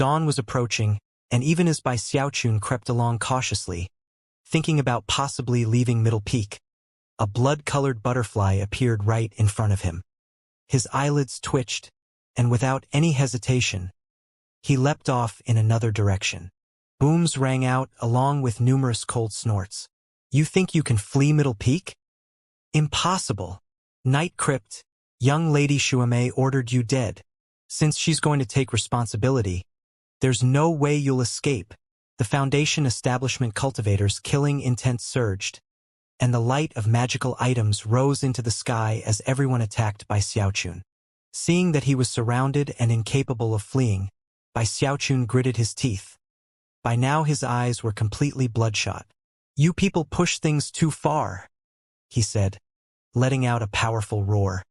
Dawn was approaching, and even as Bai Xiaochun crept along cautiously, thinking about possibly leaving Middle Peak, a blood-colored butterfly appeared right in front of him. His eyelids twitched, and without any hesitation, he leapt off in another direction. Booms rang out along with numerous cold snorts. You think you can flee Middle Peak? Impossible. Night Crypt, young Lady Shuamei ordered you dead. Since she's going to take responsibility, there's no way you'll escape. The Foundation establishment cultivators' killing intent surged, and the light of magical items rose into the sky as everyone attacked Bai Xiaochun. Seeing that he was surrounded and incapable of fleeing, Bai Xiaochun gritted his teeth. By now his eyes were completely bloodshot. You people push things too far, he said, letting out a powerful roar.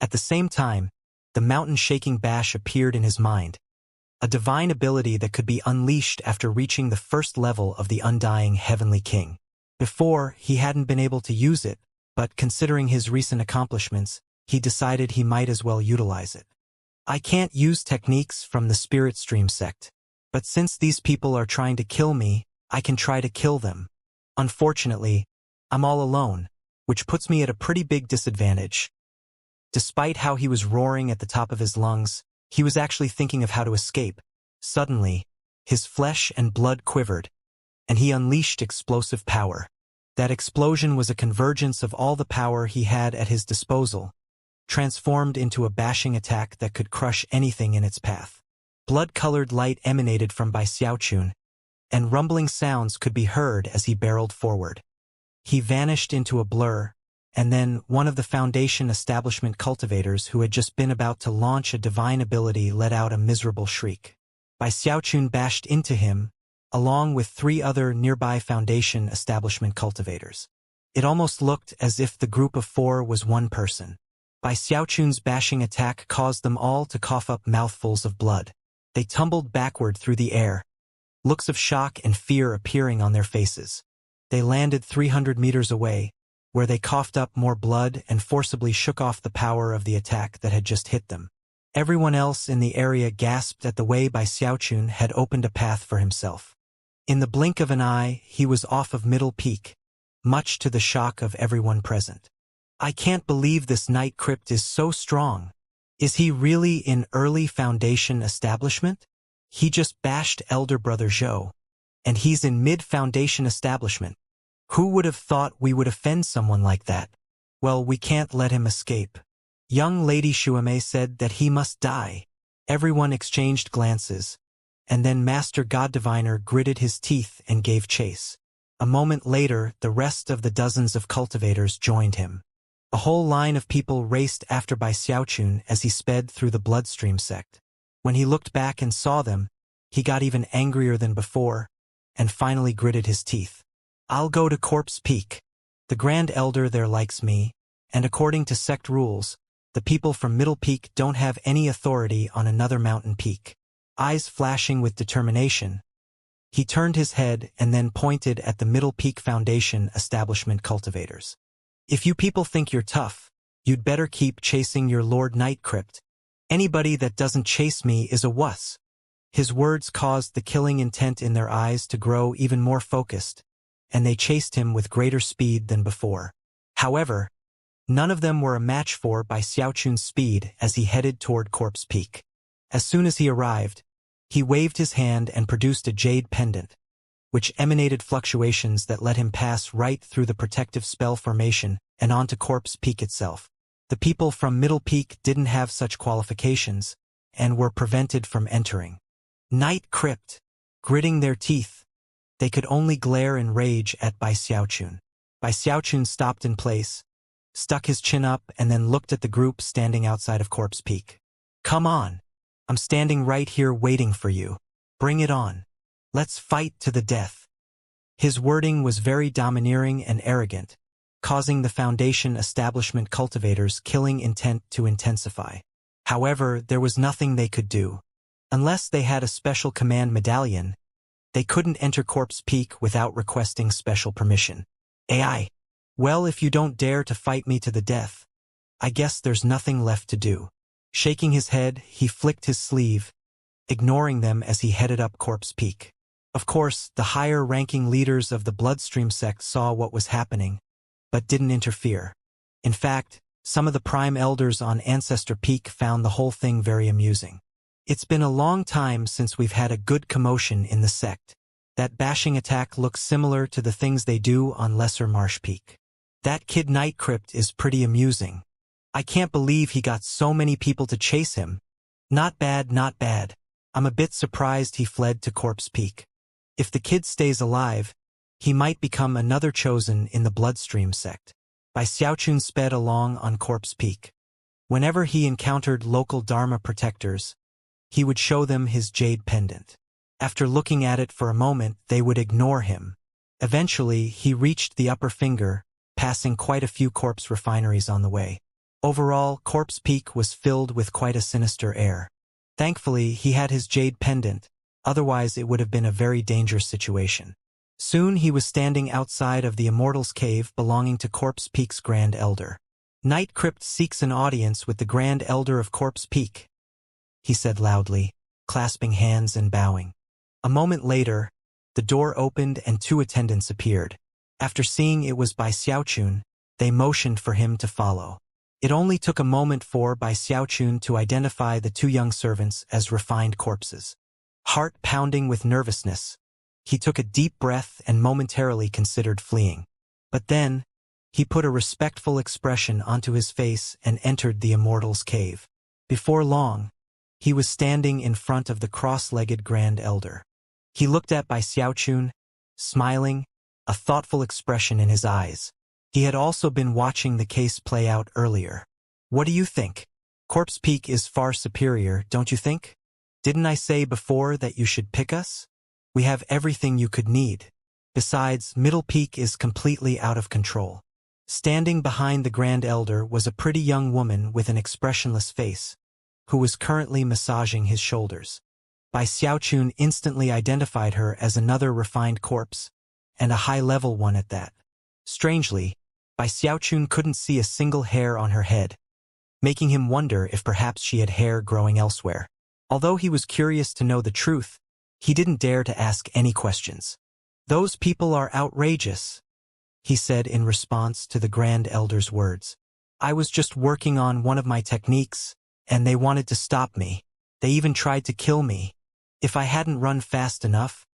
At the same time, the mountain-shaking bash appeared in his mind, a divine ability that could be unleashed after reaching the first level of the undying Heavenly King. Before, he hadn't been able to use it, but considering his recent accomplishments, he decided he might as well utilize it. I can't use techniques from the Spirit Stream sect, but since these people are trying to kill me, I can try to kill them. Unfortunately, I'm all alone, which puts me at a pretty big disadvantage. Despite how he was roaring at the top of his lungs, he was actually thinking of how to escape. Suddenly, his flesh and blood quivered, and he unleashed explosive power. That explosion was a convergence of all the power he had at his disposal, transformed into a bashing attack that could crush anything in its path. Blood-colored light emanated from Bai Xiaochun, and rumbling sounds could be heard as he barreled forward. He vanished into a blur, and then one of the Foundation establishment cultivators who had just been about to launch a divine ability let out a miserable shriek. Bai Xiaochun bashed into him, along with 3 other nearby Foundation establishment cultivators. It almost looked as if the group of 4 was one person. Bai Xiaochun's bashing attack caused them all to cough up mouthfuls of blood. They tumbled backward through the air, looks of shock and fear appearing on their faces. They landed 300 meters away, where they coughed up more blood and forcibly shook off the power of the attack that had just hit them. Everyone else in the area gasped at the way Bai Xiaochun had opened a path for himself. In the blink of an eye, he was off of Middle Peak, much to the shock of everyone present. I can't believe this Night Crypt is so strong. Is he really in early Foundation establishment? He just bashed Elder Brother Zhou, and he's in mid-Foundation establishment. Who would have thought we would offend someone like that? Well, we can't let him escape. Young Lady Shuamei said that he must die. Everyone exchanged glances, and then Master God Diviner gritted his teeth and gave chase. A moment later, the rest of the dozens of cultivators joined him. A whole line of people raced after Bai Xiaochun as he sped through the Bloodstream sect. When he looked back and saw them, he got even angrier than before, and finally gritted his teeth. I'll go to Corpse Peak. The Grand Elder there likes me, and according to sect rules, the people from Middle Peak don't have any authority on another mountain peak. Eyes flashing with determination, he turned his head and then pointed at the Middle Peak Foundation establishment cultivators. If you people think you're tough, you'd better keep chasing your Lord Night Crypt. Anybody that doesn't chase me is a wuss. His words caused the killing intent in their eyes to grow even more focused, and they chased him with greater speed than before. However, none of them were a match for Bai Xiaochun's speed as he headed toward Corpse Peak. As soon as he arrived, he waved his hand and produced a jade pendant, which emanated fluctuations that let him pass right through the protective spell formation and onto Corpse Peak itself. The people from Middle Peak didn't have such qualifications and were prevented from entering. Night Crypt, gritting their teeth, they could only glare in rage at Bai Xiaochun. Bai Xiaochun stopped in place, stuck his chin up, and then looked at the group standing outside of Corpse Peak. Come on. I'm standing right here waiting for you. Bring it on. Let's fight to the death. His wording was very domineering and arrogant, causing the Foundation establishment cultivators' killing intent to intensify. However, there was nothing they could do. Unless they had a special command medallion, they couldn't enter Corpse Peak without requesting special permission. AI. Well, if you don't dare to fight me to the death, I guess there's nothing left to do. Shaking his head, he flicked his sleeve, ignoring them as he headed up Corpse Peak. Of course, the higher-ranking leaders of the Bloodstream sect saw what was happening, but didn't interfere. In fact, some of the Prime Elders on Ancestor Peak found the whole thing very amusing. It's been a long time since we've had a good commotion in the sect. That bashing attack looks similar to the things they do on Lesser Marsh Peak. That kid Night Crypt is pretty amusing. I can't believe he got so many people to chase him. Not bad, not bad. I'm a bit surprised he fled to Corpse Peak. If the kid stays alive, he might become another chosen in the Bloodstream sect. Bai Xiaochun sped along on Corpse Peak. Whenever he encountered local Dharma protectors, he would show them his jade pendant. After looking at it for a moment, they would ignore him. Eventually, he reached the upper finger, passing quite a few corpse refineries on the way. Overall, Corpse Peak was filled with quite a sinister air. Thankfully, he had his jade pendant, otherwise it would have been a very dangerous situation. Soon he was standing outside of the Immortals' Cave belonging to Corpse Peak's Grand Elder. Night Crypt seeks an audience with the Grand Elder of Corpse Peak, he said loudly, clasping hands and bowing. A moment later, the door opened and two attendants appeared. After seeing it was Bai Xiaochun, they motioned for him to follow. It only took a moment for Bai Xiaochun to identify the two young servants as refined corpses. Heart pounding with nervousness, he took a deep breath and momentarily considered fleeing. But then, he put a respectful expression onto his face and entered the Immortals' Cave. Before long, he was standing in front of the cross-legged Grand Elder. He looked at Bai Xiaochun, smiling, a thoughtful expression in his eyes. He had also been watching the case play out earlier. What do you think? Corpse Peak is far superior, don't you think? Didn't I say before that you should pick us? We have everything you could need. Besides, Middle Peak is completely out of control. Standing behind the Grand Elder was a pretty young woman with an expressionless face, who was currently massaging his shoulders. Bai Xiaochun instantly identified her as another refined corpse, and a high-level one at that. Strangely, Bai Xiaochun couldn't see a single hair on her head, making him wonder if perhaps she had hair growing elsewhere. Although he was curious to know the truth, he didn't dare to ask any questions. "Those people are outrageous," he said in response to the Grand Elder's words. "I was just working on one of my techniques, and they wanted to stop me. They even tried to kill me. If I hadn't run fast enough,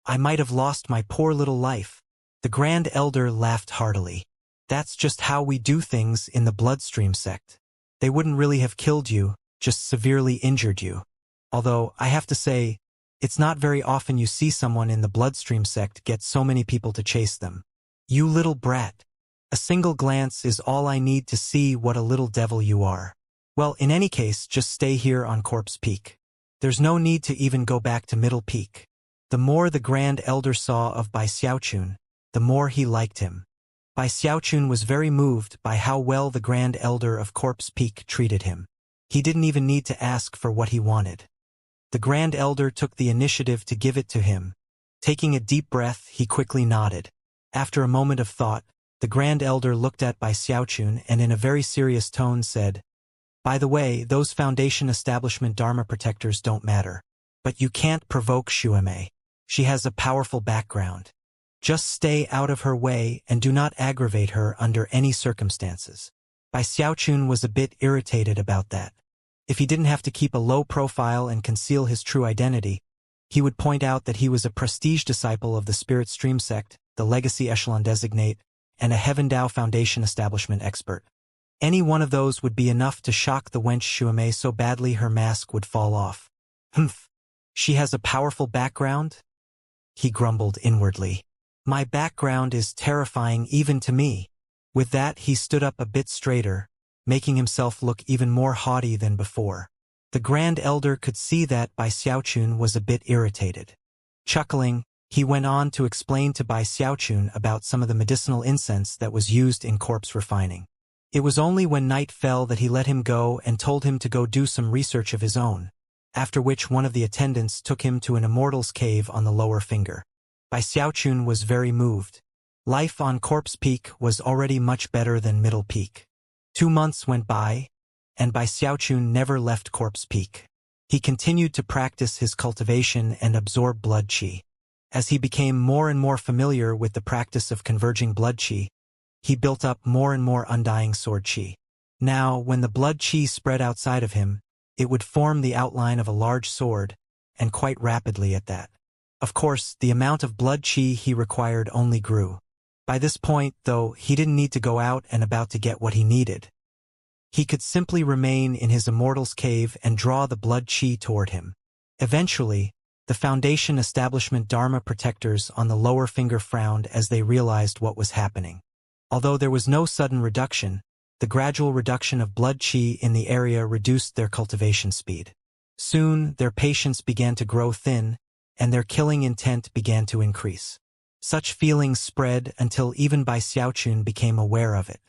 I might have lost my poor little life." The Grand Elder laughed heartily. "That's just how we do things in the Bloodstream sect. They wouldn't really have killed you, just severely injured you. Although, I have to say, it's not very often you see someone in the Bloodstream sect get so many people to chase them. You little brat. A single glance is all I need to see what a little devil you are. Well, in any case, just stay here on Corpse Peak. There's no need to even go back to Middle Peak." The more the Grand Elder saw of Bai Xiaochun, the more he liked him. Bai Xiaochun was very moved by how well the Grand Elder of Corpse Peak treated him. He didn't even need to ask for what he wanted. The Grand Elder took the initiative to give it to him. Taking a deep breath, he quickly nodded. After a moment of thought, the Grand Elder looked at Bai Xiaochun and in a very serious tone said, "By the way, those Foundation Establishment Dharma protectors don't matter. But you can't provoke Xuemei. She has a powerful background. Just stay out of her way and do not aggravate her under any circumstances." Bai Xiaochun was a bit irritated about that. If he didn't have to keep a low profile and conceal his true identity, he would point out that he was a prestige disciple of the Spirit Stream sect, the Legacy Echelon Designate, and a Heaven Dao Foundation Establishment expert. Any one of those would be enough to shock the wench Xuemei so badly her mask would fall off. "Humph. She has a powerful background?" he grumbled inwardly. "My background is terrifying even to me." With that, he stood up a bit straighter, making himself look even more haughty than before. The Grand Elder could see that Bai Xiaochun was a bit irritated. Chuckling, he went on to explain to Bai Xiaochun about some of the medicinal incense that was used in corpse refining. It was only when night fell that he let him go and told him to go do some research of his own, after which one of the attendants took him to an Immortal's Cave on the lower finger. Bai Xiaochun was very moved. Life on Corpse Peak was already much better than Middle Peak. 2 months went by, and Bai Xiaochun never left Corpse Peak. He continued to practice his cultivation and absorb blood qi. As he became more and more familiar with the practice of converging blood qi, he built up more and more undying sword qi. Now, when the blood qi spread outside of him, it would form the outline of a large sword, and quite rapidly at that. Of course, the amount of blood qi he required only grew. By this point, though, he didn't need to go out and about to get what he needed. He could simply remain in his immortal's cave and draw the blood qi toward him. Eventually, the Foundation establishment Dharma protectors on the lower finger frowned as they realized what was happening. Although there was no sudden reduction, the gradual reduction of blood qi in the area reduced their cultivation speed. Soon, their patience began to grow thin, and their killing intent began to increase. Such feelings spread until even Bai Xiaochun became aware of it.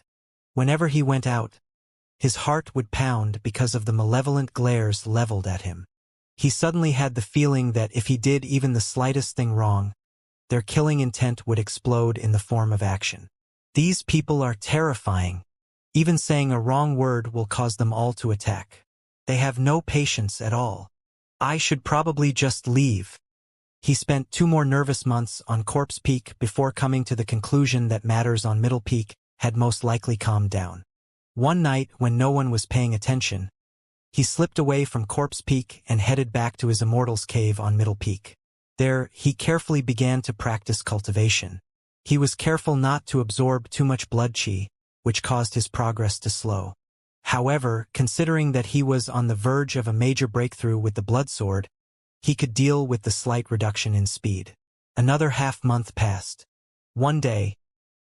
Whenever he went out, his heart would pound because of the malevolent glares leveled at him. He suddenly had the feeling that if he did even the slightest thing wrong, their killing intent would explode in the form of action. These people are terrifying. Even saying a wrong word will cause them all to attack. They have no patience at all. I should probably just leave. He spent 2 more nervous months on Corpse Peak before coming to the conclusion that matters on Middle Peak had most likely calmed down. One night, when no one was paying attention, he slipped away from Corpse Peak and headed back to his Immortal's cave on Middle Peak. There, he carefully began to practice cultivation. He was careful not to absorb too much blood qi, which caused his progress to slow. However, considering that he was on the verge of a major breakthrough with the blood sword, he could deal with the slight reduction in speed. Another half-month passed. One day,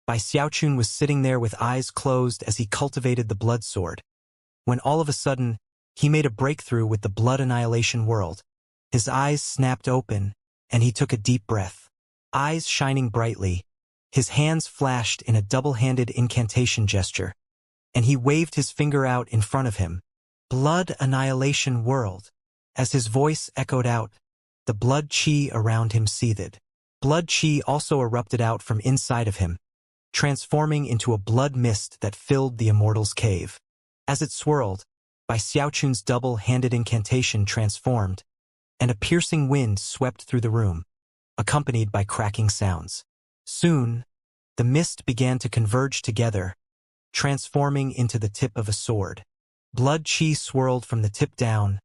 Bai Xiaochun was sitting there with eyes closed as he cultivated the blood sword, when all of a sudden, he made a breakthrough with the blood annihilation world. His eyes snapped open, and he took a deep breath. Eyes shining brightly, his hands flashed in a double-handed incantation gesture, and he waved his finger out in front of him. Blood annihilation world. As his voice echoed out, the blood qi around him seethed. Blood qi also erupted out from inside of him, transforming into a blood mist that filled the Immortal's cave. As it swirled, Bai Xiaochun's double-handed incantation transformed, and a piercing wind swept through the room, accompanied by cracking sounds. Soon, the mist began to converge together, transforming into the tip of a sword. Blood qi swirled from the tip down,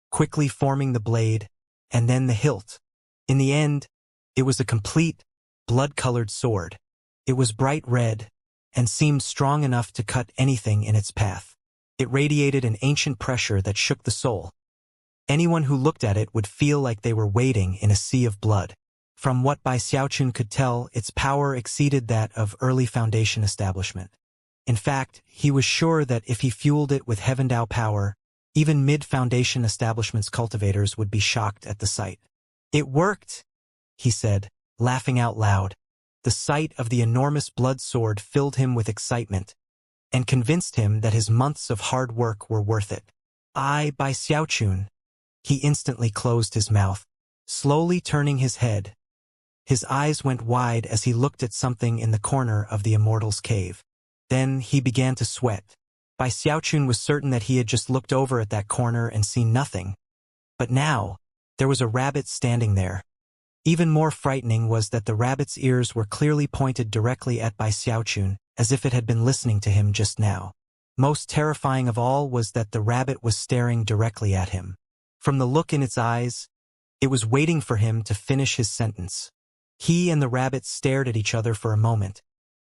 quickly forming the blade, and then the hilt. In the end, it was a complete, blood-colored sword. It was bright red, and seemed strong enough to cut anything in its path. It radiated an ancient pressure that shook the soul. Anyone who looked at it would feel like they were wading in a sea of blood. From what Bai Xiaochun could tell, its power exceeded that of early Foundation establishment. In fact, he was sure that if he fueled it with Heaven Dao power, even mid-Foundation establishment's cultivators would be shocked at the sight. It worked, he said, laughing out loud. The sight of the enormous blood sword filled him with excitement, and convinced him that his months of hard work were worth it. Bai Xiaochun. He instantly closed his mouth, slowly turning his head. His eyes went wide as he looked at something in the corner of the Immortal's cave. Then he began to sweat. Bai Xiaochun was certain that he had just looked over at that corner and seen nothing. But now, there was a rabbit standing there. Even more frightening was that the rabbit's ears were clearly pointed directly at Bai Xiaochun, as if it had been listening to him just now. Most terrifying of all was that the rabbit was staring directly at him. From the look in its eyes, it was waiting for him to finish his sentence. He and the rabbit stared at each other for a moment,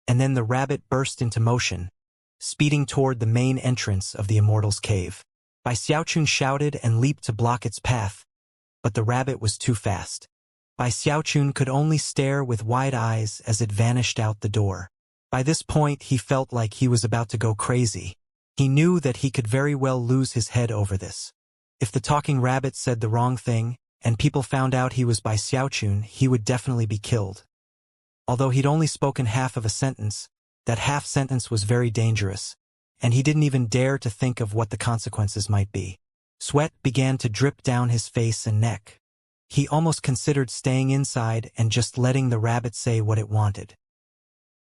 and then the rabbit burst into motion, speeding toward the main entrance of the Immortal's cave. Bai Xiaochun shouted and leaped to block its path, but the rabbit was too fast. Bai Xiaochun could only stare with wide eyes as it vanished out the door. By this point, he felt like he was about to go crazy. He knew that he could very well lose his head over this. If the talking rabbit said the wrong thing, and people found out he was Bai Xiaochun, he would definitely be killed. Although he'd only spoken half of a sentence, that half sentence was very dangerous, and he didn't even dare to think of what the consequences might be. Sweat began to drip down his face and neck. He almost considered staying inside and just letting the rabbit say what it wanted.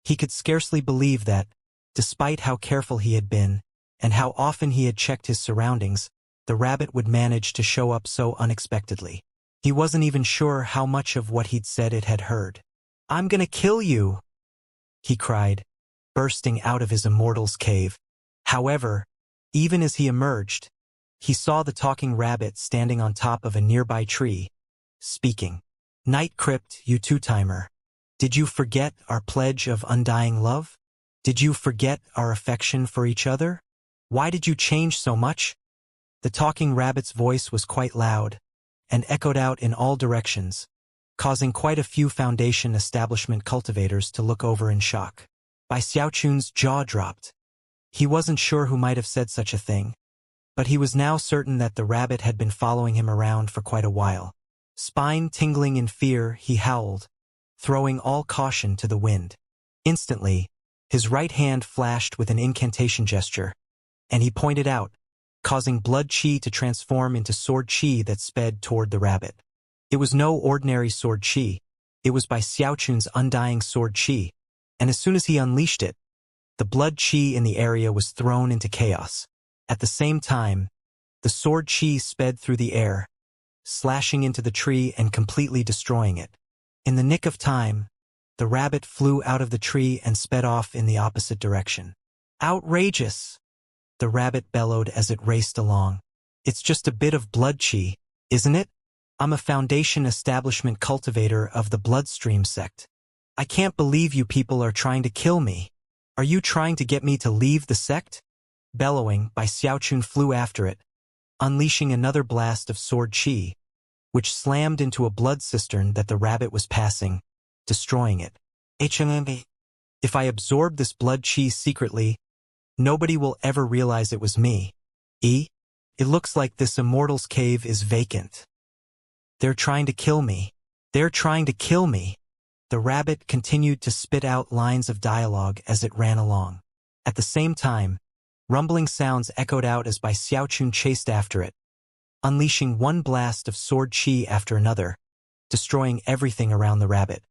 He could scarcely believe that, despite how careful he had been, and how often he had checked his surroundings, the rabbit would manage to show up so unexpectedly. He wasn't even sure how much of what he'd said it had heard. "I'm gonna kill you!" he cried, bursting out of his immortal's cave. However, even as he emerged, he saw the talking rabbit standing on top of a nearby tree, speaking. "Night Crypt, you two-timer. Did you forget our pledge of undying love? Did you forget our affection for each other? Why did you change so much?" The talking rabbit's voice was quite loud, and echoed out in all directions, causing quite a few Foundation establishment cultivators to look over in shock. Bai Xiaochun's jaw dropped. He wasn't sure who might have said such a thing, but he was now certain that the rabbit had been following him around for quite a while. Spine tingling in fear, he howled, throwing all caution to the wind. Instantly, his right hand flashed with an incantation gesture, and he pointed out, causing blood chi to transform into sword chi that sped toward the rabbit. It was no ordinary sword chi. It was Bai Xiaochun's undying sword chi, and as soon as he unleashed it, the blood chi in the area was thrown into chaos. At the same time, the sword chi sped through the air, slashing into the tree and completely destroying it. In the nick of time, the rabbit flew out of the tree and sped off in the opposite direction. "Outrageous!" the rabbit bellowed as it raced along. "It's just a bit of blood chi, isn't it? I'm a Foundation establishment cultivator of the Bloodstream sect. I can't believe you people are trying to kill me. Are you trying to get me to leave the sect?" Bellowing, Bai Xiaochun flew after it, unleashing another blast of sword chi, which slammed into a blood cistern that the rabbit was passing, destroying it. "If I absorb this blood chi secretly, nobody will ever realize it was me. It looks like this immortal's cave is vacant. They're trying to kill me. They're trying to kill me." The rabbit continued to spit out lines of dialogue as it ran along. At the same time, rumbling sounds echoed out as Bai Xiaochun chased after it, unleashing one blast of sword chi after another, destroying everything around the rabbit.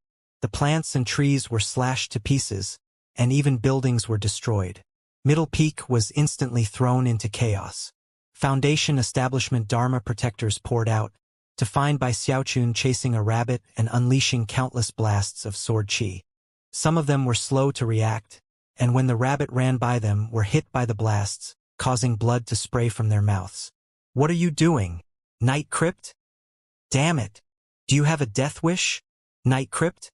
The plants and trees were slashed to pieces, and even buildings were destroyed. Middle Peak was instantly thrown into chaos. Foundation establishment Dharma protectors poured out, to find Bai Xiaochun chasing a rabbit and unleashing countless blasts of sword chi. Some of them were slow to react, and when the rabbit ran by them were hit by the blasts, causing blood to spray from their mouths. "What are you doing, Night Crypt? Damn it! Do you have a death wish, Night Crypt?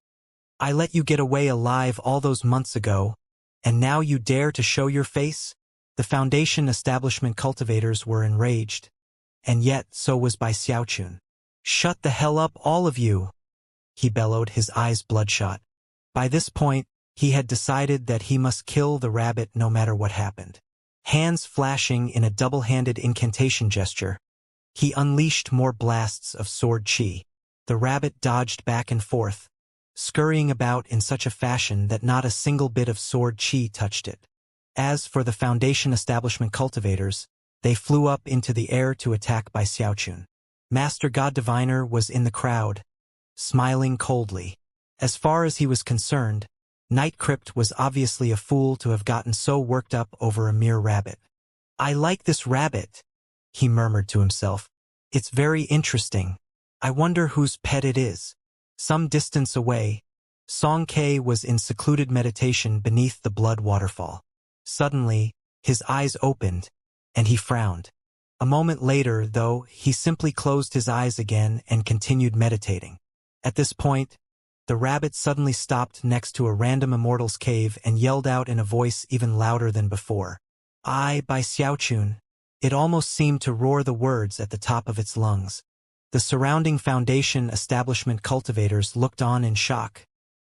I let you get away alive all those months ago, and now you dare to show your face?" The Foundation establishment cultivators were enraged, and yet so was Bai Xiaochun. "Shut the hell up, all of you!" he bellowed, his eyes bloodshot. By this point, he had decided that he must kill the rabbit no matter what happened. Hands flashing in a double-handed incantation gesture, he unleashed more blasts of sword chi. The rabbit dodged back and forth, scurrying about in such a fashion that not a single bit of sword chi touched it. As for the Foundation establishment cultivators, they flew up into the air to attack Bai Xiaochun. Master God Diviner was in the crowd, smiling coldly. As far as he was concerned, Night Crypt was obviously a fool to have gotten so worked up over a mere rabbit. "I like this rabbit," he murmured to himself. "It's very interesting. I wonder whose pet it is." Some distance away, Song Ke was in secluded meditation beneath the blood waterfall. Suddenly, his eyes opened, and he frowned. A moment later, though, he simply closed his eyes again and continued meditating. At this point, the rabbit suddenly stopped next to a random immortal's cave and yelled out in a voice even louder than before. "I, Bai Xiaochun." It almost seemed to roar the words at the top of its lungs. The surrounding Foundation establishment cultivators looked on in shock,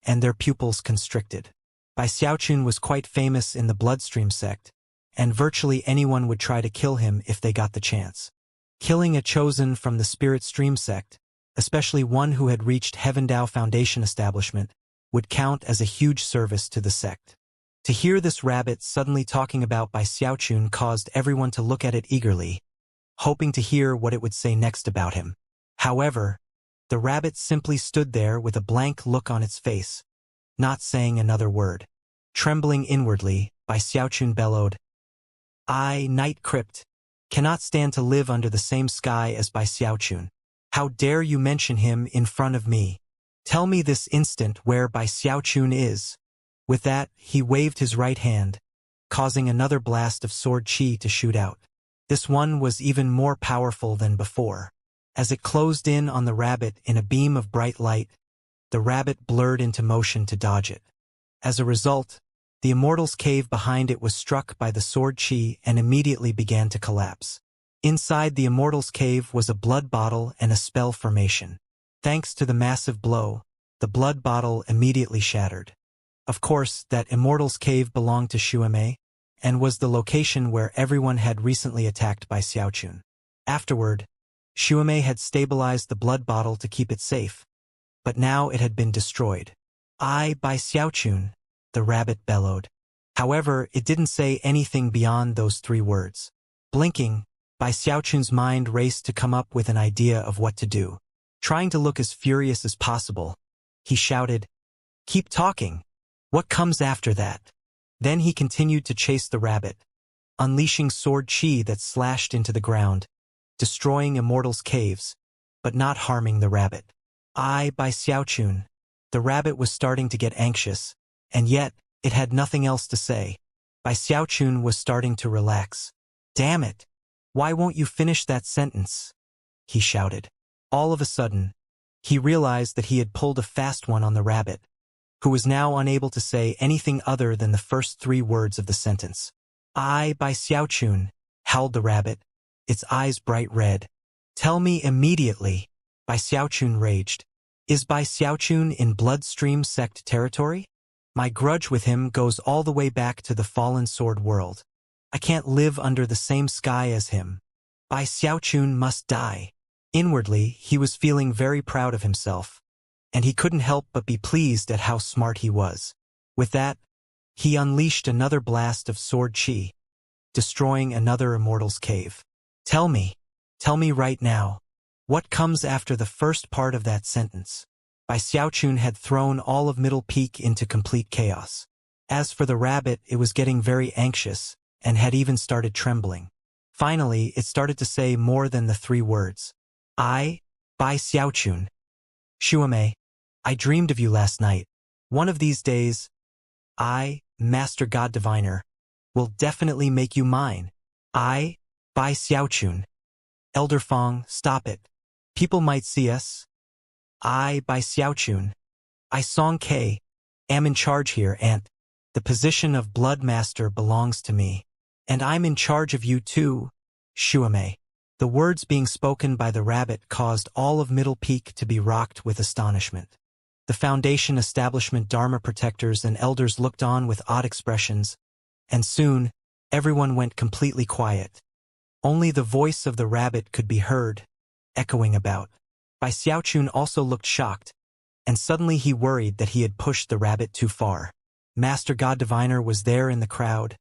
and their pupils constricted. Bai Xiaochun was quite famous in the Bloodstream sect, and virtually anyone would try to kill him if they got the chance. Killing a chosen from the Spirit Stream sect, especially one who had reached Heavendao Foundation establishment, would count as a huge service to the sect. To hear this rabbit suddenly talking about Bai Xiaochun caused everyone to look at it eagerly, hoping to hear what it would say next about him. However, the rabbit simply stood there with a blank look on its face, not saying another word. Trembling inwardly, Bai Xiaochun bellowed, "I, Night Crypt, cannot stand to live under the same sky as Bai Xiaochun. How dare you mention him in front of me? Tell me this instant where Bai Xiaochun is." With that, he waved his right hand, causing another blast of sword qi to shoot out. This one was even more powerful than before. As it closed in on the rabbit in a beam of bright light, the rabbit blurred into motion to dodge it. As a result, the immortal's cave behind it was struck by the sword qi and immediately began to collapse. Inside the immortal's cave was a blood bottle and a spell formation. Thanks to the massive blow, the blood bottle immediately shattered. Of course, that immortal's cave belonged to Xianxia, and was the location where everyone had recently attacked by Xiaochun. Afterward, Xianxia had stabilized the blood bottle to keep it safe, but now it had been destroyed. "I, Bai Xiaochun," the rabbit bellowed. However, it didn't say anything beyond those 3 words. Blinking, Bai Xiaochun's mind raced to come up with an idea of what to do. Trying to look as furious as possible, he shouted, "Keep talking! What comes after that?" Then he continued to chase the rabbit, unleashing sword qi that slashed into the ground, destroying Immortal's caves, but not harming the rabbit. "I, Bai Xiaochun." The rabbit was starting to get anxious, and yet, it had nothing else to say. Bai Xiaochun was starting to relax. "Damn it! Why won't you finish that sentence?" he shouted. All of a sudden, he realized that he had pulled a fast one on the rabbit, who was now unable to say anything other than the first 3 words of the sentence. "I, Bai Xiaochun," howled the rabbit, its eyes bright red. "Tell me immediately," Bai Xiaochun raged. "Is Bai Xiaochun in Bloodstream sect territory? My grudge with him goes all the way back to the Fallen Sword world. I can't live under the same sky as him. Bai Xiaochun must die." Inwardly, he was feeling very proud of himself, and he couldn't help but be pleased at how smart he was. With that, he unleashed another blast of sword qi, destroying another immortal's cave. Tell me right now, what comes after the first part of that sentence?" Bai Xiaochun had thrown all of Middle Peak into complete chaos. As for the rabbit, it was getting very anxious, and had even started trembling. Finally, it started to say more than the 3 words. "I, Bai Xiaochun. Xianxia, I dreamed of you last night. One of these days, I, Master God Diviner, will definitely make you mine. I, Bai Xiaochun." "Elder Fong, stop it. People might see us." "I, Bai Xiaochun. I, Xianxia, am in charge here, and the position of Blood Master belongs to me. And I'm in charge of you too, Xianxia." The words being spoken by the rabbit caused all of Middle Peak to be rocked with astonishment. The Foundation establishment Dharma protectors and elders looked on with odd expressions, and soon, everyone went completely quiet. Only the voice of the rabbit could be heard, echoing about. Bai Xiaochun also looked shocked, and suddenly he worried that he had pushed the rabbit too far. Master God Diviner was there in the crowd,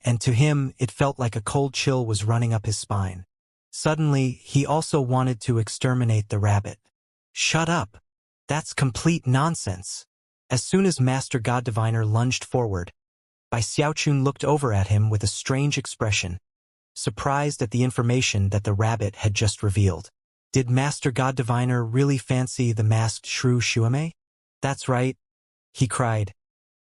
and to him it felt like a cold chill was running up his spine. Suddenly, he also wanted to exterminate the rabbit. "Shut up! That's complete nonsense." As soon as Master God Diviner lunged forward, Bai Xiaochun looked over at him with a strange expression, surprised at the information that the rabbit had just revealed. Did Master God Diviner really fancy the masked shrew Xianxia? "That's right," he cried.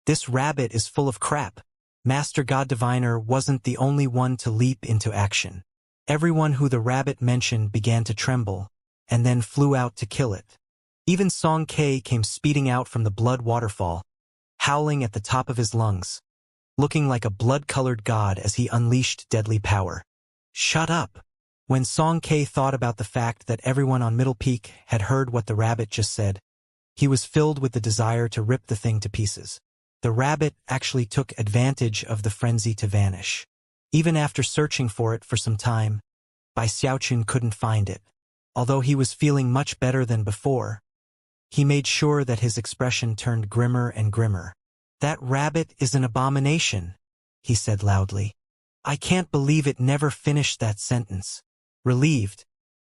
"This rabbit is full of crap." Master God Diviner wasn't the only one to leap into action. Everyone who the rabbit mentioned began to tremble, and then flew out to kill it. Even Xianxia came speeding out from the blood waterfall, howling at the top of his lungs, looking like a blood-colored god as he unleashed deadly power. "Shut up!" When Xianxia thought about the fact that everyone on Middle Peak had heard what the rabbit just said, he was filled with the desire to rip the thing to pieces. The rabbit actually took advantage of the frenzy to vanish. Even after searching for it for some time, Bai Xiaochun couldn't find it. Although he was feeling much better than before, he made sure that his expression turned grimmer and grimmer. "That rabbit is an abomination," he said loudly. "I can't believe it never finished that sentence." Relieved,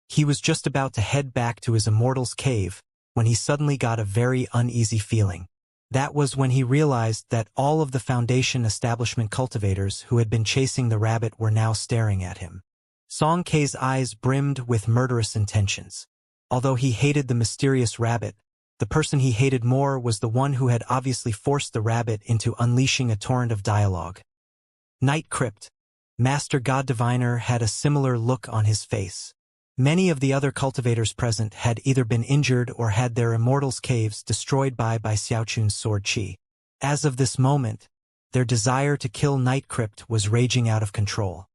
he was just about to head back to his immortal's cave when he suddenly got a very uneasy feeling. That was when he realized that all of the Foundation establishment cultivators who had been chasing the rabbit were now staring at him. Song Kei's eyes brimmed with murderous intentions. Although he hated the mysterious rabbit, the person he hated more was the one who had obviously forced the rabbit into unleashing a torrent of dialogue. Night Crypt. Master God Diviner had a similar look on his face. Many of the other cultivators present had either been injured or had their immortals' caves destroyed by Xiaochun's sword qi. As of this moment, their desire to kill Night Crypt was raging out of control.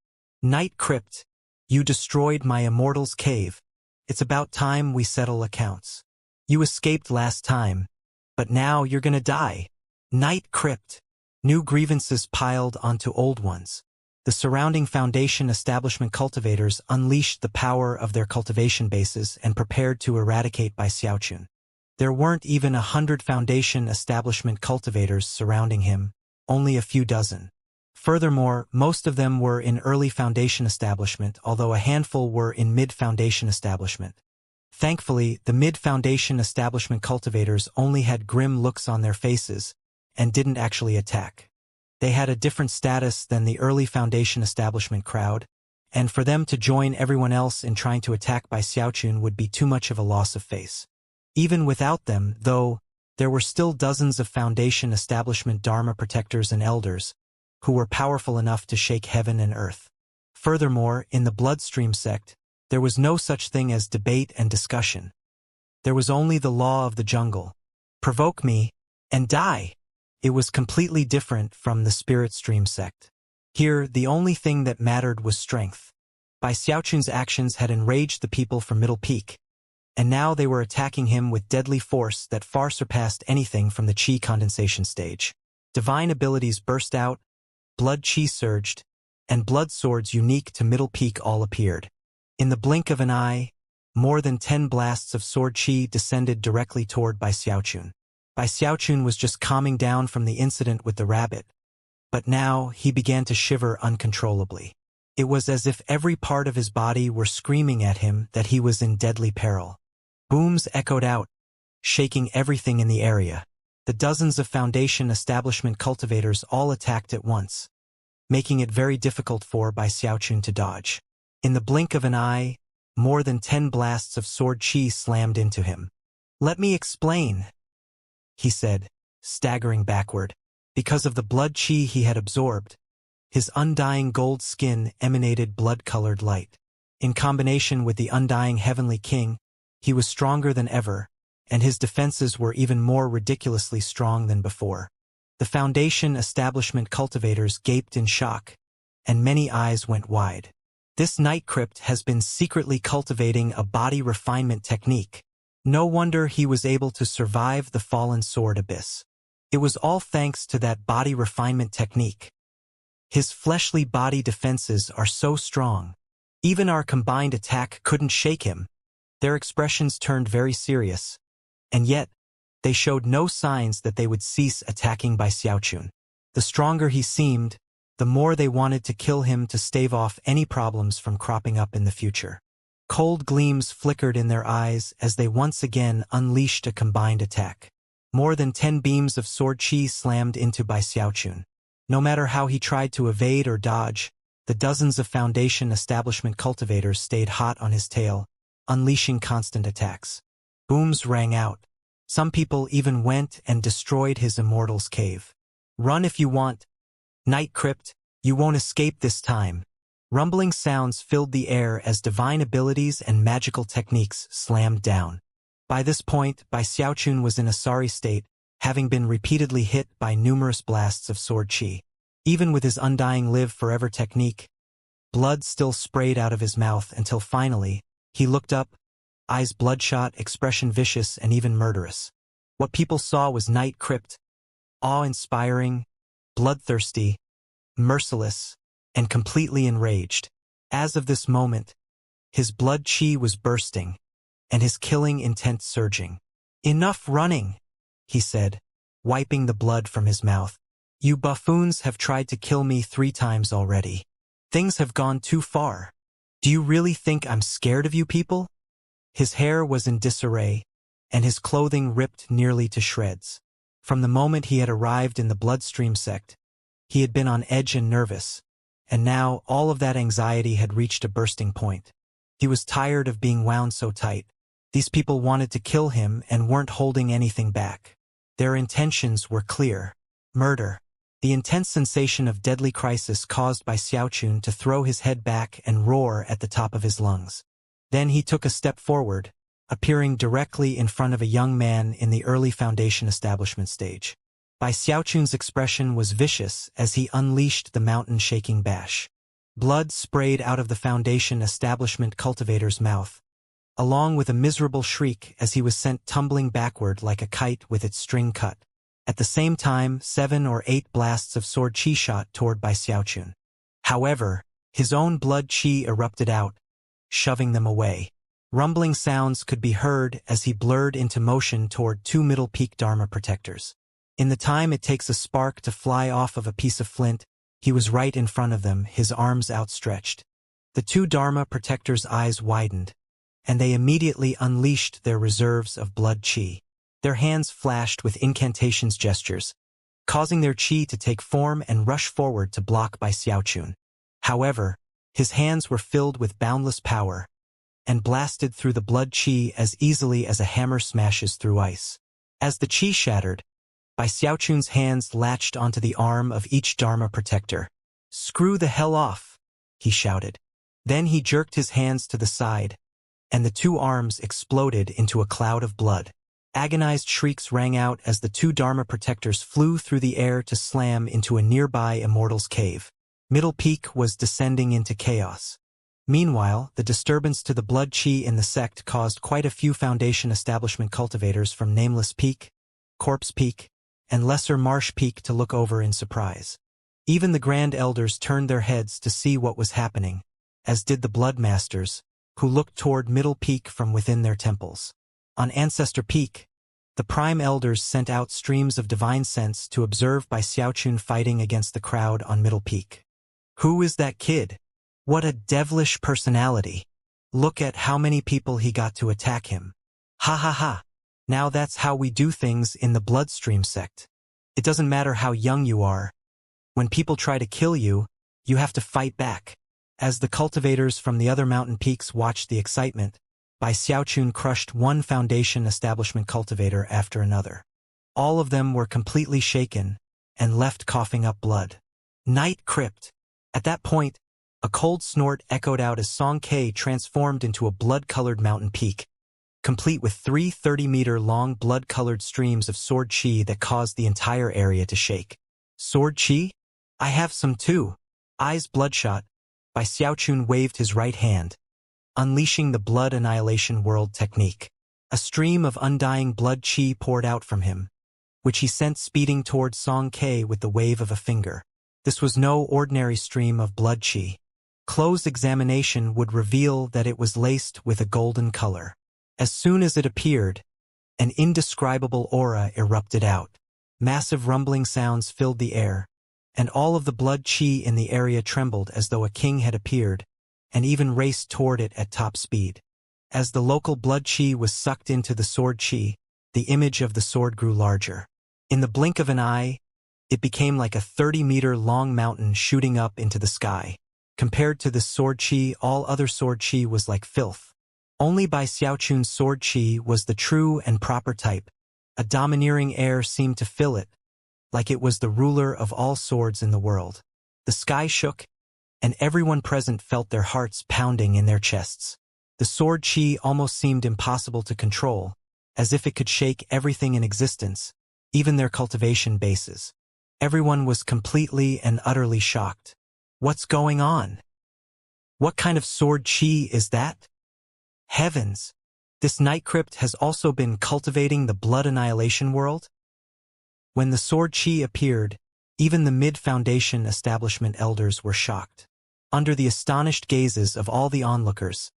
Night Crypt, you destroyed my immortals' cave. It's about time we settle accounts. You escaped last time, but now you're gonna die. Night Crypt. New grievances piled onto old ones. The surrounding Foundation establishment cultivators unleashed the power of their cultivation bases and prepared to eradicate Xiaochun. There weren't even 100 Foundation establishment cultivators surrounding him, only a few dozen. Furthermore, most of them were in early Foundation establishment, although a handful were in mid-Foundation establishment. Thankfully, the mid-Foundation establishment cultivators only had grim looks on their faces and didn't actually attack. They had a different status than the early Foundation establishment crowd, and for them to join everyone else in trying to attack Xiaochun would be too much of a loss of face. Even without them, though, there were still dozens of Foundation establishment Dharma protectors and elders, who were powerful enough to shake heaven and earth. Furthermore, in the Bloodstream sect, there was no such thing as debate and discussion. There was only the law of the jungle. Provoke me, and die. It was completely different from the Spirit Stream sect. Here, the only thing that mattered was strength. Xiaochun's actions had enraged the people from Middle Peak, and now they were attacking him with deadly force that far surpassed anything from the Qi condensation stage. Divine abilities burst out, blood Qi surged, and blood swords unique to Middle Peak all appeared. In the blink of an eye, more than 10 blasts of sword Qi descended directly toward Xiaochun. Xiaochun was just calming down from the incident with the rabbit, but now he began to shiver uncontrollably. It was as if every part of his body were screaming at him that he was in deadly peril. Booms echoed out, shaking everything in the area. The dozens of Foundation establishment cultivators all attacked at once, making it very difficult for Xiaochun to dodge. In the blink of an eye, more than 10 blasts of sword Qi slammed into him. "Let me explain," he said, staggering backward. Because of the blood Qi he had absorbed, his undying gold skin emanated blood-colored light. In combination with the undying Heavenly King, he was stronger than ever, and his defenses were even more ridiculously strong than before. The Foundation establishment cultivators gaped in shock, and many eyes went wide. This Night Crypt has been secretly cultivating a body refinement technique. No wonder he was able to survive the fallen sword abyss. It was all thanks to that body refinement technique. His fleshly body defenses are so strong. Even our combined attack couldn't shake him. Their expressions turned very serious, and yet, they showed no signs that they would cease attacking Xiaochun. The stronger he seemed, the more they wanted to kill him to stave off any problems from cropping up in the future. Cold gleams flickered in their eyes as they once again unleashed a combined attack. More than 10 beams of sword Qi slammed into Xiaochun. No matter how he tried to evade or dodge, the dozens of Foundation establishment cultivators stayed hot on his tail, unleashing constant attacks. Booms rang out. Some people even went and destroyed his immortal's cave. "Run if you want. Night Crypt, you won't escape this time." Rumbling sounds filled the air as divine abilities and magical techniques slammed down. By this point, Xiaochun was in a sorry state, having been repeatedly hit by numerous blasts of sword Qi. Even with his undying live forever technique, blood still sprayed out of his mouth until finally, he looked up, eyes bloodshot, expression vicious and even murderous. What people saw was Night Crypt, awe-inspiring, bloodthirsty, merciless, and completely enraged. As of this moment, his blood Qi was bursting, and his killing intent surging. "Enough running," he said, wiping the blood from his mouth. "You buffoons have tried to kill me 3 times already. Things have gone too far. Do you really think I'm scared of you people?" His hair was in disarray, and his clothing ripped nearly to shreds. From the moment he had arrived in the Bloodstream sect, he had been on edge and nervous, and now all of that anxiety had reached a bursting point. He was tired of being wound so tight. These people wanted to kill him and weren't holding anything back. Their intentions were clear. Murder. The intense sensation of deadly crisis caused by Xiaochun to throw his head back and roar at the top of his lungs. Then he took a step forward, appearing directly in front of a young man in the early Foundation establishment stage. Bai Xiaochun's expression was vicious as he unleashed the mountain-shaking bash. Blood sprayed out of the Foundation establishment cultivator's mouth, along with a miserable shriek as he was sent tumbling backward like a kite with its string cut. At the same time, 7 or 8 blasts of sword qi shot toward Bai Xiaochun. However, his own blood qi erupted out, shoving them away. Rumbling sounds could be heard as he blurred into motion toward 2 middle peak Dharma protectors. In the time it takes a spark to fly off of a piece of flint, he was right in front of them, his arms outstretched. The 2 Dharma protectors' eyes widened, and they immediately unleashed their reserves of blood qi. Their hands flashed with incantations gestures, causing their qi to take form and rush forward to block Bai Xiaochun. However, his hands were filled with boundless power, and blasted through the blood qi as easily as a hammer smashes through ice. As the qi shattered, Bai Xiaochun's hands latched onto the arm of each Dharma protector. "Screw the hell off," he shouted. Then he jerked his hands to the side, and the 2 arms exploded into a cloud of blood. Agonized shrieks rang out as the 2 Dharma protectors flew through the air to slam into a nearby immortal's cave. Middle Peak was descending into chaos. Meanwhile, the disturbance to the blood qi in the sect caused quite a few Foundation establishment cultivators from Nameless Peak, Corpse Peak, and Lesser Marsh Peak to look over in surprise. Even the Grand Elders turned their heads to see what was happening, as did the Blood Masters, who looked toward Middle Peak from within their temples. On Ancestor Peak, the Prime Elders sent out streams of divine sense to observe Bai Xiaochun fighting against the crowd on Middle Peak. Who is that kid? What a devilish personality. Look at how many people he got to attack him. Ha ha ha. Now that's how we do things in the Bloodstream sect. It doesn't matter how young you are. When people try to kill you, you have to fight back. As the cultivators from the other mountain peaks watched the excitement, Bai Xiaochun crushed one Foundation establishment cultivator after another. All of them were completely shaken and left coughing up blood. Night Crypt. At that point, a cold snort echoed out as Song Ke transformed into a blood-colored mountain peak, complete with 3 30-meter-long blood-colored streams of sword qi that caused the entire area to shake. Sword qi? I have some too. Eyes bloodshot, Bai Xiaochun waved his right hand, unleashing the blood annihilation world technique. A stream of undying blood qi poured out from him, which he sent speeding towards Song Ke with the wave of a finger. This was no ordinary stream of blood qi. Close examination would reveal that it was laced with a golden color. As soon as it appeared, an indescribable aura erupted out. Massive rumbling sounds filled the air, and all of the blood qi in the area trembled as though a king had appeared, and even raced toward it at top speed. As the local blood qi was sucked into the sword qi, the image of the sword grew larger. In the blink of an eye, it became like a 30-meter-long mountain shooting up into the sky. Compared to this sword qi, all other sword qi was like filth. Only Bai Xiaochun's sword qi was the true and proper type. A domineering air seemed to fill it, like it was the ruler of all swords in the world. The sky shook, and everyone present felt their hearts pounding in their chests. The sword qi almost seemed impossible to control, as if it could shake everything in existence, even their cultivation bases. Everyone was completely and utterly shocked. What's going on? What kind of sword qi is that? Heavens! This night crypt has also been cultivating the blood annihilation world? When the sword qi appeared, even the mid-Foundation establishment elders were shocked. Under the astonished gazes of all the onlookers,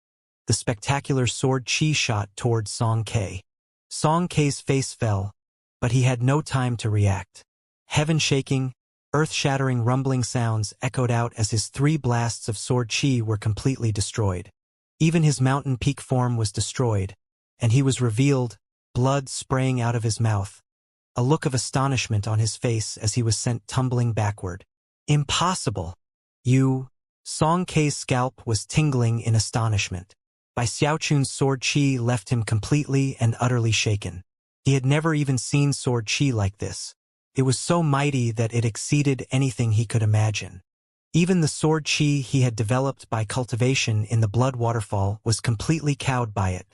the spectacular sword qi shot toward Song Ke. Song Ke's face fell, but he had no time to react. Heaven-shaking, earth-shattering rumbling sounds echoed out as his 3 blasts of sword qi were completely destroyed. Even his mountain peak form was destroyed, and he was revealed, blood spraying out of his mouth, a look of astonishment on his face as he was sent tumbling backward. Impossible! You. Song Kei's scalp was tingling in astonishment. Bai Xiaochun's sword chi left him completely and utterly shaken. He had never even seen sword chi like this. It was so mighty that it exceeded anything he could imagine. Even the sword chi he had developed by cultivation in the blood waterfall was completely cowed by it.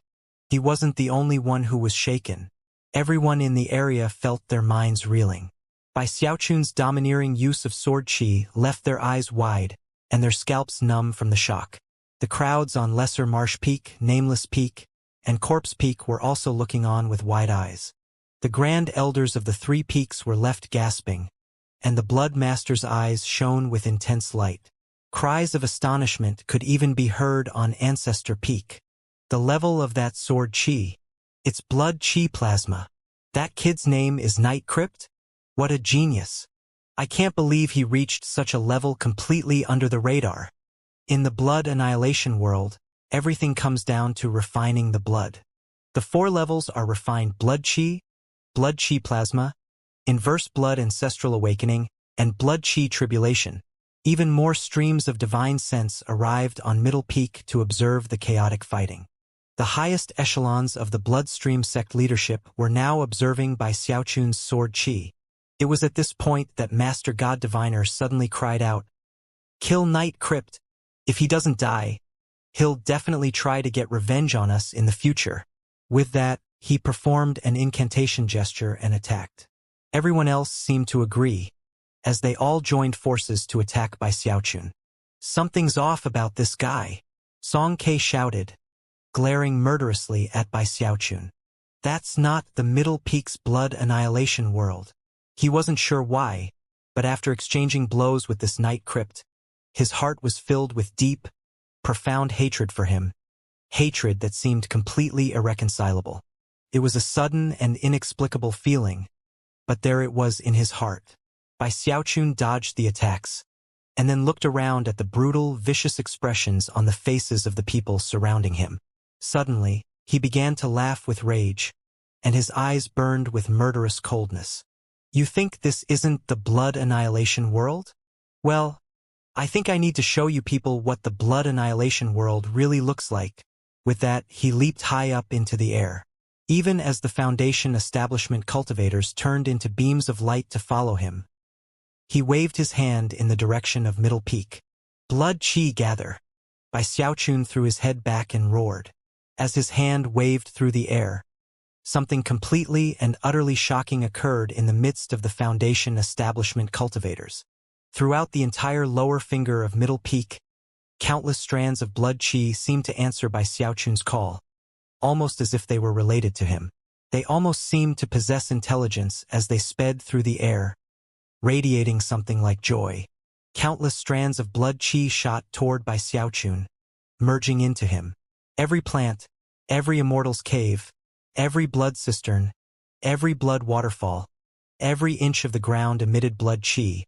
He wasn't the only one who was shaken. Everyone in the area felt their minds reeling. Bai Xiaochun's domineering use of sword chi left their eyes wide and their scalps numb from the shock. The crowds on Lesser Marsh Peak, Nameless Peak, and Corpse Peak were also looking on with wide eyes. The grand elders of the three peaks were left gasping, and the Blood Master's eyes shone with intense light. Cries of astonishment could even be heard on Ancestor Peak. The level of that sword chi. It's blood chi plasma. That kid's name is Night Crypt? What a genius. I can't believe he reached such a level completely under the radar. In the blood annihilation world, everything comes down to refining the blood. The 4 levels are refined blood chi plasma, inverse blood ancestral awakening, and blood chi tribulation. Even more streams of divine sense arrived on Middle Peak to observe the chaotic fighting. The highest echelons of the Bloodstream sect leadership were now observing Bai Xiaochun's sword chi. It was at this point that Master God Diviner suddenly cried out, "Kill Night Crypt. If he doesn't die, he'll definitely try to get revenge on us in the future." With that, he performed an incantation gesture and attacked. Everyone else seemed to agree, as they all joined forces to attack Bai Xiaochun. "Something's off about this guy," Song Kei shouted, glaring murderously at Bai Xiaochun. That's not the Middle Peak's blood annihilation world. He wasn't sure why, but after exchanging blows with this Night Crypt, his heart was filled with deep, profound hatred for him, hatred that seemed completely irreconcilable. It was a sudden and inexplicable feeling, but there it was in his heart. Bai Xiaochun dodged the attacks, and then looked around at the brutal, vicious expressions on the faces of the people surrounding him. Suddenly, he began to laugh with rage, and his eyes burned with murderous coldness. "You think this isn't the blood annihilation world? Well, I think I need to show you people what the blood annihilation world really looks like." With that, he leaped high up into the air. Even as the Foundation establishment cultivators turned into beams of light to follow him, he waved his hand in the direction of Middle Peak. "Blood chi gather." Bai Xiaochun threw his head back and roared. As his hand waved through the air, something completely and utterly shocking occurred in the midst of the Foundation establishment cultivators. Throughout the entire lower finger of Middle Peak, countless strands of blood chi seemed to answer Bai Xiaochun's call, almost as if they were related to him. They almost seemed to possess intelligence as they sped through the air, radiating something like joy. Countless strands of blood chi shot toward Bai Xiaochun, merging into him. Every plant, every immortal's cave, every blood cistern, every blood waterfall, every inch of the ground emitted blood chi,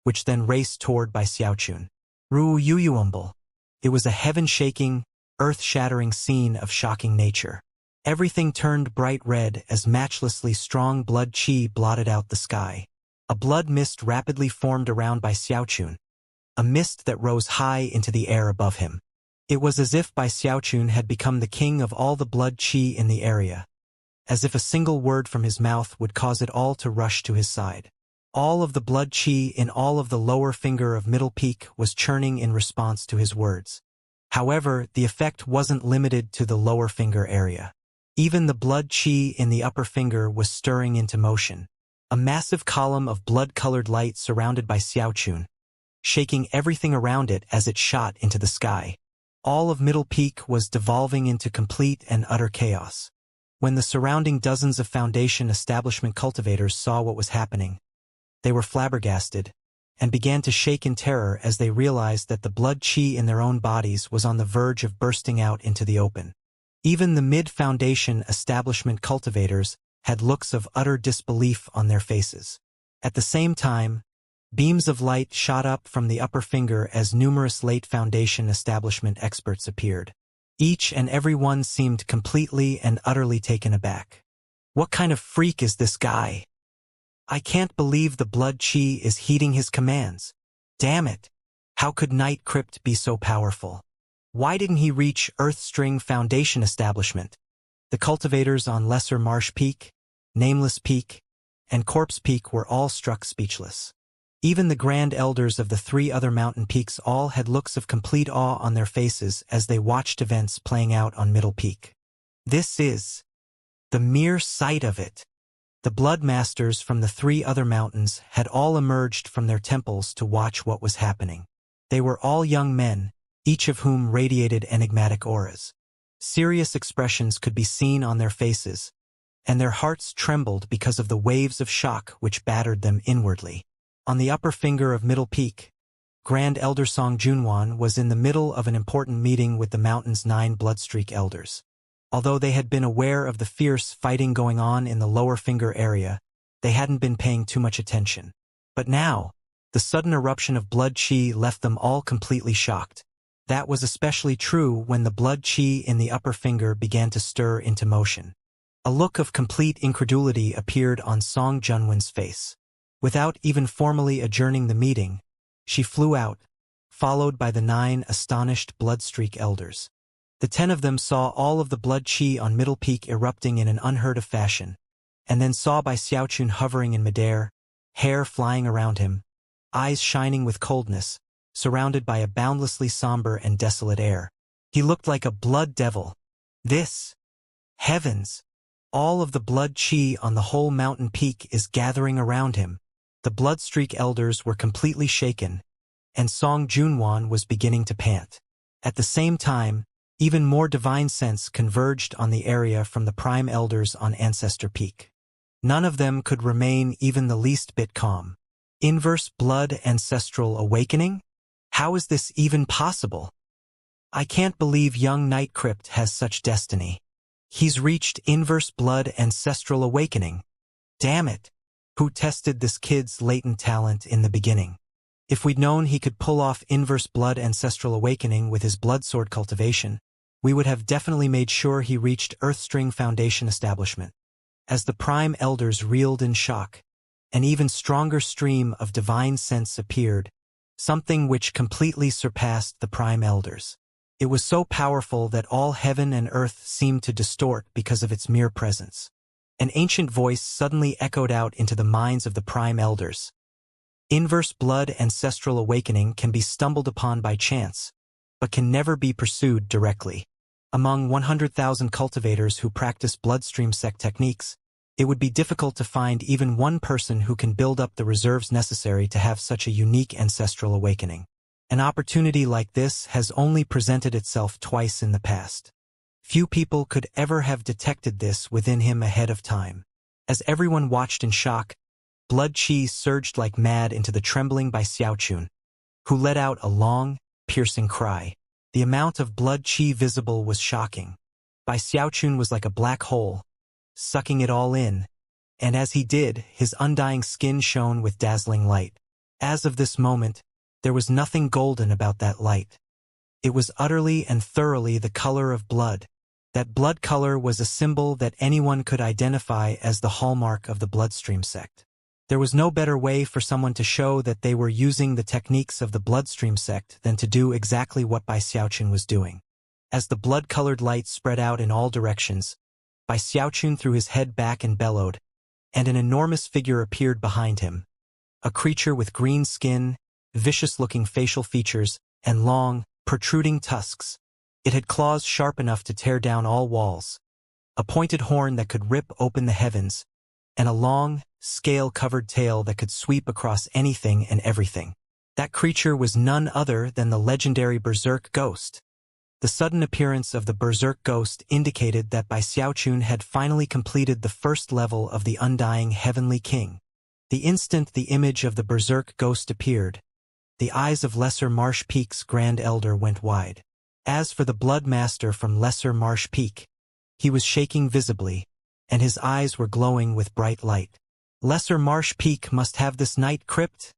which then raced toward Bai Xiaochun. Ru Yuyuumble. It was a heaven-shaking, earth-shattering scene of shocking nature. Everything turned bright red as matchlessly strong blood chi blotted out the sky. A blood mist rapidly formed around Bai Xiaochun, a mist that rose high into the air above him. It was as if Bai Xiaochun had become the king of all the blood chi in the area, as if a single word from his mouth would cause it all to rush to his side. All of the blood chi in all of the lower finger of Middle Peak was churning in response to his words. However, the effect wasn't limited to the lower finger area. Even the blood chi in the upper finger was stirring into motion. A massive column of blood-colored light surrounded Bai Xiaochun, shaking everything around it as it shot into the sky. All of Middle Peak was devolving into complete and utter chaos. When the surrounding dozens of Foundation establishment cultivators saw what was happening, they were flabbergasted and began to shake in terror as they realized that the blood chi in their own bodies was on the verge of bursting out into the open. Even the mid-Foundation establishment cultivators had looks of utter disbelief on their faces. At the same time, beams of light shot up from the upper finger as numerous late Foundation establishment experts appeared. Each and every one seemed completely and utterly taken aback. "What kind of freak is this guy? I can't believe the blood chi is heeding his commands. Damn it! How could Night Crypt be so powerful? Why didn't he reach Earthstring Foundation establishment? The cultivators on Lesser Marsh Peak, Nameless Peak, and Corpse Peak were all struck speechless. Even the grand elders of the three other mountain peaks all had looks of complete awe on their faces as they watched events playing out on Middle Peak. This is the mere sight of it. The Blood Masters from the three other mountains had all emerged from their temples to watch what was happening. They were all young men, each of whom radiated enigmatic auras. Serious expressions could be seen on their faces, and their hearts trembled because of the waves of shock which battered them inwardly. On the upper finger of Middle Peak, Grand Elder Song Junwan was in the middle of an important meeting with the mountain's 9 Bloodstreak elders. Although they had been aware of the fierce fighting going on in the lower finger area, they hadn't been paying too much attention. But now, the sudden eruption of blood qi left them all completely shocked. That was especially true when the blood qi in the upper finger began to stir into motion. A look of complete incredulity appeared on Song Junwan's face. Without even formally adjourning the meeting, she flew out, followed by the 9 astonished Bloodstreak elders. The 10 of them saw all of the blood qi on Middle Peak erupting in an unheard-of fashion, and then saw Bai Xiaochun hovering in midair, hair flying around him, eyes shining with coldness, surrounded by a boundlessly somber and desolate air. He looked like a blood devil. This! Heavens! All of the blood qi on the whole mountain peak is gathering around him. The Bloodstreak elders were completely shaken, and Song Junwan was beginning to pant. At the same time, even more divine sense converged on the area from the prime elders on Ancestor Peak. None of them could remain even the least bit calm. Inverse blood ancestral awakening? How is this even possible? I can't believe young Night Crypt has such destiny. He's reached inverse blood ancestral awakening. Damn it! Who tested this kid's latent talent in the beginning? If we'd known he could pull off inverse blood ancestral awakening with his blood sword cultivation, we would have definitely made sure he reached Earthstring Foundation establishment. As the prime elders reeled in shock, an even stronger stream of divine sense appeared, something which completely surpassed the prime elders. It was so powerful that all heaven and earth seemed to distort because of its mere presence. An ancient voice suddenly echoed out into the minds of the prime elders. Inverse blood ancestral awakening can be stumbled upon by chance, but can never be pursued directly. Among 100,000 cultivators who practice bloodstream sect techniques, it would be difficult to find even one person who can build up the reserves necessary to have such a unique ancestral awakening. An opportunity like this has only presented itself twice in the past. Few people could ever have detected this within him ahead of time. As everyone watched in shock, blood qi surged like mad into the trembling Bai Xiaochun, who let out a long, piercing cry. The amount of blood qi visible was shocking. Bai Xiaochun was like a black hole, sucking it all in, and as he did, his undying skin shone with dazzling light. As of this moment, there was nothing golden about that light. It was utterly and thoroughly the color of blood. That blood color was a symbol that anyone could identify as the hallmark of the bloodstream sect. There was no better way for someone to show that they were using the techniques of the bloodstream sect than to do exactly what Bai Xiaochun was doing. As the blood-colored light spread out in all directions, Bai Xiaochun threw his head back and bellowed, and an enormous figure appeared behind him. A creature with green skin, vicious-looking facial features, and long, protruding tusks. It had claws sharp enough to tear down all walls, a pointed horn that could rip open the heavens, and a long, scale-covered tail that could sweep across anything and everything. That creature was none other than the legendary Berserk Ghost. The sudden appearance of the Berserk Ghost indicated that Bai Xiaochun had finally completed the first level of the Undying Heavenly King. The instant the image of the Berserk Ghost appeared, the eyes of Lesser Marsh Peak's Grand Elder went wide. As for the Blood Master from Lesser Marsh Peak, he was shaking visibly, and his eyes were glowing with bright light. "Lesser Marsh Peak must have this Night Crypt,"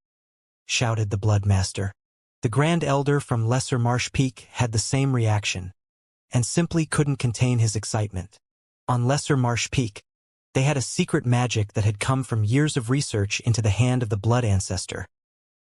shouted the Blood Master. The Grand Elder from Lesser Marsh Peak had the same reaction, and simply couldn't contain his excitement. On Lesser Marsh Peak, they had a secret magic that had come from years of research into the hand of the Blood Ancestor.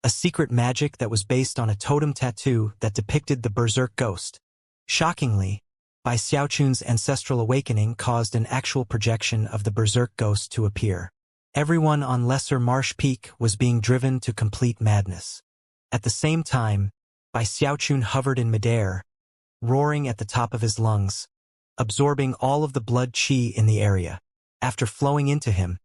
a secret magic that was based on a totem tattoo that depicted the berserk ghost. Shockingly, Bai Xiaochun's ancestral awakening caused an actual projection of the berserk ghost to appear. Everyone on Lesser Marsh Peak was being driven to complete madness. At the same time, Bai Xiaochun hovered in midair, roaring at the top of his lungs, absorbing all of the blood qi in the area. After flowing into him,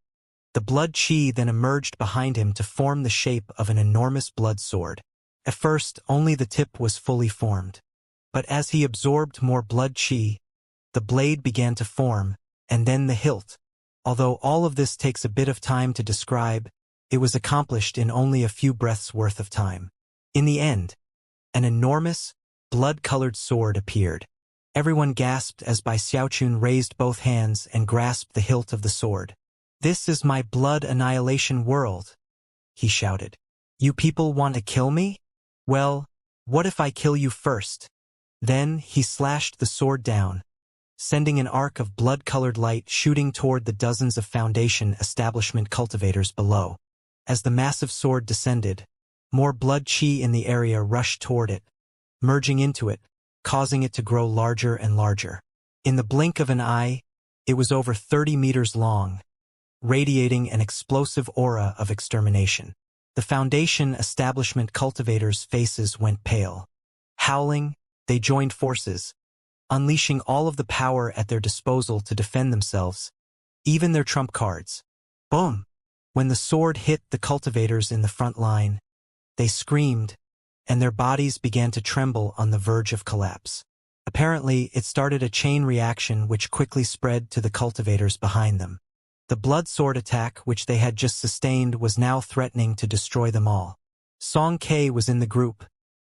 the blood qi then emerged behind him to form the shape of an enormous blood sword. At first, only the tip was fully formed. But as he absorbed more blood qi, the blade began to form, and then the hilt. Although all of this takes a bit of time to describe, it was accomplished in only a few breaths worth of time. In the end, an enormous, blood-colored sword appeared. Everyone gasped as Bai Xiaochun raised both hands and grasped the hilt of the sword. "This is my blood annihilation world," he shouted. "You people want to kill me? Well, what if I kill you first?" Then he slashed the sword down, sending an arc of blood-colored light shooting toward the dozens of Foundation establishment cultivators below. As the massive sword descended, more blood qi in the area rushed toward it, merging into it, causing it to grow larger and larger. In the blink of an eye, it was over 30 meters long, radiating an explosive aura of extermination. The Foundation establishment cultivators' faces went pale. Howling, they joined forces, unleashing all of the power at their disposal to defend themselves, even their trump cards. Boom! When the sword hit the cultivators in the front line, they screamed, and their bodies began to tremble on the verge of collapse. Apparently, it started a chain reaction which quickly spread to the cultivators behind them. The blood sword attack which they had just sustained was now threatening to destroy them all. Song Ke was in the group,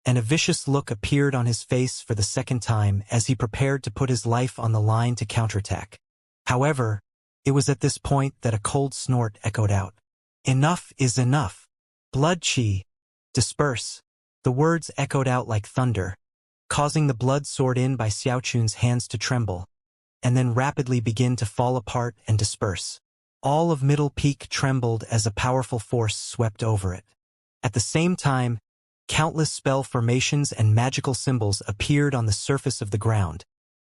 and a vicious look appeared on his face for the second time as he prepared to put his life on the line to counterattack. However, it was at this point that a cold snort echoed out. "Enough is enough. Blood qi, disperse." The words echoed out like thunder, causing the blood sword in Bai Xiaochun's hands to tremble, and then rapidly begin to fall apart and disperse. All of Middle Peak trembled as a powerful force swept over it. At the same time, countless spell formations and magical symbols appeared on the surface of the ground,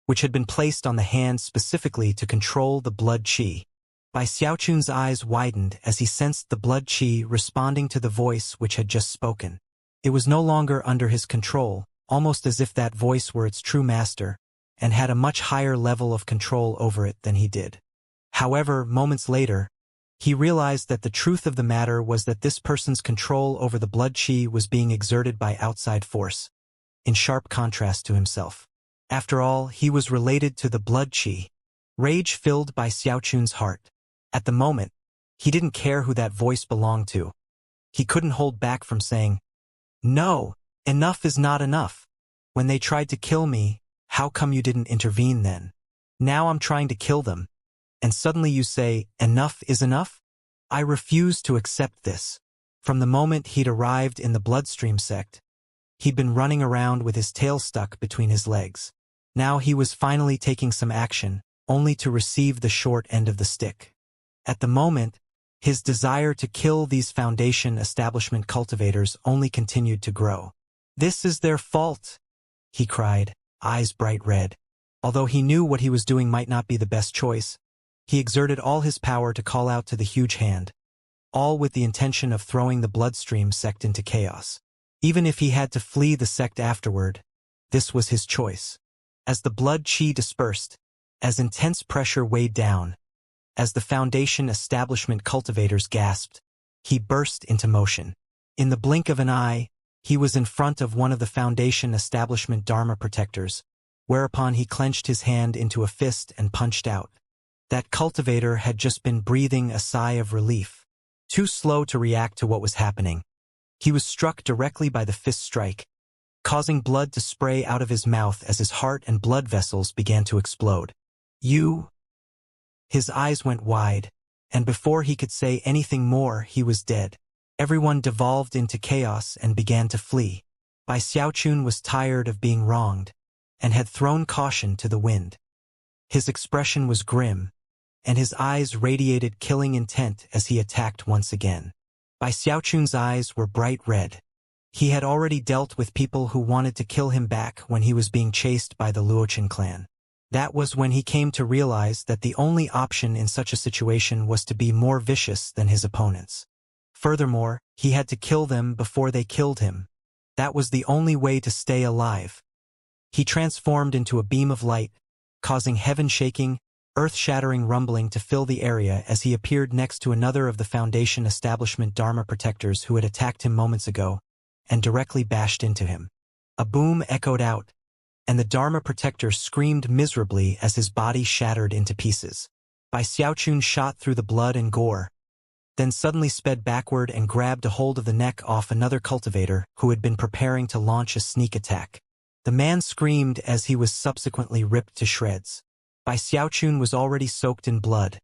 which had been placed on the hand specifically to control the blood qi. Bai Xiaochun's eyes widened as he sensed the blood qi responding to the voice which had just spoken. It was no longer under his control, almost as if that voice were its true master, and had a much higher level of control over it than he did. However, moments later, he realized that the truth of the matter was that this person's control over the blood qi was being exerted by outside force, in sharp contrast to himself. After all, he was related to the blood qi. Rage filled Bai Xiaochun's heart. At the moment, he didn't care who that voice belonged to. He couldn't hold back from saying, "No, enough is not enough. When they tried to kill me, how come you didn't intervene then? Now I'm trying to kill them, and suddenly you say, enough is enough? I refuse to accept this." From the moment he'd arrived in the bloodstream sect, he'd been running around with his tail stuck between his legs. Now he was finally taking some action, only to receive the short end of the stick. At the moment, his desire to kill these Foundation establishment cultivators only continued to grow. "This is their fault," he cried, eyes bright red. Although he knew what he was doing might not be the best choice, he exerted all his power to call out to the huge hand, all with the intention of throwing the bloodstream sect into chaos. Even if he had to flee the sect afterward, this was his choice. As the blood qi dispersed, as intense pressure weighed down, as the Foundation establishment cultivators gasped, he burst into motion. In the blink of an eye, he was in front of one of the Foundation establishment Dharma protectors, whereupon he clenched his hand into a fist and punched out. That cultivator had just been breathing a sigh of relief, too slow to react to what was happening. He was struck directly by the fist strike, causing blood to spray out of his mouth as his heart and blood vessels began to explode. "You?" His eyes went wide, and before he could say anything more, he was dead. Everyone devolved into chaos and began to flee. Bai Xiaochun was tired of being wronged, and had thrown caution to the wind. His expression was grim, and his eyes radiated killing intent as he attacked once again. Bai Xiaochun's eyes were bright red. He had already dealt with people who wanted to kill him back when he was being chased by the Luochen clan. That was when he came to realize that the only option in such a situation was to be more vicious than his opponents. Furthermore, he had to kill them before they killed him. That was the only way to stay alive. He transformed into a beam of light, causing heaven-shaking, earth-shattering rumbling to fill the area as he appeared next to another of the Foundation establishment Dharma protectors who had attacked him moments ago, and directly bashed into him. A boom echoed out, and the Dharma protector screamed miserably as his body shattered into pieces. Bai Xiaochun shot through the blood and gore, then suddenly sped backward and grabbed a hold of the neck off another cultivator who had been preparing to launch a sneak attack. The man screamed as he was subsequently ripped to shreds. Bai Xiaochun was already soaked in blood,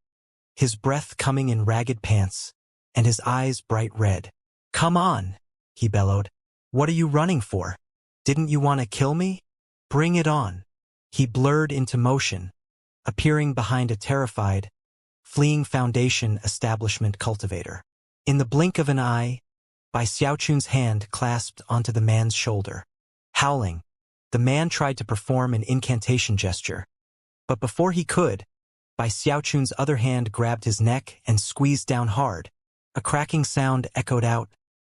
his breath coming in ragged pants, and his eyes bright red. "Come on," he bellowed. "What are you running for? Didn't you want to kill me? Bring it on." He blurred into motion, appearing behind a terrified, fleeing Foundation establishment cultivator. In the blink of an eye, Bai Xiaochun's hand clasped onto the man's shoulder. Howling, the man tried to perform an incantation gesture. But before he could, Bai Xiaochun's other hand grabbed his neck and squeezed down hard. A cracking sound echoed out,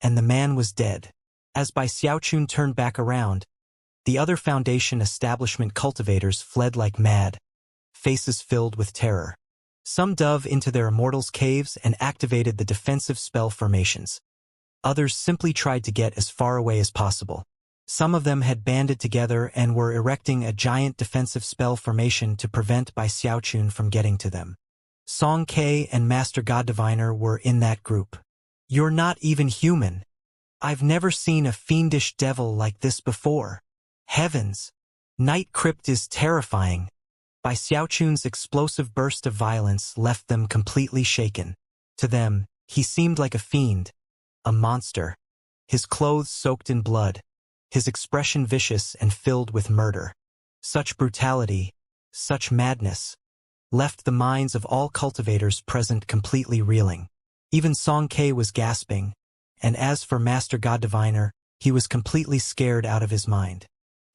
and the man was dead. As Bai Xiaochun turned back around, the other Foundation establishment cultivators fled like mad, faces filled with terror. Some dove into their immortals' caves and activated the defensive spell formations. Others simply tried to get as far away as possible. Some of them had banded together and were erecting a giant defensive spell formation to prevent Bai Xiaochun from getting to them. Song Ke and Master God Diviner were in that group. "You're not even human. I've never seen a fiendish devil like this before. Heavens! Night Crypt is terrifying." Bai Xiaochun's explosive burst of violence left them completely shaken. To them, he seemed like a fiend, a monster. His clothes soaked in blood, his expression vicious and filled with murder. Such brutality, such madness, left the minds of all cultivators present completely reeling. Even Song Ke was gasping, and as for Master God Diviner, he was completely scared out of his mind.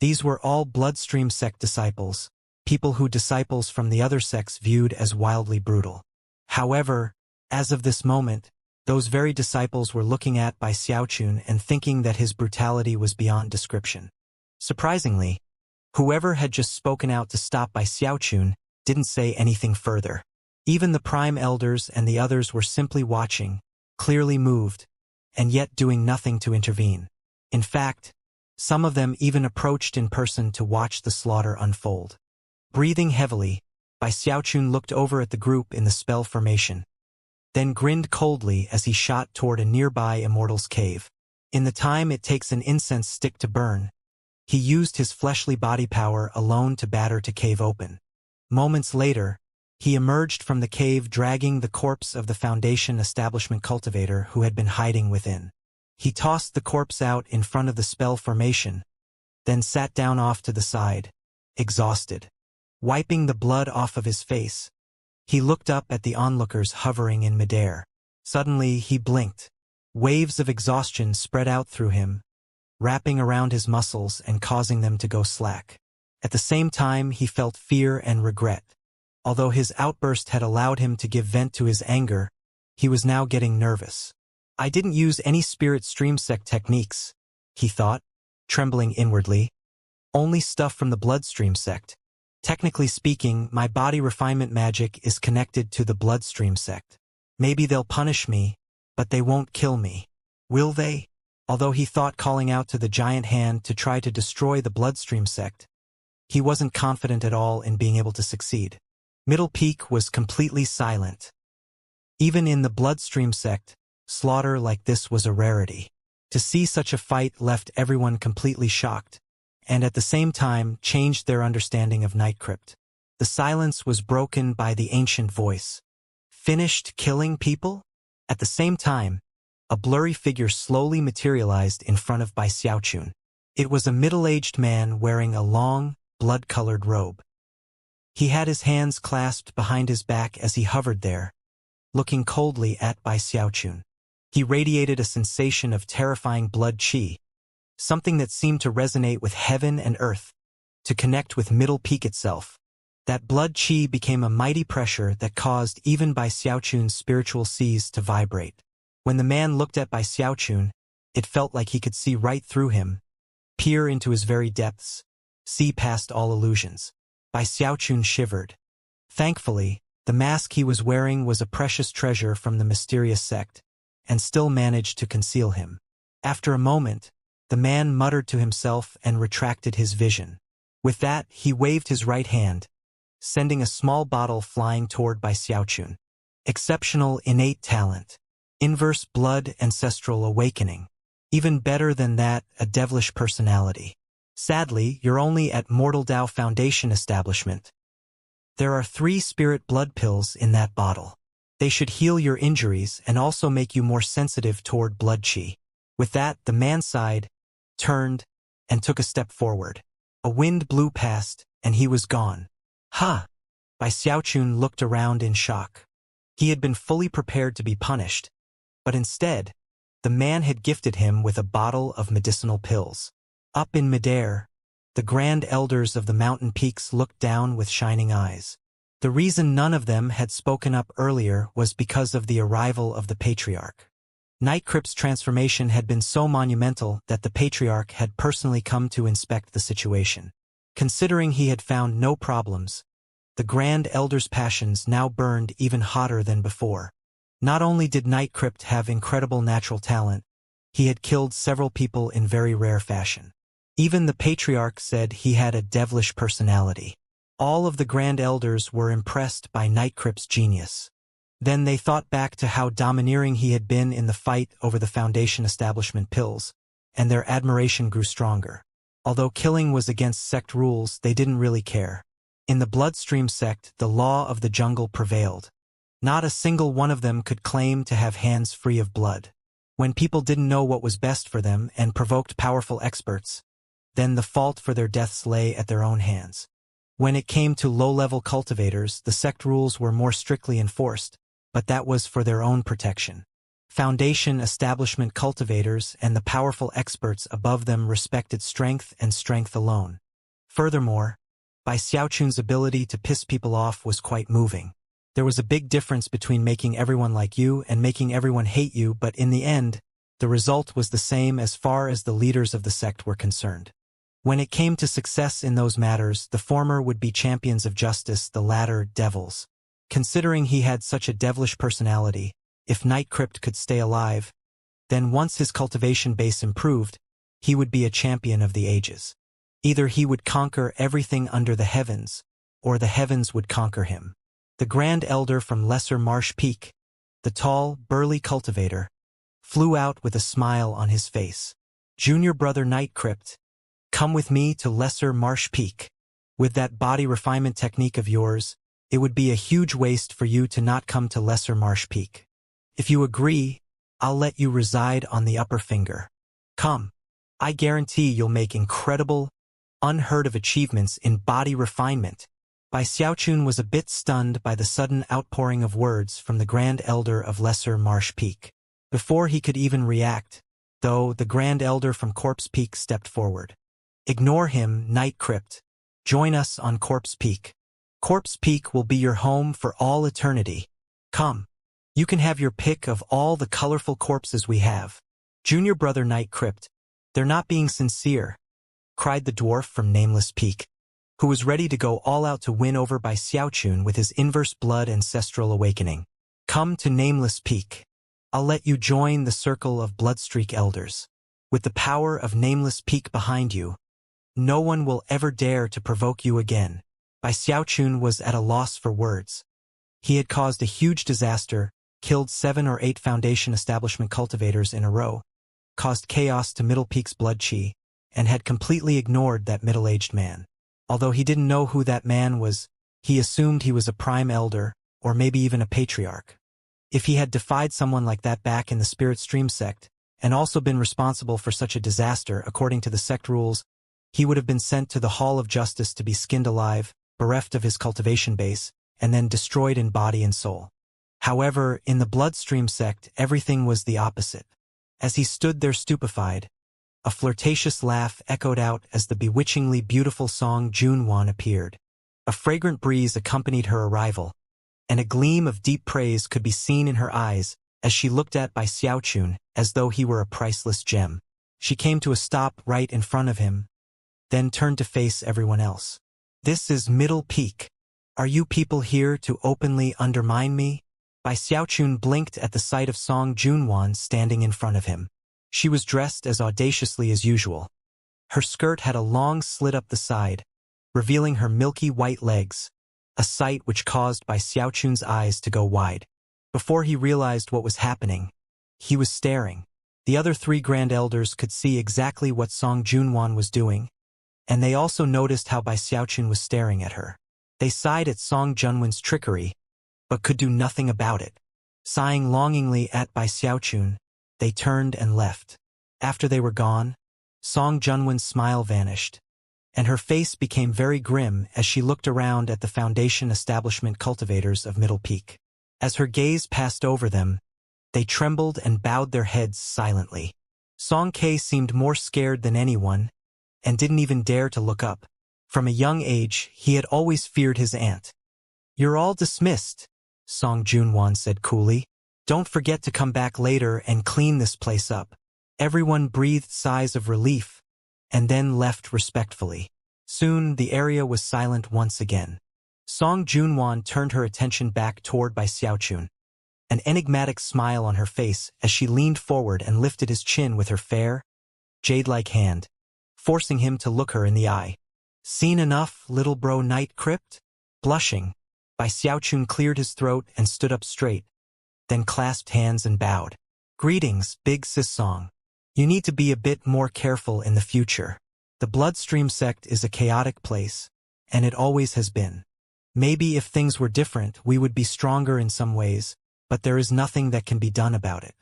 These were all Bloodstream sect disciples, people who disciples from the other sects viewed as wildly brutal. However, as of this moment, those very disciples were looking at Bai Xiaochun and thinking that his brutality was beyond description. Surprisingly, whoever had just spoken out to stop Bai Xiaochun didn't say anything further. Even the Prime Elders and the others were simply watching, clearly moved, and yet doing nothing to intervene. In fact, some of them even approached in person to watch the slaughter unfold. Breathing heavily, Bai Xiaochun looked over at the group in the spell formation, then grinned coldly as he shot toward a nearby immortal's cave. In the time it takes an incense stick to burn, he used his fleshly body power alone to batter to cave open. Moments later, he emerged from the cave dragging the corpse of the Foundation establishment cultivator who had been hiding within. He tossed the corpse out in front of the spell formation, then sat down off to the side, exhausted. Wiping the blood off of his face, he looked up at the onlookers hovering in midair. Suddenly he blinked. Waves of exhaustion spread out through him, wrapping around his muscles and causing them to go slack. At the same time he felt fear and regret. Although his outburst had allowed him to give vent to his anger, he was now getting nervous. "I didn't use any spirit stream sect techniques," he thought, trembling inwardly. "Only stuff from the bloodstream sect. Technically speaking, my body refinement magic is connected to the bloodstream sect. Maybe they'll punish me, but they won't kill me. Will they?" Although he thought calling out to the giant hand to try to destroy the bloodstream sect, he wasn't confident at all in being able to succeed. Middle Peak was completely silent. Even in the bloodstream sect, slaughter like this was a rarity. To see such a fight left everyone completely shocked, and at the same time changed their understanding of Night Crypt. The silence was broken by the ancient voice. "Finished killing people?" At the same time, a blurry figure slowly materialized in front of Bai Xiaochun. It was a middle-aged man wearing a long, blood-colored robe. He had his hands clasped behind his back as he hovered there, looking coldly at Bai Xiaochun. He radiated a sensation of terrifying blood qi, something that seemed to resonate with heaven and earth, to connect with Middle Peak itself. That blood qi became a mighty pressure that caused even Bai Xiaochun's spiritual seas to vibrate. When the man looked at Bai Xiaochun, it felt like he could see right through him, peer into his very depths, see past all illusions. Bai Xiaochun shivered. Thankfully, the mask he was wearing was a precious treasure from the mysterious sect, and still managed to conceal him. After a moment, the man muttered to himself and retracted his vision. With that, he waved his right hand, sending a small bottle flying toward Bai Xiaochun. Exceptional innate talent. Inverse blood ancestral awakening. Even better than that, a devilish personality. Sadly, you're only at Mortal Dao Foundation establishment. There are 3 spirit blood pills in that bottle. They should heal your injuries and also make you more sensitive toward blood qi. With that, the man sighed, turned, and took a step forward. A wind blew past, and he was gone. Ha! Bai Xiaochun looked around in shock. He had been fully prepared to be punished, but instead, the man had gifted him with a bottle of medicinal pills. Up in midair, the grand elders of the mountain peaks looked down with shining eyes. The reason none of them had spoken up earlier was because of the arrival of the patriarch. Nightcrypt's transformation had been so monumental that the patriarch had personally come to inspect the situation. Considering he had found no problems, the grand elder's passions now burned even hotter than before. Not only did Nightcrypt have incredible natural talent, he had killed several people in very rare fashion. Even the patriarch said he had a devilish personality. All of the grand elders were impressed by Nightcrypt's genius. Then they thought back to how domineering he had been in the fight over the Foundation establishment pills, and their admiration grew stronger. Although killing was against sect rules, they didn't really care. In the Bloodstream sect, the law of the jungle prevailed. Not a single one of them could claim to have hands free of blood. When people didn't know what was best for them and provoked powerful experts, then the fault for their deaths lay at their own hands. When it came to low-level cultivators, the sect rules were more strictly enforced, but that was for their own protection. Foundation establishment cultivators and the powerful experts above them respected strength and strength alone. Furthermore, Bai Xiaochun's ability to piss people off was quite moving. There was a big difference between making everyone like you and making everyone hate you, but in the end, the result was the same as far as the leaders of the sect were concerned. When it came to success in those matters, the former would be champions of justice, the latter devils. Considering he had such a devilish personality, if Nightcrypt could stay alive, then once his cultivation base improved, he would be a champion of the ages. Either he would conquer everything under the heavens, or the heavens would conquer him. The Grand Elder from Lesser Marsh Peak, the tall, burly cultivator, flew out with a smile on his face. Junior brother Nightcrypt, come with me to Lesser Marsh Peak. With that body refinement technique of yours, it would be a huge waste for you to not come to Lesser Marsh Peak. If you agree, I'll let you reside on the upper finger. Come. I guarantee you'll make incredible, unheard-of achievements in body refinement. Bai Xiaochun was a bit stunned by the sudden outpouring of words from the Grand Elder of Lesser Marsh Peak. Before he could even react, though, the Grand Elder from Corpse Peak stepped forward. Ignore him, Nightcrypt. Join us on Corpse Peak. Corpse Peak will be your home for all eternity. Come. You can have your pick of all the colorful corpses we have. Junior brother Nightcrypt, they're not being sincere, cried the dwarf from Nameless Peak, who was ready to go all out to win over Bai Xiaochun with his inverse blood ancestral awakening. Come to Nameless Peak. I'll let you join the circle of Bloodstreak elders. With the power of Nameless Peak behind you, no one will ever dare to provoke you again. Bai Xiaochun was at a loss for words. He had caused a huge disaster, killed 7 or 8 Foundation establishment cultivators in a row, caused chaos to Middle Peak's blood qi, and had completely ignored that middle-aged man. Although he didn't know who that man was, he assumed he was a prime elder, or maybe even a patriarch. If he had defied someone like that back in the Spirit Stream sect, and also been responsible for such a disaster according to the sect rules, he would have been sent to the Hall of Justice to be skinned alive, bereft of his cultivation base, and then destroyed in body and soul. However, in the Bloodstream sect, everything was the opposite. As he stood there stupefied, a flirtatious laugh echoed out as the bewitchingly beautiful Song Junwan appeared. A fragrant breeze accompanied her arrival, and a gleam of deep praise could be seen in her eyes as she looked at Bai Xiaochun as though he were a priceless gem. She came to a stop right in front of him, then turned to face everyone else. "This is Middle Peak. Are you people here to openly undermine me?" Bai Xiaochun blinked at the sight of Song Junwan standing in front of him. She was dressed as audaciously as usual. Her skirt had a long slit up the side, revealing her milky white legs, a sight which caused Bai Xiaochun's eyes to go wide. Before he realized what was happening, he was staring. The other three Grand Elders could see exactly what Song Junwan was doing, and they also noticed how Bai Xiaochun was staring at her. They sighed at Song Junwan's trickery, but could do nothing about it. Sighing longingly at Bai Xiaochun, they turned and left. After they were gone, Song Junwan's smile vanished, and her face became very grim as she looked around at the Foundation establishment cultivators of Middle Peak. As her gaze passed over them, they trembled and bowed their heads silently. Song Ke seemed more scared than anyone, and didn't even dare to look up. From a young age, he had always feared his aunt. "You're all dismissed," Song Junwan said coolly. "Don't forget to come back later and clean this place up." Everyone breathed sighs of relief, and then left respectfully. Soon, the area was silent once again. Song Junwan turned her attention back toward Bai Xiaochun, an enigmatic smile on her face as she leaned forward and lifted his chin with her fair, jade-like hand, forcing him to look her in the eye. "Seen enough, little bro night crypt?" Blushing, Bai Xiaochun cleared his throat and stood up straight, then clasped hands and bowed. "Greetings, big sis Song. You need to be a bit more careful in the future. The Bloodstream sect is a chaotic place, and it always has been. Maybe if things were different, we would be stronger in some ways, but there is nothing that can be done about it.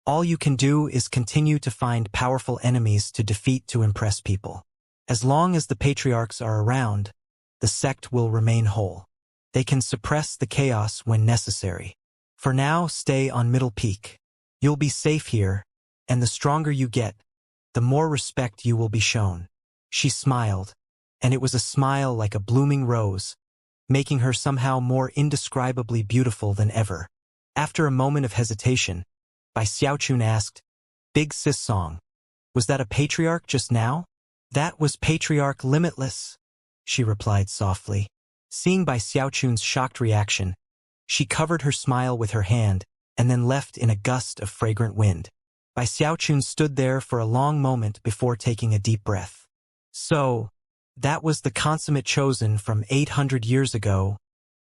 All you can do is continue to find powerful enemies to defeat to impress people. As long as the patriarchs are around, the sect will remain whole. They can suppress the chaos when necessary. For now, stay on Middle Peak. You'll be safe here, and the stronger you get, the more respect you will be shown." She smiled, and it was a smile like a blooming rose, making her somehow more indescribably beautiful than ever. After a moment of hesitation, Bai Xiaochun asked, "Big sis Song, was that a patriarch just now?" "That was Patriarch Limitless," she replied softly. Seeing Bai Xiaochun's shocked reaction, she covered her smile with her hand and then left in a gust of fragrant wind. Bai Xiaochun stood there for a long moment before taking a deep breath. "So, that was the consummate chosen from 800 years ago,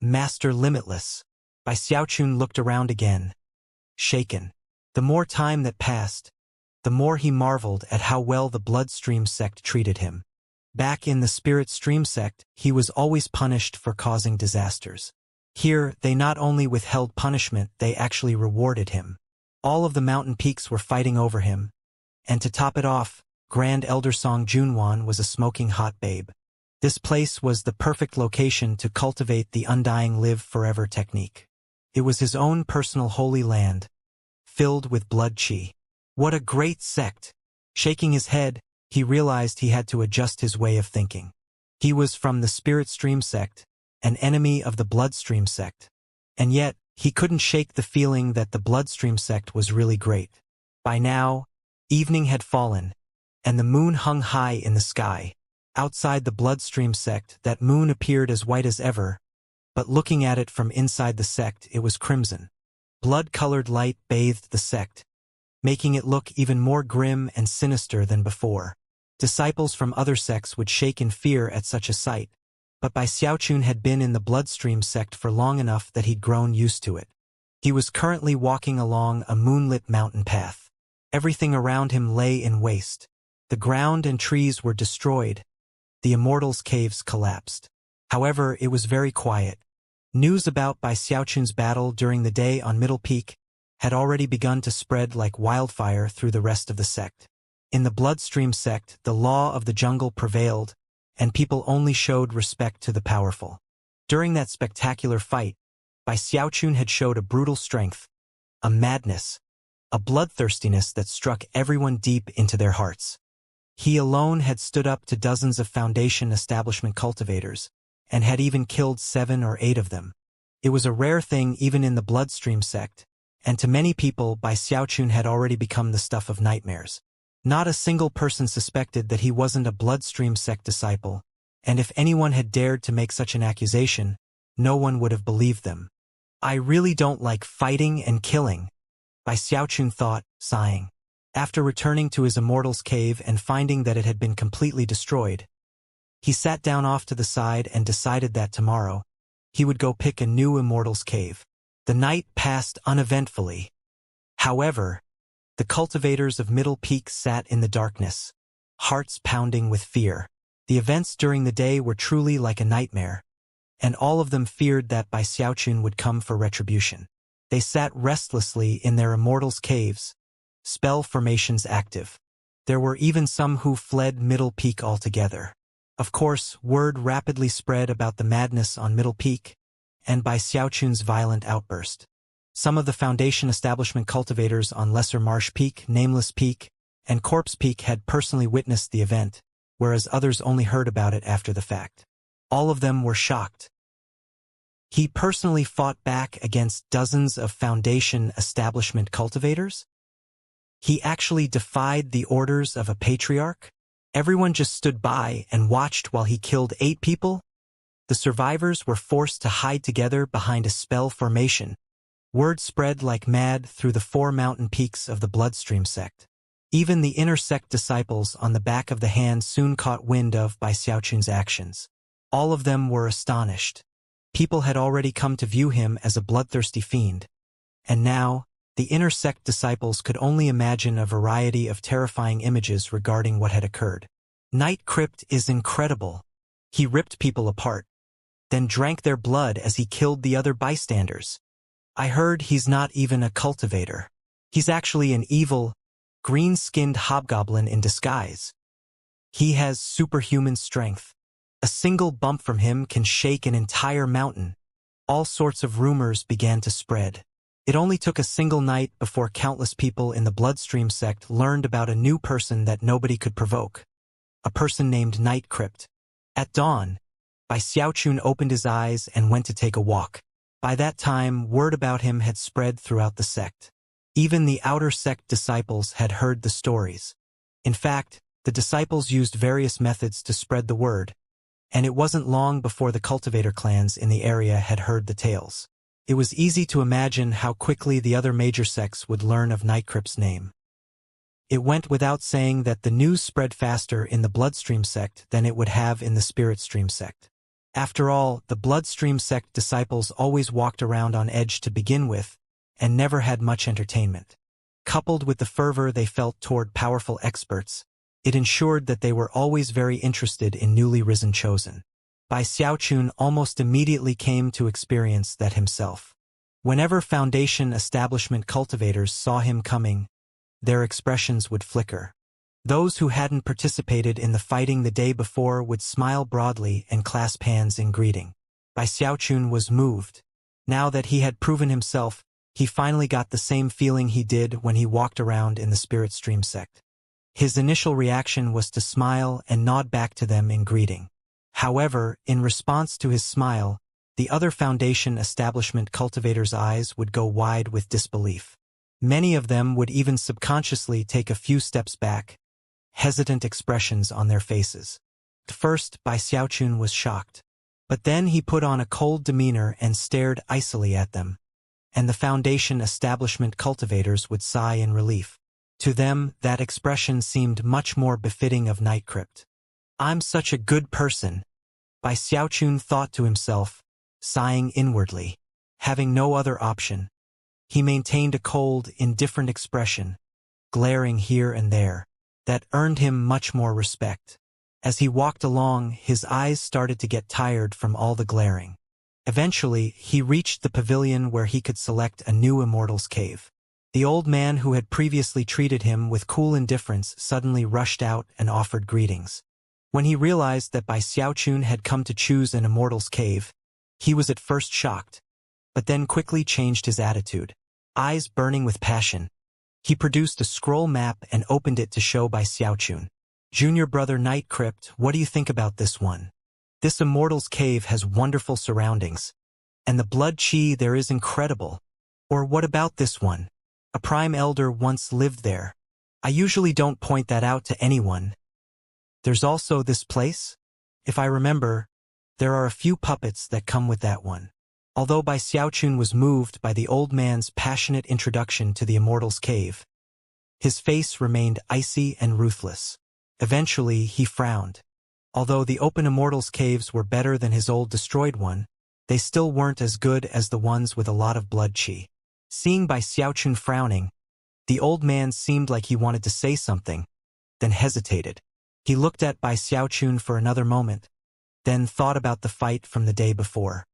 Master Limitless." Bai Xiaochun looked around again, shaken. The more time that passed, the more he marveled at how well the Bloodstream sect treated him. Back in the Spirit Stream sect, he was always punished for causing disasters. Here, they not only withheld punishment, they actually rewarded him. All of the mountain peaks were fighting over him, and to top it off, Grand Elder Song Junwan was a smoking hot babe. This place was the perfect location to cultivate the undying live forever technique. It was his own personal holy land, filled with blood chi. What a great sect! Shaking his head, he realized he had to adjust his way of thinking. He was from the Spirit Stream sect, an enemy of the Bloodstream sect. And yet, he couldn't shake the feeling that the Bloodstream sect was really great. By now, evening had fallen, and the moon hung high in the sky. Outside the Bloodstream sect, that moon appeared as white as ever, but looking at it from inside the sect, it was crimson. Blood-colored light bathed the sect, making it look even more grim and sinister than before. Disciples from other sects would shake in fear at such a sight, but Bai Xiaochun had been in the Bloodstream sect for long enough that he'd grown used to it. He was currently walking along a moonlit mountain path. Everything around him lay in waste. The ground and trees were destroyed. The Immortals' caves collapsed. However, it was very quiet. News about Bai Xiaochun's battle during the day on Middle Peak had already begun to spread like wildfire through the rest of the sect. In the Bloodstream sect, the law of the jungle prevailed, and people only showed respect to the powerful. During that spectacular fight, Bai Xiaochun had showed a brutal strength, a madness, a bloodthirstiness that struck everyone deep into their hearts. He alone had stood up to dozens of Foundation establishment cultivators, and had even killed 7 or 8 of them. It was a rare thing even in the Bloodstream sect, and to many people Bai Xiaochun had already become the stuff of nightmares. Not a single person suspected that he wasn't a Bloodstream sect disciple, and if anyone had dared to make such an accusation, no one would have believed them. I really don't like fighting and killing, Bai Xiaochun thought, sighing. After returning to his Immortal's cave and finding that it had been completely destroyed, he sat down off to the side and decided that tomorrow, he would go pick a new Immortal's cave. The night passed uneventfully. However, the cultivators of Middle Peak sat in the darkness, hearts pounding with fear. The events during the day were truly like a nightmare, and all of them feared that Bai Xiaochun would come for retribution. They sat restlessly in their Immortal's caves, spell formations active. There were even some who fled Middle Peak altogether. Of course, word rapidly spread about the madness on Middle Peak, and Bai Xiaochun's violent outburst. Some of the Foundation establishment cultivators on Lesser Marsh Peak, Nameless Peak, and Corpse Peak had personally witnessed the event, whereas others only heard about it after the fact. All of them were shocked. He personally fought back against dozens of Foundation establishment cultivators? He actually defied the orders of a patriarch? Everyone just stood by and watched while he killed 8 people? The survivors were forced to hide together behind a spell formation. Word spread like mad through the 4 mountain peaks of the Bloodstream sect. Even the inner sect disciples on the back of the hand soon caught wind of Bai Xiaochun's actions. All of them were astonished. People had already come to view him as a bloodthirsty fiend, and now, the inner sect disciples could only imagine a variety of terrifying images regarding what had occurred. Night Crypt is incredible. He ripped people apart, then drank their blood as he killed the other bystanders. I heard he's not even a cultivator. He's actually an evil, green-skinned hobgoblin in disguise. He has superhuman strength. A single bump from him can shake an entire mountain. All sorts of rumors began to spread. It only took a single night before countless people in the Bloodstream sect learned about a new person that nobody could provoke. A person named Night Crypt. At dawn, Bai Xiaochun opened his eyes and went to take a walk. By that time, word about him had spread throughout the sect. Even the outer sect disciples had heard the stories. In fact, the disciples used various methods to spread the word, and it wasn't long before the cultivator clans in the area had heard the tales. It was easy to imagine how quickly the other major sects would learn of Nightcrypt's name. It went without saying that the news spread faster in the Bloodstream sect than it would have in the Spiritstream sect. After all, the Bloodstream sect disciples always walked around on edge to begin with, and never had much entertainment. Coupled with the fervor they felt toward powerful experts, it ensured that they were always very interested in newly risen chosen. Bai Xiaochun almost immediately came to experience that himself. Whenever Foundation establishment cultivators saw him coming, their expressions would flicker. Those who hadn't participated in the fighting the day before would smile broadly and clasp hands in greeting. Bai Xiaochun was moved. Now that he had proven himself, he finally got the same feeling he did when he walked around in the Spiritstream sect. His initial reaction was to smile and nod back to them in greeting. However, in response to his smile, the other Foundation establishment cultivators' eyes would go wide with disbelief. Many of them would even subconsciously take a few steps back, hesitant expressions on their faces. At first, Bai Xiaochun was shocked. But then he put on a cold demeanor and stared icily at them, and the Foundation establishment cultivators would sigh in relief. To them, that expression seemed much more befitting of Nightcrypt. I'm such a good person, Bai Xiaochun thought to himself, sighing inwardly. Having no other option, he maintained a cold, indifferent expression, glaring here and there, that earned him much more respect. As he walked along, his eyes started to get tired from all the glaring. Eventually, he reached the pavilion where he could select a new Immortal's cave. The old man who had previously treated him with cool indifference suddenly rushed out and offered greetings. When he realized that Bai Xiaochun had come to choose an Immortal's cave, he was at first shocked, but then quickly changed his attitude. Eyes burning with passion, he produced a scroll map and opened it to show by Xiaochun. Junior brother Night Crypt, what do you think about this one? This Immortal's Cave has wonderful surroundings. And the blood chi there is incredible. Or what about this one? A prime elder once lived there. I usually don't point that out to anyone. There's also this place? If I remember, there are a few puppets that come with that one. Although Bai Xiaochun was moved by the old man's passionate introduction to the Immortal's Cave, his face remained icy and ruthless. Eventually, he frowned. Although the open Immortal's Caves were better than his old destroyed one, they still weren't as good as the ones with a lot of blood chi. Seeing Bai Xiaochun frowning, the old man seemed like he wanted to say something, then hesitated. He looked at Bai Xiaochun for another moment, then thought about the fight from the day before.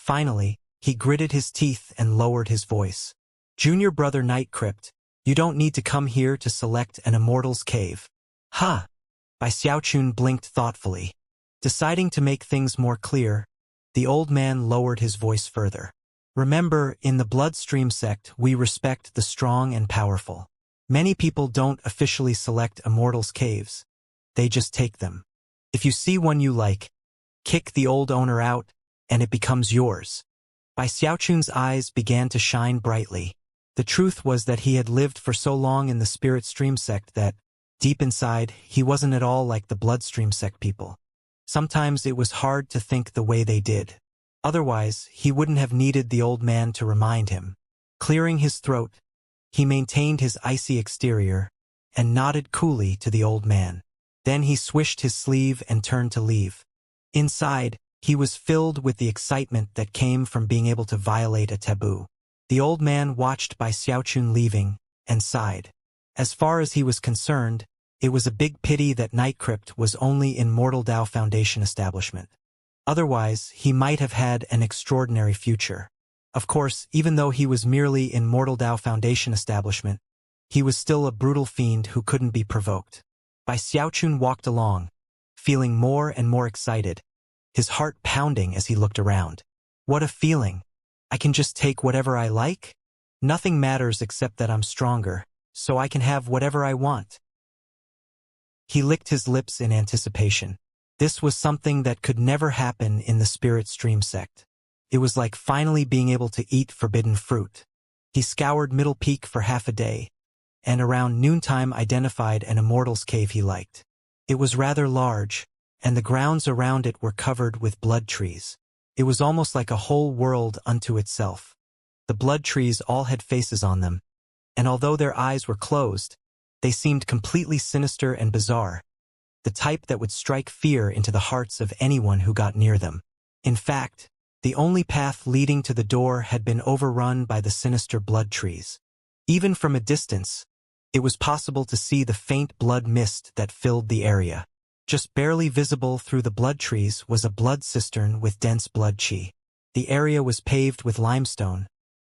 Finally, he gritted his teeth and lowered his voice. Junior brother Night Crypt, you don't need to come here to select an Immortal's Cave. Huh? Bai Xiaochun blinked thoughtfully. Deciding to make things more clear, the old man lowered his voice further. Remember, in the Bloodstream sect, we respect the strong and powerful. Many people don't officially select Immortal's Caves. They just take them. If you see one you like, kick the old owner out, and it becomes yours. Bai Xiaochun's eyes began to shine brightly. The truth was that he had lived for so long in the Spirit Stream sect that, deep inside, he wasn't at all like the Bloodstream sect people. Sometimes it was hard to think the way they did. Otherwise, he wouldn't have needed the old man to remind him. Clearing his throat, he maintained his icy exterior and nodded coolly to the old man. Then he swished his sleeve and turned to leave. Inside, he was filled with the excitement that came from being able to violate a taboo. The old man watched Bai Xiaochun leaving and sighed. As far as he was concerned, it was a big pity that Night Crypt was only in Mortal Dao Foundation establishment. Otherwise, he might have had an extraordinary future. Of course, even though he was merely in Mortal Dao Foundation establishment, he was still a brutal fiend who couldn't be provoked. Bai Xiaochun walked along, feeling more and more excited, his heart pounding as he looked around. What a feeling! I can just take whatever I like? Nothing matters except that I'm stronger, so I can have whatever I want. He licked his lips in anticipation. This was something that could never happen in the Spirit Stream sect. It was like finally being able to eat forbidden fruit. He scoured Middle Peak for half a day, and around noontime identified an Immortal's Cave he liked. It was rather large, and the grounds around it were covered with blood trees. It was almost like a whole world unto itself. The blood trees all had faces on them, and although their eyes were closed, they seemed completely sinister and bizarre, the type that would strike fear into the hearts of anyone who got near them. In fact, the only path leading to the door had been overrun by the sinister blood trees. Even from a distance, it was possible to see the faint blood mist that filled the area. Just barely visible through the blood trees was a blood cistern with dense blood chi. The area was paved with limestone,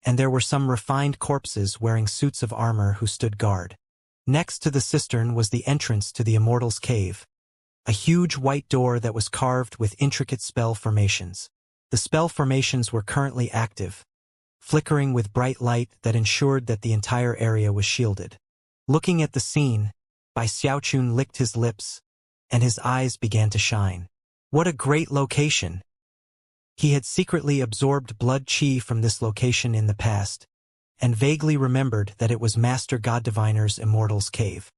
and there were some refined corpses wearing suits of armor who stood guard. Next to the cistern was the entrance to the Immortal's Cave, a huge white door that was carved with intricate spell formations. The spell formations were currently active, flickering with bright light that ensured that the entire area was shielded. Looking at the scene, Bai Xiaochun licked his lips, and his eyes began to shine. What a great location! He had secretly absorbed blood chi from this location in the past, and vaguely remembered that it was Master God Diviner's Immortal's Cave.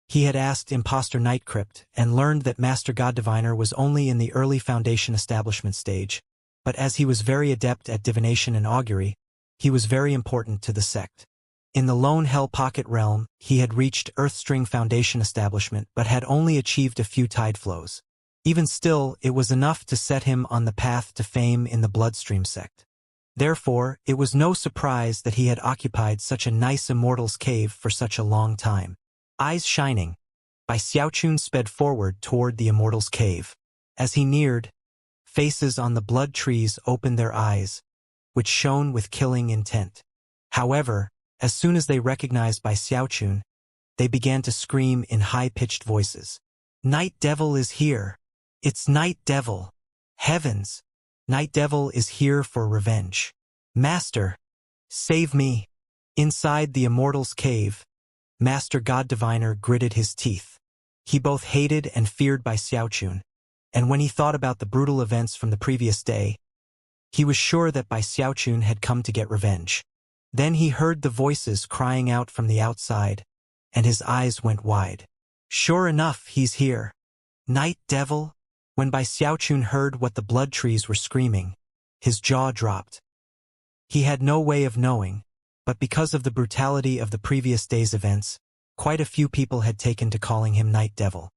He had asked Imposter Night Crypt and learned that Master God Diviner was only in the early Foundation establishment stage, but as he was very adept at divination and augury, he was very important to the sect. In the Lone Hell Pocket realm, he had reached Earthstring Foundation establishment but had only achieved a few tide flows. Even still, it was enough to set him on the path to fame in the Bloodstream sect. Therefore, it was no surprise that he had occupied such a nice Immortal's Cave for such a long time. Eyes shining, Bai Xiaochun sped forward toward the Immortal's Cave. As he neared, faces on the blood trees opened their eyes, which shone with killing intent. However, as soon as they recognized Bai Xiaochun, they began to scream in high-pitched voices. Night Devil is here! It's Night Devil! Heavens! Night Devil is here for revenge. "Master, save me." Inside the Immortal's cave, Master God Diviner gritted his teeth. He both hated and feared Bai Xiaochun, and when he thought about the brutal events from the previous day, he was sure that Bai Xiaochun had come to get revenge. Then he heard the voices crying out from the outside, and his eyes went wide. Sure enough, he's here. Night Devil? When Bai Xiaochun heard what the blood trees were screaming, his jaw dropped. He had no way of knowing, but because of the brutality of the previous day's events, quite a few people had taken to calling him Night Devil.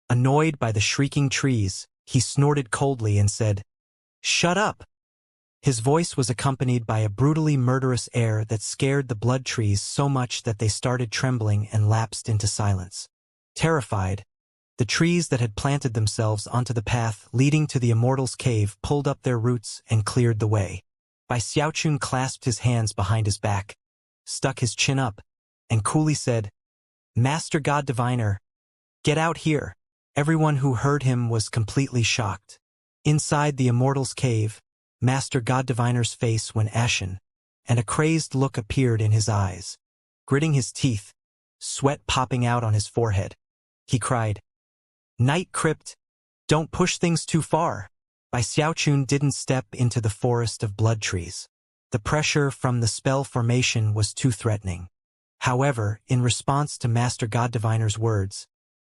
Annoyed by the shrieking trees, he snorted coldly and said, "Shut up!" His voice was accompanied by a brutally murderous air that scared the blood trees so much that they started trembling and lapsed into silence. Terrified, the trees that had planted themselves onto the path leading to the Immortal's cave pulled up their roots and cleared the way. Bai Xiaochun clasped his hands behind his back, stuck his chin up, and coolly said, "Master God Diviner, get out here." Everyone who heard him was completely shocked. Inside the Immortal's cave, Master God Diviner's face went ashen, and a crazed look appeared in his eyes. Gritting his teeth, sweat popping out on his forehead, he cried, "Night Crypt, don't push things too far." Bai Xiaochun didn't step into the forest of blood trees. The pressure from the spell formation was too threatening. However, in response to Master God Diviner's words,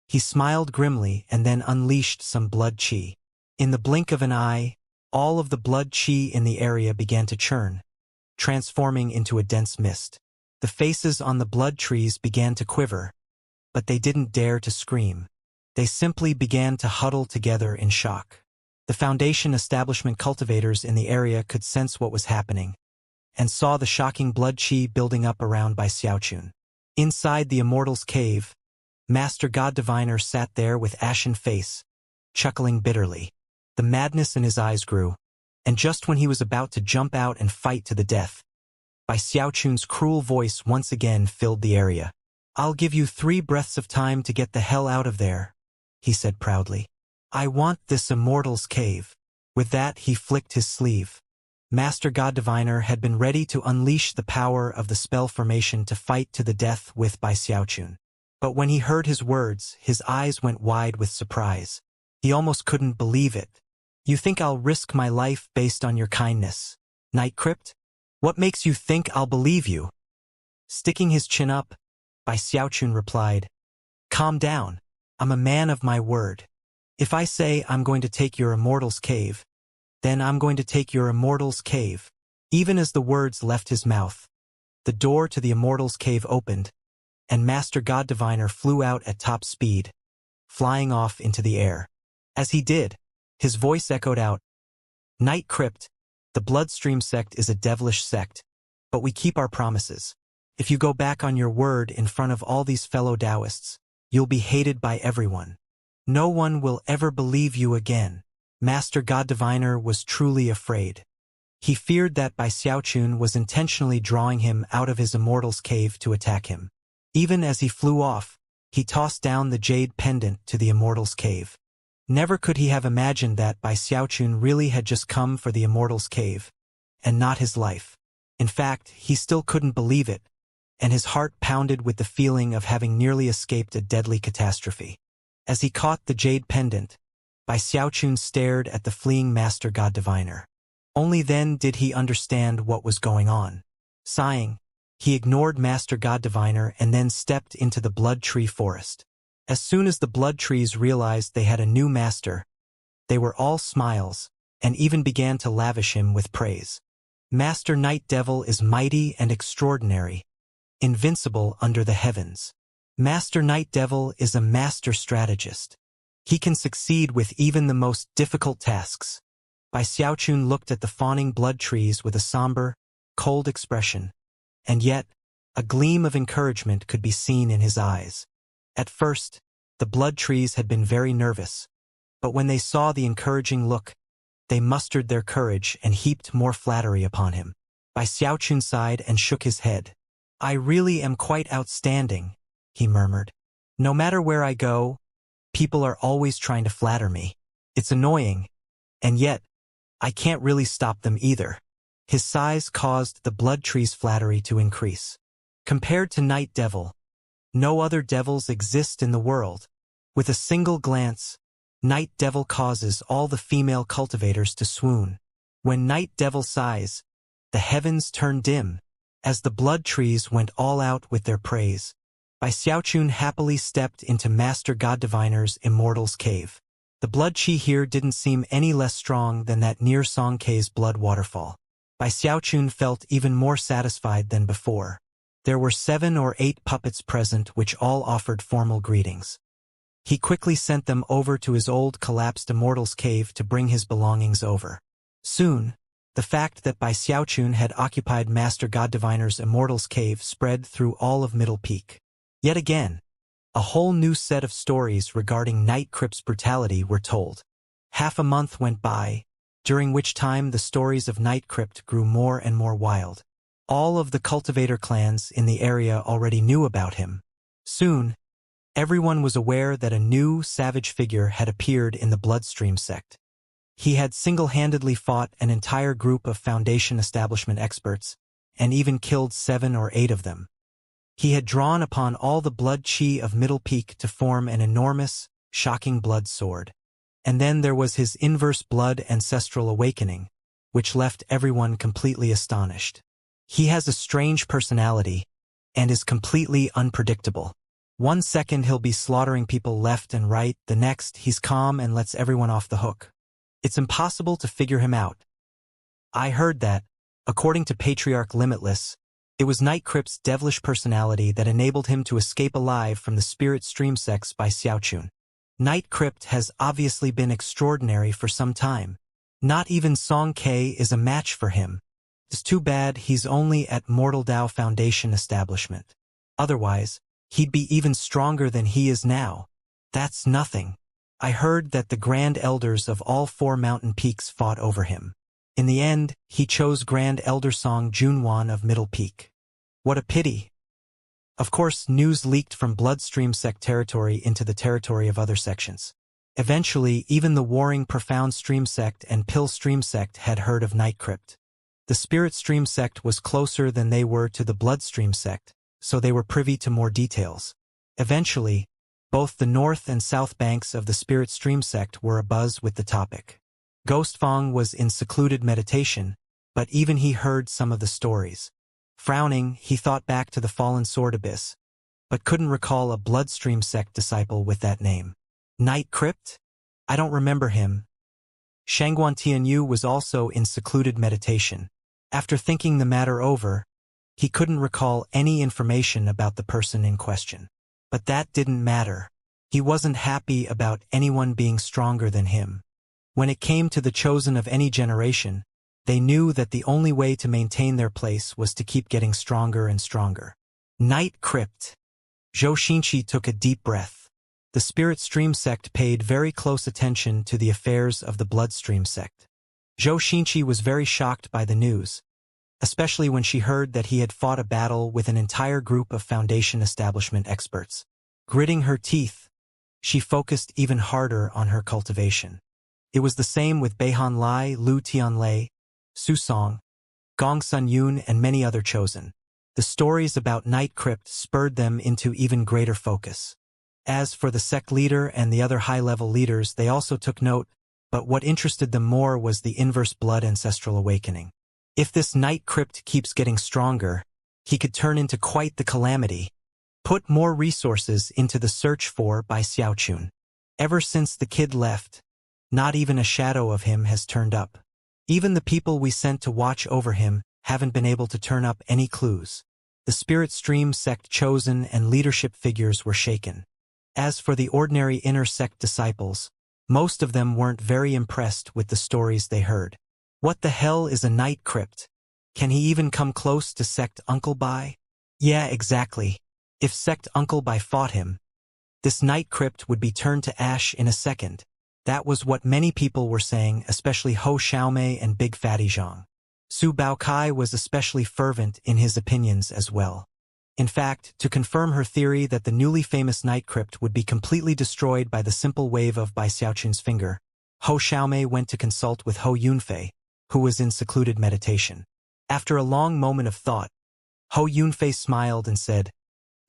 he smiled grimly and then unleashed some blood chi. In the blink of an eye, all of the blood chi in the area began to churn, transforming into a dense mist. The faces on the blood trees began to quiver, but they didn't dare to scream. They simply began to huddle together in shock. The Foundation establishment cultivators in the area could sense what was happening, and saw the shocking blood chi building up around Bai Xiaochun. Inside the Immortal's cave, Master God Diviner sat there with ashen face, chuckling bitterly. The madness in his eyes grew, and just when he was about to jump out and fight to the death, Bai Xiaochun's cruel voice once again filled the area. "I'll give you 3 breaths of time to get the hell out of there," he said proudly. "I want this Immortal's cave." With that, he flicked his sleeve. Master God Diviner had been ready to unleash the power of the spell formation to fight to the death with Bai Xiaochun. But when he heard his words, his eyes went wide with surprise. He almost couldn't believe it. "You think I'll risk my life based on your kindness, Night Crypt? What makes you think I'll believe you?" Sticking his chin up, Bai Xiaochun replied, "Calm down. I'm a man of my word. If I say I'm going to take your Immortal's cave, then I'm going to take your Immortal's cave." Even as the words left his mouth, the door to the Immortal's cave opened, and Master God Diviner flew out at top speed, flying off into the air. As he did, his voice echoed out, "Night Crypt, the Bloodstream sect is a devilish sect, but we keep our promises. If you go back on your word in front of all these fellow Taoists, you'll be hated by everyone. No one will ever believe you again." Master God Diviner was truly afraid. He feared that Bai Xiaochun was intentionally drawing him out of his Immortal's cave to attack him. Even as he flew off, he tossed down the jade pendant to the Immortal's cave. Never could he have imagined that Bai Xiaochun really had just come for the Immortal's cave, and not his life. In fact, he still couldn't believe it, and his heart pounded with the feeling of having nearly escaped a deadly catastrophe. As he caught the jade pendant, Bai Xiaochun stared at the fleeing Master God Diviner. Only then did he understand what was going on. Sighing, he ignored Master God Diviner and then stepped into the blood tree forest. As soon as the blood trees realized they had a new master, they were all smiles, and even began to lavish him with praise. Master Night Devil is mighty and extraordinary, invincible under the heavens. Master Night Devil is a master strategist. He can succeed with even the most difficult tasks. Bai Xiaochun looked at the fawning blood trees with a somber, cold expression, and yet, a gleam of encouragement could be seen in his eyes. At first, the blood trees had been very nervous, but when they saw the encouraging look, they mustered their courage and heaped more flattery upon him. Bai Xiaochun sighed and shook his head. "I really am quite outstanding," he murmured. "No matter where I go, people are always trying to flatter me. It's annoying, and yet, I can't really stop them either." His size caused the blood tree's flattery to increase. Compared to Night Devil, no other devils exist in the world. With a single glance, Night Devil causes all the female cultivators to swoon. When Night Devil sighs, the heavens turn dim, as the blood trees went all out with their praise. Xiaochun happily stepped into Master God Diviner's Immortal's cave. The blood chi here didn't seem any less strong than that near Songke's blood waterfall. Xiaochun felt even more satisfied than before. There were 7 or 8 puppets present which all offered formal greetings. He quickly sent them over to his old collapsed Immortal's cave to bring his belongings over. Soon, the fact that Xiaochun had occupied Master God Diviner's Immortal's cave spread through all of Middle Peak. Yet again, a whole new set of stories regarding Night Crypt's brutality were told. Half a month went by, during which time the stories of Night Crypt grew more and more wild. All of the Cultivator clans in the area already knew about him. Soon, everyone was aware that a new, savage figure had appeared in the Bloodstream sect. He had single-handedly fought an entire group of Foundation establishment experts, and even killed 7 or 8 of them. He had drawn upon all the blood chi of Middle Peak to form an enormous, shocking blood sword. And then there was his inverse blood ancestral awakening, which left everyone completely astonished. He has a strange personality, and is completely unpredictable. One second he'll be slaughtering people left and right, the next he's calm and lets everyone off the hook. It's impossible to figure him out. I heard that, according to Patriarch Limitless, it was Night Crypt's devilish personality that enabled him to escape alive from the spirit stream sects by Xiaochun. Night Crypt has obviously been extraordinary for some time. Not even Song Ke is a match for him. It's too bad he's only at Mortal Dao Foundation establishment. Otherwise, he'd be even stronger than he is now. That's nothing. I heard that the Grand Elders of all 4 mountain peaks fought over him. In the end, he chose Grand Elder Song Junwan of Middle Peak. What a pity. Of course, news leaked from Bloodstream sect territory into the territory of other sections. Eventually, even the warring Profound Stream sect and Pill Stream sect had heard of Night Crypt. The Spirit Stream sect was closer than they were to the Bloodstream sect, so they were privy to more details. Eventually, both the north and south banks of the Spirit Stream sect were abuzz with the topic. Ghostfang was in secluded meditation, but even he heard some of the stories. Frowning, he thought back to the Fallen Sword Abyss, but couldn't recall a Bloodstream sect disciple with that name. Night Crypt? I don't remember him. Shangguan Tianyu was also in secluded meditation. After thinking the matter over, he couldn't recall any information about the person in question. But that didn't matter. He wasn't happy about anyone being stronger than him. When it came to the chosen of any generation, they knew that the only way to maintain their place was to keep getting stronger and stronger. Night Crypt. Zhou Xinqi took a deep breath. The Spirit Stream sect paid very close attention to the affairs of the Bloodstream sect. Zhou Xinqi was very shocked by the news, especially when she heard that he had fought a battle with an entire group of Foundation establishment experts. Gritting her teeth, she focused even harder on her cultivation. It was the same with Beihan Lai, Lu Tianlei, Su Song, Gong Sun Yun, and many other chosen. The stories about Night Crypt spurred them into even greater focus. As for the sect leader and the other high-level leaders, they also took note, but what interested them more was the inverse blood ancestral awakening. If this Night Crypt keeps getting stronger, he could turn into quite the calamity. Put more resources into the search for by Xiaochun. Ever since the kid left, not even a shadow of him has turned up. Even the people we sent to watch over him haven't been able to turn up any clues. The Spirit Stream sect chosen and leadership figures were shaken. As for the ordinary inner sect disciples, most of them weren't very impressed with the stories they heard. What the hell is a Night Crypt? Can he even come close to Sect Uncle Bai? Yeah, exactly. If Sect Uncle Bai fought him, this Night Crypt would be turned to ash in a second. That was what many people were saying, especially Ho Xiaomei and Big Fatty Zhang. Su Baokai was especially fervent in his opinions as well. In fact, to confirm her theory that the newly famous Night Crypt would be completely destroyed by the simple wave of Bai Xiaochun's finger, Ho Xiaomei went to consult with Ho Yunfei, who was in secluded meditation. After a long moment of thought, Ho Yunfei smiled and said,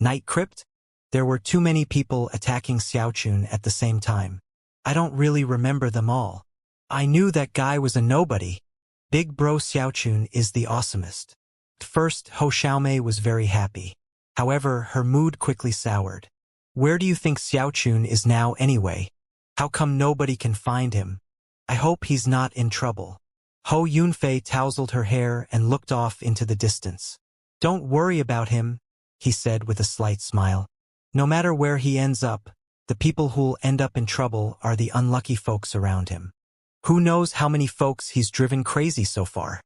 Night Crypt? There were too many people attacking Xiaochun at the same time. I don't really remember them all. I knew that guy was a nobody. Big bro Xiaochun is the awesomest. At first, Ho Xiaomei was very happy. However, her mood quickly soured. Where do you think Xiaochun is now anyway? How come nobody can find him? I hope he's not in trouble. Ho Yunfei tousled her hair and looked off into the distance. Don't worry about him, he said with a slight smile. No matter where he ends up, the people who'll end up in trouble are the unlucky folks around him. Who knows how many folks he's driven crazy so far?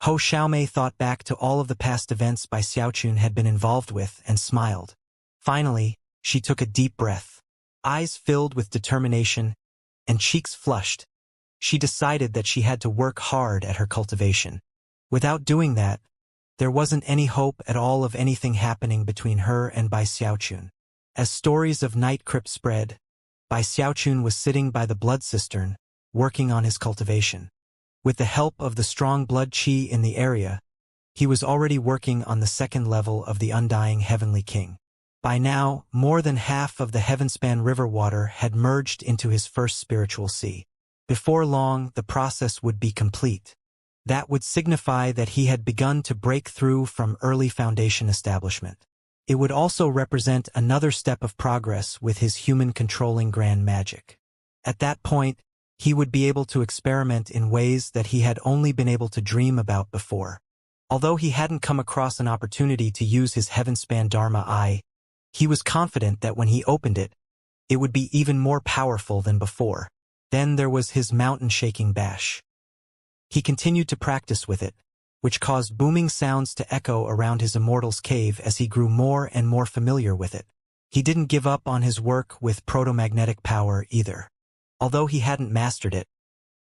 Ho Xiaomei thought back to all of the past events Bai Xiaochun had been involved with and smiled. Finally, she took a deep breath. Eyes filled with determination and cheeks flushed. She decided that she had to work hard at her cultivation. Without doing that, there wasn't any hope at all of anything happening between her and Bai Xiaochun. As stories of Night Crypt spread, Bai Xiaochun was sitting by the blood cistern, working on his cultivation. With the help of the strong blood qi in the area, he was already working on the second level of the undying Heavenly King. By now, more than half of the Heavenspan river water had merged into his first spiritual sea. Before long, the process would be complete. That would signify that he had begun to break through from early foundation establishment. It would also represent another step of progress with his human-controlling grand magic. At that point, he would be able to experiment in ways that he had only been able to dream about before. Although he hadn't come across an opportunity to use his Heavenspan Dharma Eye, he was confident that when he opened it, it would be even more powerful than before. Then there was his mountain-shaking bash. He continued to practice with it, which caused booming sounds to echo around his immortal's cave as he grew more and more familiar with it. He didn't give up on his work with proto-magnetic power either. Although he hadn't mastered it,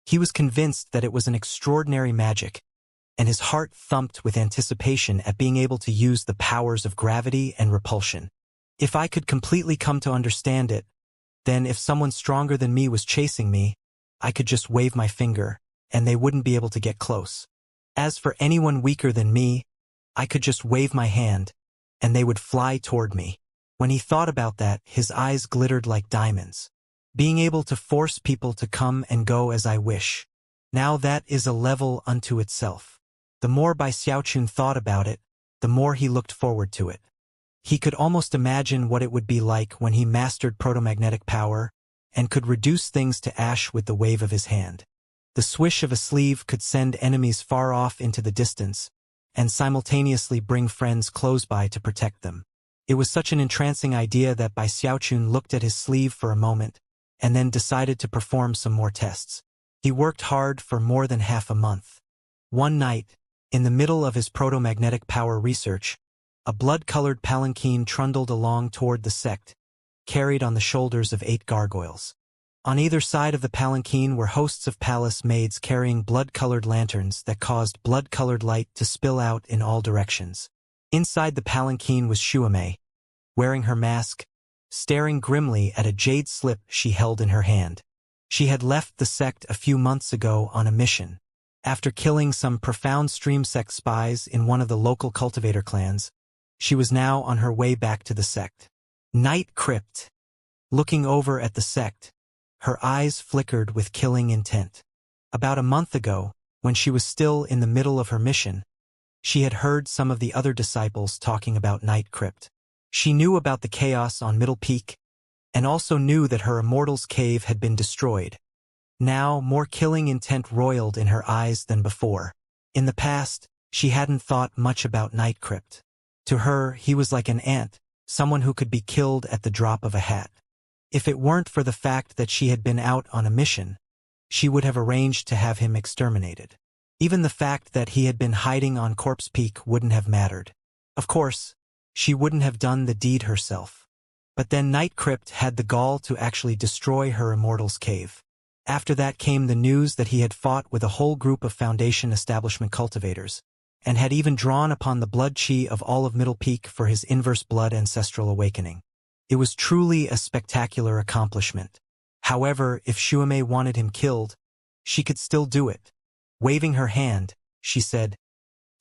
he was convinced that it was an extraordinary magic, and his heart thumped with anticipation at being able to use the powers of gravity and repulsion. If I could completely come to understand it, then if someone stronger than me was chasing me, I could just wave my finger, and they wouldn't be able to get close. As for anyone weaker than me, I could just wave my hand, and they would fly toward me. When he thought about that, his eyes glittered like diamonds. Being able to force people to come and go as I wish. Now that is a level unto itself. The more Bai Xiaochun thought about it, the more he looked forward to it. He could almost imagine what it would be like when he mastered protomagnetic power and could reduce things to ash with the wave of his hand. The swish of a sleeve could send enemies far off into the distance and simultaneously bring friends close by to protect them. It was such an entrancing idea that Bai Xiaochun looked at his sleeve for a moment and then decided to perform some more tests. He worked hard for more than half a month. One night, in the middle of his protomagnetic power research, a blood-colored palanquin trundled along toward the sect, carried on the shoulders of 8 gargoyles. On either side of the palanquin were hosts of palace maids carrying blood-colored lanterns that caused blood-colored light to spill out in all directions. Inside the palanquin was Xiaomei, wearing her mask, staring grimly at a jade slip she held in her hand. She had left the sect a few months ago on a mission. After killing some profound stream sect spies in one of the local cultivator clans, she was now on her way back to the sect. Night Crypt. Looking over at the sect, her eyes flickered with killing intent. About a month ago, when she was still in the middle of her mission, she had heard some of the other disciples talking about Night Crypt. She knew about the chaos on Middle Peak, and also knew that her immortal's cave had been destroyed. Now, more killing intent roiled in her eyes than before. In the past, she hadn't thought much about Night Crypt. To her, he was like an ant, someone who could be killed at the drop of a hat. If it weren't for the fact that she had been out on a mission, she would have arranged to have him exterminated. Even the fact that he had been hiding on Corpse Peak wouldn't have mattered. Of course, she wouldn't have done the deed herself. But then Night Crypt had the gall to actually destroy her immortal's cave. After that came the news that he had fought with a whole group of Foundation establishment cultivators, and had even drawn upon the blood chi of all of Middle Peak for his inverse blood ancestral awakening. It was truly a spectacular accomplishment. However, if Xiaomei wanted him killed, she could still do it. Waving her hand, she said,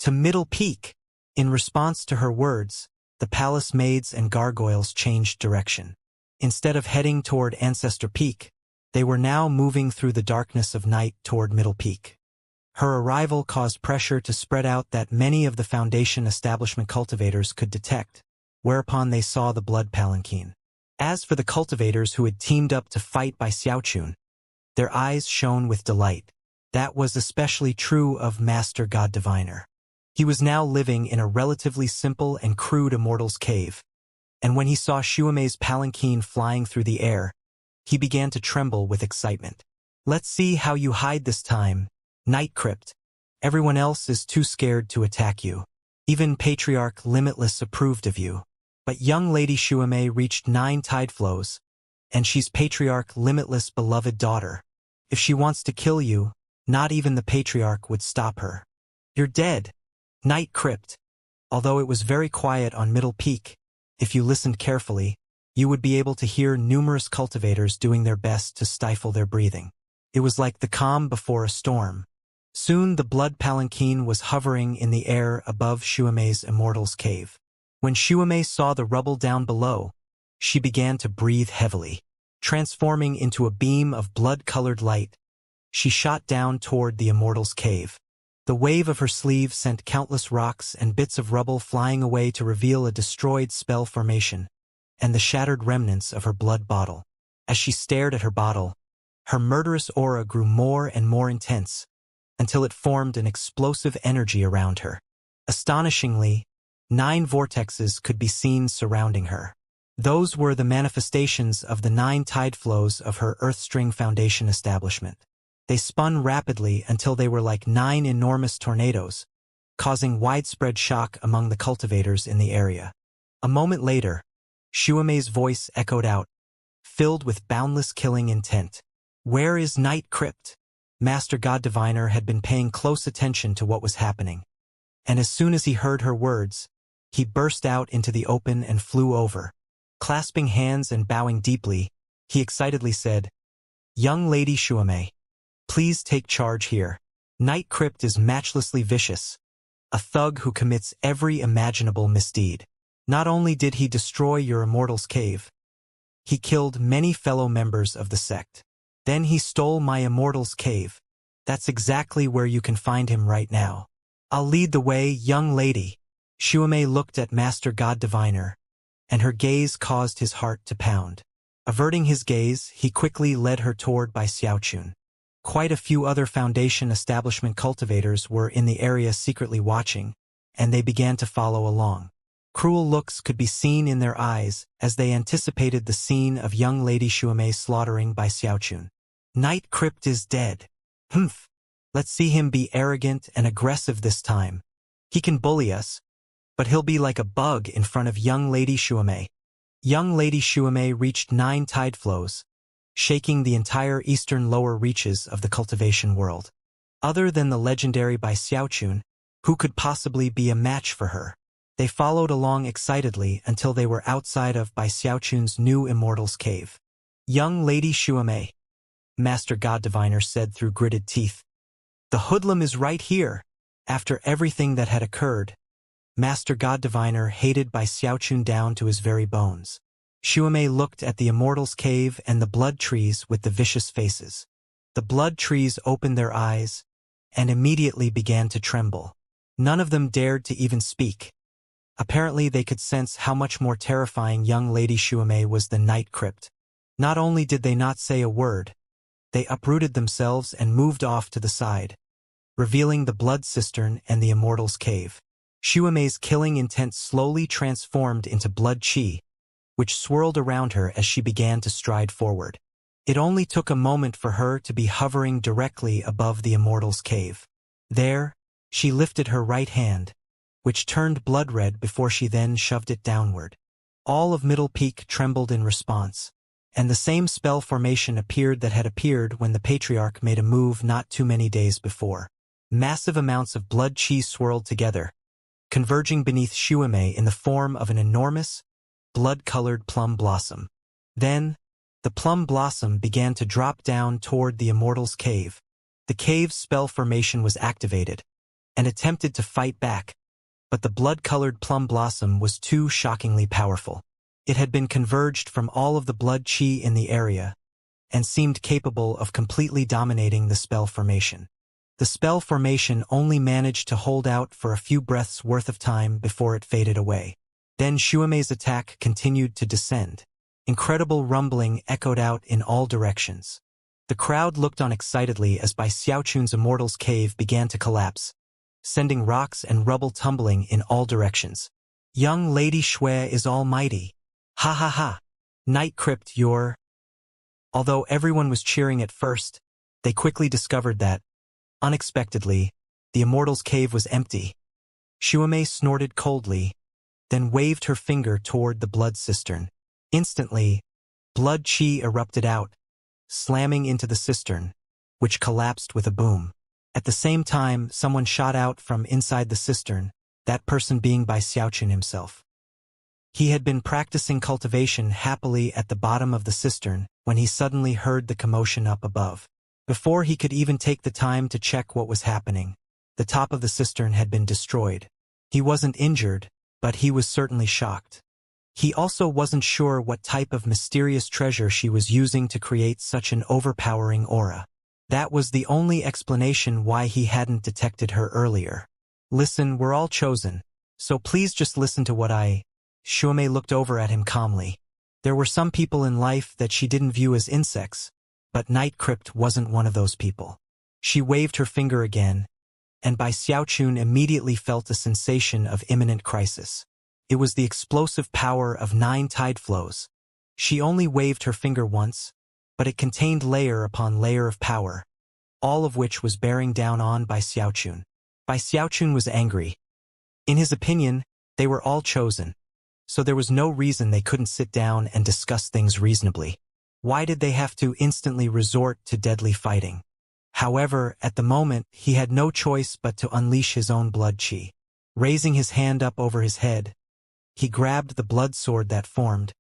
To Middle Peak. In response to her words, the palace maids and gargoyles changed direction. Instead of heading toward Ancestor Peak, they were now moving through the darkness of night toward Middle Peak. Her arrival caused pressure to spread out that many of the Foundation establishment cultivators could detect, whereupon they saw the blood palanquin. As for the cultivators who had teamed up to fight by Xiaochun, their eyes shone with delight. That was especially true of Master God Diviner. He was now living in a relatively simple and crude immortal's cave, and when he saw Xuemei's palanquin flying through the air, he began to tremble with excitement. Let's see how you hide this time, Night Crypt. Everyone else is too scared to attack you. Even Patriarch Limitless approved of you. But young Lady Xuemei reached 9 tide flows, and she's Patriarch Limitless' beloved daughter. If she wants to kill you, not even the Patriarch would stop her. You're dead, Night Crypt. Although it was very quiet on Middle Peak, if you listened carefully, you would be able to hear numerous cultivators doing their best to stifle their breathing. It was like the calm before a storm. Soon the blood palanquin was hovering in the air above Xuemei's immortal's cave. When Xuemei saw the rubble down below, she began to breathe heavily. Transforming into a beam of blood-colored light, she shot down toward the immortal's cave. The wave of her sleeve sent countless rocks and bits of rubble flying away to reveal a destroyed spell formation and the shattered remnants of her blood bottle. As she stared at her bottle, her murderous aura grew more and more intense until it formed an explosive energy around her. Astonishingly, 9 vortexes could be seen surrounding her. Those were the manifestations of the 9 tide flows of her Earthstring Foundation establishment. They spun rapidly until they were like 9 enormous tornadoes, causing widespread shock among the cultivators in the area. A moment later, Xuemei's voice echoed out, filled with boundless killing intent. Where is Night Crypt? Master God Diviner had been paying close attention to what was happening, and as soon as he heard her words, he burst out into the open and flew over. Clasping hands and bowing deeply, he excitedly said, Young Lady Xuemei, please take charge here. Night Crypt is matchlessly vicious, a thug who commits every imaginable misdeed. Not only did he destroy your immortal's cave, he killed many fellow members of the sect. Then he stole my immortal's cave. That's exactly where you can find him right now. I'll lead the way, young lady. Xuemei looked at Master God Diviner, and her gaze caused his heart to pound. Averting his gaze, he quickly led her toward Bai Xiaochun. Quite a few other Foundation establishment cultivators were in the area secretly watching, and they began to follow along. Cruel looks could be seen in their eyes as they anticipated the scene of young Lady Xuemei slaughtering Bai Xiaochun. Night Crypt is dead. Humph. Let's see him be arrogant and aggressive this time. He can bully us, but he'll be like a bug in front of young Lady Xuemei. Young Lady Xuemei reached 9 tide flows, shaking the entire eastern lower reaches of the cultivation world. Other than the legendary Bai Xiaochun, who could possibly be a match for her? They followed along excitedly until they were outside of Bai Xiaochun's new immortal's cave. Young Lady Xuemei, Master God Diviner said through gritted teeth. The hoodlum is right here. After everything that had occurred, Master God Diviner hated Bai Xiaochun down to his very bones. Xuemei looked at the immortal's cave and the blood trees with the vicious faces. The blood trees opened their eyes and immediately began to tremble. None of them dared to even speak. Apparently they could sense how much more terrifying young Lady Xuemei was than Night Crypt. Not only did they not say a word, they uprooted themselves and moved off to the side, revealing the blood cistern and the immortal's cave. Xuemei's killing intent slowly transformed into blood qi, which swirled around her as she began to stride forward. It only took a moment for her to be hovering directly above the immortal's cave. There, she lifted her right hand, which turned blood red before she then shoved it downward. All of Middle Peak trembled in response, and the same spell formation appeared that had appeared when the Patriarch made a move not too many days before. Massive amounts of blood qi swirled together, converging beneath Xuemei in the form of an enormous, blood-colored plum blossom. Then, the plum blossom began to drop down toward the immortal's cave. The cave's spell formation was activated, and attempted to fight back, but the blood-colored plum blossom was too shockingly powerful. It had been converged from all of the blood chi in the area, and seemed capable of completely dominating the spell formation. The spell formation only managed to hold out for a few breaths worth of time before it faded away. Then Xuemei's attack continued to descend. Incredible rumbling echoed out in all directions. The crowd looked on excitedly as Bai Xiaochun's Immortal's cave began to collapse, sending rocks and rubble tumbling in all directions. Young Lady Shui is almighty. Ha ha ha. Night Crypt, you're... Although everyone was cheering at first, they quickly discovered that, unexpectedly, the Immortal's cave was empty. Xuemei snorted coldly, then waved her finger toward the blood cistern. Instantly, blood chi erupted out, slamming into the cistern, which collapsed with a boom. At the same time, someone shot out from inside the cistern, that person being Bai Xiaochun himself. He had been practicing cultivation happily at the bottom of the cistern when he suddenly heard the commotion up above. Before he could even take the time to check what was happening, the top of the cistern had been destroyed. He wasn't injured, but he was certainly shocked. He also wasn't sure what type of mysterious treasure she was using to create such an overpowering aura. That was the only explanation why he hadn't detected her earlier. Listen, we're all chosen, so please just listen to what I... Xuemei looked over at him calmly. There were some people in life that she didn't view as insects, but Night Crypt wasn't one of those people. She waved her finger again, and Bai Xiaochun immediately felt a sensation of imminent crisis. It was the explosive power of 9 tide flows. She only waved her finger once, but it contained layer upon layer of power, all of which was bearing down on Bai Xiaochun. Bai Xiaochun was angry. In his opinion, they were all chosen, so there was no reason they couldn't sit down and discuss things reasonably. Why did they have to instantly resort to deadly fighting? However, at the moment, he had no choice but to unleash his own blood chi. Raising his hand up over his head, he grabbed the blood sword that formed,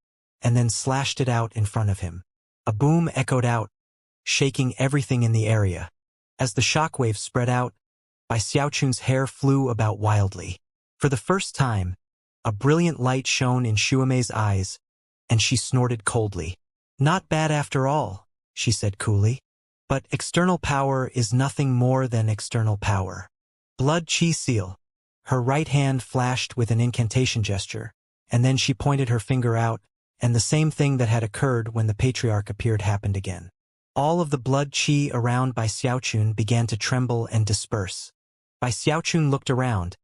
and then slashed it out in front of him. A boom echoed out, shaking everything in the area. As the shockwave spread out, Bai Xiaochun's hair flew about wildly. For the first time, a brilliant light shone in Xuemei's eyes, and she snorted coldly. Not bad after all, she said coolly. But external power is nothing more than external power. Blood chi seal. Her right hand flashed with an incantation gesture, and then she pointed her finger out, and the same thing that had occurred when the patriarch appeared happened again. All of the blood chi around Bai Xiaochun began to tremble and disperse. Bai Xiaochun looked around,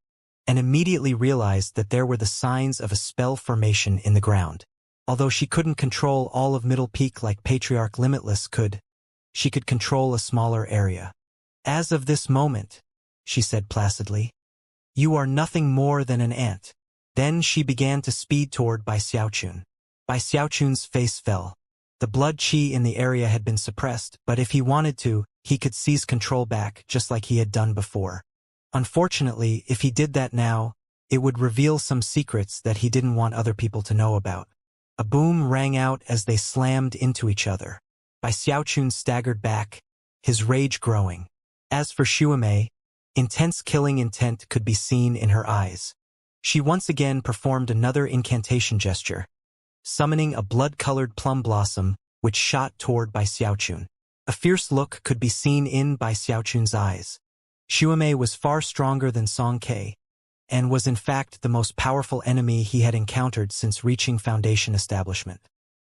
and immediately realized that there were the signs of a spell formation in the ground. Although she couldn't control all of Middle Peak like Patriarch Limitless could, she could control a smaller area. As of this moment, she said placidly, you are nothing more than an ant. Then she began to speed toward Bai Xiaochun. Bai Xiaochun's face fell. The blood chi in the area had been suppressed, but if he wanted to, he could seize control back just like he had done before. Unfortunately, if he did that now, it would reveal some secrets that he didn't want other people to know about. A boom rang out as they slammed into each other. Bai Xiaochun staggered back, his rage growing. As for Xuemei, intense killing intent could be seen in her eyes. She once again performed another incantation gesture, summoning a blood-colored plum blossom which shot toward Bai Xiaochun. A fierce look could be seen in Bai Xiaochun's eyes. Xuemei was far stronger than Song Ke, and was in fact the most powerful enemy he had encountered since reaching Foundation establishment.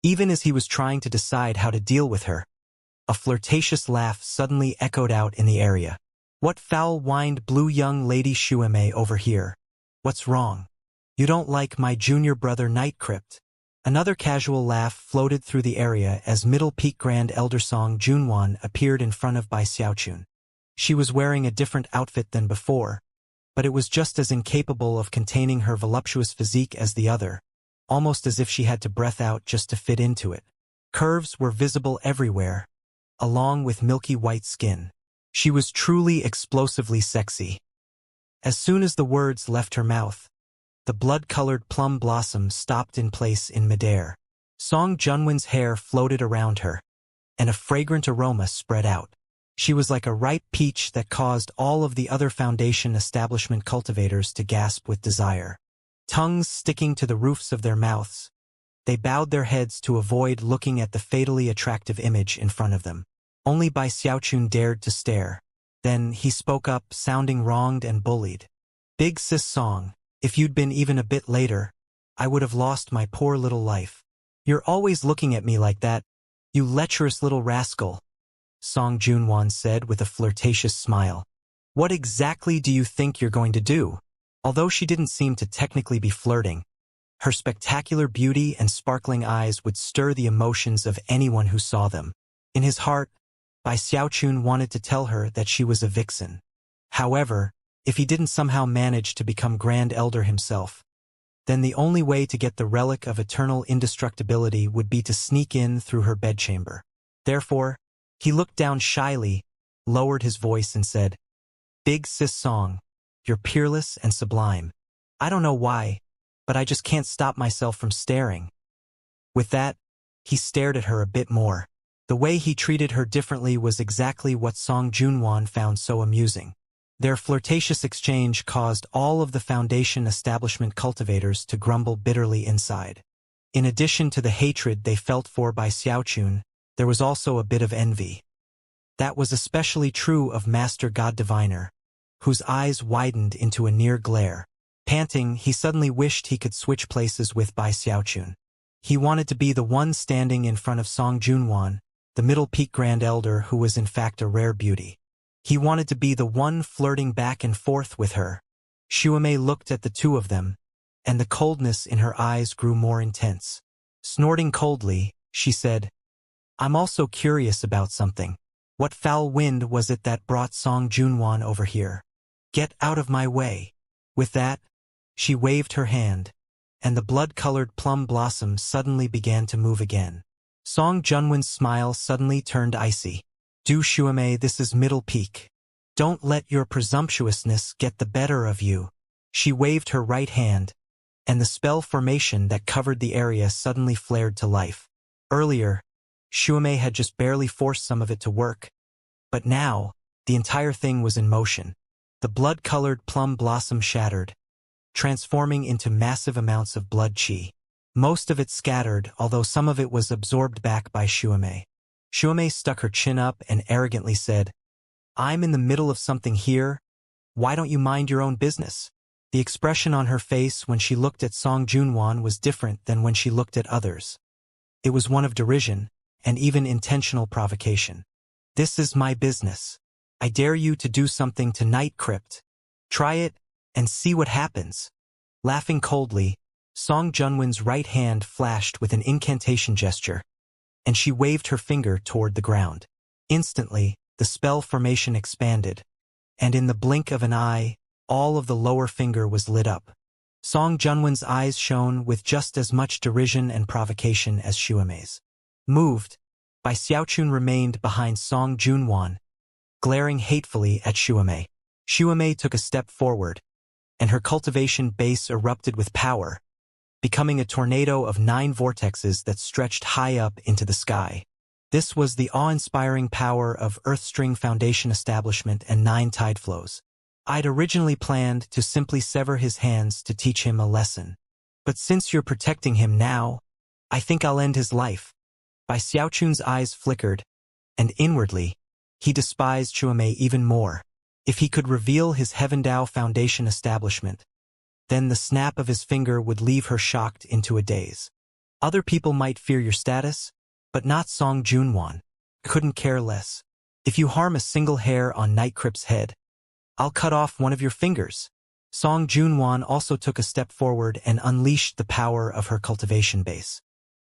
Even as he was trying to decide how to deal with her, a flirtatious laugh suddenly echoed out in the area. What foul-whined blue young lady Xuemei over here? What's wrong? You don't like my junior brother Night Crypt? Another casual laugh floated through the area as Middle Peak Grand Elder Song Junwan appeared in front of Bai Xiaochun. She was wearing a different outfit than before, but it was just as incapable of containing her voluptuous physique as the other, almost as if she had to breath out just to fit into it. Curves were visible everywhere, along with milky white skin. She was truly explosively sexy. As soon as the words left her mouth, the blood-colored plum blossom stopped in place in midair. Song Junwan's hair floated around her, and a fragrant aroma spread out. She was like a ripe peach that caused all of the other foundation establishment cultivators to gasp with desire. Tongues sticking to the roofs of their mouths, they bowed their heads to avoid looking at the fatally attractive image in front of them. Only Bai Xiaochun dared to stare. Then he spoke up, sounding wronged and bullied. "Big sis Song, if you'd been even a bit later, I would have lost my poor little life. You're always looking at me like that, you lecherous little rascal," Song Junwan said with a flirtatious smile. "What exactly do you think you're going to do?" Although she didn't seem to technically be flirting, her spectacular beauty and sparkling eyes would stir the emotions of anyone who saw them. In his heart, Bai Xiaochun wanted to tell her that she was a vixen. However, if he didn't somehow manage to become Grand Elder himself, then the only way to get the relic of eternal indestructibility would be to sneak in through her bedchamber. Therefore, he looked down shyly, lowered his voice and said, "Big sis Song, you're peerless and sublime. I don't know why, but I just can't stop myself from staring." With that, he stared at her a bit more. The way he treated her differently was exactly what Song Junwan found so amusing. Their flirtatious exchange caused all of the foundation establishment cultivators to grumble bitterly inside. In addition to the hatred they felt for Bai Xiaochun, there was also a bit of envy. That was especially true of Master God Diviner, whose eyes widened into a near glare. Panting, he suddenly wished he could switch places with Bai Xiaochun. He wanted to be the one standing in front of Song Junwan, the Middle Peak Grand Elder who was in fact a rare beauty. He wanted to be the one flirting back and forth with her. Xuemei looked at the two of them, and the coldness in her eyes grew more intense. Snorting coldly, she said, "I'm also curious about something. What foul wind was it that brought Song Junwan over here? Get out of my way." With that, she waved her hand, and the blood-colored plum blossom suddenly began to move again. Song Junwan's smile suddenly turned icy. "Do Xuemei, this is Middle Peak. Don't let your presumptuousness get the better of you." She waved her right hand, and the spell formation that covered the area suddenly flared to life. Earlier, Xuemei had just barely forced some of it to work, but now, the entire thing was in motion. The blood-colored plum blossom shattered, transforming into massive amounts of blood qi. Most of it scattered, although some of it was absorbed back by Xuemei. Xuemei stuck her chin up and arrogantly said, "I'm in the middle of something here. Why don't you mind your own business?" The expression on her face when she looked at Song Junwan was different than when she looked at others. It was one of derision, and even intentional provocation. "This is my business. I dare you to do something to Night Crypt. Try it, and see what happens." Laughing coldly, Song Junwan's right hand flashed with an incantation gesture, and she waved her finger toward the ground. Instantly, the spell formation expanded, and in the blink of an eye, all of the lower finger was lit up. Song Junwan's eyes shone with just as much derision and provocation as Xuemei's. Moved, Bai Xiaochun remained behind Song Junwan, glaring hatefully at Xuemei. Xuemei took a step forward, and her cultivation base erupted with power, becoming a tornado of 9 vortexes that stretched high up into the sky. This was the awe-inspiring power of Earthstring Foundation Establishment and 9 tide flows. I'd originally planned to simply sever his hands to teach him a lesson. But since you're protecting him now, I think I'll end his life. Bai Xiaochun's eyes flickered, and inwardly, he despised Xuemei even more. If he could reveal his Heavendao Foundation establishment, then the snap of his finger would leave her shocked into a daze. Other people might fear your status, but not Song Junwan. Couldn't care less. If you harm a single hair on Nightcrypt's head, I'll cut off one of your fingers. Song Junwan also took a step forward and unleashed the power of her cultivation base.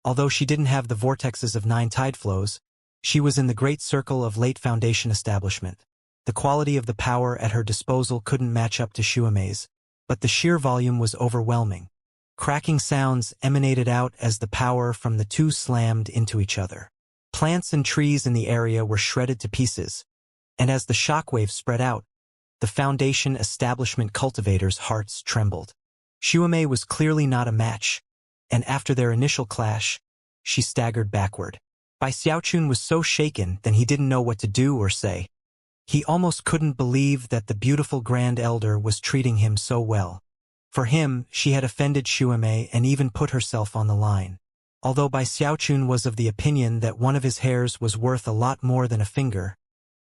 Although she didn't have the vortexes of 9 tide flows, she was in the great circle of late Foundation establishment. The quality of the power at her disposal couldn't match up to Xuemei's, but the sheer volume was overwhelming. Cracking sounds emanated out as the power from the two slammed into each other. Plants and trees in the area were shredded to pieces, and as the shockwave spread out, the Foundation establishment cultivators' hearts trembled. Xuemei was clearly not a match, and after their initial clash, she staggered backward. Bai Xiaochun was so shaken that he didn't know what to do or say. He almost couldn't believe that the beautiful Grand Elder was treating him so well. For him, she had offended Xuemei and even put herself on the line. Although Bai Xiaochun was of the opinion that one of his hairs was worth a lot more than a finger,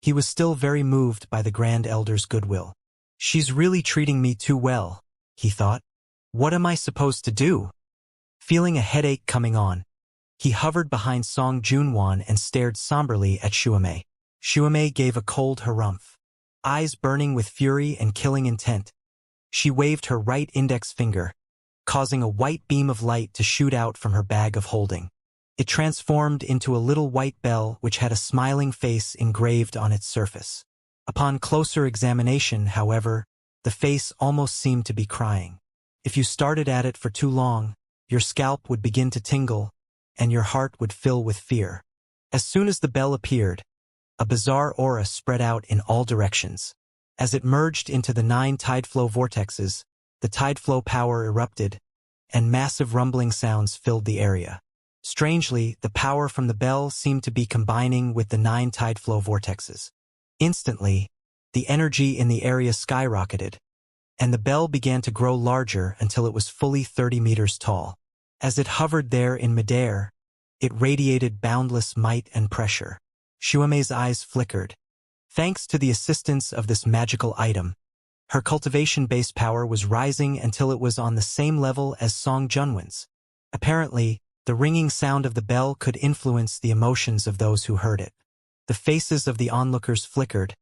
he was still very moved by the Grand Elder's goodwill. She's really treating me too well, he thought. What am I supposed to do? Feeling a headache coming on, he hovered behind Song Junwan and stared somberly at Xuemei. Xuemei gave a cold harumph. Eyes burning with fury and killing intent. She waved her right index finger, causing a white beam of light to shoot out from her bag of holding. It transformed into a little white bell which had a smiling face engraved on its surface. Upon closer examination, however, the face almost seemed to be crying. If you started at it for too long, your scalp would begin to tingle, and your heart would fill with fear. As soon as the bell appeared, a bizarre aura spread out in all directions. As it merged into the 9 tide flow vortexes, the tide flow power erupted, and massive rumbling sounds filled the area. Strangely, the power from the bell seemed to be combining with the 9 tide flow vortexes. Instantly, the energy in the area skyrocketed, and the bell began to grow larger until it was fully 30 meters tall. As it hovered there in midair, it radiated boundless might and pressure. Xuemei's eyes flickered. Thanks to the assistance of this magical item, her cultivation base power was rising until it was on the same level as Song Junwen's. Apparently, the ringing sound of the bell could influence the emotions of those who heard it. The faces of the onlookers flickered,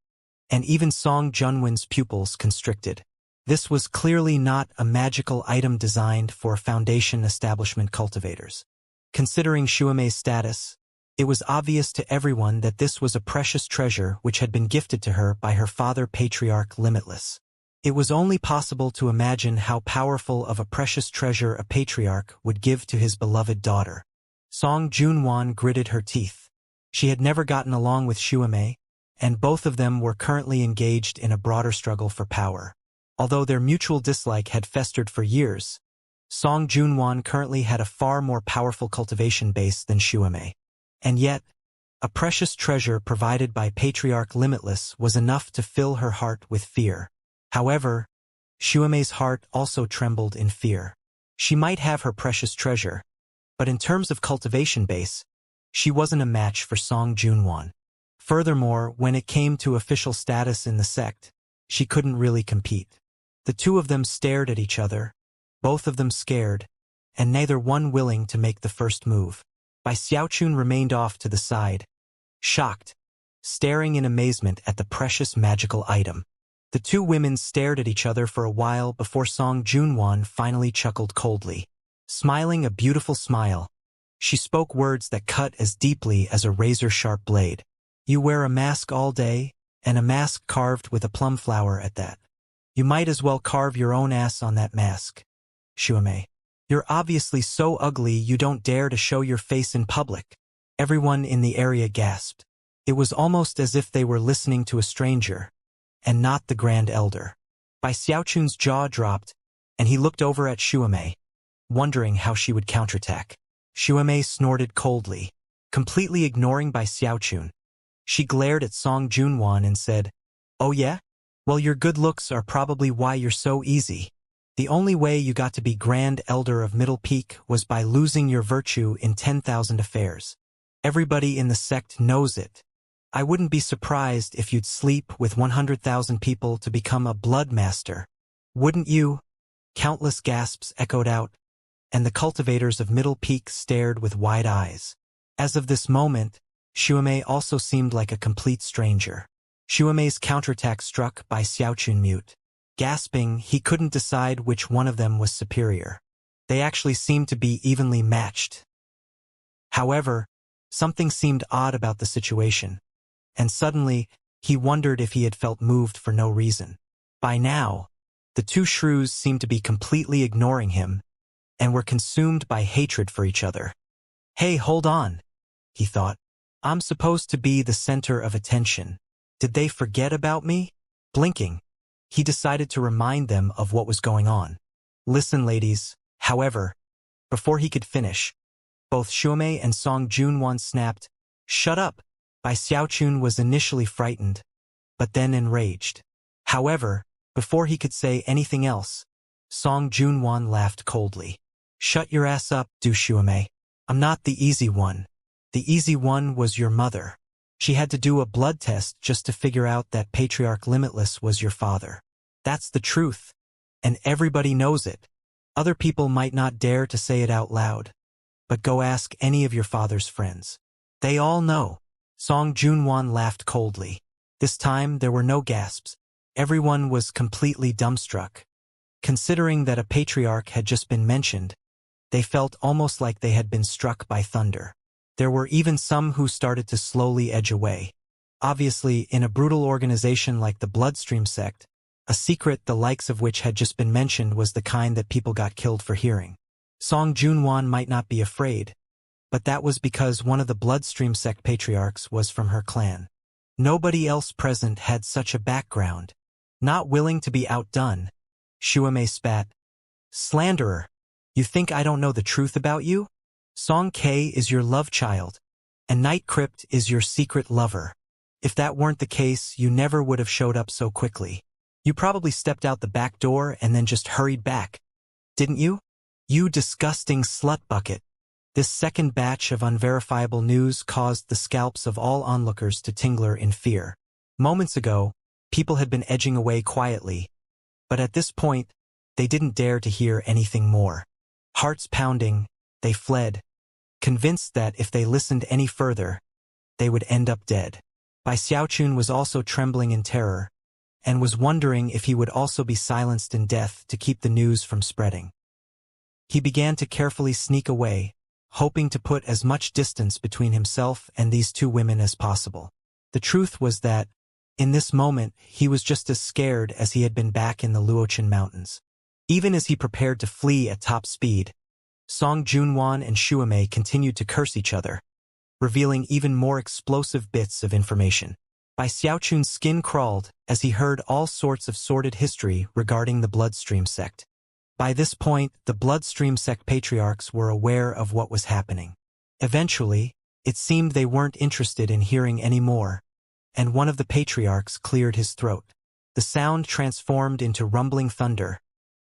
and even Song Junwen's pupils constricted. This was clearly not a magical item designed for Foundation establishment cultivators. Considering Xuemei's status, it was obvious to everyone that this was a precious treasure which had been gifted to her by her father Patriarch Limitless. It was only possible to imagine how powerful of a precious treasure a patriarch would give to his beloved daughter. Song Junwan gritted her teeth. She had never gotten along with Xuemei, and both of them were currently engaged in a broader struggle for power. Although their mutual dislike had festered for years, Song Junwan currently had a far more powerful cultivation base than Xuemei. And yet, a precious treasure provided by Patriarch Limitless was enough to fill her heart with fear. However, Xuemei's heart also trembled in fear. She might have her precious treasure, but in terms of cultivation base, she wasn't a match for Song Junwan. Furthermore, when it came to official status in the sect, she couldn't really compete. The two of them stared at each other, both of them scared, and neither one willing to make the first move. Bai Xiaochun remained off to the side, shocked, staring in amazement at the precious magical item. The two women stared at each other for a while before Song Junwan finally chuckled coldly. Smiling a beautiful smile, she spoke words that cut as deeply as a razor-sharp blade. You wear a mask all day, and a mask carved with a plum flower at that. You might as well carve your own ass on that mask. Xuemei. You're obviously so ugly you don't dare to show your face in public. Everyone in the area gasped. It was almost as if they were listening to a stranger, and not the Grand Elder. Bai Xiaochun's jaw dropped, and he looked over at Xuemei, wondering how she would counterattack. Xuemei snorted coldly, completely ignoring Bai Xiaochun. She glared at Song Junwan and said, "Oh yeah? Well, your good looks are probably why you're so easy. The only way you got to be Grand Elder of Middle Peak was by losing your virtue in 10,000 affairs. Everybody in the sect knows it. I wouldn't be surprised if you'd sleep with 100,000 people to become a blood master. Wouldn't you?" Countless gasps echoed out, and the cultivators of Middle Peak stared with wide eyes. As of this moment, Xuemei also seemed like a complete stranger. Xuemei's counterattack struck Bai Xiaochun mute. Gasping, he couldn't decide which one of them was superior. They actually seemed to be evenly matched. However, something seemed odd about the situation, and suddenly, he wondered if he had felt moved for no reason. By now, the two shrews seemed to be completely ignoring him, and were consumed by hatred for each other. Hey, hold on, he thought. I'm supposed to be the center of attention. Did they forget about me? Blinking, he decided to remind them of what was going on. Listen, ladies. However, before he could finish, both Xuemei and Song Junwan snapped, "Shut up!" Bai Xiaochun was initially frightened, but then enraged. However, before he could say anything else, Song Junwan laughed coldly. "Shut your ass up, Du Shuame. I'm not the easy one. The easy one was your mother. She had to do a blood test just to figure out that Patriarch Limitless was your father. That's the truth, and everybody knows it. Other people might not dare to say it out loud, but go ask any of your father's friends. They all know." Song Junwan laughed coldly. This time there were no gasps. Everyone was completely dumbstruck. Considering that a patriarch had just been mentioned, they felt almost like they had been struck by thunder. There were even some who started to slowly edge away. Obviously, in a brutal organization like the Bloodstream sect, a secret the likes of which had just been mentioned was the kind that people got killed for hearing. Song Junwan might not be afraid, but that was because one of the Bloodstream sect patriarchs was from her clan. Nobody else present had such a background. Not willing to be outdone, Shuame spat. "Slanderer! You think I don't know the truth about you? Song K is your love child, and Night Crypt is your secret lover. If that weren't the case, you never would have showed up so quickly. You probably stepped out the back door and then just hurried back. Didn't you? You disgusting slut bucket." This second batch of unverifiable news caused the scalps of all onlookers to tingle in fear. Moments ago, people had been edging away quietly, but at this point, they didn't dare to hear anything more. Hearts pounding, they fled, convinced that if they listened any further, they would end up dead. Bai Xiaochun was also trembling in terror, and was wondering if he would also be silenced in death to keep the news from spreading. He began to carefully sneak away, hoping to put as much distance between himself and these two women as possible. The truth was that, in this moment, he was just as scared as he had been back in the Luochen Mountains. Even as he prepared to flee at top speed, Song Junwan and Shuame continued to curse each other, revealing even more explosive bits of information. Bai Xiaochun's skin crawled as he heard all sorts of sordid history regarding the Bloodstream sect. By this point, the Bloodstream sect patriarchs were aware of what was happening. Eventually, it seemed they weren't interested in hearing any more, and one of the patriarchs cleared his throat. The sound transformed into rumbling thunder,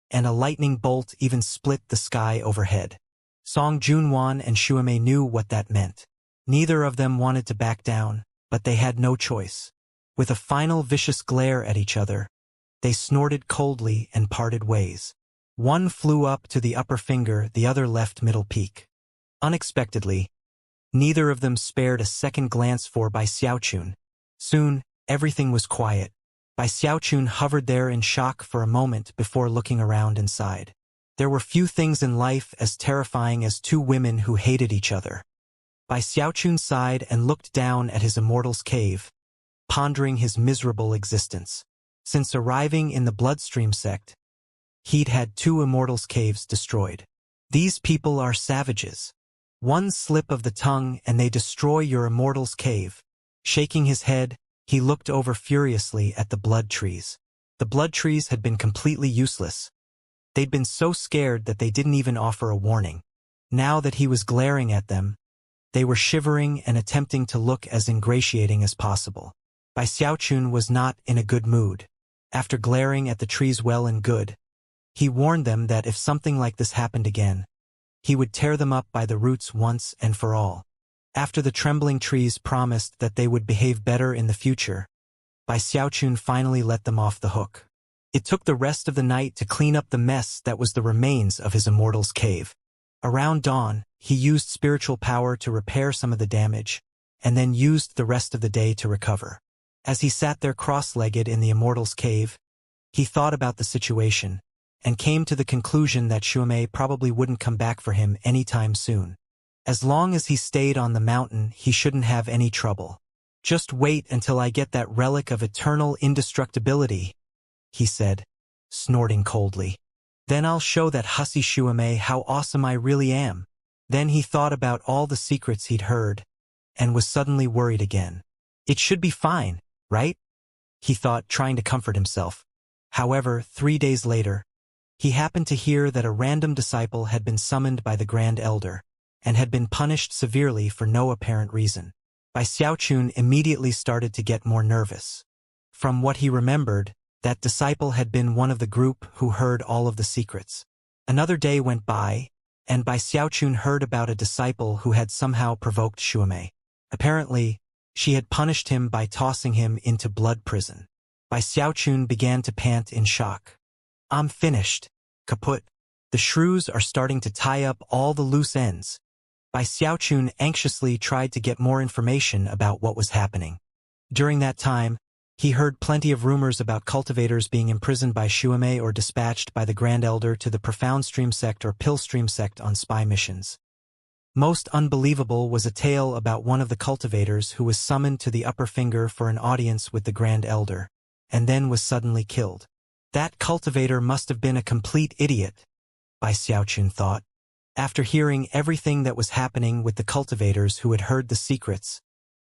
and a lightning bolt even split the sky overhead. Song Junwan and Shuame knew what that meant. Neither of them wanted to back down, but they had no choice. With a final vicious glare at each other, they snorted coldly and parted ways. One flew up to the upper finger, the other left middle peak. Unexpectedly, neither of them spared a second glance for Bai Xiaochun. Soon, everything was quiet. Bai Xiaochun hovered there in shock for a moment before looking around inside. There were few things in life as terrifying as two women who hated each other. Bai Xiaochun sighed and looked down at his immortal's cave, pondering his miserable existence. Since arriving in the Bloodstream sect, he'd had two immortals' caves destroyed. These people are savages. One slip of the tongue and they destroy your immortal's cave. Shaking his head, he looked over furiously at the blood trees. The blood trees had been completely useless. They'd been so scared that they didn't even offer a warning. Now that he was glaring at them, they were shivering and attempting to look as ingratiating as possible. Bai Xiaochun was not in a good mood. After glaring at the trees well and good, he warned them that if something like this happened again, he would tear them up by the roots once and for all. After the trembling trees promised that they would behave better in the future, Bai Xiaochun finally let them off the hook. It took the rest of the night to clean up the mess that was the remains of his immortal's cave. Around dawn, he used spiritual power to repair some of the damage, and then used the rest of the day to recover. As he sat there cross-legged in the immortal's cave, he thought about the situation, and came to the conclusion that Shuame probably wouldn't come back for him anytime soon. As long as he stayed on the mountain, he shouldn't have any trouble. "Just wait until I get that relic of eternal indestructibility," he said, snorting coldly. "Then I'll show that hussy Shuame how awesome I really am." Then he thought about all the secrets he'd heard, and was suddenly worried again. "It should be fine, right?" he thought, trying to comfort himself. However, 3 days later, he happened to hear that a random disciple had been summoned by the Grand Elder, and had been punished severely for no apparent reason. Bai Xiaochun immediately started to get more nervous. From what he remembered, that disciple had been one of the group who heard all of the secrets. Another day went by, and Bai Xiaochun heard about a disciple who had somehow provoked Shuamei. Apparently, she had punished him by tossing him into blood prison. Bai Xiaochun began to pant in shock. I'm finished. Kaput. The shrews are starting to tie up all the loose ends. Bai Xiaochun anxiously tried to get more information about what was happening. During that time, he heard plenty of rumors about cultivators being imprisoned by Shuamei or dispatched by the Grand Elder to the Profound Stream Sect or Pill Stream Sect on spy missions. Most unbelievable was a tale about one of the cultivators who was summoned to the upper finger for an audience with the Grand Elder, and then was suddenly killed. That cultivator must have been a complete idiot, Bai Xiaochun thought. After hearing everything that was happening with the cultivators who had heard the secrets,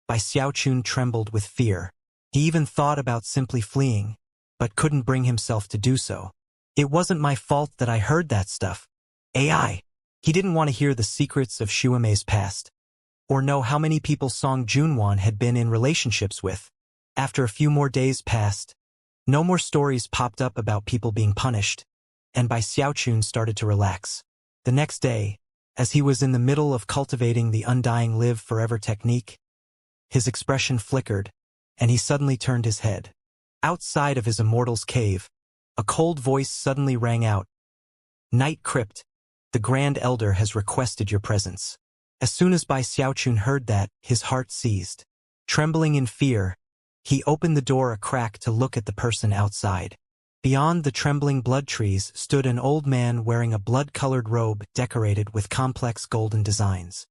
Bai Xiaochun trembled with fear. He even thought about simply fleeing, but couldn't bring himself to do so. It wasn't my fault that I heard that stuff. AI. He didn't want to hear the secrets of Shuamei's past, or know how many people Song Junwan had been in relationships with. After a few more days passed, no more stories popped up about people being punished, and Bai Xiaochun started to relax. The next day, as he was in the middle of cultivating the undying live forever technique, his expression flickered, and he suddenly turned his head. Outside of his immortal's cave, a cold voice suddenly rang out. Night Crypt, the Grand Elder has requested your presence. As soon as Bai Xiaochun heard that, his heart seized. Trembling in fear, he opened the door a crack to look at the person outside. Beyond the trembling blood trees stood an old man wearing a blood-colored robe decorated with complex golden designs.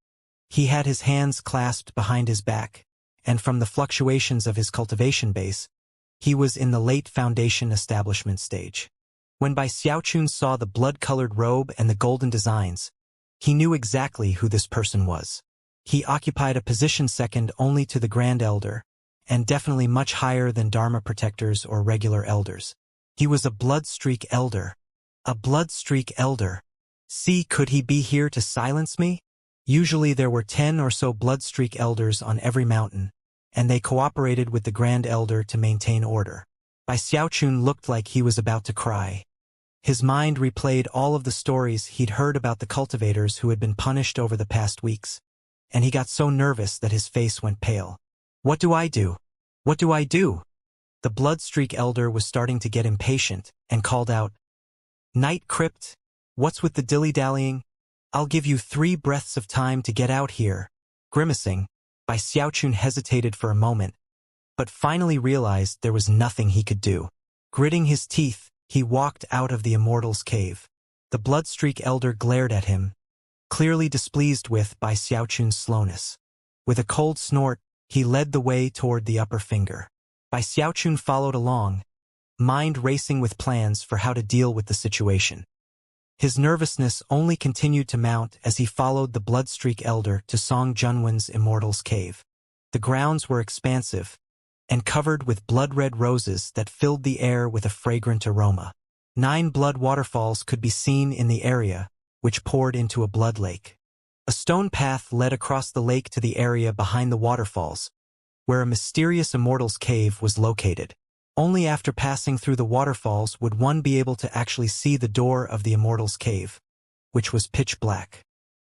He had his hands clasped behind his back, and from the fluctuations of his cultivation base, he was in the late foundation establishment stage. When Bai Xiaochun saw the blood-colored robe and the golden designs, he knew exactly who this person was. He occupied a position second only to the Grand Elder, and definitely much higher than Dharma protectors or regular elders. He was a Bloodstreak Elder. A Bloodstreak Elder. See, could he be here to silence me? Usually there were 10 or so Bloodstreak Elders on every mountain, and they cooperated with the Grand Elder to maintain order. Bai Xiaochun looked like he was about to cry. His mind replayed all of the stories he'd heard about the cultivators who had been punished over the past weeks, and he got so nervous that his face went pale. What do I do? What do I do? The Bloodstreak Elder was starting to get impatient and called out, Night Crypt, what's with the dilly-dallying? I'll give you 3 breaths of time to get out here. Grimacing, Bai Xiaochun hesitated for a moment, but finally realized there was nothing he could do. Gritting his teeth, he walked out of the Immortal's cave. The Bloodstreak Elder glared at him, clearly displeased with Bai Xiaochun's slowness. With a cold snort, he led the way toward the upper finger. Bai Xiaochun followed along, mind racing with plans for how to deal with the situation. His nervousness only continued to mount as he followed the Bloodstreak Elder to Song Junwan's Immortal's cave. The grounds were expansive, and covered with blood-red roses that filled the air with a fragrant aroma. 9 blood waterfalls could be seen in the area, which poured into a blood lake. A stone path led across the lake to the area behind the waterfalls, where a mysterious Immortal's cave was located. Only after passing through the waterfalls would one be able to actually see the door of the Immortal's cave, which was pitch black.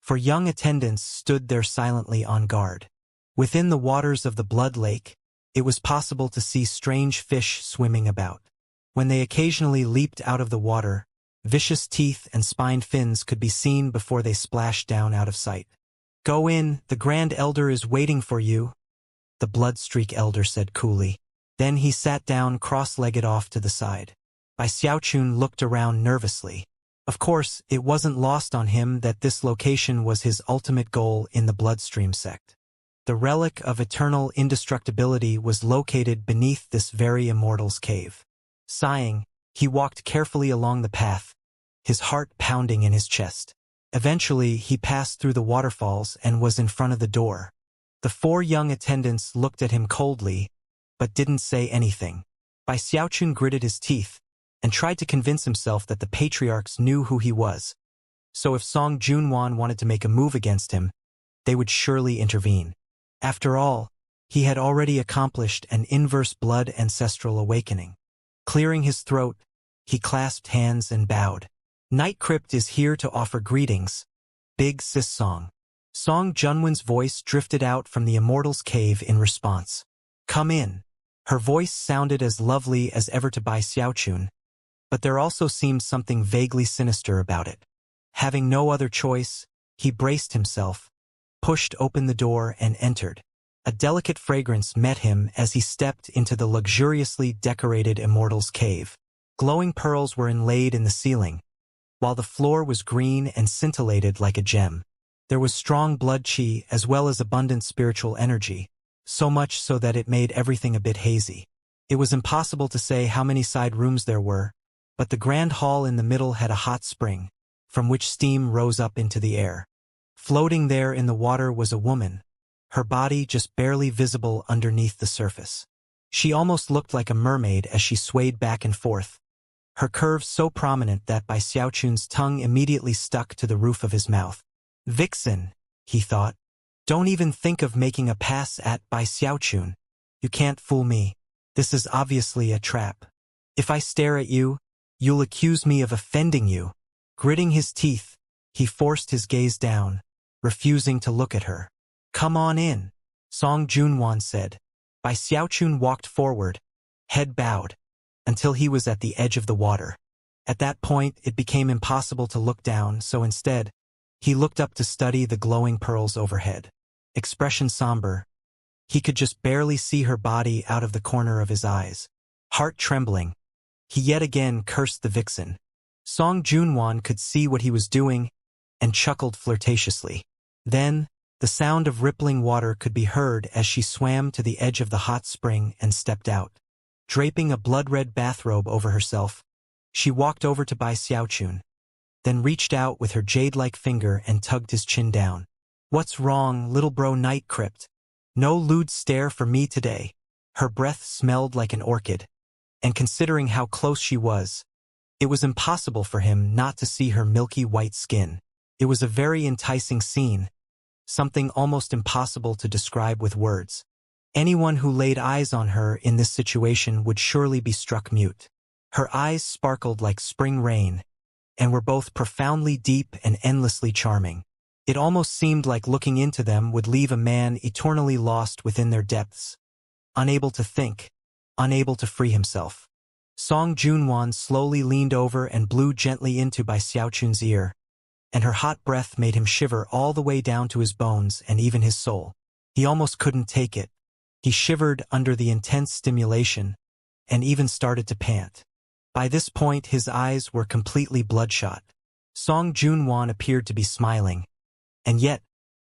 For young attendants stood there silently on guard. Within the waters of the blood lake, it was possible to see strange fish swimming about. When they occasionally leaped out of the water, vicious teeth and spined fins could be seen before they splashed down out of sight. Go in, the Grand Elder is waiting for you, the Bloodstreak Elder said coolly. Then he sat down cross-legged off to the side. Bai Xiaochun looked around nervously. Of course, it wasn't lost on him that this location was his ultimate goal in the Bloodstream sect. The relic of eternal indestructibility was located beneath this very Immortal's cave. Sighing, he walked carefully along the path, his heart pounding in his chest. Eventually, he passed through the waterfalls and was in front of the door. The 4 young attendants looked at him coldly, but didn't say anything. Bai Xiaochun gritted his teeth and tried to convince himself that the patriarchs knew who he was. So if Song Junwan wanted to make a move against him, they would surely intervene. After all, He had already accomplished an inverse blood ancestral awakening. Clearing his throat, he clasped hands and bowed. Night Crypt is here to offer greetings. Big Sis Song. Song Junwen's voice drifted out from the Immortal's cave in response. Come in. Her voice sounded as lovely as ever to Bai Xiaochun, but there also seemed something vaguely sinister about it. Having no other choice, he braced himself, pushed open the door and entered. A delicate fragrance met him as he stepped into the luxuriously decorated Immortal's cave. Glowing pearls were inlaid in the ceiling, while the floor was green and scintillated like a gem. There was strong blood chi as well as abundant spiritual energy, so much so that it made everything a bit hazy. It was impossible to say how many side rooms there were, but the grand hall in the middle had a hot spring, from which steam rose up into the air. Floating there in the water was a woman, her body just barely visible underneath the surface. She almost looked like a mermaid as she swayed back and forth, her curves so prominent that Bai Xiaochun's tongue immediately stuck to the roof of his mouth. Vixen, he thought. Don't even think of making a pass at Bai Xiaochun. You can't fool me. This is obviously a trap. If I stare at you, you'll accuse me of offending you. Gritting his teeth, he forced his gaze down, refusing to look at her. Come on in, Song Junwan said. Bai Xiaochun walked forward, head bowed, until he was at the edge of the water. At that point, it became impossible to look down, so instead, he looked up to study the glowing pearls overhead. Expression somber. He could just barely see her body out of the corner of his eyes. Heart trembling, he yet again cursed the vixen. Song Junwan could see what he was doing and chuckled flirtatiously. Then, the sound of rippling water could be heard as she swam to the edge of the hot spring and stepped out. Draping a blood-red bathrobe over herself, she walked over to Bai Xiaochun, then reached out with her jade-like finger and tugged his chin down. What's wrong, little bro? Night Crypt? No lewd stare for me today. Her breath smelled like an orchid, and considering how close she was, it was impossible for him not to see her milky white skin. It was a very enticing scene, something almost impossible to describe with words. Anyone who laid eyes on her in this situation would surely be struck mute. Her eyes sparkled like spring rain, and were both profoundly deep and endlessly charming. It almost seemed like looking into them would leave a man eternally lost within their depths, unable to think, unable to free himself. Song Junwan slowly leaned over and blew gently into Bai Xiaochun's ear, and her hot breath made him shiver all the way down to his bones and even his soul. He almost couldn't take it. He shivered under the intense stimulation, and even started to pant. By this point his eyes were completely bloodshot. Song Junwan appeared to be smiling, and yet,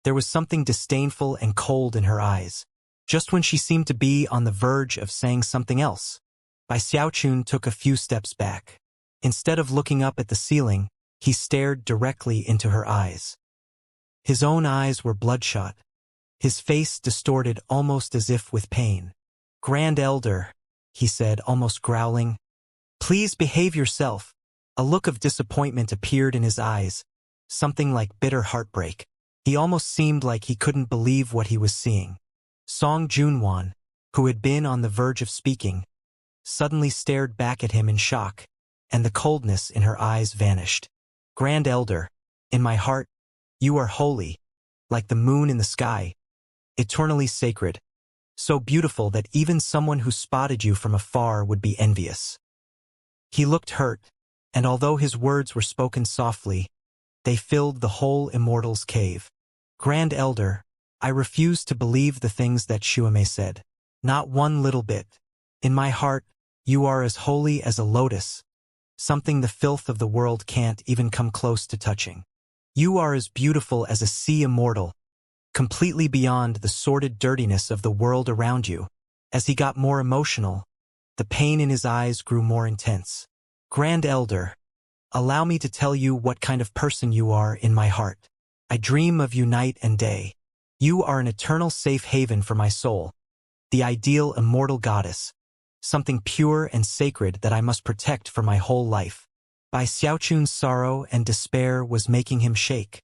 there was something disdainful and cold in her eyes. Just when she seemed to be on the verge of saying something else, Bai Xiaochun took a few steps back. Instead of looking up at the ceiling, he stared directly into her eyes. His own eyes were bloodshot, his face distorted almost as if with pain. Grand Elder, he said, almost growling, please behave yourself. A look of disappointment appeared in his eyes, something like bitter heartbreak. He almost seemed like he couldn't believe what he was seeing. Song Junwan, who had been on the verge of speaking, suddenly stared back at him in shock, and the coldness in her eyes vanished. Grand Elder, in my heart, you are holy, like the moon in the sky, eternally sacred, so beautiful that even someone who spotted you from afar would be envious. He looked hurt, and although his words were spoken softly, they filled the whole Immortal's cave. Grand Elder, I refuse to believe the things that Xuemei said. Not one little bit. In my heart, you are as holy as a lotus, something the filth of the world can't even come close to touching. You are as beautiful as a sea immortal, completely beyond the sordid dirtiness of the world around you. As he got more emotional, the pain in his eyes grew more intense. Grand Elder, allow me to tell you what kind of person you are in my heart. I dream of you night and day. You are an eternal safe haven for my soul, the ideal immortal goddess, something pure and sacred that I must protect for my whole life. Bai Xiaochun's sorrow and despair was making him shake,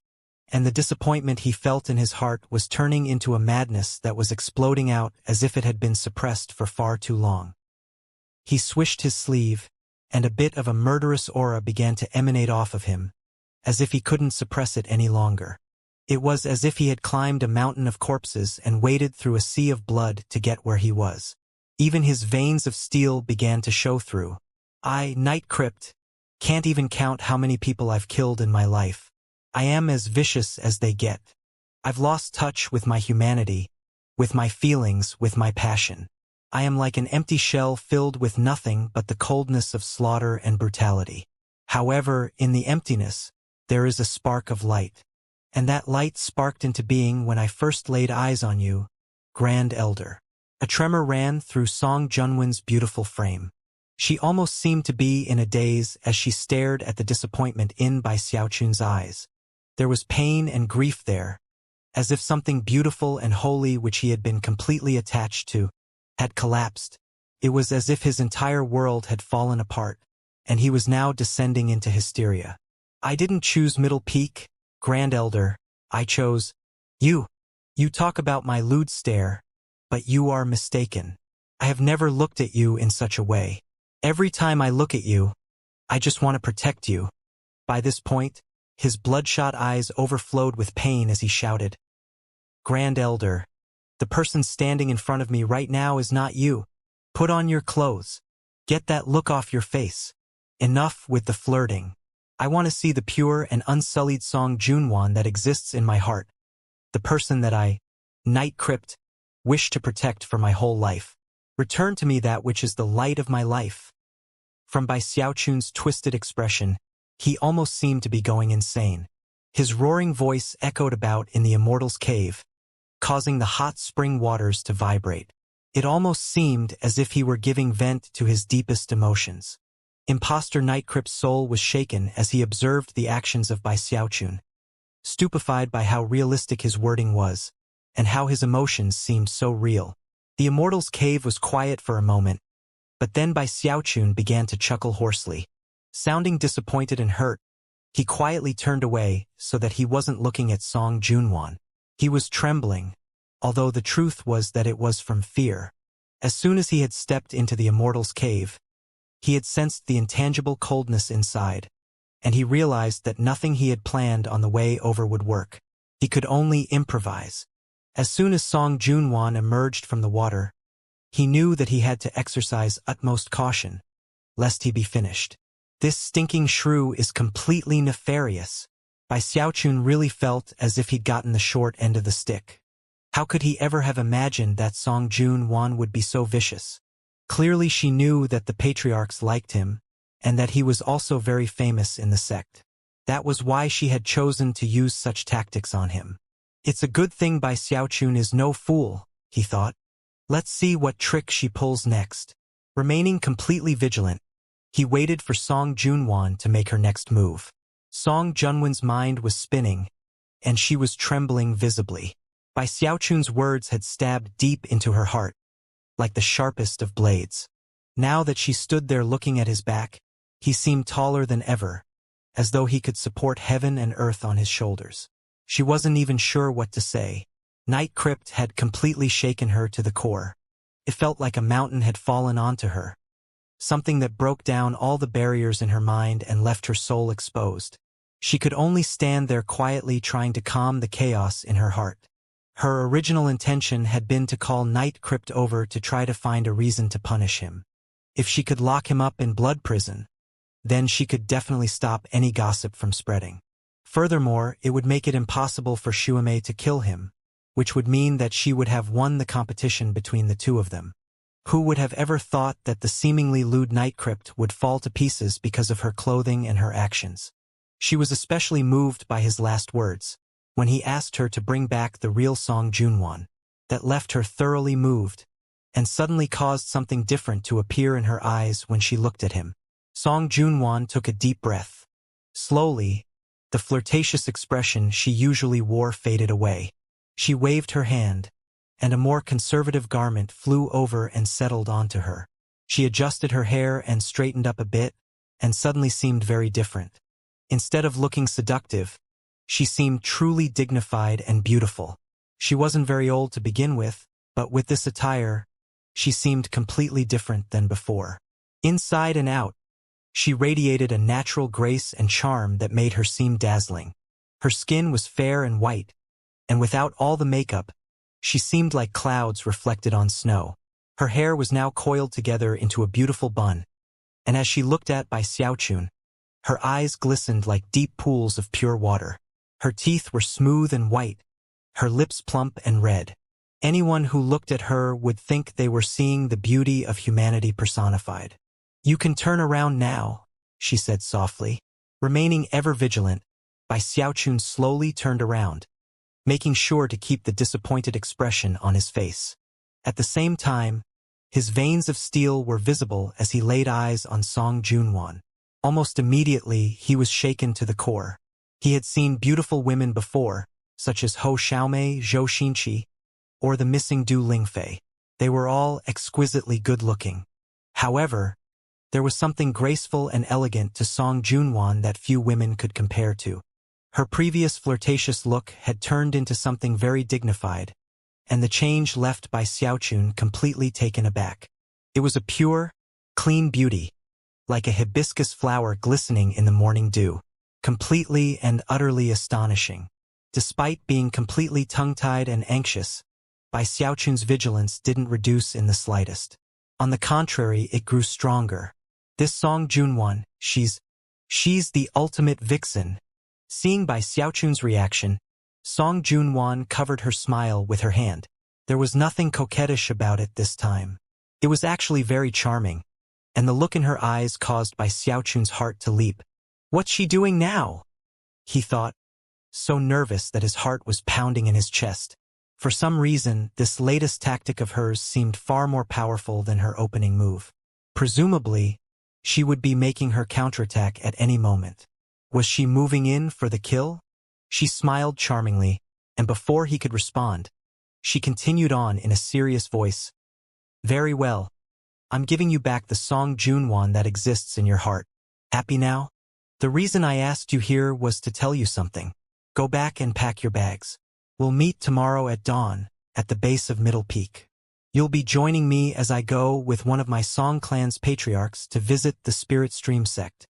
and the disappointment he felt in his heart was turning into a madness that was exploding out as if it had been suppressed for far too long. He swished his sleeve, and a bit of a murderous aura began to emanate off of him, as if he couldn't suppress it any longer. It was as if he had climbed a mountain of corpses and waded through a sea of blood to get where he was. Even his veins of steel began to show through. I, Night Crypt, can't even count how many people I've killed in my life. I am as vicious as they get. I've lost touch with my humanity, with my feelings, with my passion. I am like an empty shell filled with nothing but the coldness of slaughter and brutality. However, in the emptiness, there is a spark of light. And that light sparked into being when I first laid eyes on you, Grand Elder. A tremor ran through Song Junwen's beautiful frame. She almost seemed to be in a daze as she stared at the disappointment in by Xiaochun's eyes. There was pain and grief there, as if something beautiful and holy which he had been completely attached to had collapsed. It was as if his entire world had fallen apart, and he was now descending into hysteria. I didn't choose Middle Peak, Grand Elder. I chose you. You talk about my lewd stare, but you are mistaken. I have never looked at you in such a way. Every time I look at you, I just want to protect you. By this point, his bloodshot eyes overflowed with pain as he shouted, Grand Elder, the person standing in front of me right now is not you. Put on your clothes. Get that look off your face. Enough with the flirting. I want to see the pure and unsullied Song Junwan that exists in my heart. The person that I, Night Crypt, wish to protect for my whole life. Return to me that which is the light of my life. From Bai Xiaochun's twisted expression, he almost seemed to be going insane. His roaring voice echoed about in the Immortal's cave, causing the hot spring waters to vibrate. It almost seemed as if he were giving vent to his deepest emotions. Imposter Night Crypt's soul was shaken as he observed the actions of Bai Xiaochun, stupefied by how realistic his wording was, and how his emotions seemed so real. The Immortal's cave was quiet for a moment, but then Bai Xiaochun began to chuckle hoarsely. Sounding disappointed and hurt, he quietly turned away so that he wasn't looking at Song Junwan. He was trembling, although the truth was that it was from fear. As soon as he had stepped into the Immortal's cave, he had sensed the intangible coldness inside, and he realized that nothing he had planned on the way over would work. He could only improvise. As soon as Song Junwan emerged from the water, he knew that he had to exercise utmost caution, lest he be finished. This stinking shrew is completely nefarious. Bai Xiaochun really felt as if he'd gotten the short end of the stick. How could he ever have imagined that Song Junwan would be so vicious? Clearly she knew that the patriarchs liked him, and that he was also very famous in the sect. That was why she had chosen to use such tactics on him. It's a good thing Bai Xiaochun is no fool, he thought. Let's see what trick she pulls next. Remaining completely vigilant, he waited for Song Junwan to make her next move. Song Junwan's mind was spinning, and she was trembling visibly. Bai Xiaochun's words had stabbed deep into her heart, like the sharpest of blades. Now that she stood there looking at his back, he seemed taller than ever, as though he could support heaven and earth on his shoulders. She wasn't even sure what to say. Night Crypt had completely shaken her to the core. It felt like a mountain had fallen onto her, something that broke down all the barriers in her mind and left her soul exposed. She could only stand there quietly trying to calm the chaos in her heart. Her original intention had been to call Night Crypt over to try to find a reason to punish him. If she could lock him up in blood prison, then she could definitely stop any gossip from spreading. Furthermore, it would make it impossible for Xuemei to kill him, which would mean that she would have won the competition between the two of them. Who would have ever thought that the seemingly lewd Night Crypt would fall to pieces because of her clothing and her actions? She was especially moved by his last words, when he asked her to bring back the real Song Junwan. That left her thoroughly moved, and suddenly caused something different to appear in her eyes when she looked at him. Song Junwan took a deep breath. Slowly, the flirtatious expression she usually wore faded away. She waved her hand, and a more conservative garment flew over and settled onto her. She adjusted her hair and straightened up a bit, and suddenly seemed very different. Instead of looking seductive, She seemed truly dignified and beautiful. She wasn't very old to begin with, but with this attire, she seemed completely different than before. Inside and out, she radiated a natural grace and charm that made her seem dazzling. Her skin was fair and white, and without all the makeup, she seemed like clouds reflected on snow. Her hair was now coiled together into a beautiful bun, and as she looked at Bai Xiaochun, her eyes glistened like deep pools of pure water. Her teeth were smooth and white, her lips plump and red. Anyone who looked at her would think they were seeing the beauty of humanity personified. "You can turn around now," she said softly. Remaining ever vigilant, Bai Xiaochun slowly turned around, making sure to keep the disappointed expression on his face. At the same time, his veins of steel were visible as he laid eyes on Song Junwan. Almost immediately, he was shaken to the core. He had seen beautiful women before, such as Hou Xiaomei, Zhou Xinqi, or the missing Du Lingfei. They were all exquisitely good-looking. However, there was something graceful and elegant to Song Junwan that few women could compare to. Her previous flirtatious look had turned into something very dignified, and the change left Bai Xiaochun completely taken aback. It was a pure, clean beauty, like a hibiscus flower glistening in the morning dew, completely and utterly astonishing. Despite being completely tongue-tied and anxious, Bai Xiaochun's vigilance didn't reduce in the slightest. On the contrary, it grew stronger. This Song Junwan, she's the ultimate vixen. Seeing Bai Xiaochun's reaction, Song Junwan covered her smile with her hand. There was nothing coquettish about it this time. It was actually very charming, and the look in her eyes caused Bai Xiaochun's heart to leap. "What's she doing now?" he thought, so nervous that his heart was pounding in his chest. For some reason, this latest tactic of hers seemed far more powerful than her opening move. Presumably, she would be making her counterattack at any moment. Was she moving in for the kill? She smiled charmingly, and before he could respond, she continued on in a serious voice. "Very well. I'm giving you back the Song Junwan that exists in your heart. Happy now? The reason I asked you here was to tell you something. Go back and pack your bags. We'll meet tomorrow at dawn, at the base of Middle Peak. You'll be joining me as I go with one of my Song clan's patriarchs to visit the Spirit Stream sect.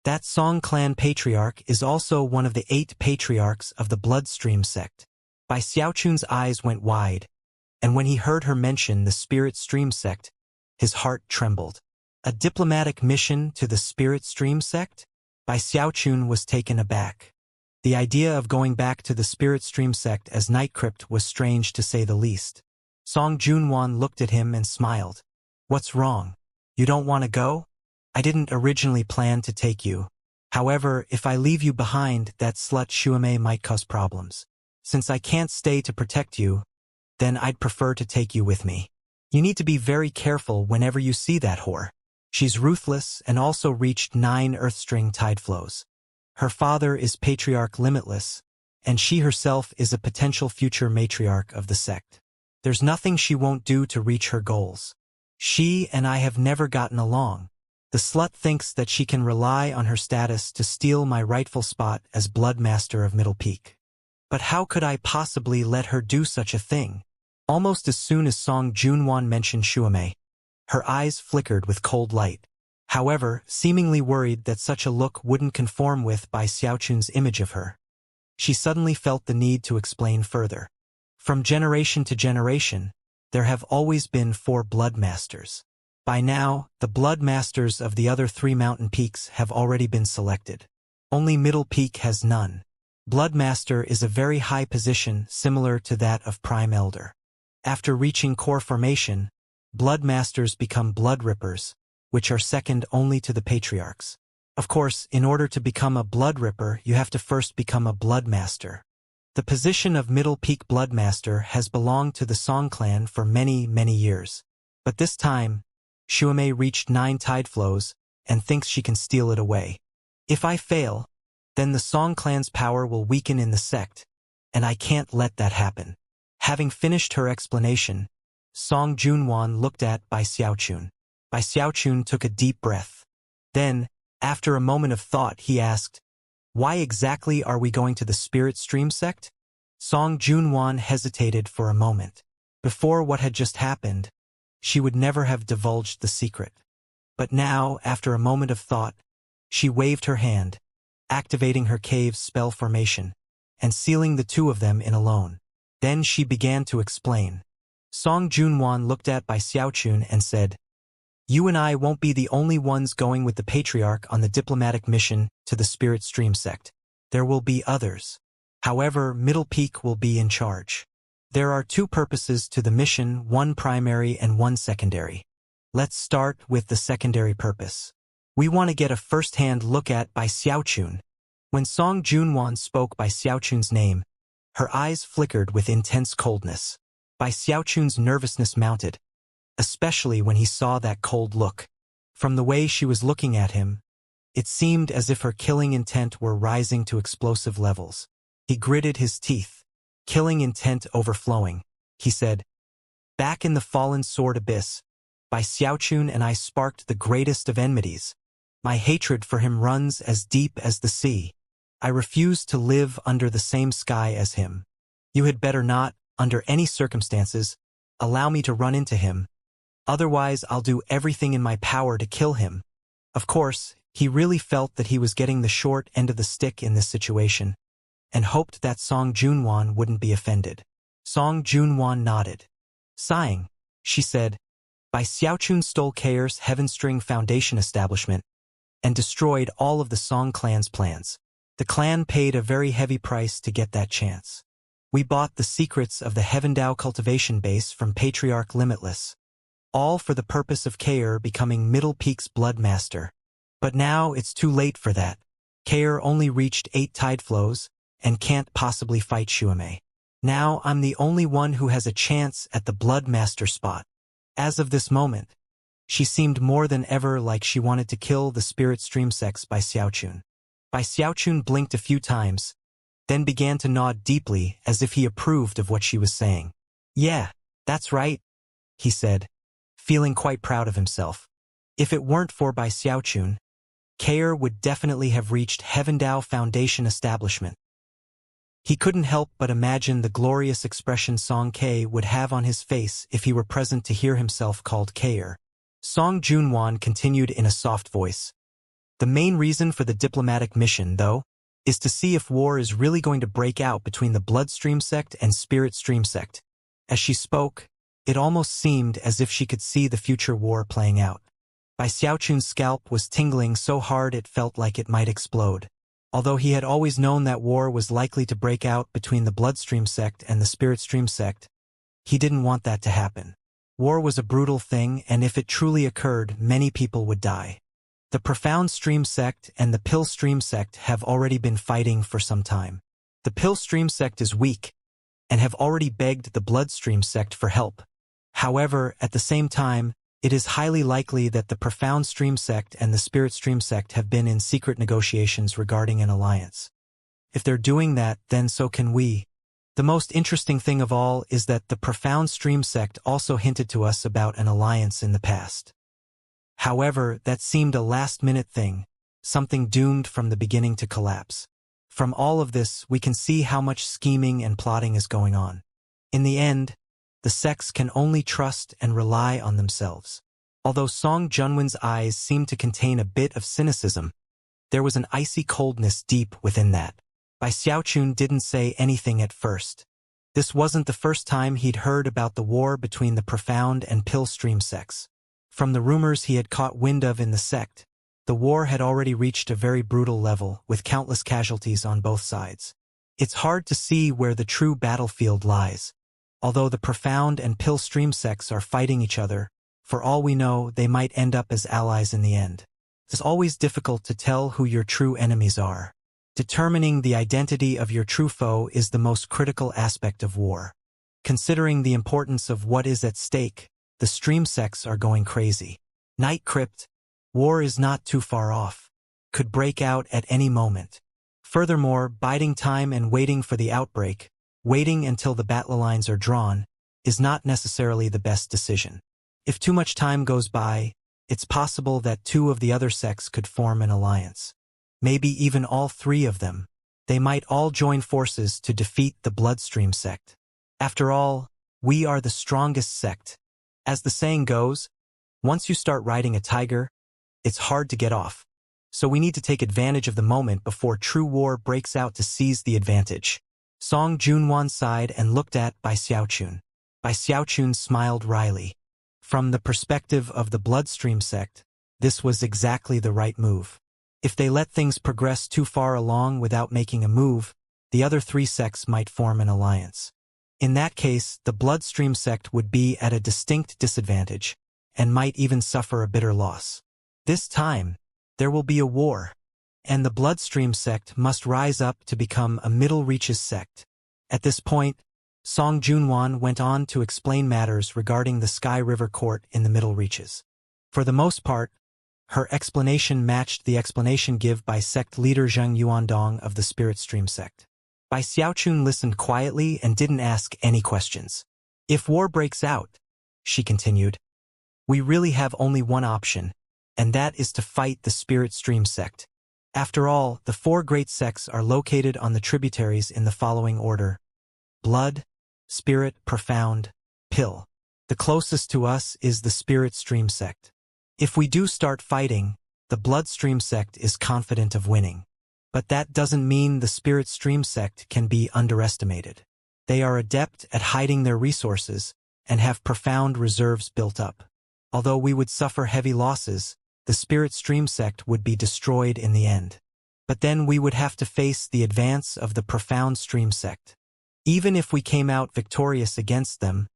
That Song clan patriarch is also one of the 8 patriarchs of the Bloodstream sect." Bai Xiaochun's eyes went wide, and when he heard her mention the Spirit Stream sect, his heart trembled. A diplomatic mission to the Spirit Stream sect? Bai Xiaochun was taken aback. The idea of going back to the Spirit Stream sect as Night Crypt was strange to say the least. Song Junwan looked at him and smiled. "What's wrong? You don't want to go? I didn't originally plan to take you. However, if I leave you behind, that slut Xuemei might cause problems. Since I can't stay to protect you, then I'd prefer to take you with me. You need to be very careful whenever you see that whore. She's ruthless and also reached 9 Earthstring tide flows. Her father is Patriarch Limitless, and she herself is a potential future matriarch of the sect. There's nothing she won't do to reach her goals. She and I have never gotten along. The slut thinks that she can rely on her status to steal my rightful spot as Bloodmaster of Middle Peak. But how could I possibly let her do such a thing?" Almost as soon as Song Junwan mentioned Xuemei, her eyes flickered with cold light. However, seemingly worried that such a look wouldn't conform with Bai Xiaochun's image of her, she suddenly felt the need to explain further. From generation to generation, there have always been 4 Bloodmasters. By now, the Bloodmasters of the other 3 mountain peaks have already been selected. Only Middle Peak has none. Bloodmaster is a very high position similar to that of Prime Elder. After reaching core formation, Bloodmasters become Blood Rippers, which are second only to the Patriarchs. Of course, in order to become a Blood Ripper, you have to first become a Bloodmaster. The position of Middle Peak Bloodmaster has belonged to the Song clan for many, many years. But this time, Xuemei reached 9 tide flows and thinks she can steal it away. If I fail, then the Song clan's power will weaken in the sect, and I can't let that happen. Having finished her explanation, Song Junwan looked at Bai Xiaochun. Bai Xiaochun took a deep breath. Then, after a moment of thought, he asked, Why exactly are we going to the Spirit Stream sect? Song Junwan hesitated for a moment. Before what had just happened, she would never have divulged the secret. But now, after a moment of thought, she waved her hand, activating her cave's spell formation, and sealing the two of them in alone. Then she began to explain. Song Junwan looked at by Xiaochun and said, "You and I won't be the only ones going with the Patriarch on the diplomatic mission to the Spirit Stream sect. There will be others. However, Middle Peak will be in charge. There are two purposes to the mission, one primary and one secondary. Let's start with the secondary purpose. We want to get a first-hand look at by Xiaochun." When Song Junwan spoke by Xiaochun's name, her eyes flickered with intense coldness. By Xiaochun's nervousness mounted, especially when he saw that cold look. From the way she was looking at him, it seemed as if her killing intent were rising to explosive levels. He gritted his teeth, killing intent overflowing. He said, "Back in the fallen sword abyss, by Xiaochun and I sparked the greatest of enmities. My hatred for him runs as deep as the sea. I refuse to live under the same sky as him. You had better not, under any circumstances, allow me to run into him. Otherwise, I'll do everything in my power to kill him." Of course, he really felt that he was getting the short end of the stick in this situation, and hoped that Song Junwan wouldn't be offended. Song Junwan nodded. Sighing, she said, "By Xiaochun stole Kair's Heavenstring Foundation establishment and destroyed all of the Song clan's plans. The clan paid a very heavy price to get that chance. We bought the secrets of the Heavendao cultivation base from Patriarch Limitless, all for the purpose of Kair becoming Middle Peak's Blood Master. But now it's too late for that. Kair only reached 8 tide flows and can't possibly fight Shuame. Now I'm the only one who has a chance at the Blood Master spot." As of this moment, she seemed more than ever like she wanted to kill the Spirit Stream sects by Xiaochun. By Xiaochun blinked a few times, then began to nod deeply as if he approved of what she was saying. "Yeah, that's right," he said, feeling quite proud of himself. If it weren't for Bai Xiaochun, Kair would definitely have reached Heavendao Foundation establishment. He couldn't help but imagine the glorious expression Song K would have on his face if he were present to hear himself called Kair. Song Junwan continued in a soft voice. "The main reason for the diplomatic mission, though, is to see if war is really going to break out between the Bloodstream sect and Spirit Stream sect." As she spoke, it almost seemed as if she could see the future war playing out. Bai Xiaochun's scalp was tingling so hard it felt like it might explode. Although he had always known that war was likely to break out between the Bloodstream sect and the Spirit Stream sect, he didn't want that to happen. War was a brutal thing, and if it truly occurred, many people would die. The Profound Stream sect and the Pill Stream sect have already been fighting for some time. The Pill Stream sect is weak, and have already begged the Bloodstream sect for help. However, at the same time, it is highly likely that the Profound Stream sect and the Spirit Stream sect have been in secret negotiations regarding an alliance. If they're doing that, then so can we. The most interesting thing of all is that the Profound Stream sect also hinted to us about an alliance in the past. However, that seemed a last-minute thing, something doomed from the beginning to collapse. From all of this, we can see how much scheming and plotting is going on. In the end, the sects can only trust and rely on themselves. Although Song Junwan's eyes seemed to contain a bit of cynicism, there was an icy coldness deep within that. Bai Xiaochun didn't say anything at first. This wasn't the first time he'd heard about the war between the Profound and Pill Stream sects. From the rumors he had caught wind of in the sect, the war had already reached a very brutal level, with countless casualties on both sides. It's hard to see where the true battlefield lies. Although the Profound and Pill Stream sects are fighting each other, for all we know, they might end up as allies in the end. It's always difficult to tell who your true enemies are. Determining the identity of your true foe is the most critical aspect of war. Considering the importance of what is at stake, the stream sects are going crazy. Night Crypt, war is not too far off. Could break out at any moment. Furthermore, biding time and waiting for the outbreak, waiting until the battle lines are drawn, is not necessarily the best decision. If too much time goes by, it's possible that two of the other sects could form an alliance. maybe even all three of them. They might all join forces to defeat the Bloodstream sect. After all, we are the strongest sect. As the saying goes, once you start riding a tiger, it's hard to get off. So we need to take advantage of the moment before true war breaks out to seize the advantage. Song Junwan sighed and looked at Bai Xiaochun. Bai Xiaochun smiled wryly. From the perspective of the Bloodstream sect, this was exactly the right move. If they let things progress too far along without making a move, the other three sects might form an alliance. In that case, the Bloodstream sect would be at a distinct disadvantage, and might even suffer a bitter loss. This time, there will be a war, and the Bloodstream sect must rise up to become a Middle Reaches sect. At this point, Song Junwan went on to explain matters regarding the Sky River Court in the Middle Reaches. For the most part, her explanation matched the explanation given by sect leader Zheng Yuandong of the Spirit Stream sect. Bai Xiaochun listened quietly and didn't ask any questions. If war breaks out, she continued, we really have only one option, and that is to fight the Spirit Stream sect. After all, the four great sects are located on the tributaries in the following order: Blood, Spirit, Profound, Pill. The closest to us is the Spirit Stream sect. If we do start fighting, the Bloodstream sect is confident of winning. But that doesn't mean the Spirit Stream sect can be underestimated. They are adept at hiding their resources and have profound reserves built up. Although we would suffer heavy losses, the Spirit Stream sect would be destroyed in the end. But then we would have to face the advance of the Profound Stream sect. Even if we came out victorious against them,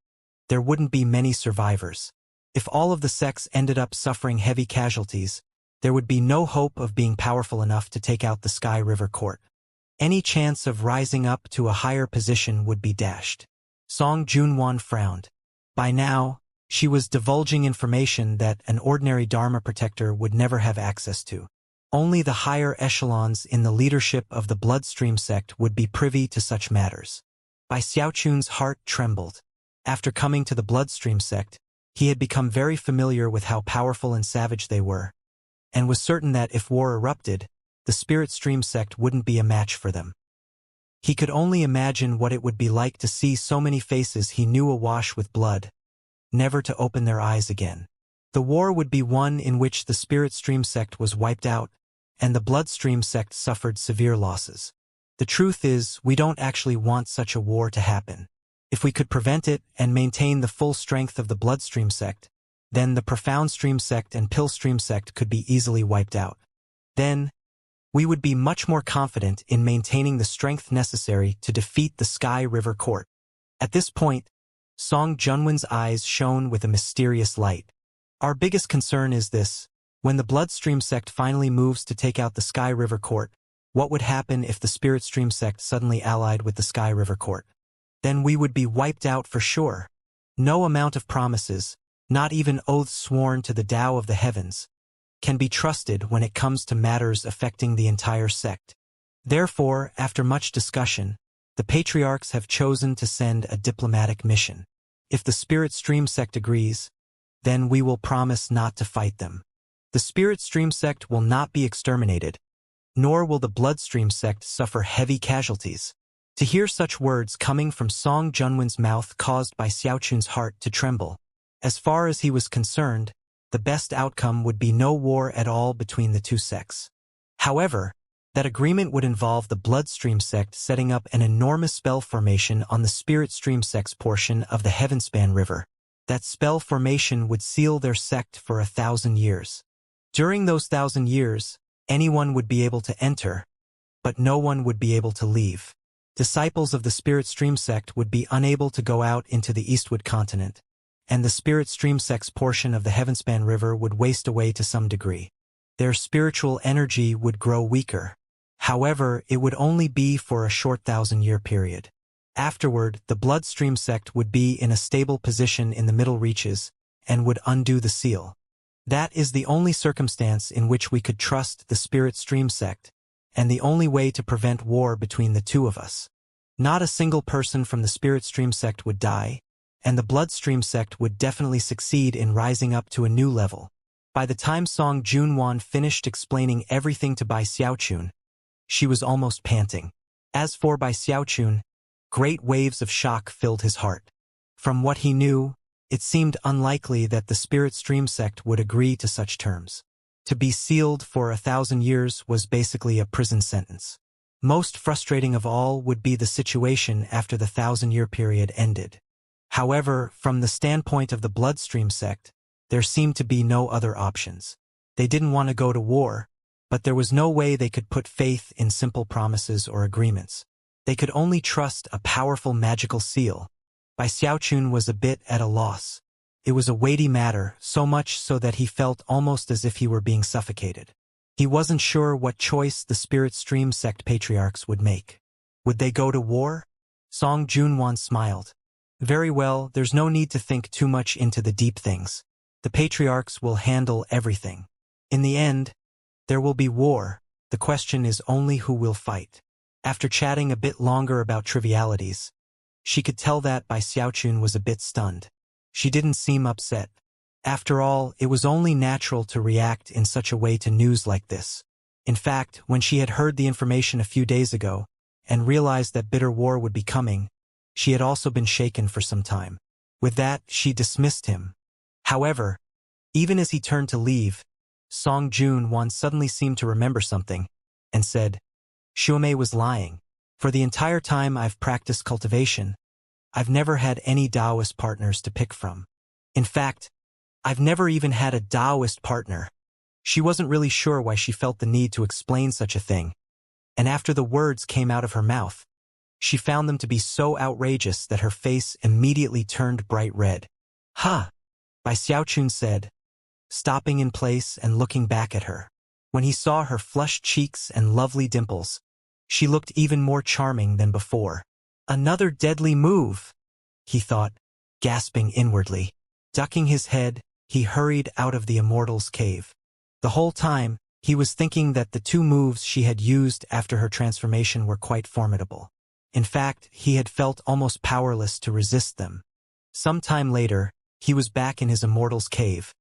there wouldn't be many survivors. If all of the sects ended up suffering heavy casualties, there would be no hope of being powerful enough to take out the Sky River Court. Any chance of rising up to a higher position would be dashed. Song Junwan frowned. By now, she was divulging information that an ordinary Dharma protector would never have access to. Only the higher echelons in the leadership of the Bloodstream sect would be privy to such matters. Bai Xiaochun's heart trembled. After coming to the Bloodstream sect, he had become very familiar with how powerful and savage they were, and was certain that if war erupted, the Spirit Stream sect wouldn't be a match for them. He could only imagine what it would be like to see so many faces he knew awash with blood, never to open their eyes again. The war would be one in which the Spirit Stream sect was wiped out, and the Bloodstream sect suffered severe losses. The truth is, we don't actually want such a war to happen. If we could prevent it and maintain the full strength of the Bloodstream sect, then the Profound Stream sect and Pill Stream sect could be easily wiped out. Then, we would be much more confident in maintaining the strength necessary to defeat the Sky River Court. At this point, Song Junwan's eyes shone with a mysterious light. Our biggest concern is this: when the Bloodstream sect finally moves to take out the Sky River Court, what would happen if the Spirit Stream sect suddenly allied with the Sky River Court? Then we would be wiped out for sure. No amount of promises, not even oaths sworn to the Tao of the heavens, can be trusted when it comes to matters affecting the entire sect. Therefore, after much discussion, the patriarchs have chosen to send a diplomatic mission. If the Spirit Stream sect agrees, then we will promise not to fight them. The Spirit Stream sect will not be exterminated, nor will the Bloodstream sect suffer heavy casualties. To hear such words coming from Song Junwan's mouth caused Bai Xiaochun's heart to tremble. As far as he was concerned, the best outcome would be no war at all between the two sects. However, that agreement would involve the Bloodstream sect setting up an enormous spell formation on the Spirit Stream sect's portion of the Heavenspan River. That spell formation would seal their sect for 1,000 years. During those 1,000 years, anyone would be able to enter, but no one would be able to leave. Disciples of the Spirit Stream sect would be unable to go out into the Eastwood continent, and the Spirit Stream sect's portion of the Heavenspan River would waste away to some degree. Their spiritual energy would grow weaker. However, it would only be for a short 1,000-year period. Afterward, the Bloodstream sect would be in a stable position in the Middle Reaches and would undo the seal. That is the only circumstance in which we could trust the Spirit Stream sect, and the only way to prevent war between the two of us. Not a single person from the Spirit Stream sect would die, and the Bloodstream sect would definitely succeed in rising up to a new level. By the time Song Junwan finished explaining everything to Bai Xiaochun, she was almost panting. As for Bai Xiaochun, great waves of shock filled his heart. From what he knew, it seemed unlikely that the Spirit Stream sect would agree to such terms. To be sealed for 1,000 years was basically a prison sentence. Most frustrating of all would be the situation after the 1,000-year period ended. However, from the standpoint of the Bloodstream sect, there seemed to be no other options. They didn't want to go to war, but there was no way they could put faith in simple promises or agreements. They could only trust a powerful magical seal. Bai Xiaochun was a bit at a loss. It was a weighty matter, so much so that he felt almost as if he were being suffocated. He wasn't sure what choice the Spirit Stream sect patriarchs would make. Would they go to war? Song Junwan smiled. Very well, there's no need to think too much into the deep things. The patriarchs will handle everything. In the end, there will be war. The question is only who will fight. After chatting a bit longer about trivialities, she could tell that Bai Xiaochun was a bit stunned. She didn't seem upset. After all, it was only natural to react in such a way to news like this. In fact, when she had heard the information a few days ago and realized that bitter war would be coming, she had also been shaken for some time. With that, she dismissed him. However, even as he turned to leave, Song Junwan suddenly seemed to remember something and said, Xiaomei was lying. For the entire time I've practiced cultivation, I've never had any Taoist partners to pick from. In fact, I've never even had a Taoist partner. She wasn't really sure why she felt the need to explain such a thing, and after the words came out of her mouth, she found them to be so outrageous that her face immediately turned bright red. Ha! Bai Xiaochun said, stopping in place and looking back at her. When he saw her flushed cheeks and lovely dimples, she looked even more charming than before. Another deadly move, he thought, gasping inwardly. Ducking his head, he hurried out of the Immortal's cave. The whole time, he was thinking that the two moves she had used after her transformation were quite formidable. In fact, he had felt almost powerless to resist them. Some time later, he was back in his Immortal's cave,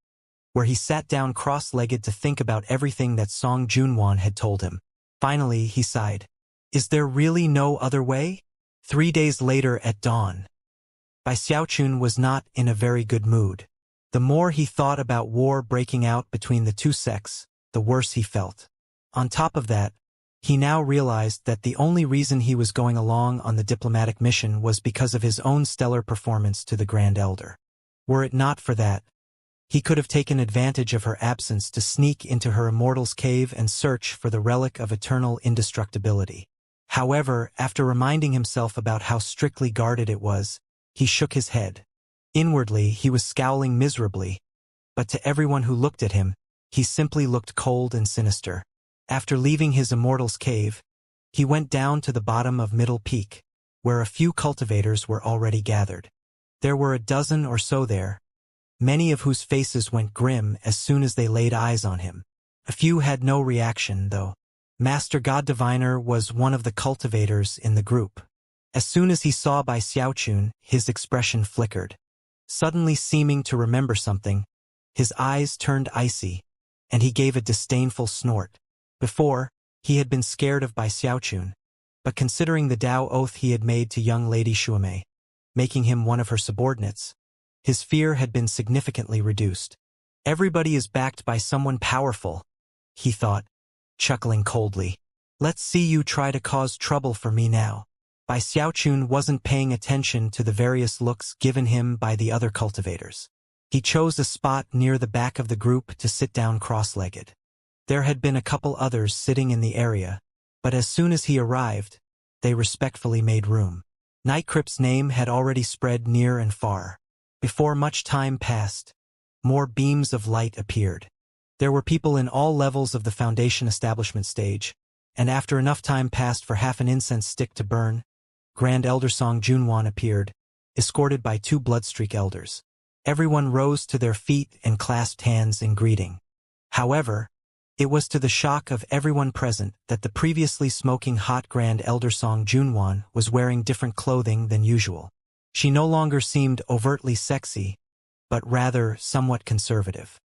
where he sat down cross-legged to think about everything that Song Junwan had told him. Finally, he sighed. Is there really no other way? 3 days later at dawn. Bai Xiaochun was not in a very good mood. The more he thought about war breaking out between the two sects, the worse he felt. On top of that, he now realized that the only reason he was going along on the diplomatic mission was because of his own stellar performance to the Grand Elder. Were it not for that, he could have taken advantage of her absence to sneak into her Immortal's cave and search for the relic of eternal indestructibility. However, after reminding himself about how strictly guarded it was, he shook his head. Inwardly, he was scowling miserably, but to everyone who looked at him, he simply looked cold and sinister. After leaving his Immortal's cave, he went down to the bottom of Middle Peak, where a few cultivators were already gathered. There were a dozen or so there, many of whose faces went grim as soon as they laid eyes on him. A few had no reaction, though. Master God Diviner was one of the cultivators in the group. As soon as he saw Bai Xiaochun, his expression flickered. Suddenly seeming to remember something, his eyes turned icy, and he gave a disdainful snort. Before, he had been scared of Bai Xiaochun, but considering the Tao oath he had made to young Lady Xiaomei, making him one of her subordinates, his fear had been significantly reduced. Everybody is backed by someone powerful, he thought, chuckling coldly. Let's see you try to cause trouble for me now. Bai Xiaochun wasn't paying attention to the various looks given him by the other cultivators. He chose a spot near the back of the group to sit down cross-legged. There had been a couple others sitting in the area, but as soon as he arrived, they respectfully made room. Nightcrypt's name had already spread near and far. Before much time passed, more beams of light appeared. There were people in all levels of the Foundation establishment stage, and after enough time passed for half an incense stick to burn, Grand Elder Song Junwan appeared, escorted by 2 Bloodstreak elders. Everyone rose to their feet and clasped hands in greeting. However, it was to the shock of everyone present that the previously smoking hot Grand Elder Song Junwan was wearing different clothing than usual. She no longer seemed overtly sexy, but rather somewhat conservative.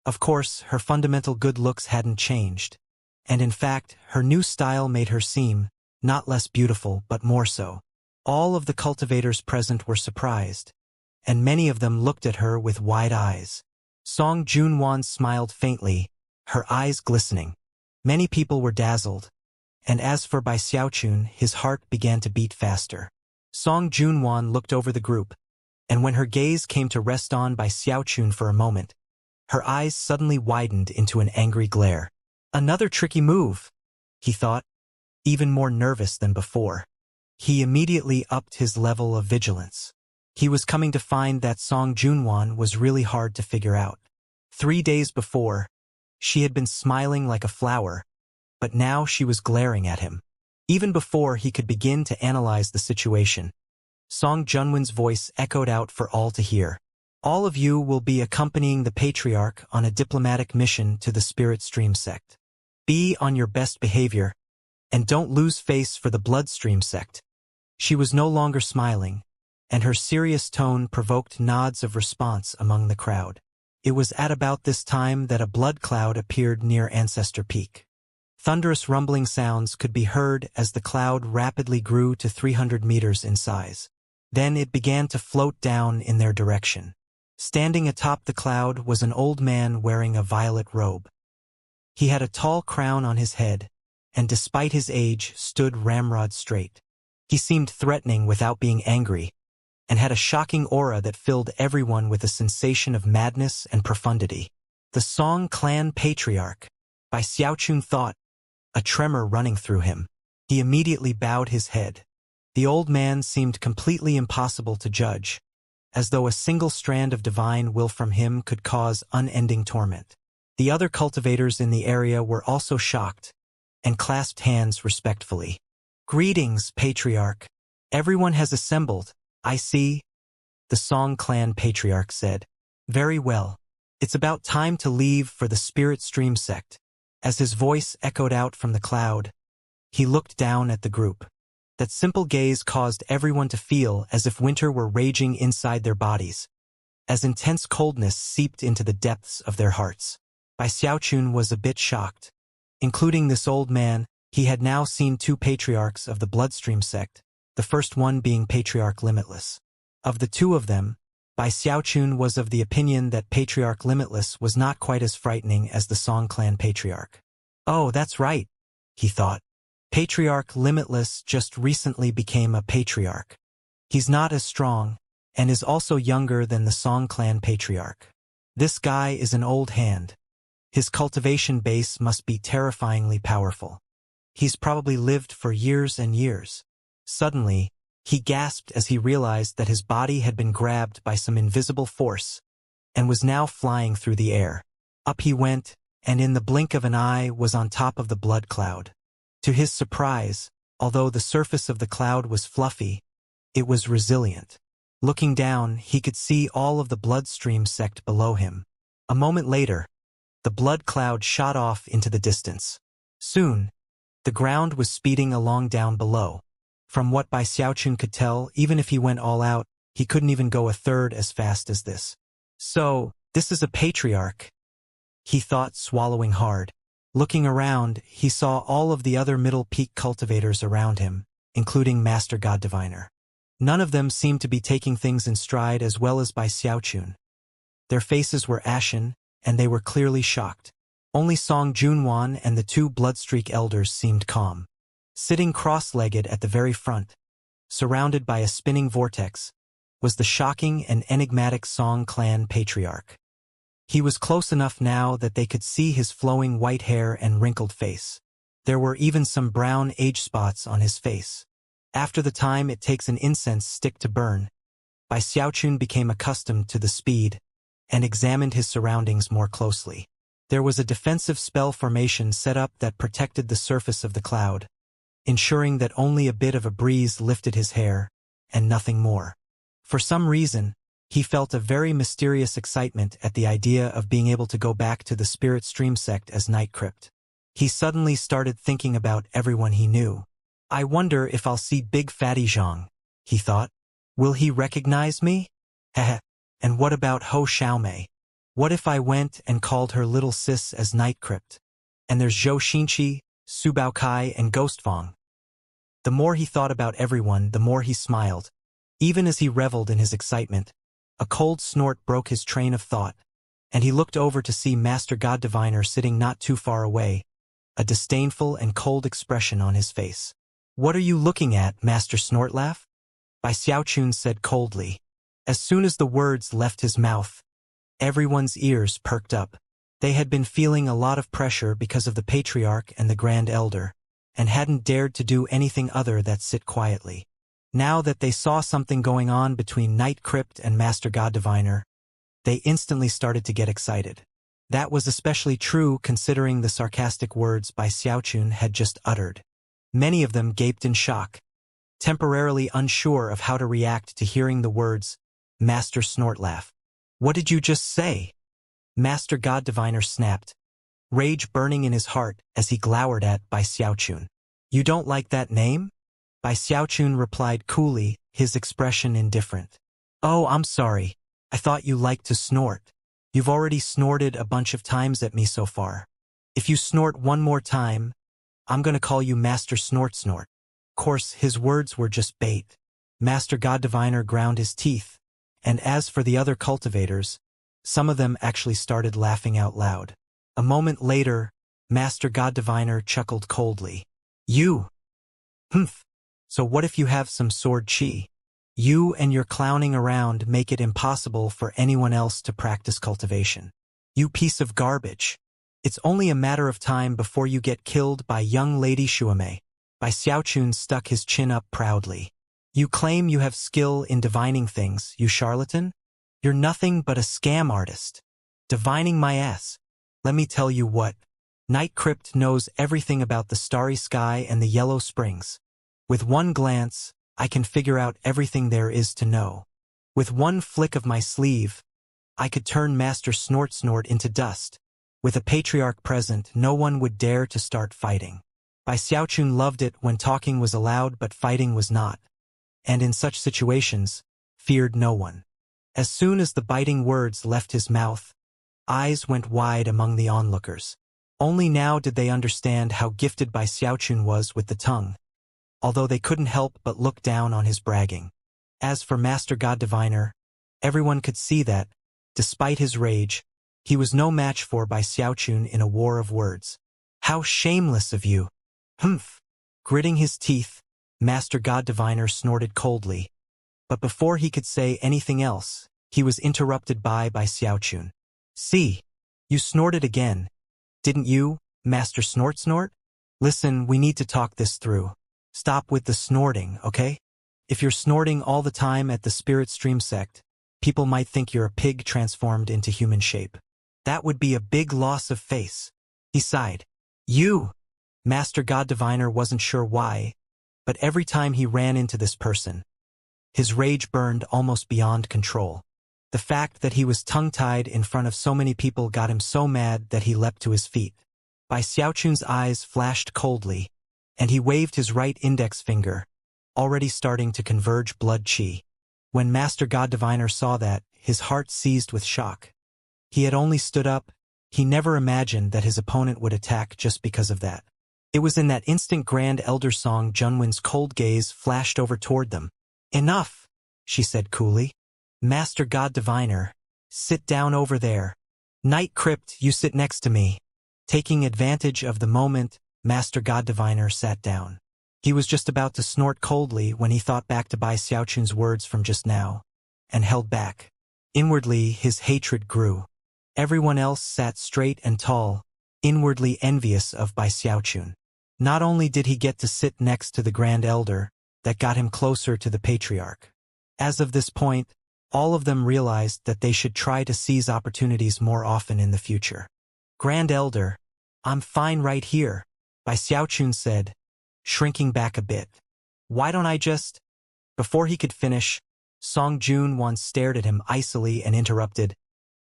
Of course, her fundamental good looks hadn't changed. And in fact, her new style made her seem, not less beautiful, but more so. All of the cultivators present were surprised, and many of them looked at her with wide eyes. Song Junwan smiled faintly, her eyes glistening. Many people were dazzled, and as for Bai Xiaochun, his heart began to beat faster. Song Junwan looked over the group, and when her gaze came to rest on Bai Xiaochun for a moment, her eyes suddenly widened into an angry glare. Another tricky move, he thought, even more nervous than before. He immediately upped his level of vigilance. He was coming to find that Song Junwan was really hard to figure out. 3 days before, she had been smiling like a flower, but now she was glaring at him. Even before he could begin to analyze the situation, Song Junwan's voice echoed out for all to hear. All of you will be accompanying the Patriarch on a diplomatic mission to the Spirit Stream sect. Be on your best behavior, and don't lose face for the Bloodstream sect. She was no longer smiling, and her serious tone provoked nods of response among the crowd. It was at about this time that a blood cloud appeared near Ancestor Peak. Thunderous rumbling sounds could be heard as the cloud rapidly grew to 300 meters in size. Then it began to float down in their direction. Standing atop the cloud was an old man wearing a violet robe. He had a tall crown on his head, and despite his age, stood ramrod straight. He seemed threatening without being angry, and had a shocking aura that filled everyone with a sensation of madness and profundity. The Song Clan Patriarch, Bai Xiaochun thought, a tremor running through him. He immediately bowed his head. The old man seemed completely impossible to judge, as though a single strand of divine will from him could cause unending torment. The other cultivators in the area were also shocked, and clasped hands respectfully. Greetings, Patriarch. Everyone has assembled, I see, the Song Clan Patriarch said. Very well. It's about time to leave for the Spirit Stream sect. As his voice echoed out from the cloud, he looked down at the group. That simple gaze caused everyone to feel as if winter were raging inside their bodies, as intense coldness seeped into the depths of their hearts. Bai Xiaochun was a bit shocked. Including this old man, he had now seen 2 patriarchs of the Bloodstream sect, the first one being Patriarch Limitless. Of the 2 of them, Bai Xiaochun was of the opinion that Patriarch Limitless was not quite as frightening as the Song Clan Patriarch. Oh, that's right, he thought. Patriarch Limitless just recently became a patriarch. He's not as strong, and is also younger than the Song Clan Patriarch. This guy is an old hand. His cultivation base must be terrifyingly powerful. He's probably lived for years and years. Suddenly, he gasped as he realized that his body had been grabbed by some invisible force and was now flying through the air. Up he went, and in the blink of an eye was on top of the blood cloud. To his surprise, although the surface of the cloud was fluffy, it was resilient. Looking down, he could see all of the Bloodstream sect below him. A moment later, the blood cloud shot off into the distance. Soon, the ground was speeding along down below. From what Bai Xiaochun could tell, even if he went all out, he couldn't even go a third as fast as this. So, this is a patriarch, he thought, swallowing hard. Looking around, he saw all of the other Middle Peak cultivators around him, including Master God Diviner. None of them seemed to be taking things in stride as well as Bai Xiaochun. Their faces were ashen, and they were clearly shocked. Only Song Junwan and the 2 Bloodstreak elders seemed calm. Sitting cross-legged at the very front, surrounded by a spinning vortex, was the shocking and enigmatic Song Clan Patriarch. He was close enough now that they could see his flowing white hair and wrinkled face. There were even some brown age spots on his face. After the time it takes an incense stick to burn, Bai Xiaochun became accustomed to the speed and examined his surroundings more closely. There was a defensive spell formation set up that protected the surface of the cloud, ensuring that only a bit of a breeze lifted his hair, and nothing more. For some reason, he felt a very mysterious excitement at the idea of being able to go back to the Spirit Stream sect as Night Crypt. He suddenly started thinking about everyone he knew. I wonder if I'll see Big Fatty Zhang, he thought. Will he recognize me? Heh. And what about Ho Xiaomei? What if I went and called her little sis as Night Crypt? And there's Zhou Xinqi, Su Baokai, and Ghostfang. The more he thought about everyone, the more he smiled. Even as he reveled in his excitement, a cold snort broke his train of thought, and he looked over to see Master God Diviner sitting not too far away, a disdainful and cold expression on his face. What are you looking at, Master Snortlaugh? Bai Xiaochun said coldly. As soon as the words left his mouth, everyone's ears perked up. They had been feeling a lot of pressure because of the Patriarch and the Grand Elder, and hadn't dared to do anything other than sit quietly. Now that they saw something going on between Night Crypt and Master God Diviner, they instantly started to get excited. That was especially true considering the sarcastic words Bai Xiaochun had just uttered. Many of them gaped in shock, temporarily unsure of how to react to hearing the words, Master Snortlaugh. What did you just say? Master God Diviner snapped, rage burning in his heart as he glowered at Bai Xiaochun. You don't like that name? Bai Xiaochun replied coolly, his expression indifferent. Oh, I'm sorry. I thought you liked to snort. You've already snorted a bunch of times at me so far. If you snort one more time, I'm gonna call you Master Snort Snort. Of course, his words were just bait. Master God Diviner ground his teeth, and as for the other cultivators, some of them actually started laughing out loud. A moment later, Master God Diviner chuckled coldly. You? Humph. So what if you have some sword chi? You and your clowning around make it impossible for anyone else to practice cultivation. You piece of garbage. It's only a matter of time before you get killed by young Lady Shuame. Bai Xiaochun stuck his chin up proudly. You claim you have skill in divining things, you charlatan? You're nothing but a scam artist. Divining my ass. Let me tell you what. Night Crypt knows everything about the starry sky and the yellow springs. With one glance, I can figure out everything there is to know. With one flick of my sleeve, I could turn Master Snort Snort into dust. With a Patriarch present, no one would dare to start fighting. Bai Xiaochun loved it when talking was allowed but fighting was not, and in such situations, feared no one. As soon as the biting words left his mouth, eyes went wide among the onlookers. Only now did they understand how gifted Bai Xiaochun was with the tongue, although they couldn't help but look down on his bragging. As for Master God Diviner, everyone could see that, despite his rage, he was no match for Bai Xiaochun in a war of words. How shameless of you! Humph! Gritting his teeth, Master God Diviner snorted coldly. But before he could say anything else, he was interrupted by Bai Xiaochun. See, you snorted again. Didn't you, Master Snort Snort? Listen, we need to talk this through. Stop with the snorting, okay? If you're snorting all the time at the Spirit Stream sect, people might think you're a pig transformed into human shape. That would be a big loss of face. He sighed. You! Master God Diviner wasn't sure why, but every time he ran into this person, his rage burned almost beyond control. The fact that he was tongue-tied in front of so many people got him so mad that he leapt to his feet. Bai Xiaochun's eyes flashed coldly, and he waved his right index finger, already starting to converge blood chi. When Master God Diviner saw that, his heart seized with shock. He had only stood up. He never imagined that his opponent would attack just because of that. It was in that instant Grand Elder Song Junwen's cold gaze flashed over toward them. Enough, she said coolly. Master God Diviner, sit down over there. Night Crypt, you sit next to me. Taking advantage of the moment, Master God Diviner sat down. He was just about to snort coldly when he thought back to Bai Xiaochun's words from just now, and held back. Inwardly, his hatred grew. Everyone else sat straight and tall, inwardly envious of Bai Xiaochun. Not only did he get to sit next to the Grand Elder, that got him closer to the Patriarch. As of this point, all of them realized that they should try to seize opportunities more often in the future. Grand Elder, I'm fine right here, Bai Xiaochun said, shrinking back a bit. Why don't I just... Before he could finish, Song Jun once stared at him icily and interrupted.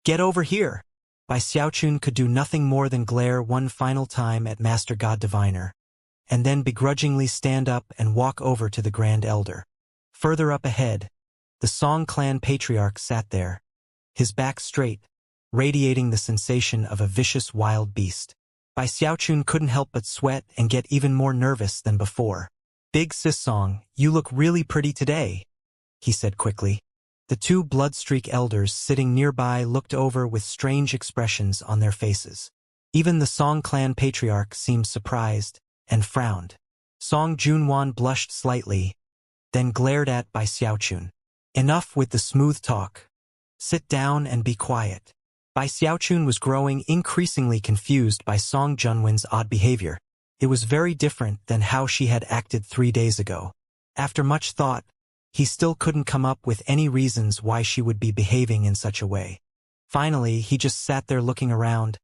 Get over here! Bai Xiaochun could do nothing more than glare one final time at Master God Diviner, and then begrudgingly stand up and walk over to the Grand Elder. Further up ahead, the Song Clan Patriarch sat there, his back straight, radiating the sensation of a vicious wild beast. Bai Xiaochun couldn't help but sweat and get even more nervous than before. "Big Sis Song, you look really pretty today," he said quickly. The two Bloodstreak elders sitting nearby looked over with strange expressions on their faces. Even the Song clan patriarch seemed surprised and frowned. Song Junwan blushed slightly, then glared at Bai Xiaochun. "Enough with the smooth talk. Sit down and be quiet." Bai Xiaochun was growing increasingly confused by Song Junwan's odd behavior. It was very different than how she had acted 3 days ago. After much thought, he still couldn't come up with any reasons why she would be behaving in such a way. Finally, he just sat there looking around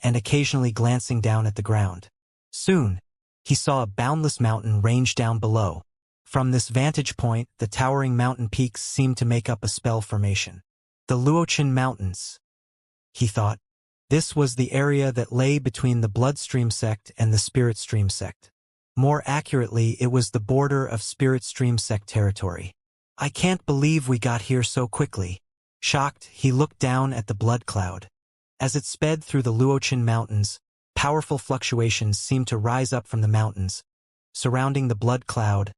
and occasionally glancing down at the ground. Soon, he saw a boundless mountain range down below. From this vantage point, the towering mountain peaks seemed to make up a spell formation. The Luochen Mountains, he thought. This was the area that lay between the Bloodstream sect and the Spirit Stream sect. More accurately, it was the border of Spirit Stream sect territory. "I can't believe we got here so quickly." Shocked, he looked down at the blood cloud. As it sped through the Luochen Mountains, powerful fluctuations seemed to rise up from the mountains, surrounding the blood cloud,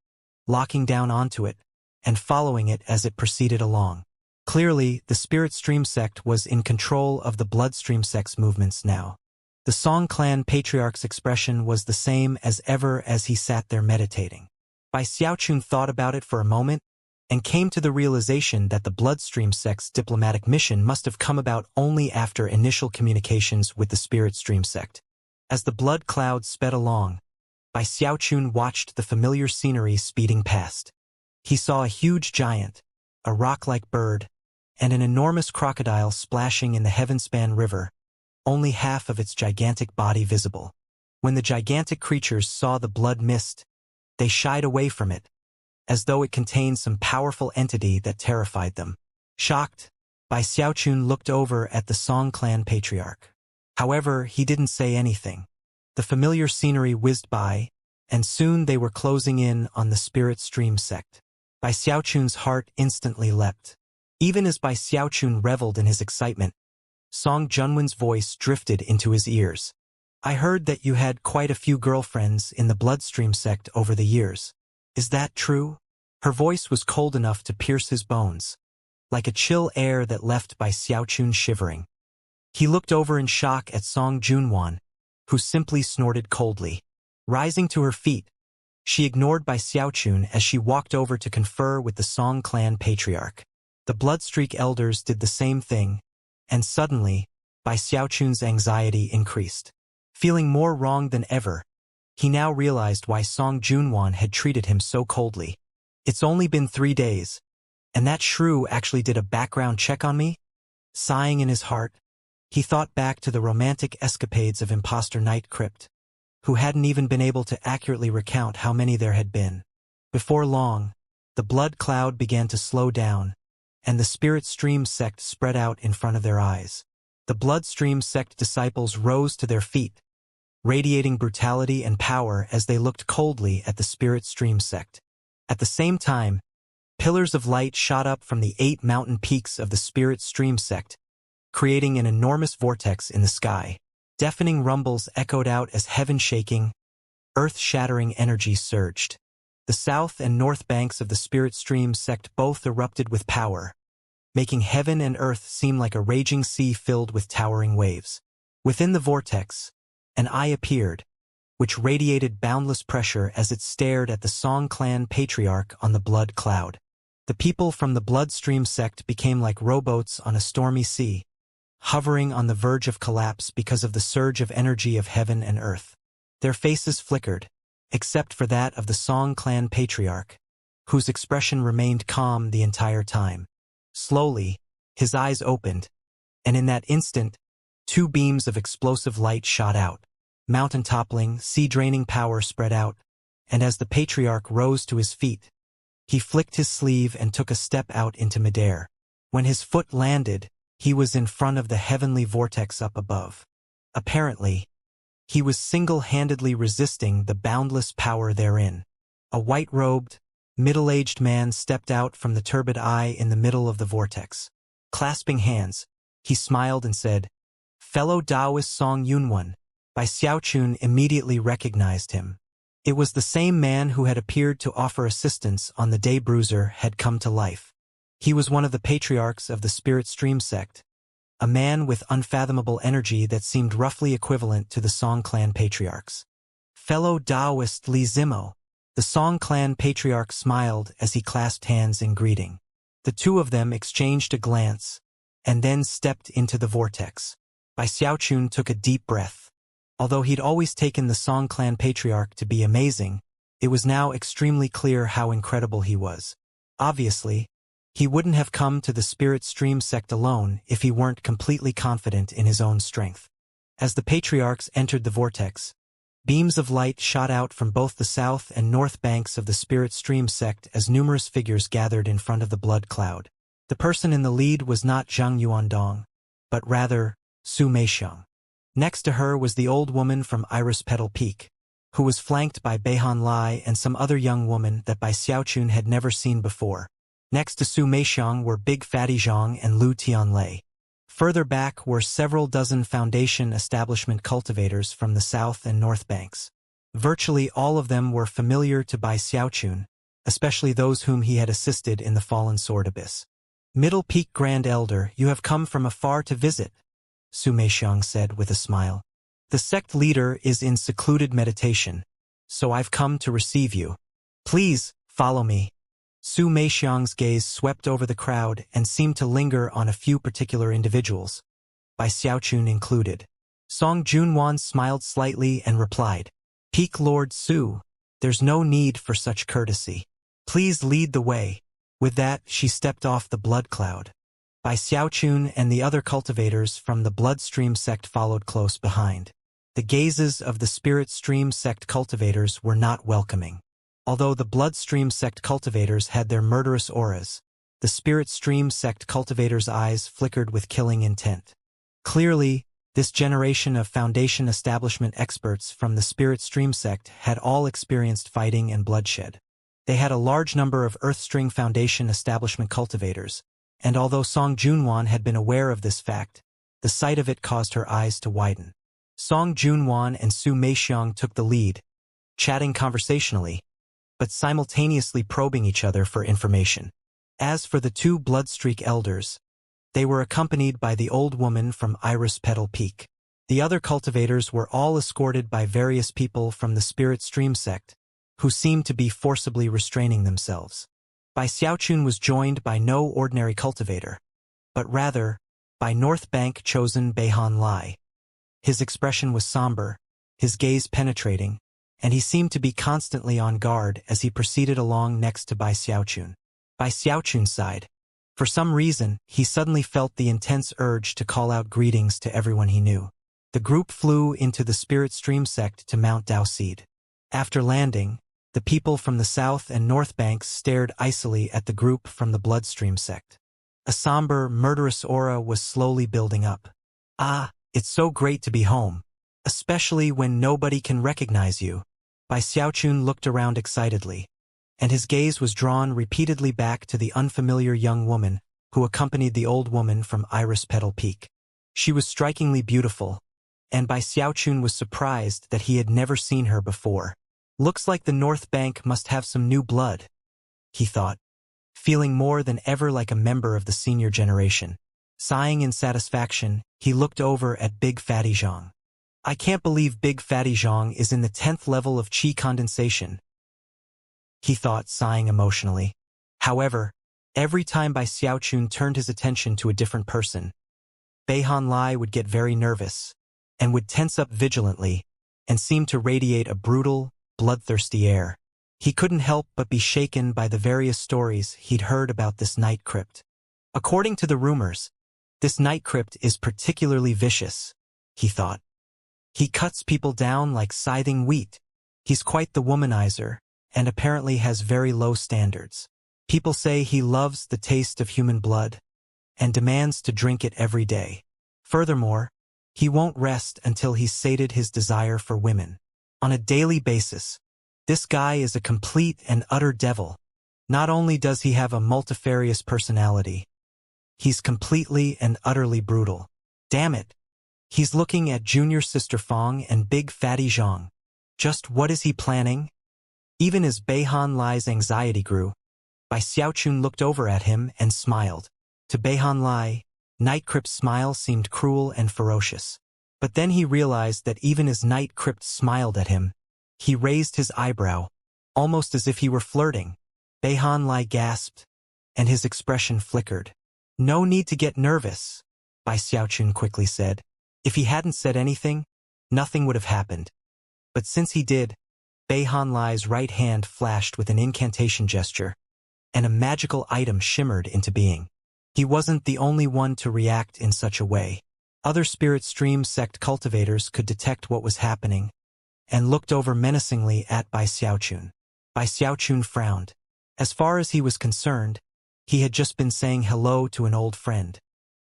locking down onto it, and following it as it proceeded along. Clearly, the Spirit Stream sect was in control of the Bloodstream sect's movements now. The Song clan patriarch's expression was the same as ever as he sat there meditating. Bai Xiaochun thought about it for a moment and came to the realization that the Bloodstream sect's diplomatic mission must have come about only after initial communications with the Spirit Stream sect. As the blood cloud sped along, Bai Xiaochun watched the familiar scenery speeding past. He saw a huge giant, a rock-like bird, and an enormous crocodile splashing in the Heavenspan River, only half of its gigantic body visible. When the gigantic creatures saw the blood mist, they shied away from it, as though it contained some powerful entity that terrified them. Shocked, Bai Xiaochun looked over at the Song clan patriarch. However, he didn't say anything. The familiar scenery whizzed by, and soon they were closing in on the Spirit Stream sect. Bai Xiaochun's heart instantly leapt. Even as Bai Xiaochun reveled in his excitement, Song Junwan's voice drifted into his ears. "I heard that you had quite a few girlfriends in the Bloodstream sect over the years. Is that true?" Her voice was cold enough to pierce his bones, like a chill air that left Bai Xiaochun shivering. He looked over in shock at Song Junwan, who simply snorted coldly. Rising to her feet, she ignored Bai Xiaochun as she walked over to confer with the Song clan patriarch. The Bloodstreak elders did the same thing, and suddenly, Bai Xiaochun's anxiety increased. Feeling more wrong than ever, he now realized why Song Junwan had treated him so coldly. "It's only been 3 days, and that shrew actually did a background check on me?" Sighing in his heart, he thought back to the romantic escapades of Imposter Knight Crypt, who hadn't even been able to accurately recount how many there had been. Before long, the blood cloud began to slow down, and the Spirit Stream sect spread out in front of their eyes. The Bloodstream sect disciples rose to their feet, radiating brutality and power as they looked coldly at the Spirit Stream sect. At the same time, pillars of light shot up from the 8 mountain peaks of the Spirit Stream sect, creating an enormous vortex in the sky. Deafening rumbles echoed out as heaven-shaking, earth-shattering energy surged. The south and north banks of the Spirit Stream sect both erupted with power, making heaven and earth seem like a raging sea filled with towering waves. Within the vortex, an eye appeared, which radiated boundless pressure as it stared at the Song clan patriarch on the blood cloud. The people from the Bloodstream sect became like rowboats on a stormy sea, hovering on the verge of collapse because of the surge of energy of heaven and earth. Their faces flickered, except for that of the Song clan patriarch, whose expression remained calm the entire time. Slowly, his eyes opened, and in that instant, 2 beams of explosive light shot out. Mountain-toppling, sea-draining power spread out, and as the patriarch rose to his feet, he flicked his sleeve and took a step out into midair. When his foot landed, he was in front of the heavenly vortex up above. Apparently, he was single-handedly resisting the boundless power therein. A white-robed, middle-aged man stepped out from the turbid eye in the middle of the vortex. Clasping hands, He smiled and said, "Fellow Taoist Song Yunwan." Bai Xiaochun immediately recognized him. It was the same man who had appeared to offer assistance on the day Bruiser had come to life. He was one of the patriarchs of the Spirit Stream sect, a man with unfathomable energy that seemed roughly equivalent to the Song clan patriarchs. "Fellow Taoist Li Zimo." The Song clan patriarch smiled as he clasped hands in greeting. The two of them exchanged a glance, and then stepped into the vortex. Bai Xiaochun took a deep breath. Although he'd always taken the Song clan patriarch to be amazing, it was now extremely clear how incredible he was. Obviously, he wouldn't have come to the Spirit Stream sect alone if he weren't completely confident in his own strength. As the patriarchs entered the vortex, beams of light shot out from both the south and north banks of the Spirit Stream sect as numerous figures gathered in front of the blood cloud. The person in the lead was not Zhang Yuandong, but rather Su Meixiang. Next to her was the old woman from Iris Petal Peak, who was flanked by Beihan Lai and some other young woman that Bai Xiaochun had never seen before. Next to Su Meixiang were Big Fatty Zhang and Lu Tianlei. Further back were several dozen Foundation establishment cultivators from the south and north banks. Virtually all of them were familiar to Bai Xiaochun, especially those whom he had assisted in the Fallen Sword Abyss. "Middle Peak Grand Elder, you have come from afar to visit," Su Meixiang said with a smile. "The sect leader is in secluded meditation, so I've come to receive you. Please, follow me." Su Meixiang's gaze swept over the crowd and seemed to linger on a few particular individuals, Bai Xiaochun included. Song Junwan smiled slightly and replied, "Peak Lord Su, there's no need for such courtesy. Please lead the way." With that, she stepped off the blood cloud. Bai Xiaochun and the other cultivators from the Bloodstream sect followed close behind. The gazes of the Spirit Stream sect cultivators were not welcoming. Although the Bloodstream sect cultivators had their murderous auras, the Spirit Stream sect cultivators' eyes flickered with killing intent. Clearly, this generation of Foundation establishment experts from the Spirit Stream sect had all experienced fighting and bloodshed. They had a large number of Earthstring Foundation establishment cultivators, and although Song Junwan had been aware of this fact, the sight of it caused her eyes to widen. Song Junwan and Su Meixiang took the lead, chatting conversationally, but simultaneously probing each other for information. As for the two Bloodstreak elders, they were accompanied by the old woman from Iris Petal Peak. The other cultivators were all escorted by various people from the Spirit Stream sect, who seemed to be forcibly restraining themselves. Bai Xiaochun was joined by no ordinary cultivator, but rather by North Bank chosen Beihan Lai. His expression was somber, his gaze penetrating, and he seemed to be constantly on guard as he proceeded along next to Bai Xiaochun. Bai Xiaochun sighed. For some reason, he suddenly felt the intense urge to call out greetings to everyone he knew. The group flew into the Spirit Stream sect to Mount Daoseed. After landing, the people from the south and north banks stared icily at the group from the Bloodstream sect. A somber, murderous aura was slowly building up. "Ah, it's so great to be home, especially when nobody can recognize you." Bai Xiaochun looked around excitedly, and his gaze was drawn repeatedly back to the unfamiliar young woman who accompanied the old woman from Iris Petal Peak. She was strikingly beautiful, and Bai Xiaochun was surprised that he had never seen her before. "Looks like the North Bank must have some new blood," he thought, feeling more than ever like a member of the senior generation. Sighing in satisfaction, he looked over at Big Fatty Zhang. "I can't believe Big Fatty Zhang is in the 10th level of qi condensation," he thought, sighing emotionally. However, every time Bai Xiaochun turned his attention to a different person, Beihan Lai would get very nervous, and would tense up vigilantly, and seem to radiate a brutal, bloodthirsty air. He couldn't help but be shaken by the various stories he'd heard about this night crypt. According to the rumors, this night crypt is particularly vicious, he thought. He cuts people down like scything wheat. He's quite the womanizer, and apparently has very low standards. People say he loves the taste of human blood, and demands to drink it every day. Furthermore, he won't rest until he's sated his desire for women. On a daily basis, this guy is a complete and utter devil. Not only does he have a multifarious personality, He's completely and utterly brutal. Damn it. He's looking at junior sister Fong and big fatty Zhang. Just what is he planning? Even as Beihan Lai's anxiety grew, Bai Xiaochun looked over at him and smiled. To Beihan Lai, Night Crypt's smile seemed cruel and ferocious. But then he realized that even as Night Crypt smiled at him, he raised his eyebrow, almost as if he were flirting. Beihan Lai gasped, and his expression flickered. No need to get nervous, Bai Xiaochun quickly said. If he hadn't said anything, nothing would have happened. But since he did, Beihan Lai's right hand flashed with an incantation gesture, and a magical item shimmered into being. He wasn't the only one to react in such a way. Other spirit stream sect cultivators could detect what was happening, and looked over menacingly at Bai Xiaochun. Bai Xiaochun frowned. As far as he was concerned, he had just been saying hello to an old friend.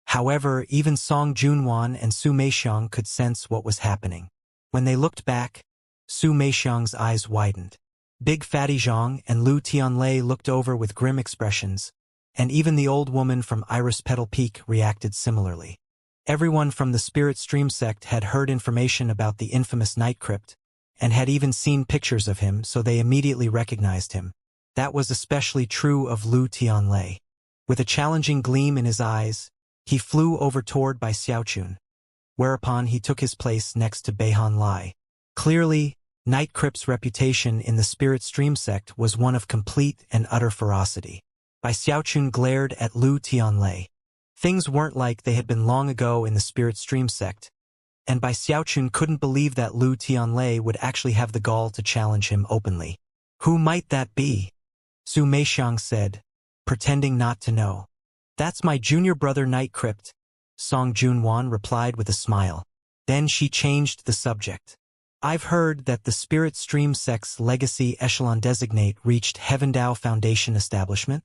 However, even Song Junwan and Su Meixiang could sense what was happening. When they looked back, Su Meixiang's eyes widened. Big Fatty Zhang and Lu Tianlei looked over with grim expressions, and even the old woman from Iris Petal Peak reacted similarly. Everyone from the Spirit Stream sect had heard information about the infamous Night Crypt, and had even seen pictures of him, so they immediately recognized him. That was especially true of Lu Tianlei. With a challenging gleam in his eyes, he flew over toward Bai Xiaochun, whereupon he took his place next to Beihan Lai. Clearly, Night Crypt's reputation in the Spirit Stream sect was one of complete and utter ferocity. Bai Xiaochun glared at Lu Tianlei. Things weren't like they had been long ago in the Spirit Stream sect, and Bai Xiaochun couldn't believe that Lu Tianlei would actually have the gall to challenge him openly. Who might that be? Su Meixiang said, pretending not to know. That's my junior brother Night Crypt, Song Junwan replied with a smile. Then she changed the subject. I've heard that the Spirit Stream sect's legacy echelon designate reached Heavendao Foundation establishment.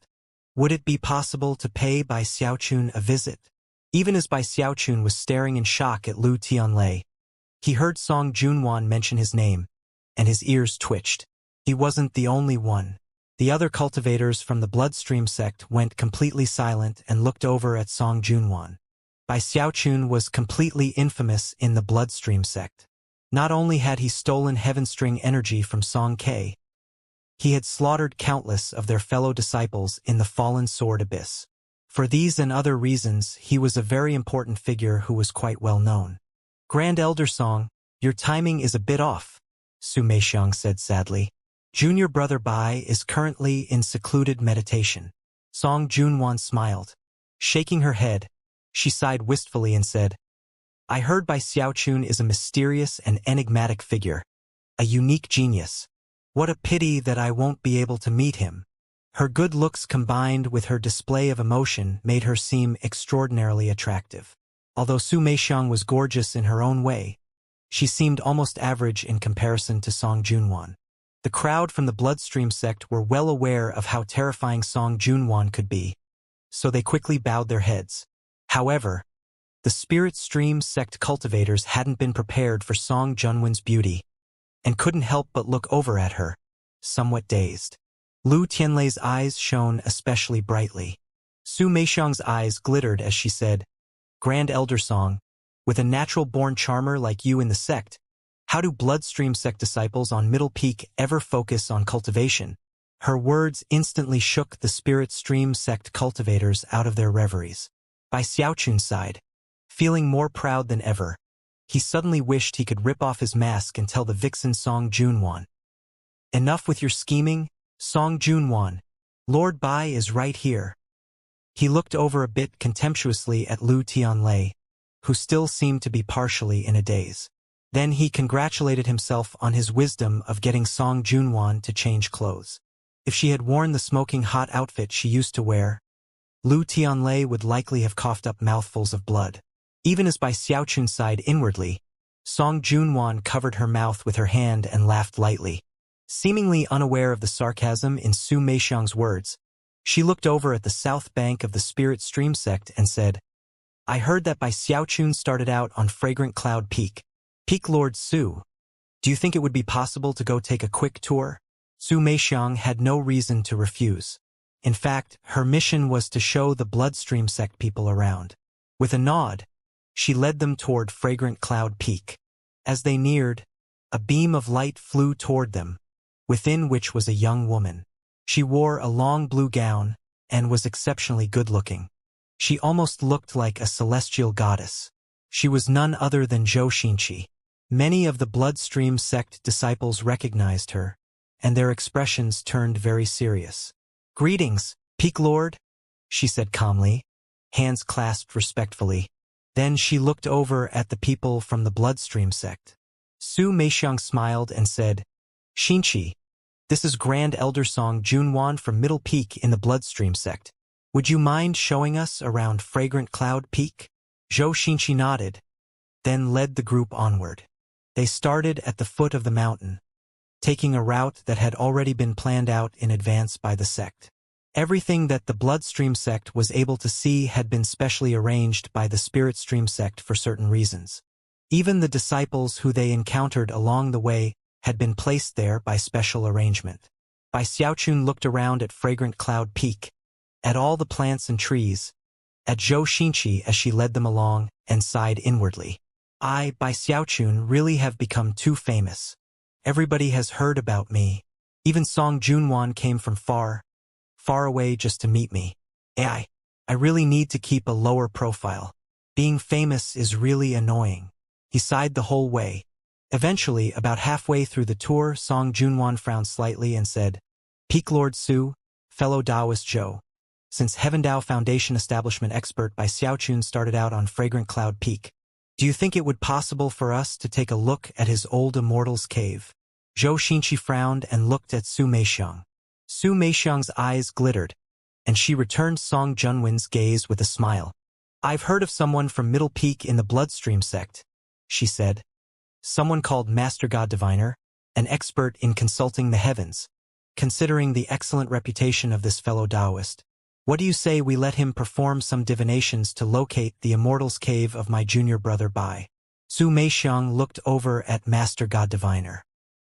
Would it be possible to pay Bai Xiaochun a visit? Even as Bai Xiaochun was staring in shock at Lu Tianlei, he heard Song Junwan mention his name, and his ears twitched. He wasn't the only one. The other cultivators from the Bloodstream sect went completely silent and looked over at Song Junwan. Bai Xiaochun was completely infamous in the Bloodstream sect. Not only had he stolen Heavenstring energy from Song Ke, he had slaughtered countless of their fellow disciples in the Fallen Sword Abyss. For these and other reasons, he was a very important figure who was quite well known. Grand Elder Song, your timing is a bit off, Su Meixiang said sadly. Junior brother Bai is currently in secluded meditation. Song Junwan smiled. Shaking her head, she sighed wistfully and said, I heard Bai Xiaochun is a mysterious and enigmatic figure, a unique genius. What a pity that I won't be able to meet him. Her good looks combined with her display of emotion made her seem extraordinarily attractive. Although Su Meixiang was gorgeous in her own way, she seemed almost average in comparison to Song Junwan. The crowd from the Bloodstream sect were well aware of how terrifying Song Junwan could be, so they quickly bowed their heads. However, the Spirit Stream sect cultivators hadn't been prepared for Song Junwan's beauty, and couldn't help but look over at her, somewhat dazed. Lu Tianlei's eyes shone especially brightly. Su Meixiang's eyes glittered as she said, Grand Elder Song, with a natural-born charmer like you in the sect, how do Bloodstream sect disciples on Middle Peak ever focus on cultivation? Her words instantly shook the Spirit Stream sect cultivators out of their reveries. Bai Xiaochun sighed, feeling more proud than ever. He suddenly wished he could rip off his mask and tell the vixen Song Junwan. Enough with your scheming, Song Junwan. Lord Bai is right here. He looked over a bit contemptuously at Lu Tianlei, who still seemed to be partially in a daze. Then he congratulated himself on his wisdom of getting Song Junwan to change clothes. If she had worn the smoking hot outfit she used to wear, Lu Tianlei would likely have coughed up mouthfuls of blood. Even as Bai Xiaochun sighed inwardly, Song Junwan covered her mouth with her hand and laughed lightly. Seemingly unaware of the sarcasm in Su Meixiang's words, she looked over at the south bank of the Spirit Stream sect and said, I heard that Bai Xiaochun started out on Fragrant Cloud Peak. Peak Lord Su, do you think it would be possible to go take a quick tour? Su Meixiang had no reason to refuse. In fact, her mission was to show the bloodstream sect people around. With a nod, she led them toward Fragrant Cloud Peak. As they neared, a beam of light flew toward them, within which was a young woman. She wore a long blue gown and was exceptionally good-looking. She almost looked like a celestial goddess. She was none other than Xianxia. Many of the bloodstream sect disciples recognized her, and their expressions turned very serious. "Greetings, Peak Lord," she said calmly, hands clasped respectfully. Then she looked over at the people from the bloodstream sect. Su Meixiang smiled and said, "Xianxia, this is Grand Elder Song Junwan from Middle Peak in the bloodstream sect. Would you mind showing us around Fragrant Cloud Peak?" Xianxia nodded, then led the group onward. They started at the foot of the mountain, taking a route that had already been planned out in advance by the sect. Everything that the bloodstream sect was able to see had been specially arranged by the spirit stream sect for certain reasons. Even the disciples who they encountered along the way had been placed there by special arrangement. Bai Xiaochun looked around at Fragrant Cloud Peak, at all the plants and trees, at Xianxia as she led them along, and sighed inwardly. "I, Bai Xiaochun, really have become too famous. Everybody has heard about me. Even Song Junwan came from far away just to meet me. I really need to keep a lower profile. Being famous is really annoying." He sighed the whole way. Eventually, about halfway through the tour, Song Junwan frowned slightly and said, "Peak Lord Su, fellow Taoist Zhou. Since Heavendao Foundation establishment expert Bai Xiaochun started out on Fragrant Cloud Peak, do you think it would possible for us to take a look at his old immortal's cave?" Xianxia frowned and looked at Su Meixiang. Su Meixiang's eyes glittered, and she returned Song Junwan's gaze with a smile. "I've heard of someone from Middle Peak in the bloodstream sect," she said. "Someone called Master God Diviner, an expert in consulting the heavens. Considering the excellent reputation of this fellow Taoist, what do you say we let him perform some divinations to locate the immortal's cave of my junior brother Bai?" Su Meixiang looked over at Master God Diviner.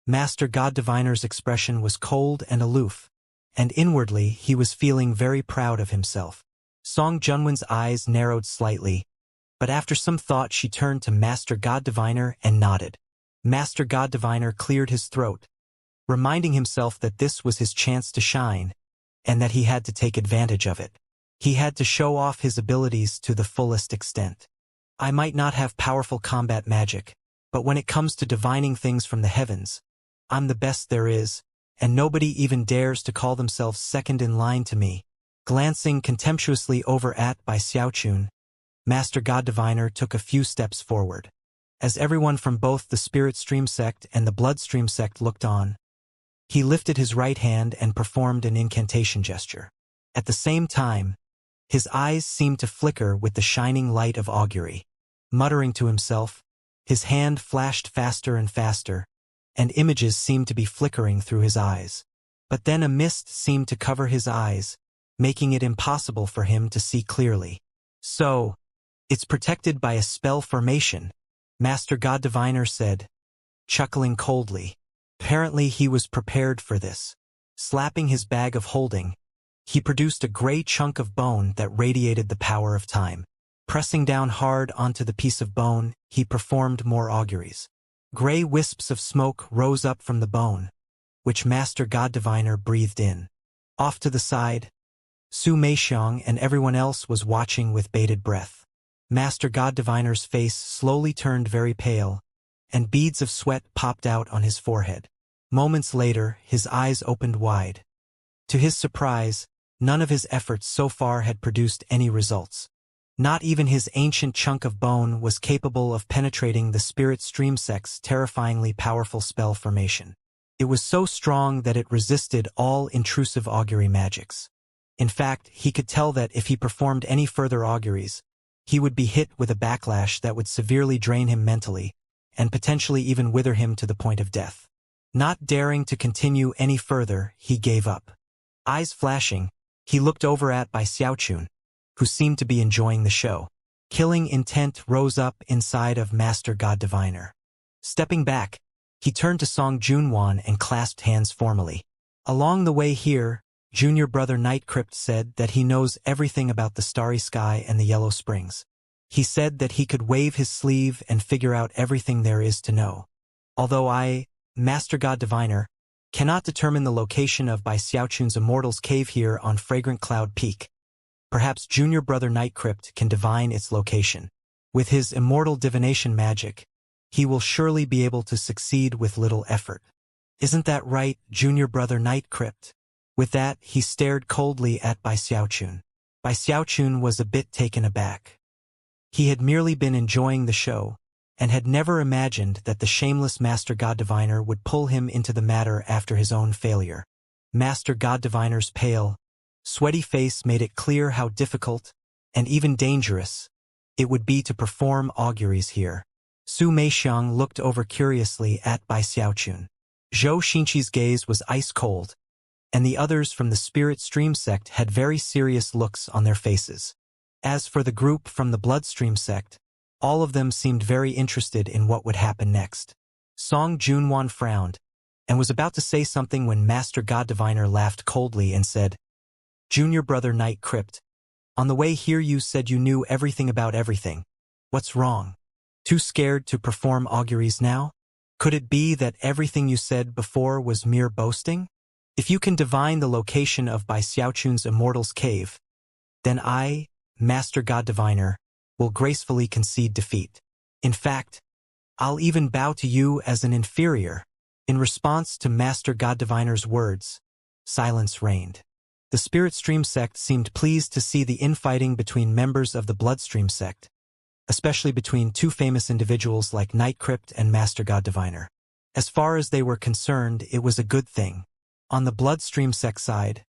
Master God Diviner's expression was cold and aloof, and inwardly he was feeling very proud of himself. Song Junwan's eyes narrowed slightly, but after some thought she turned to Master God Diviner and nodded. Master God Diviner cleared his throat, reminding himself that this was his chance to shine, and that he had to take advantage of it. He had to show off his abilities to the fullest extent. "I might not have powerful combat magic, but when it comes to divining things from the heavens, I'm the best there is, and nobody even dares to call themselves second in line to me." Glancing contemptuously over at Bai Xiaochun, Master God Diviner took a few steps forward. As everyone from both the Spirit Stream sect and the Bloodstream sect looked on, he lifted his right hand and performed an incantation gesture. At the same time, his eyes seemed to flicker with the shining light of augury. Muttering to himself, his hand flashed faster and faster, and images seemed to be flickering through his eyes. But then a mist seemed to cover his eyes, making it impossible for him to see clearly. "So, it's protected by a spell formation," Master God Diviner said, chuckling coldly. Apparently he was prepared for this. Slapping his bag of holding, he produced a gray chunk of bone that radiated the power of time. Pressing down hard onto the piece of bone, he performed more auguries. Gray wisps of smoke rose up from the bone, which Master God Diviner breathed in. Off to the side, Su Meixiang and everyone else was watching with bated breath. Master God Diviner's face slowly turned very pale, and beads of sweat popped out on his forehead. Moments later, his eyes opened wide. To his surprise, none of his efforts so far had produced any results. Not even his ancient chunk of bone was capable of penetrating the Spirit Stream sect's terrifyingly powerful spell formation. It was so strong that it resisted all intrusive augury magics. In fact, he could tell that if he performed any further auguries, he would be hit with a backlash that would severely drain him mentally, and potentially even wither him to the point of death. Not daring to continue any further, he gave up. Eyes flashing, he looked over at Bai Xiaochun, who seemed to be enjoying the show. Killing intent rose up inside of Master God Diviner. Stepping back, he turned to Song Junwan and clasped hands formally. "Along the way here, Junior Brother Night Crypt said that he knows everything about the starry sky and the yellow springs. He said that he could wave his sleeve and figure out everything there is to know. Although I, Master God Diviner, cannot determine the location of Bai Xiaochun's Immortal's cave here on Fragrant Cloud Peak, perhaps Junior Brother Night Crypt can divine its location. With his immortal divination magic, he will surely be able to succeed with little effort. Isn't that right, Junior Brother Night Crypt? With that, he stared coldly at Bai Xiaochun. Bai Xiaochun was a bit taken aback. He had merely been enjoying the show, and had never imagined that the shameless Master God Diviner would pull him into the matter after his own failure. Master God Diviner's pale, sweaty face made it clear how difficult, and even dangerous, it would be to perform auguries here. Su Meixiang looked over curiously at Bai Xiaochun. Zhou Xinqi's gaze was ice-cold, and the others from the Spirit Stream sect had very serious looks on their faces. As for the group from the Bloodstream sect, all of them seemed very interested in what would happen next. Song Junwan frowned, and was about to say something when Master God Diviner laughed coldly and said, "Junior Brother Night Crypt, on the way here you said you knew everything about everything. What's wrong? Too scared to perform auguries now? Could it be that everything you said before was mere boasting? If you can divine the location of Bai Xiaochun's Immortal's cave, then I, Master God Diviner, will gracefully concede defeat. In fact, I'll even bow to you as an inferior." In response to Master God Diviner's words, silence reigned. The Spirit Stream sect seemed pleased to see the infighting between members of the Bloodstream sect, especially between two famous individuals like Night Crypt and Master God Diviner. As far as they were concerned, it was a good thing. On the Bloodstream sect side,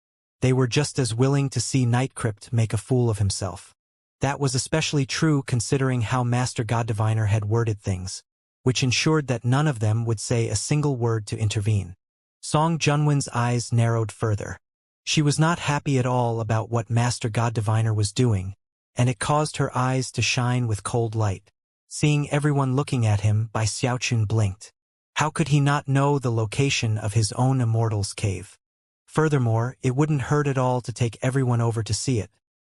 they were just as willing to see Night Crypt make a fool of himself. That was especially true considering how Master God Diviner had worded things, which ensured that none of them would say a single word to intervene. Song Junwen's eyes narrowed further. She was not happy at all about what Master God Diviner was doing, and it caused her eyes to shine with cold light. Seeing everyone looking at him, Bai Xiaochun blinked. How could he not know the location of his own Immortal's cave? Furthermore, it wouldn't hurt at all to take everyone over to see it.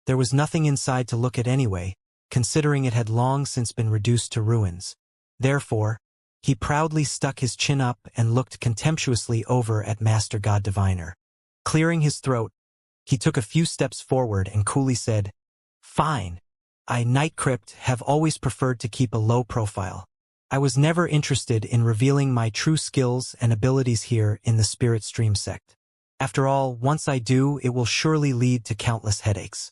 There was nothing inside to look at anyway, considering it had long since been reduced to ruins. Therefore, he proudly stuck his chin up and looked contemptuously over at Master God Diviner. Clearing his throat, he took a few steps forward and coolly said, "Fine. I, Night Crypt, have always preferred to keep a low profile. I was never interested in revealing my true skills and abilities here in the Spirit Stream sect. After all, once I do, it will surely lead to countless headaches.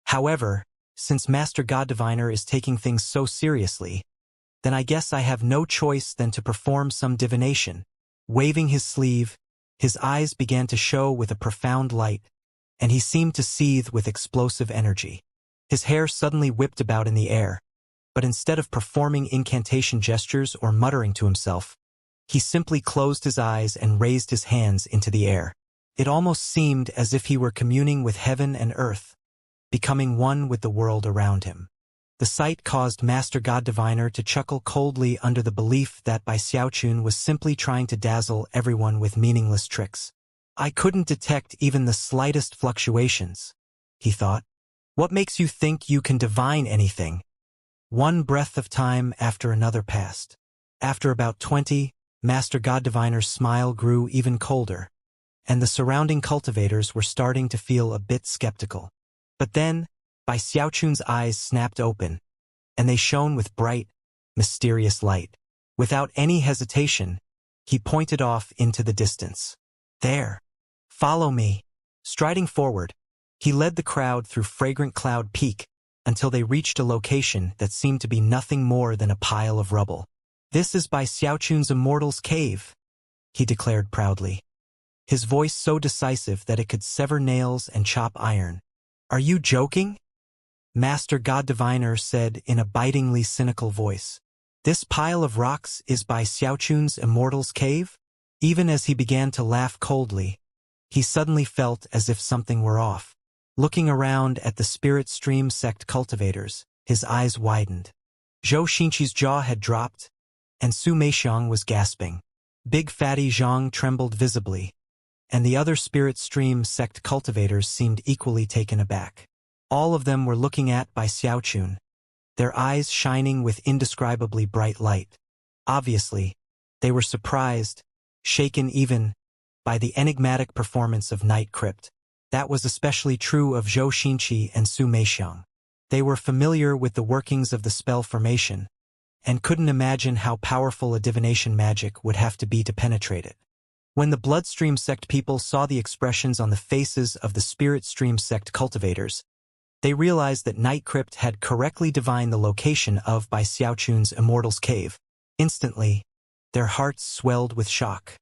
However, since Master God Diviner is taking things so seriously, then I guess I have no choice than to perform some divination." Waving his sleeve, his eyes began to show with a profound light, and he seemed to seethe with explosive energy. His hair suddenly whipped about in the air, but instead of performing incantation gestures or muttering to himself, he simply closed his eyes and raised his hands into the air. It almost seemed as if he were communing with heaven and earth, becoming one with the world around him. The sight caused Master God Diviner to chuckle coldly under the belief that Bai Xiaochun was simply trying to dazzle everyone with meaningless tricks. "I couldn't detect even the slightest fluctuations," he thought. "What makes you think you can divine anything?" One breath of time after another passed. After about 20, Master God Diviner's smile grew even colder, and the surrounding cultivators were starting to feel a bit skeptical. But then, Bai Xiaochun's eyes snapped open, and they shone with bright, mysterious light. Without any hesitation, he pointed off into the distance. "There! Follow me!" Striding forward, he led the crowd through Fragrant Cloud Peak until they reached a location that seemed to be nothing more than a pile of rubble. "This is Bai Xiaochun's Immortal's cave," he declared proudly, his voice so decisive that it could sever nails and chop iron. "Are you joking?" Master God Diviner said in a bitingly cynical voice. "This pile of rocks is Bai Xiaochun's Immortal's cave?" Even as he began to laugh coldly, he suddenly felt as if something were off. Looking around at the Spirit Stream sect cultivators, his eyes widened. Zhou Xinqi's jaw had dropped, and Su Meixiang was gasping. Big Fatty Zhang trembled visibly, and the other spirit stream sect cultivators seemed equally taken aback. All of them were looking at by Xiaochun, their eyes shining with indescribably bright light. Obviously, they were surprised, shaken even, by the enigmatic performance of Night Crypt. That was especially true of Zhou Xinqi and Su Meixiang. They were familiar with the workings of the spell formation, and couldn't imagine how powerful a divination magic would have to be to penetrate it. When the Bloodstream sect people saw the expressions on the faces of the Spirit Stream sect cultivators, they realized that Night Crypt had correctly divined the location of by Xiaochun's Immortal's Cave. Instantly, their hearts swelled with shock.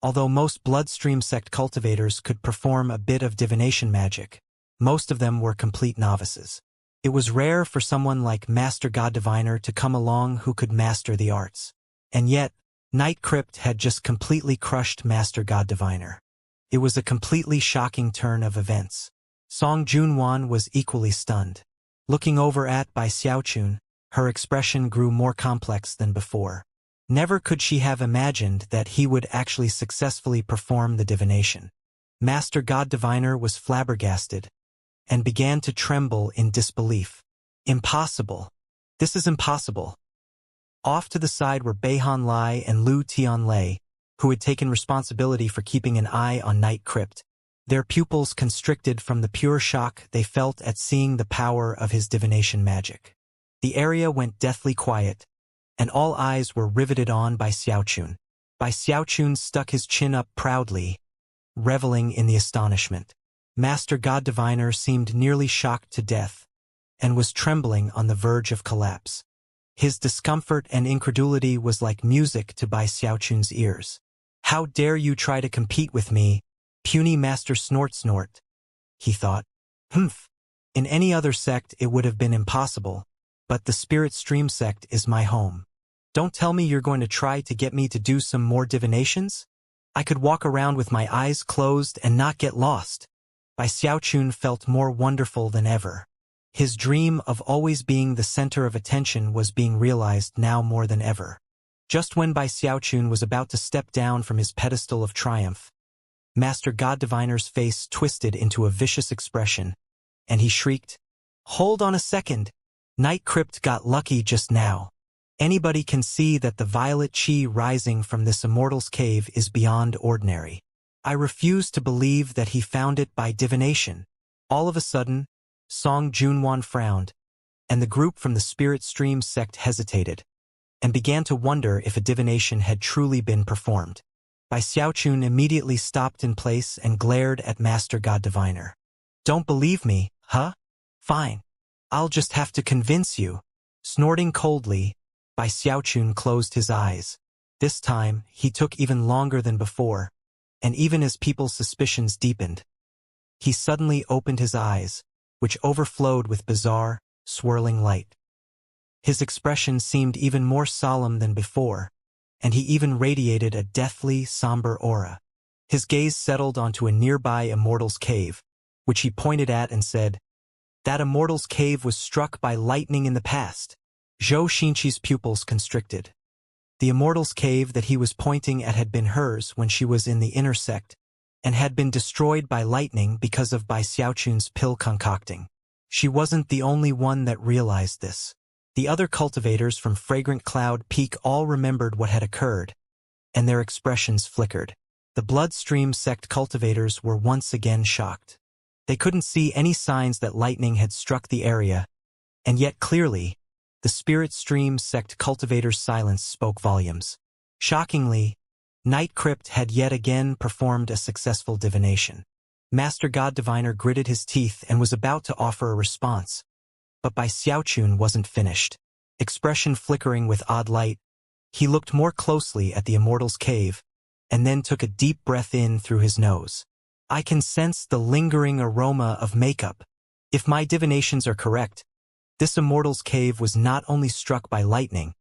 Although most Bloodstream sect cultivators could perform a bit of divination magic, most of them were complete novices. It was rare for someone like Master God Diviner to come along who could master the arts. And yet, Night Crypt had just completely crushed Master God Diviner. It was a completely shocking turn of events. Song Junwan was equally stunned. Looking over at Bai Xiaochun, her expression grew more complex than before. Never could she have imagined that he would actually successfully perform the divination. Master God Diviner was flabbergasted and began to tremble in disbelief. Impossible. This is impossible. Off to the side were Beihan Lai and Lu Tianlei, who had taken responsibility for keeping an eye on Night Crypt. Their pupils constricted from the pure shock they felt at seeing the power of his divination magic. The area went deathly quiet, and all eyes were riveted on by Xiaochun. Bai Xiaochun stuck his chin up proudly, reveling in the astonishment. Master God Diviner seemed nearly shocked to death, and was trembling on the verge of collapse. His discomfort and incredulity was like music to Bai Xiaochun's ears. "How dare you try to compete with me, puny Master Snort, he thought. Humph. In any other sect it would have been impossible, but the Spirit Stream sect is my home. Don't tell me you're going to try to get me to do some more divinations? I could walk around with my eyes closed and not get lost." Bai Xiaochun felt more wonderful than ever. His dream of always being the center of attention was being realized now more than ever. Just when Bai Xiaochun was about to step down from his pedestal of triumph, Master God Diviner's face twisted into a vicious expression, and he shrieked, "Hold on a second! Night Crypt got lucky just now. Anybody can see that the violet chi rising from this Immortal's Cave is beyond ordinary. I refuse to believe that he found it by divination." All of a sudden, Song Junwan frowned, and the group from the Spirit Stream sect hesitated, and began to wonder if a divination had truly been performed. Bai Xiaochun immediately stopped in place and glared at Master God Diviner. "Don't believe me, huh? Fine. I'll just have to convince you." Snorting coldly, Bai Xiaochun closed his eyes. This time, he took even longer than before, and even as people's suspicions deepened, he suddenly opened his eyes, which overflowed with bizarre, swirling light. His expression seemed even more solemn than before, and he even radiated a deathly, somber aura. His gaze settled onto a nearby Immortal's Cave, which he pointed at and said, "That Immortal's Cave was struck by lightning in the past." Zhou Xinqi's pupils constricted. The Immortal's Cave that he was pointing at had been hers when she was in the inner sect, and had been destroyed by lightning because of Bai Xiaochun's pill concocting. She wasn't the only one that realized this. The other cultivators from Fragrant Cloud Peak all remembered what had occurred, and their expressions flickered. The Bloodstream sect cultivators were once again shocked. They couldn't see any signs that lightning had struck the area, and yet clearly, the Spirit Stream sect cultivators' silence spoke volumes. Shockingly, Night Crypt had yet again performed a successful divination. Master God Diviner gritted his teeth and was about to offer a response, but Bai Xiaochun wasn't finished. Expression flickering with odd light, he looked more closely at the Immortal's Cave, and then took a deep breath in through his nose. "I can sense the lingering aroma of makeup. If my divinations are correct, this Immortal's Cave was not only struck by lightning,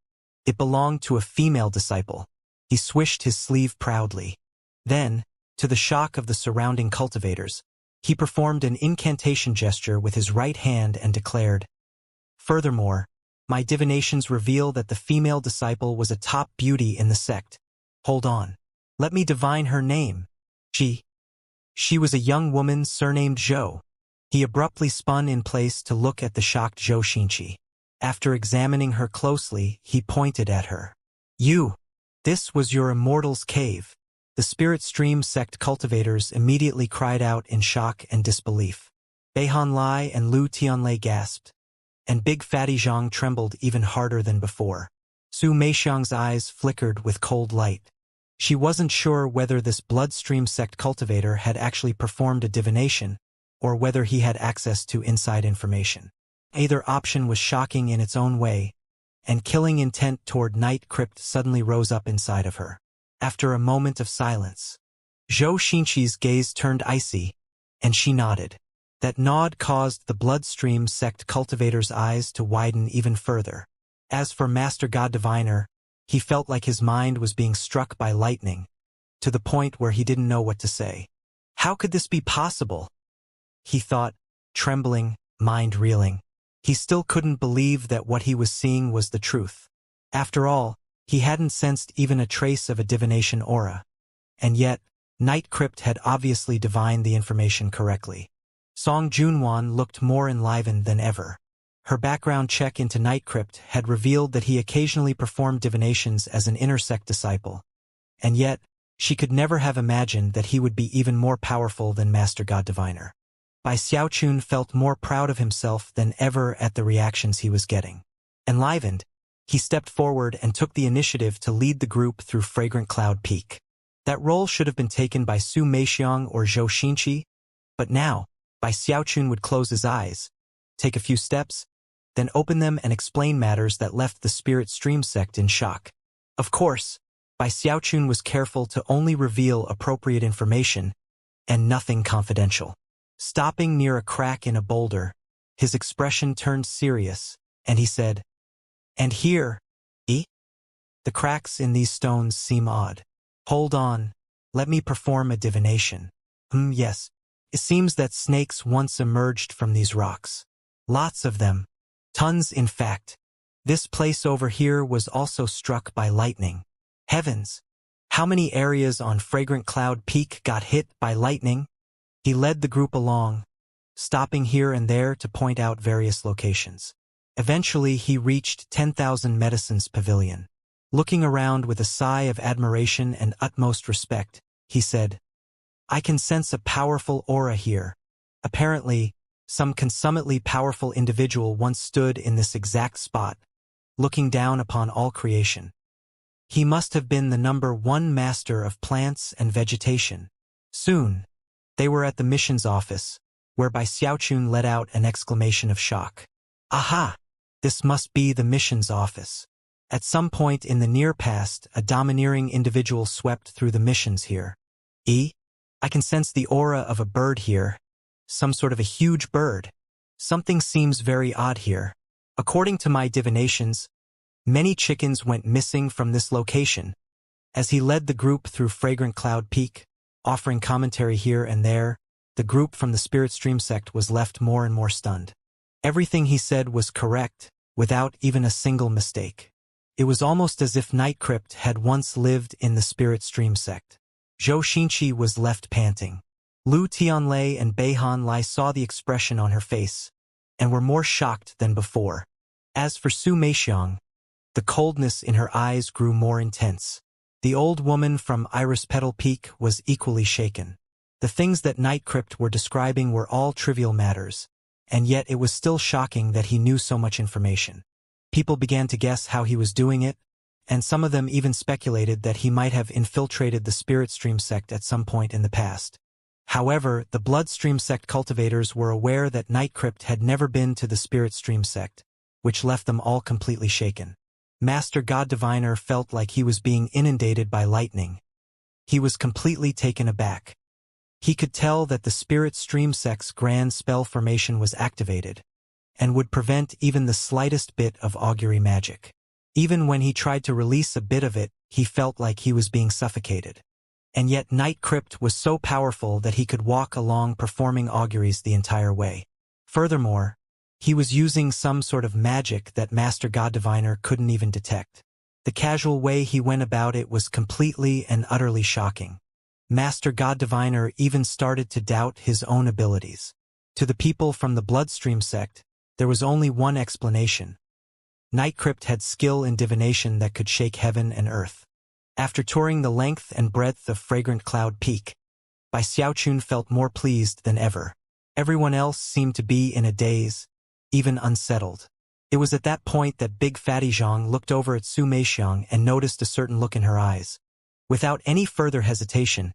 it belonged to a female disciple." He swished his sleeve proudly. Then, to the shock of the surrounding cultivators, he performed an incantation gesture with his right hand and declared, "Furthermore, my divinations reveal that the female disciple was a top beauty in the sect. Hold on. Let me divine her name. She." She was a young woman surnamed Zhou. He abruptly spun in place to look at the shocked Zhou Xianxia. After examining her closely, he pointed at her. "You! This was your immortal's cave." The spirit stream sect cultivators immediately cried out in shock and disbelief. Beihan Lai and Lu Tianlei gasped, and Big Fatty Zhang trembled even harder than before. Su Meixiang's eyes flickered with cold light. She wasn't sure whether this bloodstream sect cultivator had actually performed a divination, or whether he had access to inside information. Either option was shocking in its own way, and killing intent toward Night Crypt suddenly rose up inside of her. After a moment of silence, Zhou Xinqi's gaze turned icy, and she nodded. That nod caused the bloodstream sect cultivator's eyes to widen even further. As for Master God Diviner, he felt like his mind was being struck by lightning, to the point where he didn't know what to say. How could this be possible? He thought, trembling, mind reeling. He still couldn't believe that what he was seeing was the truth. After all, he hadn't sensed even a trace of a divination aura. And yet, Night Crypt had obviously divined the information correctly. Song Junwan looked more enlivened than ever. Her background check into Night Crypt had revealed that he occasionally performed divinations as an inner sect disciple. And yet, she could never have imagined that he would be even more powerful than Master God Diviner. Bai Xiaochun felt more proud of himself than ever at the reactions he was getting. Enlivened, he stepped forward and took the initiative to lead the group through Fragrant Cloud Peak. That role should have been taken by Su Meixiang or Zhou Xinqi, but now, Bai Xiaochun would close his eyes, take a few steps, then open them and explain matters that left the spirit stream sect in shock. Of course, Bai Xiaochun was careful to only reveal appropriate information and nothing confidential. Stopping near a crack in a boulder, his expression turned serious, and he said, "And here, the cracks in these stones seem odd. Hold on, let me perform a divination. Yes, it seems that snakes once emerged from these rocks. Lots of them. Tons, in fact. This place over here was also struck by lightning. Heavens! How many areas on Fragrant Cloud Peak got hit by lightning?" He led the group along, stopping here and there to point out various locations. Eventually, he reached 10,000 Medicines Pavilion. Looking around with a sigh of admiration and utmost respect, he said, "I can sense a powerful aura here. Apparently, some consummately powerful individual once stood in this exact spot, looking down upon all creation. He must have been the #1 master of plants and vegetation." Soon, they were at the missions office, whereby Xiaochun let out an exclamation of shock. Aha! This must be the missions office. At some point in the near past, a domineering individual swept through the missions here. I can sense the aura of a bird here. Some sort of a huge bird. Something seems very odd here. According to my divinations, many chickens went missing from this location. As he led the group through Fragrant Cloud Peak, offering commentary here and there, the group from the Spirit Stream sect was left more and more stunned. Everything he said was correct, without even a single mistake. It was almost as if Night Crypt had once lived in the Spirit Stream sect. Zhou Xinqi was left panting. Lu Tianlei and Beihan Lai saw the expression on her face, and were more shocked than before. As for Su Meixiang, the coldness in her eyes grew more intense. The old woman from Iris Petal Peak was equally shaken. The things that Night Crypt were describing were all trivial matters, and yet it was still shocking that he knew so much information. People began to guess how he was doing it, and some of them even speculated that he might have infiltrated the Spirit Stream sect at some point in the past. However, the Bloodstream sect cultivators were aware that Night Crypt had never been to the Spirit Stream sect, which left them all completely shaken. Master God Diviner felt like he was being inundated by lightning. He was completely taken aback. He could tell that the Spirit Stream sect's grand spell formation was activated, and would prevent even the slightest bit of augury magic. Even when he tried to release a bit of it, he felt like he was being suffocated. And yet Night Crypt was so powerful that he could walk along performing auguries the entire way. Furthermore, he was using some sort of magic that Master God Diviner couldn't even detect. The casual way he went about it was completely and utterly shocking. Master God Diviner even started to doubt his own abilities. To the people from the Bloodstream sect, there was only one explanation. Nightcrypt had skill in divination that could shake heaven and earth. After touring the length and breadth of Fragrant Cloud Peak, Bai Xiaochun felt more pleased than ever. Everyone else seemed to be in a daze, even unsettled. It was at that point that Big Fatty Zhang looked over at Su Meixiang and noticed a certain look in her eyes. Without any further hesitation,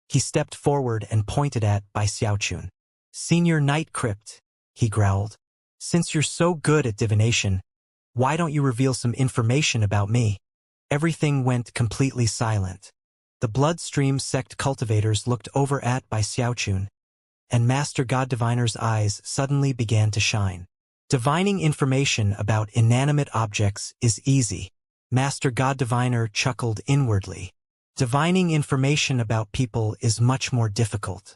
he stepped forward and pointed at Bai Xiaochun. "Senior Nightcrypt," he growled. "Since you're so good at divination, why don't you reveal some information about me?" Everything went completely silent. The Bloodstream sect cultivators looked over at Bai Xiaochun, and Master God Diviner's eyes suddenly began to shine. Divining information about inanimate objects is easy. Master God Diviner chuckled inwardly. Divining information about people is much more difficult.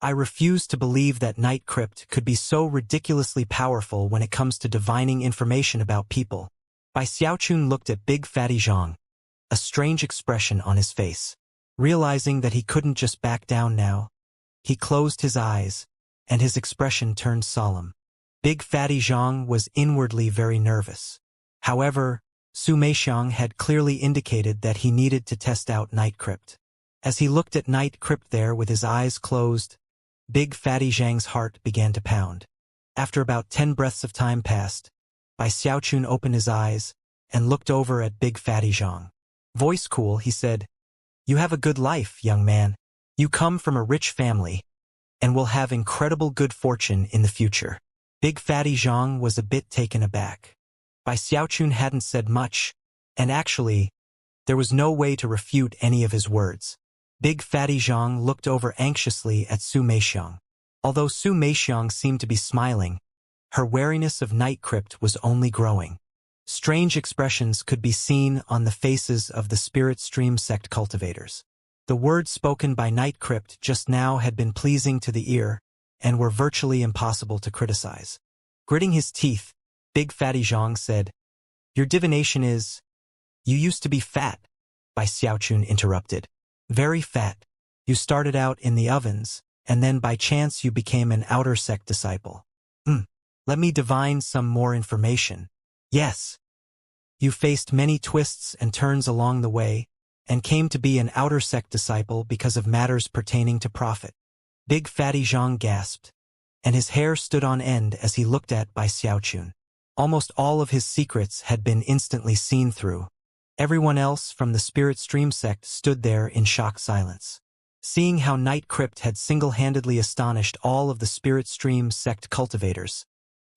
I refuse to believe that Nightcrypt could be so ridiculously powerful when it comes to divining information about people. Bai Xiaochun looked at Big Fatty Zhang, a strange expression on his face. Realizing that he couldn't just back down now, he closed his eyes, and his expression turned solemn. Big Fatty Zhang was inwardly very nervous. However, Su Meixiang had clearly indicated that he needed to test out Nightcrypt. As he looked at Nightcrypt there with his eyes closed, Big Fatty Zhang's heart began to pound. After about 10 breaths of time passed, Bai Xiaochun opened his eyes and looked over at Big Fatty Zhang. Voice cool, he said, "You have a good life, young man. You come from a rich family, and will have incredible good fortune in the future." Big Fatty Zhang was a bit taken aback. Bai Xiaochun hadn't said much, and actually, there was no way to refute any of his words. Big Fatty Zhang looked over anxiously at Su Meixiang. Although Su Meixiang seemed to be smiling, her wariness of Nightcrypt was only growing. Strange expressions could be seen on the faces of the Spirit Stream sect cultivators. The words spoken by Nightcrypt just now had been pleasing to the ear, and were virtually impossible to criticize. Gritting his teeth, Big Fatty Zhang said, "Your divination is—" "You used to be fat," Bai Xiaochun interrupted. "Very fat. You started out in the ovens, and then by chance you became an outer sect disciple. Let me divine some more information." "Yes. You faced many twists and turns along the way, and came to be an outer sect disciple because of matters pertaining to profit." Big Fatty Zhang gasped, and his hair stood on end as he looked at Bai Xiaochun. Almost all of his secrets had been instantly seen through. Everyone else from the Spirit Stream sect stood there in shocked silence. Seeing how Nightcrypt had single-handedly astonished all of the Spirit Stream sect cultivators,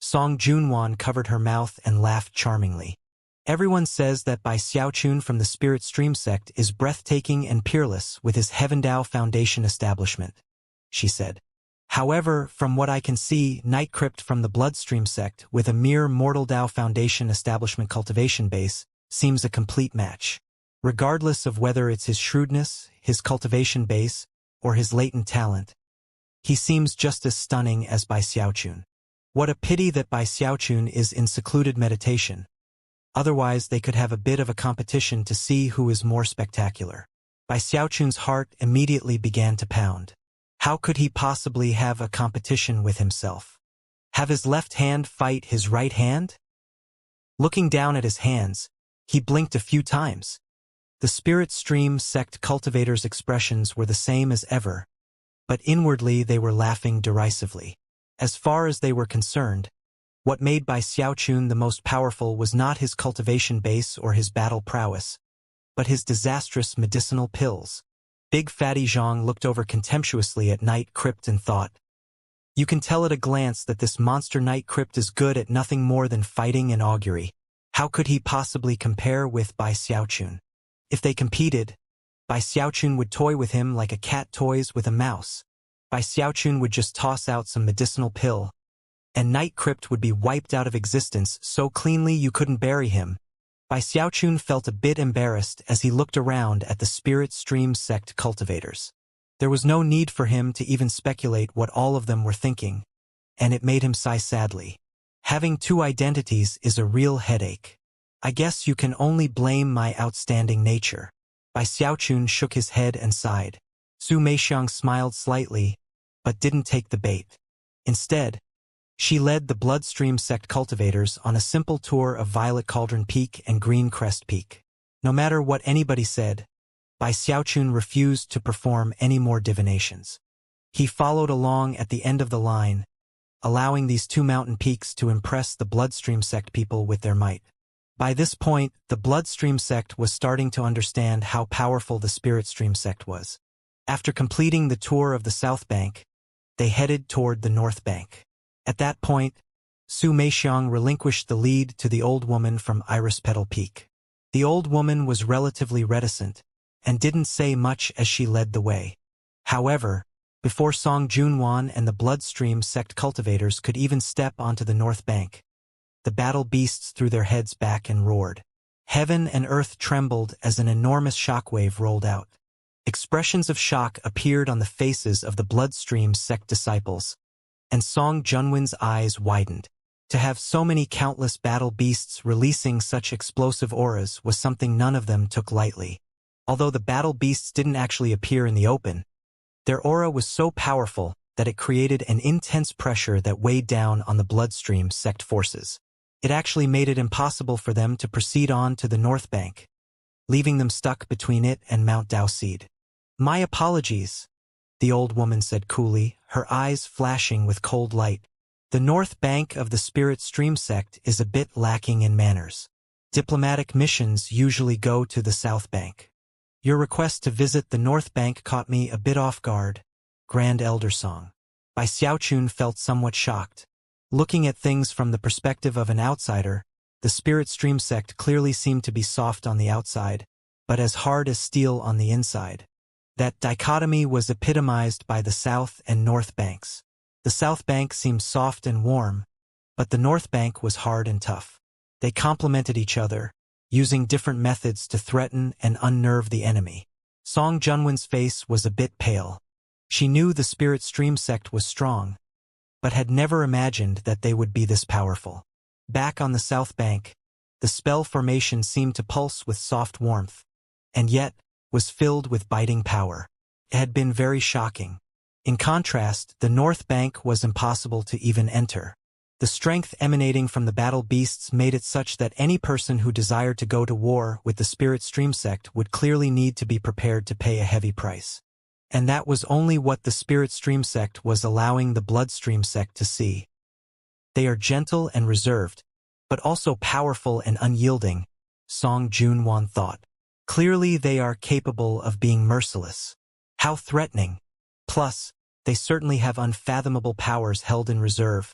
Song Junwan covered her mouth and laughed charmingly. "Everyone says that Bai Xiaochun from the Spirit Stream sect is breathtaking and peerless with his Heaven Dao Foundation establishment," she said. "However, from what I can see, Nightcrypt from the Bloodstream sect with a mere Mortal Dao Foundation establishment cultivation base seems a complete match. Regardless of whether it's his shrewdness, his cultivation base, or his latent talent, he seems just as stunning as Bai Xiaochun. What a pity that Bai Xiaochun is in secluded meditation. Otherwise they could have a bit of a competition to see who is more spectacular." Bai Xiaochun's heart immediately began to pound. How could he possibly have a competition with himself? Have his left hand fight his right hand? Looking down at his hands, he blinked a few times. The Spirit Stream sect cultivators' expressions were the same as ever, but inwardly they were laughing derisively. As far as they were concerned, what made Bai Xiaochun the most powerful was not his cultivation base or his battle prowess, but his disastrous medicinal pills. Big Fatty Zhang looked over contemptuously at Nightcrypt and thought, "You can tell at a glance that this monster Nightcrypt is good at nothing more than fighting and augury. How could he possibly compare with Bai Xiaochun? If they competed, Bai Xiaochun would toy with him like a cat toys with a mouse. Bai Xiaochun would just toss out some medicinal pill, and Nightcrypt would be wiped out of existence so cleanly you couldn't bury him." Bai Xiaochun felt a bit embarrassed as he looked around at the Spirit Stream sect cultivators. There was no need for him to even speculate what all of them were thinking, and it made him sigh sadly. Having two identities is a real headache. I guess you can only blame my outstanding nature. Bai Xiaochun shook his head and sighed. Su Meixiang smiled slightly, but didn't take the bait. Instead, she led the Bloodstream sect cultivators on a simple tour of Violet Cauldron Peak and Green Crest Peak. No matter what anybody said, Bai Xiaochun refused to perform any more divinations. He followed along at the end of the line, allowing these two mountain peaks to impress the Bloodstream sect people with their might. By this point, the Bloodstream sect was starting to understand how powerful the Spirit Stream sect was. After completing the tour of the South Bank, they headed toward the North Bank. At that point, Su Meixiang relinquished the lead to the old woman from Iris Petal Peak. The old woman was relatively reticent, and didn't say much as she led the way. However, before Song Junwan and the Bloodstream sect cultivators could even step onto the North Bank, the battle beasts threw their heads back and roared. Heaven and earth trembled as an enormous shockwave rolled out. Expressions of shock appeared on the faces of the Bloodstream sect disciples, and Song Junwan's eyes widened. To have so many countless battle beasts releasing such explosive auras was something none of them took lightly. Although the battle beasts didn't actually appear in the open, their aura was so powerful that it created an intense pressure that weighed down on the Bloodstream sect forces. It actually made it impossible for them to proceed on to the North Bank, leaving them stuck between it and Mount Daoseed. "My apologies," the old woman said coolly, her eyes flashing with cold light. "The North Bank of the Spirit Stream sect is a bit lacking in manners. Diplomatic missions usually go to the South Bank. Your request to visit the North Bank caught me a bit off guard, Grand Elder Song." Bai Xiaochun felt somewhat shocked. Looking at things from the perspective of an outsider, the Spirit Stream sect clearly seemed to be soft on the outside, but as hard as steel on the inside. That dichotomy was epitomized by the South and North Banks. The South Bank seemed soft and warm, but the North Bank was hard and tough. They complemented each other, using different methods to threaten and unnerve the enemy. Song Junwan's face was a bit pale. She knew the Spirit Stream sect was strong, but had never imagined that they would be this powerful. Back on the South Bank, the spell formation seemed to pulse with soft warmth, and yet was filled with biting power. It had been very shocking. In contrast, the North Bank was impossible to even enter. The strength emanating from the battle beasts made it such that any person who desired to go to war with the Spirit Stream sect would clearly need to be prepared to pay a heavy price. And that was only what the Spirit Stream sect was allowing the Bloodstream sect to see. They are gentle and reserved, but also powerful and unyielding, Song Junwan thought. Clearly they are capable of being merciless. How threatening. Plus, they certainly have unfathomable powers held in reserve.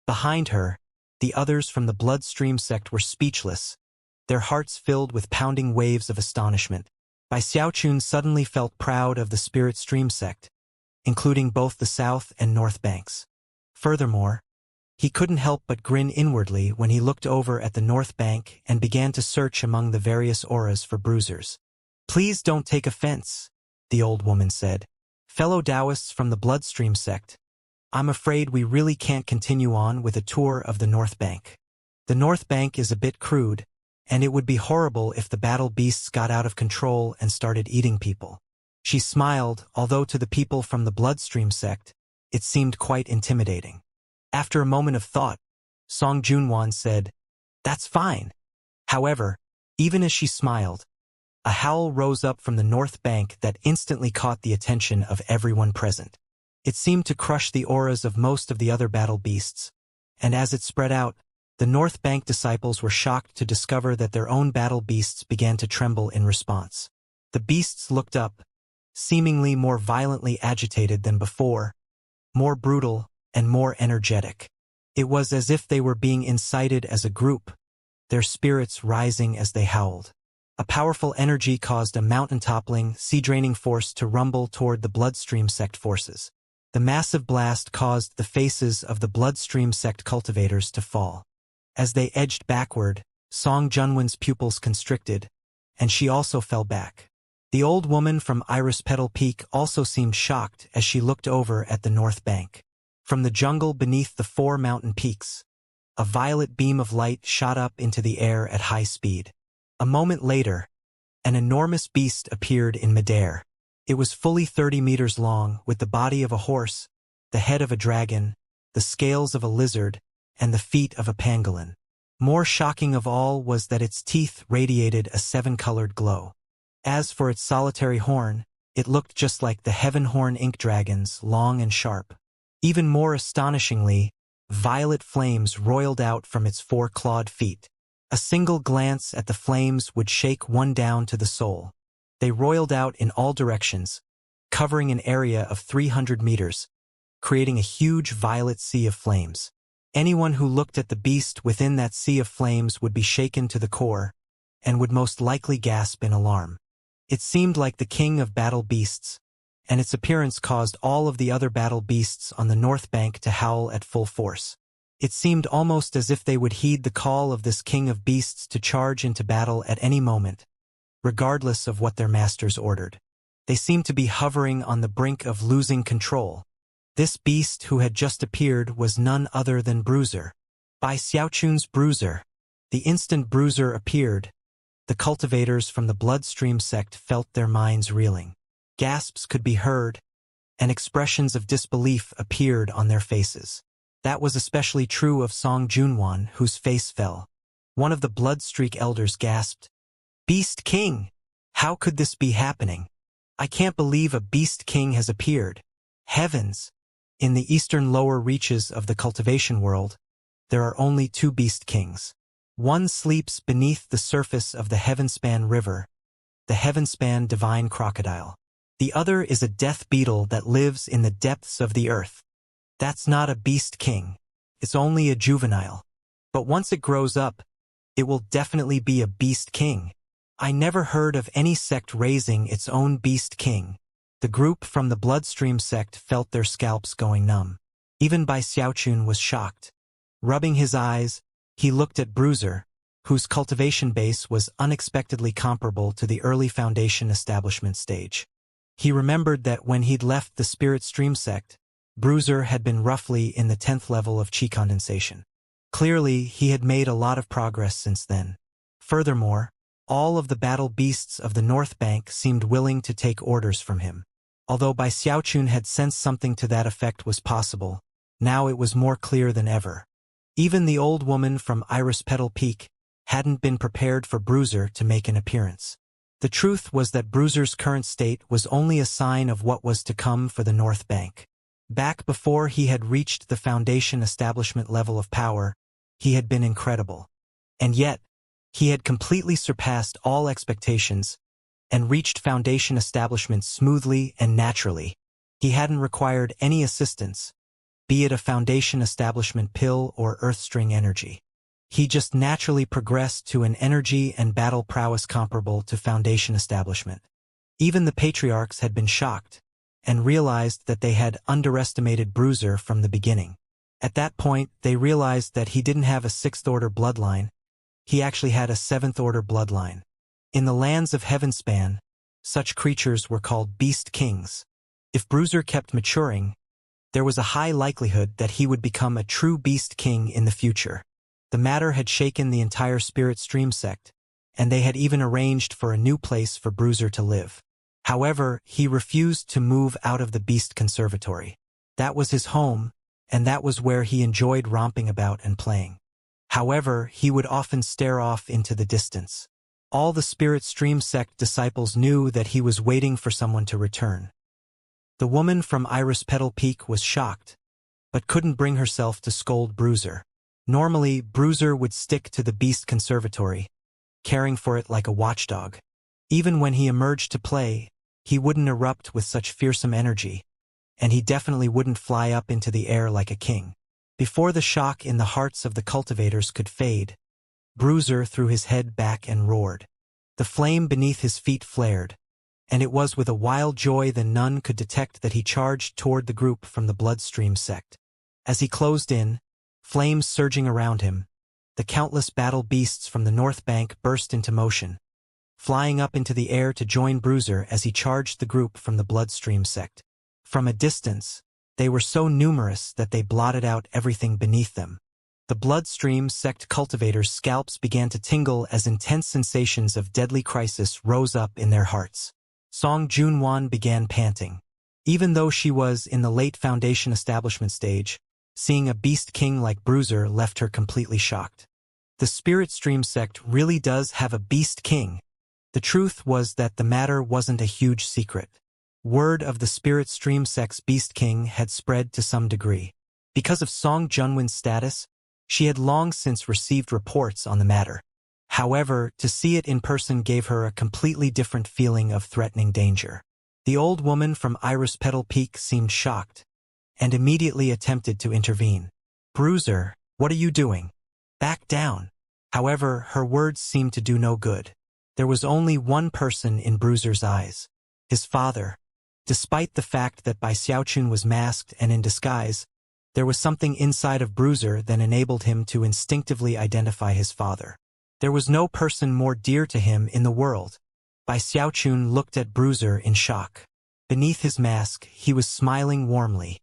Behind her, the others from the Bloodstream sect were speechless, their hearts filled with pounding waves of astonishment. Bai Xiaochun suddenly felt proud of the Spirit Stream sect, including both the South and North Banks. Furthermore, he couldn't help but grin inwardly when he looked over at the North Bank and began to search among the various auras for bruisers. "Please don't take offense," the old woman said. "Fellow Taoists from the Bloodstream sect, I'm afraid we really can't continue on with a tour of the North Bank. The North Bank is a bit crude, and it would be horrible if the battle beasts got out of control and started eating people." She smiled, although to the people from the Bloodstream sect, it seemed quite intimidating. After a moment of thought, Song Junwan said, "That's fine." However, even as she smiled, a howl rose up from the North Bank that instantly caught the attention of everyone present. It seemed to crush the auras of most of the other battle beasts, and as it spread out, the North Bank disciples were shocked to discover that their own battle beasts began to tremble in response. The beasts looked up, seemingly more violently agitated than before, more brutal and more energetic. It was as if they were being incited as a group, their spirits rising as they howled. A powerful energy caused a mountain-toppling, sea-draining force to rumble toward the Bloodstream sect forces. The massive blast caused the faces of the Bloodstream sect cultivators to fall. As they edged backward, Song Junwan's pupils constricted, and she also fell back. The old woman from Iris Petal Peak also seemed shocked as she looked over at the North Bank. From the jungle beneath the 4 mountain peaks, a violet beam of light shot up into the air at high speed. A moment later, an enormous beast appeared in midair. It was fully 30 meters long, with the body of a horse, the head of a dragon, the scales of a lizard, and the feet of a pangolin. More shocking of all was that its teeth radiated a seven-colored glow. As for its solitary horn, it looked just like the heaven horn ink dragons, long and sharp. Even more astonishingly, violet flames roiled out from its four clawed feet. A single glance at the flames would shake one down to the soul. They roiled out in all directions, covering an area of 300 meters, creating a huge violet sea of flames. Anyone who looked at the beast within that sea of flames would be shaken to the core, and would most likely gasp in alarm. It seemed like the king of battle beasts, and its appearance caused all of the other battle beasts on the north bank to howl at full force. It seemed almost as if they would heed the call of this king of beasts to charge into battle at any moment, regardless of what their masters ordered. They seemed to be hovering on the brink of losing control. This beast who had just appeared was none other than Bruiser. By Xiaochun's Bruiser. The instant Bruiser appeared, the cultivators from the Bloodstream sect felt their minds reeling. Gasps could be heard, and expressions of disbelief appeared on their faces. That was especially true of Song Junwan, whose face fell. One of the Bloodstreak elders gasped, "Beast King! How could this be happening? I can't believe a Beast King has appeared. Heavens!" In the eastern lower reaches of the cultivation world, there are only two Beast Kings. One sleeps beneath the surface of the Heavenspan River, the Heavenspan Divine Crocodile. The other is a death beetle that lives in the depths of the earth. That's not a Beast King. It's only a juvenile. But once it grows up, it will definitely be a Beast King. I never heard of any sect raising its own Beast King. The group from the Bloodstream sect felt their scalps going numb. Even Bai Xiaochun was shocked. Rubbing his eyes, he looked at Bruiser, whose cultivation base was unexpectedly comparable to the early Foundation establishment stage. He remembered that when he'd left the Spirit Stream sect, Bruiser had been roughly in the 10th level of chi condensation. Clearly, he had made a lot of progress since then. Furthermore, all of the battle beasts of the North Bank seemed willing to take orders from him. Although Bai Xiaochun had sensed something to that effect was possible, now it was more clear than ever. Even the old woman from Iris Petal Peak hadn't been prepared for Bruiser to make an appearance. The truth was that Bruiser's current state was only a sign of what was to come for the North Bank. Back before he had reached the Foundation establishment level of power, he had been incredible. And yet, he had completely surpassed all expectations and reached Foundation establishment smoothly and naturally. He hadn't required any assistance, be it a Foundation establishment pill or Earthstring energy. He just naturally progressed to an energy and battle prowess comparable to Foundation establishment. Even the patriarchs had been shocked and realized that they had underestimated Bruiser from the beginning. At that point, they realized that he didn't have a 6th-order bloodline. He actually had a 7th-order bloodline. In the lands of Heavenspan, such creatures were called Beast Kings. If Bruiser kept maturing, there was a high likelihood that he would become a true Beast King in the future. The matter had shaken the entire Spirit Stream sect, and they had even arranged for a new place for Bruiser to live. However, he refused to move out of the Beast Conservatory. That was his home, and that was where he enjoyed romping about and playing. However, he would often stare off into the distance. All the Spirit Stream sect disciples knew that he was waiting for someone to return. The woman from Iris Petal Peak was shocked, but couldn't bring herself to scold Bruiser. Normally, Bruiser would stick to the Beast Conservatory, caring for it like a watchdog. Even when he emerged to play, he wouldn't erupt with such fearsome energy, and he definitely wouldn't fly up into the air like a king. Before the shock in the hearts of the cultivators could fade, Bruiser threw his head back and roared. The flame beneath his feet flared, and it was with a wild joy that none could detect that he charged toward the group from the Bloodstream sect. As he closed in, flames surging around him, the countless battle beasts from the North Bank burst into motion, flying up into the air to join Bruiser as he charged the group from the Bloodstream sect. From a distance, they were so numerous that they blotted out everything beneath them. The Bloodstream sect cultivators' scalps began to tingle as intense sensations of deadly crisis rose up in their hearts. Song Junwan began panting. Even though she was in the late foundation establishment stage, seeing a beast king like Bruiser left her completely shocked. The Spirit Stream sect really does have a beast king. The truth was that the matter wasn't a huge secret. Word of the Spirit Stream sect's beast king had spread to some degree. Because of Song Junwan's status, she had long since received reports on the matter. However, to see it in person gave her a completely different feeling of threatening danger. The old woman from Iris Petal Peak seemed shocked, and immediately attempted to intervene. "Bruiser, what are you doing? Back down." However, her words seemed to do no good. There was only one person in Bruiser's eyes: his father. Despite the fact that Bai Xiaochun was masked and in disguise, there was something inside of Bruiser that enabled him to instinctively identify his father. There was no person more dear to him in the world. Bai Xiaochun looked at Bruiser in shock. Beneath his mask, he was smiling warmly.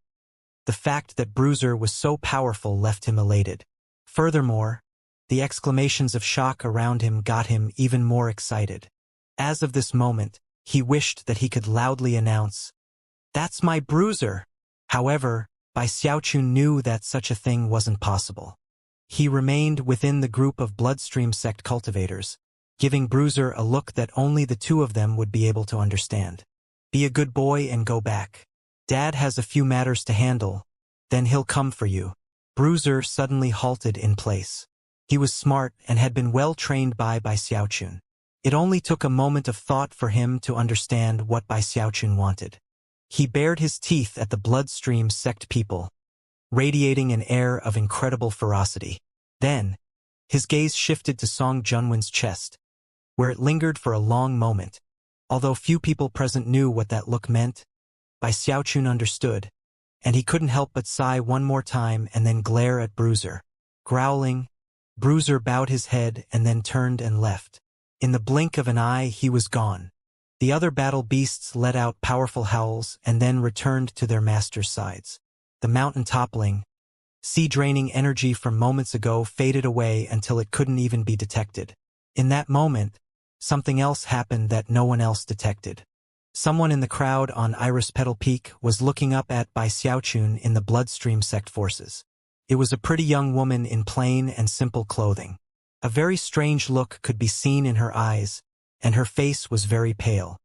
The fact that Bruiser was so powerful left him elated. Furthermore, the exclamations of shock around him got him even more excited. As of this moment, he wished that he could loudly announce, "That's my Bruiser!" However, Bai Xiaochun knew that such a thing wasn't possible. He remained within the group of Bloodstream sect cultivators, giving Bruiser a look that only the two of them would be able to understand. "Be a good boy and go back. Dad has a few matters to handle, then he'll come for you." Bruiser suddenly halted in place. He was smart and had been well trained by Bai Xiaochun. It only took a moment of thought for him to understand what Bai Xiaochun wanted. He bared his teeth at the Bloodstream sect people, radiating an air of incredible ferocity. Then, his gaze shifted to Song Junwan's chest, where it lingered for a long moment. Although few people present knew what that look meant, Bai Xiaochun understood, and he couldn't help but sigh one more time and then glare at Bruiser. Growling, Bruiser bowed his head and then turned and left. In the blink of an eye, he was gone. The other battle beasts let out powerful howls and then returned to their master's sides. The mountain toppling, sea-draining energy from moments ago faded away until it couldn't even be detected. In that moment, something else happened that no one else detected. Someone in the crowd on Iris Petal Peak was looking up at Bai Xiaochun in the Bloodstream sect forces. It was a pretty young woman in plain and simple clothing. A very strange look could be seen in her eyes, and her face was very pale.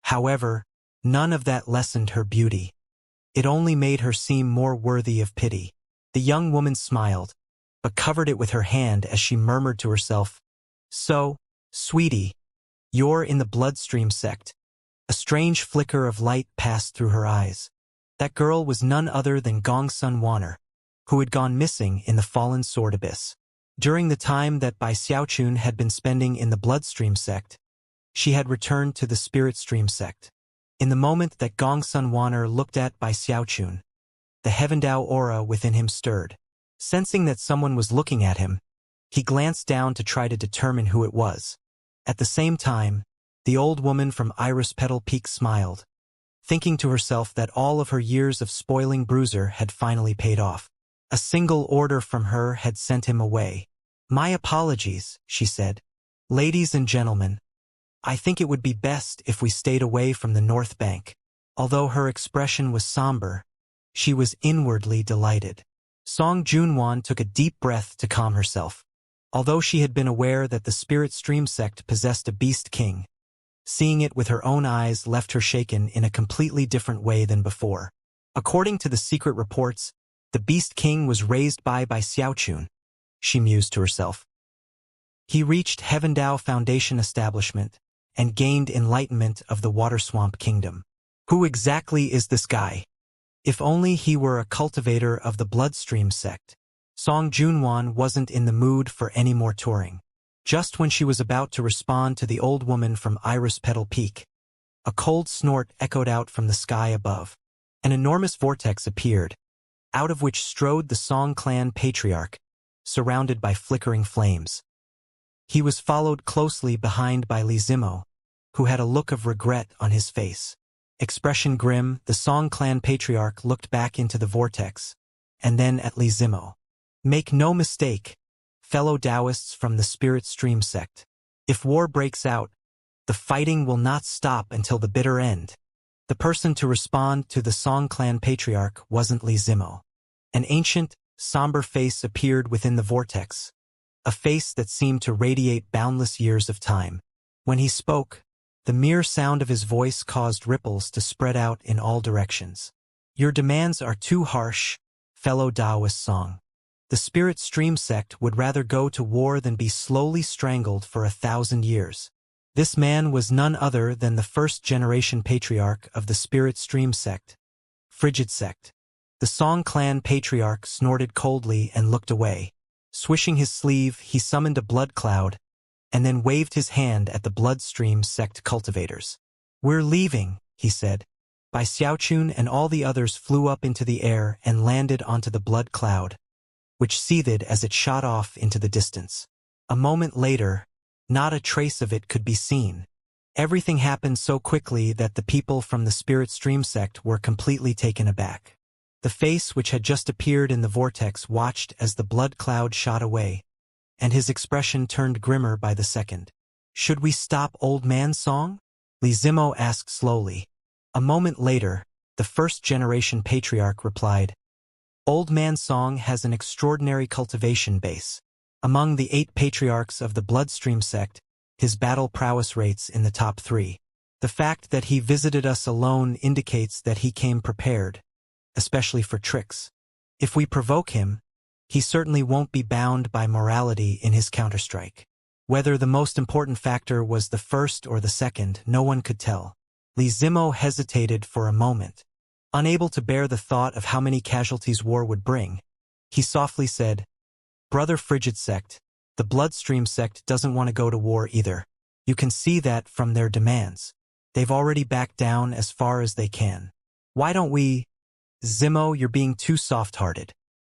However, none of that lessened her beauty. It only made her seem more worthy of pity. The young woman smiled, but covered it with her hand as she murmured to herself, "So, sweetie, you're in the Bloodstream sect." A strange flicker of light passed through her eyes. That girl was none other than Gongsun Wanner, who had gone missing in the Fallen Sword Abyss. During the time that Bai Xiaochun had been spending in the Bloodstream sect, she had returned to the Spirit Stream sect. In the moment that Gongsun Wanner looked at Bai Xiaochun, the Heavendao aura within him stirred. Sensing that someone was looking at him, he glanced down to try to determine who it was. At the same time, the old woman from Iris Petal Peak smiled, thinking to herself that all of her years of spoiling Bruiser had finally paid off. A single order from her had sent him away. "My apologies," she said. "Ladies and gentlemen, I think it would be best if we stayed away from the North Bank." Although her expression was somber, she was inwardly delighted. Song Junwan took a deep breath to calm herself. Although she had been aware that the Spirit Stream sect possessed a beast king, seeing it with her own eyes left her shaken in a completely different way than before. According to the secret reports, the beast king was raised by Xiaochun, she mused to herself. He reached Heavendao Foundation establishment and gained enlightenment of the Water Swamp Kingdom. Who exactly is this guy? If only he were a cultivator of the Bloodstream sect. Song Junwan wasn't in the mood for any more touring. Just when she was about to respond to the old woman from Iris Petal Peak, a cold snort echoed out from the sky above. An enormous vortex appeared, out of which strode the Song clan patriarch, surrounded by flickering flames. He was followed closely behind by Li Zimo, who had a look of regret on his face. Expression grim, the Song clan patriarch looked back into the vortex, and then at Li Zimo. "Make no mistake, fellow Taoists from the Spirit Stream sect. If war breaks out, The fighting will not stop until the bitter end. The person to respond to the Song clan patriarch wasn't Li Zimo. An ancient, somber face appeared within the vortex, a face that seemed to radiate boundless years of time. When he spoke, the mere sound of his voice caused ripples to spread out in all directions. Your demands are too harsh, fellow Taoist Song. The Spirit Stream sect would rather go to war than be slowly strangled for 1,000 years. This man was none other than the first-generation patriarch of the Spirit Stream sect, Frigid sect. The Song clan patriarch snorted coldly and looked away. Swishing his sleeve, he summoned a blood cloud, and then waved his hand at the Bloodstream sect cultivators. "We're leaving," he said. Bai Xiaochun and all the others flew up into the air and landed onto the blood cloud, which seethed as it shot off into the distance. A moment later, not a trace of it could be seen. Everything happened so quickly that the people from the Spirit Stream sect were completely taken aback. The face which had just appeared in the vortex watched as the blood cloud shot away, and his expression turned grimmer by the second. "Should we stop Old Man Song?" Li Zimo asked slowly. A moment later, the first-generation patriarch replied, "Old Man Song has an extraordinary cultivation base. Among the 8 patriarchs of the Bloodstream sect, his battle prowess rates in the top 3. The fact that he visited us alone indicates that he came prepared, especially for tricks. If we provoke him, he certainly won't be bound by morality in his counterstrike." Whether the most important factor was the first or the second, no one could tell. Li Zimo hesitated for a moment. Unable to bear the thought of how many casualties war would bring, he softly said, "Brother Frigid sect, the Bloodstream sect doesn't want to go to war either. You can see that from their demands. They've already backed down as far as they can. Why don't we—" "Zimo, you're being too soft-hearted.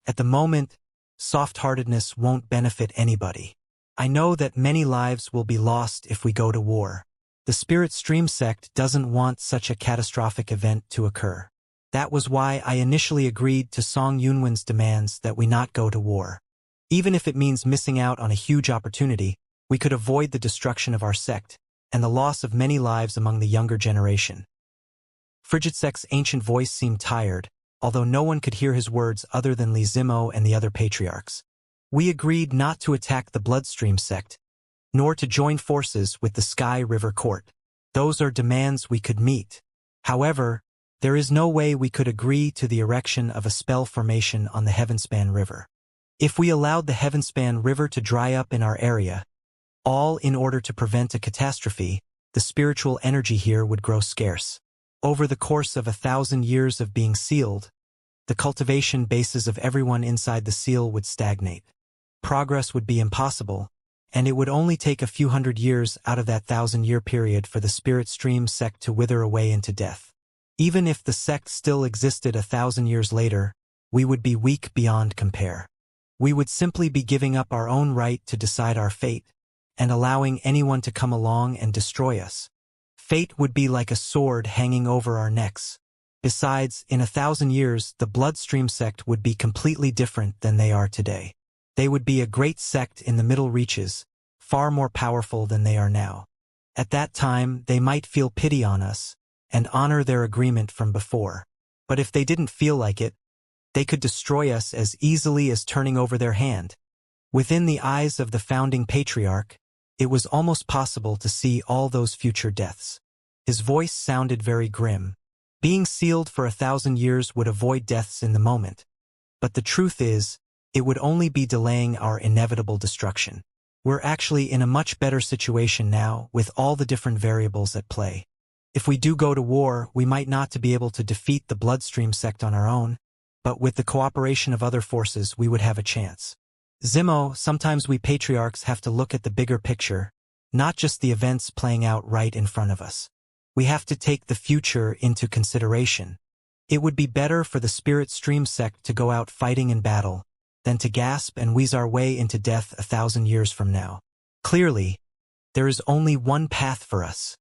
At the moment, soft-heartedness won't benefit anybody. I know that many lives will be lost if we go to war. The Spirit Stream sect doesn't want such a catastrophic event to occur. That was why I initially agreed to Song Yunwen's demands that we not go to war. Even if it means missing out on a huge opportunity, we could avoid the destruction of our sect and the loss of many lives among the younger generation." Frigid sect's ancient voice seemed tired, although no one could hear his words other than Li Zimo and the other patriarchs. "We agreed not to attack the Bloodstream sect, nor to join forces with the Sky River Court. Those are demands we could meet. However, there is no way we could agree to the erection of a spell formation on the Heavenspan River. If we allowed the Heavenspan River to dry up in our area, all in order to prevent a catastrophe, the spiritual energy here would grow scarce. Over the course of 1,000 years of being sealed, the cultivation bases of everyone inside the seal would stagnate. Progress would be impossible, and it would only take a few hundred years out of that 1,000-year period for the Spirit Stream sect to wither away into death. Even if the sect still existed 1,000 years later, we would be weak beyond compare. We would simply be giving up our own right to decide our fate, and allowing anyone to come along and destroy us. Fate would be like a sword hanging over our necks. Besides, in 1,000 years, the Bloodstream sect would be completely different than they are today. They would be a great sect in the Middle Reaches, far more powerful than they are now. At that time, they might feel pity on us, and honor their agreement from before. But if they didn't feel like it, they could destroy us as easily as turning over their hand. Within the eyes of the founding patriarch, it was almost possible to see all those future deaths. His voice sounded very grim. Being sealed for 1,000 years would avoid deaths in the moment. But the truth is, it would only be delaying our inevitable destruction. We're actually in a much better situation now, with all the different variables at play. If we do go to war, we might not be able to defeat the Bloodstream sect on our own, but with the cooperation of other forces we would have a chance. Zimo, sometimes we patriarchs have to look at the bigger picture, not just the events playing out right in front of us. We have to take the future into consideration. It would be better for the Spirit Stream sect to go out fighting in battle than to gasp and wheeze our way into death 1,000 years from now. Clearly, there is only one path for us.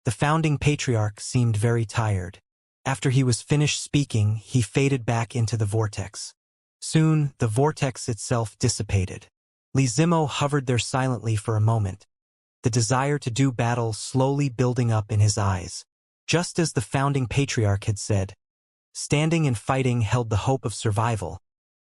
The founding patriarch seemed very tired. After he was finished speaking, he faded back into the vortex. Soon, the vortex itself dissipated. Li Zimo hovered there silently for a moment. the desire to do battle slowly building up in his eyes. Just as the founding patriarch had said, standing and fighting held the hope of survival,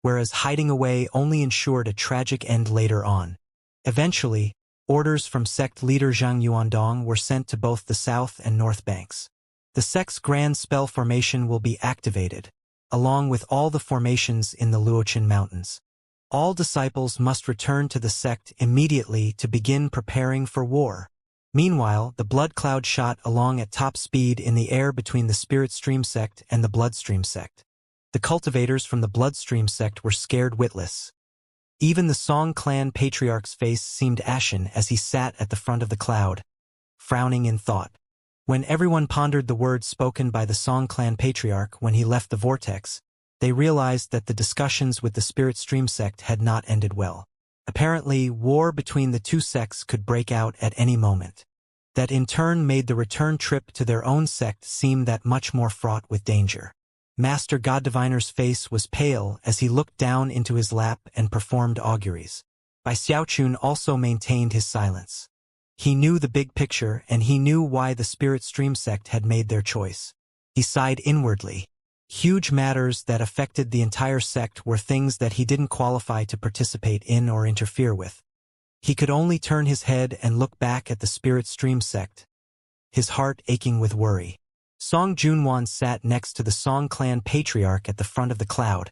whereas hiding away only ensured a tragic end later on. Eventually, orders from sect leader Zhang Yuandong were sent to both the south and north banks. The sect's grand spell formation will be activated, along with all the formations in the Luoqin Mountains. All disciples must return to the sect immediately to begin preparing for war. Meanwhile, the blood cloud shot along at top speed in the air between the Spirit Stream sect and the Bloodstream sect. The cultivators from the Bloodstream sect were scared witless. Even the Song clan patriarch's face seemed ashen as he sat at the front of the cloud, frowning in thought. When everyone pondered the words spoken by the Song clan patriarch when he left the vortex, they realized that the discussions with the Spirit Stream sect had not ended well. Apparently, war between the two sects could break out at any moment. That in turn made the return trip to their own sect seem that much more fraught with danger. Master God Diviner's face was pale as he looked down into his lap and performed auguries. Bai Xiaochun also maintained his silence. He knew the big picture and he knew why the Spirit Stream sect had made their choice. He sighed inwardly. Huge matters that affected the entire sect were things that he didn't qualify to participate in or interfere with. He could only turn his head and look back at the Spirit Stream sect, his heart aching with worry. Song Junwan sat next to the Song clan patriarch at the front of the cloud,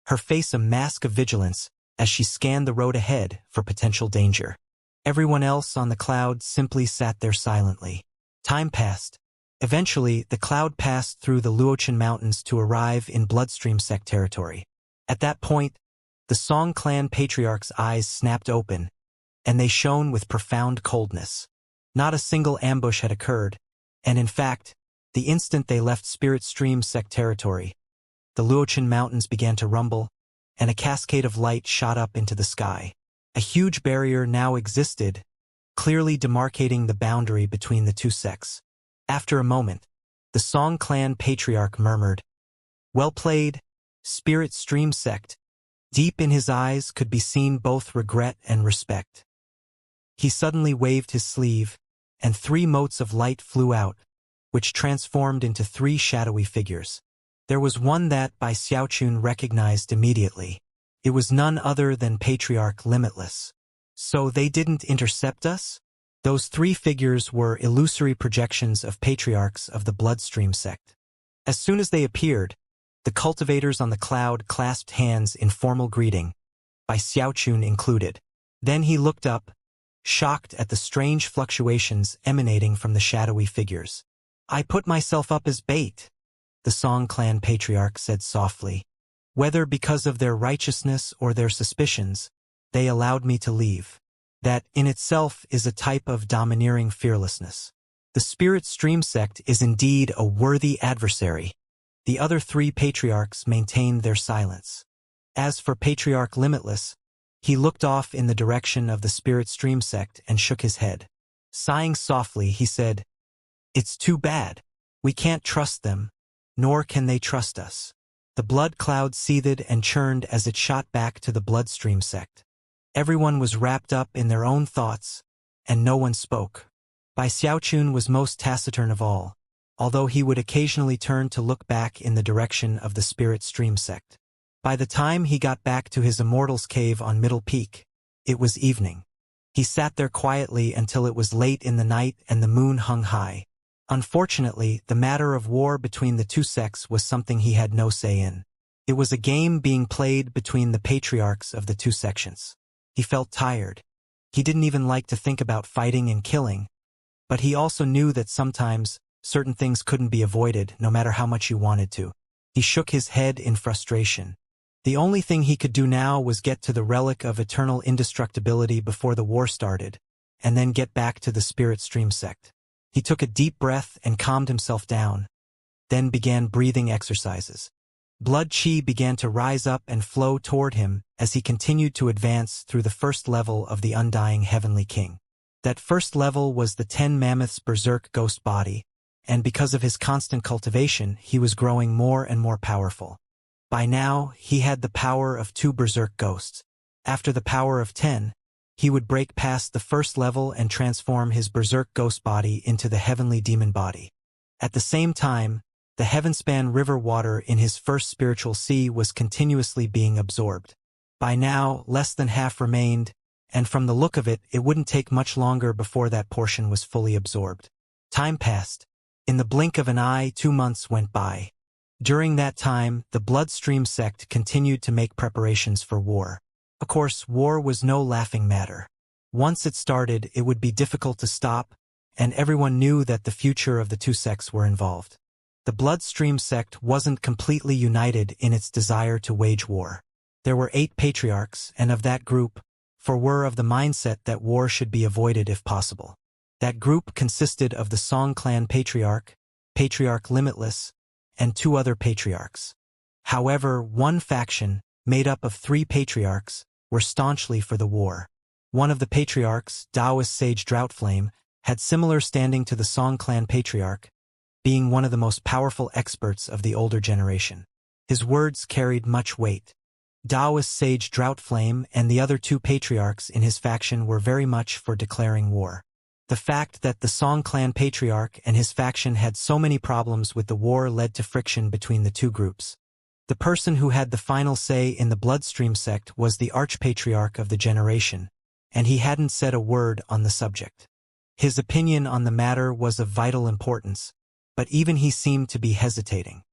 her face a mask of vigilance as she scanned the road ahead for potential danger. Everyone else on the cloud simply sat there silently. Time passed. Eventually, the cloud passed through the Luoqin Mountains to arrive in Bloodstream sect territory. At that point, the Song clan patriarch's eyes snapped open, and they shone with profound coldness. Not a single ambush had occurred, and in fact, the instant they left Spirit Stream sect territory, the Luoqin Mountains began to rumble, and a cascade of light shot up into the sky. A huge barrier now existed, clearly demarcating the boundary between the two sects. After a moment, the Song clan patriarch murmured, "Well played, Spirit Stream sect." Deep in his eyes could be seen both regret and respect. He suddenly waved his sleeve, and 3 motes of light flew out, which transformed into 3 shadowy figures. There was one that Bai Xiaochun recognized immediately. It was none other than Patriarch Limitless. So they didn't intercept us? Those 3 figures were illusory projections of patriarchs of the Bloodstream sect. As soon as they appeared, the cultivators on the cloud clasped hands in formal greeting, Bai Xiaochun included. Then he looked up, shocked at the strange fluctuations emanating from the shadowy figures. "I put myself up as bait," the Song clan patriarch said softly. "Whether because of their righteousness or their suspicions, they allowed me to leave. That, in itself, is a type of domineering fearlessness. The Spirit Stream sect is indeed a worthy adversary." The other 3 patriarchs maintained their silence. As for Patriarch Limitless, he looked off in the direction of the Spirit Stream sect and shook his head. Sighing softly, he said, "It's too bad. We can't trust them, nor can they trust us." The blood cloud seethed and churned as it shot back to the Bloodstream sect. Everyone was wrapped up in their own thoughts, and no one spoke. Bai Xiaochun was most taciturn of all, although he would occasionally turn to look back in the direction of the Spirit Stream sect. By the time he got back to his Immortal's cave on Middle Peak, it was evening. He sat there quietly until it was late in the night and the moon hung high. Unfortunately, the matter of war between the two sects was something he had no say in. It was a game being played between the patriarchs of the two sections. He felt tired. He didn't even like to think about fighting and killing, but he also knew that sometimes certain things couldn't be avoided no matter how much you wanted to. He shook his head in frustration. The only thing he could do now was get to the relic of eternal indestructibility before the war started, and then get back to the Spirit Stream sect. He took a deep breath and calmed himself down, then began breathing exercises. Blood chi began to rise up and flow toward him as he continued to advance through the first level of the Undying Heavenly King. That first level was the 10 Mammoth's berserk ghost body, and because of his constant cultivation, he was growing more and more powerful. By now, he had the power of 2 berserk ghosts. After the power of 10, he would break past the first level and transform his berserk ghost body into the heavenly demon body. At the same time, the heavenspan river water in his first spiritual sea was continuously being absorbed. By now, less than half remained, and from the look of it, it wouldn't take much longer before that portion was fully absorbed. Time passed. In the blink of an eye, 2 months went by. During that time, the Bloodstream sect continued to make preparations for war. Of course, war was no laughing matter. Once it started, it would be difficult to stop, and everyone knew that the future of the two sects were involved. The Bloodstream sect wasn't completely united in its desire to wage war. There were 8 patriarchs, and of that group, 4 were of the mindset that war should be avoided if possible. That group consisted of the Song clan patriarch, Patriarch Limitless, and 2 other patriarchs. However, one faction, made up of 3 patriarchs, were staunchly for the war. One of the patriarchs, Taoist sage Droughtflame, had similar standing to the Song clan patriarch, being one of the most powerful experts of the older generation. His words carried much weight. Taoist sage Droughtflame and the other 2 patriarchs in his faction were very much for declaring war. The fact that the Song clan patriarch and his faction had so many problems with the war led to friction between the 2 groups. The person who had the final say in the Bloodstream sect was the archpatriarch of the generation, and he hadn't said a word on the subject. His opinion on the matter was of vital importance, but even he seemed to be hesitating.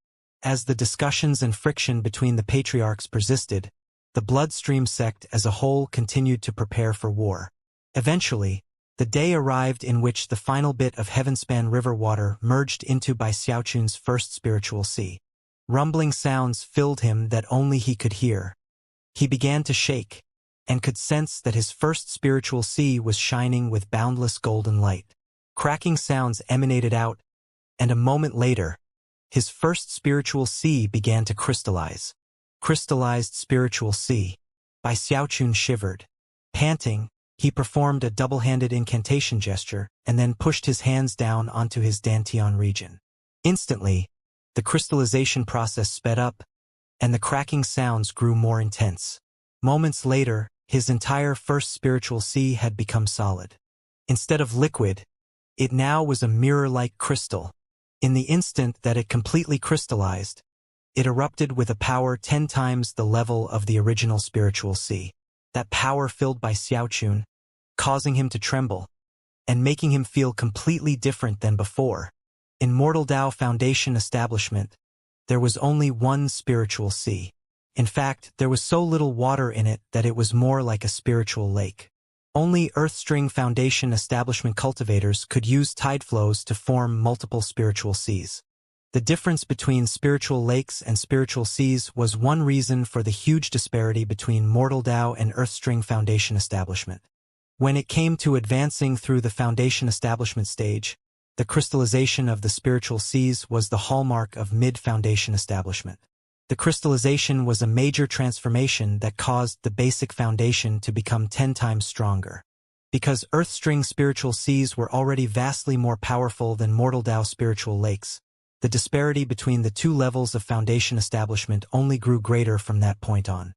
As the discussions and friction between the patriarchs persisted, the Bloodstream sect as a whole continued to prepare for war. Eventually, the day arrived in which the final bit of heavenspan river water merged into by Xiaochun's first spiritual sea. Rumbling sounds filled him that only he could hear. He began to shake, and could sense that his first spiritual sea was shining with boundless golden light. Cracking sounds emanated out, and a moment later, his first spiritual sea began to crystallize. Crystallized spiritual sea. Bai Xiaochun shivered. Panting, he performed a double-handed incantation gesture and then pushed his hands down onto his dantian region. Instantly, the crystallization process sped up, and the cracking sounds grew more intense. Moments later, his entire first spiritual sea had become solid. Instead of liquid, it now was a mirror-like crystal. In the instant that it completely crystallized, it erupted with a power 10 times the level of the original spiritual sea. That power filled Bai Xiaochun, causing him to tremble, and making him feel completely different than before. In Mortal Tao Foundation establishment, there was only one spiritual sea. In fact, there was so little water in it that it was more like a spiritual lake. Only Earthstring Foundation establishment cultivators could use tide flows to form multiple spiritual seas. The difference between spiritual lakes and spiritual seas was one reason for the huge disparity between Mortal Tao and Earthstring Foundation establishment. When it came to advancing through the Foundation establishment stage, the crystallization of the spiritual seas was the hallmark of mid-Foundation establishment. The crystallization was a major transformation that caused the basic foundation to become 10 times stronger. Because Earthstring spiritual seas were already vastly more powerful than Mortal Tao spiritual lakes, the disparity between the 2 levels of foundation establishment only grew greater from that point on.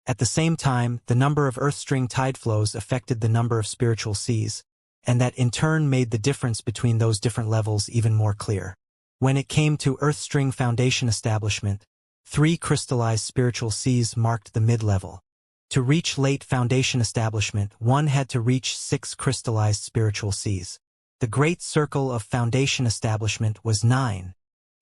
At the same time, the number of Earthstring tide flows affected the number of spiritual seas, and that in turn made the difference between those different levels even more clear. When it came to Earthstring Foundation establishment, 3 crystallized spiritual seas marked the mid-level. To reach late Foundation establishment, one had to reach 6 crystallized spiritual seas. The great circle of Foundation establishment was 9.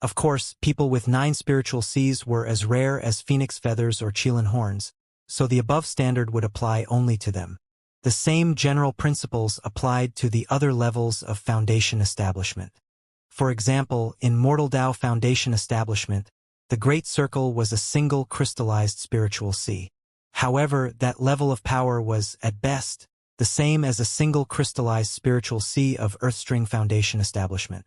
Of course, people with 9 spiritual seas were as rare as phoenix feathers or Qilin horns, so the above standard would apply only to them. The same general principles applied to the other levels of Foundation establishment. For example, in Mortal Tao Foundation establishment, the Great Circle was a single crystallized spiritual sea. However, that level of power was, at best, the same as a single crystallized spiritual sea of Earthstring Foundation establishment.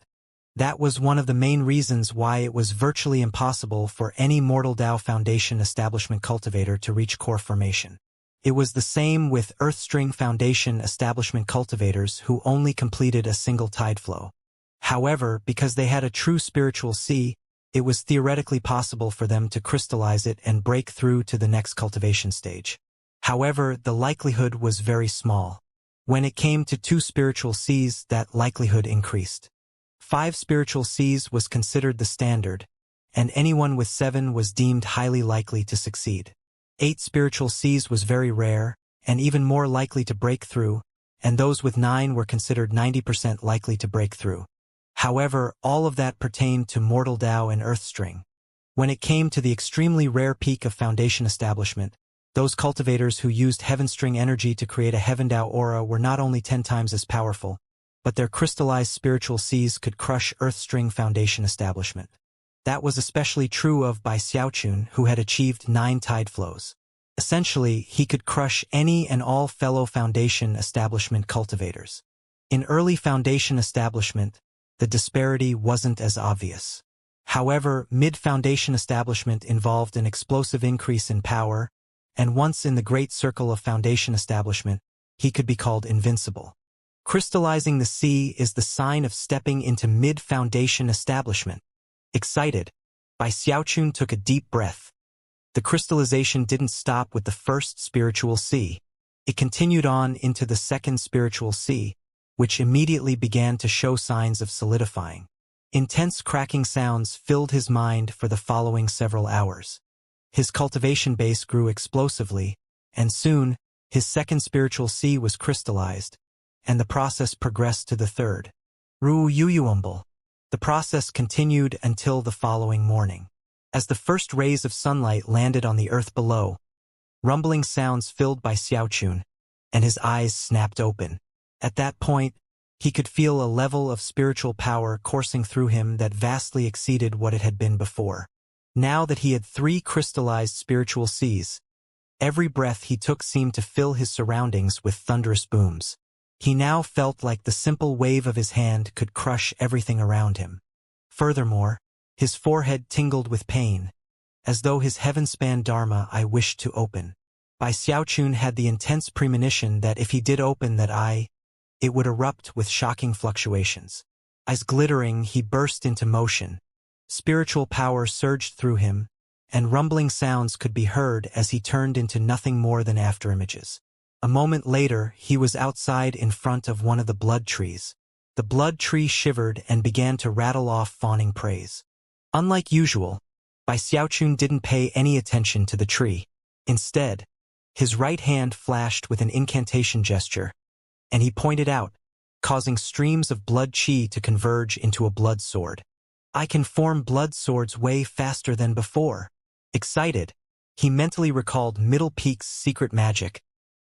That was one of the main reasons why it was virtually impossible for any Mortal Tao Foundation establishment cultivator to reach core formation. It was the same with Earthstring Foundation establishment cultivators who only completed a single tide flow. However, because they had a true spiritual sea, it was theoretically possible for them to crystallize it and break through to the next cultivation stage. However, the likelihood was very small. When it came to 2 spiritual Cs, that likelihood increased. 5 spiritual Cs was considered the standard, and anyone with 7 was deemed highly likely to succeed. 8 spiritual Cs was very rare, and even more likely to break through, and those with 9 were considered 90% likely to break through. However, all of that pertained to Mortal Dao and Earthstring. When it came to the extremely rare peak of Foundation establishment, those cultivators who used Heavenstring energy to create a Heaven Dao aura were not only 10 times as powerful, but their crystallized spiritual Cs could crush Earthstring Foundation establishment. That was especially true of Bai Xiaochun, who had achieved 9 tide flows. Essentially, he could crush any and all fellow Foundation establishment cultivators. In early Foundation establishment, the disparity wasn't as obvious. However, mid-Foundation establishment involved an explosive increase in power, and once in the great circle of Foundation establishment, he could be called invincible. Crystallizing the C is the sign of stepping into mid-Foundation establishment. Excited, Bai Xiaochun took a deep breath. The crystallization didn't stop with the first spiritual C. It continued on into the second spiritual C, which immediately began to show signs of solidifying. Intense cracking sounds filled his mind for the following several hours. His cultivation base grew explosively, and soon, his second spiritual C was crystallized, and the process progressed to the third. Ruyuyuumble. The process continued until the following morning. As the first rays of sunlight landed on the earth below, rumbling sounds filled Bai Xiaochun, and his eyes snapped open. At that point, he could feel a level of spiritual power coursing through him that vastly exceeded what it had been before. Now that he had 3 crystallized spiritual Cs, every breath he took seemed to fill his surroundings with thunderous booms. He now felt like the simple wave of his hand could crush everything around him. Furthermore, his forehead tingled with pain, as though his heaven-span dharma eye wished to open. Bai Xiaochun had the intense premonition that if he did open that eye, it would erupt with shocking fluctuations. As glittering, he burst into motion. Spiritual power surged through him, and rumbling sounds could be heard as he turned into nothing more than afterimages. A moment later, he was outside in front of one of the blood trees. The blood tree shivered and began to rattle off fawning praise. Unlike usual, Bai Xiaochun didn't pay any attention to the tree. Instead, his right hand flashed with an incantation gesture, and he pointed out, causing streams of blood chi to converge into a blood sword. I can form blood swords way faster than before. Excited, he mentally recalled Middle Peak's secret magic,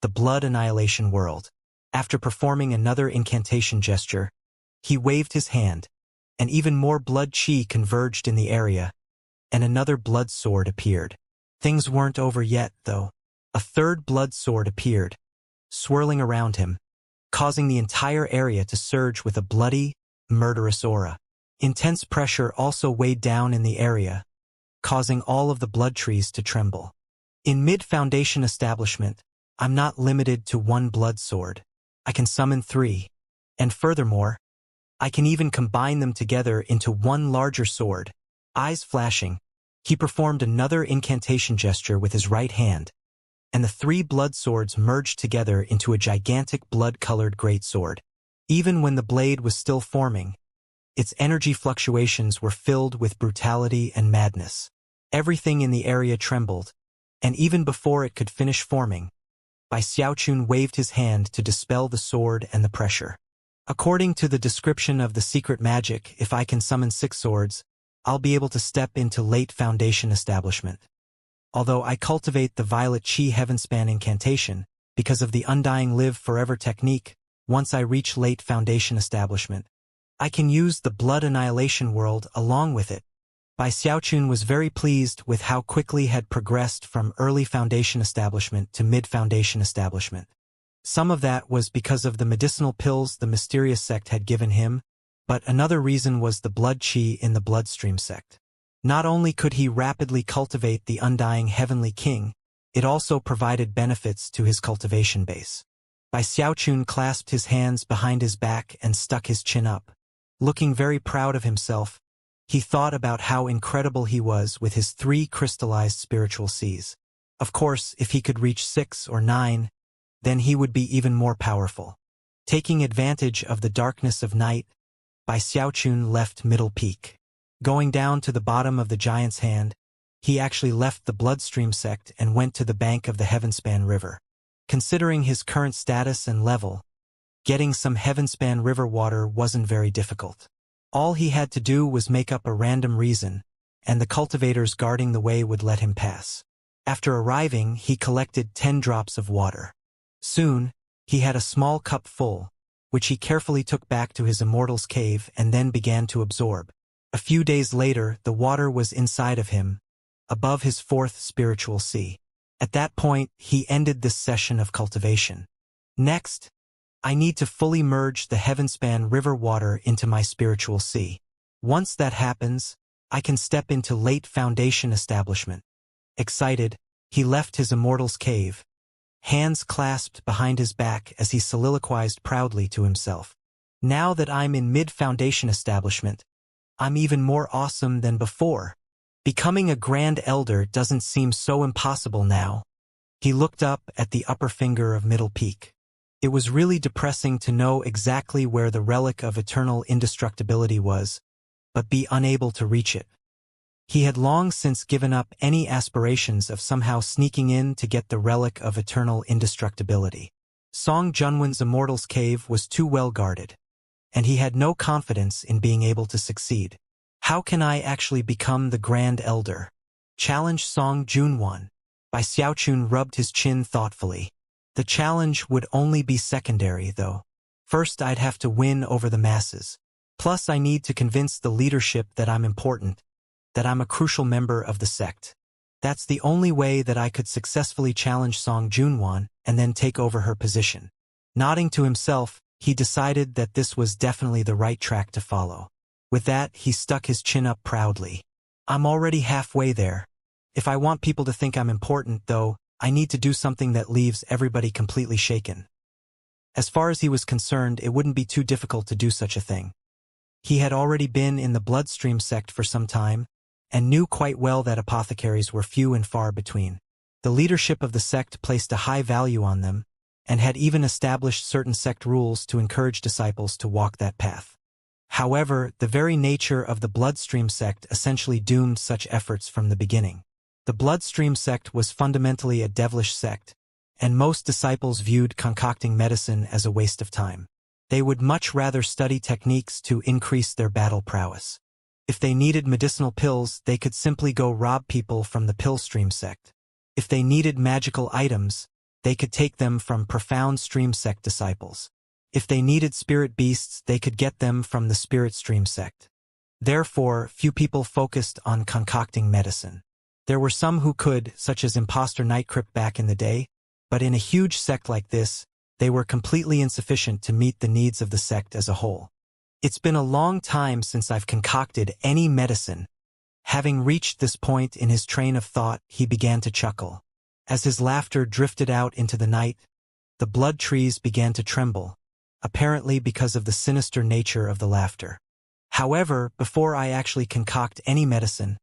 the blood annihilation world. After performing another incantation gesture, he waved his hand, and even more blood chi converged in the area, and another blood sword appeared. Things weren't over yet, though. A third blood sword appeared, swirling around him, causing the entire area to surge with a bloody, murderous aura. Intense pressure also weighed down in the area, causing all of the blood trees to tremble. In mid-Foundation establishment, I'm not limited to 1 blood sword. I can summon 3. And furthermore, I can even combine them together into 1 larger sword. Eyes flashing, he performed another incantation gesture with his right hand, and the 3 blood swords merged together into a gigantic blood-colored greatsword. Even when the blade was still forming, its energy fluctuations were filled with brutality and madness. Everything in the area trembled, and even before it could finish forming, Bai Xiaochun waved his hand to dispel the sword and the pressure. According to the description of the secret magic, if I can summon 6 swords, I'll be able to step into late Foundation establishment. Although I cultivate the Violet Chi Heavenspan incantation, because of the Undying Live Forever technique, once I reach late Foundation establishment, I can use the Blood Annihilation world along with it. Bai Xiaochun was very pleased with how quickly had progressed from early Foundation establishment to mid-Foundation establishment. Some of that was because of the medicinal pills the mysterious sect had given him, but another reason was the blood chi in the bloodstream sect. Not only could he rapidly cultivate the undying Heavenly King, it also provided benefits to his cultivation base. Bai Xiaochun clasped his hands behind his back and stuck his chin up. Looking very proud of himself, he thought about how incredible he was with his 3 crystallized spiritual Cs. Of course, if he could reach 6 or 9, then he would be even more powerful. Taking advantage of the darkness of night, Bai Xiaochun left Middle Peak. Going down to the bottom of the giant's hand, he actually left the Bloodstream sect and went to the bank of the Heavenspan River. Considering his current status and level, getting some Heavenspan River water wasn't very difficult. All he had to do was make up a random reason, and the cultivators guarding the way would let him pass. After arriving, he collected 10 drops of water. Soon, he had a small cup full, which he carefully took back to his immortal's cave and then began to absorb. A few days later, the water was inside of him, above his 4th spiritual sea. At that point, he ended this session of cultivation. Next, I need to fully merge the Heavenspan River water into my spiritual sea. Once that happens, I can step into late foundation establishment. Excited, he left his immortal's cave, hands clasped behind his back as he soliloquized proudly to himself. Now that I'm in mid-foundation establishment, I'm even more awesome than before. Becoming a Grand Elder doesn't seem so impossible now. He looked up at the upper finger of Middle Peak. It was really depressing to know exactly where the relic of eternal indestructibility was, but be unable to reach it. He had long since given up any aspirations of somehow sneaking in to get the relic of eternal indestructibility. Song Junwen's immortal's cave was too well guarded, and he had no confidence in being able to succeed. How can I actually become the Grand Elder? Challenge Song Junwen. Bai Xiaochun rubbed his chin thoughtfully. The challenge would only be secondary, though. First, I'd have to win over the masses. Plus, I need to convince the leadership that I'm important, that I'm a crucial member of the sect. That's the only way that I could successfully challenge Song Junwen and then take over her position. Nodding to himself, he decided that this was definitely the right track to follow. With that, he stuck his chin up proudly. I'm already halfway there. If I want people to think I'm important, though, I need to do something that leaves everybody completely shaken. As far as he was concerned, it wouldn't be too difficult to do such a thing. He had already been in the Bloodstream sect for some time, and knew quite well that apothecaries were few and far between. The leadership of the sect placed a high value on them, and had even established certain sect rules to encourage disciples to walk that path. However, the very nature of the Bloodstream sect essentially doomed such efforts from the beginning. The Bloodstream sect was fundamentally a devilish sect, and most disciples viewed concocting medicine as a waste of time. They would much rather study techniques to increase their battle prowess. If they needed medicinal pills, they could simply go rob people from the Pillstream sect. If they needed magical items, they could take them from Profound Stream sect disciples. If they needed spirit beasts, they could get them from the Spirit Stream sect. Therefore, few people focused on concocting medicine. There were some who could, such as Imposter Nightcrypt back in the day, but in a huge sect like this, they were completely insufficient to meet the needs of the sect as a whole. It's been a long time since I've concocted any medicine. Having reached this point in his train of thought, he began to chuckle. As his laughter drifted out into the night, the blood trees began to tremble, apparently because of the sinister nature of the laughter. However, before I actually concoct any medicine,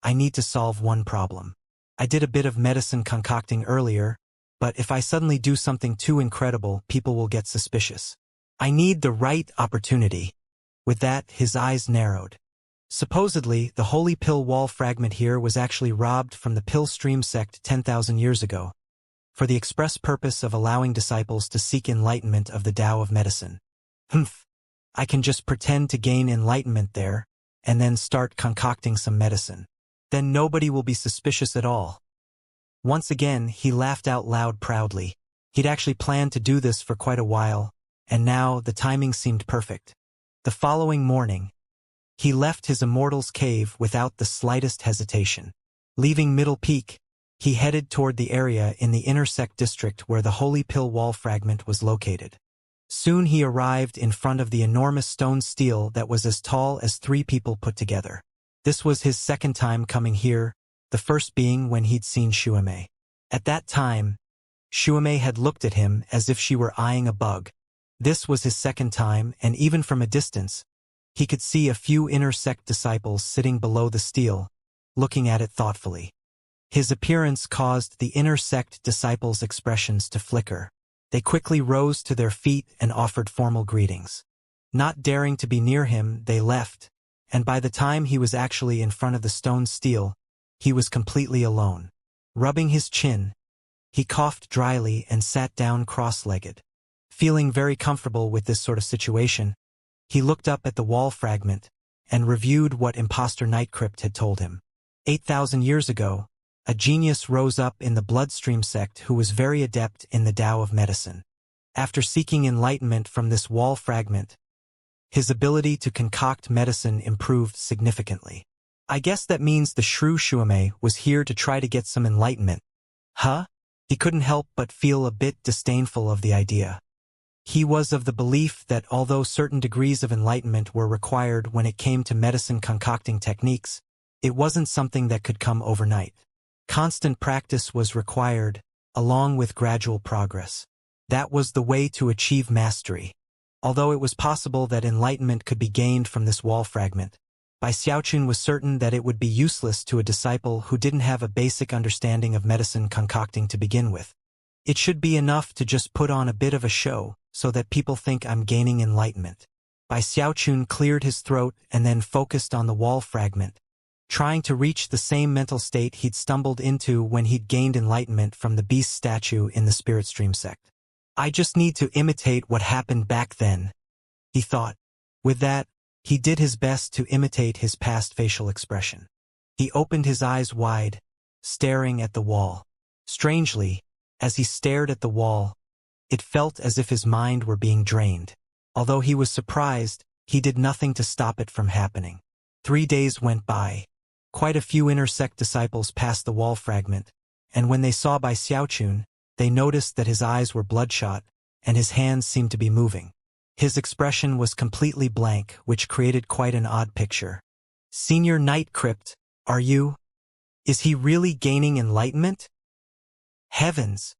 I need to solve one problem. I did a bit of medicine concocting earlier, but if I suddenly do something too incredible, people will get suspicious. I need the right opportunity. With that, his eyes narrowed. Supposedly, the holy pill wall fragment here was actually robbed from the Pill Stream sect 10,000 years ago, for the express purpose of allowing disciples to seek enlightenment of the Tao of medicine. I can just pretend to gain enlightenment there, and then start concocting some medicine. Then nobody will be suspicious at all. Once again, he laughed out loud proudly. He'd actually planned to do this for quite a while, and now the timing seemed perfect. The following morning, he left his immortal's cave without the slightest hesitation. Leaving Middle Peak, he headed toward the area in the intersect district where the holy pill wall fragment was located. Soon he arrived in front of the enormous stone stele that was as tall as 3 people put together. This was his second time coming here, the first being when he'd seen Xuemei. At that time, Xuemei had looked at him as if she were eyeing a bug. This was his second time, and even from a distance, he could see a few inner sect disciples sitting below the stele, looking at it thoughtfully. His appearance caused the inner sect disciples' expressions to flicker. They quickly rose to their feet and offered formal greetings. Not daring to be near him, they left, and by the time he was actually in front of the stone stele, he was completely alone. Rubbing his chin, he coughed dryly and sat down cross-legged. Feeling very comfortable with this sort of situation, he looked up at the wall fragment and reviewed what Imposter Nightcrypt had told him. 8,000 years ago, a genius rose up in the Bloodstream sect who was very adept in the Tao of medicine. After seeking enlightenment from this wall fragment, his ability to concoct medicine improved significantly. I guess that means the Shrew Shuame was here to try to get some enlightenment. Huh? He couldn't help but feel a bit disdainful of the idea. He was of the belief that although certain degrees of enlightenment were required when it came to medicine concocting techniques, it wasn't something that could come overnight. Constant practice was required, along with gradual progress. That was the way to achieve mastery. Although it was possible that enlightenment could be gained from this wall fragment, Bai Xiaochun was certain that it would be useless to a disciple who didn't have a basic understanding of medicine concocting to begin with. It should be enough to just put on a bit of a show so that people think I'm gaining enlightenment. Bai Xiaochun cleared his throat and then focused on the wall fragment, trying to reach the same mental state he'd stumbled into when he'd gained enlightenment from the beast statue in the Spirit Stream sect. I just need to imitate what happened back then, he thought. With that, he did his best to imitate his past facial expression. He opened his eyes wide, staring at the wall. Strangely, as he stared at the wall, it felt as if his mind were being drained. Although he was surprised, he did nothing to stop it from happening. 3 days went by. Quite a few inner sect disciples passed the wall fragment, and when they saw Bai Xiaochun, they noticed that his eyes were bloodshot, and his hands seemed to be moving. His expression was completely blank, which created quite an odd picture. Senior Nightcrypt, are you? Is he really gaining enlightenment? Heavens!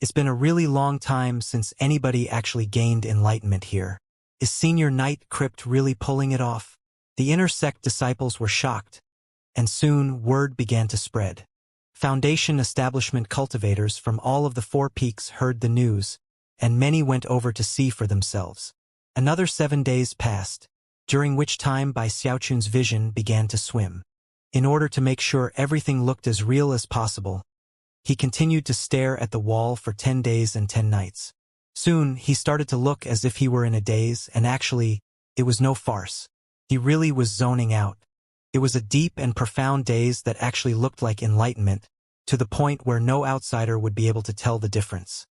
It's been a really long time since anybody actually gained enlightenment here. Is Senior Nightcrypt really pulling it off? The inner sect disciples were shocked, and soon word began to spread. Foundation establishment cultivators from all of the 4 peaks heard the news, and many went over to see for themselves. Another 7 days passed, during which time Bai Xiaochun's vision began to swim. In order to make sure everything looked as real as possible, he continued to stare at the wall for 10 days and 10 nights. Soon, he started to look as if he were in a daze, and actually, it was no farce. He really was zoning out. It was a deep and profound daze that actually looked like enlightenment, to the point where no outsider would be able to tell the difference.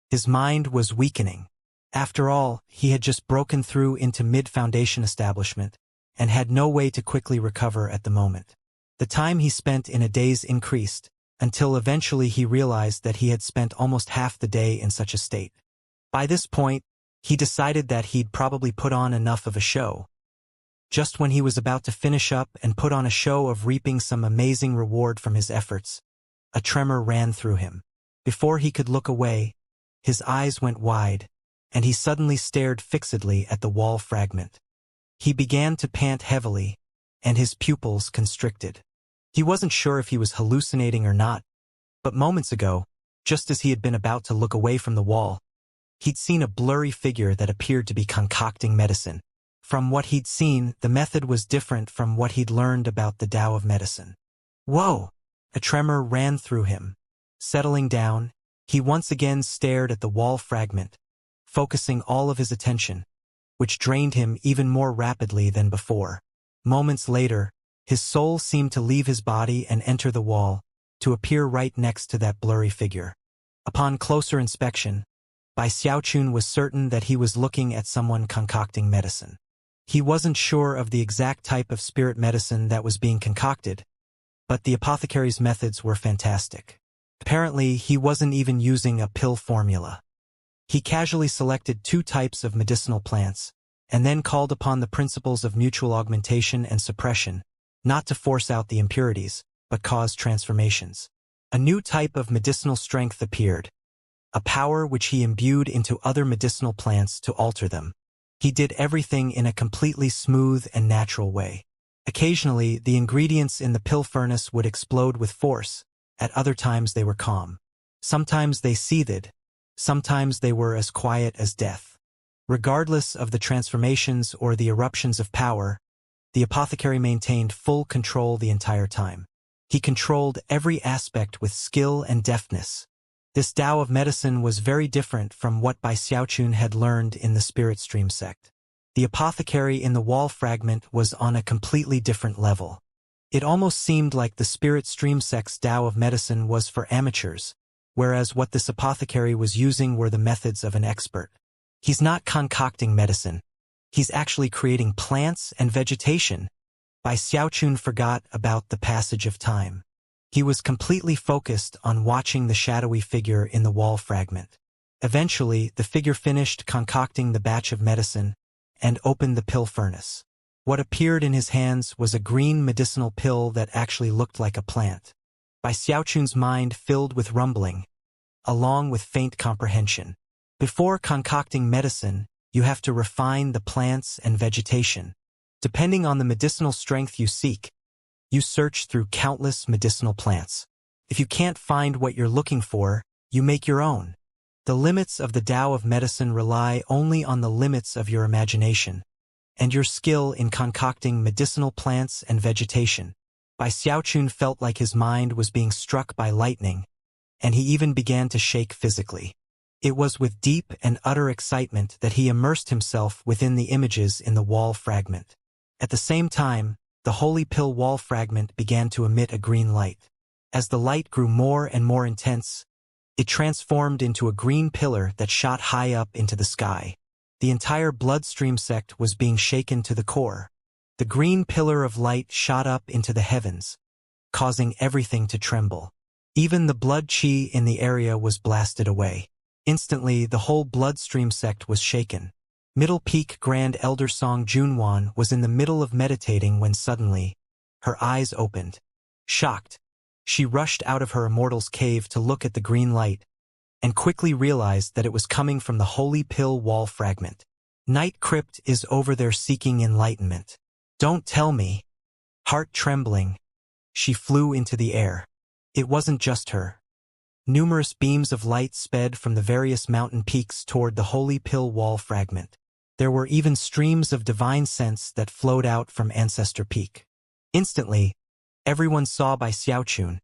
His mind was weakening. After all, he had just broken through into mid-foundation establishment, and had no way to quickly recover at the moment. The time he spent in a daze increased, until eventually he realized that he had spent almost half the day in such a state. By this point, he decided that he'd probably put on enough of a show. Just when he was about to finish up and put on a show of reaping some amazing reward from his efforts, a tremor ran through him. Before he could look away, his eyes went wide, and he suddenly stared fixedly at the wall fragment. He began to pant heavily, and his pupils constricted. He wasn't sure if he was hallucinating or not, but moments ago, just as he had been about to look away from the wall, he'd seen a blurry figure that appeared to be concocting medicine. From what he'd seen, the method was different from what he'd learned about the Tao of medicine. Whoa! A tremor ran through him. Settling down, he once again stared at the wall fragment, focusing all of his attention, which drained him even more rapidly than before. Moments later, his soul seemed to leave his body and enter the wall, to appear right next to that blurry figure. Upon closer inspection, Bai Xiaochun was certain that he was looking at someone concocting medicine. He wasn't sure of the exact type of spirit medicine that was being concocted, but the apothecary's methods were fantastic. Apparently, he wasn't even using a pill formula. He casually selected 2 types of medicinal plants, and then called upon the principles of mutual augmentation and suppression, not to force out the impurities, but cause transformations. A new type of medicinal strength appeared, a power which he imbued into other medicinal plants to alter them. He did everything in a completely smooth and natural way. Occasionally, the ingredients in the pill furnace would explode with force, At other times they were calm. Sometimes they seethed. Sometimes they were as quiet as death. Regardless of the transformations or the eruptions of power, the apothecary maintained full control the entire time. He controlled every aspect with skill and deftness. This Tao of medicine was very different from what Bai Xiaochun had learned in the Spirit Stream sect. The apothecary in the wall fragment was on a completely different level. It almost seemed like the Spirit Stream sect's Tao of medicine was for amateurs, whereas what this apothecary was using were the methods of an expert. He's not concocting medicine. He's actually creating plants and vegetation. Bai Xiaochun forgot about the passage of time. He was completely focused on watching the shadowy figure in the wall fragment. Eventually, the figure finished concocting the batch of medicine and opened the pill furnace. What appeared in his hands was a green medicinal pill that actually looked like a plant. Bai Xiaochun's mind filled with rumbling, along with faint comprehension. Before concocting medicine, you have to refine the plants and vegetation. Depending on the medicinal strength you seek, you search through countless medicinal plants. If you can't find what you're looking for, you make your own. The limits of the Tao of medicine rely only on the limits of your imagination and your skill in concocting medicinal plants and vegetation. Bai Xiaochun felt like his mind was being struck by lightning, and he even began to shake physically. It was with deep and utter excitement that he immersed himself within the images in the wall fragment. At the same time, the holy pill wall fragment began to emit a green light. As the light grew more and more intense, it transformed into a green pillar that shot high up into the sky. The entire bloodstream sect was being shaken to the core. The green pillar of light shot up into the heavens, causing everything to tremble. Even the blood qi in the area was blasted away. Instantly, the whole bloodstream sect was shaken. Middle Peak Grand Elder Song Junwan was in the middle of meditating when suddenly, her eyes opened. Shocked, she rushed out of her immortal's cave to look at the green light, and quickly realized that it was coming from the holy pill wall fragment. Night Crypt is over there seeking enlightenment. Don't tell me. Heart trembling, she flew into the air. It wasn't just her. Numerous beams of light sped from the various mountain peaks toward the holy pill wall fragment. There were even streams of divine sense that flowed out from Ancestor Peak. Instantly, everyone saw Bai Xiaochun,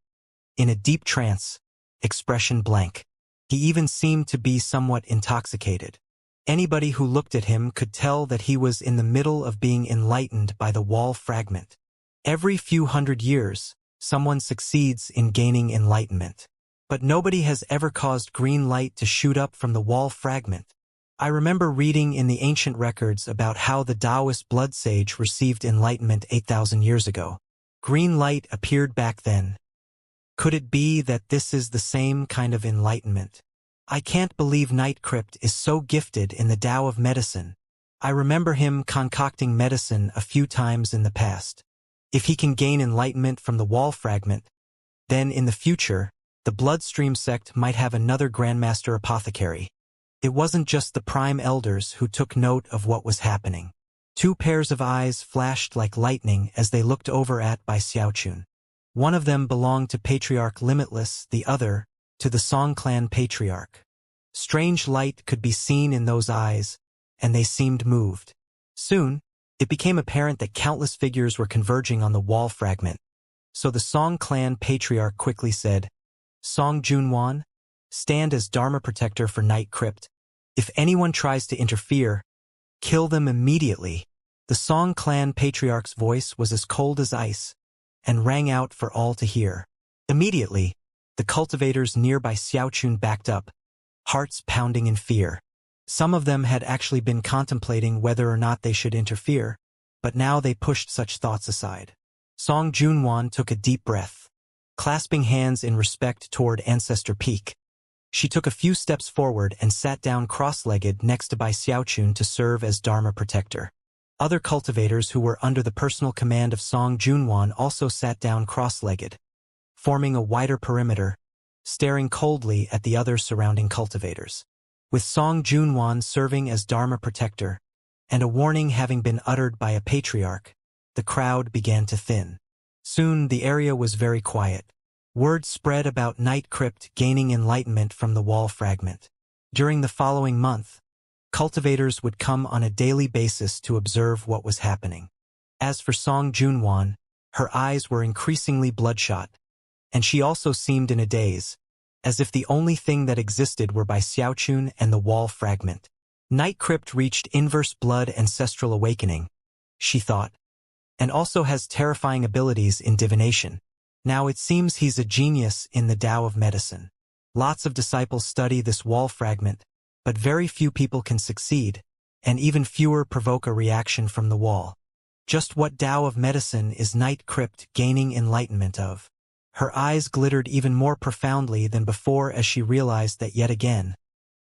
in a deep trance, expression blank. He even seemed to be somewhat intoxicated. Anybody who looked at him could tell that he was in the middle of being enlightened by the wall fragment. Every few hundred years, someone succeeds in gaining enlightenment. But nobody has ever caused green light to shoot up from the wall fragment. I remember reading in the ancient records about how the Taoist blood sage received enlightenment 8,000 years ago. Green light appeared back then. Could it be that this is the same kind of enlightenment? I can't believe Night Crypt is so gifted in the Tao of medicine. I remember him concocting medicine a few times in the past. If he can gain enlightenment from the wall fragment, then in the future, the bloodstream sect might have another Grandmaster Apothecary. It wasn't just the Prime Elders who took note of what was happening. Two pairs of eyes flashed like lightning as they looked over at Bai Xiaochun. One of them belonged to Patriarch Limitless, the other, to the Song Clan Patriarch. Strange light could be seen in those eyes, and they seemed moved. Soon, it became apparent that countless figures were converging on the wall fragment. So the Song Clan Patriarch quickly said, Song Junwan, stand as Dharma Protector for Night Crypt. If anyone tries to interfere, kill them immediately. The Song Clan Patriarch's voice was as cold as ice, and rang out for all to hear. Immediately, the cultivators nearby Xiaochun backed up, hearts pounding in fear. Some of them had actually been contemplating whether or not they should interfere, but now they pushed such thoughts aside. Song Junwan took a deep breath. Clasping hands in respect toward Ancestor Peak, she took a few steps forward and sat down cross-legged next to Bai Xiaochun to serve as Dharma Protector. Other cultivators who were under the personal command of Song Junwan also sat down cross-legged, forming a wider perimeter, staring coldly at the other surrounding cultivators. With Song Junwan serving as Dharma Protector, and a warning having been uttered by a patriarch, the crowd began to thin. Soon the area was very quiet. Word spread about Night Crypt gaining enlightenment from the wall fragment. During the following month, cultivators would come on a daily basis to observe what was happening. As for Song Junwan, her eyes were increasingly bloodshot, and she also seemed in a daze, as if the only thing that existed were by Xiaochun and the wall fragment. Night Crypt reached inverse blood ancestral awakening, she thought, and also has terrifying abilities in divination. Now it seems he's a genius in the Tao of medicine. Lots of disciples study this wall fragment, but very few people can succeed, and even fewer provoke a reaction from the wall. Just what Tao of medicine is Night Crypt gaining enlightenment of? Her eyes glittered even more profoundly than before as she realized that yet again,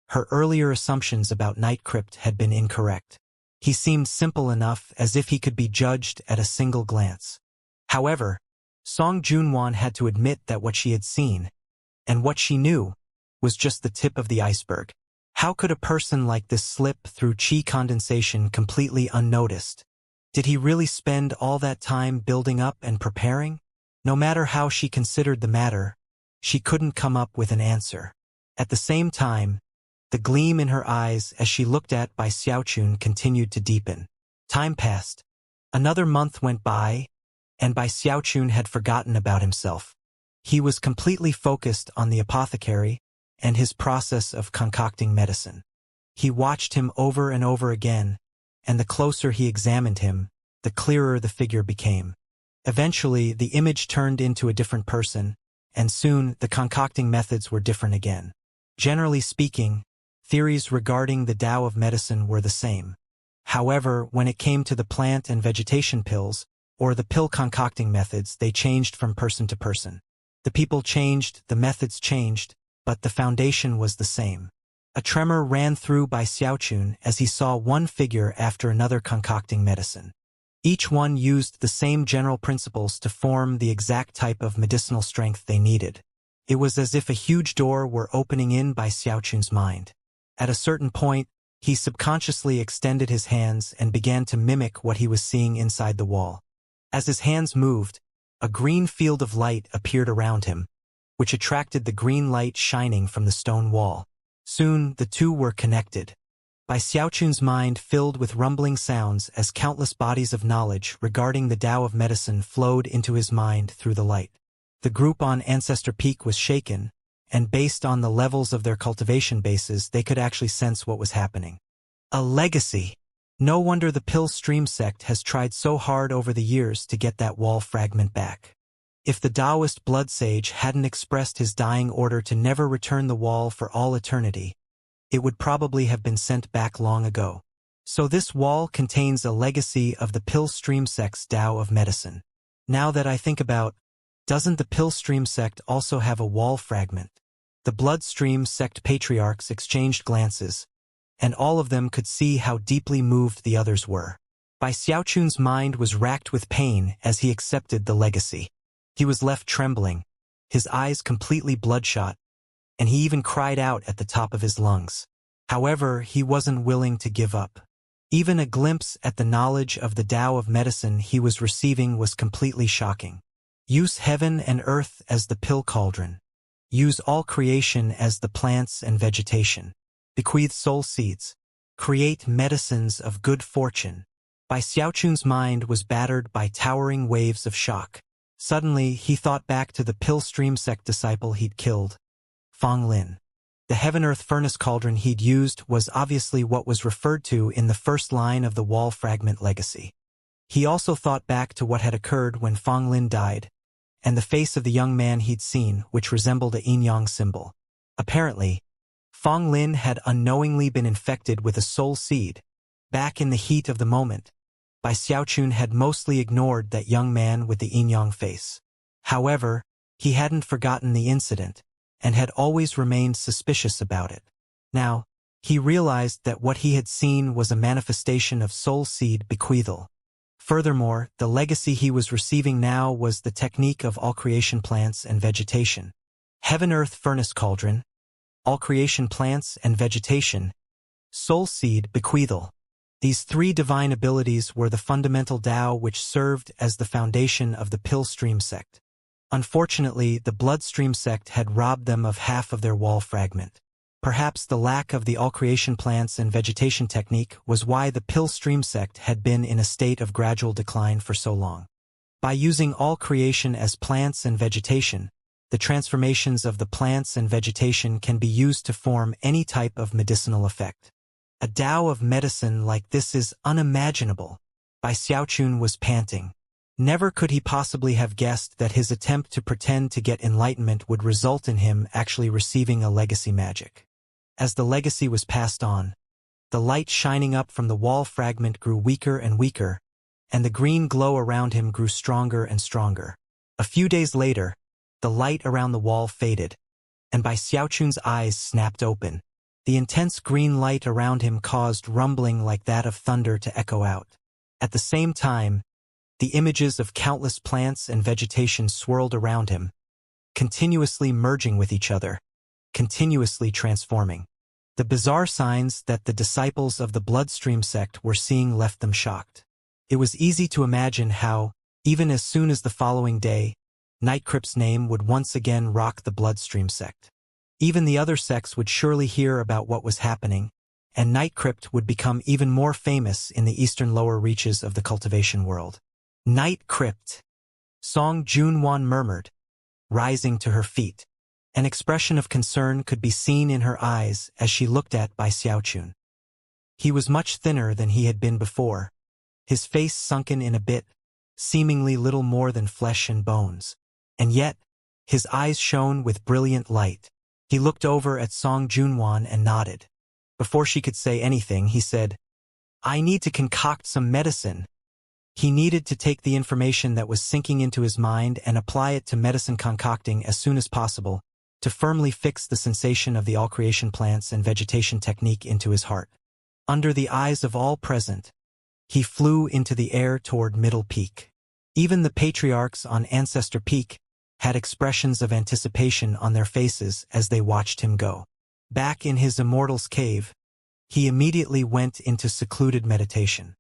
her earlier assumptions about Night Crypt had been incorrect. He seemed simple enough as if he could be judged at a single glance. However, Song Junwan had to admit that what she had seen, and what she knew, was just the tip of the iceberg. How could a person like this slip through qi condensation completely unnoticed? Did he really spend all that time building up and preparing? No matter how she considered the matter, she couldn't come up with an answer. At the same time, the gleam in her eyes as she looked at by Xiaochun continued to deepen. Time passed. Another month went by, and Bai Xiaochun had forgotten about himself. He was completely focused on the apothecary and his process of concocting medicine. He watched him over and over again, and the closer he examined him, the clearer the figure became. Eventually, the image turned into a different person, and soon the concocting methods were different again. Generally speaking, theories regarding the Tao of medicine were the same. However, when it came to the plant and vegetation pills, or the pill concocting methods, they changed from person to person. The people changed, the methods changed, but the foundation was the same. A tremor ran through Bai Xiaochun as he saw one figure after another concocting medicine. Each one used the same general principles to form the exact type of medicinal strength they needed. It was as if a huge door were opening in Bai Xiaochun's mind. At a certain point, he subconsciously extended his hands and began to mimic what he was seeing inside the wall. As his hands moved, a green field of light appeared around him, which attracted the green light shining from the stone wall. Soon, the two were connected. Bai Xiaochun's mind filled with rumbling sounds as countless bodies of knowledge regarding the Tao of medicine flowed into his mind through the light. The group on Ancestor Peak was shaken, and based on the levels of their cultivation bases, they could actually sense what was happening. A legacy! No wonder the Pill Stream sect has tried so hard over the years to get that wall fragment back. If the Taoist blood sage hadn't expressed his dying order to never return the wall for all eternity, it would probably have been sent back long ago. So this wall contains a legacy of the Pill Stream sect's Tao of medicine. Now that I think about, doesn't the Pill Stream sect also have a wall fragment? The Bloodstream sect patriarchs exchanged glances, and all of them could see how deeply moved the others were. Bai Xiaochun's mind was racked with pain as he accepted the legacy. He was left trembling, his eyes completely bloodshot, and he even cried out at the top of his lungs. However, he wasn't willing to give up. Even a glimpse at the knowledge of the Tao of medicine he was receiving was completely shocking. Use heaven and earth as the pill cauldron. Use all creation as the plants and vegetation. Bequeath soul seeds. Create medicines of good fortune. Bai Xiaochun's mind was battered by towering waves of shock. Suddenly, he thought back to the Pill Stream sect disciple he'd killed, Fong Lin. The heaven-earth furnace cauldron he'd used was obviously what was referred to in the first line of the wall fragment legacy. He also thought back to what had occurred when Fong Lin died, and the face of the young man he'd seen, which resembled a yin-yang symbol. Apparently, Fong Lin had unknowingly been infected with a soul seed. Back in the heat of the moment, Bai Xiaochun had mostly ignored that young man with the yin-yang face. However, he hadn't forgotten the incident, and had always remained suspicious about it. Now, he realized that what he had seen was a manifestation of soul seed bequeathal. Furthermore, the legacy he was receiving now was the technique of all creation plants and vegetation. Heaven-earth furnace cauldron, all creation plants and vegetation, soul seed bequeathal. These three divine abilities were the fundamental Tao which served as the foundation of the Pill Stream sect. Unfortunately, the Bloodstream sect had robbed them of half of their wall fragment. Perhaps the lack of the all-creation plants and vegetation technique was why the Pillstream sect had been in a state of gradual decline for so long. By using all creation as plants and vegetation, the transformations of the plants and vegetation can be used to form any type of medicinal effect. A Tao of medicine like this is unimaginable. Xiaochun was panting. Never could he possibly have guessed that his attempt to pretend to get enlightenment would result in him actually receiving a legacy magic. As the legacy was passed on, the light shining up from the wall fragment grew weaker and weaker, and the green glow around him grew stronger and stronger. A few days later, the light around the wall faded, and Xiaochun's eyes snapped open. The intense green light around him caused rumbling like that of thunder to echo out. At the same time, the images of countless plants and vegetation swirled around him, continuously merging with each other, continuously transforming. The bizarre signs that the disciples of the Bloodstream sect were seeing left them shocked. It was easy to imagine how, even as soon as the following day, Nightcrypt's name would once again rock the Bloodstream sect. Even the other sects would surely hear about what was happening, and Nightcrypt would become even more famous in the eastern lower reaches of the cultivation world. Nightcrypt, Song Junwan murmured, rising to her feet. An expression of concern could be seen in her eyes as she looked at Xiaochun. He was much thinner than he had been before, his face sunken in a bit, seemingly little more than flesh and bones. And yet, his eyes shone with brilliant light. He looked over at Song Junwan and nodded. Before she could say anything, he said, "I need to concoct some medicine." He needed to take the information that was sinking into his mind and apply it to medicine concocting as soon as possible, to firmly fix the sensation of the all-creation plants and vegetation technique into his heart. Under the eyes of all present, he flew into the air toward Middle Peak. Even the patriarchs on Ancestor Peak had expressions of anticipation on their faces as they watched him go. Back in his Immortal's cave, he immediately went into secluded meditation.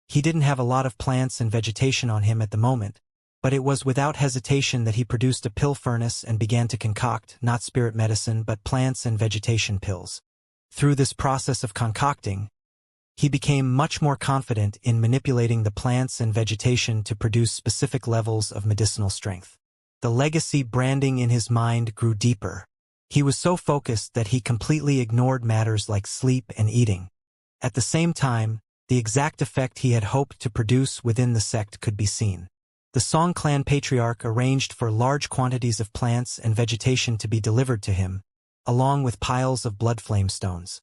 He didn't have a lot of plants and vegetation on him at the moment, but it was without hesitation that he produced a pill furnace and began to concoct not spirit medicine but plants and vegetation pills. Through this process of concocting, he became much more confident in manipulating the plants and vegetation to produce specific levels of medicinal strength. The legacy branding in his mind grew deeper. He was so focused that he completely ignored matters like sleep and eating. At the same time, the exact effect he had hoped to produce within the sect could be seen. The Song clan patriarch arranged for large quantities of plants and vegetation to be delivered to him, along with piles of blood flame stones.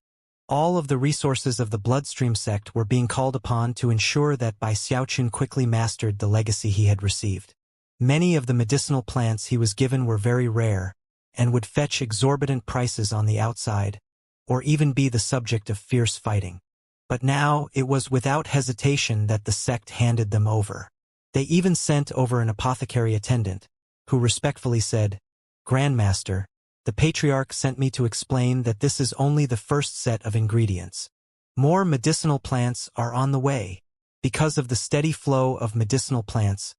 All of the resources of the Bloodstream sect were being called upon to ensure that Xiaochun quickly mastered the legacy he had received. Many of the medicinal plants he was given were very rare, and would fetch exorbitant prices on the outside, or even be the subject of fierce fighting. But now it was without hesitation that the sect handed them over. They even sent over an apothecary attendant, who respectfully said, "Grandmaster, the patriarch sent me to explain that this is only the first set of ingredients. More medicinal plants are on the way." Because of the steady flow of medicinal plants,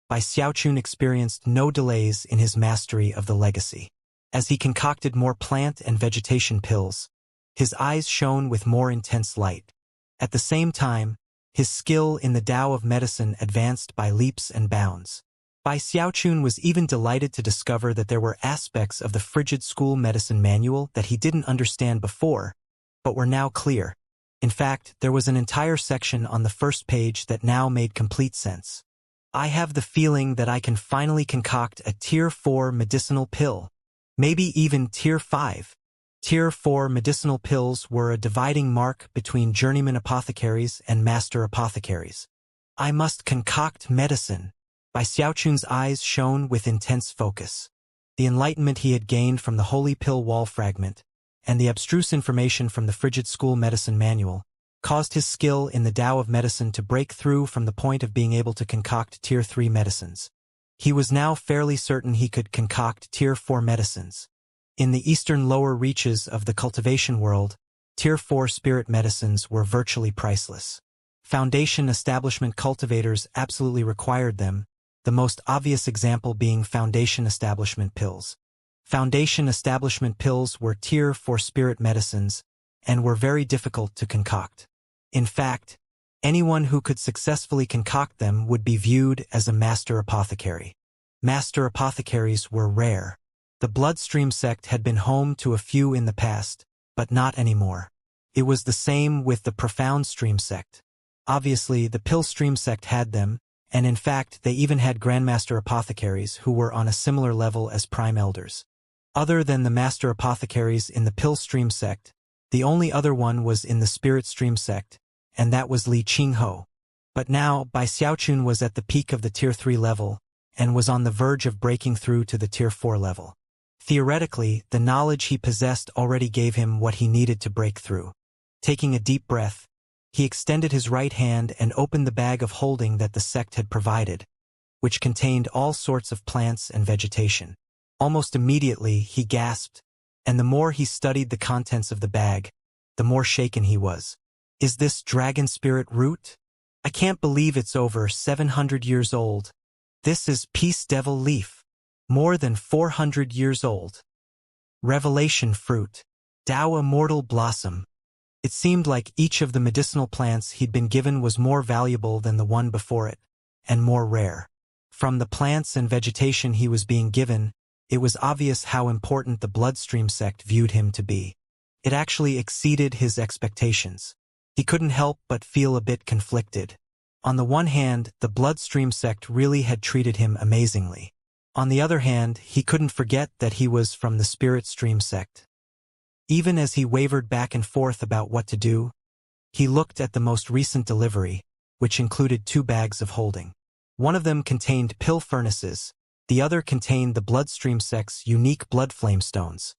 Xiaochun experienced no delays in his mastery of the legacy. As he concocted more plant and vegetation pills, his eyes shone with more intense light. At the same time, his skill in the Tao of medicine advanced by leaps and bounds. Xiaochun was even delighted to discover that there were aspects of the frigid school medicine manual that he didn't understand before, but were now clear. In fact, there was an entire section on the first page that now made complete sense. "I have the feeling that I can finally concoct a Tier 4 medicinal pill. Maybe even Tier 5. Tier 4 medicinal pills were a dividing mark between journeyman apothecaries and master apothecaries. I must concoct medicine." Xiaochun's eyes shone with intense focus. The enlightenment he had gained from the holy pill wall fragment, and the abstruse information from the frigid school medicine manual, caused his skill in the Tao of medicine to break through from the point of being able to concoct Tier 3 medicines. He was now fairly certain he could concoct Tier 4 medicines. In the eastern lower reaches of the cultivation world, Tier 4 spirit medicines were virtually priceless. Foundation establishment cultivators absolutely required them, the most obvious example being foundation establishment pills. Foundation establishment pills were tier 4 spirit medicines and were very difficult to concoct. In fact, anyone who could successfully concoct them would be viewed as a master apothecary. Master apothecaries were rare. The Bloodstream sect had been home to a few in the past, but not anymore. It was the same with the Profound Stream sect. Obviously, the Pill Stream sect had them, and in fact they even had Grandmaster apothecaries who were on a similar level as Prime Elders. Other than the Master apothecaries in the Pill Stream sect, the only other one was in the Spirit Stream sect, and that was Li Qingho. But now, Bai Xiaochun was at the peak of the Tier 3 level, and was on the verge of breaking through to the Tier 4 level. Theoretically, the knowledge he possessed already gave him what he needed to break through. Taking a deep breath, he extended his right hand and opened the bag of holding that the sect had provided, which contained all sorts of plants and vegetation. Almost immediately, he gasped, and the more he studied the contents of the bag, the more shaken he was. Is this dragon spirit root? I can't believe it's over 700 years old. This is peace devil leaf. More than 400 years old. Revelation fruit. Tao immortal blossom. It seemed like each of the medicinal plants he'd been given was more valuable than the one before it, and more rare. From the plants and vegetation he was being given, it was obvious how important the Bloodstream sect viewed him to be. It actually exceeded his expectations. He couldn't help but feel a bit conflicted. On the one hand, the Bloodstream sect really had treated him amazingly. On the other hand, he couldn't forget that he was from the Spirit Stream sect. Even as he wavered back and forth about what to do, he looked at the most recent delivery, which included 2 bags of holding. One of them contained pill furnaces, the other contained the Bloodstream sect's unique blood flame stones.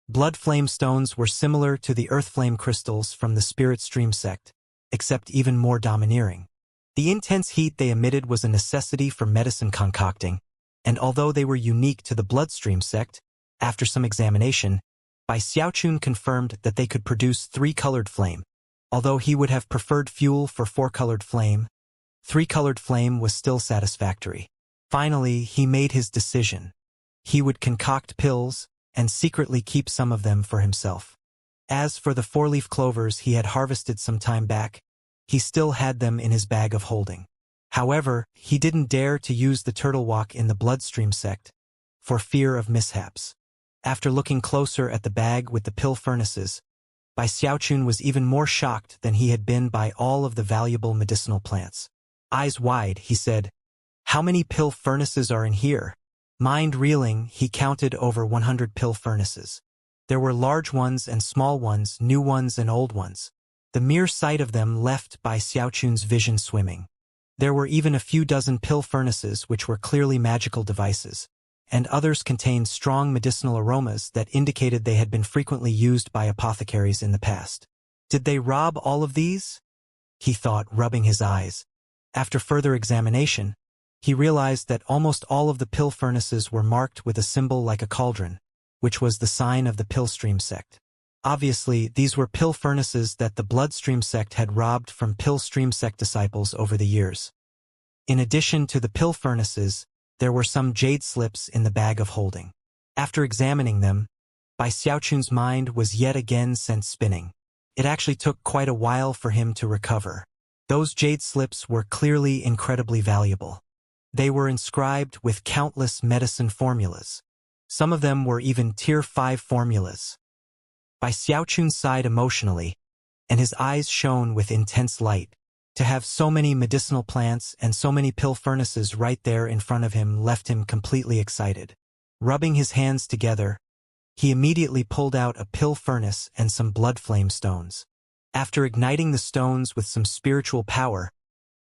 Blood flame stones were similar to the earth flame crystals from the Spirit Stream sect, except even more domineering. The intense heat they emitted was a necessity for medicine concocting, and although they were unique to the Bloodstream sect, after some examination, Bai Xiaochun confirmed that they could produce 3-colored flame. Although he would have preferred fuel for 4-colored flame, 3-colored flame was still satisfactory. Finally, he made his decision. He would concoct pills, and secretly keep some of them for himself. As for the 4-leaf clovers he had harvested some time back, he still had them in his bag of holding. However, he didn't dare to use the turtle walk in the Bloodstream sect, for fear of mishaps. After looking closer at the bag with the pill furnaces, Bai Xiaochun was even more shocked than he had been by all of the valuable medicinal plants. Eyes wide, he said, "How many pill furnaces are in here?" Mind reeling, he counted over 100 pill furnaces. There were large ones and small ones, new ones and old ones. The mere sight of them left Bai Xiaochun's vision swimming. There were even a few dozen pill furnaces which were clearly magical devices, and others contained strong medicinal aromas that indicated they had been frequently used by apothecaries in the past. Did they rob all of these? He thought, rubbing his eyes. After further examination, he realized that almost all of the pill furnaces were marked with a symbol like a cauldron, which was the sign of the Pill Stream sect. Obviously, these were pill furnaces that the Bloodstream sect had robbed from Pill Stream sect disciples over the years. In addition to the pill furnaces, there were some jade slips in the bag of holding. After examining them, Bai Xiaochun's mind was yet again sent spinning. It actually took quite a while for him to recover. Those jade slips were clearly incredibly valuable. They were inscribed with countless medicine formulas. Some of them were even Tier 5 formulas. Bai Xiaochun sighed emotionally, and his eyes shone with intense light. To have so many medicinal plants and so many pill furnaces right there in front of him left him completely excited. Rubbing his hands together, he immediately pulled out a pill furnace and some blood flame stones. After igniting the stones with some spiritual power,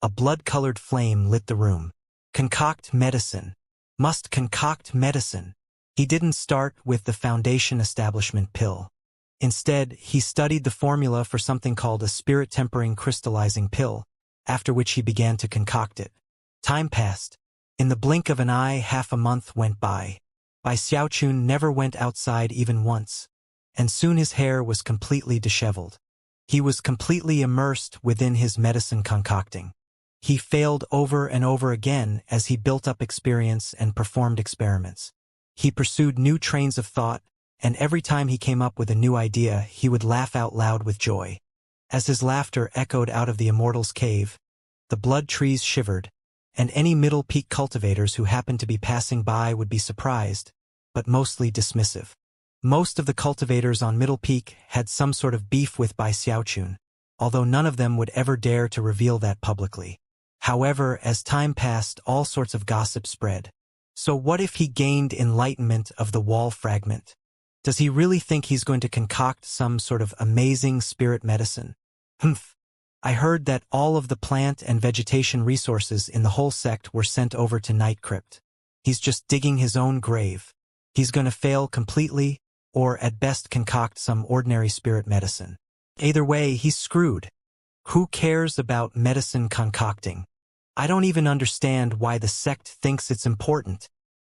a blood-colored flame lit the room. Concoct medicine. Must concoct medicine. He didn't start with the foundation establishment pill. Instead, he studied the formula for something called a spirit-tempering crystallizing pill, after which he began to concoct it. Time passed. In the blink of an eye, half a month went by. Bai Xiaochun never went outside even once, and soon his hair was completely disheveled. He was completely immersed within his medicine concocting. He failed over and over again as he built up experience and performed experiments. He pursued new trains of thought, and every time he came up with a new idea, he would laugh out loud with joy. As his laughter echoed out of the immortal's cave, the blood trees shivered, and any Middle Peak cultivators who happened to be passing by would be surprised, but mostly dismissive. Most of the cultivators on Middle Peak had some sort of beef with Bai Xiaochun, although none of them would ever dare to reveal that publicly. However, as time passed, all sorts of gossip spread. So what if he gained enlightenment of the wall fragment? Does he really think he's going to concoct some sort of amazing spirit medicine? Humph. I heard that all of the plant and vegetation resources in the whole sect were sent over to Night Crypt. He's just digging his own grave. He's going to fail completely, or at best concoct some ordinary spirit medicine. Either way, he's screwed. Who cares about medicine concocting? I don't even understand why the sect thinks it's important.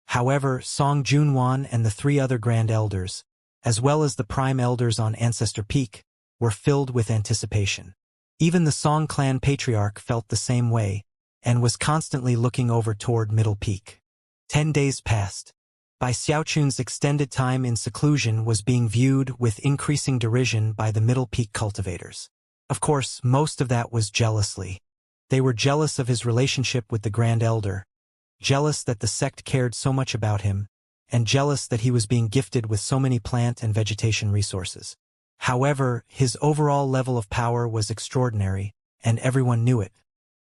However, Song Junwan and the 3 other Grand Elders, as well as the Prime Elders on Ancestor Peak, were filled with anticipation. Even the Song clan patriarch felt the same way, and was constantly looking over toward Middle Peak. 10 days passed. Bai Xiaochun's extended time in seclusion was being viewed with increasing derision by the Middle Peak cultivators. Of course, most of that was jealously. They were jealous of his relationship with the Grand Elder, jealous that the sect cared so much about him, and jealous that he was being gifted with so many plant and vegetation resources. However, his overall level of power was extraordinary, and everyone knew it.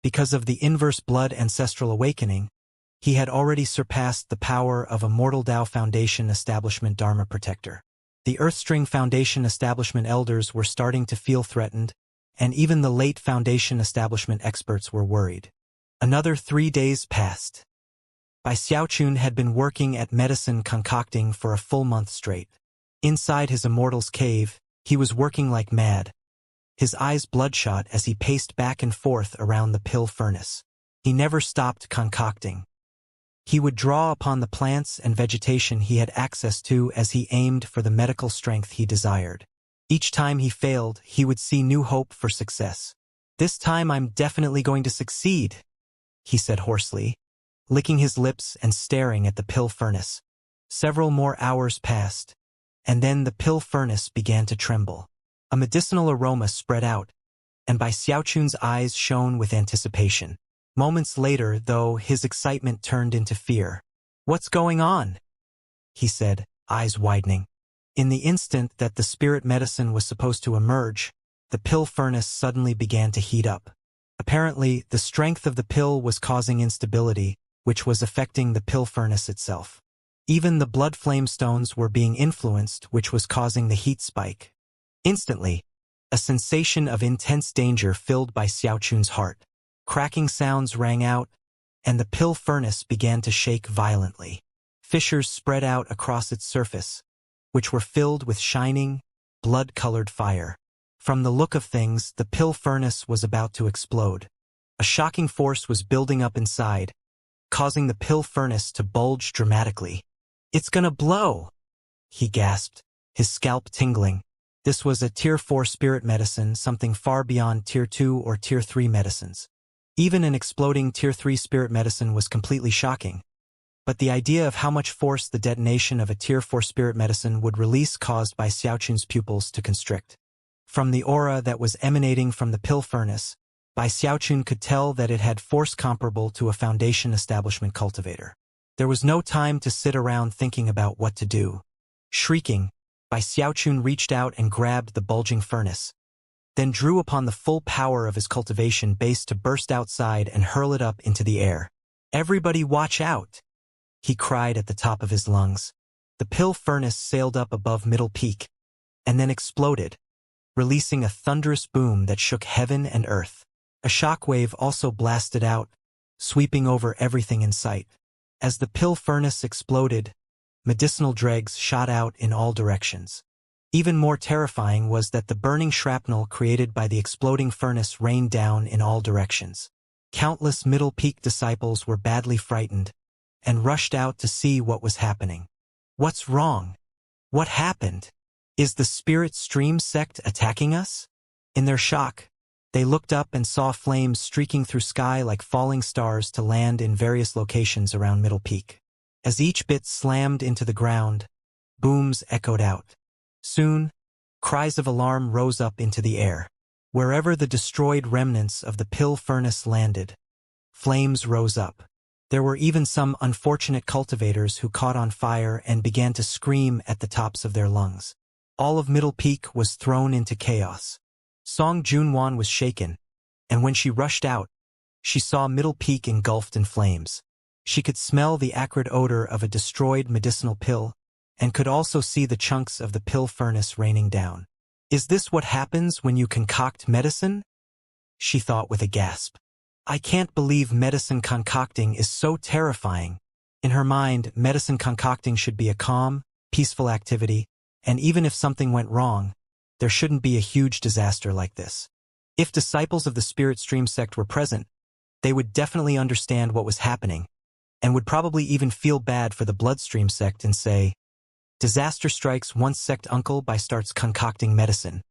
Because of the inverse blood ancestral awakening, he had already surpassed the power of a Mortal Dao Foundation Establishment Dharma Protector. The Earthstring Foundation Establishment Elders were starting to feel threatened, and even the late Foundation Establishment experts were worried. Another 3 days passed. Bai Xiaochun had been working at medicine concocting for a full month straight. Inside his immortal's cave, he was working like mad, his eyes bloodshot as he paced back and forth around the pill furnace. He never stopped concocting. He would draw upon the plants and vegetation he had access to as he aimed for the medical strength he desired. Each time he failed, he would see new hope for success. "This time I'm definitely going to succeed," he said hoarsely, licking his lips and staring at the pill furnace. Several more hours passed, and then the pill furnace began to tremble. A medicinal aroma spread out, and Bai Xiaochun's eyes shone with anticipation. Moments later, though, his excitement turned into fear. "What's going on?" he said, eyes widening. In the instant that the spirit medicine was supposed to emerge, the pill furnace suddenly began to heat up. Apparently, the strength of the pill was causing instability, which was affecting the pill furnace itself. Even the blood flame stones were being influenced, which was causing the heat spike. Instantly, a sensation of intense danger filled Bai Xiaochun's heart. Cracking sounds rang out, and the pill furnace began to shake violently. Fissures spread out across its surface, which were filled with shining, blood-colored fire. From the look of things, the pill furnace was about to explode. A shocking force was building up inside, causing the pill furnace to bulge dramatically. "It's gonna blow!" he gasped, his scalp tingling. This was a Tier 4 spirit medicine, something far beyond Tier 2 or Tier 3 medicines. Even an exploding Tier 3 spirit medicine was completely shocking. But the idea of how much force the detonation of a Tier 4 spirit medicine would release caused Bai Xiaochun's pupils to constrict. From the aura that was emanating from the pill furnace, Bai Xiaochun could tell that it had force comparable to a Foundation Establishment cultivator. There was no time to sit around thinking about what to do. Shrieking, Bai Xiaochun reached out and grabbed the bulging furnace, then drew upon the full power of his cultivation base to burst outside and hurl it up into the air. "Everybody watch out!" he cried at the top of his lungs. The pill furnace sailed up above Middle Peak, and then exploded, releasing a thunderous boom that shook heaven and earth. A shockwave also blasted out, sweeping over everything in sight. As the pill furnace exploded, medicinal dregs shot out in all directions. Even more terrifying was that the burning shrapnel created by the exploding furnace rained down in all directions. Countless Middle Peak disciples were badly frightened and rushed out to see what was happening. "What's wrong? What happened? Is the Spirit Stream sect attacking us?" In their shock, They looked up and saw flames streaking through sky like falling stars to land in various locations around Middle Peak. As each bit slammed into the ground, booms echoed out. Soon, cries of alarm rose up into the air. Wherever the destroyed remnants of the pill furnace landed, flames rose up. There were even some unfortunate cultivators who caught on fire and began to scream at the tops of their lungs. All of Middle Peak was thrown into chaos. Song Junwan was shaken, and when she rushed out, she saw Middle Peak engulfed in flames. She could smell the acrid odor of a destroyed medicinal pill, and could also see the chunks of the pill furnace raining down. Is this what happens when you concoct medicine? She thought with a gasp. I can't believe medicine concocting is so terrifying. In her mind, medicine concocting should be a calm, peaceful activity, and even if something went wrong, there shouldn't be a huge disaster like this. If disciples of the Spirit Stream sect were present, they would definitely understand what was happening, and would probably even feel bad for the Bloodstream sect and say, disaster strikes once sect uncle by starts concocting medicine.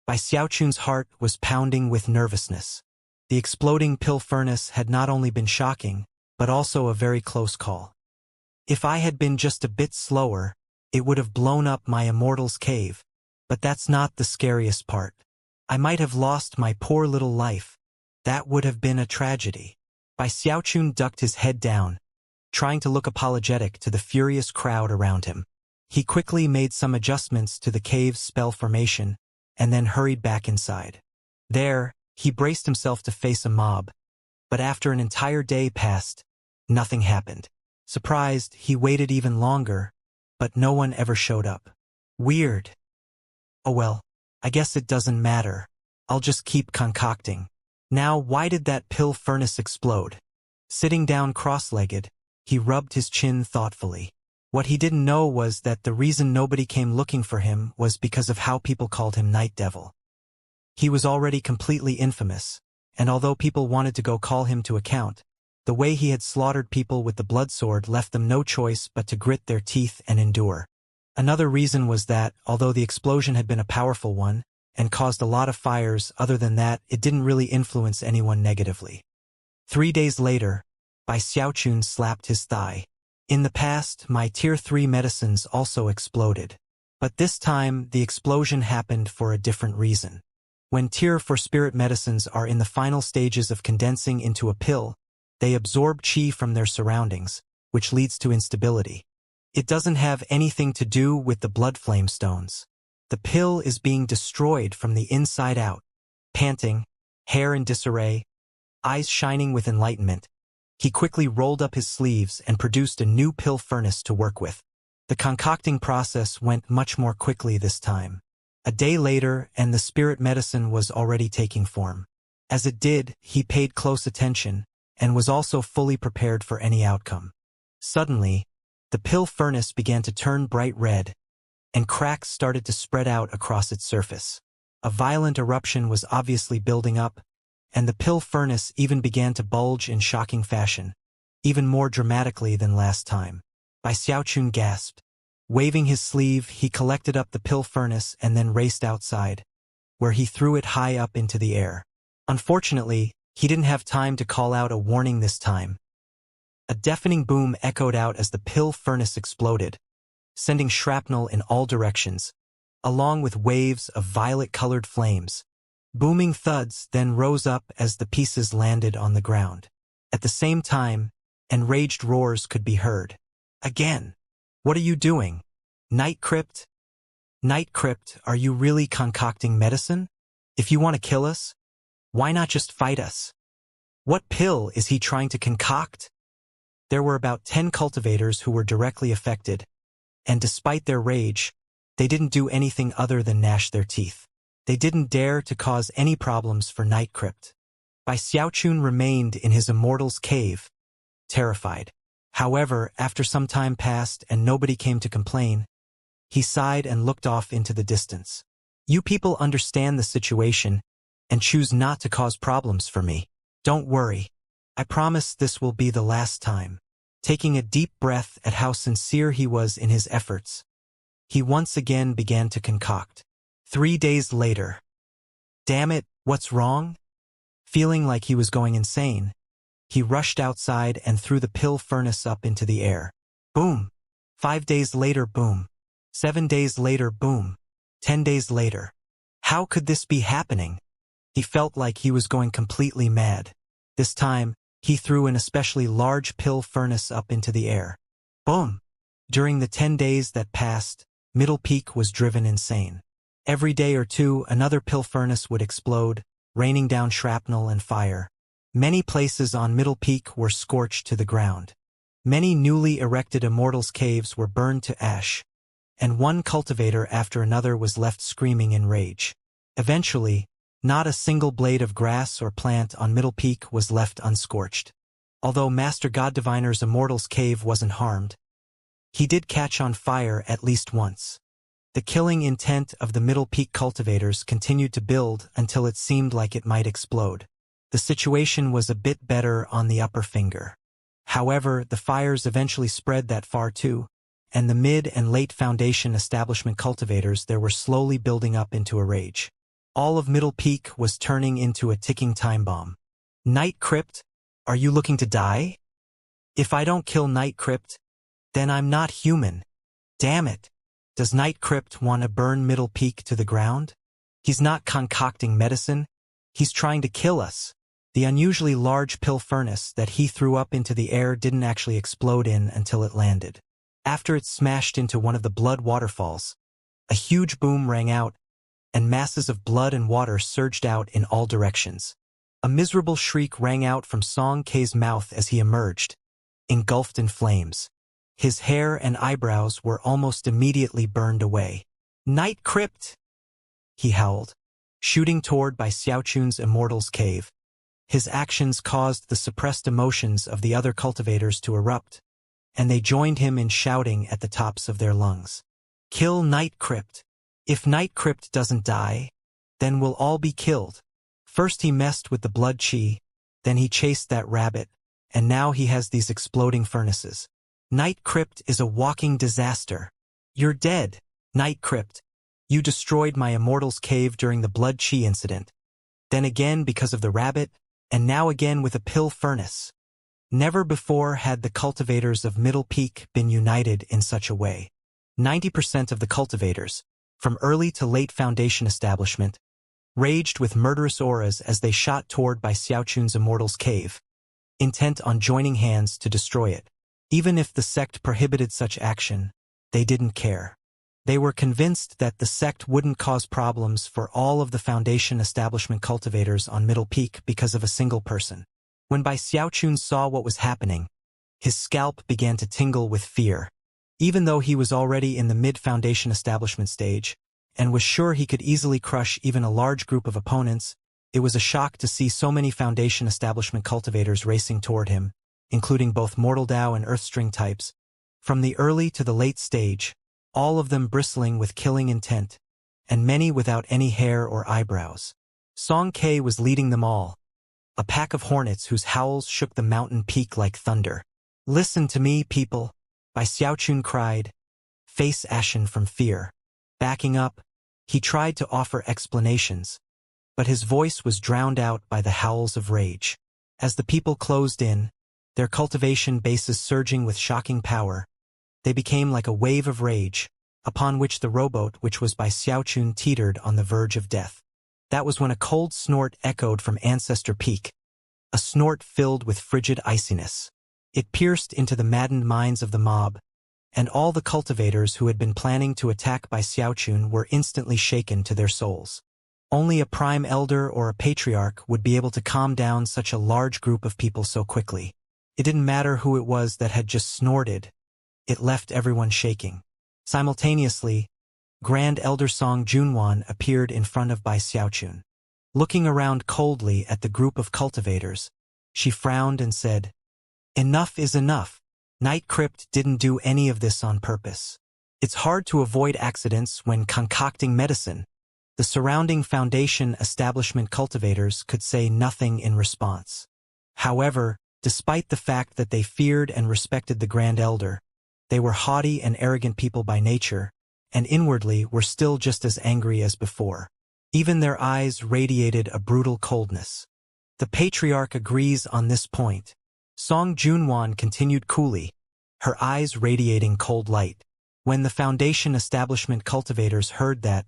Bai Xiaochun's heart was pounding with nervousness. The exploding pill furnace had not only been shocking, but also a very close call. If I had been just a bit slower, it would have blown up my immortal's cave, but that's not the scariest part. I might have lost my poor little life. That would have been a tragedy. Bai Xiaochun ducked his head down, trying to look apologetic to the furious crowd around him. He quickly made some adjustments to the cave's spell formation, and then hurried back inside. There, he braced himself to face a mob, but after an entire day passed, nothing happened. Surprised, he waited even longer, but no one ever showed up. Weird. Oh well, I guess it doesn't matter. I'll just keep concocting. Now, why did that pill furnace explode? Sitting down cross-legged, he rubbed his chin thoughtfully. What he didn't know was that the reason nobody came looking for him was because of how people called him Night Devil. He was already completely infamous, and although people wanted to go call him to account, the way he had slaughtered people with the blood sword left them no choice but to grit their teeth and endure. Another reason was that, although the explosion had been a powerful one, and caused a lot of fires, other than that, it didn't really influence anyone negatively. 3 days later, Bai Xiaochun slapped his thigh. In the past, my Tier 3 medicines also exploded. But this time, the explosion happened for a different reason. When Tier 4 spirit medicines are in the final stages of condensing into a pill, they absorb qi from their surroundings, which leads to instability. It doesn't have anything to do with the blood flame stones. The pill is being destroyed from the inside out. Panting, hair in disarray, eyes shining with enlightenment, he quickly rolled up his sleeves and produced a new pill furnace to work with. The concocting process went much more quickly this time. A day later, and the spirit medicine was already taking form. As it did, he paid close attention, and was also fully prepared for any outcome. Suddenly, the pill furnace began to turn bright red, and cracks started to spread out across its surface. A violent eruption was obviously building up, and the pill furnace even began to bulge in shocking fashion, even more dramatically than last time. Bai Xiaochun gasped. Waving his sleeve, he collected up the pill furnace and then raced outside, where he threw it high up into the air. Unfortunately, he didn't have time to call out a warning this time. A deafening boom echoed out as the pill furnace exploded, sending shrapnel in all directions, along with waves of violet-colored flames. Booming thuds then rose up as the pieces landed on the ground. At the same time, enraged roars could be heard. Again! What are you doing? Night Crypt? Night Crypt, are you really concocting medicine? If you want to kill us, why not just fight us? What pill is he trying to concoct? There were about 10 cultivators who were directly affected, and despite their rage, they didn't do anything other than gnash their teeth. They didn't dare to cause any problems for Night Crypt. Bai Xiaochun remained in his immortal's cave, terrified. However, after some time passed and nobody came to complain, he sighed and looked off into the distance. You people understand the situation and choose not to cause problems for me. Don't worry. I promise this will be the last time. Taking a deep breath at how sincere he was in his efforts, he once again began to concoct. 3 days later. Damn it, what's wrong? Feeling like he was going insane, he rushed outside and threw the pill furnace up into the air. Boom! 5 days later, boom. 7 days later, boom. 10 days later. How could this be happening? He felt like he was going completely mad. This time, he threw an especially large pill furnace up into the air. Boom! During the 10 days that passed, Middle Peak was driven insane. Every day or two, another pill furnace would explode, raining down shrapnel and fire. Many places on Middle Peak were scorched to the ground. Many newly erected Immortals' caves were burned to ash, and one cultivator after another was left screaming in rage. Eventually, not a single blade of grass or plant on Middle Peak was left unscorched. Although Master God Diviner's Immortals' cave wasn't harmed, he did catch on fire at least once. The killing intent of the Middle Peak cultivators continued to build until it seemed like it might explode. The situation was a bit better on the upper finger. However, the fires eventually spread that far too, and the mid and late Foundation establishment cultivators there were slowly building up into a rage. All of Middle Peak was turning into a ticking time bomb. Night Crypt, are you looking to die? If I don't kill Night Crypt, then I'm not human. Damn it. Does Night Crypt want to burn Middle Peak to the ground? He's not concocting medicine. He's trying to kill us. The unusually large pill furnace that he threw up into the air didn't actually explode in until it landed. After it smashed into one of the blood waterfalls, a huge boom rang out, and masses of blood and water surged out in all directions. A miserable shriek rang out from Song K's mouth as he emerged, engulfed in flames. His hair and eyebrows were almost immediately burned away. Night Crypt! He howled, shooting toward by Xiaochun's Immortals' cave. His actions caused the suppressed emotions of the other cultivators to erupt, and they joined him in shouting at the tops of their lungs. Kill Night Crypt! If Night Crypt doesn't die, then we'll all be killed. First he messed with the blood chi, then he chased that rabbit, and now he has these exploding furnaces. Night Crypt is a walking disaster. You're dead, Night Crypt. You destroyed my Immortals' cave during the blood chi incident. Then again because of the rabbit, and now again with a pill furnace. Never before had the cultivators of Middle Peak been united in such a way. 90% of the cultivators, from early to late Foundation establishment, raged with murderous auras as they shot toward by Xiaochun's Immortals' cave, intent on joining hands to destroy it. Even if the sect prohibited such action, they didn't care. They were convinced that the sect wouldn't cause problems for all of the Foundation establishment cultivators on Middle Peak because of a single person. When Bai Xiaochun saw what was happening, his scalp began to tingle with fear. Even though he was already in the mid-Foundation establishment stage, and was sure he could easily crush even a large group of opponents, it was a shock to see so many Foundation establishment cultivators racing toward him, including both Mortal Dao and Earthstring types, from the early to the late stage, all of them bristling with killing intent, and many without any hair or eyebrows. Song K was leading them all, a pack of hornets whose howls shook the mountain peak like thunder. Listen to me, people, Bai Xiaochun cried, face ashen from fear. Backing up, he tried to offer explanations, but his voice was drowned out by the howls of rage. As the people closed in, their cultivation bases surging with shocking power, they became like a wave of rage, upon which the rowboat which was Bai Xiaochun teetered on the verge of death. That was when a cold snort echoed from Ancestor Peak, a snort filled with frigid iciness. It pierced into the maddened minds of the mob, and all the cultivators who had been planning to attack Bai Xiaochun were instantly shaken to their souls. Only a prime elder or a patriarch would be able to calm down such a large group of people so quickly. It didn't matter who it was that had just snorted, it left everyone shaking. Simultaneously, Grand Elder Song Junwan appeared in front of Bai Xiaochun. Looking around coldly at the group of cultivators, she frowned and said, "Enough is enough. Night Crypt didn't do any of this on purpose. It's hard to avoid accidents when concocting medicine." The surrounding Foundation establishment cultivators could say nothing in response. However, despite the fact that they feared and respected the Grand Elder, they were haughty and arrogant people by nature, and inwardly were still just as angry as before. Even their eyes radiated a brutal coldness. The patriarch agrees on this point. Song Junwan continued coolly, her eyes radiating cold light. When the Foundation establishment cultivators heard that,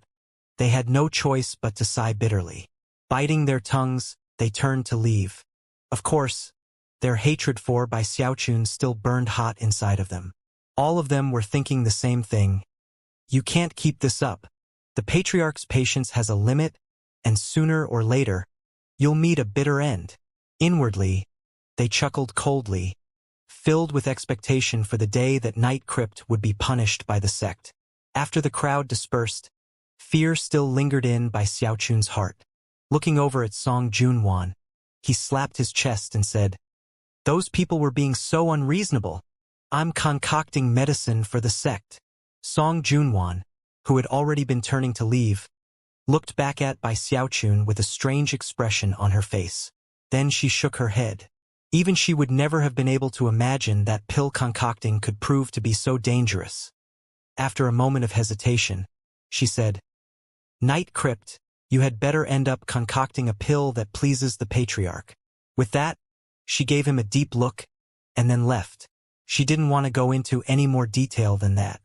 they had no choice but to sigh bitterly. Biting their tongues, they turned to leave. Of course, their hatred for Bai Xiaochun still burned hot inside of them. All of them were thinking the same thing. You can't keep this up. The patriarch's patience has a limit, and sooner or later, you'll meet a bitter end. Inwardly, they chuckled coldly, filled with expectation for the day that Night Crypt would be punished by the sect. After the crowd dispersed, fear still lingered in Bai Xiaochun's heart. Looking over at Song Junwan, he slapped his chest and said, "Those people were being so unreasonable. I'm concocting medicine for the sect." Song Junwan, who had already been turning to leave, looked back at Bai Xiaochun with a strange expression on her face. Then she shook her head. Even she would never have been able to imagine that pill concocting could prove to be so dangerous. After a moment of hesitation, she said, "Night Crypt, you had better end up concocting a pill that pleases the patriarch." With that, she gave him a deep look, and then left. She didn't want to go into any more detail than that.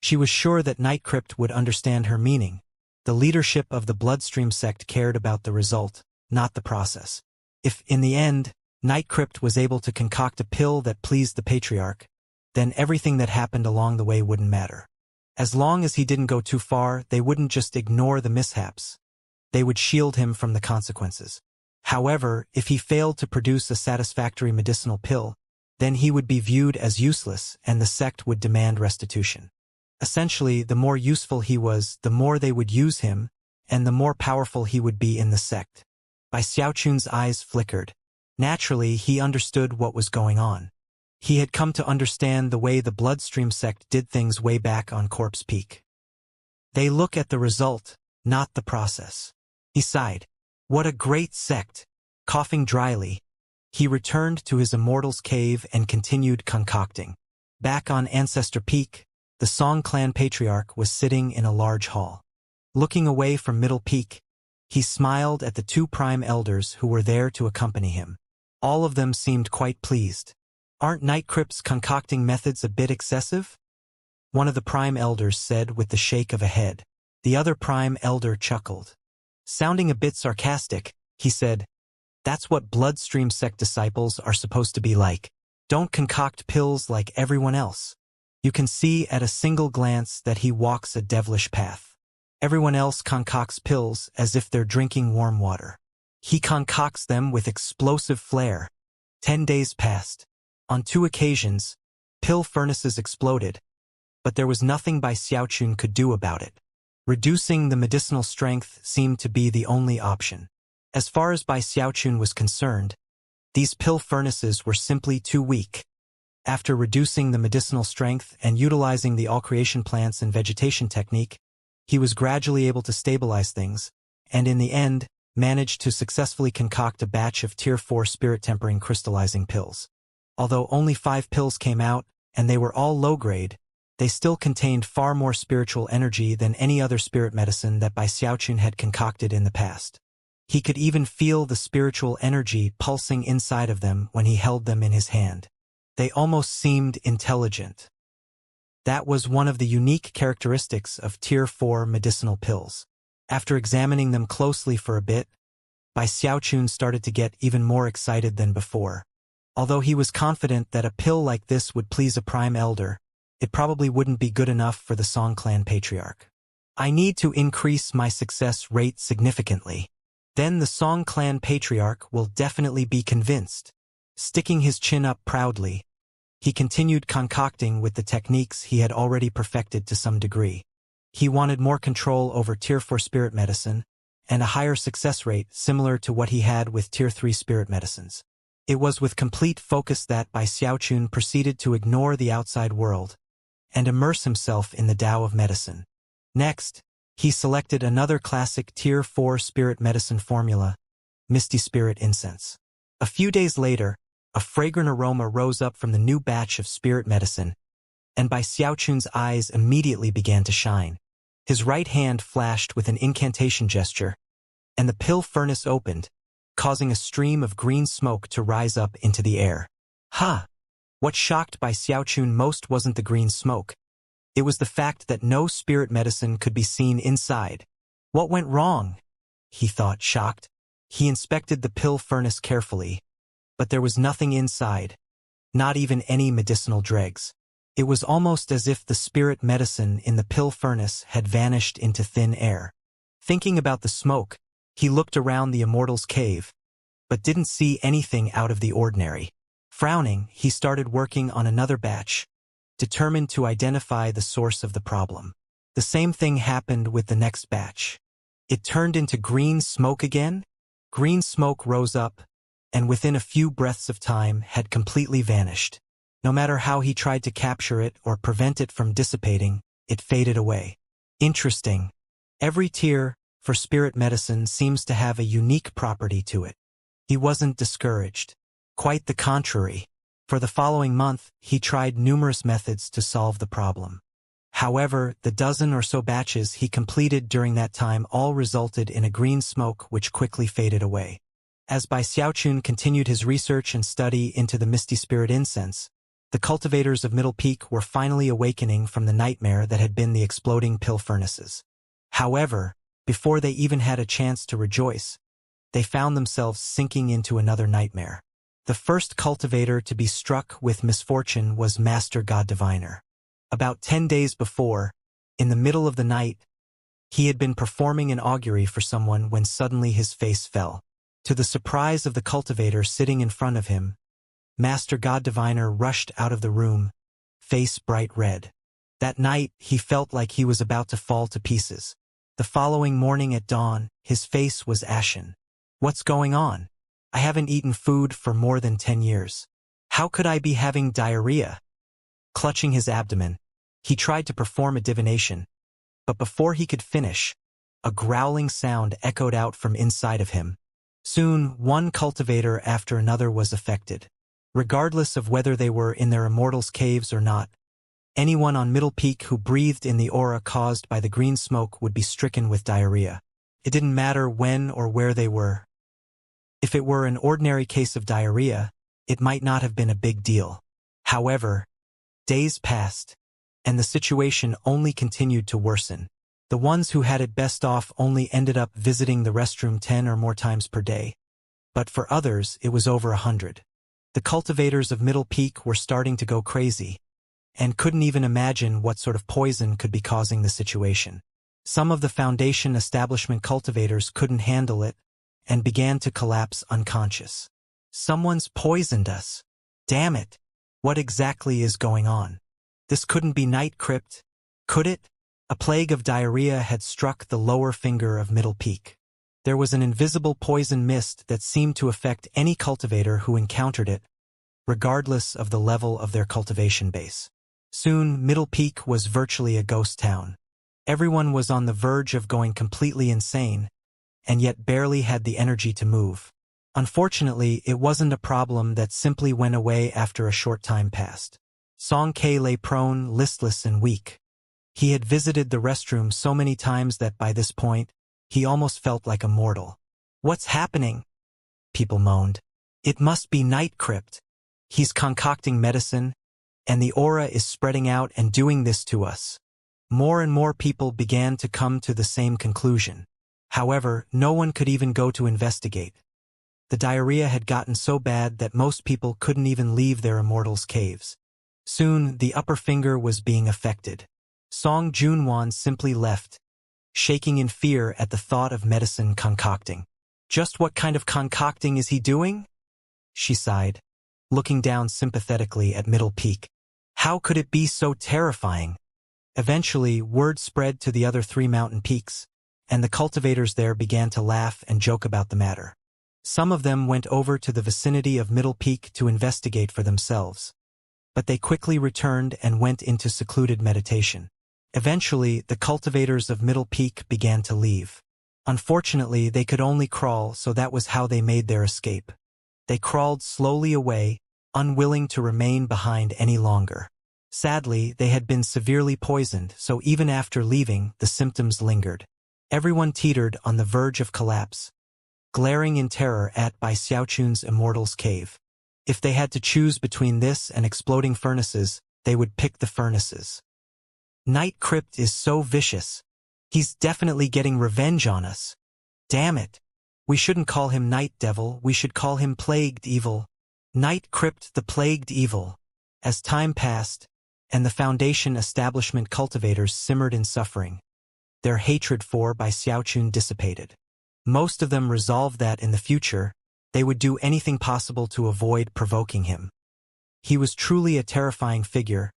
She was sure that Night Crypt would understand her meaning. The leadership of the Bloodstream sect cared about the result, not the process. If, in the end, Night Crypt was able to concoct a pill that pleased the patriarch, then everything that happened along the way wouldn't matter. As long as he didn't go too far, they wouldn't just ignore the mishaps. They would shield him from the consequences. However, if he failed to produce a satisfactory medicinal pill, then he would be viewed as useless and the sect would demand restitution. Essentially, the more useful he was, the more they would use him, and the more powerful he would be in the sect. Bai Xiaochun's eyes flickered. Naturally, he understood what was going on. He had come to understand the way the Bloodstream sect did things way back on Corpse Peak. They look at the result, not the process. He sighed. What a great sect! Coughing dryly, he returned to his Immortal's cave and continued concocting. Back on Ancestor Peak, the Song clan patriarch was sitting in a large hall. Looking away from Middle Peak, he smiled at the two prime elders who were there to accompany him. All of them seemed quite pleased. Aren't Night Crypt's concocting methods a bit excessive? One of the prime elders said with the shake of a head. The other prime elder chuckled. Sounding a bit sarcastic, he said, "That's what Bloodstream sect disciples are supposed to be like. Don't concoct pills like everyone else." You can see at a single glance that he walks a devilish path. Everyone else concocts pills as if they're drinking warm water. He concocts them with explosive flair. 10 days passed. On 2 occasions, pill furnaces exploded, but there was nothing Bai Xiaochun could do about it. Reducing the medicinal strength seemed to be the only option. As far as Bai Xiaochun was concerned, these pill furnaces were simply too weak. After reducing the medicinal strength and utilizing the all-creation plants and vegetation technique, he was gradually able to stabilize things, and in the end, managed to successfully concoct a batch of Tier 4 spirit-tempering crystallizing pills. Although only 5 pills came out, and they were all low-grade, they still contained far more spiritual energy than any other spirit medicine that Bai Xiaochun had concocted in the past. He could even feel the spiritual energy pulsing inside of them when he held them in his hand. They almost seemed intelligent. That was one of the unique characteristics of Tier 4 medicinal pills. After examining them closely for a bit, Bai Xiaochun started to get even more excited than before. Although he was confident that a pill like this would please a prime elder, it probably wouldn't be good enough for the Song clan patriarch. I need to increase my success rate significantly. Then the Song clan patriarch will definitely be convinced. Sticking his chin up proudly, he continued concocting with the techniques he had already perfected to some degree. He wanted more control over Tier 4 spirit medicine, and a higher success rate similar to what he had with Tier 3 spirit medicines. It was with complete focus that Bai Xiaochun proceeded to ignore the outside world and immerse himself in the Tao of medicine. Next, he selected another classic Tier 4 spirit medicine formula, Misty Spirit Incense. A few days later, a fragrant aroma rose up from the new batch of spirit medicine, and Bai Xiaochun's eyes immediately began to shine. His right hand flashed with an incantation gesture, and the pill furnace opened, causing a stream of green smoke to rise up into the air. Huh! What shocked by Xiaochun most wasn't the green smoke. It was the fact that no spirit medicine could be seen inside. What went wrong? He thought, shocked. He inspected the pill furnace carefully, but there was nothing inside, not even any medicinal dregs. It was almost as if the spirit medicine in the pill furnace had vanished into thin air. Thinking about the smoke, he looked around the immortal's cave, but didn't see anything out of the ordinary. Frowning, he started working on another batch, determined to identify the source of the problem. The same thing happened with the next batch. It turned into green smoke again. Green smoke rose up, and within a few breaths of time had completely vanished. No matter how he tried to capture it or prevent it from dissipating, it faded away. Interesting. Every tier for spirit medicine seems to have a unique property to it. He wasn't discouraged. Quite the contrary. For the following month, he tried numerous methods to solve the problem. However, the dozen or so batches he completed during that time all resulted in a green smoke which quickly faded away. As Bai Xiaochun continued his research and study into the misty spirit incense, the cultivators of Middle Peak were finally awakening from the nightmare that had been the exploding pill furnaces. However, before they even had a chance to rejoice, they found themselves sinking into another nightmare. The first cultivator to be struck with misfortune was Master God Diviner. About 10 days before, in the middle of the night, he had been performing an augury for someone when suddenly his face fell. To the surprise of the cultivator sitting in front of him, Master God Diviner rushed out of the room, face bright red. That night, he felt like he was about to fall to pieces. The following morning at dawn, his face was ashen. What's going on? I haven't eaten food for more than 10 years. How could I be having diarrhea? Clutching his abdomen, he tried to perform a divination, but before he could finish, a growling sound echoed out from inside of him. Soon, one cultivator after another was affected. Regardless of whether they were in their immortal's caves or not, anyone on Middle Peak who breathed in the aura caused by the green smoke would be stricken with diarrhea. It didn't matter when or where they were. If it were an ordinary case of diarrhea, it might not have been a big deal. However, days passed, and the situation only continued to worsen. The ones who had it best off only ended up visiting the restroom 10 or more times per day. But for others, it was over 100. The cultivators of Middle Peak were starting to go crazy, and couldn't even imagine what sort of poison could be causing the situation. Some of the Foundation establishment cultivators couldn't handle it, and began to collapse unconscious. Someone's poisoned us. Damn it. What exactly is going on? This couldn't be Night Crypt, could it? A plague of diarrhea had struck the lower finger of Middle Peak. There was an invisible poison mist that seemed to affect any cultivator who encountered it, regardless of the level of their cultivation base. Soon, Middle Peak was virtually a ghost town. Everyone was on the verge of going completely insane, and yet barely had the energy to move. Unfortunately, it wasn't a problem that simply went away after a short time passed. Song K lay prone, listless and weak. He had visited the restroom so many times that by this point, he almost felt like a mortal. What's happening? People moaned. It must be Night Crypt. He's concocting medicine, and the aura is spreading out and doing this to us. More and more people began to come to the same conclusion. However, no one could even go to investigate. The diarrhea had gotten so bad that most people couldn't even leave their immortals' caves. Soon, the upper finger was being affected. Song Junwan simply left, shaking in fear at the thought of medicine concocting. Just what kind of concocting is he doing? She sighed, looking down sympathetically at Middle Peak. How could it be so terrifying? Eventually, word spread to the other 3 mountain peaks, and the cultivators there began to laugh and joke about the matter. Some of them went over to the vicinity of Middle Peak to investigate for themselves, but they quickly returned and went into secluded meditation. Eventually, the cultivators of Middle Peak began to leave. Unfortunately, they could only crawl, so that was how they made their escape. They crawled slowly away, unwilling to remain behind any longer. Sadly, they had been severely poisoned, so even after leaving, the symptoms lingered. Everyone teetered on the verge of collapse, glaring in terror at Bai Xiaochun's immortal's cave. If they had to choose between this and exploding furnaces, they would pick the furnaces. Night Crypt is so vicious. He's definitely getting revenge on us. Damn it. We shouldn't call him Night Devil, we should call him Plagued Evil. Night Crypt the Plagued Evil. As time passed, and the Foundation establishment cultivators simmered in suffering, their hatred for Bai Xiaochun dissipated. Most of them resolved that in the future, they would do anything possible to avoid provoking him. He was truly a terrifying figure,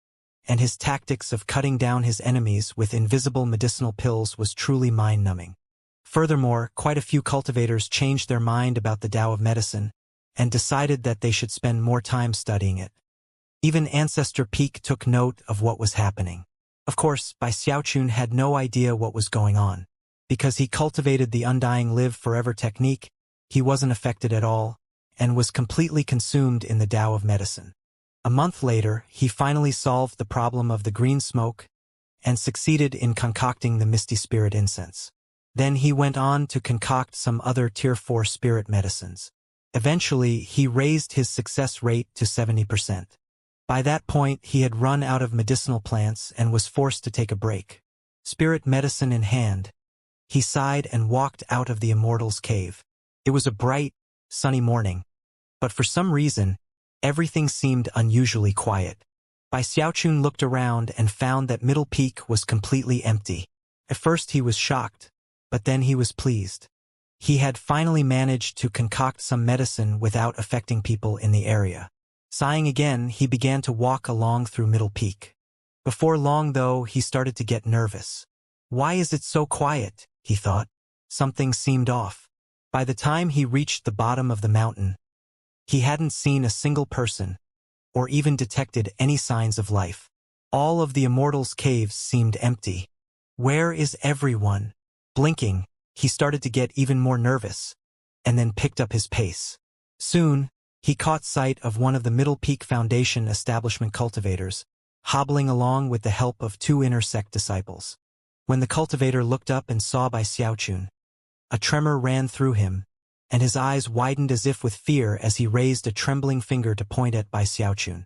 and his tactics of cutting down his enemies with invisible medicinal pills was truly mind-numbing. Furthermore, quite a few cultivators changed their mind about the Tao of medicine, and decided that they should spend more time studying it. Even Ancestor Peak took note of what was happening. Of course, Bai Xiaochun had no idea what was going on. Because he cultivated the undying live forever technique, he wasn't affected at all, and was completely consumed in the Tao of medicine. A month later, he finally solved the problem of the green smoke, and succeeded in concocting the Misty Spirit incense. Then he went on to concoct some other Tier 4 spirit medicines. Eventually, he raised his success rate to 70%. By that point, he had run out of medicinal plants and was forced to take a break. Spirit medicine in hand, he sighed and walked out of the Immortal's cave. It was a bright, sunny morning, but for some reason, everything seemed unusually quiet. Bai Xiaochun looked around and found that Middle Peak was completely empty. At first he was shocked, but then he was pleased. He had finally managed to concoct some medicine without affecting people in the area. Sighing again, he began to walk along through Middle Peak. Before long, though, he started to get nervous. Why is it so quiet? He thought. Something seemed off. By the time he reached the bottom of the mountain, he hadn't seen a single person, or even detected any signs of life. All of the Immortal's caves seemed empty. Where is everyone? Blinking, he started to get even more nervous, and then picked up his pace. Soon, he caught sight of one of the Middle Peak Foundation establishment cultivators, hobbling along with the help of 2 inner sect disciples. When the cultivator looked up and saw Bai Xiaochun, a tremor ran through him, and his eyes widened as if with fear as he raised a trembling finger to point at Bai Xiaochun.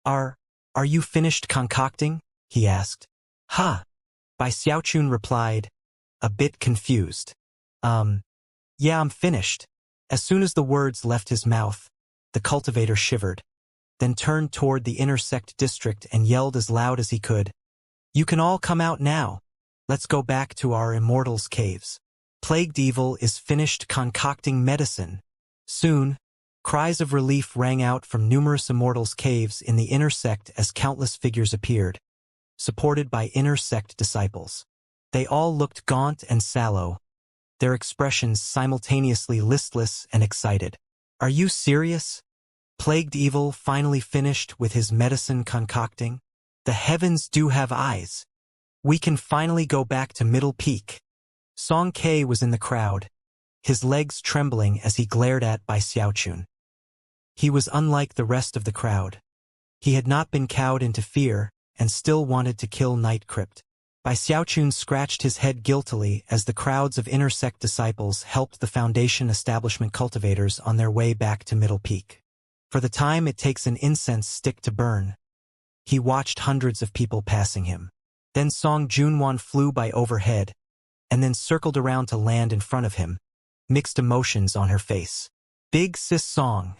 Are you finished concocting? He asked. Ha! Bai Xiaochun replied, a bit confused. Yeah, I'm finished. As soon as the words left his mouth, the cultivator shivered, then turned toward the inner sect district and yelled as loud as he could. You can all come out now. Let's go back to our Immortal's caves. Plagued Evil is finished concocting medicine. Soon, cries of relief rang out from numerous Immortal's caves in the inner sect as countless figures appeared, supported by inner sect disciples. They all looked gaunt and sallow, their expressions simultaneously listless and excited. Are you serious? Plagued Evil finally finished with his medicine concocting? The heavens do have eyes. We can finally go back to Middle Peak. Song K was in the crowd, his legs trembling as he glared at Bai Xiaochun. He was unlike the rest of the crowd. He had not been cowed into fear and still wanted to kill Night Crypt. Bai Xiaochun scratched his head guiltily as the crowds of inner sect disciples helped the Foundation establishment cultivators on their way back to Middle Peak. For the time it takes an incense stick to burn, he watched hundreds of people passing him. Then Song Junwan flew by overhead, and then circled around to land in front of him, mixed emotions on her face. Big sis Song,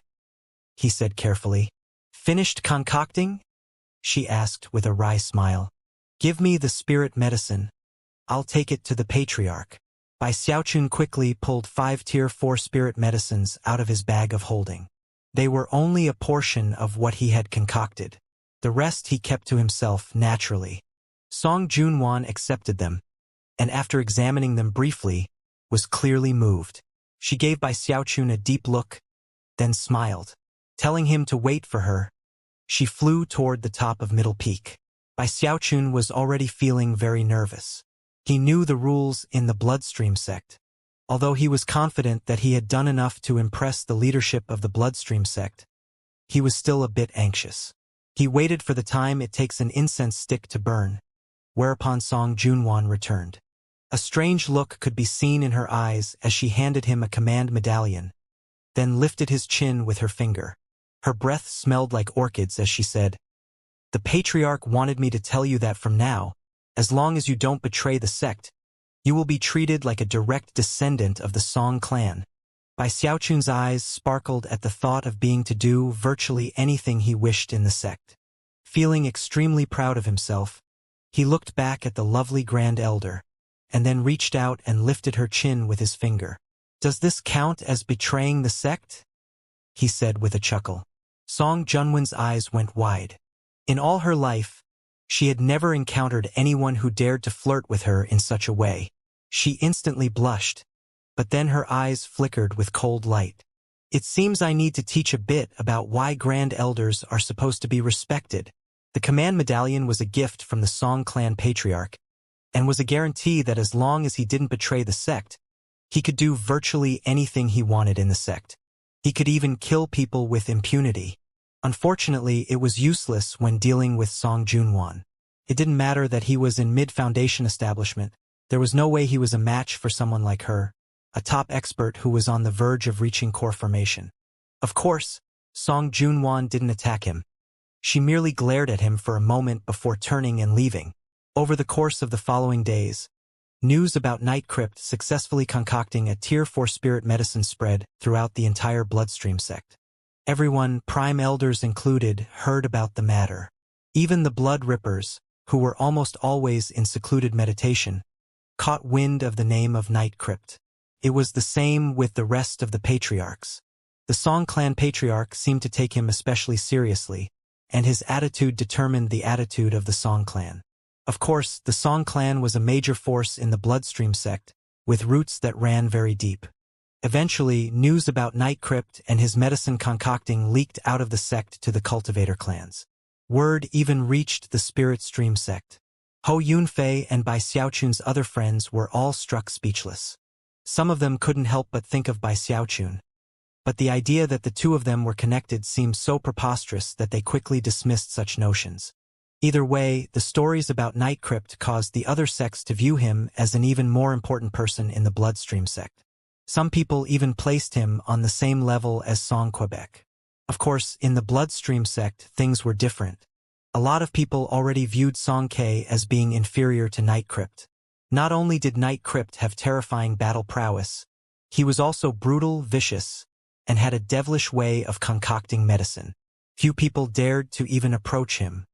he said carefully. Finished concocting? She asked with a wry smile. Give me the spirit medicine. I'll take it to the patriarch. Bai Xiaochun quickly pulled 5 Tier 4 spirit medicines out of his bag of holding. They were only a portion of what he had concocted. The rest he kept to himself naturally. Song Junwan accepted them, and after examining them briefly, was clearly moved. She gave Bai Xiaochun a deep look, then smiled. Telling him to wait for her, she flew toward the top of Middle Peak. Bai Xiaochun was already feeling very nervous. He knew the rules in the Bloodstream sect. Although he was confident that he had done enough to impress the leadership of the Bloodstream sect, he was still a bit anxious. He waited for the time it takes an incense stick to burn, whereupon Song Junwan returned. A strange look could be seen in her eyes as she handed him a command medallion, then lifted his chin with her finger. Her breath smelled like orchids as she said, "The patriarch wanted me to tell you that from now, as long as you don't betray the sect, you will be treated like a direct descendant of the Song clan." Bai Xiaochun's eyes sparkled at the thought of being to do virtually anything he wished in the sect. Feeling extremely proud of himself, he looked back at the lovely Grand Elder, and then reached out and lifted her chin with his finger. "Does this count as betraying the sect?" he said with a chuckle. Song Junwen's eyes went wide. In all her life, she had never encountered anyone who dared to flirt with her in such a way. She instantly blushed, but then her eyes flickered with cold light. "It seems I need to teach a bit about why Grand Elders are supposed to be respected." The command medallion was a gift from the Song clan patriarch, and was a guarantee that as long as he didn't betray the sect, he could do virtually anything he wanted in the sect. He could even kill people with impunity. Unfortunately, it was useless when dealing with Song Junwan. It didn't matter that he was in mid-foundation establishment. There was no way he was a match for someone like her, a top expert who was on the verge of reaching core formation. Of course, Song Junwan didn't attack him. She merely glared at him for a moment before turning and leaving. Over the course of the following days, news about Night Crypt successfully concocting a Tier 4 spirit medicine spread throughout the entire Bloodstream sect. Everyone, Prime Elders included, heard about the matter. Even the Blood Rippers, who were almost always in secluded meditation, caught wind of the name of Night Crypt. It was the same with the rest of the patriarchs. The Song clan patriarch seemed to take him especially seriously, and his attitude determined the attitude of the Song clan. Of course, the Song clan was a major force in the Bloodstream sect, with roots that ran very deep. Eventually, news about Night Crypt and his medicine concocting leaked out of the sect to the Cultivator clans. Word even reached the Spirit Stream sect. Ho Yunfei and Bai Xiaochun's other friends were all struck speechless. Some of them couldn't help but think of Bai Xiaochun. But the idea that the two of them were connected seemed so preposterous that they quickly dismissed such notions. Either way, the stories about Night Crypt caused the other sects to view him as an even more important person in the Bloodstream sect. Some people even placed him on the same level as Song Quebec. Of course, in the Bloodstream sect, things were different. A lot of people already viewed Song K as being inferior to Night Crypt. Not only did Night Crypt have terrifying battle prowess, he was also brutal, vicious, and had a devilish way of concocting medicine. Few people dared to even approach him.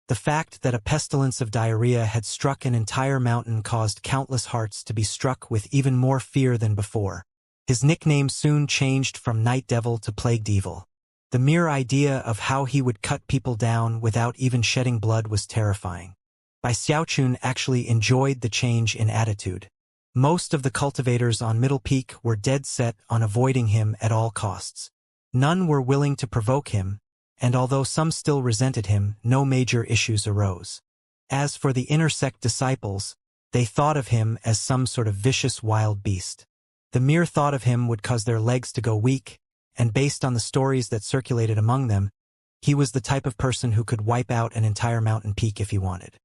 The fact that a pestilence of diarrhea had struck an entire mountain caused countless hearts to be struck with even more fear than before. His nickname soon changed from Night Devil to Plagued Evil. The mere idea of how he would cut people down without even shedding blood was terrifying. Bai Xiaochun actually enjoyed the change in attitude. Most of the cultivators on Middle Peak were dead set on avoiding him at all costs. None were willing to provoke him, and although some still resented him, no major issues arose. As for the inner sect disciples, they thought of him as some sort of vicious wild beast. The mere thought of him would cause their legs to go weak, and based on the stories that circulated among them, he was the type of person who could wipe out an entire mountain peak if he wanted.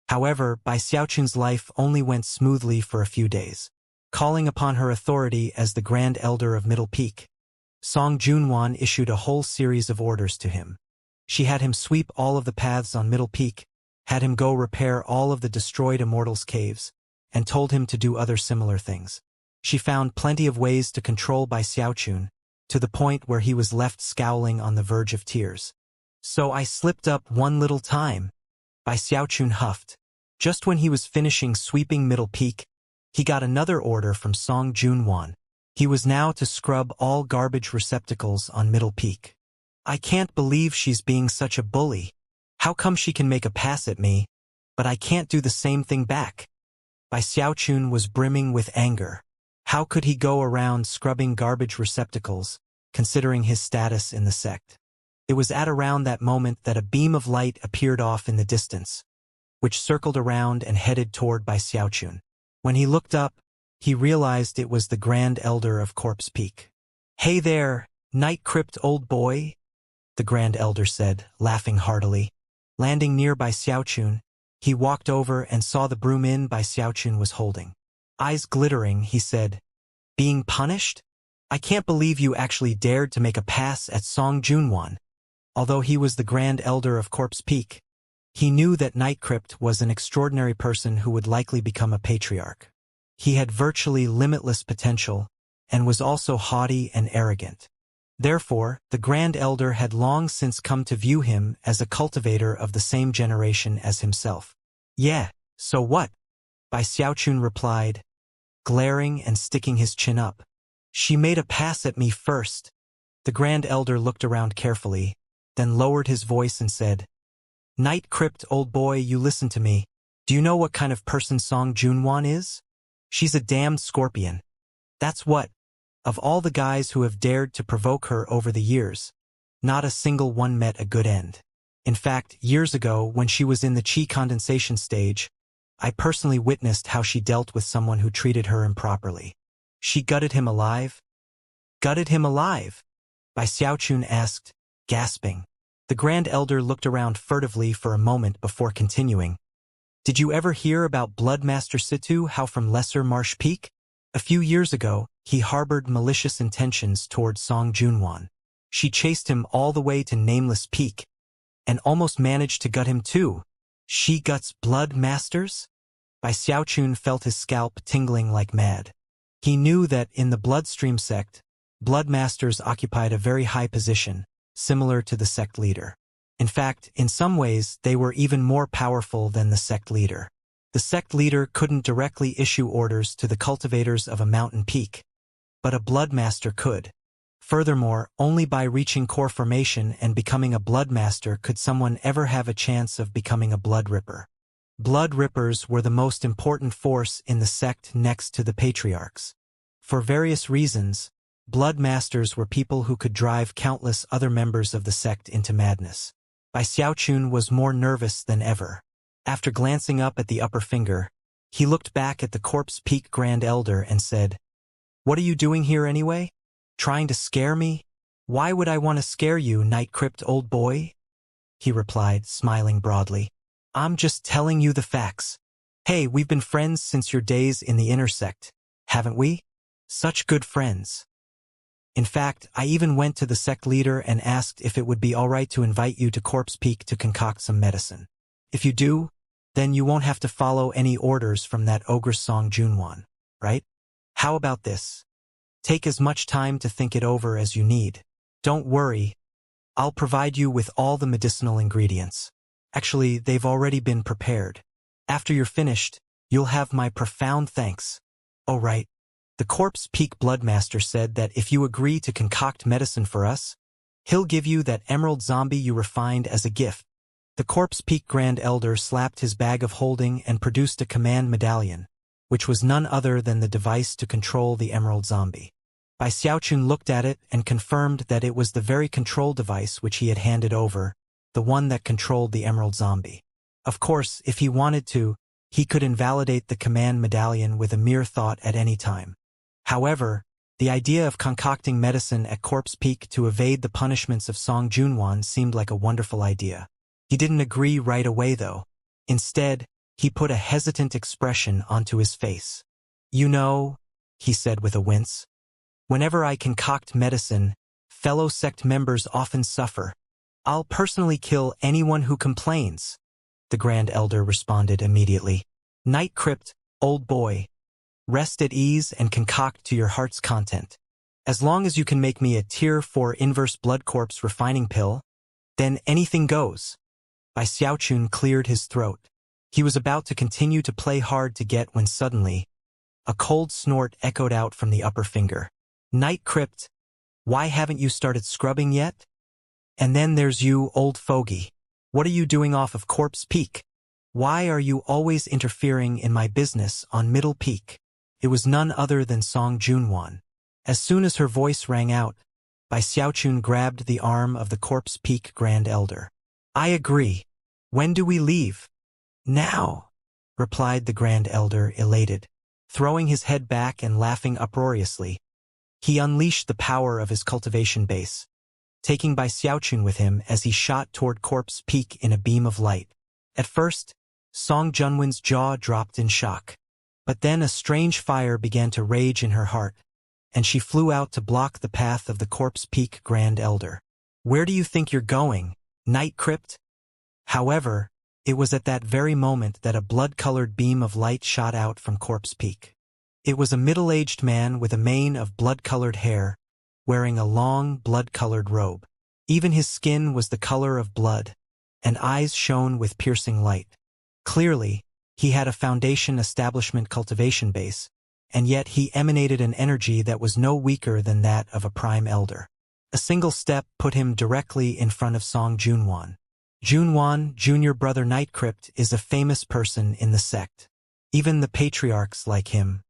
However, Bai Xiaochun's life only went smoothly for a few days. Calling upon her authority as the Grand Elder of Middle Peak, Song Junwan issued a whole series of orders to him. She had him sweep all of the paths on Middle Peak, had him go repair all of the destroyed Immortals' caves, and told him to do other similar things. She found plenty of ways to control Bai Xiaochun, to the point where he was left scowling on the verge of tears. "So I slipped up one little time," Bai Xiaochun huffed. Just when he was finishing sweeping Middle Peak, he got another order from Song Junwan. He was now to scrub all garbage receptacles on Middle Peak. "I can't believe she's being such a bully. How come she can make a pass at me, but I can't do the same thing back?" Bai Xiaochun was brimming with anger. How could he go around scrubbing garbage receptacles, considering his status in the sect? It was at around that moment that a beam of light appeared off in the distance, which circled around and headed toward Bai Xiaochun. When he looked up, he realized it was the Grand Elder of Corpse Peak. "Hey there, Night Crypt old boy," the Grand Elder said, laughing heartily. Landing near Bai Xiaochun, he walked over and saw the broom Bai Xiaochun was holding. Eyes glittering, he said, "Being punished? I can't believe you actually dared to make a pass at Song Junwan." Although he was the Grand Elder of Corpse Peak, he knew that Nightcrypt was an extraordinary person who would likely become a patriarch. He had virtually limitless potential, and was also haughty and arrogant. Therefore, the Grand Elder had long since come to view him as a cultivator of the same generation as himself. "Yeah, so what?" Bai Xiaochun replied, glaring and sticking his chin up. "She made a pass at me first." The Grand Elder looked around carefully, then lowered his voice and said, "Nightcrypt, old boy, you listen to me. Do you know what kind of person Song Junwan is? She's a damned scorpion. That's what. Of all the guys who have dared to provoke her over the years, not a single one met a good end. In fact, years ago, when she was in the chi condensation stage, I personally witnessed how she dealt with someone who treated her improperly. She gutted him alive." "Gutted him alive?" Bai Xiaochun asked, gasping. The Grand Elder looked around furtively for a moment before continuing. "Did you ever hear about Bloodmaster Situ, how from Lesser Marsh Peak? A few years ago, he harbored malicious intentions toward Song Junwan. She chased him all the way to Nameless Peak, and almost managed to gut him too. She guts Blood Masters?" Bai Xiaochun felt his scalp tingling like mad. He knew that in the Bloodstream sect, Blood Masters occupied a very high position, similar to the sect leader. In fact, in some ways, they were even more powerful than the sect leader. The sect leader couldn't directly issue orders to the cultivators of a mountain peak, but a Blood Master could. Furthermore, only by reaching core formation and becoming a Blood Master could someone ever have a chance of becoming a Blood Ripper. Blood Rippers were the most important force in the sect next to the Patriarchs. For various reasons, Blood Masters were people who could drive countless other members of the sect into madness. Bai Xiaochun was more nervous than ever. After glancing up at the upper finger, he looked back at the Corpse Peak Grand Elder and said, "What are you doing here anyway? Trying to scare me? Why would I want to scare you, Nightcrypt, old boy?" He replied, smiling broadly. "I'm just telling you the facts. Hey, we've been friends since your days in the inner sect, haven't we? Such good friends. In fact, I even went to the sect leader and asked if it would be alright to invite you to Corpse Peak to concoct some medicine. If you do, then you won't have to follow any orders from that ogre Song Junwan, right? How about this? Take as much time to think it over as you need. Don't worry, I'll provide you with all the medicinal ingredients. Actually, they've already been prepared. After you're finished, you'll have my profound thanks." "Oh right. The Corpse Peak Bloodmaster said that if you agree to concoct medicine for us, he'll give you that emerald zombie you refined as a gift." The Corpse Peak Grand Elder slapped his bag of holding and produced a command medallion, which was none other than the device to control the emerald zombie. Bai Xiaochun looked at it and confirmed that it was the very control device which he had handed over, the one that controlled the emerald zombie. Of course, if he wanted to, he could invalidate the command medallion with a mere thought at any time. However, the idea of concocting medicine at Corpse Peak to evade the punishments of Song Junwan seemed like a wonderful idea. He didn't agree right away, though. Instead, he put a hesitant expression onto his face. "You know," he said with a wince, "whenever I concoct medicine, fellow sect members often suffer. I'll personally kill anyone who complains." The Grand Elder responded immediately. "Nightcrypt, old boy. Rest at ease and concoct to your heart's content. As long as you can make me a Tier 4 inverse blood corpse refining pill, then anything goes." Bai Xiaochun cleared his throat. He was about to continue to play hard to get when suddenly, a cold snort echoed out from the upper finger. "Nightcrypt, why haven't you started scrubbing yet? And then there's you, old fogey. What are you doing off of Corpse Peak? Why are you always interfering in my business on Middle Peak?" It was none other than Song Junwan. As soon as her voice rang out, Bai Xiaochun grabbed the arm of the Corpse Peak Grand Elder. "I agree. When do we leave?" "Now," replied the Grand Elder, elated. Throwing his head back and laughing uproariously, he unleashed the power of his cultivation base, taking Bai Xiaochun with him as he shot toward Corpse Peak in a beam of light. At first, Song Junwan's jaw dropped in shock, But then a strange fire began to rage in her heart, and she flew out to block the path of the Corpse Peak Grand Elder. "Where do you think you're going, Night Crypt?" However, it was at that very moment that a blood-colored beam of light shot out from Corpse Peak. It was a middle-aged man with a mane of blood-colored hair, wearing a long, blood-colored robe. Even his skin was the color of blood, and eyes shone with piercing light. Clearly, he had a Foundation establishment cultivation base, and yet he emanated an energy that was no weaker than that of a prime elder. A single step put him directly in front of Song Junwan. Junwan, junior brother Night Crypt, is a famous person in the sect. Even the patriarchs like him.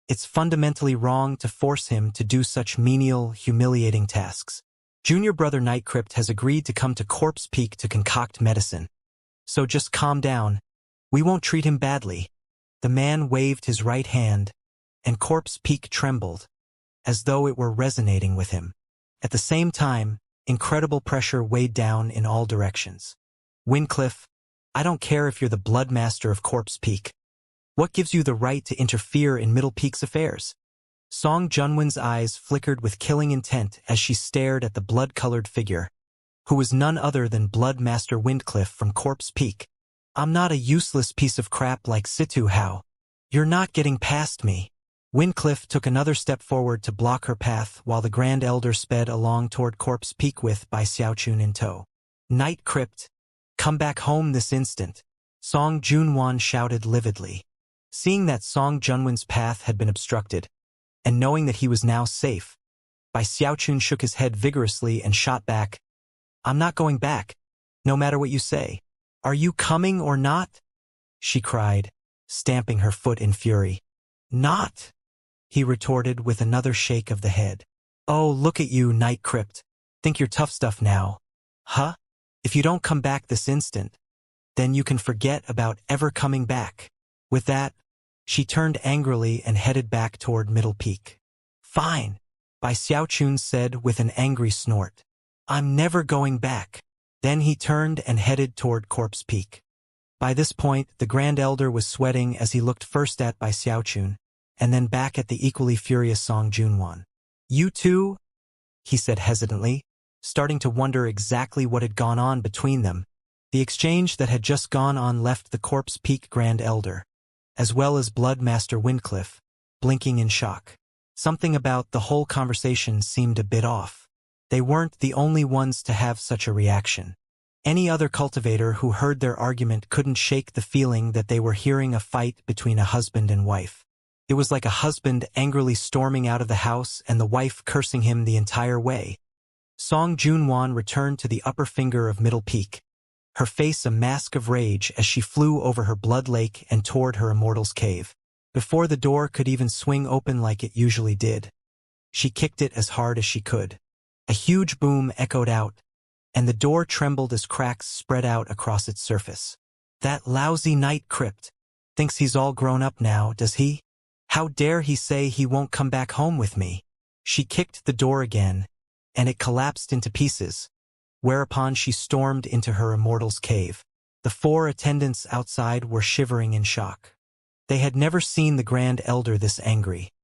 It's fundamentally wrong to force him to do such menial, humiliating tasks. Junior brother Night Crypt has agreed to come to Corpse Peak to concoct medicine. So just calm down. We won't treat him badly. The man waved his right hand, and Corpse Peak trembled, as though it were resonating with him. At the same time, incredible pressure weighed down in all directions. "Wyncliffe, I don't care if you're the blood master of Corpse Peak. What gives you the right to interfere in Middle Peak's affairs?" Song Junwan's eyes flickered with killing intent as she stared at the blood-colored figure, who was none other than Blood Master Wyncliffe from Corpse Peak. "I'm not a useless piece of crap like Situ Hao. You're not getting past me." Wyncliffe took another step forward to block her path while the Grand Elder sped along toward Corpse Peak with Bai Xiaochun in tow. "Night Crypt, come back home this instant," Song Junwan shouted lividly. Seeing that Song Junwan's path had been obstructed, and knowing that he was now safe, Bai Xiaochun shook his head vigorously and shot back, "I'm not going back, no matter what you say." "Are you coming or not?" she cried, stamping her foot in fury. "Not," he retorted with another shake of the head. "Oh, look at you, Night Crypt. Think you're tough stuff now. Huh? If you don't come back this instant, then you can forget about ever coming back." With that, she turned angrily and headed back toward Middle Peak. "Fine," Bai Xiaochun said with an angry snort. "I'm never going back." Then he turned and headed toward Corpse Peak. By this point, the Grand Elder was sweating as he looked first at Bai Xiaochun, and then back at the equally furious Song Junwan. "You too?" he said hesitantly, starting to wonder exactly what had gone on between them. The exchange that had just gone on left the Corpse Peak Grand Elder, as well as Blood Master Wyncliffe, blinking in shock. Something about the whole conversation seemed a bit off. They weren't the only ones to have such a reaction. Any other cultivator who heard their argument couldn't shake the feeling that they were hearing a fight between a husband and wife. It was like a husband angrily storming out of the house and the wife cursing him the entire way. Song Junwan returned to the upper finger of Middle Peak, her face a mask of rage as she flew over her blood lake and toward her immortal's cave. Before the door could even swing open like it usually did, she kicked it as hard as she could. A huge boom echoed out, and the door trembled as cracks spread out across its surface. "That lousy Night Crypt thinks he's all grown up now, does he? How dare he say he won't come back home with me?" She kicked the door again, and it collapsed into pieces, whereupon she stormed into her immortal's cave. The 4 attendants outside were shivering in shock. They had never seen the Grand Elder this angry.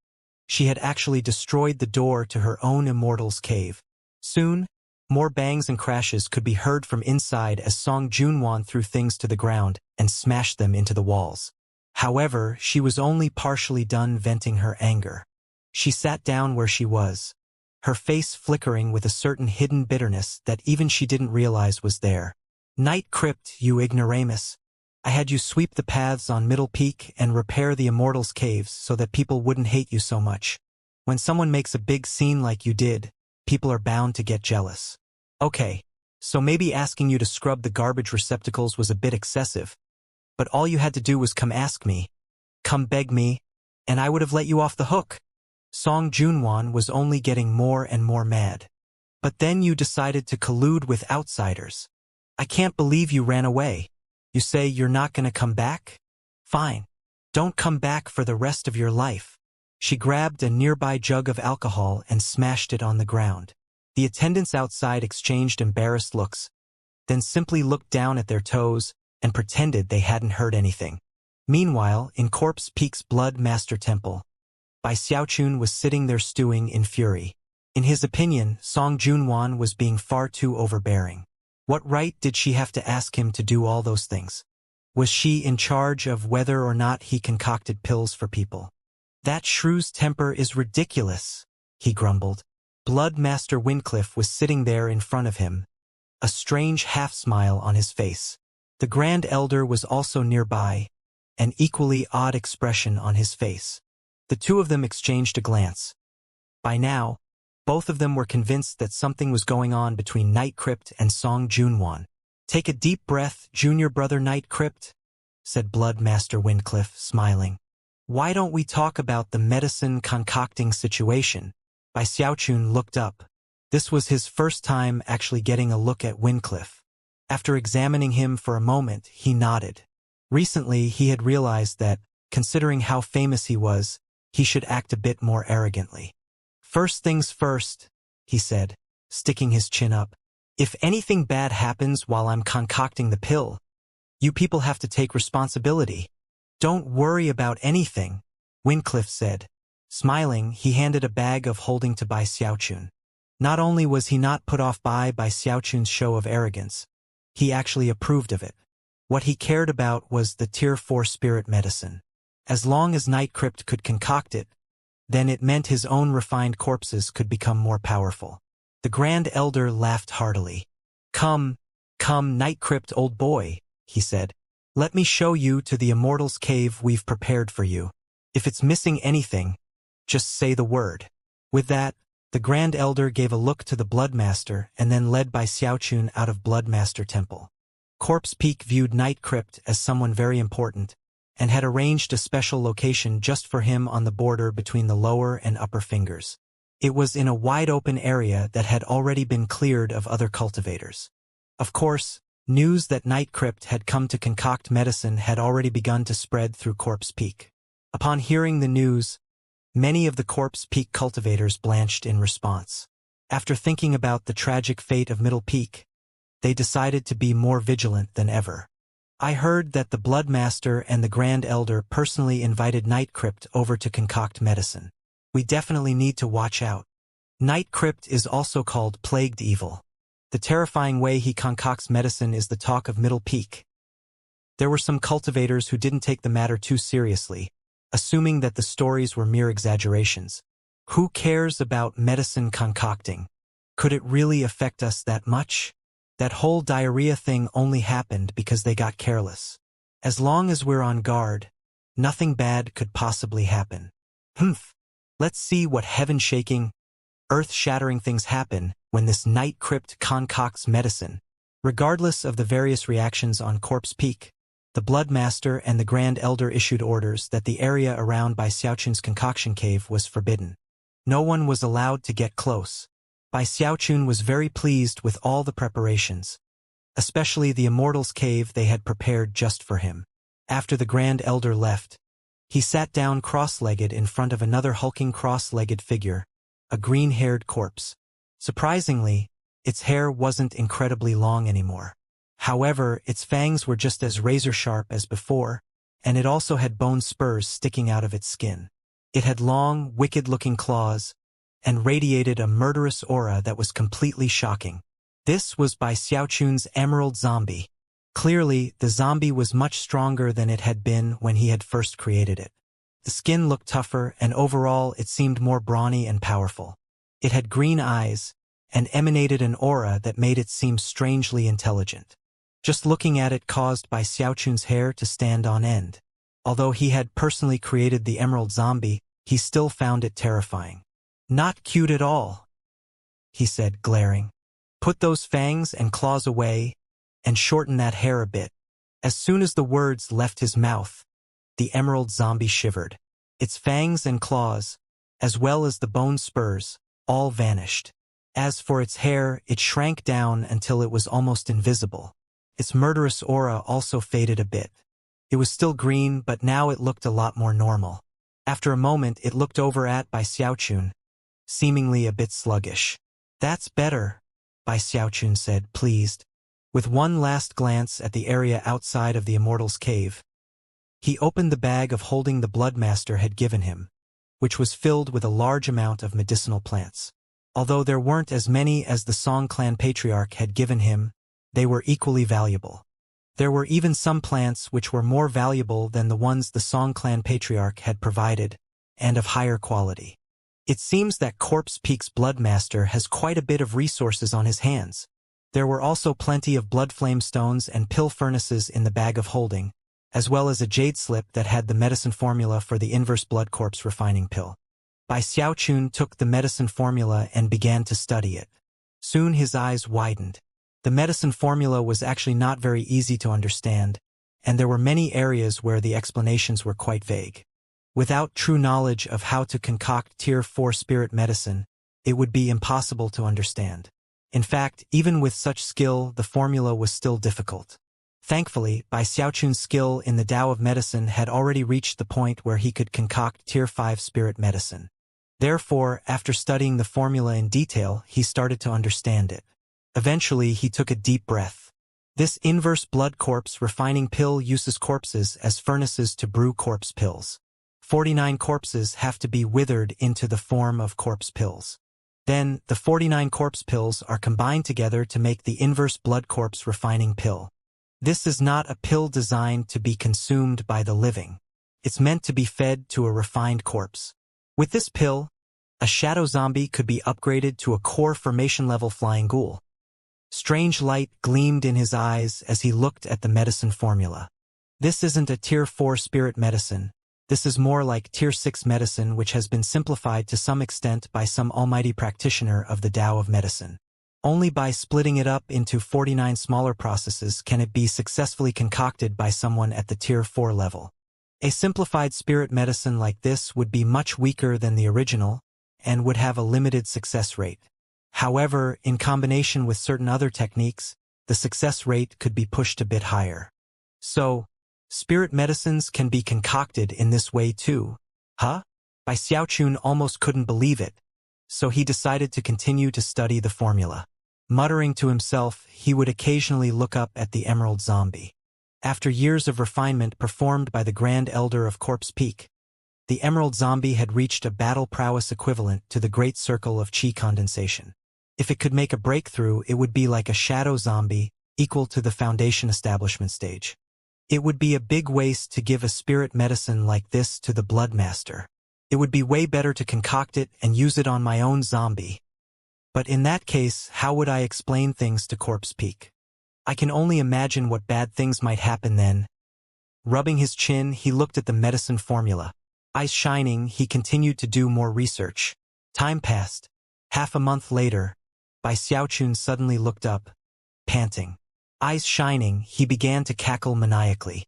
She had actually destroyed the door to her own immortal's cave. Soon, more bangs and crashes could be heard from inside as Song Junwan threw things to the ground and smashed them into the walls. However, she was only partially done venting her anger. She sat down where she was, her face flickering with a certain hidden bitterness that even she didn't realize was there. "Night Crypt, you ignoramus. I had you sweep the paths on Middle Peak and repair the Immortals' caves so that people wouldn't hate you so much. When someone makes a big scene like you did, people are bound to get jealous. Okay, so maybe asking you to scrub the garbage receptacles was a bit excessive, but all you had to do was come ask me, come beg me, and I would have let you off the hook." Song Junwan was only getting more and more mad. "But then you decided to collude with outsiders. I can't believe you ran away. You say you're not going to come back? Fine. Don't come back for the rest of your life." She grabbed a nearby jug of alcohol and smashed it on the ground. The attendants outside exchanged embarrassed looks, then simply looked down at their toes and pretended they hadn't heard anything. Meanwhile, in Corpse Peak's Blood Master Temple, Bai Xiaochun was sitting there stewing in fury. In his opinion, Song Junwan was being far too overbearing. What right did she have to ask him to do all those things? Was she in charge of whether or not he concocted pills for people? That shrew's temper is ridiculous, he grumbled. Blood Master Wincliffe was sitting there in front of him, a strange half-smile on his face. The Grand Elder was also nearby, an equally odd expression on his face. The two of them exchanged a glance. By now, both of them were convinced that something was going on between Night Crypt and Song Junwan. "Take a deep breath, junior brother Night Crypt," said Blood Master Wincliffe, smiling. "Why don't we talk about the medicine concocting situation?" Bai Xiaochun looked up. This was his first time actually getting a look at Wincliffe. After examining him for a moment, he nodded. Recently, he had realized that, considering how famous he was, he should act a bit more arrogantly. "First things first," he said, sticking his chin up. "If anything bad happens while I'm concocting the pill, you people have to take responsibility. Don't worry about anything," Wincliffe said. Smiling, he handed a bag of holding to Bai Xiaochun. Not only was he not put off by Xiaochun's show of arrogance, he actually approved of it. What he cared about was the Tier 4 spirit medicine. As long as Night Crypt could concoct it, then it meant his own refined corpses could become more powerful. The Grand Elder laughed heartily. Come, Night Crypt, old boy," he said. "Let me show you to the Immortal's cave we've prepared for you. If it's missing anything, just say the word." With that, the Grand Elder gave a look to the Bloodmaster and then led Bai Xiaochun out of Bloodmaster Temple. Corpse Peak viewed Night Crypt as someone very important, and had arranged a special location just for him on the border between the lower and upper fingers. It was in a wide-open area that had already been cleared of other cultivators. Of course, news that Night Crypt had come to concoct medicine had already begun to spread through Corpse Peak. Upon hearing the news, many of the Corpse Peak cultivators blanched in response. After thinking about the tragic fate of Middle Peak, they decided to be more vigilant than ever. "I heard that the Bloodmaster and the Grand Elder personally invited Night Crypt over to concoct medicine. We definitely need to watch out. Night Crypt is also called Plagued Evil. The terrifying way he concocts medicine is the talk of Middle Peak." There were some cultivators who didn't take the matter too seriously, assuming that the stories were mere exaggerations. Who cares about medicine concocting? Could it really affect us that much? That whole diarrhea thing only happened because they got careless. As long as we're on guard, nothing bad could possibly happen. Let's see what heaven-shaking, earth-shattering things happen when this Night Crypt concocts medicine. Regardless of the various reactions on Corpse Peak, the Bloodmaster and the Grand Elder issued orders that the area around Bai Xiaochun's concoction cave was forbidden. No one was allowed to get close. Bai Xiaochun was very pleased with all the preparations, especially the Immortal's cave they had prepared just for him. After the Grand Elder left, he sat down cross-legged in front of another hulking cross-legged figure, a green-haired corpse. Surprisingly, its hair wasn't incredibly long anymore. However, its fangs were just as razor-sharp as before, and it also had bone spurs sticking out of its skin. It had long, wicked-looking claws, and radiated a murderous aura that was completely shocking. This was Bai Xiaochun's Emerald Zombie. Clearly, the zombie was much stronger than it had been when he had first created it. The skin looked tougher, and overall it seemed more brawny and powerful. It had green eyes, and emanated an aura that made it seem strangely intelligent. Just looking at it caused Bai Xiaochun's hair to stand on end. Although he had personally created the Emerald Zombie, he still found it terrifying. "Not cute at all," he said, glaring. "Put those fangs and claws away, and shorten that hair a bit." As soon as the words left his mouth, the Emerald Zombie shivered. Its fangs and claws, as well as the bone spurs, all vanished. As for its hair, it shrank down until it was almost invisible. Its murderous aura also faded a bit. It was still green, but now it looked a lot more normal. After a moment, it looked over at Bai Xiaochun, seemingly a bit sluggish. "That's better," Bai Xiaochun said, pleased. With one last glance at the area outside of the Immortal's cave, He opened the bag of holding the Bloodmaster had given him, which was filled with a large amount of medicinal plants. Although there weren't as many as the Song clan patriarch had given him, they were equally valuable. There were even some plants which were more valuable than the ones the Song clan patriarch had provided, and of higher quality. It seems that Corpse Peak's Bloodmaster has quite a bit of resources on his hands. There were also plenty of blood flame stones and pill furnaces in the bag of holding, as well as a jade slip that had the medicine formula for the inverse blood corpse refining pill. Bai Xiaochun took the medicine formula and began to study it. Soon his eyes widened. The medicine formula was actually not very easy to understand, and there were many areas where the explanations were quite vague. Without true knowledge of how to concoct Tier 4 spirit medicine, it would be impossible to understand. In fact, even with such skill, the formula was still difficult. Thankfully, Bai Xiaochun's skill in the Tao of medicine had already reached the point where he could concoct Tier 5 spirit medicine. Therefore, after studying the formula in detail, he started to understand it. Eventually, he took a deep breath. This inverse blood corpse refining pill uses corpses as furnaces to brew corpse pills. 49 corpses have to be withered into the form of corpse pills. Then, the 49 corpse pills are combined together to make the inverse blood corpse refining pill. This is not a pill designed to be consumed by the living. It's meant to be fed to a refined corpse. With this pill, a shadow zombie could be upgraded to a core formation level flying ghoul. Strange light gleamed in his eyes as he looked at the medicine formula. This isn't a Tier 4 spirit medicine. This is more like Tier 6 medicine, which has been simplified to some extent by some almighty practitioner of the Tao of medicine. Only by splitting it up into 49 smaller processes can it be successfully concocted by someone at the Tier 4 level. A simplified spirit medicine like this would be much weaker than the original, and would have a limited success rate. However, in combination with certain other techniques, the success rate could be pushed a bit higher. So, spirit medicines can be concocted in this way too, huh? Bai Xiaochun almost couldn't believe it, so he decided to continue to study the formula. Muttering to himself, he would occasionally look up at the emerald zombie. After years of refinement performed by the Grand Elder of Corpse Peak, the emerald zombie had reached a battle prowess equivalent to the great circle of chi condensation. If it could make a breakthrough, it would be like a shadow zombie, equal to the foundation establishment stage. It would be a big waste to give a spirit medicine like this to the Bloodmaster. It would be way better to concoct it and use it on my own zombie. But in that case, how would I explain things to Corpse Peak? I can only imagine what bad things might happen then. Rubbing his chin, he looked at the medicine formula. Eyes shining, he continued to do more research. Time passed. Half a month later, Bai Xiaochun suddenly looked up, panting. Eyes shining, he began to cackle maniacally.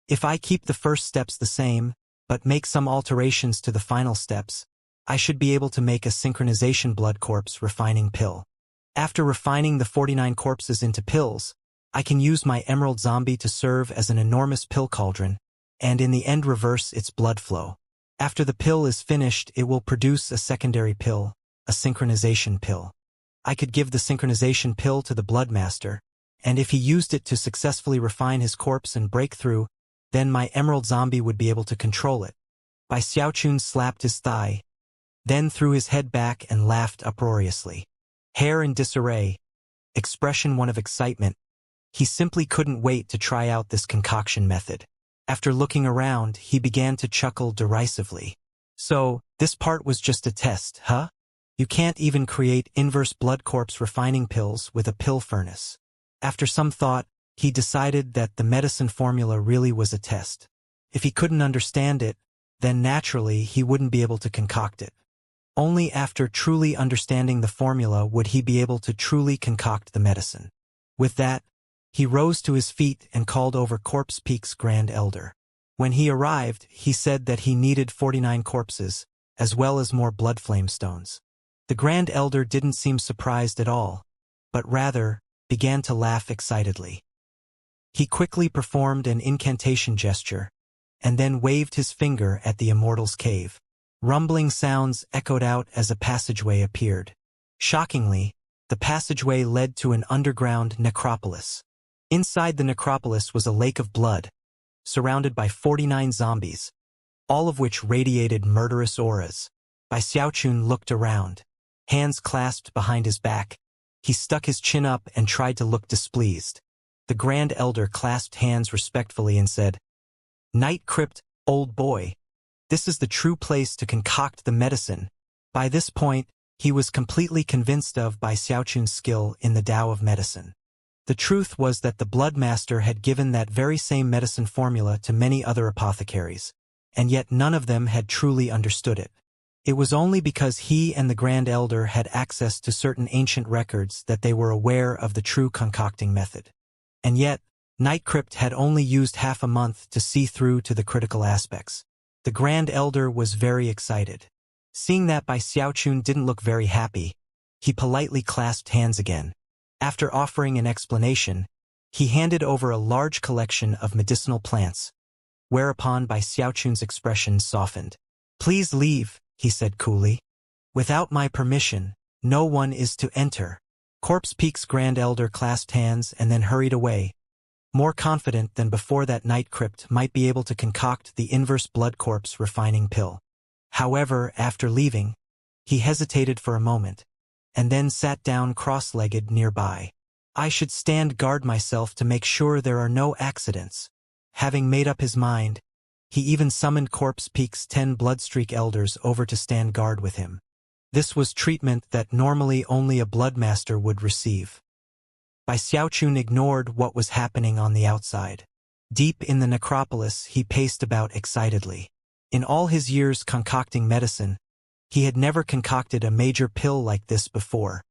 If I keep the first steps the same, but make some alterations to the final steps, I should be able to make a synchronization blood corpse refining pill. After refining the 49 corpses into pills, I can use my emerald zombie to serve as an enormous pill cauldron, and in the end reverse its blood flow. After the pill is finished, it will produce a secondary pill, a synchronization pill. I could give the synchronization pill to the Bloodmaster, and if he used it to successfully refine his corpse and break through, then my emerald zombie would be able to control it. Bai Xiaochun slapped his thigh, then threw his head back and laughed uproariously. Hair in disarray, expression one of excitement. He simply couldn't wait to try out this concoction method. After looking around, he began to chuckle derisively. So, this part was just a test, huh? You can't even create inverse blood corpse refining pills with a pill furnace. After some thought, he decided that the medicine formula really was a test. If he couldn't understand it, then naturally he wouldn't be able to concoct it. Only after truly understanding the formula would he be able to truly concoct the medicine. With that, he rose to his feet and called over Corpse Peak's Grand Elder. When he arrived, he said that he needed 49 corpses, as well as more blood flame stones. The Grand Elder didn't seem surprised at all, but rather began to laugh excitedly. He quickly performed an incantation gesture, and then waved his finger at the immortal's cave. Rumbling sounds echoed out as a passageway appeared. Shockingly, the passageway led to an underground necropolis. Inside the necropolis was a lake of blood, surrounded by 49 zombies, all of which radiated murderous auras. Bai Xiaochun looked around. Hands clasped behind his back, he stuck his chin up and tried to look displeased. The Grand Elder clasped hands respectfully and said, "Night Crypt, old boy. This is the true place to concoct the medicine." By this point, he was completely convinced of Bai Xiaochun's skill in the Tao of medicine. The truth was that the Blood Master had given that very same medicine formula to many other apothecaries, and yet none of them had truly understood it. It was only because he and the Grand Elder had access to certain ancient records that they were aware of the true concocting method. And yet, Night Crypt had only used half a month to see through to the critical aspects. The Grand Elder was very excited. Seeing that Bai Xiaochun didn't look very happy, he politely clasped hands again. After offering an explanation, he handed over a large collection of medicinal plants, whereupon Bai Xiaochun's expression softened. "Please leave," he said coolly. "Without my permission, no one is to enter." Corpse Peak's Grand Elder clasped hands and then hurried away, more confident than before that Night Crypt might be able to concoct the inverse blood corpse refining pill. However, after leaving, he hesitated for a moment, and then sat down cross-legged nearby. "I should stand guard myself to make sure there are no accidents." Having made up his mind, he even summoned Corpse Peak's 10 Bloodstreak Elders over to stand guard with him. This was treatment that normally only a Bloodmaster would receive. Bai Xiaochun ignored what was happening on the outside. Deep in the necropolis, he paced about excitedly. In all his years concocting medicine, he had never concocted a major pill like this before.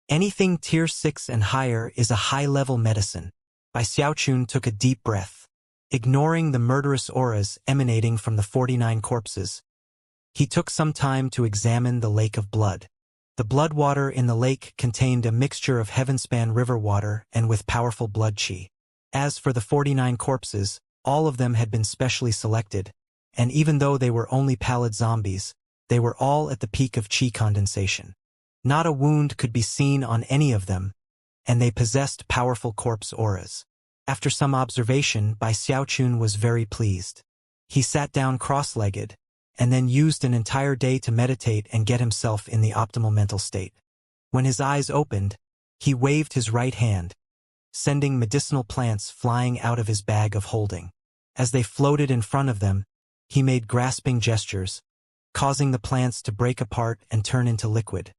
Anything tier 6 and higher is a high-level medicine. Bai Xiaochun took a deep breath. Ignoring the murderous auras emanating from the 49 corpses, he took some time to examine the lake of blood. The blood water in the lake contained a mixture of heavenspan river water and with powerful blood qi. As for the 49 corpses, all of them had been specially selected, and even though they were only pallid zombies, they were all at the peak of qi condensation. Not a wound could be seen on any of them, and they possessed powerful corpse auras. After some observation, Bai Xiaochun was very pleased. He sat down cross-legged, and then used an entire day to meditate and get himself in the optimal mental state. When his eyes opened, he waved his right hand, sending medicinal plants flying out of his bag of holding. As they floated in front of them, he made grasping gestures, causing the plants to break apart and turn into liquid.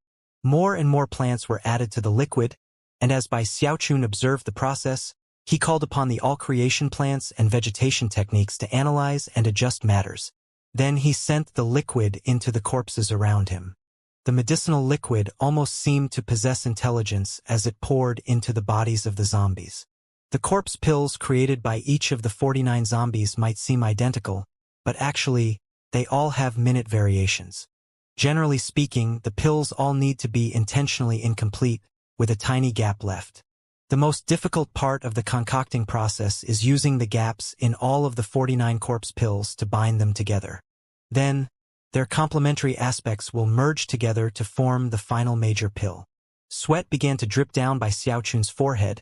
More and more plants were added to the liquid, and as Bai Xiaochun observed the process, he called upon the all-creation plants and vegetation techniques to analyze and adjust matters. Then he sent the liquid into the corpses around him. The medicinal liquid almost seemed to possess intelligence as it poured into the bodies of the zombies. The corpse pills created by each of the 49 zombies might seem identical, but actually, they all have minute variations. Generally speaking, the pills all need to be intentionally incomplete, with a tiny gap left. The most difficult part of the concocting process is using the gaps in all of the 49 corpse pills to bind them together. Then, their complementary aspects will merge together to form the final major pill. Sweat began to drip down by Xiaochun's forehead,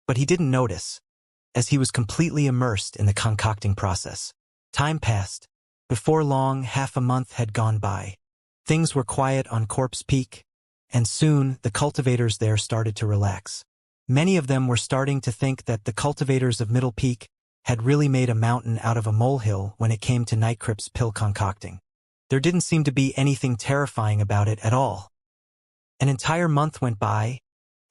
but he didn't notice, as he was completely immersed in the concocting process. Time passed. Before long, half a month had gone by. Things were quiet on Corpse Peak, and soon the cultivators there started to relax. Many of them were starting to think that the cultivators of Middle Peak had really made a mountain out of a molehill when it came to Night Crypt's pill concocting. There didn't seem to be anything terrifying about it at all. An entire month went by,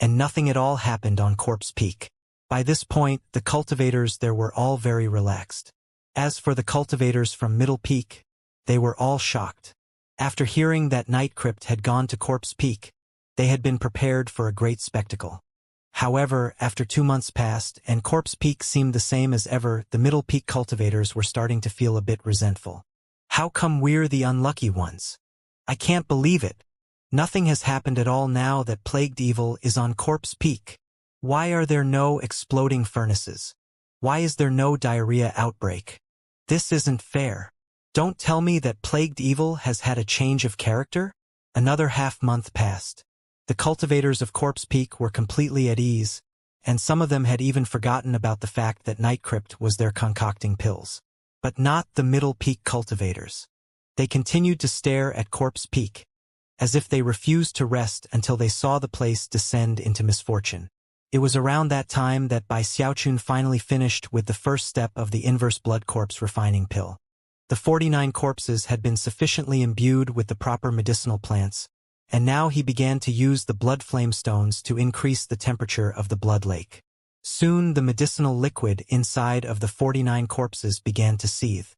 and nothing at all happened on Corpse Peak. By this point, the cultivators there were all very relaxed. As for the cultivators from Middle Peak, they were all shocked. After hearing that Night Crypt had gone to Corpse Peak, they had been prepared for a great spectacle. However, after 2 months passed and Corpse Peak seemed the same as ever, the Middle Peak cultivators were starting to feel a bit resentful. How come we're the unlucky ones? I can't believe it. Nothing has happened at all now that Plagued Evil is on Corpse Peak. Why are there no exploding furnaces? Why is there no diarrhea outbreak? This isn't fair. Don't tell me that Plagued Evil has had a change of character? Another half-month passed. The cultivators of Corpse Peak were completely at ease, and some of them had even forgotten about the fact that Nightcrypt was there concocting pills. But not the Middle Peak cultivators. They continued to stare at Corpse Peak, as if they refused to rest until they saw the place descend into misfortune. It was around that time that Bai Xiaochun finally finished with the first step of the inverse blood corpse refining pill. The 49 corpses had been sufficiently imbued with the proper medicinal plants, and now he began to use the blood flame stones to increase the temperature of the blood lake. Soon the medicinal liquid inside of the 49 corpses began to seethe.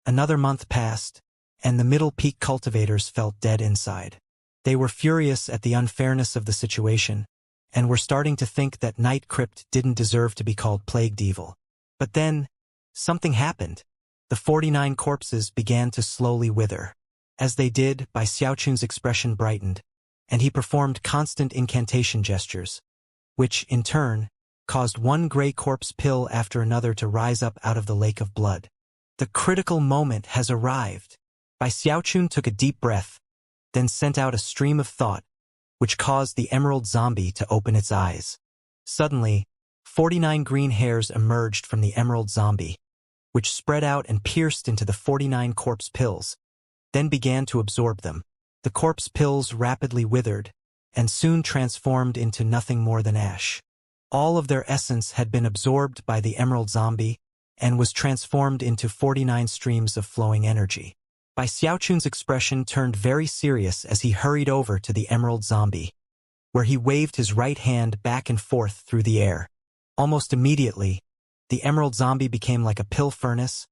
Another month passed, and the Middle Peak cultivators felt dead inside. They were furious at the unfairness of the situation, and were starting to think that Nightcrypt didn't deserve to be called plagued evil. But then, something happened. The 49 corpses began to slowly wither. As they did, Bai Xiaochun's expression brightened, and he performed constant incantation gestures, which, in turn, caused one gray corpse pill after another to rise up out of the lake of blood. The critical moment has arrived. Bai Xiaochun took a deep breath, then sent out a stream of thought, which caused the emerald zombie to open its eyes. Suddenly, 49 green hairs emerged from the emerald zombie, which spread out and pierced into the 49 corpse pills, then began to absorb them. The corpse pills rapidly withered, and soon transformed into nothing more than ash. All of their essence had been absorbed by the emerald zombie, and was transformed into 49 streams of flowing energy. Bai Xiaochun's expression turned very serious as he hurried over to the emerald zombie, where he waved his right hand back and forth through the air. Almost immediately, the emerald zombie became like a pill furnace,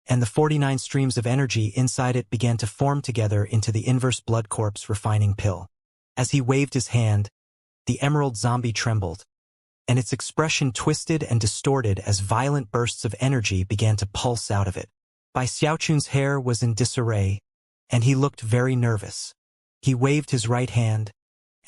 and the 49 streams of energy inside it began to form together into the inverse blood corpse refining pill. As he waved his hand, the emerald zombie trembled, and its expression twisted and distorted as violent bursts of energy began to pulse out of it. Bai Xiaochun's hair was in disarray, and he looked very nervous. He waved his right hand,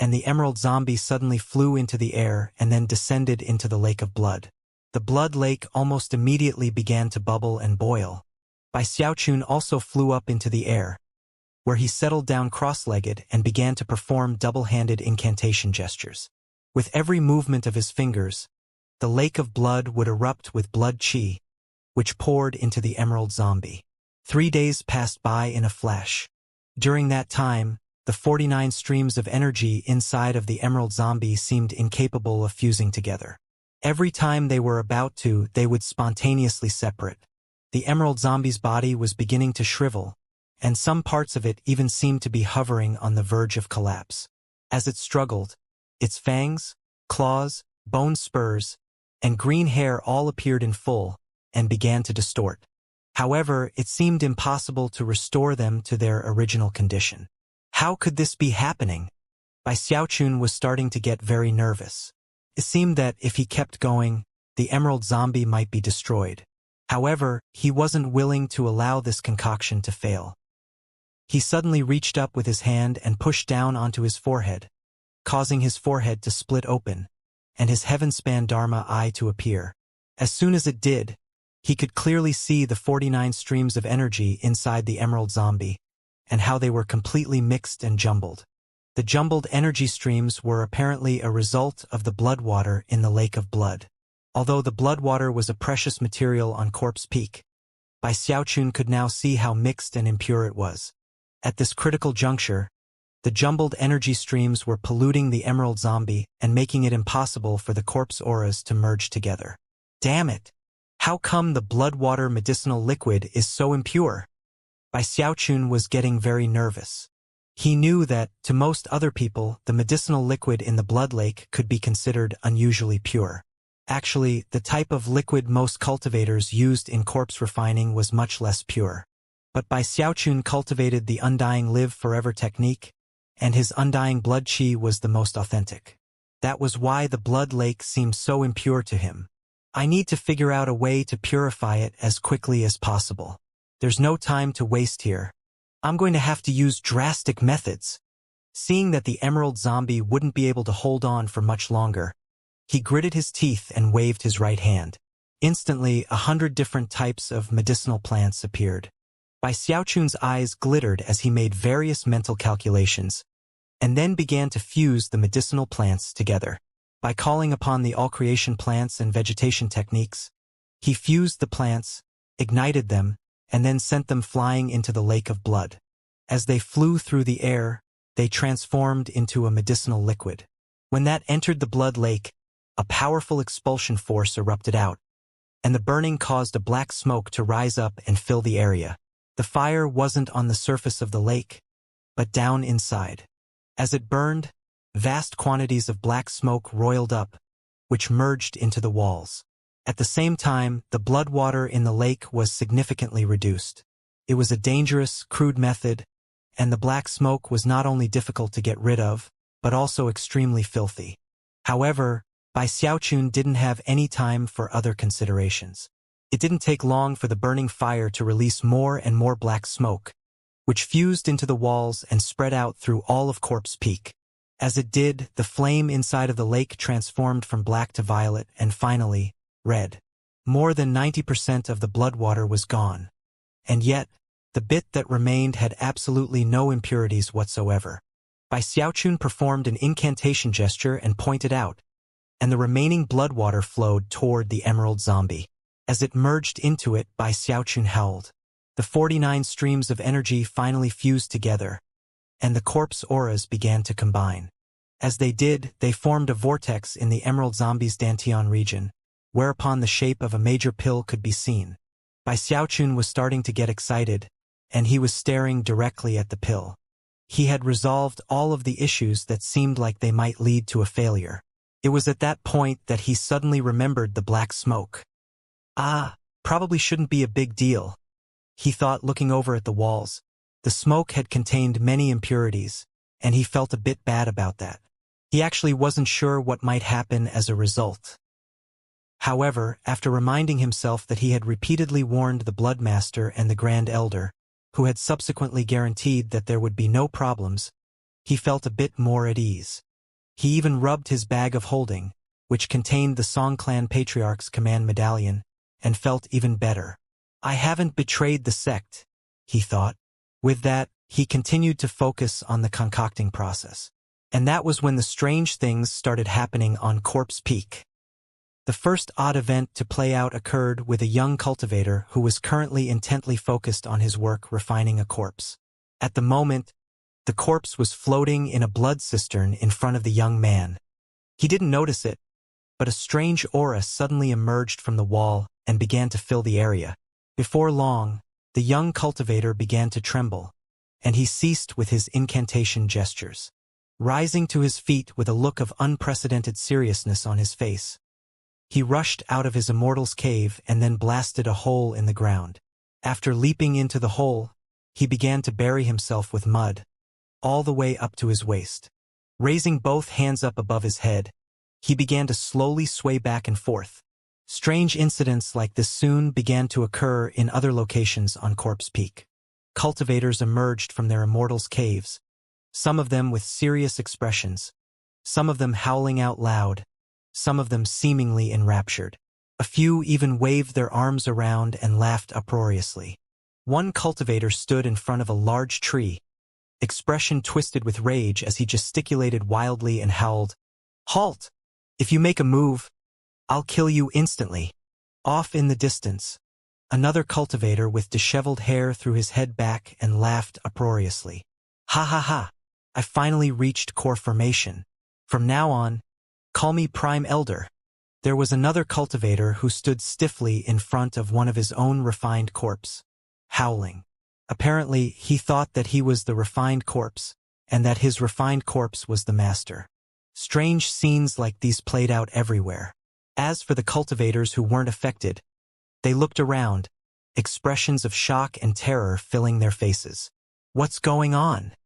and the emerald zombie suddenly flew into the air and then descended into the lake of blood. The blood lake almost immediately began to bubble and boil. Bai Xiaochun also flew up into the air, where he settled down cross-legged and began to perform double-handed incantation gestures. With every movement of his fingers, the lake of blood would erupt with blood qi, which poured into the emerald zombie. 3 days passed by in a flash. During that time, the 49 streams of energy inside of the emerald zombie seemed incapable of fusing together. Every time they were about to, they would spontaneously separate. The emerald zombie's body was beginning to shrivel, and some parts of it even seemed to be hovering on the verge of collapse. As it struggled, its fangs, claws, bone spurs, and green hair all appeared in full, and began to distort. However, it seemed impossible to restore them to their original condition. How could this be happening? Bai Xiaochun was starting to get very nervous. It seemed that if he kept going, the emerald zombie might be destroyed. However, he wasn't willing to allow this concoction to fail. He suddenly reached up with his hand and pushed down onto his forehead, causing his forehead to split open, and his heaven-span Dharma eye to appear. As soon as it did, he could clearly see the 49 streams of energy inside the emerald zombie, and how they were completely mixed and jumbled. The jumbled energy streams were apparently a result of the blood water in the lake of blood. Although the blood water was a precious material on Corpse Peak, Bai Xiaochun could now see how mixed and impure it was. At this critical juncture, the jumbled energy streams were polluting the emerald zombie and making it impossible for the corpse auras to merge together. Damn it! How come the blood water medicinal liquid is so impure? Bai Xiaochun was getting very nervous. He knew that, to most other people, the medicinal liquid in the blood lake could be considered unusually pure. Actually, the type of liquid most cultivators used in corpse refining was much less pure. But Bai Xiaochun cultivated the undying live forever technique, and his undying blood qi was the most authentic. That was why the blood lake seemed so impure to him. I need to figure out a way to purify it as quickly as possible. There's no time to waste here. I'm going to have to use drastic methods. Seeing that the emerald zombie wouldn't be able to hold on for much longer, he gritted his teeth and waved his right hand. Instantly, 100 different types of medicinal plants appeared. Bai Xiaochun's eyes glittered as he made various mental calculations, and then began to fuse the medicinal plants together. By calling upon the all-creation plants and vegetation techniques, he fused the plants, ignited them, and then sent them flying into the lake of blood. As they flew through the air, they transformed into a medicinal liquid. When that entered the blood lake, a powerful expulsion force erupted out, and the burning caused a black smoke to rise up and fill the area. The fire wasn't on the surface of the lake, but down inside. As it burned, vast quantities of black smoke roiled up, which merged into the walls. At the same time, the blood water in the lake was significantly reduced. It was a dangerous, crude method, and the black smoke was not only difficult to get rid of, but also extremely filthy. However, Bai Xiaochun didn't have any time for other considerations. It didn't take long for the burning fire to release more and more black smoke, which fused into the walls and spread out through all of Corpse Peak. As it did, the flame inside of the lake transformed from black to violet and finally, red. More than 90% of the blood water was gone. And yet, the bit that remained had absolutely no impurities whatsoever. Bai Xiaochun performed an incantation gesture and pointed out, and the remaining blood water flowed toward the emerald zombie. As it merged into it, Bai Xiaochun howled. The 49 streams of energy finally fused together, and the corpse auras began to combine. As they did, they formed a vortex in the emerald zombie's dantian region, whereupon the shape of a major pill could be seen. Bai Xiaochun was starting to get excited, and he was staring directly at the pill. He had resolved all of the issues that seemed like they might lead to a failure. It was at that point that he suddenly remembered the black smoke. Probably shouldn't be a big deal, he thought, looking over at the walls. The smoke had contained many impurities, and he felt a bit bad about that. He actually wasn't sure what might happen as a result. However, after reminding himself that he had repeatedly warned the Bloodmaster and the Grand Elder, who had subsequently guaranteed that there would be no problems, he felt a bit more at ease. He even rubbed his bag of holding, which contained the Song Clan Patriarch's command medallion, and felt even better. I haven't betrayed the sect, he thought. With that, he continued to focus on the concocting process. And that was when the strange things started happening on Corpse Peak. The first odd event to play out occurred with a young cultivator who was currently intently focused on his work refining a corpse. At the moment, the corpse was floating in a blood cistern in front of the young man. He didn't notice it, but a strange aura suddenly emerged from the wall and began to fill the area. Before long, the young cultivator began to tremble, and he ceased with his incantation gestures. Rising to his feet with a look of unprecedented seriousness on his face, he rushed out of his immortal's cave and then blasted a hole in the ground. After leaping into the hole, he began to bury himself with mud, all the way up to his waist. Raising both hands up above his head, he began to slowly sway back and forth. Strange incidents like this soon began to occur in other locations on Corpse Peak. Cultivators emerged from their immortals' caves, some of them with serious expressions, some of them howling out loud, some of them seemingly enraptured. A few even waved their arms around and laughed uproariously. One cultivator stood in front of a large tree, expression twisted with rage as he gesticulated wildly and howled, "Halt! If you make a move, I'll kill you instantly." Off in the distance, another cultivator with disheveled hair threw his head back and laughed uproariously. "Ha ha ha! I finally reached core formation. From now on, call me Prime Elder." There was another cultivator who stood stiffly in front of one of his own refined corpse, howling. Apparently, he thought that he was the refined corpse, and that his refined corpse was the master. Strange scenes like these played out everywhere. As for the cultivators who weren't affected, they looked around, expressions of shock and terror filling their faces. What's going on?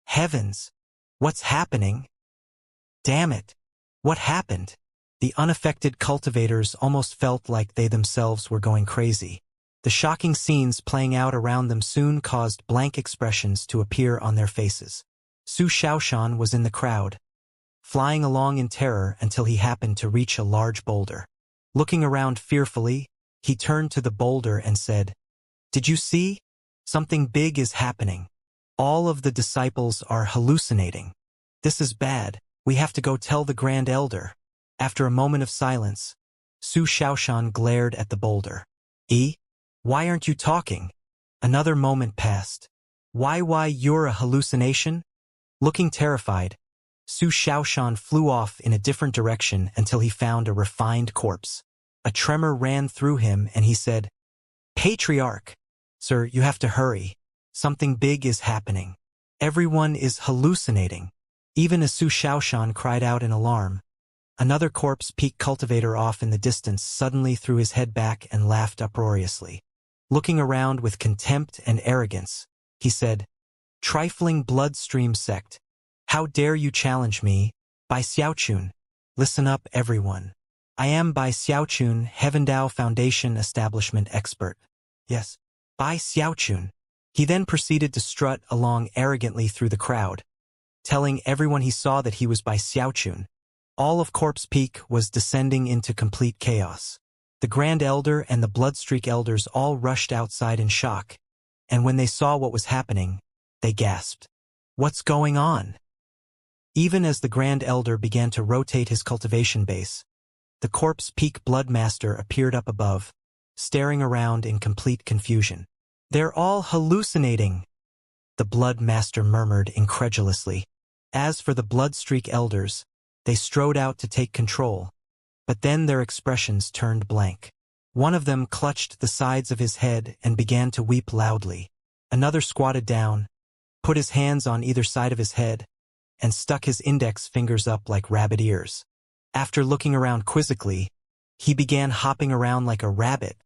Heavens! What's happening? Damn it! What happened? The unaffected cultivators almost felt like they themselves were going crazy. The shocking scenes playing out around them soon caused blank expressions to appear on their faces. Su Shaoshan was in the crowd, flying along in terror until he happened to reach a large boulder. Looking around fearfully, he turned to the boulder and said, "Did you see? Something big is happening. All of the disciples are hallucinating. This is bad." We have to go tell the Grand Elder. After a moment of silence, Su Shaoshan glared at the boulder. Why aren't you talking? Another moment passed. Why, you're a hallucination? Looking terrified, Su Shaoshan flew off in a different direction until he found a refined corpse. A tremor ran through him and he said, Patriarch! Sir, you have to hurry. Something big is happening. Everyone is hallucinating. Even as Su Shaoshan cried out in alarm, another corpse peeked Cultivator off in the distance, suddenly threw his head back and laughed uproariously. Looking around with contempt and arrogance, he said, Trifling bloodstream sect, how dare you challenge me? Bai Xiaochun. Listen up, everyone. I am Bai Xiaochun, Heavendao Foundation Establishment Expert. Yes, Bai Xiaochun. He then proceeded to strut along arrogantly through the crowd, telling everyone he saw that he was Bai Xiaochun. All of Corpse Peak was descending into complete chaos. The Grand Elder and the Bloodstreak Elders all rushed outside in shock, and when they saw what was happening, they gasped. What's going on? Even as the Grand Elder began to rotate his cultivation base, the Corpse Peak Bloodmaster appeared up above, staring around in complete confusion. They're all hallucinating, the Bloodmaster murmured incredulously. As for the Bloodstreak Elders, they strode out to take control, but then their expressions turned blank. One of them clutched the sides of his head and began to weep loudly. Another squatted down, put his hands on either side of his head, and stuck his index fingers up like rabbit ears. After looking around quizzically, he began hopping around like a rabbit.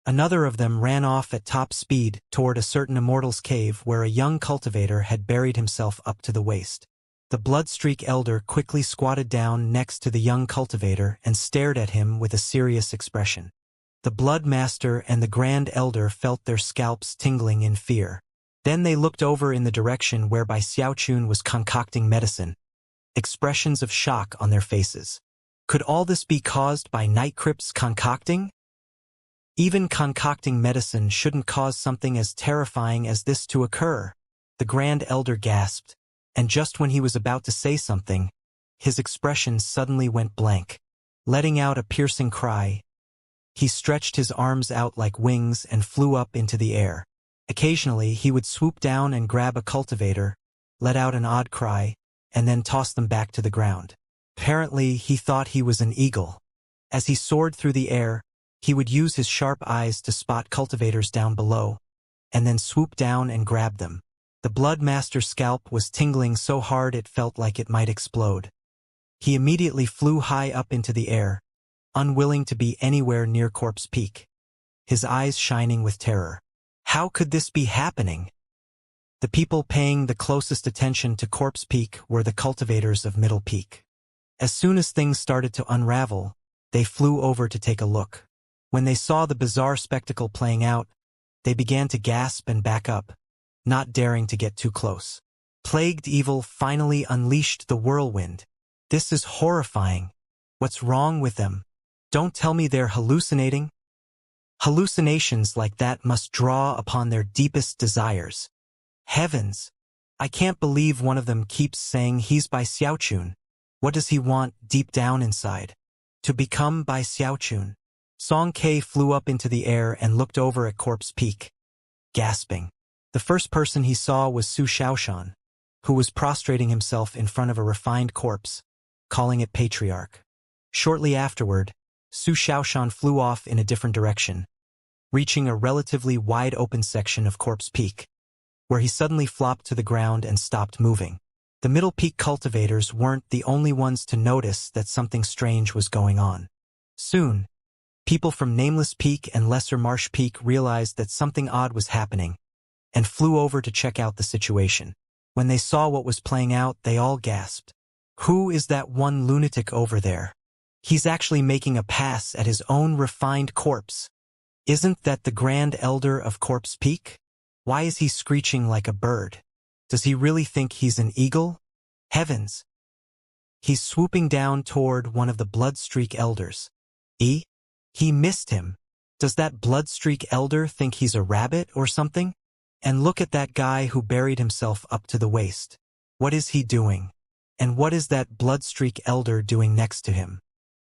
Another of them ran off at top speed toward a certain immortal's cave where a young cultivator had buried himself up to the waist. The Bloodstreak Elder quickly squatted down next to the young cultivator and stared at him with a serious expression. The Bloodmaster and the Grand Elder felt their scalps tingling in fear. Then they looked over in the direction whereby Xiaochun was concocting medicine, expressions of shock on their faces. Could all this be caused by Night Crypt's concocting? Even concocting medicine shouldn't cause something as terrifying as this to occur. The Grand Elder gasped, and just when he was about to say something, his expression suddenly went blank. Letting out a piercing cry, he stretched his arms out like wings and flew up into the air. Occasionally, he would swoop down and grab a cultivator, let out an odd cry, and then toss them back to the ground. Apparently, he thought he was an eagle. As he soared through the air, he would use his sharp eyes to spot cultivators down below, and then swoop down and grab them. The Bloodmaster's scalp was tingling so hard it felt like it might explode. He immediately flew high up into the air, unwilling to be anywhere near Corpse Peak, his eyes shining with terror. How could this be happening? The people paying the closest attention to Corpse Peak were the cultivators of Middle Peak. As soon as things started to unravel, they flew over to take a look. When they saw the bizarre spectacle playing out, they began to gasp and back up, not daring to get too close. Plagued evil finally unleashed the whirlwind. This is horrifying. What's wrong with them? Don't tell me they're hallucinating. Hallucinations like that must draw upon their deepest desires. Heavens! I can't believe one of them keeps saying he's Bai Xiaochun. What does he want deep down inside? To become Bai Xiaochun. Song Ke flew up into the air and looked over at Corpse Peak, gasping. The first person he saw was Su Shaoshan, who was prostrating himself in front of a refined corpse, calling it Patriarch. Shortly afterward, Su Shaoshan flew off in a different direction, reaching a relatively wide-open section of Corpse Peak, where he suddenly flopped to the ground and stopped moving. The Middle Peak cultivators weren't the only ones to notice that something strange was going on. Soon, people from Nameless Peak and Lesser Marsh Peak realized that something odd was happening, and flew over to check out the situation. When they saw what was playing out, they all gasped. Who is that one lunatic over there? He's actually making a pass at his own refined corpse. Isn't that the Grand Elder of Corpse Peak? Why is he screeching like a bird? Does he really think he's an eagle? Heavens! He's swooping down toward one of the Bloodstreak Elders. He missed him. Does that Bloodstreak Elder think he's a rabbit or something? And look at that guy who buried himself up to the waist. What is he doing? And what is that bloodstreak elder doing next to him?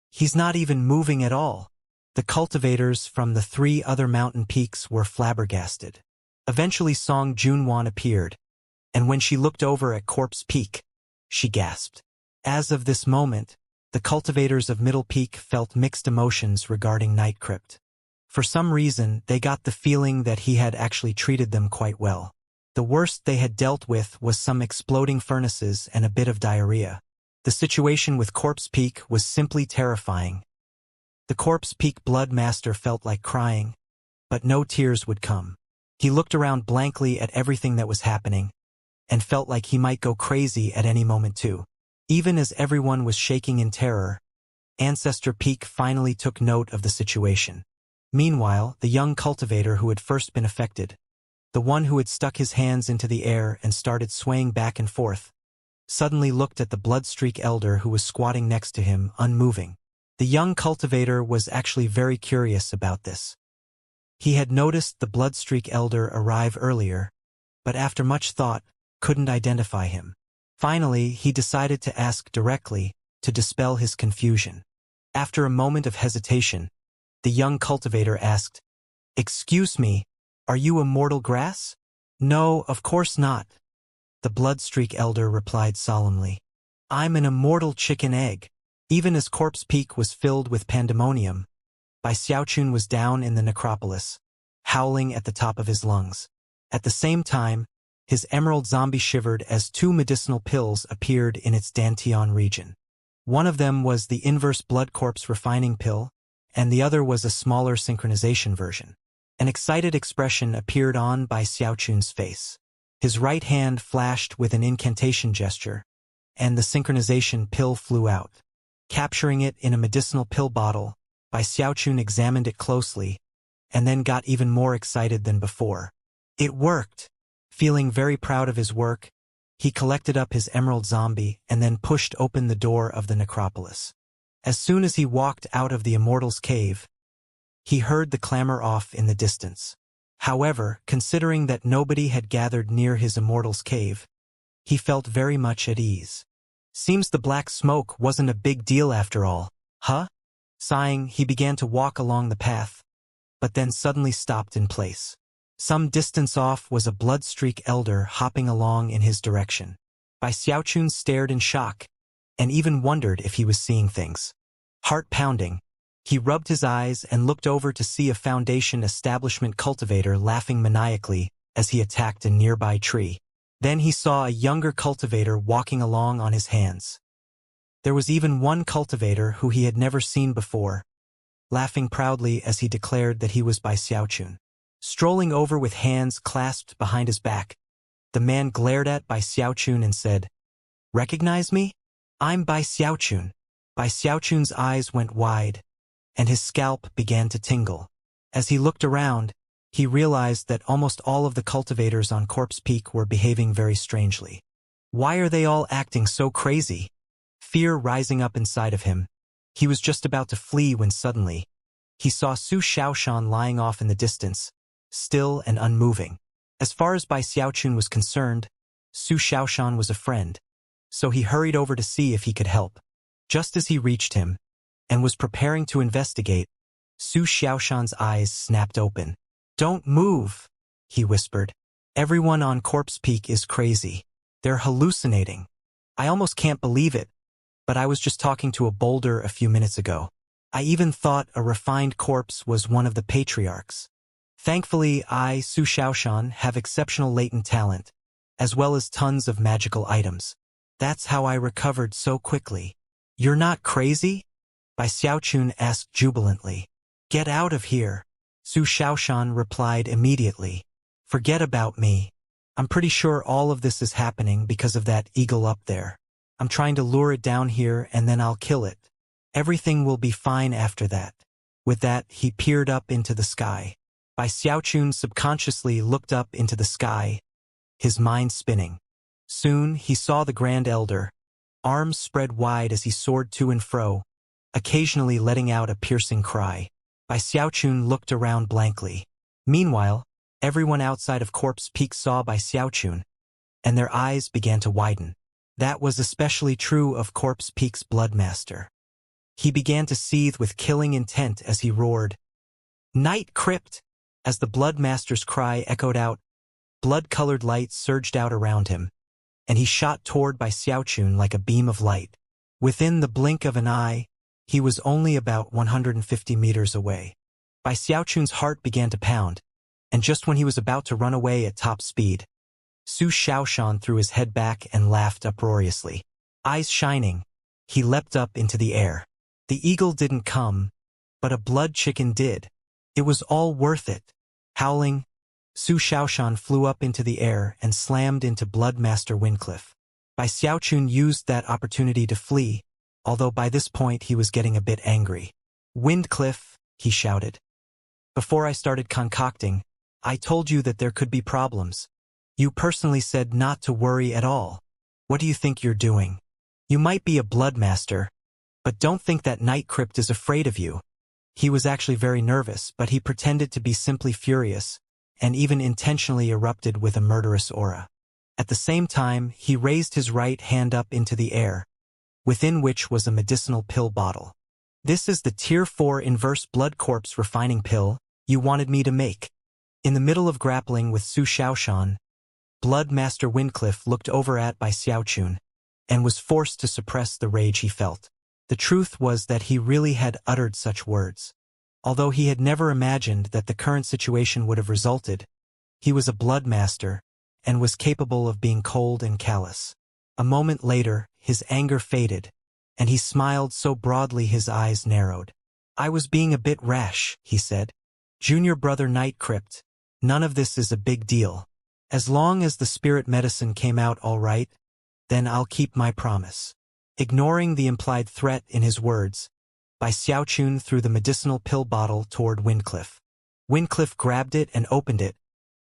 He's not even moving at all. The cultivators from the 3 other mountain peaks were flabbergasted. Eventually Song Junwan appeared, and when she looked over at Corpse Peak, she gasped. As of this moment, the cultivators of Middle Peak felt mixed emotions regarding Night Crypt. For some reason, they got the feeling that he had actually treated them quite well. The worst they had dealt with was some exploding furnaces and a bit of diarrhea. The situation with Corpse Peak was simply terrifying. The Corpse Peak Blood Master felt like crying, but no tears would come. He looked around blankly at everything that was happening, and felt like he might go crazy at any moment too. Even as everyone was shaking in terror, Ancestor Peak finally took note of the situation. Meanwhile, the young cultivator who had first been affected, the one who had stuck his hands into the air and started swaying back and forth, suddenly looked at the Bloodstreak Elder who was squatting next to him, unmoving. The young cultivator was actually very curious about this. He had noticed the Bloodstreak Elder arrive earlier, but after much thought, couldn't identify him. Finally, he decided to ask directly, to dispel his confusion. After a moment of hesitation, the young cultivator asked, "Excuse me, are you Immortal Grass?" "No, of course not," the Bloodstreak Elder replied solemnly. "I'm an immortal chicken egg." Even as Corpse Peak was filled with pandemonium, Bai Xiaochun was down in the necropolis, howling at the top of his lungs. At the same time, his emerald zombie shivered as 2 medicinal pills appeared in its Dantian region. One of them was the inverse blood corpse refining pill, and the other was a smaller synchronization version. An excited expression appeared on Bai Xiaochun's face. His right hand flashed with an incantation gesture, and the synchronization pill flew out. Capturing it in a medicinal pill bottle, Bai Xiaochun examined it closely, and then got even more excited than before. It worked! Feeling very proud of his work, he collected up his emerald zombie and then pushed open the door of the necropolis. As soon as he walked out of the Immortal's cave, he heard the clamor off in the distance. However, considering that nobody had gathered near his Immortal's cave, he felt very much at ease. Seems the black smoke wasn't a big deal after all, huh? Sighing, he began to walk along the path, but then suddenly stopped in place. Some distance off was a Bloodstreak Elder hopping along in his direction. Bai Xiaochun stared in shock, and even wondered if he was seeing things. Heart pounding, he rubbed his eyes and looked over to see a Foundation establishment cultivator laughing maniacally as he attacked a nearby tree. Then he saw a younger cultivator walking along on his hands. There was even one cultivator who he had never seen before, laughing proudly as he declared that he was Bai Xiaochun. Strolling over with hands clasped behind his back, the man glared at Bai Xiaochun and said, "Recognize me? I'm Bai Xiaochun." Bai Xiaochun's eyes went wide, and his scalp began to tingle. As he looked around, he realized that almost all of the cultivators on Corpse Peak were behaving very strangely. Why are they all acting so crazy? Fear rising up inside of him, he was just about to flee when suddenly, he saw Su Xiaoshan lying off in the distance, still and unmoving. As far as Bai Xiaochun was concerned, Su Xiaoshan was a friend, so he hurried over to see if he could help. Just as he reached him, and was preparing to investigate, Su Xiaoshan's eyes snapped open. "Don't move," he whispered. "Everyone on Corpse Peak is crazy. They're hallucinating. I almost can't believe it, but I was just talking to a boulder a few minutes ago. I even thought a refined corpse was one of the patriarchs. Thankfully, Su Xiaoshan, have exceptional latent talent, as well as tons of magical items. That's how I recovered so quickly." "You're not crazy?" Bai Xiaochun asked jubilantly. "Get out of here," Su Xiaoshan replied immediately. "Forget about me. I'm pretty sure all of this is happening because of that eagle up there. I'm trying to lure it down here and then I'll kill it. Everything will be fine after that." With that, he peered up into the sky. Bai Xiaochun subconsciously looked up into the sky, his mind spinning. Soon, he saw the Grand Elder, arms spread wide as he soared to and fro, occasionally letting out a piercing cry. Bai Xiaochun looked around blankly. Meanwhile, everyone outside of Corpse Peak saw Bai Xiaochun, and their eyes began to widen. That was especially true of Corpse Peak's Bloodmaster. He began to seethe with killing intent as he roared, "Night Crypt!" As the Bloodmaster's cry echoed out, blood-colored light surged out around him, and he shot toward Bai Xiaochun like a beam of light. Within the blink of an eye, he was only about 150 meters away. Bai Xiaochun's heart began to pound, and just when he was about to run away at top speed, Su Xiaoshan threw his head back and laughed uproariously. Eyes shining, he leapt up into the air. The eagle didn't come, but a blood chicken did. It was all worth it. Howling, Su Xiaoshan flew up into the air and slammed into Bloodmaster Windcliff. Bai Xiaochun used that opportunity to flee, although by this point he was getting a bit angry. "Windcliff," he shouted. "Before I started concocting, I told you that there could be problems. You personally said not to worry at all. What do you think you're doing? You might be a Bloodmaster, but don't think that Night Crypt is afraid of you." He was actually very nervous, but he pretended to be simply furious, and even intentionally erupted with a murderous aura. At the same time, he raised his right hand up into the air, within which was a medicinal pill bottle. "This is the Tier 4 Inverse Blood Corpse Refining Pill you wanted me to make." In the middle of grappling with Su Xiaoshan, Bloodmaster Windcliff looked over at Bai Xiaochun, and was forced to suppress the rage he felt. The truth was that he really had uttered such words. Although he had never imagined that the current situation would have resulted, he was a Bloodmaster, and was capable of being cold and callous. A moment later, his anger faded, and he smiled so broadly his eyes narrowed. "I was being a bit rash," he said. "Junior brother Night Crypt, none of this is a big deal. As long as the spirit medicine came out all right, then I'll keep my promise." Ignoring the implied threat in his words, Bai Xiaochun threw the medicinal pill bottle toward Windcliff. Windcliff grabbed it and opened it,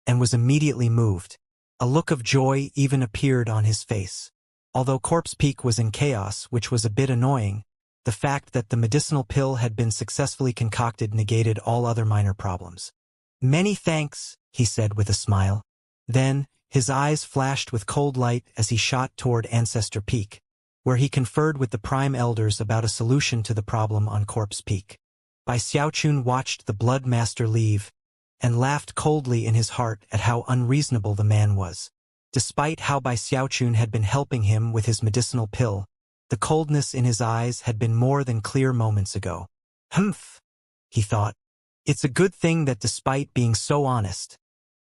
and was immediately moved. A look of joy even appeared on his face. Although Corpse Peak was in chaos, which was a bit annoying, the fact that the medicinal pill had been successfully concocted negated all other minor problems. "Many thanks," he said with a smile. Then, his eyes flashed with cold light as he shot toward Ancestor Peak, where he conferred with the Prime Elders about a solution to the problem on Corpse Peak. Bai Xiaochun watched the Bloodmaster leave, and laughed coldly in his heart at how unreasonable the man was. Despite how Bai Xiaochun had been helping him with his medicinal pill, the coldness in his eyes had been more than clear moments ago. "Humph," he thought. "It's a good thing that despite being so honest,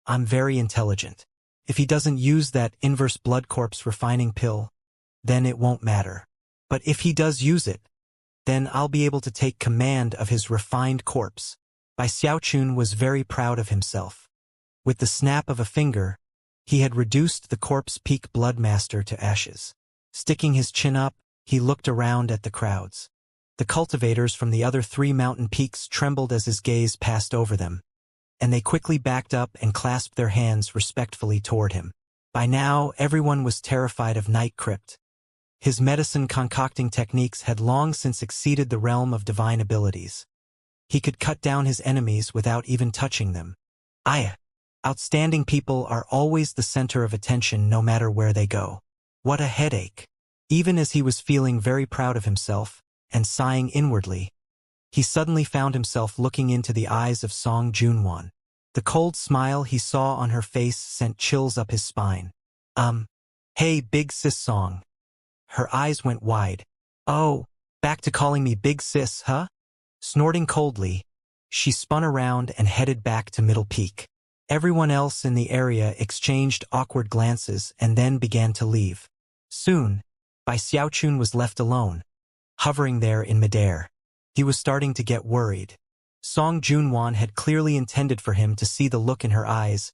I'm very intelligent. If he doesn't use that inverse blood corpse refining pill, then it won't matter. But if he does use it, then I'll be able to take command of his refined corpse." Bai Xiaochun was very proud of himself. With the snap of a finger, he had reduced the Corpse Peak Bloodmaster to ashes. Sticking his chin up, he looked around at the crowds. The cultivators from the other 3 mountain peaks trembled as his gaze passed over them, and they quickly backed up and clasped their hands respectfully toward him. By now, everyone was terrified of Night Crypt. His medicine concocting techniques had long since exceeded the realm of divine abilities. He could cut down his enemies without even touching them. Outstanding people are always the center of attention no matter where they go. What a headache. Even as he was feeling very proud of himself, and sighing inwardly, he suddenly found himself looking into the eyes of Song Junwan. The cold smile he saw on her face sent chills up his spine. Hey, big sis Song." Her eyes went wide. "Oh, back to calling me big sis, huh?" Snorting coldly, she spun around and headed back to Middle Peak. Everyone else in the area exchanged awkward glances and then began to leave. Soon, Bai Xiaochun was left alone, hovering there in midair. He was starting to get worried. Song Junwan had clearly intended for him to see the look in her eyes,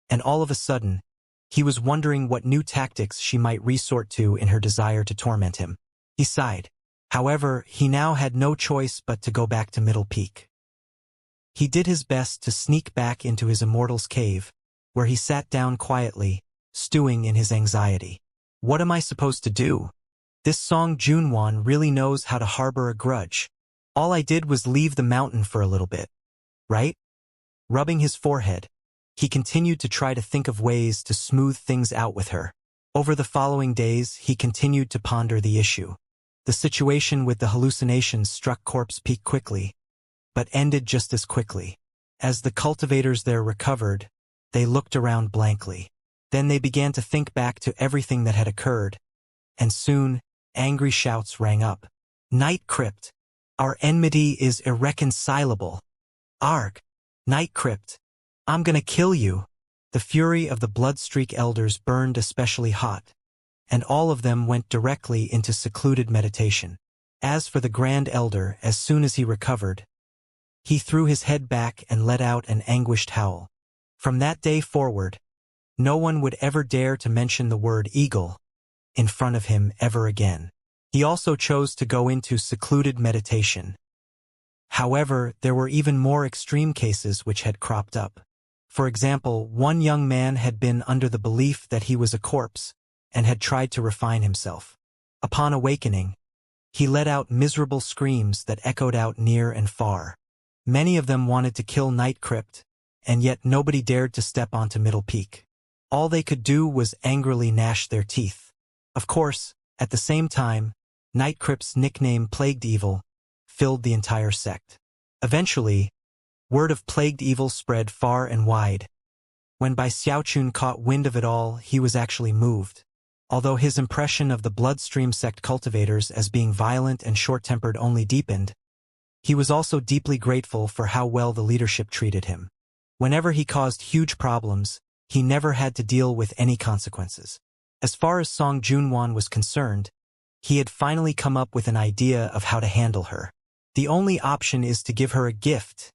and all of a sudden, he was wondering what new tactics she might resort to in her desire to torment him. He sighed. However, he now had no choice but to go back to Middle Peak. He did his best to sneak back into his immortal's cave, where he sat down quietly, stewing in his anxiety. What am I supposed to do? This Song Junwan really knows how to harbor a grudge. All I did was leave the mountain for a little bit, right? Rubbing his forehead, he continued to try to think of ways to smooth things out with her. Over the following days, he continued to ponder the issue. The situation with the hallucinations struck corpse peak quickly, but ended just as quickly. As the cultivators there recovered, they looked around blankly. Then they began to think back to everything that had occurred, and soon, angry shouts rang up. Night Crypt! Our enmity is irreconcilable. Arg! Night Crypt! I'm gonna kill you! The fury of the Bloodstreak elders burned especially hot, and all of them went directly into secluded meditation. As for the Grand Elder, as soon as he recovered, he threw his head back and let out an anguished howl. From that day forward, no one would ever dare to mention the word eagle in front of him ever again. He also chose to go into secluded meditation. However, there were even more extreme cases which had cropped up. For example, one young man had been under the belief that he was a corpse and had tried to refine himself. Upon awakening, he let out miserable screams that echoed out near and far. Many of them wanted to kill Night Crypt, and yet nobody dared to step onto Middle Peak. All they could do was angrily gnash their teeth. Of course, at the same time, Night Crypt's nickname Plagued Evil filled the entire sect. Eventually, word of Plagued Evil spread far and wide. When Bai Xiaochun caught wind of it all, he was actually moved. Although his impression of the Bloodstream sect cultivators as being violent and short-tempered only deepened, he was also deeply grateful for how well the leadership treated him. Whenever he caused huge problems, he never had to deal with any consequences. As far as Song Junwan was concerned, he had finally come up with an idea of how to handle her. The only option is to give her a gift,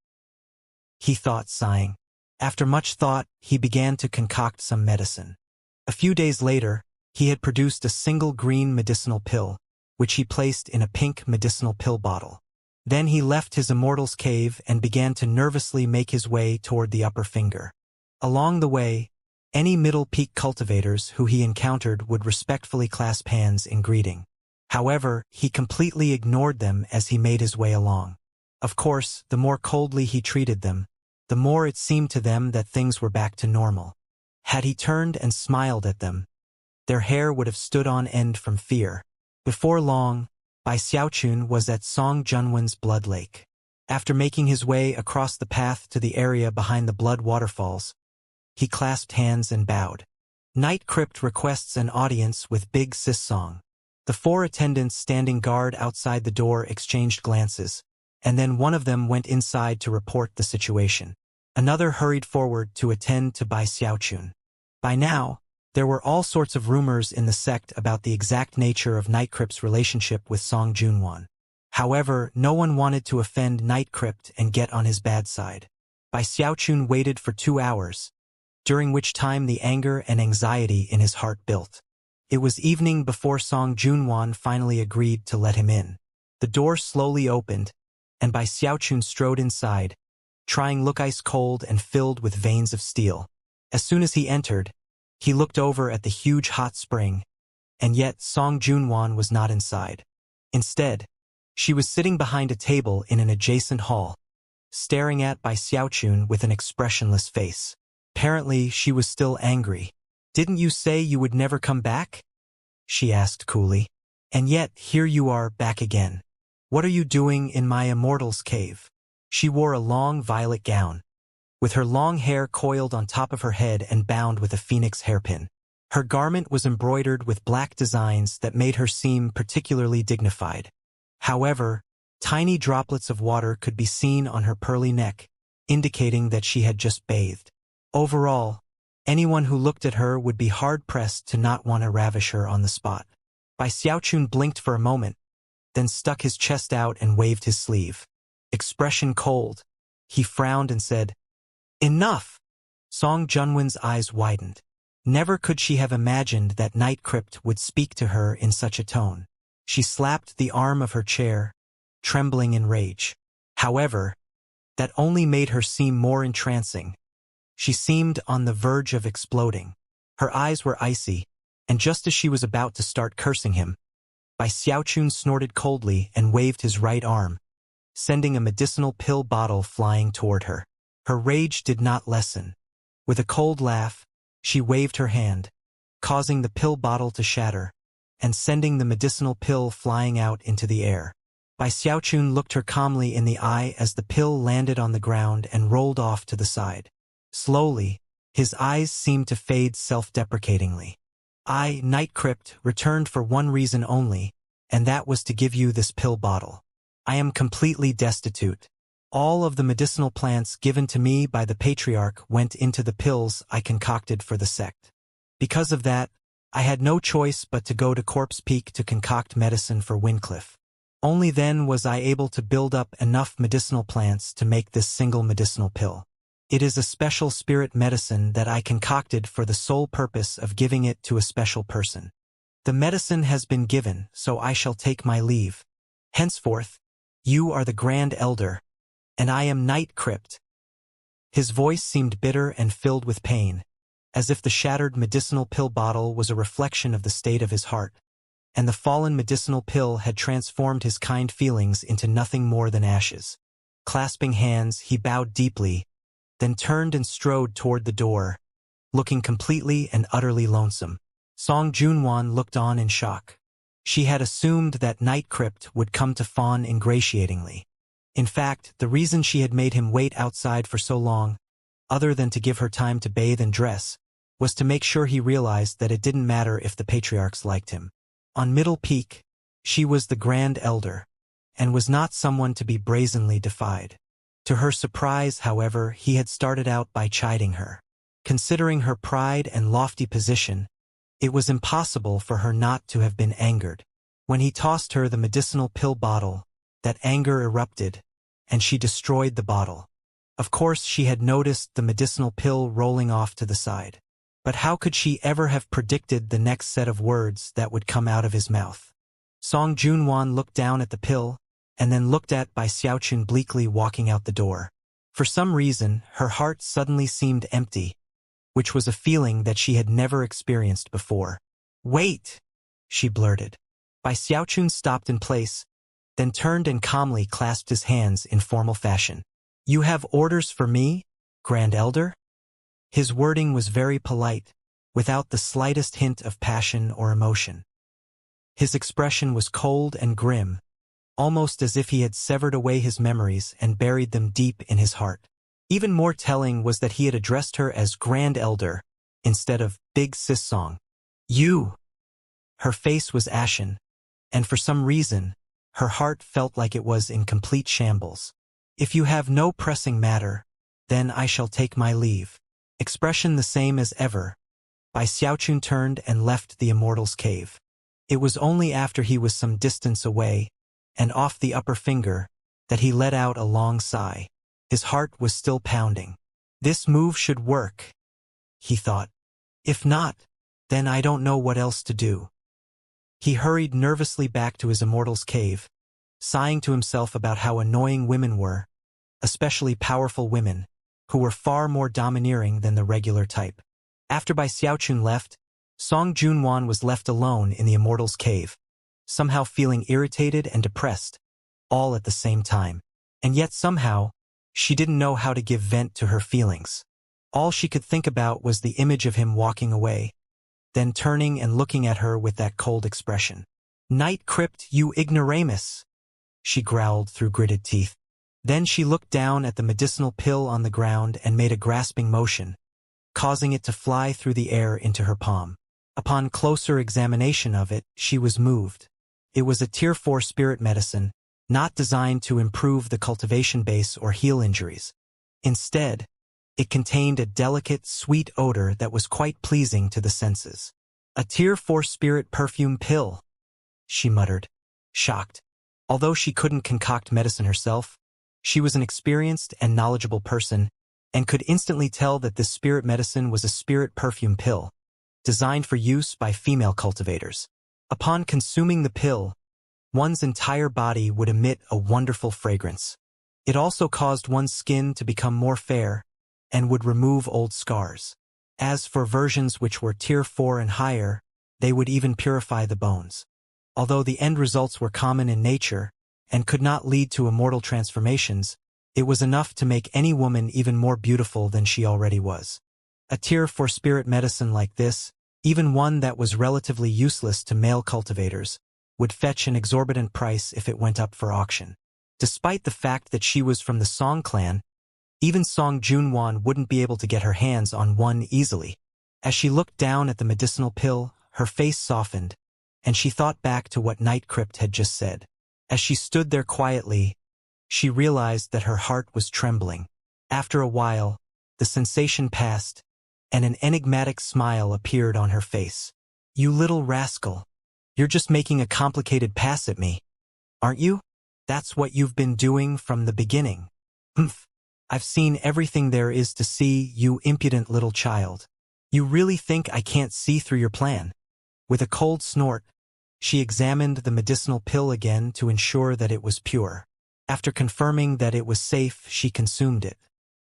he thought, sighing. After much thought, he began to concoct some medicine. A few days later, he had produced a single green medicinal pill, which he placed in a pink medicinal pill bottle. Then he left his immortal's cave and began to nervously make his way toward the upper finger. Along the way, any Middle Peak cultivators who he encountered would respectfully clasp hands in greeting. However, he completely ignored them as he made his way along. Of course, the more coldly he treated them, the more it seemed to them that things were back to normal. Had he turned and smiled at them, their hair would have stood on end from fear. Before long, Bai Xiaochun was at Song Junwan's Blood Lake. After making his way across the path to the area behind the blood waterfalls, he clasped hands and bowed. Night Crypt requests an audience with Big Sis Song. The 4 attendants standing guard outside the door exchanged glances, and then one of them went inside to report the situation. Another hurried forward to attend to Bai Xiaochun. By now, there were all sorts of rumors in the sect about the exact nature of Night Crypt's relationship with Song Junwan. However, no one wanted to offend Night Crypt and get on his bad side. Bai Xiaochun waited for 2 hours, during which time the anger and anxiety in his heart built. It was evening before Song Junwan finally agreed to let him in. The door slowly opened, and Bai Xiaochun strode inside, trying look ice cold and filled with veins of steel. As soon as he entered, he looked over at the huge hot spring, and yet Song Junwan was not inside. Instead, she was sitting behind a table in an adjacent hall, staring at Bai Xiaochun with an expressionless face. Apparently, she was still angry. "Didn't you say you would never come back?" she asked coolly. "And yet, here you are, back again. What are you doing in my immortal's cave?" She wore a long violet gown, with her long hair coiled on top of her head and bound with a phoenix hairpin. Her garment was embroidered with black designs that made her seem particularly dignified. However, tiny droplets of water could be seen on her pearly neck, indicating that she had just bathed. Overall, anyone who looked at her would be hard-pressed to not want to ravish her on the spot. Bai Xiaochun blinked for a moment, then stuck his chest out and waved his sleeve. Expression cold, he frowned and said, "Enough!" Song Junwan's eyes widened. Never could she have imagined that Night Crypt would speak to her in such a tone. She slapped the arm of her chair, trembling in rage. However, that only made her seem more entrancing. She seemed on the verge of exploding. Her eyes were icy, and just as she was about to start cursing him, Bai Xiaochun snorted coldly and waved his right arm, sending a medicinal pill bottle flying toward her. Her rage did not lessen. With a cold laugh, she waved her hand, causing the pill bottle to shatter, and sending the medicinal pill flying out into the air. Bai Xiaochun looked her calmly in the eye as the pill landed on the ground and rolled off to the side. Slowly, his eyes seemed to fade self-deprecatingly. I, Night Crypt, returned for one reason only, and that was to give you this pill bottle. I am completely destitute. All of the medicinal plants given to me by the patriarch went into the pills I concocted for the sect. Because of that, I had no choice but to go to Corpse Peak to concoct medicine for Wyncliffe. Only then was I able to build up enough medicinal plants to make this single medicinal pill. It is a special spirit medicine that I concocted for the sole purpose of giving it to a special person. The medicine has been given, so I shall take my leave. Henceforth, you are the Grand Elder, and I am Night Crypt. His voice seemed bitter and filled with pain, as if the shattered medicinal pill bottle was a reflection of the state of his heart, and the fallen medicinal pill had transformed his kind feelings into nothing more than ashes. Clasping hands, he bowed deeply, then turned and strode toward the door, looking completely and utterly lonesome. Song Junwan looked on in shock. She had assumed that Night Crypt would come to fawn ingratiatingly. In fact, the reason she had made him wait outside for so long, other than to give her time to bathe and dress, was to make sure he realized that it didn't matter if the patriarchs liked him. On Middle Peak, she was the Grand Elder, and was not someone to be brazenly defied. To her surprise, however, he had started out by chiding her. Considering her pride and lofty position, it was impossible for her not to have been angered. When he tossed her the medicinal pill bottle, that anger erupted, and she destroyed the bottle. Of course, she had noticed the medicinal pill rolling off to the side. But how could she ever have predicted the next set of words that would come out of his mouth? Song Junwan looked down at the pill, and then looked at Bai Xiaochun bleakly walking out the door. For some reason, her heart suddenly seemed empty, which was a feeling that she had never experienced before. "Wait!" she blurted. Bai Xiaochun stopped in place, then turned and calmly clasped his hands in formal fashion. "You have orders for me, Grand Elder?" His wording was very polite, without the slightest hint of passion or emotion. His expression was cold and grim, almost as if he had severed away his memories and buried them deep in his heart. Even more telling was that he had addressed her as Grand Elder, instead of Big Sis Song. "You!" Her face was ashen, and for some reason, her heart felt like it was in complete shambles. "If you have no pressing matter, then I shall take my leave." Expression the same as ever, Bai Xiaochun turned and left the Immortal's cave. It was only after he was some distance away, and off the upper finger, that he let out a long sigh. His heart was still pounding. "This move should work," he thought. "If not, then I don't know what else to do." He hurried nervously back to his Immortal's cave, sighing to himself about how annoying women were, especially powerful women, who were far more domineering than the regular type. After Bai Xiaochun left, Song Junwan was left alone in the Immortal's cave, somehow feeling irritated and depressed, all at the same time. And yet somehow, she didn't know how to give vent to her feelings. All she could think about was the image of him walking away, then turning and looking at her with that cold expression. "Night Crypt, you ignoramus!" she growled through gritted teeth. Then she looked down at the medicinal pill on the ground and made a grasping motion, causing it to fly through the air into her palm. Upon closer examination of it, she was moved. It was a Tier 4 spirit medicine, not designed to improve the cultivation base or heal injuries. Instead, it contained a delicate, sweet odor that was quite pleasing to the senses. "A Tier 4 spirit perfume pill," she muttered, shocked. Although she couldn't concoct medicine herself, she was an experienced and knowledgeable person, and could instantly tell that this spirit medicine was a spirit perfume pill, designed for use by female cultivators. Upon consuming the pill, one's entire body would emit a wonderful fragrance. It also caused one's skin to become more fair, and would remove old scars. As for versions which were Tier 4 and higher, they would even purify the bones. Although the end results were common in nature, and could not lead to immortal transformations, it was enough to make any woman even more beautiful than she already was. A Tier 4 spirit medicine like this, Even one that was relatively useless to male cultivators would fetch an exorbitant price if it went up for auction. Despite the fact that she was from the Song clan, even Song Junwan wouldn't be able to get her hands on one easily. As she looked down at the medicinal pill, her face softened, and she thought back to what Night Crypt had just said. As she stood there quietly, she realized that her heart was trembling. After a while, the sensation passed, and an enigmatic smile appeared on her face. "You little rascal. You're just making a complicated pass at me, aren't you? That's what you've been doing from the beginning. Humph. I've seen everything there is to see, you impudent little child. You really think I can't see through your plan?" With a cold snort, she examined the medicinal pill again to ensure that it was pure. After confirming that it was safe, she consumed it.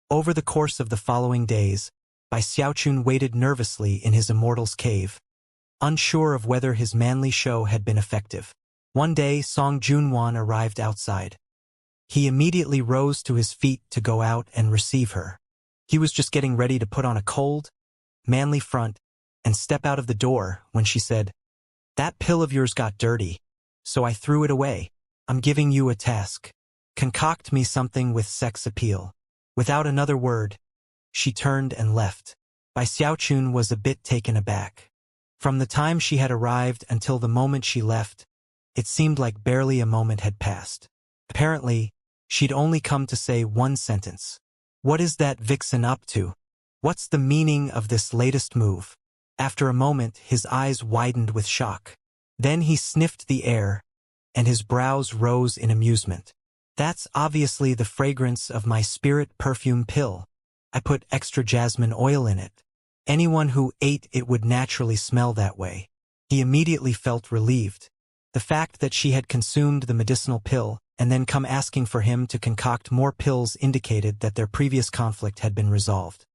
Over the course of the following days, Bai Xiaochun waited nervously in his immortal's cave, unsure of whether his manly show had been effective. One day, Song Junwan arrived outside. He immediately rose to his feet to go out and receive her. He was just getting ready to put on a cold, manly front and step out of the door when she said, "That pill of yours got dirty, so I threw it away. I'm giving you a task. Concoct me something with sex appeal." Without another word, she turned and left. Bai Xiaochun was a bit taken aback. From the time she had arrived until the moment she left, it seemed like barely a moment had passed. Apparently, she'd only come to say one sentence. "What is that vixen up to? What's the meaning of this latest move?" After a moment, his eyes widened with shock. Then he sniffed the air, and his brows rose in amusement. "That's obviously the fragrance of my spirit perfume pill. I put extra jasmine oil in it. Anyone who ate it would naturally smell that way." He immediately felt relieved. The fact that she had consumed the medicinal pill and then come asking for him to concoct more pills indicated that their previous conflict had been resolved.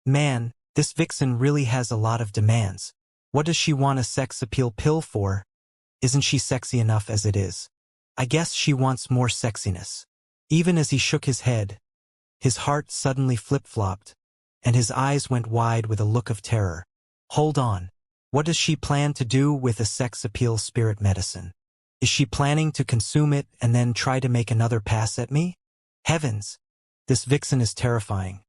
Man, this vixen really has a lot of demands. What does she want a sex appeal pill for? Isn't she sexy enough as it is? I guess she wants more sexiness. Even as he shook his head, his heart suddenly flip-flopped, and his eyes went wide with a look of terror. Hold on. What does she plan to do with a sex appeal spirit medicine? Is she planning to consume it and then try to make another pass at me? Heavens! This vixen is terrifying.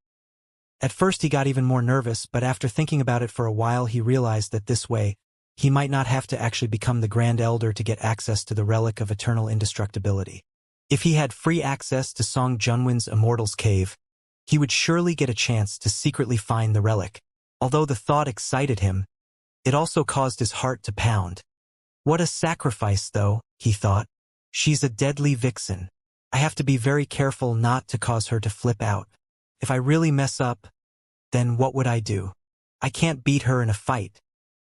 At first he got even more nervous, but after thinking about it for a while he realized that this way, he might not have to actually become the Grand Elder to get access to the relic of eternal indestructibility. If he had free access to Song Junwen's Immortal's Cave, he would surely get a chance to secretly find the relic. Although the thought excited him, it also caused his heart to pound. What a sacrifice, though, he thought. She's a deadly vixen. I have to be very careful not to cause her to flip out. If I really mess up, then what would I do? I can't beat her in a fight.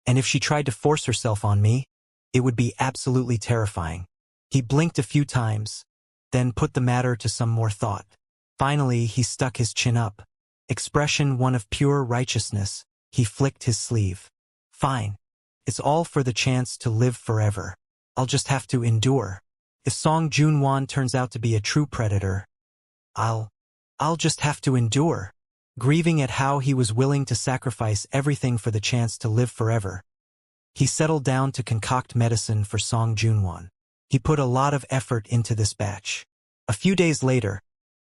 And if she tried to force herself on me, it would be absolutely terrifying. He blinked a few times, then put the matter to some more thought. Finally, he stuck his chin up. Expression one of pure righteousness, he flicked his sleeve. Fine. It's all for the chance to live forever. I'll just have to endure. If Song Junwan turns out to be a true predator, I'll just have to endure. Grieving at how he was willing to sacrifice everything for the chance to live forever, he settled down to concoct medicine for Song Junwan. He put a lot of effort into this batch. A few days later,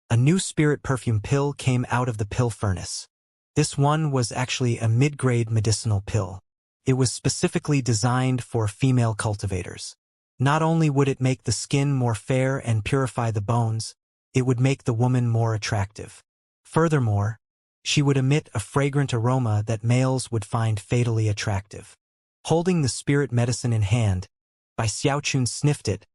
a new spirit perfume pill came out of the pill furnace. This one was actually a mid-grade medicinal pill. It was specifically designed for female cultivators. Not only would it make the skin more fair and purify the bones, it would make the woman more attractive. Furthermore, she would emit a fragrant aroma that males would find fatally attractive. Holding the spirit medicine in hand, Bai Xiaochun sniffed it,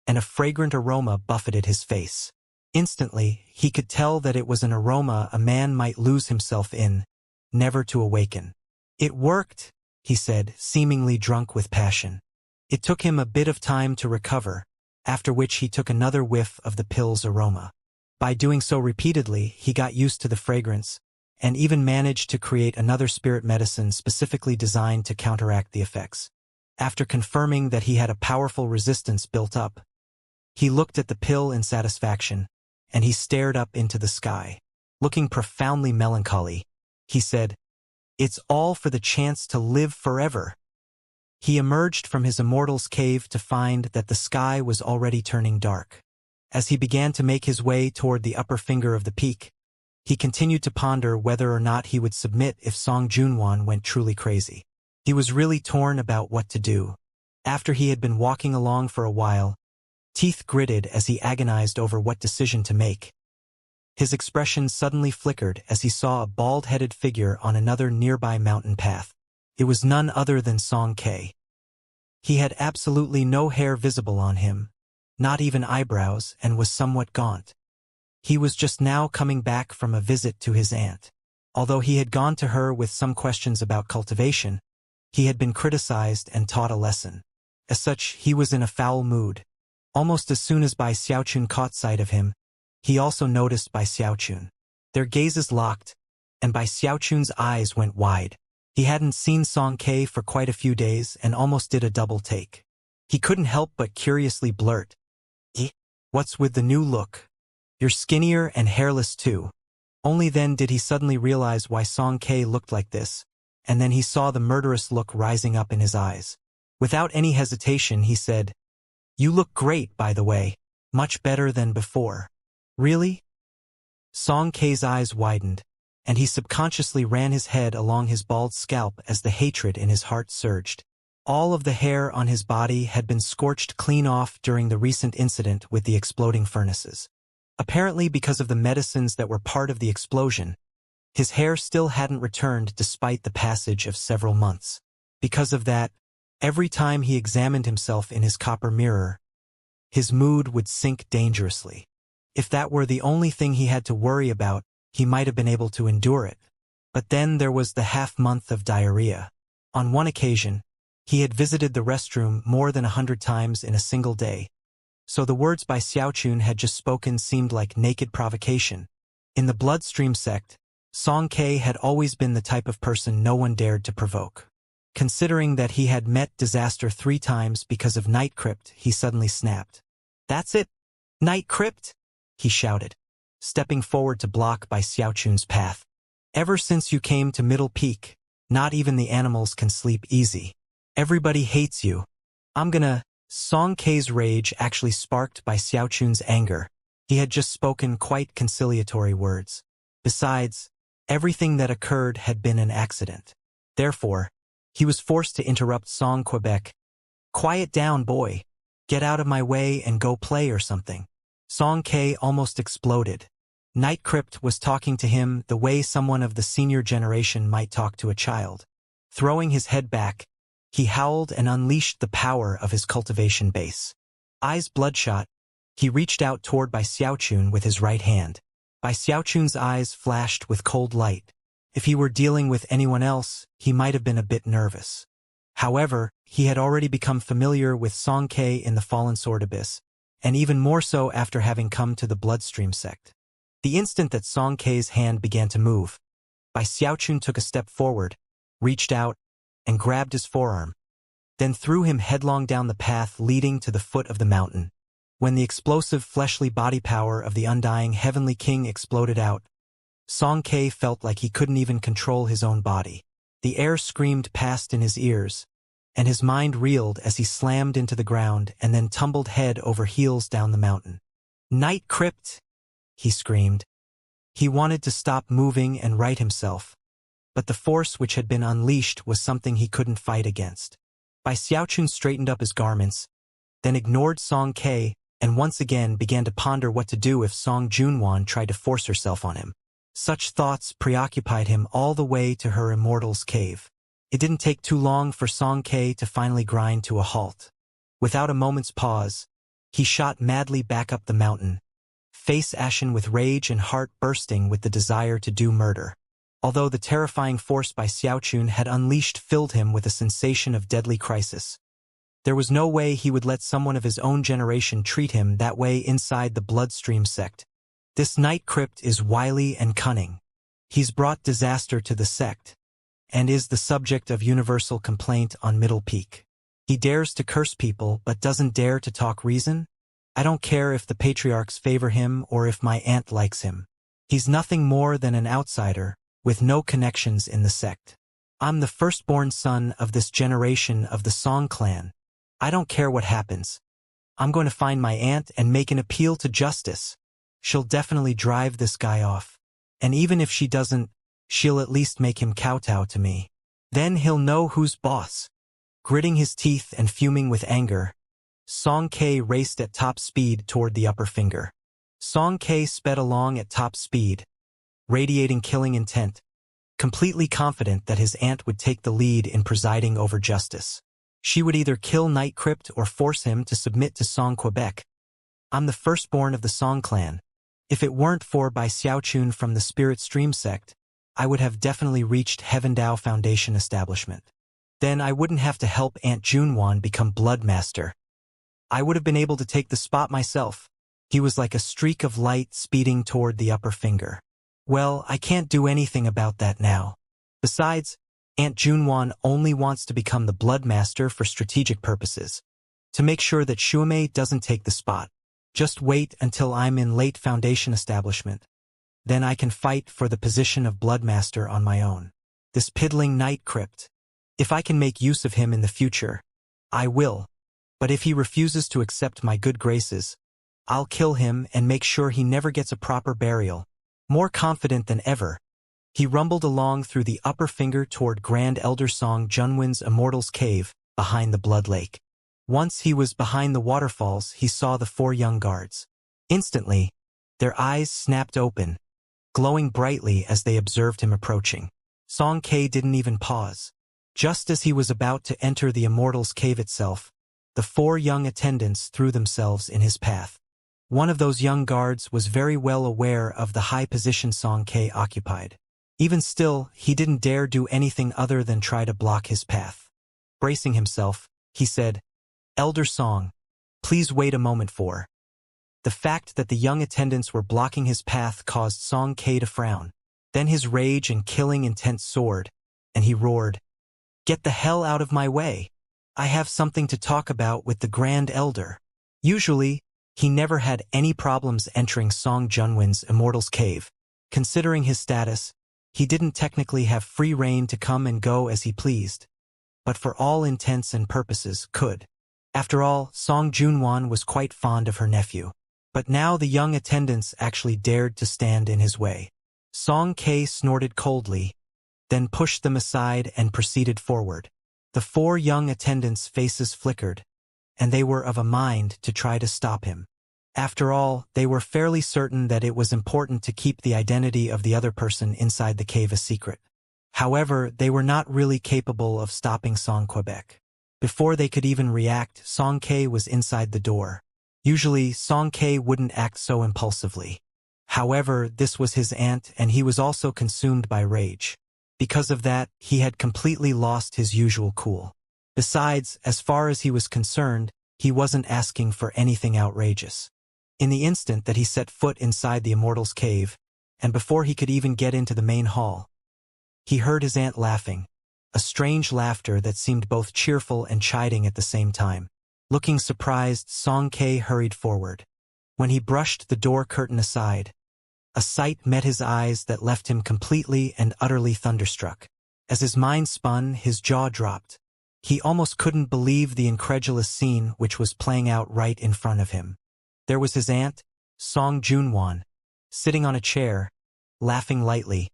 and a fragrant aroma buffeted his face. Instantly, he could tell that it was an aroma a man might lose himself in, never to awaken. It worked, he said, seemingly drunk with passion. It took him a bit of time to recover, after which he took another whiff of the pill's aroma. By doing so repeatedly, he got used to the fragrance, and even managed to create another spirit medicine specifically designed to counteract the effects. After confirming that he had a powerful resistance built up, he looked at the pill in satisfaction, and he stared up into the sky. Looking profoundly melancholy, he said, It's all for the chance to live forever. He emerged from his immortal's cave to find that the sky was already turning dark. As he began to make his way toward the upper finger of the peak, he continued to ponder whether or not he would submit if Song Junwan went truly crazy. He was really torn about what to do. After he had been walking along for a while, teeth gritted as he agonized over what decision to make. His expression suddenly flickered as he saw a bald-headed figure on another nearby mountain path. It was none other than Song Ke. He had absolutely no hair visible on him, not even eyebrows, and was somewhat gaunt. He was just now coming back from a visit to his aunt. Although he had gone to her with some questions about cultivation, he had been criticized and taught a lesson. As such, he was in a foul mood. Almost as soon as Bai Xiaochun caught sight of him, he also noticed Bai Xiaochun. Their gazes locked, and Bai Xiaochun's eyes went wide. He hadn't seen Song Ke for quite a few days and almost did a double take. He couldn't help but curiously blurt, "What's with the new look? You're skinnier and hairless too." Only then did he suddenly realize why Song Ke looked like this, and then he saw the murderous look rising up in his eyes. Without any hesitation, he said, "You look great, by the way. Much better than before." "Really?" Song Ke's eyes widened, and he subconsciously ran his head along his bald scalp as the hatred in his heart surged. All of the hair on his body had been scorched clean off during the recent incident with the exploding furnaces. Apparently because of the medicines that were part of the explosion, his hair still hadn't returned despite the passage of several months. Because of that, every time he examined himself in his copper mirror, his mood would sink dangerously. If that were the only thing he had to worry about, he might have been able to endure it. But then there was the half-month of diarrhea. On one occasion, he had visited the restroom more than 100 times in a single day. So the words Bai Xiaochun had just spoken seemed like naked provocation. In the bloodstream sect, Song Ke had always been the type of person no one dared to provoke. Considering that he had met disaster 3 times because of Night Crypt, he suddenly snapped. "That's it? Night Crypt?" he shouted, stepping forward to block Bai Xiaochun's path. "Ever since you came to Middle Peak, not even the animals can sleep easy. Everybody hates you. I'm gonna—" Song Ke's rage actually sparked Bai Xiaochun's anger. He had just spoken quite conciliatory words. Besides, everything that occurred had been an accident. Therefore, he was forced to interrupt Song Quebec. "Quiet down, boy. Get out of my way and go play or something." Song Ke almost exploded. Night Crypt was talking to him the way someone of the senior generation might talk to a child. Throwing his head back, he howled and unleashed the power of his cultivation base. Eyes bloodshot, he reached out toward Bai Xiaochun with his right hand. Bai Xiaochun's eyes flashed with cold light. If he were dealing with anyone else, he might have been a bit nervous. However, he had already become familiar with Song Ke in the Fallen Sword Abyss, and even more so after having come to the Bloodstream sect. The instant that Song Ke's hand began to move, Bai Xiaochun took a step forward, reached out, and grabbed his forearm, then threw him headlong down the path leading to the foot of the mountain. When the explosive fleshly body power of the undying Heavenly King exploded out, Song Ke felt like he couldn't even control his own body. The air screamed past in his ears, and his mind reeled as he slammed into the ground and then tumbled head over heels down the mountain. "Night Crypt!" he screamed. He wanted to stop moving and right himself, but the force which had been unleashed was something he couldn't fight against. Bai Xiaochun straightened up his garments, then ignored Song Ke and once again began to ponder what to do if Song Junwan tried to force herself on him. Such thoughts preoccupied him all the way to her immortal's cave. It didn't take too long for Song Ke to finally grind to a halt. Without a moment's pause, he shot madly back up the mountain, face ashen with rage and heart bursting with the desire to do murder. Although the terrifying force Bai Xiaochun had unleashed filled him with a sensation of deadly crisis, there was no way he would let someone of his own generation treat him that way inside the Bloodstream sect. This Night Crypt is wily and cunning. He's brought disaster to the sect, and is the subject of universal complaint on Middle Peak. He dares to curse people but doesn't dare to talk reason? I don't care if the patriarchs favor him or if my aunt likes him. He's nothing more than an outsider, with no connections in the sect. I'm the firstborn son of this generation of the Song clan. I don't care what happens. I'm going to find my aunt and make an appeal to justice. She'll definitely drive this guy off. And even if she doesn't, she'll at least make him kowtow to me. Then he'll know who's boss. Gritting his teeth and fuming with anger, Song K raced at top speed toward the upper finger. Song K sped along at top speed, radiating killing intent, completely confident that his aunt would take the lead in presiding over justice. She would either kill Night Crypt or force him to submit to Song Quebec. I'm the firstborn of the Song clan. If it weren't for Bai Xiaochun from the Spirit Stream sect, I would have definitely reached Heaven Dao Foundation establishment. Then I wouldn't have to help Aunt Junwan become Blood Master. I would have been able to take the spot myself. He was like a streak of light speeding toward the upper finger. Well, I can't do anything about that now. Besides, Aunt Junwan only wants to become the Blood Master for strategic purposes, to make sure that Shuamei doesn't take the spot. Just wait until I'm in late Foundation establishment. Then I can fight for the position of Blood Master on my own. This piddling Night Crypt. If I can make use of him in the future, I will. But if he refuses to accept my good graces, I'll kill him and make sure he never gets a proper burial. More confident than ever, he rumbled along through the upper finger toward Grand Elder Song Junwin's Immortal's Cave, behind the Blood Lake. Once he was behind the waterfalls, he saw the 4 young guards. Instantly, their eyes snapped open, glowing brightly as they observed him approaching. Song K didn't even pause. Just as he was about to enter the Immortal's Cave itself, the 4 young attendants threw themselves in his path. One of those young guards was very well aware of the high position Song K occupied. Even still, he didn't dare do anything other than try to block his path. Bracing himself, he said, "Elder Song, please wait a moment for." The fact that the young attendants were blocking his path caused Song K to frown. Then his rage and killing intent soared, and he roared, "Get the hell out of my way. I have something to talk about with the Grand Elder." Usually, he never had any problems entering Song Junwin's Immortal's Cave. Considering his status, he didn't technically have free rein to come and go as he pleased, but for all intents and purposes could. After all, Song Junwan was quite fond of her nephew. But now the young attendants actually dared to stand in his way. Song K snorted coldly, then pushed them aside and proceeded forward. The 4 young attendants' faces flickered, and they were of a mind to try to stop him. After all, they were fairly certain that it was important to keep the identity of the other person inside the cave a secret. However, they were not really capable of stopping Song Quebec. Before they could even react, Song K was inside the door. Usually, Song K wouldn't act so impulsively. However, this was his aunt, and he was also consumed by rage. Because of that, he had completely lost his usual cool. Besides, as far as he was concerned, he wasn't asking for anything outrageous. In the instant that he set foot inside the Immortal's Cave, and before he could even get into the main hall, he heard his aunt laughing, a strange laughter that seemed both cheerful and chiding at the same time. Looking surprised, Song K hurried forward. When he brushed the door curtain aside, a sight met his eyes that left him completely and utterly thunderstruck. As his mind spun, his jaw dropped. He almost couldn't believe the incredulous scene which was playing out right in front of him. There was his aunt, Song Junwan, sitting on a chair, laughing lightly,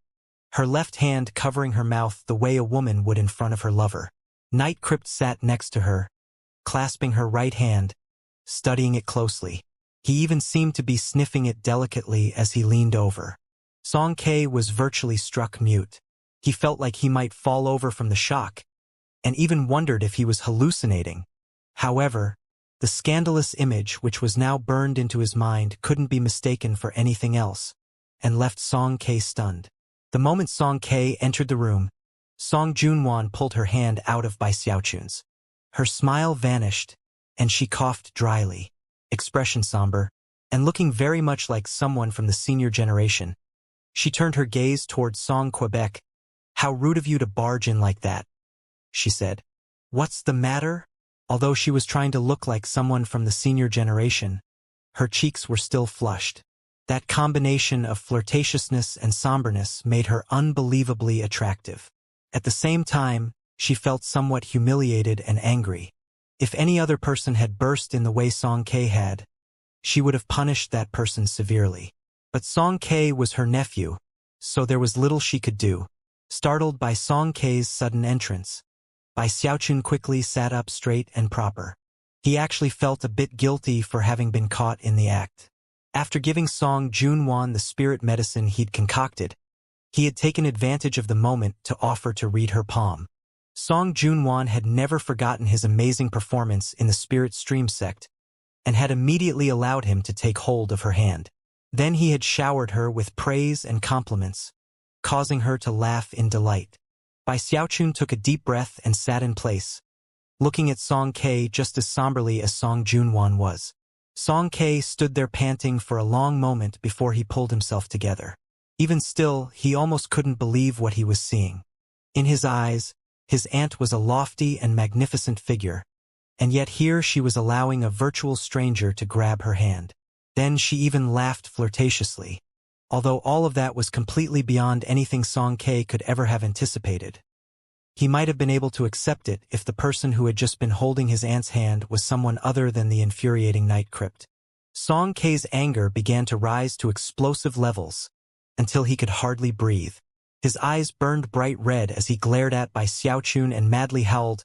her left hand covering her mouth the way a woman would in front of her lover. Night Crypt sat next to her, clasping her right hand, studying it closely. He even seemed to be sniffing it delicately as he leaned over. Song K was virtually struck mute. He felt like he might fall over from the shock, and even wondered if he was hallucinating. However, the scandalous image which was now burned into his mind couldn't be mistaken for anything else, and left Song K stunned. The moment Song K entered the room, Song Junwan pulled her hand out of Bai Xiaochun's. Her smile vanished, and she coughed dryly, expression somber, and looking very much like someone from the senior generation. She turned her gaze towards Song Quebec. "How rude of you to barge in like that," she said. "What's the matter?" Although she was trying to look like someone from the senior generation, her cheeks were still flushed. That combination of flirtatiousness and somberness made her unbelievably attractive. At the same time, she felt somewhat humiliated and angry. If any other person had burst in the way Song K had, she would have punished that person severely. But Song K was her nephew, so there was little she could do. Startled by Song K's sudden entrance, Bai Xiaochun quickly sat up straight and proper. He actually felt a bit guilty for having been caught in the act. After giving Song Junwan the spirit medicine he'd concocted, he had taken advantage of the moment to offer to read her palm. Song Junwan had never forgotten his amazing performance in the spirit stream sect, and had immediately allowed him to take hold of her hand. Then he had showered her with praise and compliments, causing her to laugh in delight. Bai Xiaochun took a deep breath and sat in place, looking at Song K just as somberly as Song Junwan was. Song K stood there panting for a long moment before he pulled himself together. Even still, he almost couldn't believe what he was seeing. In his eyes, his aunt was a lofty and magnificent figure, and yet here she was allowing a virtual stranger to grab her hand. Then she even laughed flirtatiously, although all of that was completely beyond anything Song K could ever have anticipated. He might have been able to accept it if the person who had just been holding his aunt's hand was someone other than the infuriating Night Crypt. Song K's anger began to rise to explosive levels, until he could hardly breathe. His eyes burned bright red as he glared at Bai Xiaochun and madly howled,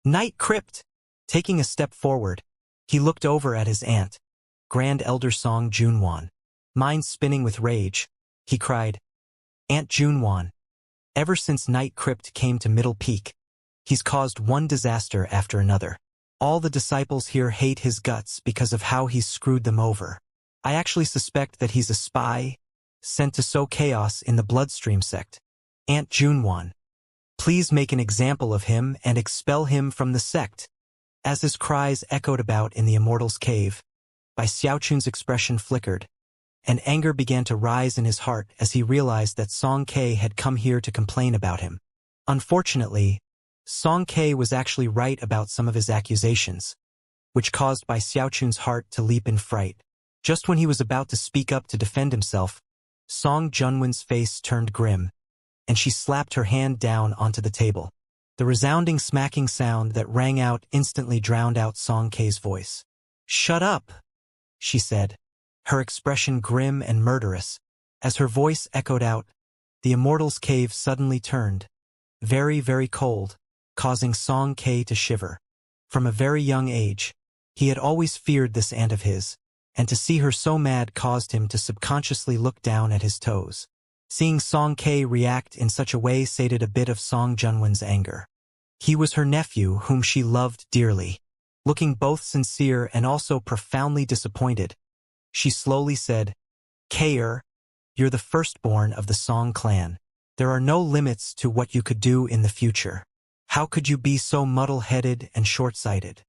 "Night Crypt!" Taking a step forward, he looked over at his aunt, Grand Elder Song Junwan. Mind spinning with rage, he cried, "Aunt Junwan, ever since Night Crypt came to Middle Peak, he's caused one disaster after another. All the disciples here hate his guts because of how he's screwed them over. I actually suspect that he's a spy, sent to sow chaos in the Bloodstream sect. Aunt Junwan, please make an example of him and expel him from the sect." As his cries echoed about in the Immortal's cave, Bai Xiaochun's expression flickered, and anger began to rise in his heart as he realized that Song K had come here to complain about him. Unfortunately, Song K was actually right about some of his accusations, which caused Bai Xiaochun's heart to leap in fright. Just when he was about to speak up to defend himself, Song Junwan's face turned grim, and she slapped her hand down onto the table. The resounding smacking sound that rang out instantly drowned out Song K's voice. "Shut up," she said, her expression grim and murderous. As her voice echoed out, the Immortal's cave suddenly turned, very, very cold, causing Song K to shiver. From a very young age, he had always feared this aunt of his, and to see her so mad caused him to subconsciously look down at his toes. Seeing Song K react in such a way sated a bit of Song Junwan's anger. He was her nephew whom she loved dearly. Looking both sincere and also profoundly disappointed, she slowly said, "Kair, you're the firstborn of the Song clan. There are no limits to what you could do in the future. How could you be so muddle-headed and short-sighted?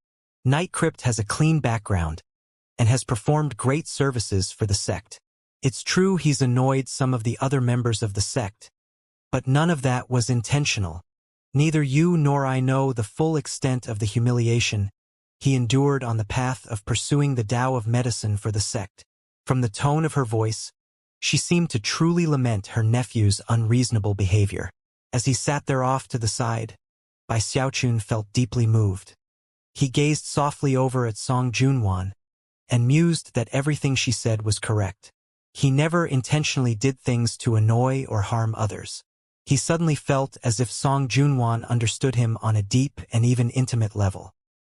Night Crypt has a clean background, and has performed great services for the sect. It's true he's annoyed some of the other members of the sect, but none of that was intentional. Neither you nor I know the full extent of the humiliation he endured on the path of pursuing the Tao of medicine for the sect." From the tone of her voice, she seemed to truly lament her nephew's unreasonable behavior. As he sat there off to the side, Bai Xiaochun felt deeply moved. He gazed softly over at Song Junwan, and mused that everything she said was correct. He never intentionally did things to annoy or harm others. He suddenly felt as if Song Junwan understood him on a deep and even intimate level.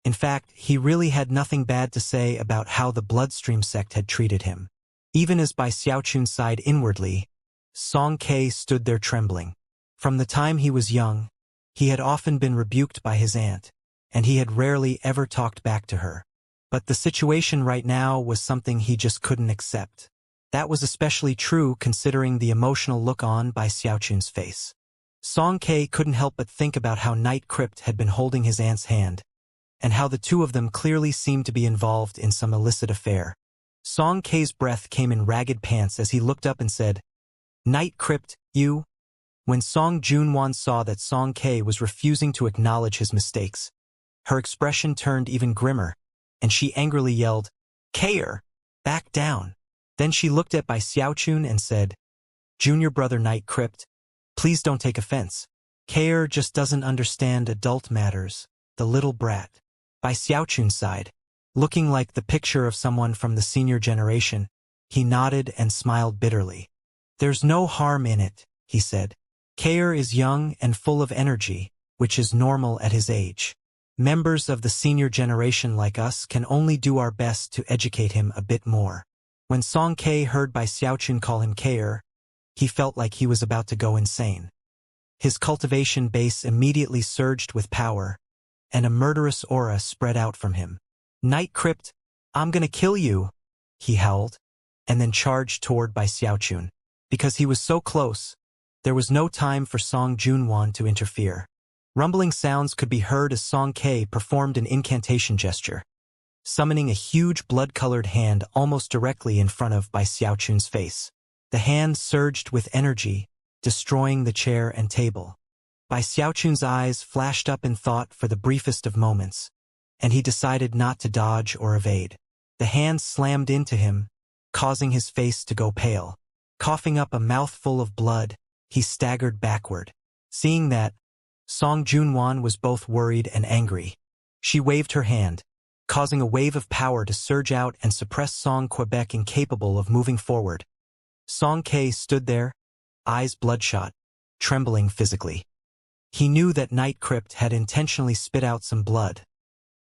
In fact, he really had nothing bad to say about how the Bloodstream sect had treated him. Even as Bai Xiaochun sighed inwardly, Song K stood there trembling. From the time he was young, he had often been rebuked by his aunt, and he had rarely ever talked back to her. But the situation right now was something he just couldn't accept. That was especially true considering the emotional look on Bai Xiaochun's face. Song K couldn't help but think about how Night Crypt had been holding his aunt's hand, and how the two of them clearly seemed to be involved in some illicit affair. Song K's breath came in ragged pants as he looked up and said, "Night Crypt, you?" When Song Junwan saw that Song K was refusing to acknowledge his mistakes, her expression turned even grimmer, and she angrily yelled, "Kair, back down." Then she looked at Bai Xiaochun and said, "Junior brother Night Crypt, please don't take offense. Kair just doesn't understand adult matters, the little brat. By Xiaochun's side, looking like the picture of someone from the senior generation, he nodded and smiled bitterly. There's no harm in it, he said. Kair is young and full of energy, which is normal at his age. Members of the senior generation like us can only do our best to educate him a bit more. When Song Ke heard Bai Xiaochun call him Kair, he felt like he was about to go insane. His cultivation base immediately surged with power, and a murderous aura spread out from him. Night Crypt, I'm gonna kill you, he howled, and then charged toward Bai Xiaochun. Because he was so close, there was no time for Song Junwan to interfere. Rumbling sounds could be heard as Song Ke performed an incantation gesture, summoning a huge blood-colored hand almost directly in front of Bai Xiaochun's face. The hand surged with energy, destroying the chair and table. Bai Xiaochun's eyes flashed up in thought for the briefest of moments, and he decided not to dodge or evade. The hand slammed into him, causing his face to go pale. Coughing up a mouthful of blood, he staggered backward. Seeing that, Song Junwan was both worried and angry. She waved her hand, causing a wave of power to surge out and suppress Song Quebec incapable of moving forward. Song Ke stood there, eyes bloodshot, trembling physically. He knew that Night Crypt had intentionally spit out some blood.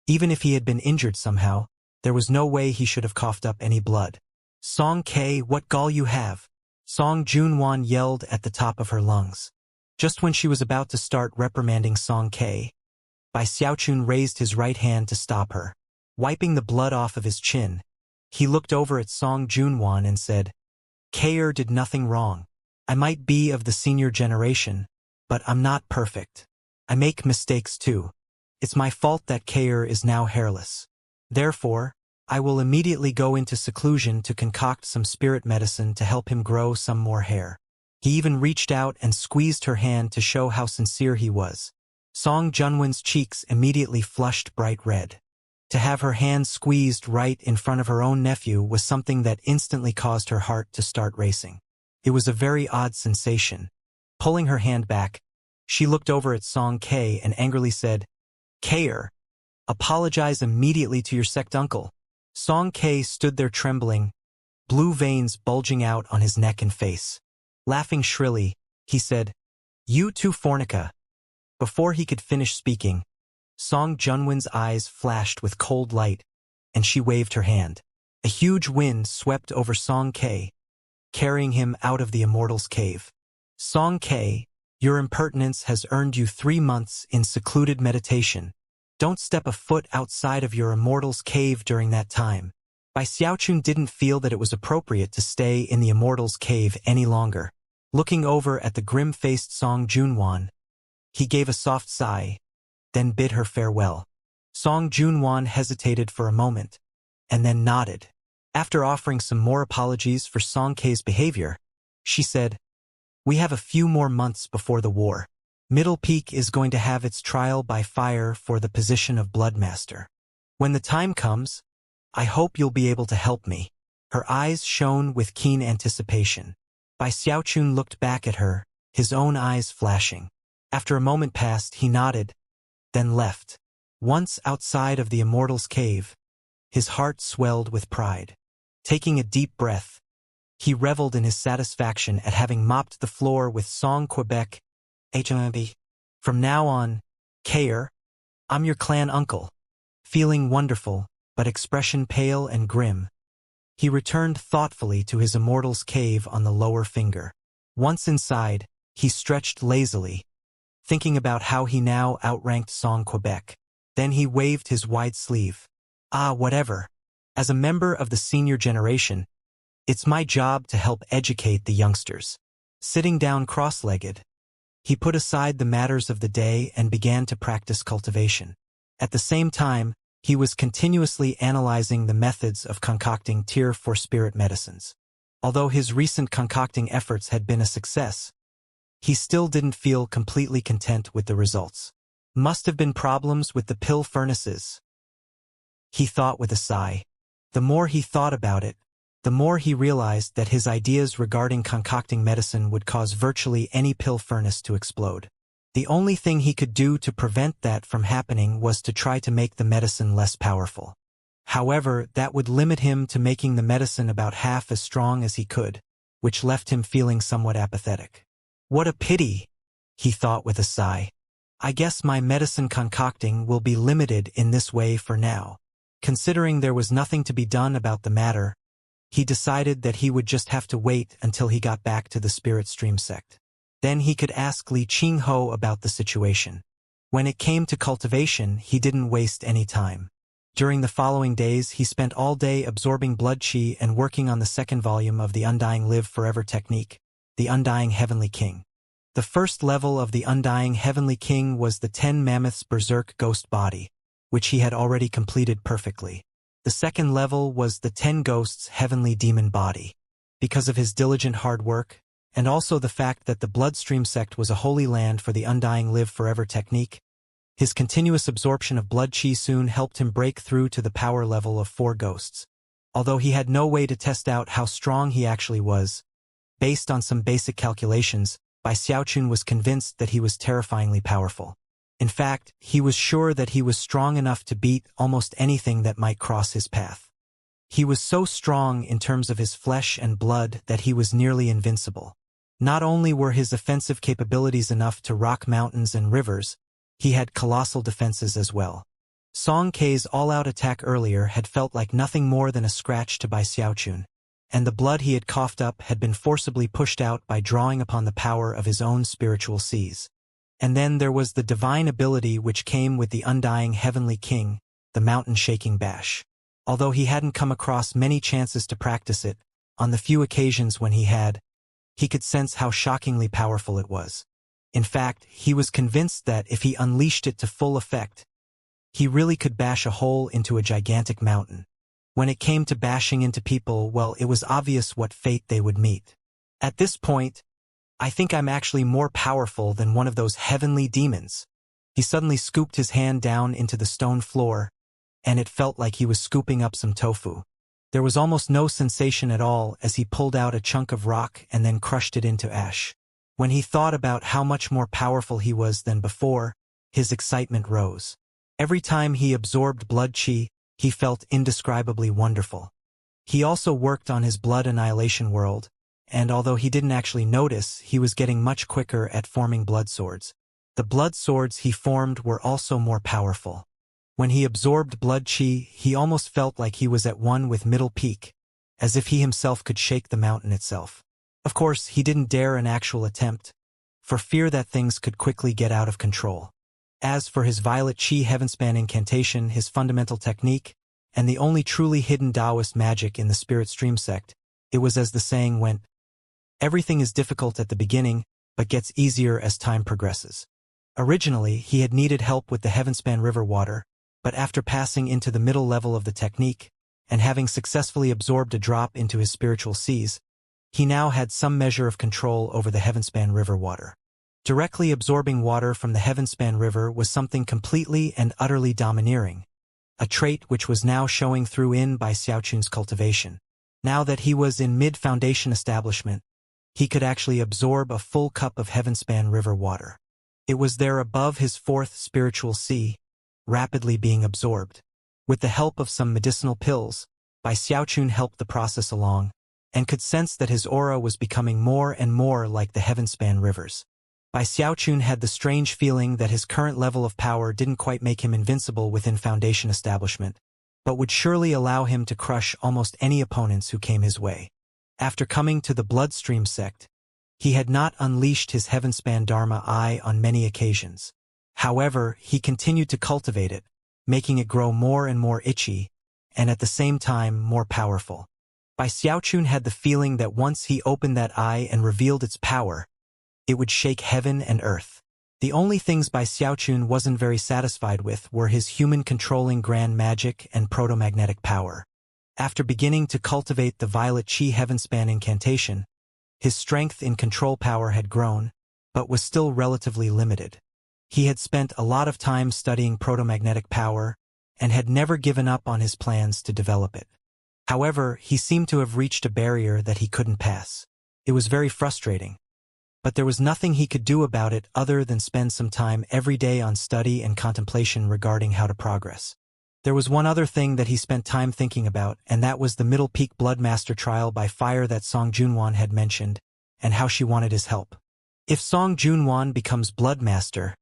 Even if he had been injured somehow, there was no way he should have coughed up any blood. Song Ke, what gall you have! Song Junwan yelled at the top of her lungs. Just when she was about to start reprimanding Song Ke, Bai Xiaochun raised his right hand to stop her. Wiping the blood off of his chin, he looked over at Song Junwan and said, Kair did nothing wrong. I might be of the senior generation, but I'm not perfect. I make mistakes too. It's my fault that Kair is now hairless. Therefore, I will immediately go into seclusion to concoct some spirit medicine to help him grow some more hair. He even reached out and squeezed her hand to show how sincere he was. Song Junwan's cheeks immediately flushed bright red. To have her hand squeezed right in front of her own nephew was something that instantly caused her heart to start racing. It was a very odd sensation. Pulling her hand back, she looked over at Song Ke and angrily said, Kair, apologize immediately to your sect uncle. Song Ke stood there trembling, blue veins bulging out on his neck and face. Laughing shrilly, he said, You too, Fornica. Before he could finish speaking, Song Junwan's eyes flashed with cold light, and she waved her hand. A huge wind swept over Song Ke, carrying him out of the Immortal's cave. Song Ke, your impertinence has earned you 3 months in secluded meditation. Don't step a foot outside of your Immortal's cave during that time. Bai Xiaochun didn't feel that it was appropriate to stay in the Immortal's cave any longer. Looking over at the grim-faced Song Junwan, he gave a soft sigh, then bid her farewell. Song Junwan hesitated for a moment, and then nodded. After offering some more apologies for Song Ke's behavior, she said, We have a few more months before the war. Middle Peak is going to have its trial by fire for the position of Bloodmaster. When the time comes, I hope you'll be able to help me. Her eyes shone with keen anticipation. Bai Xiaochun looked back at her, his own eyes flashing. After a moment passed, he nodded, then left. Once outside of the Immortal's cave, his heart swelled with pride. Taking a deep breath, he reveled in his satisfaction at having mopped the floor with Song Quebec. HMB. From now on, Kair, I'm your clan uncle. Feeling wonderful, but expression pale and grim, he returned thoughtfully to his Immortal's cave on the lower finger. Once inside, he stretched lazily, thinking about how he now outranked Song Quebec. Then he waved his wide sleeve. Whatever. As a member of the senior generation, it's my job to help educate the youngsters. Sitting down cross-legged, he put aside the matters of the day and began to practice cultivation. At the same time, he was continuously analyzing the methods of concocting Tier 4 spirit medicines. Although his recent concocting efforts had been a success, he still didn't feel completely content with the results. Must have been problems with the pill furnaces, he thought with a sigh. The more he thought about it, the more he realized that his ideas regarding concocting medicine would cause virtually any pill furnace to explode. The only thing he could do to prevent that from happening was to try to make the medicine less powerful. However, that would limit him to making the medicine about half as strong as he could, which left him feeling somewhat apathetic. What a pity, he thought with a sigh. I guess my medicine concocting will be limited in this way for now. Considering there was nothing to be done about the matter, he decided that he would just have to wait until he got back to the Spirit Stream sect. Then he could ask Li Qingho about the situation. When it came to cultivation, he didn't waste any time. During the following days, he spent all day absorbing blood qi and working on the second volume of the Undying Live Forever technique, the Undying Heavenly King. The first level of the Undying Heavenly King was the 10 Mammoths Berserk Ghost Body, which he had already completed perfectly. The second level was the 10 Ghosts Heavenly Demon Body. Because of his diligent hard work, and also the fact that the Bloodstream sect was a holy land for the Undying Live Forever technique, his continuous absorption of blood qi soon helped him break through to the power level of 4 ghosts. Although he had no way to test out how strong he actually was, based on some basic calculations, Bai Xiaochun was convinced that he was terrifyingly powerful. In fact, he was sure that he was strong enough to beat almost anything that might cross his path. He was so strong in terms of his flesh and blood that he was nearly invincible. Not only were his offensive capabilities enough to rock mountains and rivers, he had colossal defenses as well. Song Kei's all-out attack earlier had felt like nothing more than a scratch to Bai Xiaochun, and the blood he had coughed up had been forcibly pushed out by drawing upon the power of his own spiritual seas. And then there was the divine ability which came with the Undying Heavenly King, the mountain-shaking bash. Although he hadn't come across many chances to practice it, on the few occasions when he could sense how shockingly powerful it was. In fact, he was convinced that if he unleashed it to full effect, he really could bash a hole into a gigantic mountain. When it came to bashing into people, well, it was obvious what fate they would meet. At this point, I think I'm actually more powerful than one of those heavenly demons. He suddenly scooped his hand down into the stone floor, and it felt like he was scooping up some tofu. There was almost no sensation at all as he pulled out a chunk of rock and then crushed it into ash. When he thought about how much more powerful he was than before, his excitement rose. Every time he absorbed blood qi, he felt indescribably wonderful. He also worked on his blood annihilation world, and although he didn't actually notice, he was getting much quicker at forming blood swords. The blood swords he formed were also more powerful. When he absorbed blood qi, he almost felt like he was at one with Middle Peak, as if he himself could shake the mountain itself. Of course, he didn't dare an actual attempt, for fear that things could quickly get out of control. As for his Violet Qi Heavenspan incantation, his fundamental technique, and the only truly hidden Taoist magic in the Spirit Stream sect, it was as the saying went, everything is difficult at the beginning, but gets easier as time progresses. Originally, he had needed help with the Heavenspan River water, but after passing into the middle level of the technique, and having successfully absorbed a drop into his spiritual seas, he now had some measure of control over the Heavenspan River water. Directly absorbing water from the Heavenspan River was something completely and utterly domineering, a trait which was now showing through in Bai Xiaochun's cultivation. Now that he was in mid-foundation establishment, he could actually absorb a full cup of Heavenspan River water. It was there above his 4th spiritual sea, rapidly being absorbed. With the help of some medicinal pills, Bai Xiaochun helped the process along, and could sense that his aura was becoming more and more like the Heavenspan rivers. Bai Xiaochun had the strange feeling that his current level of power didn't quite make him invincible within Foundation establishment, but would surely allow him to crush almost any opponents who came his way. After coming to the Bloodstream sect, he had not unleashed his Heavenspan Dharma Eye on many occasions. However, he continued to cultivate it, making it grow more and more itchy, and at the same time more powerful. Bai Xiaochun had the feeling that once he opened that eye and revealed its power, it would shake heaven and earth. The only things Bai Xiaochun wasn't very satisfied with were his human-controlling grand magic and proto-magnetic power. After beginning to cultivate the Violet Qi Heavenspan incantation, his strength in control power had grown, but was still relatively limited. He had spent a lot of time studying proto-magnetic power, and had never given up on his plans to develop it. However, he seemed to have reached a barrier that he couldn't pass. It was very frustrating. but there was nothing he could do about it other than spend some time every day on study and contemplation regarding how to progress. There was one other thing that he spent time thinking about, and that was the Middle Peak Bloodmaster trial by fire that Song Junwan had mentioned, and how she wanted his help. If Song Junwan becomes Bloodmaster,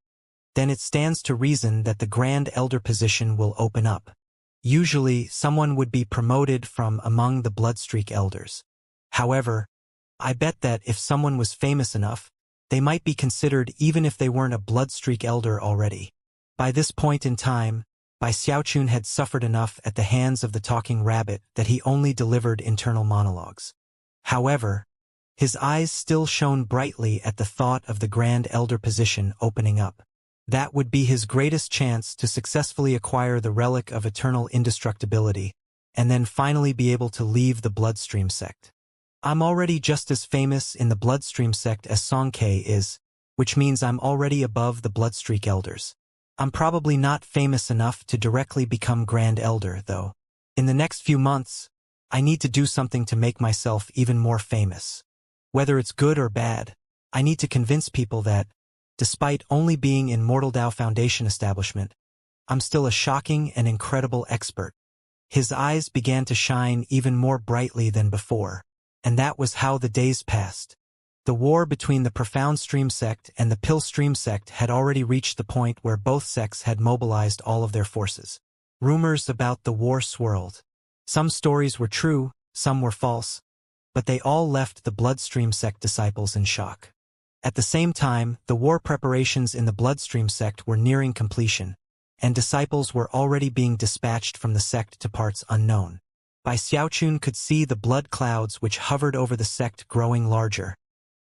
then it stands to reason that the Grand Elder position will open up. Usually, someone would be promoted from among the Bloodstreak Elders. However, I bet that if someone was famous enough, they might be considered even if they weren't a Bloodstreak Elder already. By this point in time, Bai Xiaochun had suffered enough at the hands of the talking rabbit that he only delivered internal monologues. However, his eyes still shone brightly at the thought of the Grand Elder position opening up. That would be his greatest chance to successfully acquire the relic of eternal indestructibility, and then finally be able to leave the Bloodstream sect. I'm already just as famous in the Bloodstream sect as Song Ke is, which means I'm already above the Bloodstreak Elders. I'm probably not famous enough to directly become Grand Elder, though. In the next few months, I need to do something to make myself even more famous. Whether it's good or bad, I need to convince people that, despite only being in Mortal Dao Foundation establishment, I'm still a shocking and incredible expert. His eyes began to shine even more brightly than before, and that was how the days passed. The war between the Profound Stream sect and the Pill Stream sect had already reached the point where both sects had mobilized all of their forces. Rumors about the war swirled. Some stories were true, some were false, but they all left the Bloodstream sect disciples in shock. At the same time, the war preparations in the Bloodstream sect were nearing completion, and disciples were already being dispatched from the sect to parts unknown. Bai Xiaochun could see the blood clouds which hovered over the sect growing larger,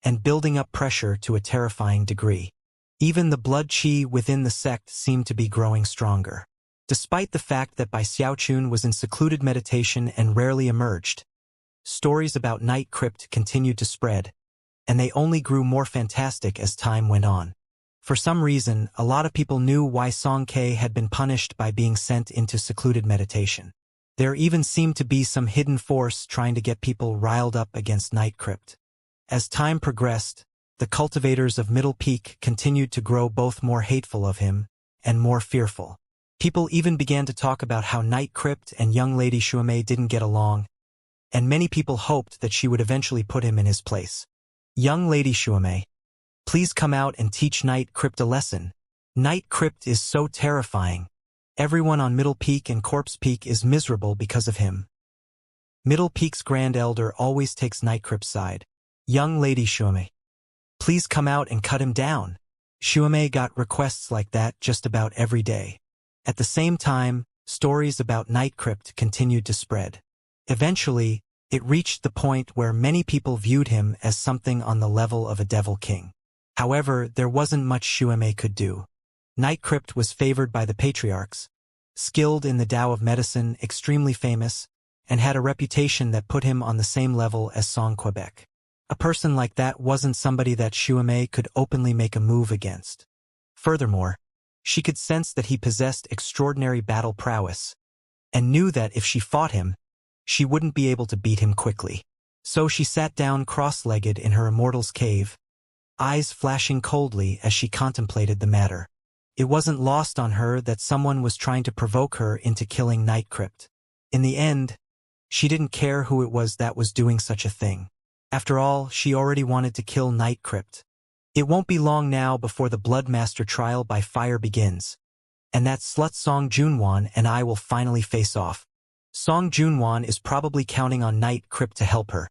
and building up pressure to a terrifying degree. Even the blood qi within the sect seemed to be growing stronger. Despite the fact that Bai Xiaochun was in secluded meditation and rarely emerged, stories about Night Crypt continued to spread, and they only grew more fantastic as time went on. For some reason, a lot of people knew why Song Ke had been punished by being sent into secluded meditation. There even seemed to be some hidden force trying to get people riled up against Night Crypt. As time progressed, the cultivators of Middle Peak continued to grow both more hateful of him and more fearful. People even began to talk about how Night Crypt and young Lady Xuemei didn't get along, and many people hoped that she would eventually put him in his place. Young Lady Xuemei, please come out and teach Night Crypt a lesson. Night Crypt is so terrifying. Everyone on Middle Peak and Corpse Peak is miserable because of him. Middle Peak's Grand Elder always takes Night Crypt's side. Young Lady Xuemei, please come out and cut him down. Xuemei got requests like that just about every day. At the same time, stories about Night Crypt continued to spread. Eventually, it reached the point where many people viewed him as something on the level of a devil king. However, there wasn't much Xuemei could do. Night Crypt was favored by the patriarchs, skilled in the Tao of medicine, extremely famous, and had a reputation that put him on the same level as Song Quebec. A person like that wasn't somebody that Xuemei could openly make a move against. Furthermore, she could sense that he possessed extraordinary battle prowess, and knew that if she fought him, she wouldn't be able to beat him quickly. So she sat down cross-legged in her immortal's cave, eyes flashing coldly as she contemplated the matter. It wasn't lost on her that someone was trying to provoke her into killing Night Crypt. In the end, she didn't care who it was that was doing such a thing. After all, she already wanted to kill Night Crypt. It won't be long now before the Bloodmaster trial by fire begins, and that slut Song Junwan and I will finally face off. Song Junwan is probably counting on Night Crypt to help her,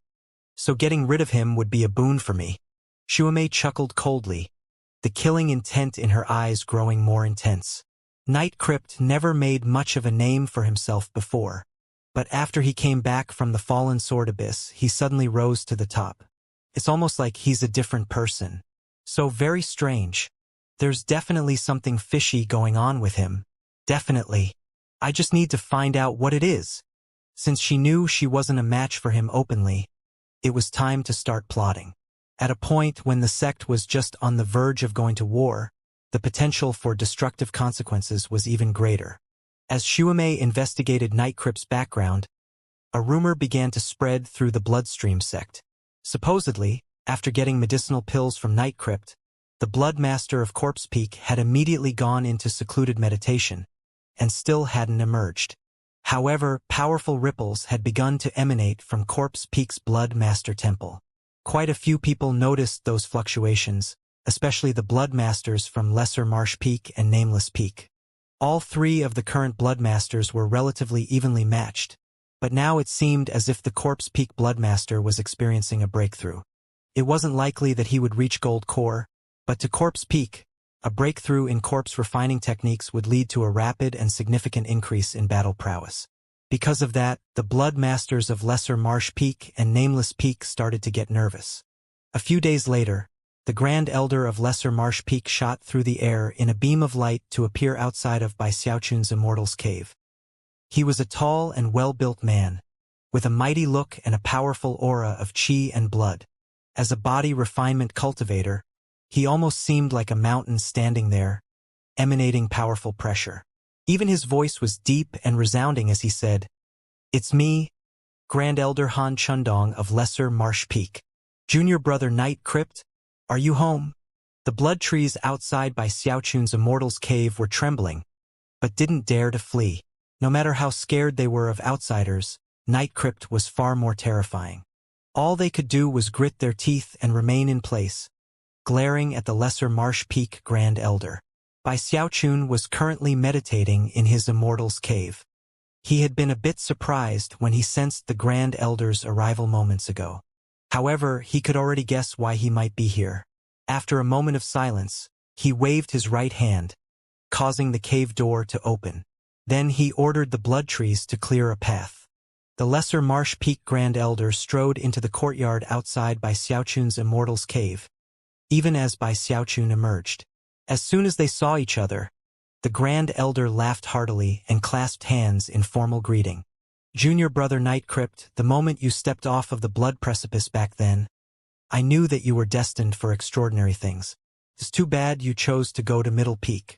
so getting rid of him would be a boon for me. Xuemei chuckled coldly, the killing intent in her eyes growing more intense. Night Crypt never made much of a name for himself before, but after he came back from the fallen sword abyss, he suddenly rose to the top. It's almost like he's a different person. So very strange. There's definitely something fishy going on with him. Definitely. I just need to find out what it is. Since she knew she wasn't a match for him openly, it was time to start plotting. At a point when the sect was just on the verge of going to war, the potential for destructive consequences was even greater. As Xuemei investigated Night Crypt's background, a rumor began to spread through the Bloodstream sect. Supposedly, After getting medicinal pills from Night Crypt, the Blood Master of Corpse Peak had immediately gone into secluded meditation, and still hadn't emerged. However, powerful ripples had begun to emanate from Corpse Peak's Blood Master Temple. Quite a few people noticed those fluctuations, especially the Blood Masters from Lesser Marsh Peak and Nameless Peak. All three of the current Blood Masters were relatively evenly matched, but now it seemed as if the Corpse Peak Blood Master was experiencing a breakthrough. It wasn't likely that he would reach Gold Core, but to Corpse Peak, a breakthrough in corpse refining techniques would lead to a rapid and significant increase in battle prowess. Because of that, the Blood Masters of Lesser Marsh Peak and Nameless Peak started to get nervous. A few days later, the Grand Elder of Lesser Marsh Peak shot through the air in a beam of light to appear outside of Bai Xiaochun's Immortal's cave. He was a tall and well-built man, with a mighty look and a powerful aura of qi and blood. As a body refinement cultivator, he almost seemed like a mountain standing there, emanating powerful pressure. Even his voice was deep and resounding as he said, "It's me, Grand Elder Han Chundong of Lesser Marsh Peak. Junior Brother Night Crypt, are you home?" The blood trees outside Bai Xiaochun's Immortal's cave were trembling, but didn't dare to flee. No matter how scared they were of outsiders, Night Crypt was far more terrifying. All they could do was grit their teeth and remain in place, glaring at the Lesser Marsh Peak Grand Elder. Bai Xiaochun was currently meditating in his Immortal's cave. He had been a bit surprised when he sensed the Grand Elder's arrival moments ago. However, he could already guess why he might be here. After a moment of silence, he waved his right hand, causing the cave door to open. Then he ordered the blood trees to clear a path. The Lesser Marsh Peak Grand Elder strode into the courtyard outside Bai Xiaochun's Immortal's cave, even as Bai Xiaochun emerged. As soon as they saw each other, the Grand Elder laughed heartily and clasped hands in formal greeting. "Junior Brother Night Crypt, the moment you stepped off of the blood precipice back then, I knew that you were destined for extraordinary things. It's too bad you chose to go to Middle Peak.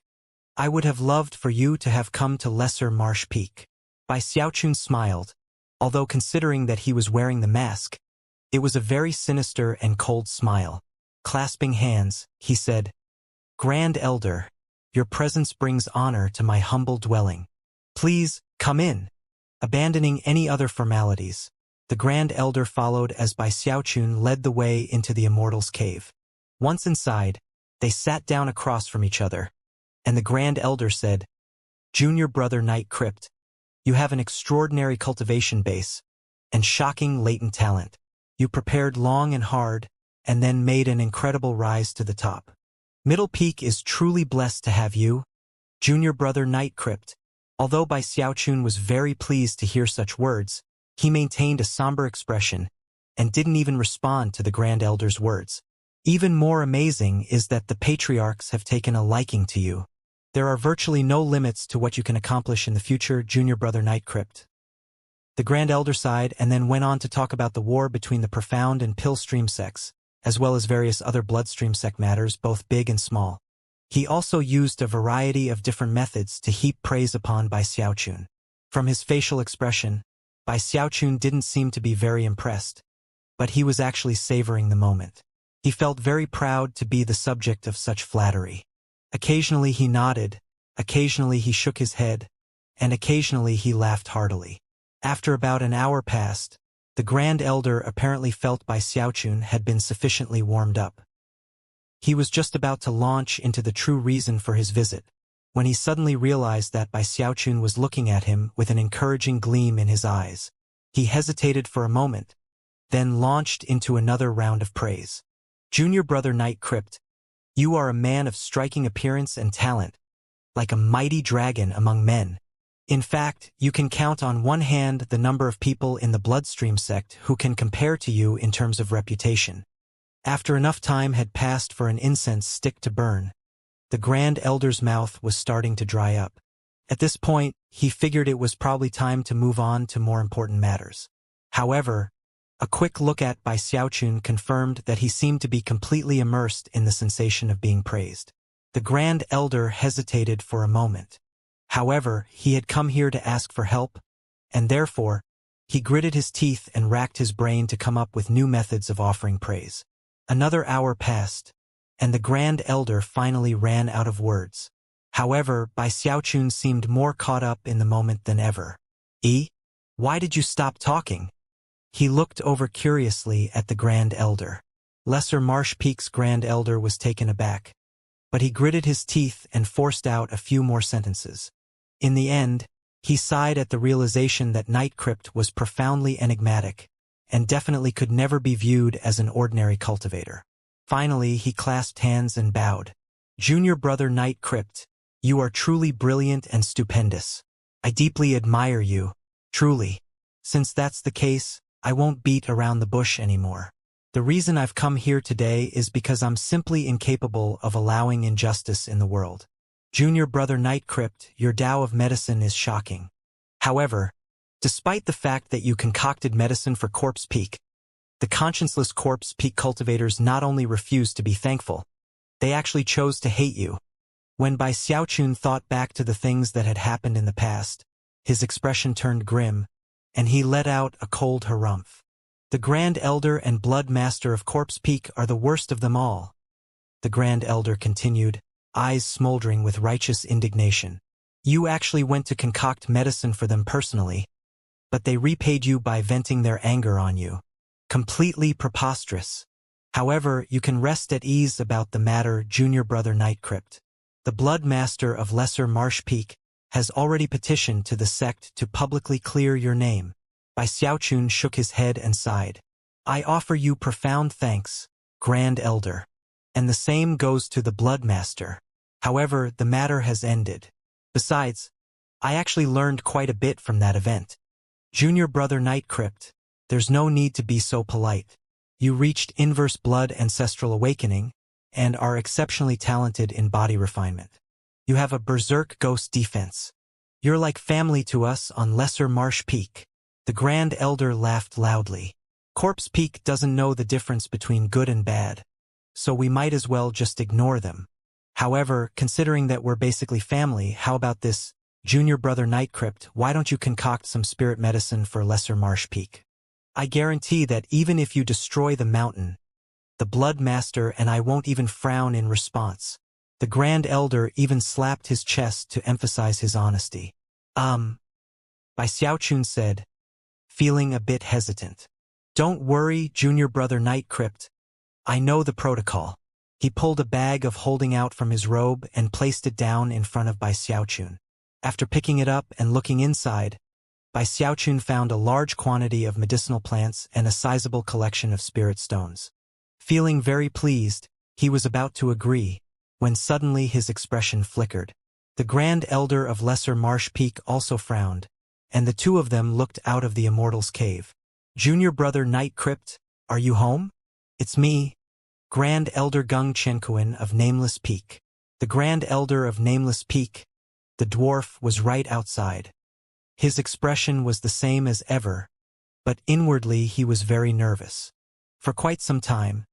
I would have loved for you to have come to Lesser Marsh Peak." Bai Xiaochun smiled, although considering that he was wearing the mask, it was a very sinister and cold smile. Clasping hands, he said, "Grand Elder, your presence brings honor to my humble dwelling. Please, come in." Abandoning any other formalities, the Grand Elder followed as Bai Xiaochun led the way into the Immortal's cave. Once inside, they sat down across from each other, and the Grand Elder said, "Junior Brother Night Crypt, you have an extraordinary cultivation base and shocking latent talent. You prepared long and hard, and then made an incredible rise to the top. Middle Peak is truly blessed to have you, Junior Brother Night Crypt." Although Bai Xiaochun was very pleased to hear such words, he maintained a somber expression and didn't even respond to the Grand Elder's words. "Even more amazing is that the patriarchs have taken a liking to you. There are virtually no limits to what you can accomplish in the future, Junior Brother Night Crypt." The Grand Elder sighed and then went on to talk about the war between the Profound and Pillstream sects, as well as various other Bloodstream sect matters, both big and small. He also used a variety of different methods to heap praise upon Bai Xiaochun. From his facial expression, Bai Xiaochun didn't seem to be very impressed, but he was actually savoring the moment. He felt very proud to be the subject of such flattery. Occasionally he nodded, occasionally he shook his head, and occasionally he laughed heartily. After about an hour passed, the Grand Elder apparently felt Bai Xiaochun had been sufficiently warmed up. He was just about to launch into the true reason for his visit, when he suddenly realized that Bai Xiaochun was looking at him with an encouraging gleam in his eyes. He hesitated for a moment, then launched into another round of praise. "Junior Brother Night Crypt, you are a man of striking appearance and talent, like a mighty dragon among men. In fact, you can count on one hand the number of people in the Bloodstream sect who can compare to you in terms of reputation." After enough time had passed for an incense stick to burn, the Grand Elder's mouth was starting to dry up. At this point, he figured it was probably time to move on to more important matters. However, a quick look at Bai Xiaochun confirmed that he seemed to be completely immersed in the sensation of being praised. The Grand Elder hesitated for a moment. However, he had come here to ask for help, and therefore, he gritted his teeth and racked his brain to come up with new methods of offering praise. Another hour passed, and the Grand Elder finally ran out of words. However, Bai Xiaochun seemed more caught up in the moment than ever. Why did you stop talking? He looked over curiously at the Grand Elder. Lesser Marsh Peak's Grand Elder was taken aback, but he gritted his teeth and forced out a few more sentences. In the end, he sighed at the realization that Night Crypt was profoundly enigmatic, and definitely could never be viewed as an ordinary cultivator. Finally, he clasped hands and bowed. Junior brother Night Crypt, you are truly brilliant and stupendous. I deeply admire you, truly. Since that's the case, I won't beat around the bush anymore. The reason I've come here today is because I'm simply incapable of allowing injustice in the world. Junior brother Night Crypt, your Tao of medicine is shocking. However, despite the fact that you concocted medicine for Corpse Peak, the conscienceless Corpse Peak cultivators not only refused to be thankful, they actually chose to hate you. When Bai Xiaochun thought back to the things that had happened in the past, his expression turned grim, and he let out a cold harumph. The Grand Elder and Blood Master of Corpse Peak are the worst of them all. The Grand Elder continued, eyes smoldering with righteous indignation. You actually went to concoct medicine for them personally, but they repaid you by venting their anger on you. Completely preposterous. However, you can rest at ease about the matter, Junior brother Night Crypt. The Blood Master of Lesser Marsh Peak has already petitioned to the sect to publicly clear your name. Bai Xiaochun shook his head and sighed. I offer you profound thanks, Grand Elder. And the same goes to the Blood Master. However, the matter has ended. Besides, I actually learned quite a bit from that event. Junior brother Night Crypt, there's no need to be so polite. You reached inverse blood ancestral awakening, and are exceptionally talented in body refinement. You have a berserk ghost defense. You're like family to us on Lesser Marsh Peak. The Grand Elder laughed loudly. Corpse Peak doesn't know the difference between good and bad, so we might as well just ignore them. However, considering that we're basically family, how about this? Junior brother Night Crypt, why don't you concoct some spirit medicine for Lesser Marsh Peak? I guarantee that even if you destroy the mountain, the Blood Master and I won't even frown in response. The Grand Elder even slapped his chest to emphasize his honesty. Bai Xiaochun said, feeling a bit hesitant. Don't worry, Junior brother Night Crypt. I know the protocol. He pulled a bag of holding out from his robe and placed it down in front of Bai Xiaochun. After picking it up and looking inside, Bai Xiaochun found a large quantity of medicinal plants and a sizable collection of spirit stones. Feeling very pleased, he was about to agree, when suddenly his expression flickered. The Grand Elder of Lesser Marsh Peak also frowned, and the two of them looked out of the Immortal's cave. Junior brother Night Crypt, are you home? It's me, Grand Elder Gung Chenkuan of Nameless Peak. The Grand Elder of Nameless Peak, the dwarf, was right outside. His expression was the same as ever, but inwardly he was very nervous. For quite some time,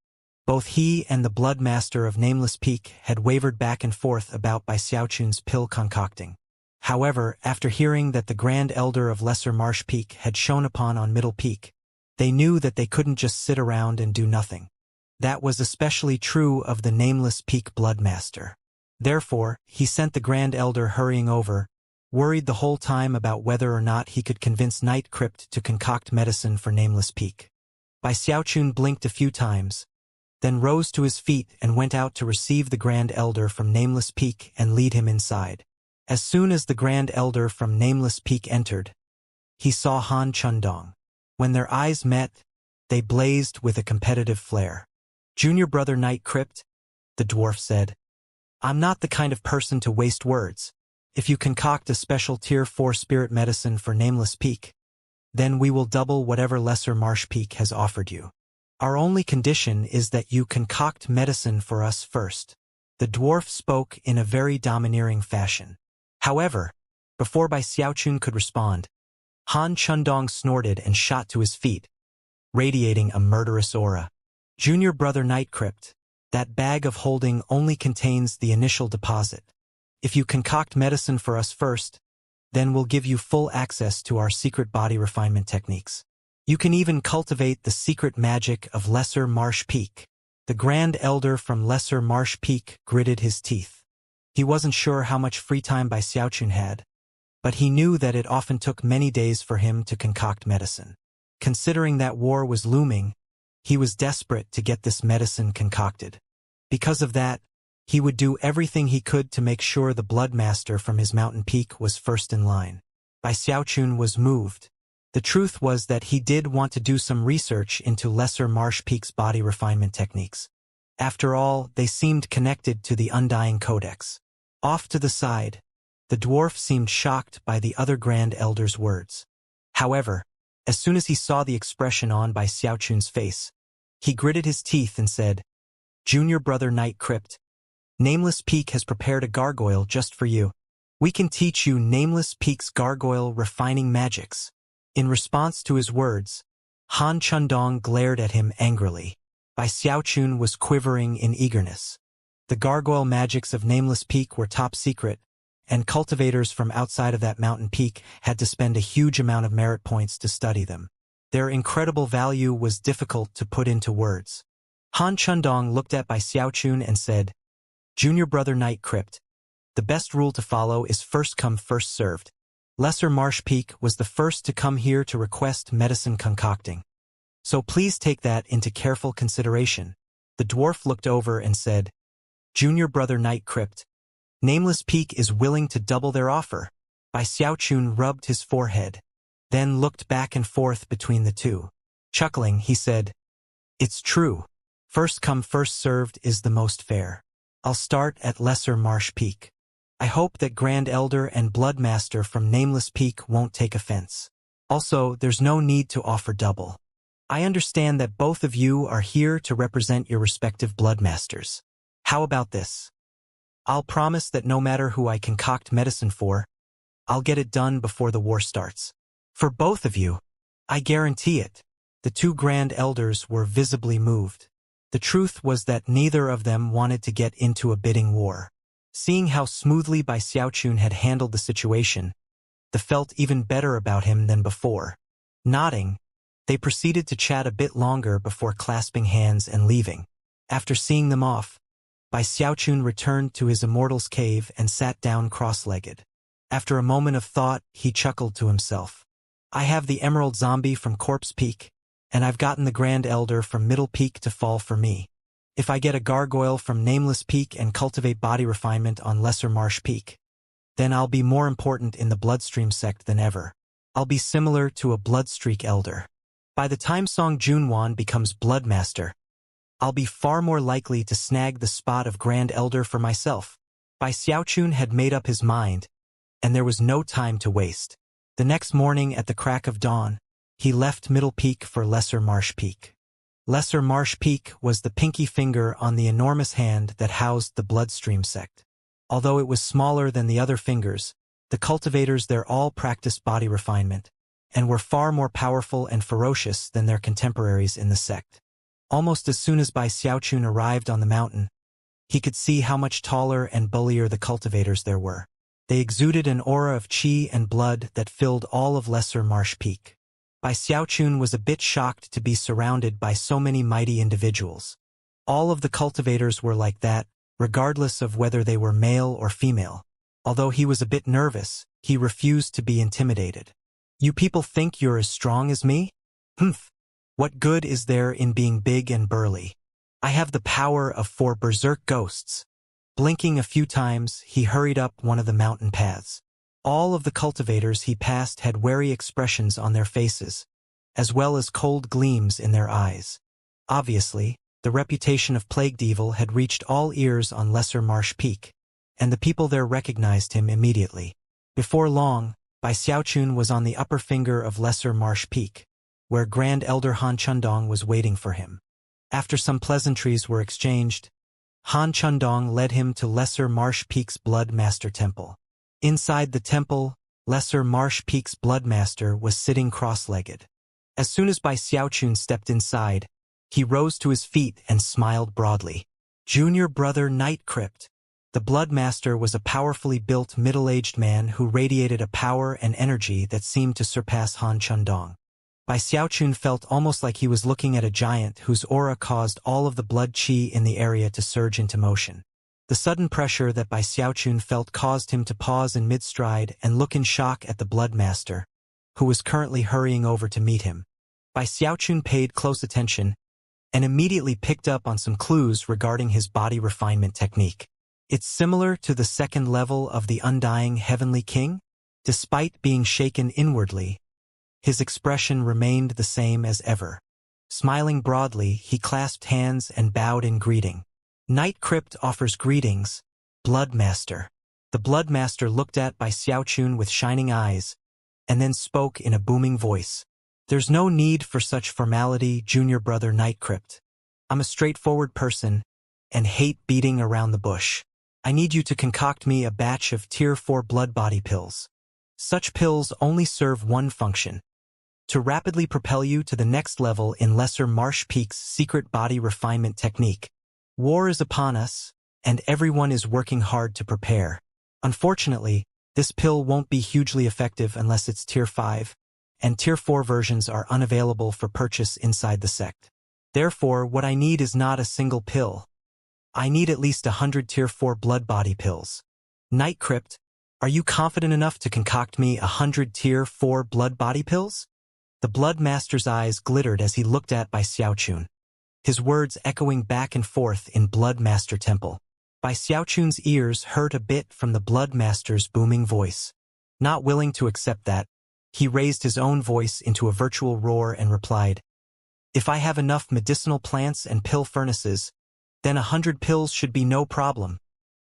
both he and the Blood Master of Nameless Peak had wavered back and forth about Bai Xiaochun's pill concocting. However, after hearing that the Grand Elder of Lesser Marsh Peak had shone upon on Middle Peak, they knew that they couldn't just sit around and do nothing. That was especially true of the Nameless Peak Blood Master. Therefore, he sent the Grand Elder hurrying over, worried the whole time about whether or not he could convince Night Crypt to concoct medicine for Nameless Peak. Bai Xiaochun blinked a few times, then rose to his feet and went out to receive the Grand Elder from Nameless Peak and lead him inside. As soon as the Grand Elder from Nameless Peak entered, he saw Han Chundong. When their eyes met, they blazed with a competitive flare. Junior brother Night Crypt, the dwarf said, I'm not the kind of person to waste words. If you concoct a special Tier 4 spirit medicine for Nameless Peak, then we will double whatever Lesser Marsh Peak has offered you. Our only condition is that you concoct medicine for us first. The dwarf spoke in a very domineering fashion. However, before Bai Xiaochun could respond, Han Chundong snorted and shot to his feet, radiating a murderous aura. Junior brother Night Crypt, that bag of holding only contains the initial deposit. If you concoct medicine for us first, then we'll give you full access to our secret body refinement techniques. You can even cultivate the secret magic of Lesser Marsh Peak. The Grand Elder from Lesser Marsh Peak gritted his teeth. He wasn't sure how much free time Bai Xiaochun had, but he knew that it often took many days for him to concoct medicine. Considering that war was looming, he was desperate to get this medicine concocted. Because of that, he would do everything he could to make sure the Bloodmaster from his mountain peak was first in line. Bai Xiaochun was moved. The truth was that he did want to do some research into Lesser Marsh Peak's body refinement techniques. After all, they seemed connected to the Undying Codex. Off to the side, the dwarf seemed shocked by the other Grand Elder's words. However, as soon as he saw the expression on Bai Xiaochun's face, he gritted his teeth and said, "Junior brother Night Crypt, Nameless Peak has prepared a gargoyle just for you. We can teach you Nameless Peak's gargoyle refining magics." In response to his words, Han Chundong glared at him angrily. Bai Xiaochun was quivering in eagerness. The gargoyle magics of Nameless Peak were top secret, and cultivators from outside of that mountain peak had to spend a huge amount of merit points to study them. Their incredible value was difficult to put into words. Han Chundong looked at Bai Xiaochun and said, "Junior brother Night Crypt, the best rule to follow is first come first served. Lesser Marsh Peak was the first to come here to request medicine concocting. So please take that into careful consideration." The dwarf looked over and said, "Junior brother Night Crypt, Nameless Peak is willing to double their offer." Bai Xiaochun rubbed his forehead, then looked back and forth between the two. Chuckling, he said, "It's true. First come first served is the most fair. I'll start at Lesser Marsh Peak. I hope that Grand Elder and Bloodmaster from Nameless Peak won't take offense. Also, there's no need to offer double. I understand that both of you are here to represent your respective Bloodmasters. How about this? I'll promise that no matter who I concoct medicine for, I'll get it done before the war starts. For both of you, I guarantee it." The two Grand Elders were visibly moved. The truth was that neither of them wanted to get into a bidding war. Seeing how smoothly Bai Xiaochun had handled the situation, they felt even better about him than before. Nodding, they proceeded to chat a bit longer before clasping hands and leaving. After seeing them off, Bai Xiaochun returned to his immortal's cave and sat down cross-legged. After a moment of thought, he chuckled to himself. "I have the Emerald Zombie from Corpse Peak, and I've gotten the Grand Elder from Middle Peak to fall for me. If I get a gargoyle from Nameless Peak and cultivate body refinement on Lesser Marsh Peak, then I'll be more important in the Bloodstream sect than ever. I'll be similar to a Bloodstreak Elder. By the time Song Junwan becomes Bloodmaster, I'll be far more likely to snag the spot of Grand Elder for myself." Bai Xiaochun had made up his mind, and there was no time to waste. The next morning at the crack of dawn, he left Middle Peak for Lesser Marsh Peak. Lesser Marsh Peak was the pinky finger on the enormous hand that housed the Bloodstream sect. Although it was smaller than the other fingers, the cultivators there all practiced body refinement, and were far more powerful and ferocious than their contemporaries in the sect. Almost as soon as Bai Xiaochun arrived on the mountain, he could see how much taller and bullier the cultivators there were. They exuded an aura of qi and blood that filled all of Lesser Marsh Peak. Bai Xiaochun was a bit shocked to be surrounded by so many mighty individuals. All of the cultivators were like that, regardless of whether they were male or female. Although he was a bit nervous, he refused to be intimidated. "You people think you're as strong as me? Humph. What good is there in being big and burly? I have the power of 4 berserk ghosts." Blinking a few times, he hurried up one of the mountain paths. All of the cultivators he passed had wary expressions on their faces, as well as cold gleams in their eyes. Obviously, the reputation of Plagued Evil had reached all ears on Lesser Marsh Peak, and the people there recognized him immediately. Before long, Bai Xiaochun was on the upper finger of Lesser Marsh Peak, where Grand Elder Han Chundong was waiting for him. After some pleasantries were exchanged, Han Chundong led him to Lesser Marsh Peak's Blood Master Temple. Inside the temple, Lesser Marsh Peak's Bloodmaster was sitting cross-legged. As soon as Bai Xiaochun stepped inside, he rose to his feet and smiled broadly. "Junior brother Night Crypt." The Bloodmaster was a powerfully built middle-aged man who radiated a power and energy that seemed to surpass Han Chundong. Bai Xiaochun felt almost like he was looking at a giant whose aura caused all of the blood qi in the area to surge into motion. The sudden pressure that Bai Xiaochun felt caused him to pause in mid-stride and look in shock at the blood master, who was currently hurrying over to meet him. Bai Xiaochun paid close attention and immediately picked up on some clues regarding his body refinement technique. It's similar to the second level of the Undying Heavenly King. Despite being shaken inwardly, his expression remained the same as ever. Smiling broadly, he clasped hands and bowed in greeting. Night Crypt offers greetings, Blood Master. The Blood Master looked at Bai Xiaochun with shining eyes, and then spoke in a booming voice. There's no need for such formality, junior brother Night Crypt. I'm a straightforward person, and hate beating around the bush. I need you to concoct me a batch of Tier 4 blood body pills. Such pills only serve one function: to rapidly propel you to the next level in Lesser Marsh Peak's secret body refinement technique. War is upon us, and everyone is working hard to prepare. Unfortunately, this pill won't be hugely effective unless it's Tier 5, and Tier 4 versions are unavailable for purchase inside the sect. Therefore, what I need is not a single pill. I need at least 100 Tier 4 blood body pills. Night Crypt, are you confident enough to concoct me 100 Tier 4 blood body pills? The Blood Master's eyes glittered as he looked at Bai Xiaochun, his words echoing back and forth in Blood Master Temple. Bai Xiaochun's ears hurt a bit from the Blood Master's booming voice. Not willing to accept that, he raised his own voice into a virtual roar and replied, If I have enough medicinal plants and pill furnaces, then 100 pills should be no problem.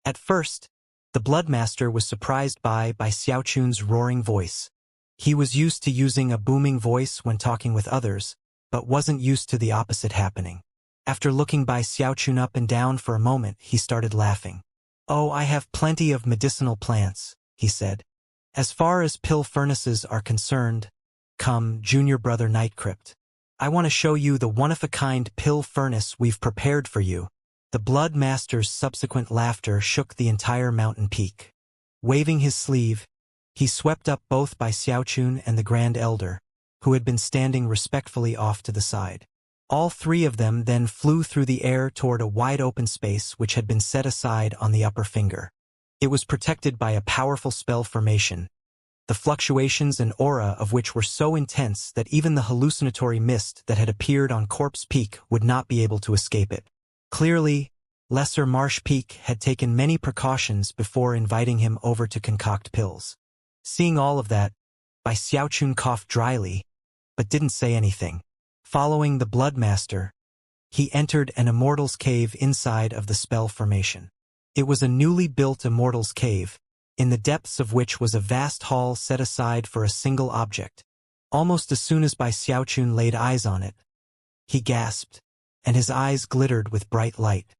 At first, the Blood Master was surprised by Xiaochun's roaring voice. He was used to using a booming voice when talking with others, but wasn't used to the opposite happening. After looking Bai Xiaochun up and down for a moment, he started laughing. Oh, I have plenty of medicinal plants, he said. As far as pill furnaces are concerned, come, junior brother Night Crypt. I want to show you the one-of-a-kind pill furnace we've prepared for you. The Blood Master's subsequent laughter shook the entire mountain peak. Waving his sleeve, he swept up both Bai Xiaochun and the Grand Elder, who had been standing respectfully off to the side. All three of them then flew through the air toward a wide-open space which had been set aside on the upper finger. It was protected by a powerful spell formation, the fluctuations and aura of which were so intense that even the hallucinatory mist that had appeared on Corpse Peak would not be able to escape it. Clearly, Lesser Marsh Peak had taken many precautions before inviting him over to concoct pills. Seeing all of that, Bai Xiaochun coughed dryly, but didn't say anything. Following the Blood Master, he entered an Immortal's Cave inside of the spell formation. It was a newly built Immortal's Cave, in the depths of which was a vast hall set aside for a single object. Almost as soon as Bai Xiaochun laid eyes on it, he gasped, and his eyes glittered with bright light.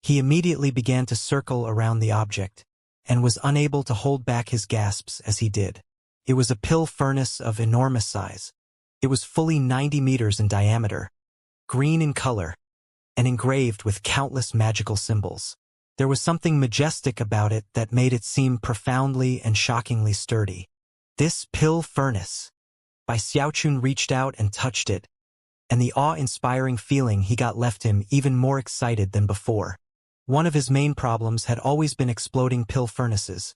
He immediately began to circle around the object, and was unable to hold back his gasps as he did. It was a pill furnace of enormous size. It was fully 90 meters in diameter, green in color, and engraved with countless magical symbols. There was something majestic about it that made it seem profoundly and shockingly sturdy. This pill furnace. Bai Xiaochun reached out and touched it, and the awe-inspiring feeling he got left him even more excited than before. One of his main problems had always been exploding pill furnaces,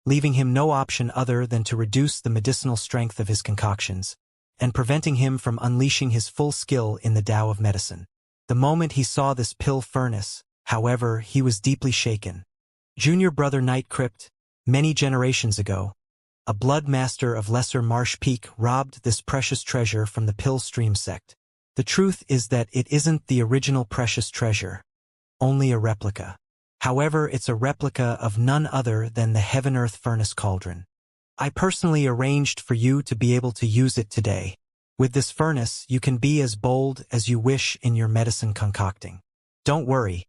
leaving him no option other than to reduce the medicinal strength of his concoctions, and preventing him from unleashing his full skill in the Tao of medicine. The moment he saw this pill furnace, however, he was deeply shaken. Junior brother Night Crypt, many generations ago, a blood master of Lesser Marsh Peak robbed this precious treasure from the Pill Stream sect. The truth is that it isn't the original precious treasure, only a replica. However, it's a replica of none other than the Heaven-Earth Furnace Cauldron. I personally arranged for you to be able to use it today. With this furnace, you can be as bold as you wish in your medicine concocting. Don't worry.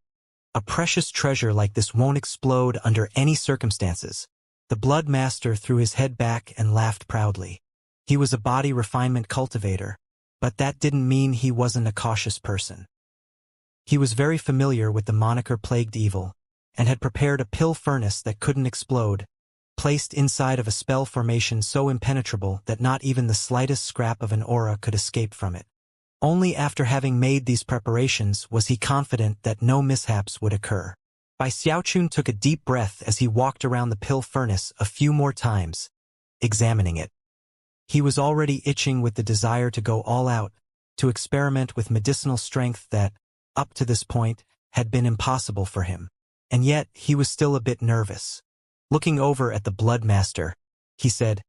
A precious treasure like this won't explode under any circumstances. The Blood Master threw his head back and laughed proudly. He was a body refinement cultivator, but that didn't mean he wasn't a cautious person. He was very familiar with the moniker Plagued Evil, and had prepared a pill furnace that couldn't explode, placed inside of a spell formation so impenetrable that not even the slightest scrap of an aura could escape from it. Only after having made these preparations was he confident that no mishaps would occur. Bai Xiaochun took a deep breath as he walked around the pill furnace a few more times, examining it. He was already itching with the desire to go all out, to experiment with medicinal strength that, up to this point, had been impossible for him. And yet, he was still a bit nervous. Looking over at the Blood Master, he said,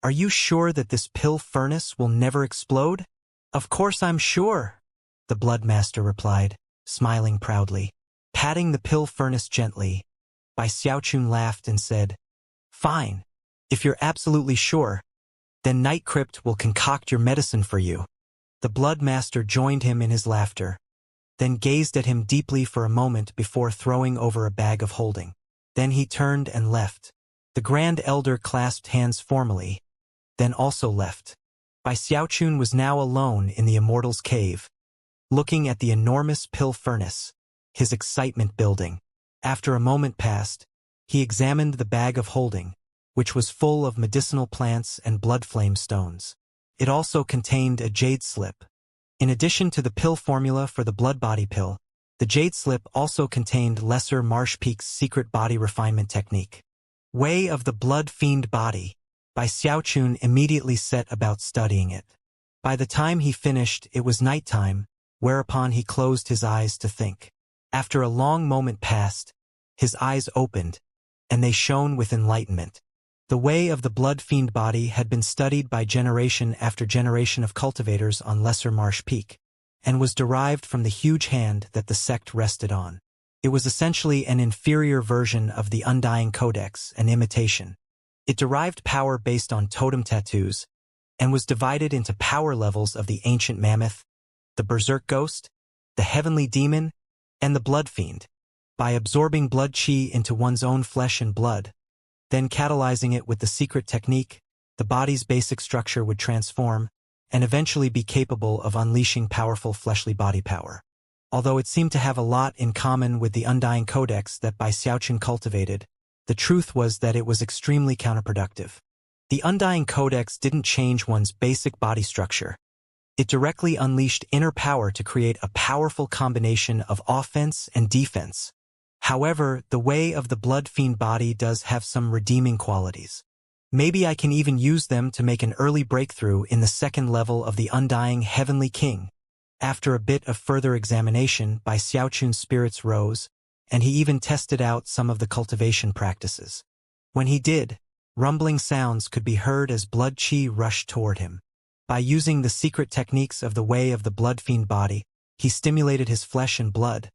"Are you sure that this pill furnace will never explode?" "Of course I'm sure," the Blood Master replied, smiling proudly. Patting the pill furnace gently, Bai Xiaochun laughed and said, "Fine. If you're absolutely sure, then Night Crypt will concoct your medicine for you." The Blood Master joined him in his laughter, then gazed at him deeply for a moment before throwing over a bag of holding. Then he turned and left. The Grand Elder clasped hands formally, then also left. Bai Xiaochun was now alone in the Immortal's cave, looking at the enormous pill furnace, his excitement building. After a moment passed, he examined the bag of holding, which was full of medicinal plants and blood flame stones. It also contained a jade slip. In addition to the pill formula for the blood body pill, the jade slip also contained Lesser Marsh Peak's secret body refinement technique. Way of the Blood Fiend Body. Bai Xiaochun immediately set about studying it. By the time he finished, it was nighttime, whereupon he closed his eyes to think. After a long moment passed, his eyes opened, and they shone with enlightenment. The way of the Blood Fiend Body had been studied by generation after generation of cultivators on Lesser Marsh Peak, and was derived from the huge hand that the sect rested on. It was essentially an inferior version of the Undying Codex and Imitation. It derived power based on totem tattoos, and was divided into power levels of the Ancient Mammoth, the Berserk Ghost, the Heavenly Demon, and the Blood Fiend. By absorbing blood chi into one's own flesh and blood, then catalyzing it with the secret technique, the body's basic structure would transform, and eventually be capable of unleashing powerful fleshly body power. Although it seemed to have a lot in common with the Undying Codex that Bai Xiaochun cultivated, the truth was that it was extremely counterproductive. The Undying Codex didn't change one's basic body structure. It directly unleashed inner power to create a powerful combination of offense and defense. However, the way of the Blood Fiend Body does have some redeeming qualities. Maybe I can even use them to make an early breakthrough in the second level of the Undying Heavenly King. After a bit of further examination, Bai Xiaochun's spirits rose, and he even tested out some of the cultivation practices. When he did, rumbling sounds could be heard as blood chi rushed toward him. By using the secret techniques of the way of the Blood Fiend Body, he stimulated his flesh and blood,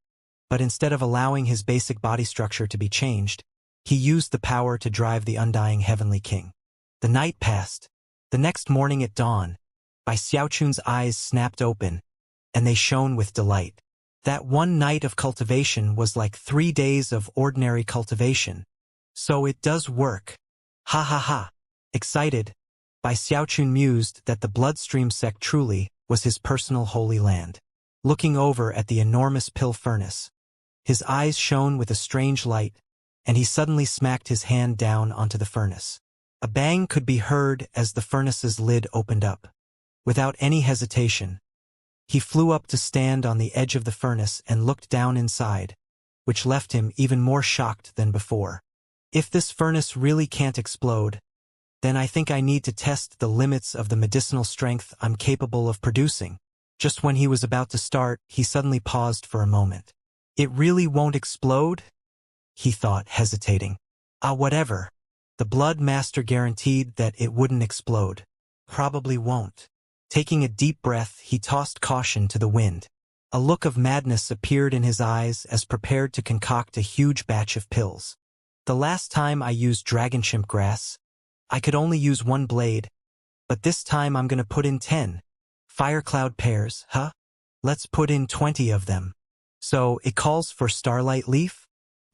but instead of allowing his basic body structure to be changed, he used the power to drive the Undying Heavenly King. The night passed. The next morning at dawn, Bai Xiaochun's eyes snapped open, and they shone with delight. That one night of cultivation was like 3 days of ordinary cultivation. So it does work. Ha ha ha. Excited, Bai Xiaochun mused that the Bloodstream sect truly was his personal holy land. Looking over at the enormous pill furnace, his eyes shone with a strange light, and he suddenly smacked his hand down onto the furnace. A bang could be heard as the furnace's lid opened up. Without any hesitation, he flew up to stand on the edge of the furnace and looked down inside, which left him even more shocked than before. If this furnace really can't explode, then I think I need to test the limits of the medicinal strength I'm capable of producing. Just when he was about to start, he suddenly paused for a moment. It really won't explode? He thought, hesitating. Whatever. The Blood Master guaranteed that it wouldn't explode. Probably won't. Taking a deep breath, he tossed caution to the wind. A look of madness appeared in his eyes as prepared to concoct a huge batch of pills. The last time I used dragon chimp grass, I could only use 1 blade, but this time I'm gonna put in 10. Firecloud pears, huh? Let's put in 20 of them. So it calls for starlight leaf?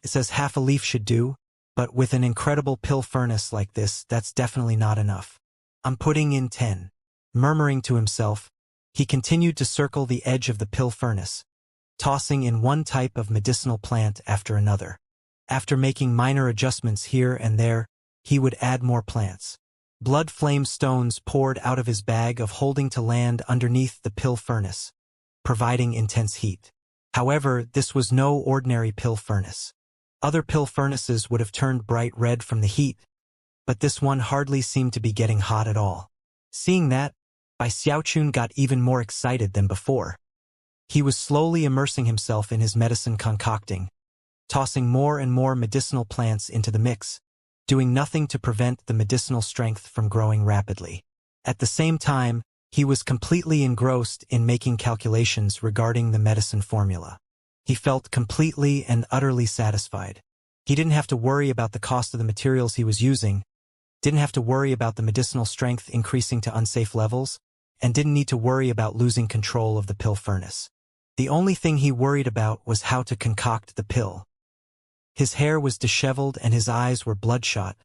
It says half a leaf should do, but with an incredible pill furnace like this, that's definitely not enough. I'm putting in 10. Murmuring to himself, he continued to circle the edge of the pill furnace, tossing in one type of medicinal plant after another. After making minor adjustments here and there, he would add more plants. Blood flame stones poured out of his bag of holding to land underneath the pill furnace, providing intense heat. However, this was no ordinary pill furnace. Other pill furnaces would have turned bright red from the heat, but this one hardly seemed to be getting hot at all. Seeing that, Bai Xiaochun got even more excited than before. He was slowly immersing himself in his medicine concocting, tossing more and more medicinal plants into the mix, doing nothing to prevent the medicinal strength from growing rapidly. At the same time, he was completely engrossed in making calculations regarding the medicine formula. He felt completely and utterly satisfied. He didn't have to worry about the cost of the materials he was using, didn't have to worry about the medicinal strength increasing to unsafe levels, and didn't need to worry about losing control of the pill furnace. The only thing he worried about was how to concoct the pill. His hair was disheveled and his eyes were bloodshot,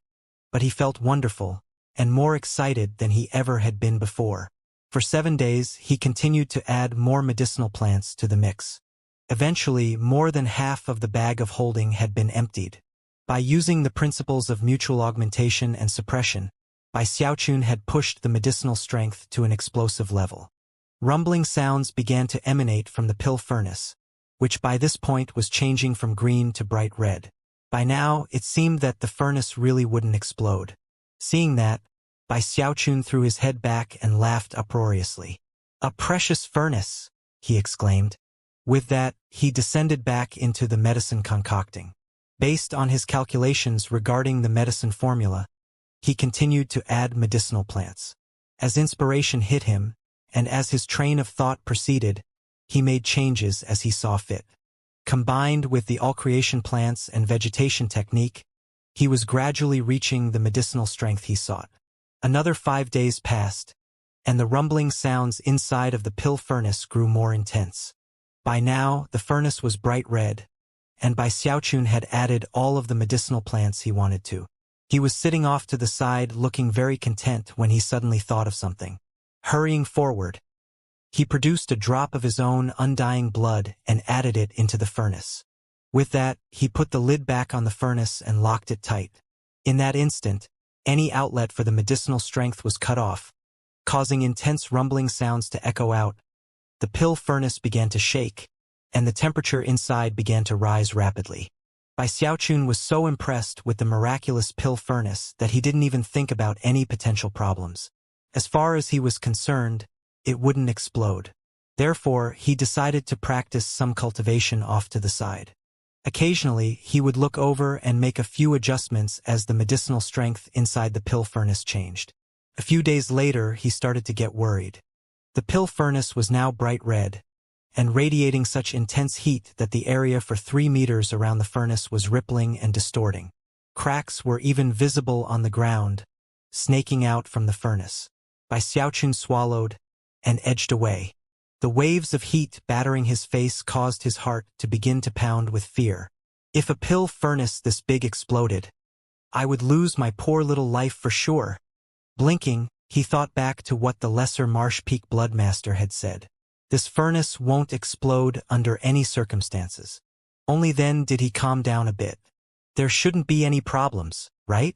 but he felt wonderful and more excited than he ever had been before. For 7 days, he continued to add more medicinal plants to the mix. Eventually, more than half of the bag of holding had been emptied. By using the principles of mutual augmentation and suppression, Bai Xiaochun had pushed the medicinal strength to an explosive level. Rumbling sounds began to emanate from the pill furnace, which by this point was changing from green to bright red. By now, it seemed that the furnace really wouldn't explode. Seeing that, Bai Xiaochun threw his head back and laughed uproariously. "A precious furnace!" he exclaimed. With that, he descended back into the medicine concocting. Based on his calculations regarding the medicine formula, he continued to add medicinal plants. As inspiration hit him, and as his train of thought proceeded, he made changes as he saw fit. Combined with the all-creation plants and vegetation technique, he was gradually reaching the medicinal strength he sought. Another 5 days passed, and the rumbling sounds inside of the pill furnace grew more intense. By now, the furnace was bright red, and Bai Xiaochun had added all of the medicinal plants he wanted to. He was sitting off to the side looking very content when he suddenly thought of something. Hurrying forward, he produced a drop of his own undying blood and added it into the furnace. With that, he put the lid back on the furnace and locked it tight. In that instant, any outlet for the medicinal strength was cut off, causing intense rumbling sounds to echo out. The pill furnace began to shake, and the temperature inside began to rise rapidly. Bai Xiaochun was so impressed with the miraculous pill furnace that he didn't even think about any potential problems. As far as he was concerned, it wouldn't explode. Therefore, he decided to practice some cultivation off to the side. Occasionally, he would look over and make a few adjustments as the medicinal strength inside the pill furnace changed. A few days later, he started to get worried. The pill furnace was now bright red, and radiating such intense heat that the area for 3 meters around the furnace was rippling and distorting. Cracks were even visible on the ground, snaking out from the furnace. Bai Xiaochun swallowed and edged away. The waves of heat battering his face caused his heart to begin to pound with fear. If a pill furnace this big exploded, I would lose my poor little life for sure. Blinking, he thought back to what the lesser Marsh Peak Bloodmaster had said. This furnace won't explode under any circumstances. Only then did he calm down a bit. There shouldn't be any problems, right?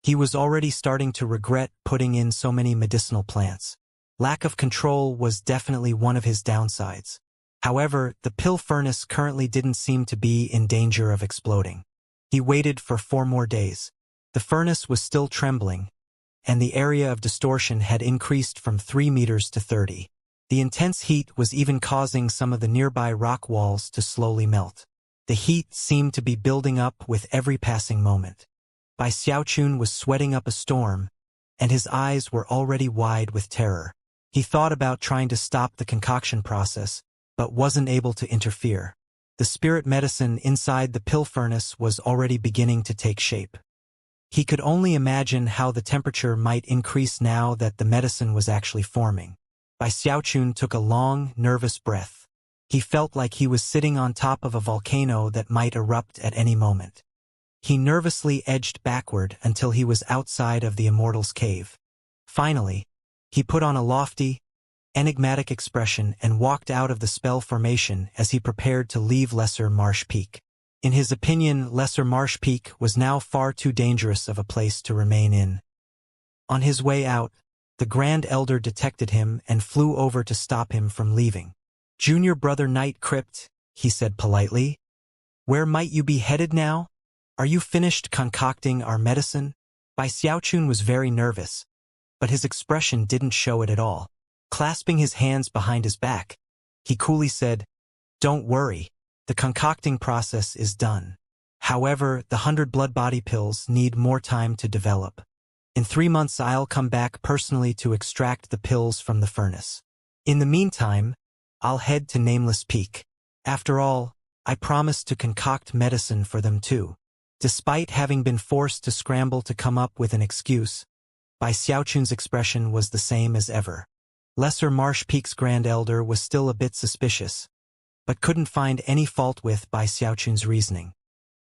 He was already starting to regret putting in so many medicinal plants. Lack of control was definitely one of his downsides. However, the pill furnace currently didn't seem to be in danger of exploding. He waited for 4 more days. The furnace was still trembling, and the area of distortion had increased from 3 meters to 30. The intense heat was even causing some of the nearby rock walls to slowly melt. The heat seemed to be building up with every passing moment. Bai Xiaochun was sweating up a storm, and his eyes were already wide with terror. He thought about trying to stop the concoction process, but wasn't able to interfere. The spirit medicine inside the pill furnace was already beginning to take shape. He could only imagine how the temperature might increase now that the medicine was actually forming. Bai Xiaochun took a long, nervous breath. He felt like he was sitting on top of a volcano that might erupt at any moment. He nervously edged backward until he was outside of the Immortal's cave. Finally, he put on a lofty, enigmatic expression and walked out of the spell formation as he prepared to leave Lesser Marsh Peak. In his opinion, Lesser Marsh Peak was now far too dangerous of a place to remain in. On his way out, the Grand Elder detected him and flew over to stop him from leaving. "Junior Brother Knight Crypt," he said politely, "where might you be headed now? Are you finished concocting our medicine?" Bai Xiaochun was very nervous, but his expression didn't show it at all. Clasping his hands behind his back, he coolly said, "Don't worry, the concocting process is done. However, the 100 blood body pills need more time to develop. In 3 months I'll come back personally to extract the pills from the furnace. In the meantime, I'll head to Nameless Peak. After all, I promised to concoct medicine for them too." Despite having been forced to scramble to come up with an excuse, Bai Xiaochun's expression was the same as ever. Lesser Marsh Peak's Grand Elder was still a bit suspicious, but couldn't find any fault with Bai Xiaochun's reasoning.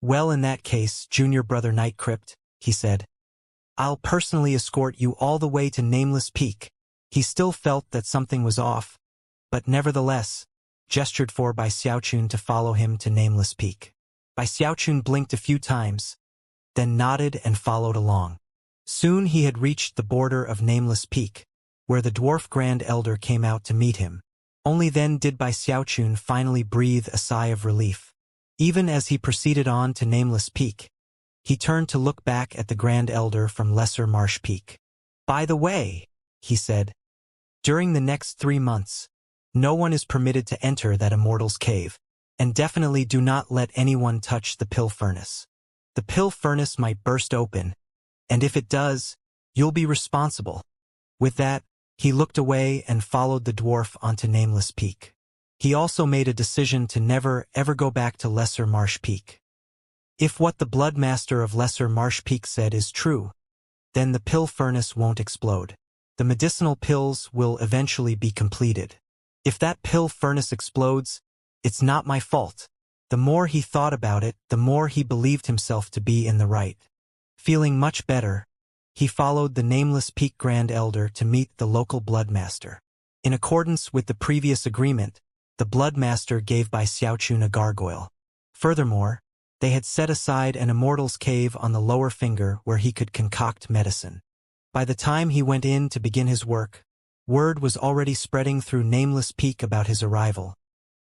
"Well, in that case, Junior Brother Knight Crypt," he said, "I'll personally escort you all the way to Nameless Peak." He still felt that something was off, but nevertheless, gestured for Bai Xiaochun to follow him to Nameless Peak. Bai Xiaochun blinked a few times, then nodded and followed along. Soon he had reached the border of Nameless Peak, where the dwarf Grand Elder came out to meet him. Only then did Bai Xiaochun finally breathe a sigh of relief. Even as he proceeded on to Nameless Peak, he turned to look back at the Grand Elder from Lesser Marsh Peak. "By the way," he said, "during the next 3 months, no one is permitted to enter that Immortal's Cave, and definitely do not let anyone touch the pill furnace. The pill furnace might burst open, and if it does, you'll be responsible." With that, he looked away and followed the dwarf onto Nameless Peak. He also made a decision to never, ever go back to Lesser Marsh Peak. If what the Blood Master of Lesser Marsh Peak said is true, then the pill furnace won't explode. The medicinal pills will eventually be completed. If that pill furnace explodes, it's not my fault. The more he thought about it, the more he believed himself to be in the right. Feeling much better, he followed the Nameless Peak Grand Elder to meet the local Blood Master. In accordance with the previous agreement, the Blood Master gave Bai Xiaochun a gargoyle. Furthermore, they had set aside an Immortal's Cave on the lower finger where he could concoct medicine. By the time he went in to begin his work, word was already spreading through Nameless Peak about his arrival,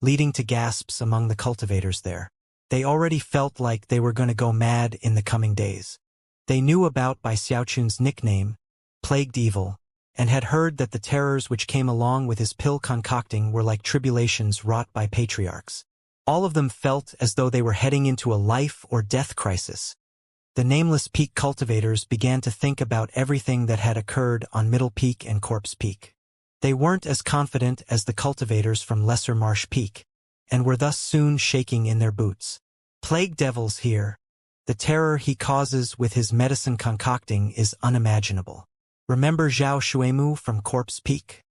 leading to gasps among the cultivators there. They already felt like they were going to go mad in the coming days. They knew about Bai Xiaochun's nickname, Plagued Evil, and had heard that the terrors which came along with his pill concocting were like tribulations wrought by patriarchs. All of them felt as though they were heading into a life or death crisis. The Nameless Peak cultivators began to think about everything that had occurred on Middle Peak and Corpse Peak. They weren't as confident as the cultivators from Lesser Marsh Peak, and were thus soon shaking in their boots. "Plague Devil's here. The terror he causes with his medicine concocting is unimaginable. Remember Zhao Shuemu from Corpse Peak?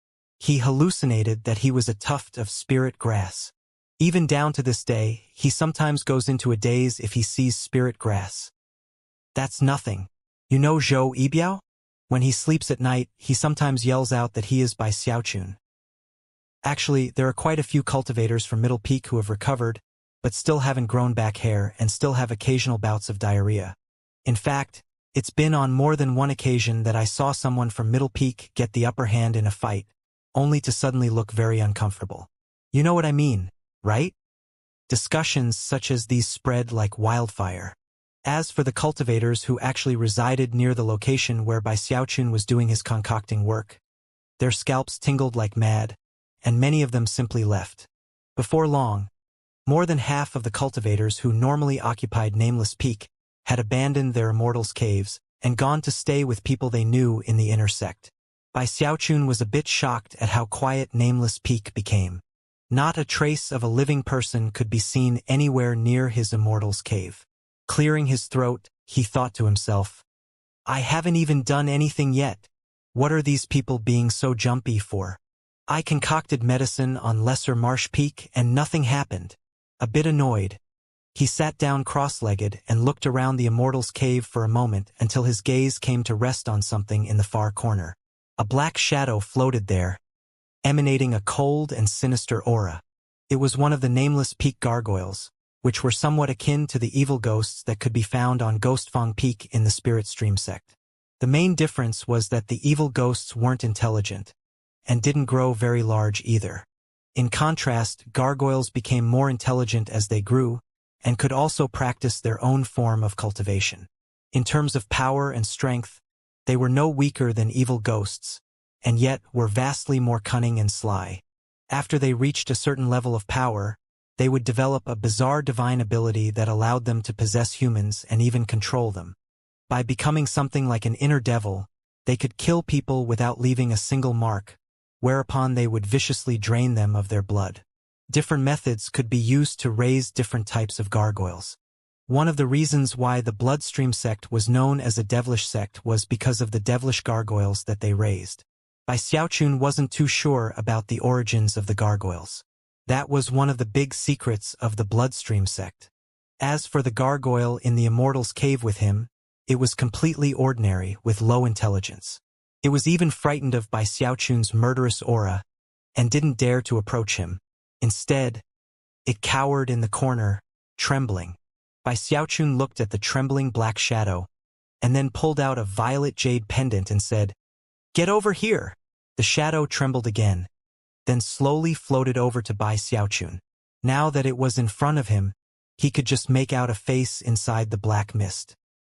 He hallucinated that he was a tuft of spirit grass. Even down to this day, he sometimes goes into a daze if he sees spirit grass. That's nothing. You know Zhou Yibiao? When he sleeps at night, he sometimes yells out that he is Bai Xiaochun. Actually, there are quite a few cultivators from Middle Peak who have recovered, but still haven't grown back hair and still have occasional bouts of diarrhea. In fact, it's been on more than one occasion that I saw someone from Middle Peak get the upper hand in a fight, only to suddenly look very uncomfortable. You know what I mean, right? Discussions such as these spread like wildfire. As for the cultivators who actually resided near the location where Bai Xiaochun was doing his concocting work, their scalps tingled like mad, and many of them simply left. Before long, more than half of the cultivators who normally occupied Nameless Peak had abandoned their Immortal's Caves and gone to stay with people they knew in the inner sect. Bai Xiaochun was a bit shocked at how quiet Nameless Peak became. Not a trace of a living person could be seen anywhere near his Immortal's Cave. Clearing his throat, he thought to himself, "I haven't even done anything yet. What are these people being so jumpy for? I concocted medicine on Lesser Marsh Peak and nothing happened." A bit annoyed, he sat down cross-legged and looked around the Immortal's Cave for a moment until his gaze came to rest on something in the far corner. A black shadow floated there, emanating a cold and sinister aura. It was one of the Nameless Peak gargoyles, which were somewhat akin to the evil ghosts that could be found on Ghostfang Peak in the Spirit Stream sect. The main difference was that the evil ghosts weren't intelligent, and didn't grow very large either. In contrast, gargoyles became more intelligent as they grew, and could also practice their own form of cultivation. In terms of power and strength, they were no weaker than evil ghosts, and yet were vastly more cunning and sly. After they reached a certain level of power, they would develop a bizarre divine ability that allowed them to possess humans and even control them. By becoming something like an inner devil, they could kill people without leaving a single mark, whereupon they would viciously drain them of their blood. Different methods could be used to raise different types of gargoyles. One of the reasons why the Bloodstream sect was known as a devilish sect was because of the devilish gargoyles that they raised. Bai Xiaochun wasn't too sure about the origins of the gargoyles. That was one of the big secrets of the Bloodstream sect. As for the gargoyle in the Immortal's cave with him, it was completely ordinary with low intelligence. It was even frightened of Bai Xiaochun's murderous aura, and didn't dare to approach him. Instead, it cowered in the corner, trembling. Bai Xiaochun looked at the trembling black shadow, and then pulled out a violet jade pendant and said, "Get over here!" The shadow trembled again, then slowly floated over to Bai Xiaochun. Now that it was in front of him, he could just make out a face inside the black mist.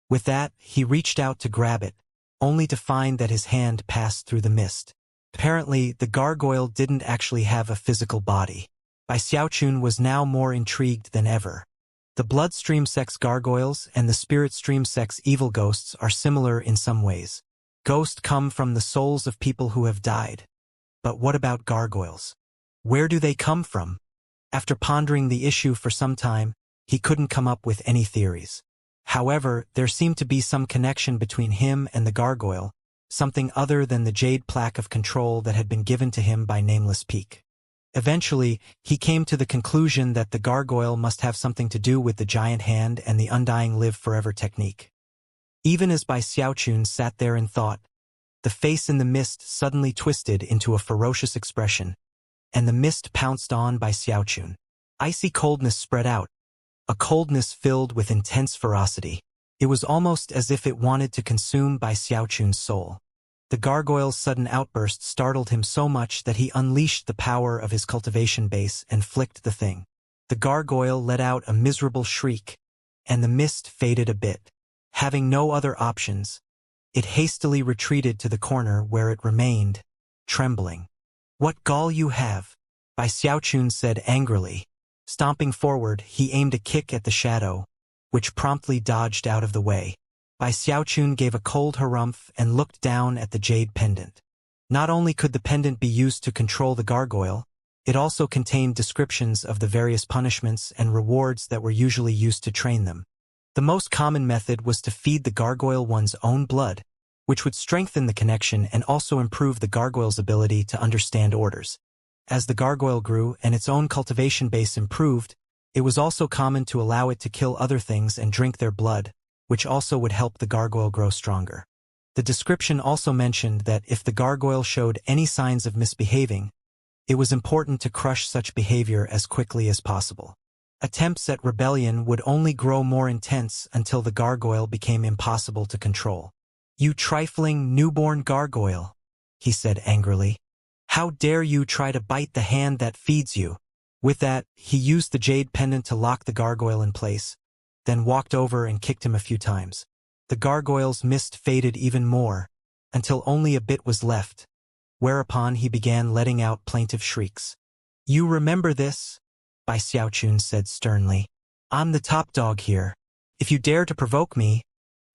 With that, he reached out to grab it, only to find that his hand passed through the mist. Apparently, the gargoyle didn't actually have a physical body. Bai Xiaochun was now more intrigued than ever. The Bloodstream sect's gargoyles and the Spirit Stream sect's evil ghosts are similar in some ways. Ghosts come from the souls of people who have died. But what about gargoyles? Where do they come from? After pondering the issue for some time, he couldn't come up with any theories. However, there seemed to be some connection between him and the gargoyle, something other than the jade plaque of control that had been given to him by Nameless Peak. Eventually, he came to the conclusion that the gargoyle must have something to do with the giant hand and the undying live forever technique. Even as Bai Xiaochun sat there in thought, the face in the mist suddenly twisted into a ferocious expression, and the mist pounced on Bai Xiaochun. Icy coldness spread out, a coldness filled with intense ferocity. It was almost as if it wanted to consume Bai Xiaochun's soul. The gargoyle's sudden outburst startled him so much that he unleashed the power of his cultivation base and flicked the thing. The gargoyle let out a miserable shriek, and the mist faded a bit. Having no other options, it hastily retreated to the corner where it remained, trembling. "What gall you have," Bai Xiaochun said angrily. Stomping forward, he aimed a kick at the shadow, which promptly dodged out of the way. Bai Xiaochun gave a cold harumph and looked down at the jade pendant. Not only could the pendant be used to control the gargoyle, it also contained descriptions of the various punishments and rewards that were usually used to train them. The most common method was to feed the gargoyle one's own blood, which would strengthen the connection and also improve the gargoyle's ability to understand orders. As the gargoyle grew and its own cultivation base improved, it was also common to allow it to kill other things and drink their blood, which also would help the gargoyle grow stronger. The description also mentioned that if the gargoyle showed any signs of misbehaving, it was important to crush such behavior as quickly as possible. Attempts at rebellion would only grow more intense until the gargoyle became impossible to control. "You trifling newborn gargoyle," he said angrily. "How dare you try to bite the hand that feeds you?" With that, he used the jade pendant to lock the gargoyle in place, then walked over and kicked him a few times. The gargoyle's mist faded even more, until only a bit was left, whereupon he began letting out plaintive shrieks. "You remember this?" Bai Xiaochun said sternly. "I'm the top dog here. If you dare to provoke me,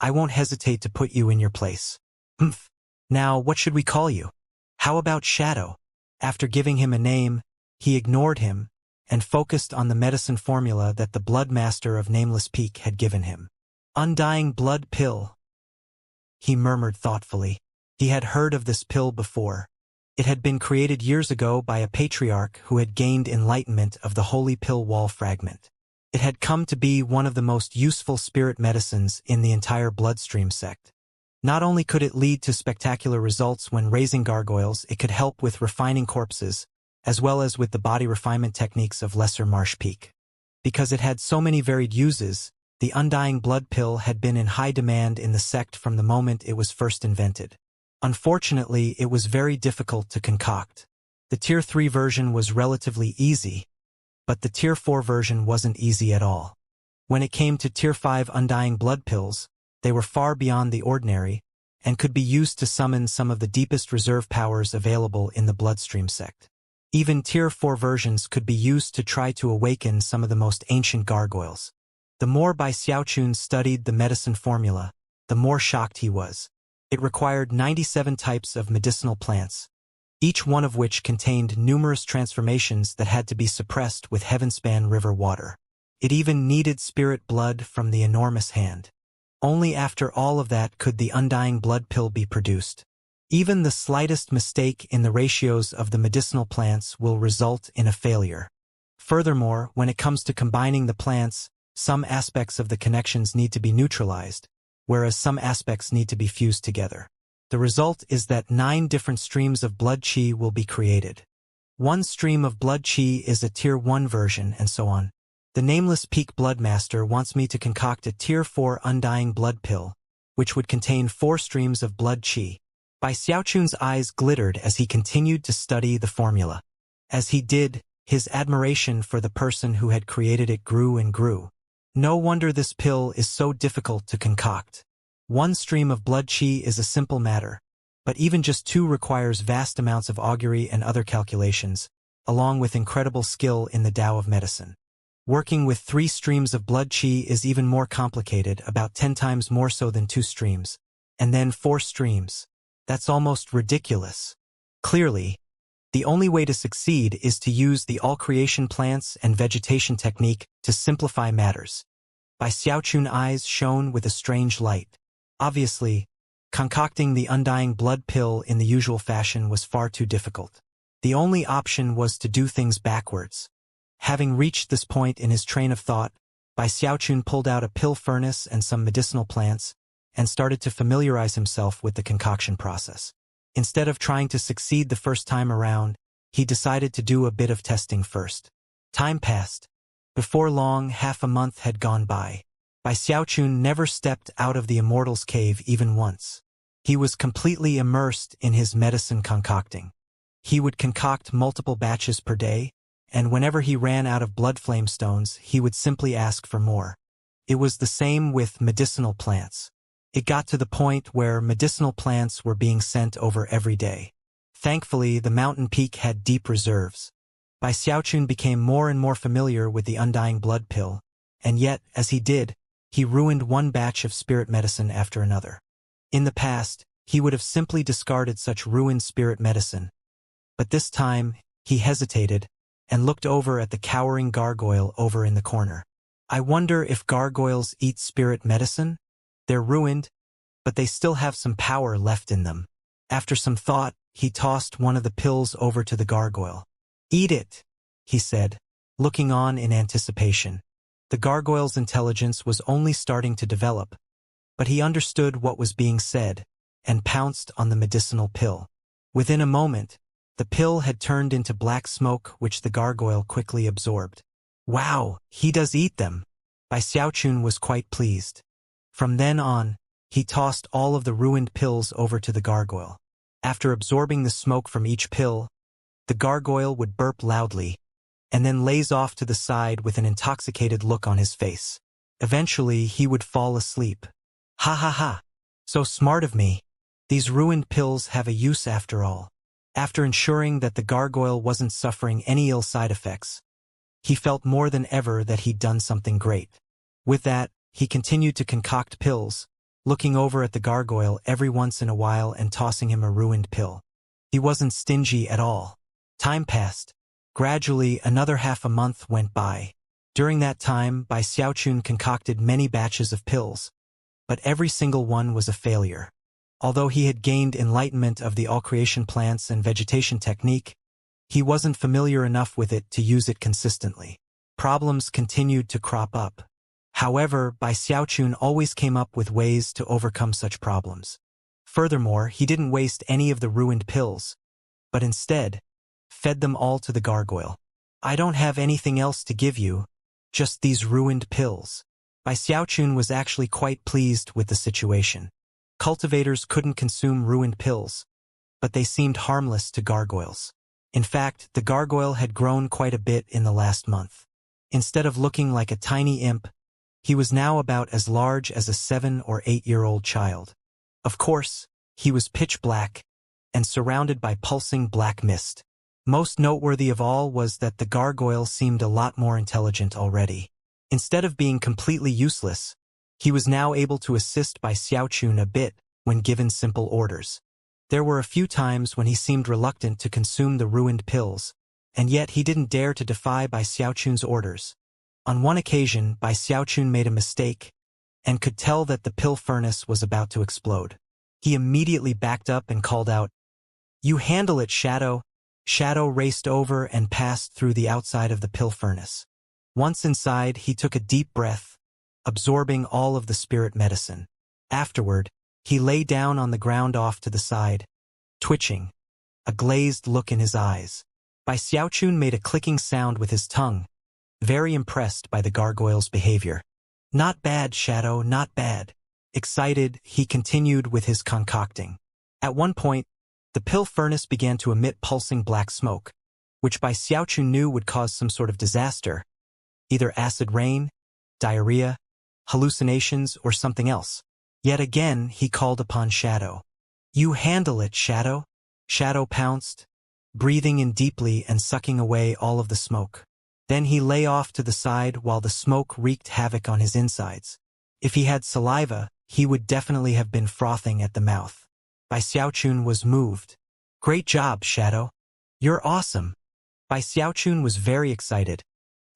I won't hesitate to put you in your place." "Humph. Now what should we call you? How about Shadow?" After giving him a name, he ignored him and focused on the medicine formula that the blood master of Nameless Peak had given him. "Undying blood pill," he murmured thoughtfully. He had heard of this pill before. It had been created years ago by a patriarch who had gained enlightenment of the holy pill wall fragment. It had come to be one of the most useful spirit medicines in the entire Bloodstream sect. Not only could it lead to spectacular results when raising gargoyles, it could help with refining corpses, as well as with the body refinement techniques of Lesser Marsh Peak. Because it had so many varied uses, the undying blood pill had been in high demand in the sect from the moment it was first invented. Unfortunately, it was very difficult to concoct. The Tier 3 version was relatively easy, but the Tier 4 version wasn't easy at all. When it came to Tier 5 undying blood pills, they were far beyond the ordinary, and could be used to summon some of the deepest reserve powers available in the bloodstream sect. Even Tier 4 versions could be used to try to awaken some of the most ancient gargoyles. The more Bai Xiaochun studied the medicine formula, the more shocked he was. It required 97 types of medicinal plants, each one of which contained numerous transformations that had to be suppressed with Heavenspan River water. It even needed spirit blood from the enormous hand. Only after all of that could the undying blood pill be produced. Even the slightest mistake in the ratios of the medicinal plants will result in a failure. Furthermore, when it comes to combining the plants, some aspects of the connections need to be neutralized, whereas some aspects need to be fused together. The result is that 9 different streams of blood qi will be created. One stream of blood qi is a Tier 1 version, and so on. The nameless Peak Bloodmaster wants me to concoct a Tier 4 undying blood pill, which would contain 4 streams of blood qi. Bai Xiaochun's eyes glittered as he continued to study the formula. As he did, his admiration for the person who had created it grew and grew. No wonder this pill is so difficult to concoct. 1 stream of blood qi is a simple matter, but even just 2 requires vast amounts of augury and other calculations, along with incredible skill in the Tao of medicine. Working with 3 streams of blood qi is even more complicated, about 10 times more so than 2 streams, and then 4 streams. That's almost ridiculous. Clearly, the only way to succeed is to use the all-creation plants and vegetation technique to simplify matters. Bai Xiaochun's eyes shone with a strange light. Obviously, concocting the undying blood pill in the usual fashion was far too difficult. The only option was to do things backwards. Having reached this point in his train of thought, Bai Xiaochun pulled out a pill furnace and some medicinal plants, and started to familiarize himself with the concoction process. Instead of trying to succeed the first time around, he decided to do a bit of testing first. Time passed. Before long, half a month had gone by. Bai Xiaochun never stepped out of the Immortal's cave even once. He was completely immersed in his medicine concocting. He would concoct multiple batches per day, and whenever he ran out of blood flame stones, he would simply ask for more. It was the same with medicinal plants. It got to the point where medicinal plants were being sent over every day. Thankfully, the mountain peak had deep reserves. Bai Xiaochun became more and more familiar with the undying blood pill, and yet, as he did, he ruined one batch of spirit medicine after another. In the past, he would have simply discarded such ruined spirit medicine. But this time, he hesitated and looked over at the cowering gargoyle over in the corner. I wonder if gargoyles eat spirit medicine? They're ruined, but they still have some power left in them. After some thought, he tossed one of the pills over to the gargoyle. "Eat it," he said, looking on in anticipation. The gargoyle's intelligence was only starting to develop, but he understood what was being said and pounced on the medicinal pill. Within a moment, the pill had turned into black smoke, which the gargoyle quickly absorbed. "Wow, he does eat them." Bai Xiaochun was quite pleased. From then on, he tossed all of the ruined pills over to the gargoyle. After absorbing the smoke from each pill, the gargoyle would burp loudly, and then laze off to the side with an intoxicated look on his face. Eventually, he would fall asleep. Ha ha ha! So smart of me. These ruined pills have a use after all. After ensuring that the gargoyle wasn't suffering any ill side effects, he felt more than ever that he'd done something great. With that, he continued to concoct pills, looking over at the gargoyle every once in a while and tossing him a ruined pill. He wasn't stingy at all. Time passed. Gradually, another half a month went by. During that time, Bai Xiaochun concocted many batches of pills, but every single one was a failure. Although he had gained enlightenment of the all-creation plants and vegetation technique, he wasn't familiar enough with it to use it consistently. Problems continued to crop up. However, Bai Xiaochun always came up with ways to overcome such problems. Furthermore, he didn't waste any of the ruined pills, but instead, fed them all to the gargoyle. "I don't have anything else to give you," Just these ruined pills. Bai Xiaochun was actually quite pleased with the situation. Cultivators couldn't consume ruined pills, but they seemed harmless to gargoyles. In fact, the gargoyle had grown quite a bit in the last month. Instead of looking like a tiny imp, he was now about as large as a 7 or 8-year-old child. Of course, he was pitch black and surrounded by pulsing black mist. Most noteworthy of all was that the gargoyle seemed a lot more intelligent already. Instead of being completely useless, he was now able to assist Bai Xiaochun a bit when given simple orders. There were a few times when he seemed reluctant to consume the ruined pills, and yet he didn't dare to defy Bai Xiaochun's orders. On one occasion, Bai Xiaochun made a mistake and could tell that the pill furnace was about to explode. He immediately backed up and called out, "You handle it, Shadow." Shadow raced over and passed through the outside of the pill furnace. Once inside, he took a deep breath, absorbing all of the spirit medicine. Afterward, he lay down on the ground off to the side, twitching, a glazed look in his eyes. Bai Xiaochun made a clicking sound with his tongue, very impressed by the gargoyle's behavior. "Not bad, Shadow, not bad." Excited, he continued with his concocting. At one point, the pill furnace began to emit pulsing black smoke, which Bai Xiaochun knew would cause some sort of disaster, either acid rain, diarrhea, hallucinations, or something else. Yet again, he called upon Shadow. "You handle it, Shadow." Shadow pounced, breathing in deeply and sucking away all of the smoke. Then he lay off to the side while the smoke wreaked havoc on his insides. If he had saliva, he would definitely have been frothing at the mouth. Bai Xiaochun was moved. "Great job, Shadow. You're awesome." Bai Xiaochun was very excited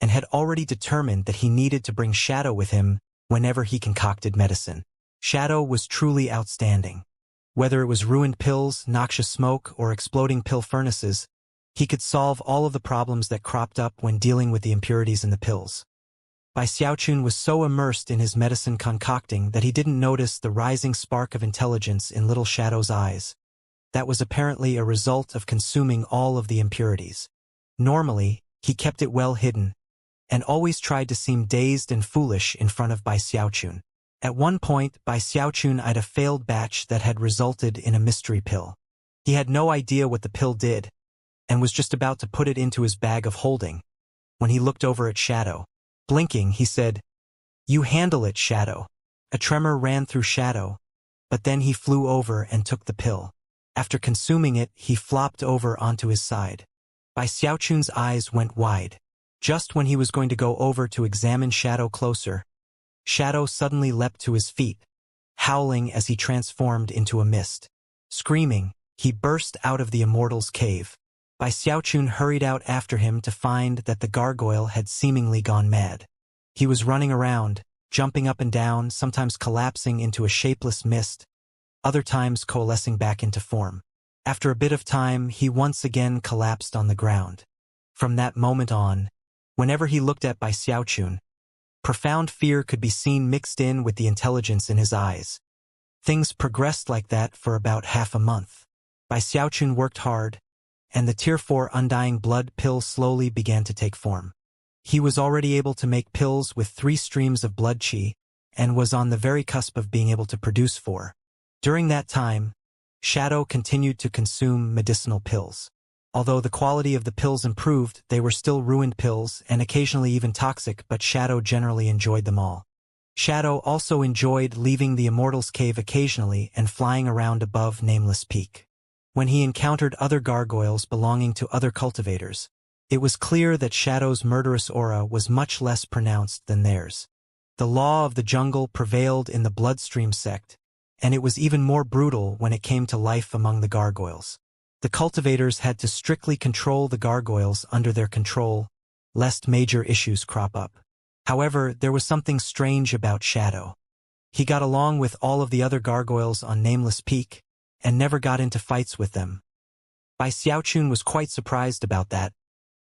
and had already determined that he needed to bring Shadow with him whenever he concocted medicine. Shadow was truly outstanding. Whether it was ruined pills, noxious smoke, or exploding pill furnaces, he could solve all of the problems that cropped up when dealing with the impurities in the pills. Bai Xiaochun was so immersed in his medicine concocting that he didn't notice the rising spark of intelligence in little Shadow's eyes. That was apparently a result of consuming all of the impurities. Normally, he kept it well hidden, and always tried to seem dazed and foolish in front of Bai Xiaochun. At one point, Bai Xiaochun eyed a failed batch that had resulted in a mystery pill. He had no idea what the pill did, and was just about to put it into his bag of holding, when he looked over at Shadow. Blinking, he said, "You handle it, Shadow." A tremor ran through Shadow, but then he flew over and took the pill. After consuming it, he flopped over onto his side. Bai Xiaochun's eyes went wide. Just when he was going to go over to examine Shadow closer, Shadow suddenly leapt to his feet, howling as he transformed into a mist. Screaming, he burst out of the immortal's cave. Bai Xiaochun hurried out after him to find that the gargoyle had seemingly gone mad. He was running around, jumping up and down, sometimes collapsing into a shapeless mist, other times coalescing back into form. After a bit of time, he once again collapsed on the ground. From that moment on, whenever he looked at Bai Xiaochun, profound fear could be seen mixed in with the intelligence in his eyes. Things progressed like that for about half a month. Bai Xiaochun worked hard, and the Tier 4 undying blood pill slowly began to take form. He was already able to make pills with 3 streams of blood qi, and was on the very cusp of being able to produce 4. During that time, Shadow continued to consume medicinal pills. Although the quality of the pills improved, they were still ruined pills and occasionally even toxic, but Shadow generally enjoyed them all. Shadow also enjoyed leaving the Immortal's cave occasionally and flying around above Nameless Peak. When he encountered other gargoyles belonging to other cultivators, it was clear that Shadow's murderous aura was much less pronounced than theirs. The law of the jungle prevailed in the Bloodstream sect, and it was even more brutal when it came to life among the gargoyles. The cultivators had to strictly control the gargoyles under their control, lest major issues crop up. However, there was something strange about Shadow. He got along with all of the other gargoyles on Nameless Peak, and never got into fights with them. Bai Xiaochun was quite surprised about that,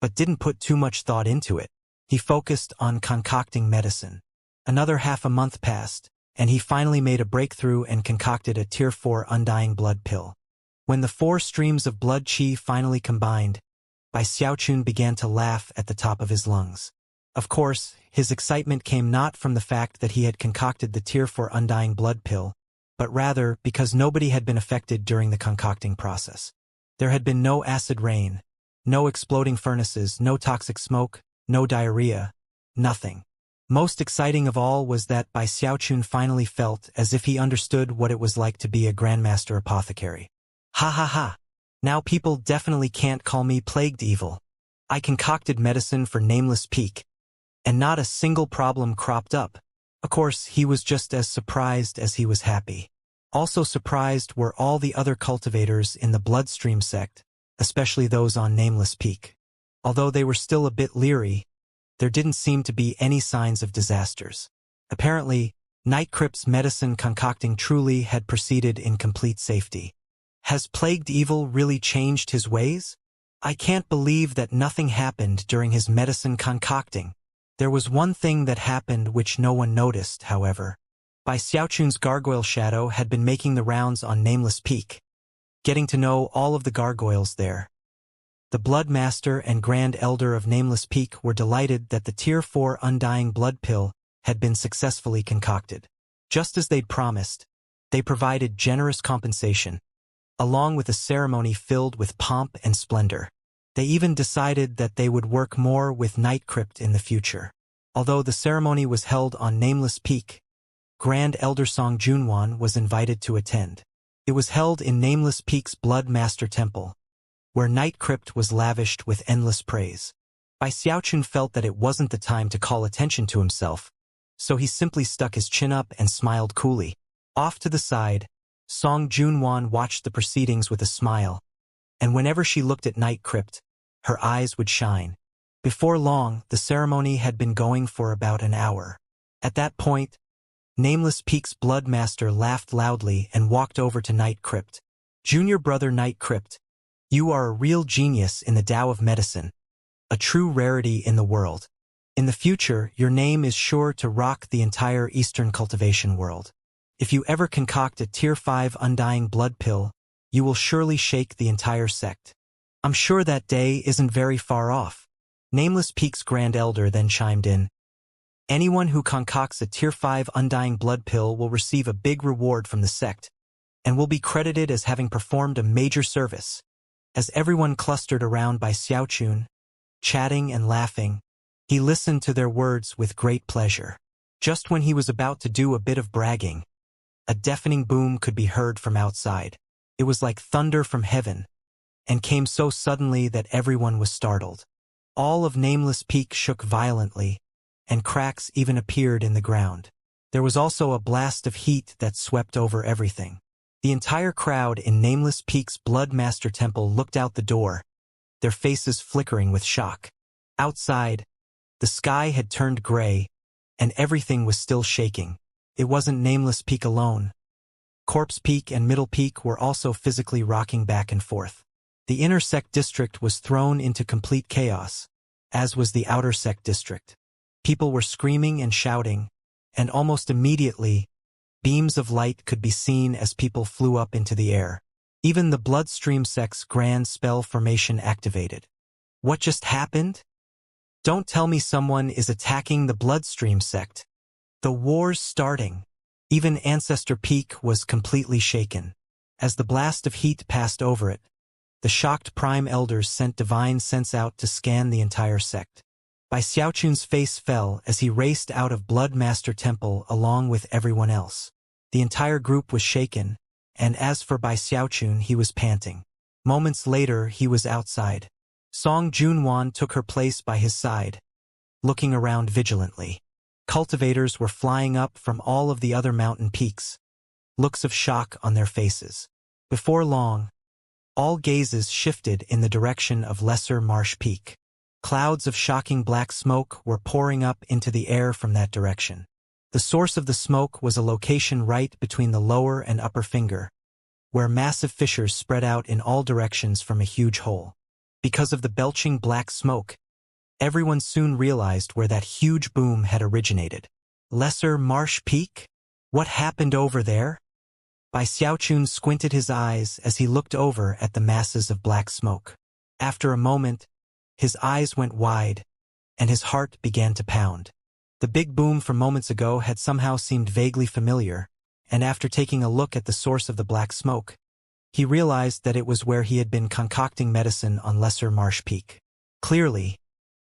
but didn't put too much thought into it. He focused on concocting medicine. Another half a month passed, and he finally made a breakthrough and concocted a Tier 4 undying blood pill. When the 4 streams of blood qi finally combined, Bai Xiaochun began to laugh at the top of his lungs. Of course, his excitement came not from the fact that he had concocted the Tier 4 undying blood pill, but rather because nobody had been affected during the concocting process. There had been no acid rain, no exploding furnaces, no toxic smoke, no diarrhea, nothing. Most exciting of all was that Bai Xiaochun finally felt as if he understood what it was like to be a Grandmaster Apothecary. Ha ha ha! Now people definitely can't call me plagued evil. I concocted medicine for Nameless Peak, and not a single problem cropped up. Of course, he was just as surprised as he was happy. Also surprised were all the other cultivators in the Bloodstream sect, especially those on Nameless Peak. Although they were still a bit leery, there didn't seem to be any signs of disasters. Apparently, Night Crypt's medicine concocting truly had proceeded in complete safety. Has Plagued Evil really changed his ways? I can't believe that nothing happened during his medicine concocting. There was one thing that happened which no one noticed, however. Bai Xiaochun's gargoyle shadow had been making the rounds on Nameless Peak, getting to know all of the gargoyles there. The Blood Master and Grand Elder of Nameless Peak were delighted that the Tier 4 undying blood pill had been successfully concocted. Just as they'd promised, they provided generous compensation, along with a ceremony filled with pomp and splendor. They even decided that they would work more with Night Crypt in the future. Although the ceremony was held on Nameless Peak, Grand Elder Song Junwan was invited to attend. It was held in Nameless Peak's Blood Master Temple, where Night Crypt was lavished with endless praise. Bai Xiaochun felt that it wasn't the time to call attention to himself, so he simply stuck his chin up and smiled coolly. Off to the side, Song Junwan watched the proceedings with a smile, and whenever she looked at Night Crypt, her eyes would shine. Before long, the ceremony had been going for about an hour. At that point, Nameless Peak's Blood Master laughed loudly and walked over to Night Crypt. Junior brother Night Crypt, you are a real genius in the Tao of medicine, a true rarity in the world. In the future, your name is sure to rock the entire Eastern cultivation world. If you ever concoct a Tier 5 undying blood pill, you will surely shake the entire sect. I'm sure that day isn't very far off. Nameless Peak's Grand Elder then chimed in. Anyone who concocts a Tier 5 undying blood pill will receive a big reward from the sect, and will be credited as having performed a major service. As everyone clustered around Bai Xiaochun, chatting and laughing, he listened to their words with great pleasure. Just when he was about to do a bit of bragging, a deafening boom could be heard from outside. It was like thunder from heaven, and came so suddenly that everyone was startled. All of Nameless Peak shook violently, and cracks even appeared in the ground. There was also a blast of heat that swept over everything. The entire crowd in Nameless Peak's Blood Master Temple looked out the door, their faces flickering with shock. Outside, the sky had turned gray, and everything was still shaking. It wasn't Nameless Peak alone. Corpse Peak and Middle Peak were also physically rocking back and forth. The Inner Sect District was thrown into complete chaos, as was the Outer Sect District. People were screaming and shouting, and almost immediately, beams of light could be seen as people flew up into the air. Even the Bloodstream sect's grand spell formation activated. What just happened? Don't tell me someone is attacking the Bloodstream sect. The war's starting. Even Ancestor Peak was completely shaken. As the blast of heat passed over it, the shocked Prime Elders sent Divine Sense out to scan the entire sect. Bai Xiaochun's face fell as he raced out of Blood Master Temple along with everyone else. The entire group was shaken, and as for Bai Xiaochun, he was panting. Moments later, he was outside. Song Junwan took her place by his side, looking around vigilantly. Cultivators were flying up from all of the other mountain peaks, looks of shock on their faces. Before long, all gazes shifted in the direction of Lesser Marsh Peak. Clouds of shocking black smoke were pouring up into the air from that direction. The source of the smoke was a location right between the lower and upper finger, where massive fissures spread out in all directions from a huge hole. Because of the belching black smoke, everyone soon realized where that huge boom had originated. Lesser Marsh Peak? What happened over there? Bai Xiaochun squinted his eyes as he looked over at the masses of black smoke. After a moment, his eyes went wide, and his heart began to pound. The big boom from moments ago had somehow seemed vaguely familiar, and after taking a look at the source of the black smoke, he realized that it was where he had been concocting medicine on Lesser Marsh Peak. Clearly,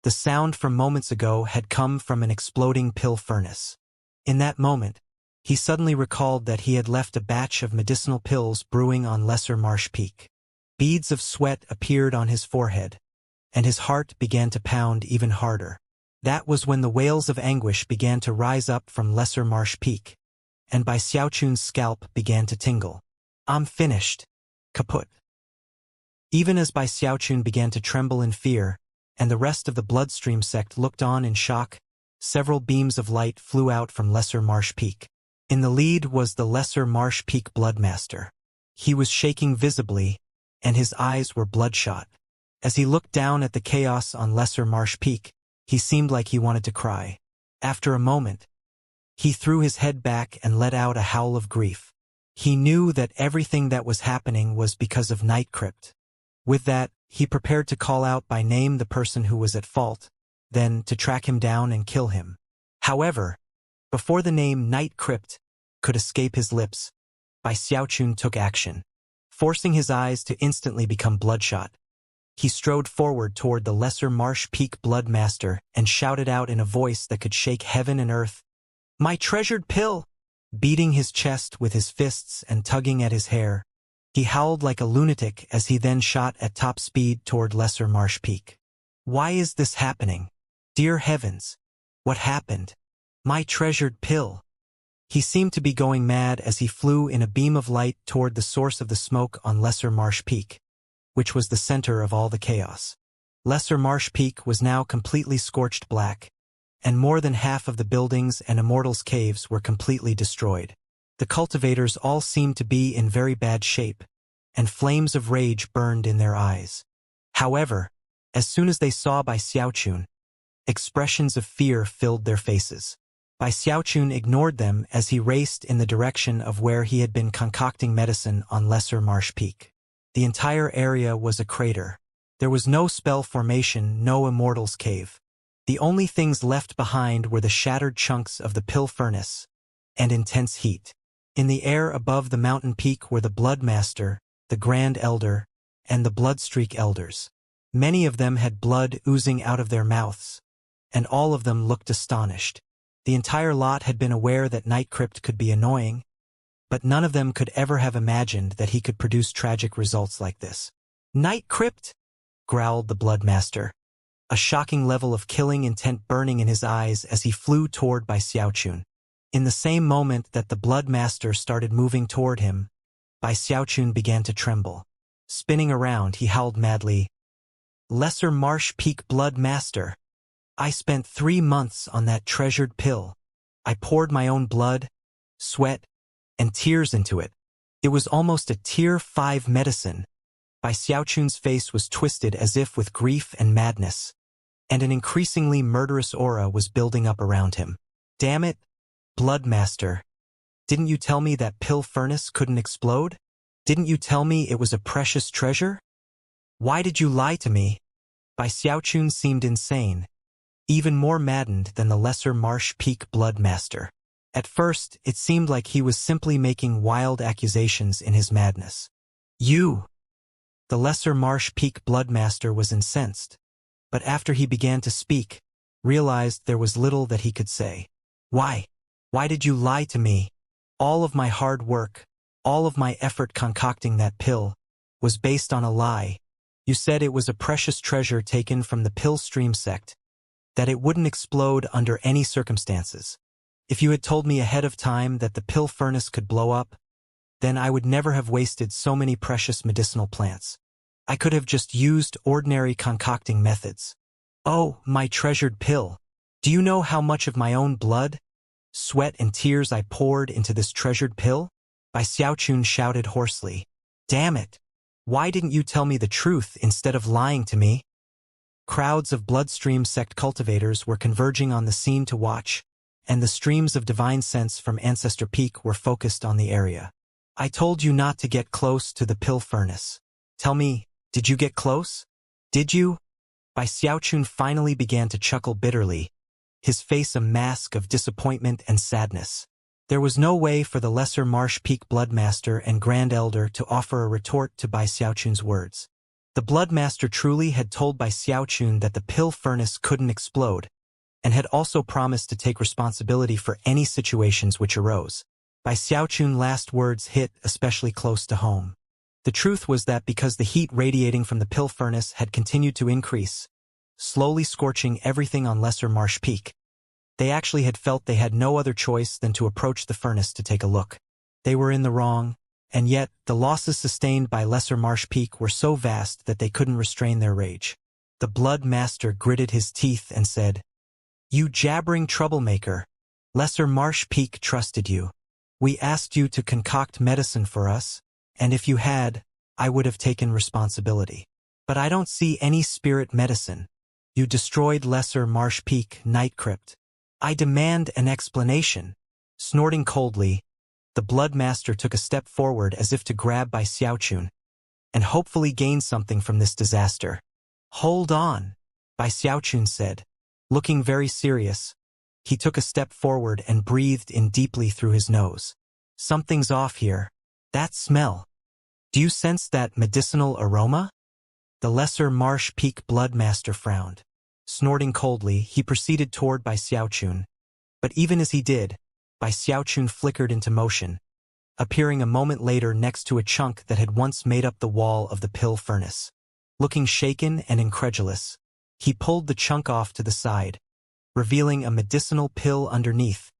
the sound from moments ago had come from an exploding pill furnace. In that moment, he suddenly recalled that he had left a batch of medicinal pills brewing on Lesser Marsh Peak. Beads of sweat appeared on his forehead, and his heart began to pound even harder. That was when the wails of anguish began to rise up from Lesser Marsh Peak, and Bai Xiaochun's scalp began to tingle. "I'm finished. Kaput." Even as Bai Xiaochun began to tremble in fear, and the rest of the Bloodstream sect looked on in shock, several beams of light flew out from Lesser Marsh Peak. In the lead was the Lesser Marsh Peak Bloodmaster. He was shaking visibly, and his eyes were bloodshot. As he looked down at the chaos on Lesser Marsh Peak, he seemed like he wanted to cry. After a moment, he threw his head back and let out a howl of grief. He knew that everything that was happening was because of Night Crypt. With that, he prepared to call out by name the person who was at fault, then to track him down and kill him. However, before the name Night Crypt could escape his lips, Bai Xiaochun took action. Forcing his eyes to instantly become bloodshot, he strode forward toward the Lesser Marsh Peak Bloodmaster and shouted out in a voice that could shake heaven and earth, "My treasured pill!" Beating his chest with his fists and tugging at his hair, he howled like a lunatic as he then shot at top speed toward Lesser Marsh Peak. "Why is this happening? Dear heavens! What happened? My treasured pill!" He seemed to be going mad as he flew in a beam of light toward the source of the smoke on Lesser Marsh Peak, which was the center of all the chaos. Lesser Marsh Peak was now completely scorched black, and more than half of the buildings and Immortals' caves were completely destroyed. The cultivators all seemed to be in very bad shape, and flames of rage burned in their eyes. However, as soon as they saw Bai Xiaochun, expressions of fear filled their faces. Bai Xiaochun ignored them as he raced in the direction of where he had been concocting medicine on Lesser Marsh Peak. The entire area was a crater. There was no spell formation, no Immortals' cave. The only things left behind were the shattered chunks of the pill furnace and intense heat. In the air above the mountain peak were the Bloodmaster, the Grand Elder, and the Bloodstreak Elders. Many of them had blood oozing out of their mouths, and all of them looked astonished. The entire lot had been aware that Night Crypt could be annoying, but none of them could ever have imagined that he could produce tragic results like this. "Night Crypt?" growled the Bloodmaster, a shocking level of killing intent burning in his eyes as he flew toward Bai Xiaochun. In the same moment that the Bloodmaster started moving toward him, Bai Xiaochun began to tremble. Spinning around, he howled madly, "Lesser Marsh Peak Bloodmaster! I spent 3 months on that treasured pill. I poured my own blood, sweat, and tears into it. It was almost a Tier 5 medicine." Bai Xiaochun's face was twisted as if with grief and madness, and an increasingly murderous aura was building up around him. "Damn it, Bloodmaster. Didn't you tell me that pill furnace couldn't explode? Didn't you tell me it was a precious treasure? Why did you lie to me?" Bai Xiaochun seemed insane, even more maddened than the Lesser Marsh Peak Bloodmaster. At first, it seemed like he was simply making wild accusations in his madness. "You!" The Lesser Marsh Peak Bloodmaster was incensed, but after he began to speak, realized there was little that he could say. "Why? Why did you lie to me? All of my hard work, all of my effort concocting that pill, was based on a lie. You said it was a precious treasure taken from the Pill Stream sect, that it wouldn't explode under any circumstances. If you had told me ahead of time that the pill furnace could blow up, then I would never have wasted so many precious medicinal plants. I could have just used ordinary concocting methods. Oh, my treasured pill! Do you know how much of my own blood, sweat, and tears I poured into this treasured pill?" Bai Xiaochun shouted hoarsely. "Damn it! Why didn't you tell me the truth instead of lying to me?" Crowds of Bloodstream sect cultivators were converging on the scene to watch, and the streams of divine sense from Ancestor Peak were focused on the area. "I told you not to get close to the pill furnace. Tell me, did you get close? Did you?" Bai Xiaochun finally began to chuckle bitterly, his face a mask of disappointment and sadness. There was no way for the Lesser Marsh Peak Bloodmaster and Grand Elder to offer a retort to Bai Xiaochun's words. The Bloodmaster truly had told Bai Xiaochun that the pill furnace couldn't explode, and had also promised to take responsibility for any situations which arose. Bai Xiaochun's last words hit especially close to home. The truth was that because the heat radiating from the pill furnace had continued to increase, slowly scorching everything on Lesser Marsh Peak, they actually had felt they had no other choice than to approach the furnace to take a look. They were in the wrong, and yet the losses sustained by Lesser Marsh Peak were so vast that they couldn't restrain their rage. The Blood Master gritted his teeth and said, "You jabbering troublemaker, Lesser Marsh Peak trusted you. We asked you to concoct medicine for us, and if you had, I would have taken responsibility. But I don't see any spirit medicine. You destroyed Lesser Marsh Peak, Night Crypt. I demand an explanation." Snorting coldly, the Blood Master took a step forward as if to grab Bai Xiaochun, and hopefully gain something from this disaster. "Hold on," Bai Xiaochun said. Looking very serious, he took a step forward and breathed in deeply through his nose. "Something's off here. That smell. Do you sense that medicinal aroma?" The Lesser Marsh Peak Bloodmaster frowned. Snorting coldly, he proceeded toward Bai Xiaochun, but even as he did, Bai Xiaochun flickered into motion, appearing a moment later next to a chunk that had once made up the wall of the pill furnace. Looking shaken and incredulous, he pulled the chunk off to the side, revealing a medicinal pill underneath,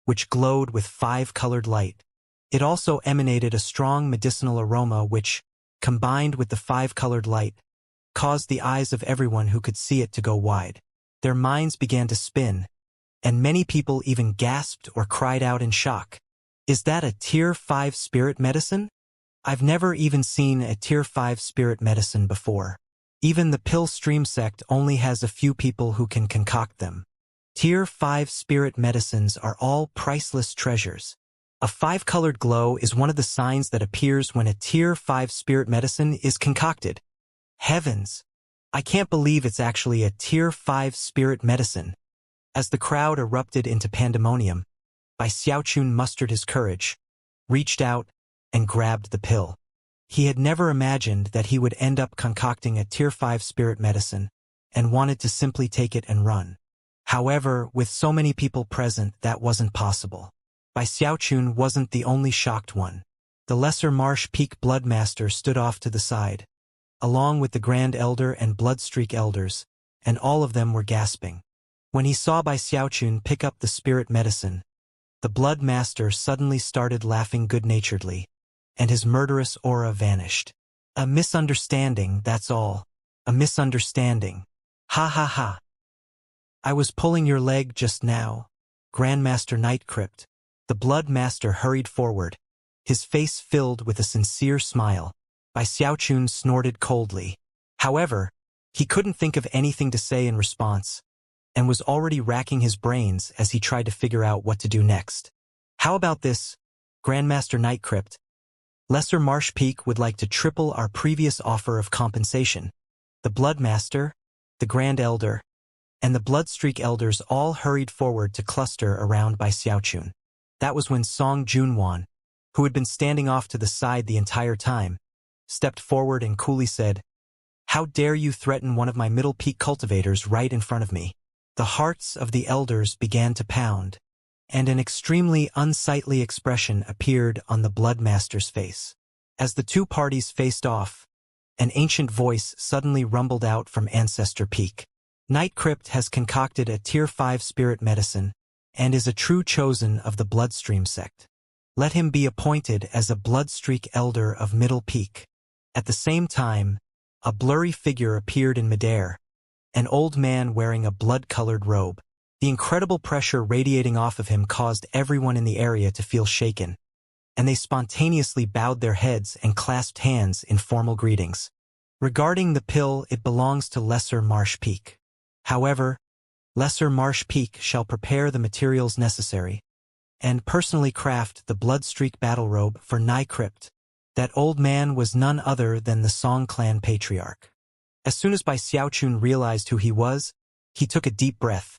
which glowed with 5-colored light. It also emanated a strong medicinal aroma which, combined with the 5-colored light, caused the eyes of everyone who could see it to go wide. Their minds began to spin, and many people even gasped or cried out in shock. "Is that a Tier 5 spirit medicine? I've never even seen a Tier 5 spirit medicine before. Even the pill stream sect only has a few people who can concoct them. Tier 5 spirit medicines are all priceless treasures. A 5-colored glow is one of the signs that appears when a Tier 5 spirit medicine is concocted. Heavens! I can't believe it's actually a Tier 5 spirit medicine." As the crowd erupted into pandemonium, Bai Xiaochun mustered his courage, reached out, and grabbed the pill. He had never imagined that he would end up concocting a Tier 5 spirit medicine, and wanted to simply take it and run. However, with so many people present, that wasn't possible. Bai Xiaochun wasn't the only shocked one. The Lesser Marsh Peak Bloodmaster stood off to the side, along with the Grand Elder and Bloodstreak Elders, and all of them were gasping. When he saw Bai Xiaochun pick up the spirit medicine, the Blood Master suddenly started laughing good-naturedly, and his murderous aura vanished. "A misunderstanding, that's all. A misunderstanding. Ha ha ha. I was pulling your leg just now, Grandmaster Night Crypt." The Blood Master hurried forward, his face filled with a sincere smile. Bai Xiaochun snorted coldly. However, he couldn't think of anything to say in response, and was already racking his brains as he tried to figure out what to do next. "How about this, Grandmaster Night Crypt? Lesser Marsh Peak would like to triple our previous offer of compensation." The Blood Master, the Grand Elder, and the Bloodstreak Elders all hurried forward to cluster around Bai Xiaochun. That was when Song Junwan, who had been standing off to the side the entire time, stepped forward and coolly said, "How dare you threaten one of my Middle Peak cultivators right in front of me?" The hearts of the elders began to pound, and an extremely unsightly expression appeared on the Blood Master's face. As the two parties faced off, an ancient voice suddenly rumbled out from Ancestor Peak. "Night Crypt has concocted a Tier 5 spirit medicine, and is a true chosen of the Bloodstream sect. Let him be appointed as a Bloodstreak Elder of Middle Peak." At the same time, a blurry figure appeared in midair, an old man wearing a blood-colored robe. The incredible pressure radiating off of him caused everyone in the area to feel shaken, and they spontaneously bowed their heads and clasped hands in formal greetings. "Regarding the pill, it belongs to Lesser Marsh Peak. However, Lesser Marsh Peak shall prepare the materials necessary, and personally craft the Bloodstreak battle robe for Night Crypt." That old man was none other than the Song Clan Patriarch. As soon as Bai Xiaochun realized who he was, he took a deep breath,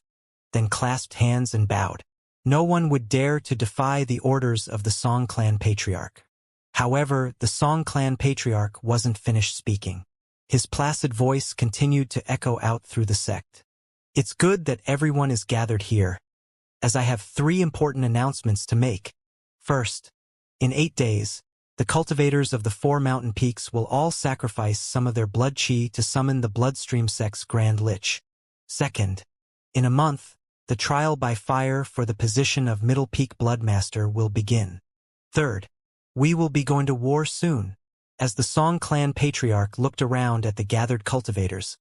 then clasped hands and bowed. No one would dare to defy the orders of the Song clan patriarch. However, the Song clan patriarch wasn't finished speaking. His placid voice continued to echo out through the sect. It's good that everyone is gathered here, as I have 3 important announcements to make. First, in 8 days, the cultivators of the 4 mountain peaks will all sacrifice some of their blood chi to summon the bloodstream sect's Grand Lich. Second, in a month, the trial by fire for the position of Middle Peak Bloodmaster will begin. Third, we will be going to war soon. As the Song clan patriarch looked around at the gathered cultivators,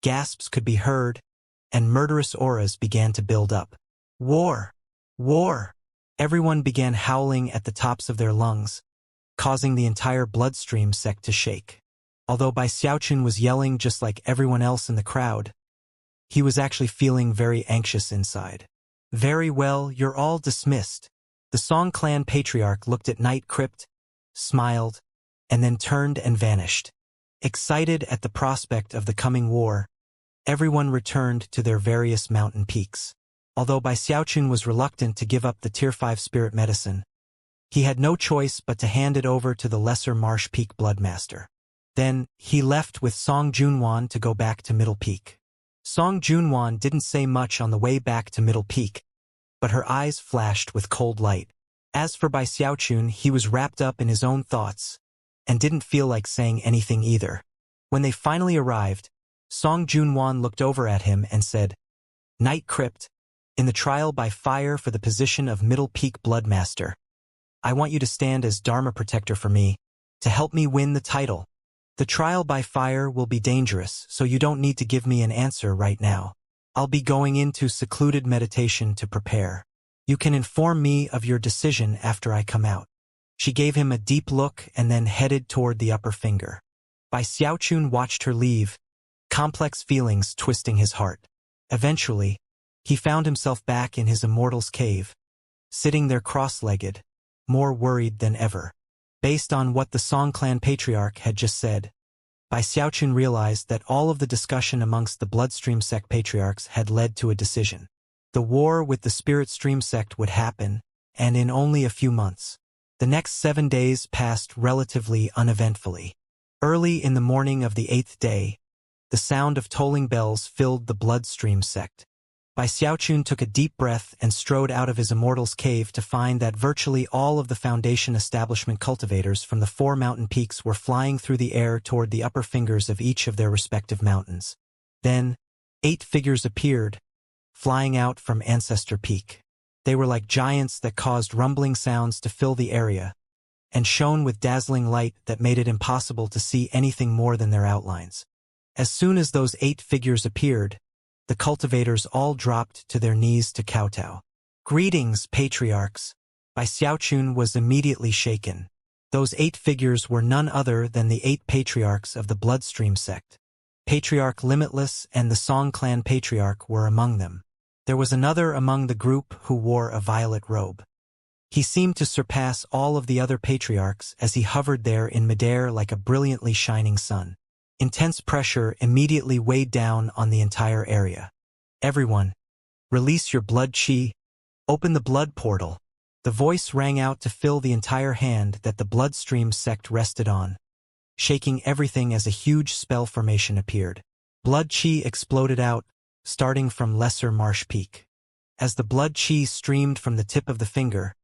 gasps could be heard, and murderous auras began to build up. War! War! Everyone began howling at the tops of their lungs, causing the entire bloodstream sect to shake. Although Bai Xiaochun was yelling just like everyone else in the crowd, he was actually feeling very anxious inside. Very well, you're all dismissed. The Song clan patriarch looked at Night Crypt, smiled, and then turned and vanished. Excited at the prospect of the coming war, everyone returned to their various mountain peaks. Although Bai Xiaochun was reluctant to give up the Tier 5 spirit medicine, he had no choice but to hand it over to the lesser Marsh Peak Bloodmaster. Then, he left with Song Junwan to go back to Middle Peak. Song Junwan didn't say much on the way back to Middle Peak, but her eyes flashed with cold light. As for Bai Xiaochun, he was wrapped up in his own thoughts, and didn't feel like saying anything either. When they finally arrived, Song Junwan looked over at him and said, "Night Crypt, in the trial by fire for the position of Middle Peak Bloodmaster, I want you to stand as Dharma Protector for me, to help me win the title. The trial by fire will be dangerous, so you don't need to give me an answer right now. I'll be going into secluded meditation to prepare. You can inform me of your decision after I come out." She gave him a deep look and then headed toward the upper finger. Bai Xiaochun watched her leave, complex feelings twisting his heart. Eventually, he found himself back in his immortal's cave, sitting there cross-legged, more worried than ever. Based on what the Song clan patriarch had just said, Bai Xiaochun realized that all of the discussion amongst the Bloodstream sect patriarchs had led to a decision. The war with the Spirit Stream sect would happen, and in only a few months. The next 7 days passed relatively uneventfully. Early in the morning of the 8th day, the sound of tolling bells filled the Bloodstream sect. Bai Xiaochun took a deep breath and strode out of his immortal's cave to find that virtually all of the Foundation establishment cultivators from the 4 mountain peaks were flying through the air toward the upper fingers of each of their respective mountains. Then, 8 figures appeared, flying out from Ancestor Peak. They were like giants that caused rumbling sounds to fill the area, and shone with dazzling light that made it impossible to see anything more than their outlines. As soon as those 8 figures appeared, the cultivators all dropped to their knees to kowtow. "Greetings, patriarchs." Bai Xiaochun was immediately shaken. Those 8 figures were none other than the 8 patriarchs of the Bloodstream sect. Patriarch Limitless and the Song clan patriarch were among them. There was another among the group who wore a violet robe. He seemed to surpass all of the other patriarchs as he hovered there in midair like a brilliantly shining sun. Intense pressure immediately weighed down on the entire area. "Everyone, release your blood chi. Open the blood portal." The voice rang out to fill the entire hand that the Bloodstream sect rested on, shaking everything as a huge spell formation appeared. Blood chi exploded out, starting from Lesser Marsh Peak. As the blood chi streamed from the tip of the finger,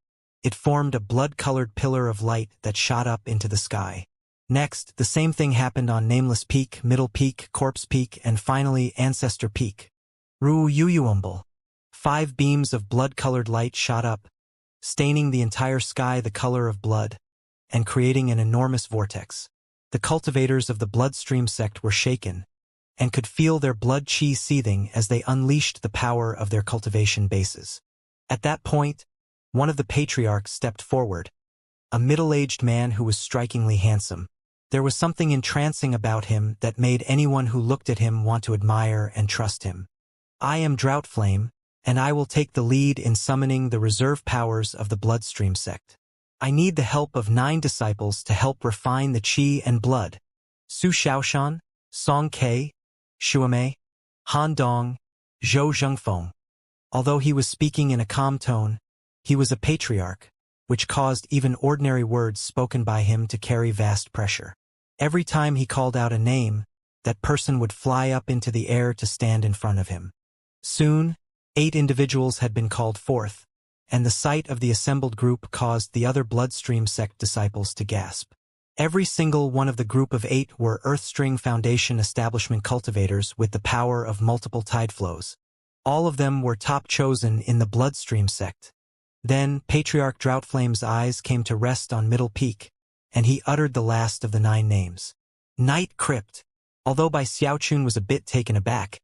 it formed a blood-colored pillar of light that shot up into the sky. Next, the same thing happened on Nameless Peak, Middle Peak, Corpse Peak, and finally Ancestor Peak. Ru-Yu-Umble. 5 beams of blood-colored light shot up, staining the entire sky the color of blood, and creating an enormous vortex. The cultivators of the Bloodstream sect were shaken, and could feel their blood chi seething as they unleashed the power of their cultivation bases. At that point, one of the patriarchs stepped forward, a middle-aged man who was strikingly handsome. There was something entrancing about him that made anyone who looked at him want to admire and trust him. "I am Droughtflame, and I will take the lead in summoning the reserve powers of the Bloodstream sect. I need the help of 9 disciples to help refine the chi and blood." Su Xiaoshan, Song Ke, Shuamei, Han Dong, Zhou Zhengfeng. Although he was speaking in a calm tone, he was a patriarch, which caused even ordinary words spoken by him to carry vast pressure. Every time he called out a name, that person would fly up into the air to stand in front of him. Soon, 8 individuals had been called forth, and the sight of the assembled group caused the other Bloodstream sect disciples to gasp. Every single one of the group of 8 were Earthstring Foundation establishment cultivators with the power of multiple tide flows. All of them were top chosen in the Bloodstream sect. Then, Patriarch Droughtflame's eyes came to rest on Middle Peak, and he uttered the last of the 9 names. Night Crypt. Although Bai Xiaochun was a bit taken aback,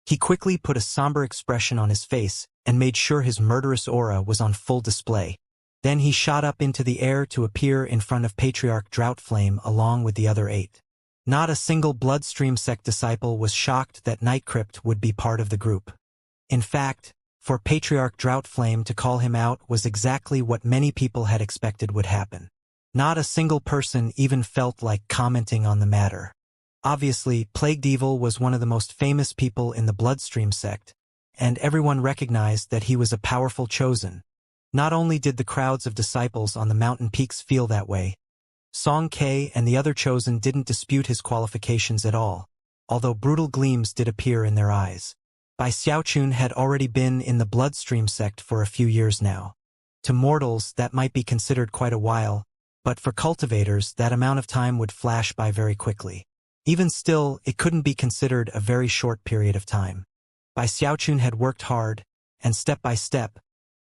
he quickly put a somber expression on his face and made sure his murderous aura was on full display. Then he shot up into the air to appear in front of Patriarch Droughtflame along with the other 8. Not a single Bloodstream sect disciple was shocked that Night Crypt would be part of the group. In fact, for Patriarch Droughtflame to call him out was exactly what many people had expected would happen. Not a single person even felt like commenting on the matter. Obviously, Plagued Evil was one of the most famous people in the Bloodstream sect, and everyone recognized that he was a powerful chosen. Not only did the crowds of disciples on the mountain peaks feel that way, Song Ke and the other chosen didn't dispute his qualifications at all, although brutal gleams did appear in their eyes. Bai Xiaochun had already been in the Bloodstream sect for a few years now. To mortals, that might be considered quite a while, but for cultivators, that amount of time would flash by very quickly. Even still, it couldn't be considered a very short period of time. Bai Xiaochun had worked hard, and step by step,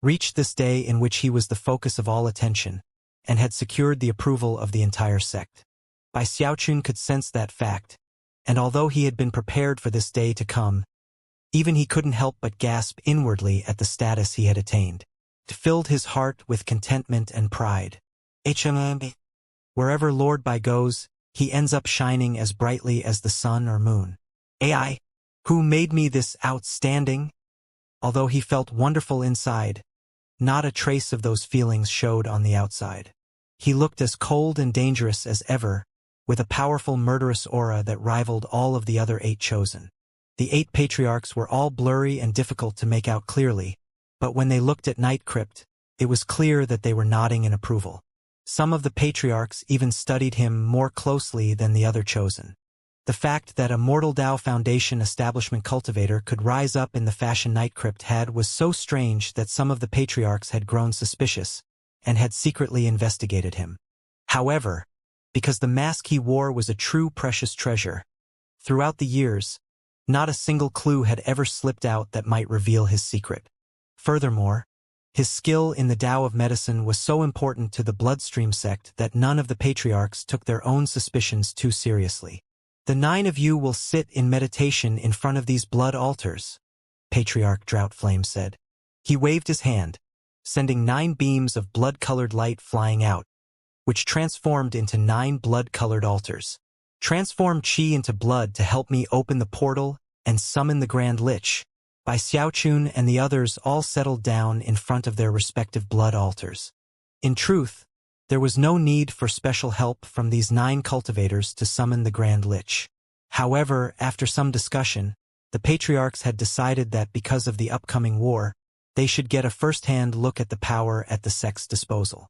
reached this day in which he was the focus of all attention, and had secured the approval of the entire sect. Bai Xiaochun could sense that fact, and although he had been prepared for this day to come, even he couldn't help but gasp inwardly at the status he had attained. It filled his heart with contentment and pride. Wherever Lord Bai goes, he ends up shining as brightly as the sun or moon. AI, who made me this outstanding? Although he felt wonderful inside, not a trace of those feelings showed on the outside. He looked as cold and dangerous as ever, with a powerful murderous aura that rivaled all of the other 8 chosen. The 8 patriarchs were all blurry and difficult to make out clearly, but when they looked at Night Crypt, it was clear that they were nodding in approval. Some of the patriarchs even studied him more closely than the other chosen. The fact that a Mortal Dao Foundation establishment cultivator could rise up in the fashion Night Crypt had was so strange that some of the patriarchs had grown suspicious and had secretly investigated him. However, because the mask he wore was a true precious treasure, throughout the years, not a single clue had ever slipped out that might reveal his secret. Furthermore, his skill in the Tao of medicine was so important to the Bloodstream sect that none of the patriarchs took their own suspicions too seriously. The 9 of you will sit in meditation in front of these blood altars, Patriarch Droughtflame said. He waved his hand, sending 9 beams of blood-colored light flying out, which transformed into 9 blood-colored altars. Transform chi into blood to help me open the portal and summon the Grand Lich. Bai Xiaochun and the others all settled down in front of their respective blood altars. In truth, there was no need for special help from these 9 cultivators to summon the Grand Lich. However, after some discussion, the patriarchs had decided that because of the upcoming war, they should get a first-hand look at the power at the sect's disposal.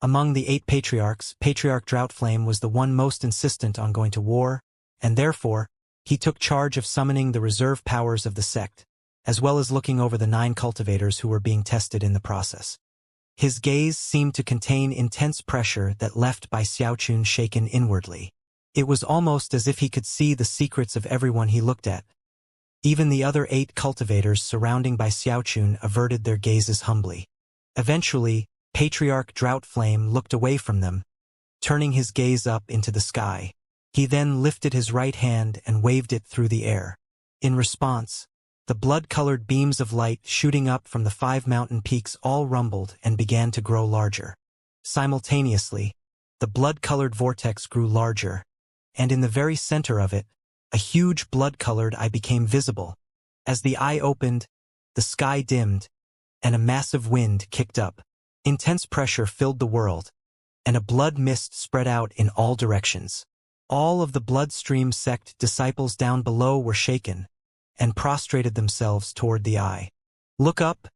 Among the 8 patriarchs, Patriarch Droughtflame was the one most insistent on going to war, and therefore, he took charge of summoning the reserve powers of the sect, as well as looking over the 9 cultivators who were being tested in the process. His gaze seemed to contain intense pressure that left Bai Xiaochun shaken inwardly. It was almost as if he could see the secrets of everyone he looked at. Even the other 8 cultivators surrounding Bai Xiaochun averted their gazes humbly. Eventually, Patriarch Droughtflame looked away from them, turning his gaze up into the sky. He then lifted his right hand and waved it through the air. In response, the blood-colored beams of light shooting up from the 5 mountain peaks all rumbled and began to grow larger. Simultaneously, the blood-colored vortex grew larger, and in the very center of it, a huge blood-colored eye became visible. As the eye opened, the sky dimmed, and a massive wind kicked up. Intense pressure filled the world, and a blood mist spread out in all directions. All of the bloodstream sect disciples down below were shaken and prostrated themselves toward the eye. Look up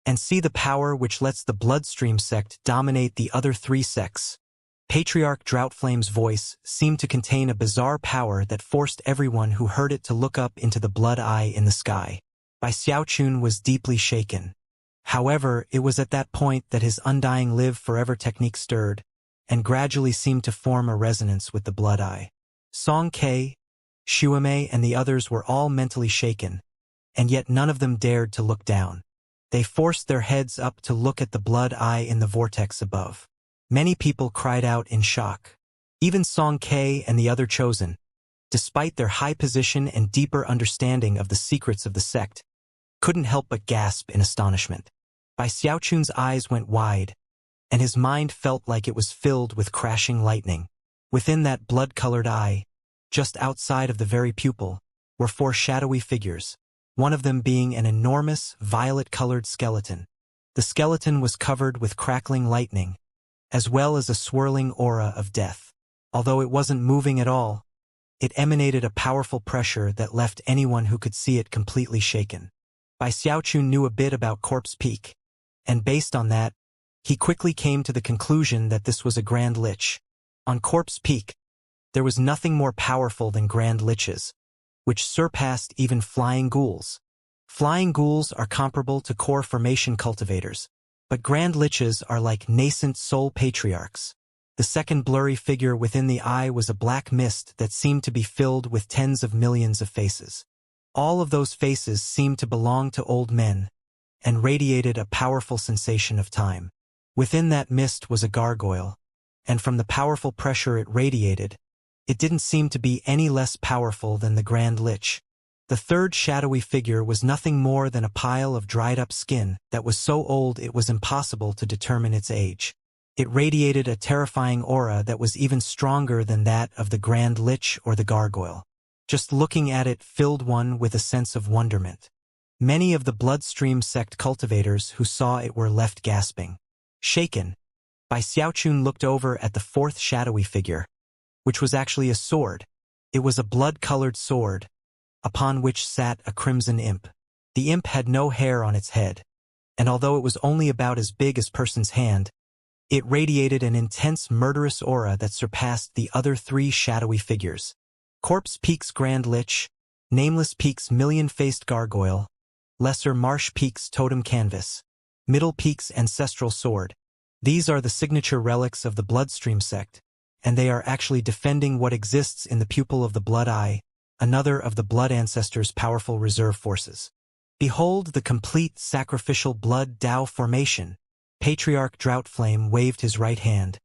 and see the power which lets the bloodstream sect dominate the other three sects. Patriarch Droughtflame's voice seemed to contain a bizarre power that forced everyone who heard it to look up into the blood eye in the sky. Bai Xiaochun was deeply shaken. However, it was at that point that his undying live forever technique stirred, and gradually seemed to form a resonance with the blood eye. Song Ke, Shuamei and the others were all mentally shaken, and yet none of them dared to look down. They forced their heads up to look at the blood eye in the vortex above. Many people cried out in shock. Even Song Ke and the other chosen, despite their high position and deeper understanding of the secrets of the sect, couldn't help but gasp in astonishment. Bai Xiaochun's eyes went wide, and his mind felt like it was filled with crashing lightning. Within that blood-colored eye, just outside of the very pupil, were four shadowy figures, one of them being an enormous, violet-colored skeleton. The skeleton was covered with crackling lightning, as well as a swirling aura of death. Although it wasn't moving at all, it emanated a powerful pressure that left anyone who could see it completely shaken. Bai Xiaochun knew a bit about Corpse Peak, and based on that, he quickly came to the conclusion that this was a Grand Lich. On Corpse Peak, there was nothing more powerful than Grand Liches, which surpassed even Flying Ghouls. Flying Ghouls are comparable to core formation cultivators, but Grand Liches are like nascent soul patriarchs. The second blurry figure within the eye was a black mist that seemed to be filled with tens of millions of faces. All of those faces seemed to belong to old men, and radiated a powerful sensation of time. Within that mist was a gargoyle, and from the powerful pressure it radiated, it didn't seem to be any less powerful than the Grand Lich. The third shadowy figure was nothing more than a pile of dried-up skin that was so old it was impossible to determine its age. It radiated a terrifying aura that was even stronger than that of the Grand Lich or the gargoyle. Just looking at it filled one with a sense of wonderment. Many of the bloodstream sect cultivators who saw it were left gasping. Shaken, Bai Xiaochun looked over at the fourth shadowy figure, which was actually a sword. It was a blood-colored sword, upon which sat a crimson imp. The imp had no hair on its head, and although it was only about as big as a person's hand, it radiated an intense murderous aura that surpassed the other three shadowy figures. Corpse Peak's Grand Lich, Nameless Peak's Million-Faced Gargoyle, Lesser Marsh Peak's Totem Canvas, Middle Peak's Ancestral Sword. These are the signature relics of the Bloodstream sect, and they are actually defending what exists in the pupil of the Blood Eye, another of the Blood Ancestors' powerful reserve forces. Behold the complete sacrificial blood Dao formation. Patriarch Droughtflame waved his right hand,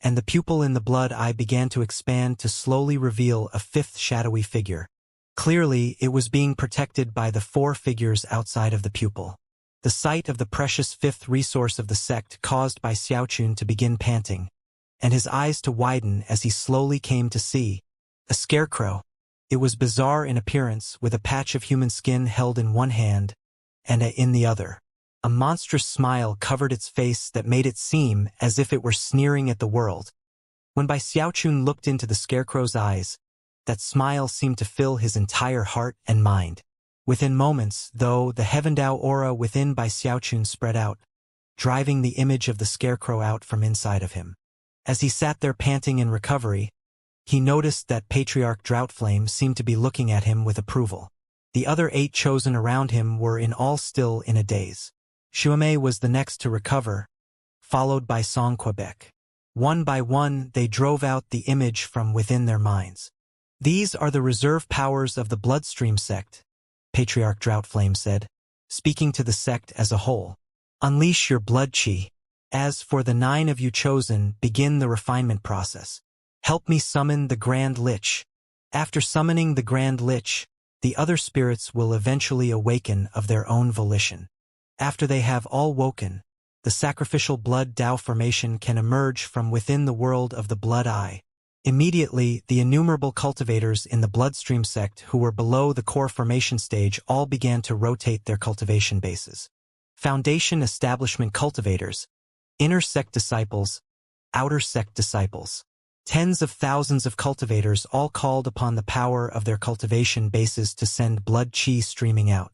and the pupil in the Blood Eye began to expand to slowly reveal a fifth shadowy figure. Clearly, it was being protected by the four figures outside of the pupil. The sight of the precious fifth resource of the sect caused Bai Xiaochun to begin panting, and his eyes to widen as he slowly came to see a scarecrow. It was bizarre in appearance, with a patch of human skin held in one hand and in the other. A monstrous smile covered its face that made it seem as if it were sneering at the world. When Bai Xiaochun looked into the scarecrow's eyes, that smile seemed to fill his entire heart and mind. Within moments, though, the Heavendao aura within Bai Xiaochun spread out, driving the image of the scarecrow out from inside of him. As he sat there panting in recovery, he noticed that Patriarch Droughtflame seemed to be looking at him with approval. The other 8 chosen around him were in all still in a daze. Shuamei was the next to recover, followed by Song Quebec. One by one, they drove out the image from within their minds. These are the reserve powers of the Bloodstream sect, Patriarch Droughtflame said, speaking to the sect as a whole. Unleash your blood chi. As for the 9 of you chosen, begin the refinement process. Help me summon the Grand Lich. After summoning the Grand Lich, the other spirits will eventually awaken of their own volition. After they have all woken, the sacrificial blood Dao formation can emerge from within the world of the Blood Eye. Immediately, the innumerable cultivators in the Bloodstream sect who were below the core formation stage all began to rotate their cultivation bases. Foundation establishment cultivators, inner sect disciples, outer sect disciples. Tens of thousands of cultivators all called upon the power of their cultivation bases to send blood chi streaming out.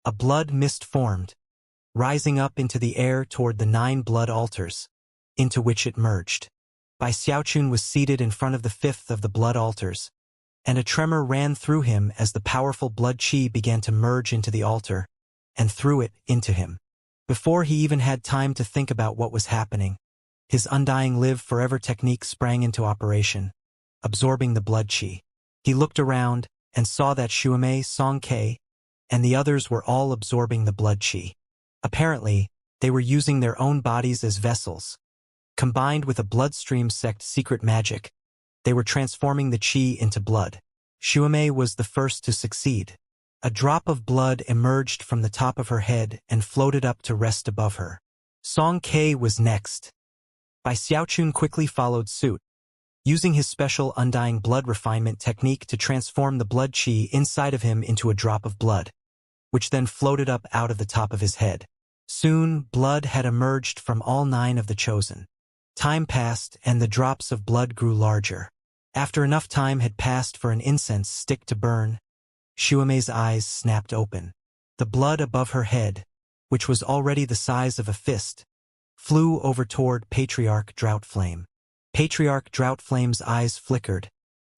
A blood mist formed, rising up into the air toward the 9 blood altars, into which it merged. Bai Xiaochun was seated in front of the 5th of the blood altars, and a tremor ran through him as the powerful blood chi began to merge into the altar, and through it into him. Before he even had time to think about what was happening, his undying live forever technique sprang into operation, absorbing the blood chi. He looked around and saw that Xuemei, Song Ke, and the others were all absorbing the blood chi. Apparently, they were using their own bodies as vessels. Combined with a bloodstream sect secret magic, they were transforming the chi into blood. Xuemei was the first to succeed. A drop of blood emerged from the top of her head and floated up to rest above her. Song Ke was next. Bai Xiaochun quickly followed suit, using his special undying blood refinement technique to transform the blood chi inside of him into a drop of blood, which then floated up out of the top of his head. Soon, blood had emerged from all 9 of the chosen. Time passed, and the drops of blood grew larger. After enough time had passed for an incense stick to burn, Xuemei's eyes snapped open. The blood above her head, which was already the size of a fist, flew over toward Patriarch Droughtflame. Patriarch Droughtflame's eyes flickered,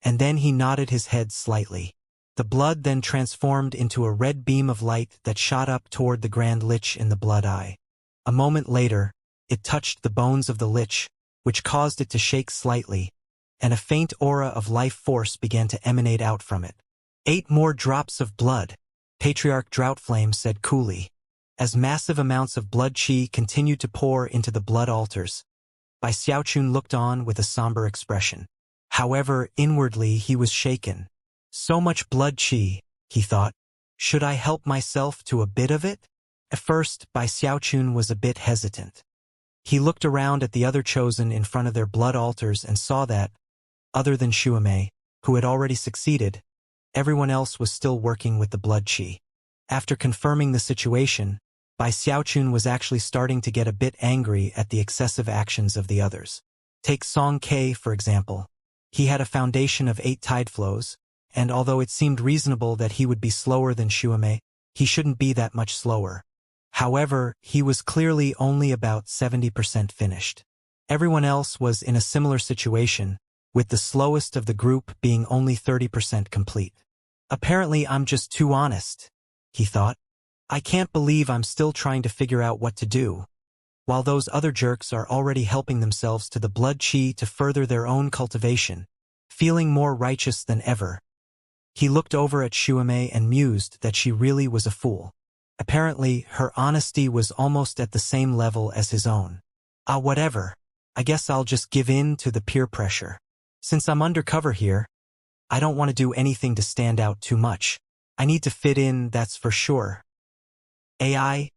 and then he nodded his head slightly. The blood then transformed into a red beam of light that shot up toward the Grand Lich in the blood eye. A moment later, it touched the bones of the Lich, which caused it to shake slightly, and a faint aura of life force began to emanate out from it. 8 more drops of blood, Patriarch Droughtflame said coolly. As massive amounts of blood chi continued to pour into the blood altars, Bai Xiaochun looked on with a somber expression. However, inwardly he was shaken. So much blood chi, he thought. Should I help myself to a bit of it? At first, Bai Xiaochun was a bit hesitant. He looked around at the other chosen in front of their blood altars and saw that, other than Xuemei, who had already succeeded, everyone else was still working with the blood chi. After confirming the situation, Bai Xiaochun was actually starting to get a bit angry at the excessive actions of the others. Take Song Ke, for example. He had a foundation of 8 tide flows, and although it seemed reasonable that he would be slower than Xuemei, he shouldn't be that much slower. However, he was clearly only about 70% finished. Everyone else was in a similar situation, with the slowest of the group being only 30% complete. Apparently I'm just too honest, he thought. I can't believe I'm still trying to figure out what to do, while those other jerks are already helping themselves to the blood chi to further their own cultivation, feeling more righteous than ever. He looked over at Xuemei and mused that she really was a fool. Apparently, her honesty was almost at the same level as his own. Whatever. I guess I'll just give in to the peer pressure. Since I'm undercover here, I don't want to do anything to stand out too much. I need to fit in, that's for sure. I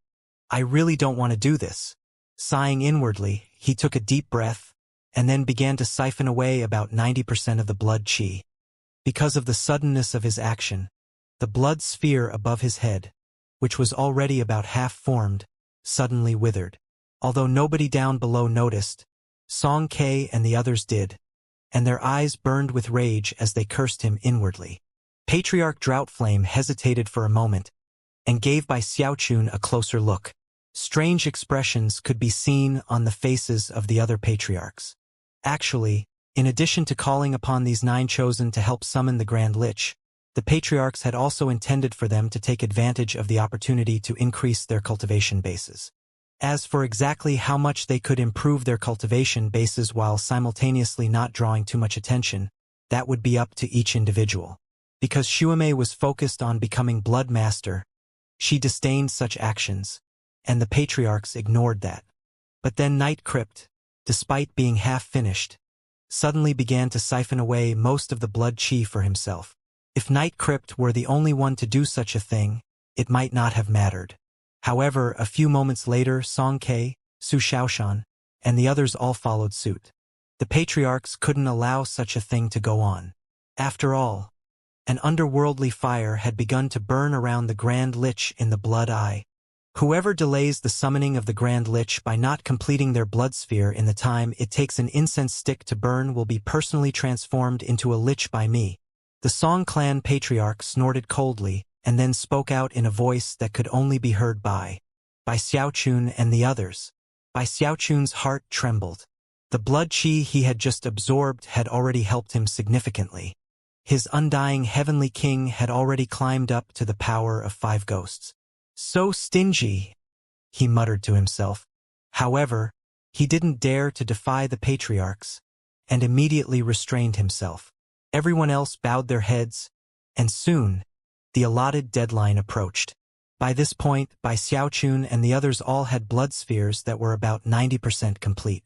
really don't want to do this. Sighing inwardly, he took a deep breath, and then began to siphon away about 90% of the blood chi. Because of the suddenness of his action, the blood sphere above his head, which was already about half formed, suddenly withered. Although nobody down below noticed, Song Ke and the others did, and their eyes burned with rage as they cursed him inwardly. Patriarch Droughtflame hesitated for a moment, and gave Bai Xiaochun a closer look. Strange expressions could be seen on the faces of the other patriarchs. Actually, in addition to calling upon these 9 chosen to help summon the Grand Lich, the patriarchs had also intended for them to take advantage of the opportunity to increase their cultivation bases. As for exactly how much they could improve their cultivation bases while simultaneously not drawing too much attention, that would be up to each individual. Because Xuemei was focused on becoming Blood Master, she disdained such actions, and the patriarchs ignored that. But then Night Crypt, despite being half-finished, suddenly began to siphon away most of the blood chi for himself. If Night Crypt were the only one to do such a thing, it might not have mattered. However, a few moments later Song Ke, Su Shaoshan, and the others all followed suit. The patriarchs couldn't allow such a thing to go on. After all, an underworldly fire had begun to burn around the Grand Lich in the blood eye, Whoever delays the summoning of the Grand Lich by not completing their blood sphere in the time it takes an incense stick to burn will be personally transformed into a lich by me. The Song clan patriarch snorted coldly, and then spoke out in a voice that could only be heard by Xiaochun and the others. Xiaochun's heart trembled. The blood qi he had just absorbed had already helped him significantly. His undying heavenly king had already climbed up to the power of 5 ghosts. So stingy, he muttered to himself. However, he didn't dare to defy the patriarchs, and immediately restrained himself. Everyone else bowed their heads, and soon, the allotted deadline approached. By this point, Xiaochun and the others all had blood spheres that were about 90% complete.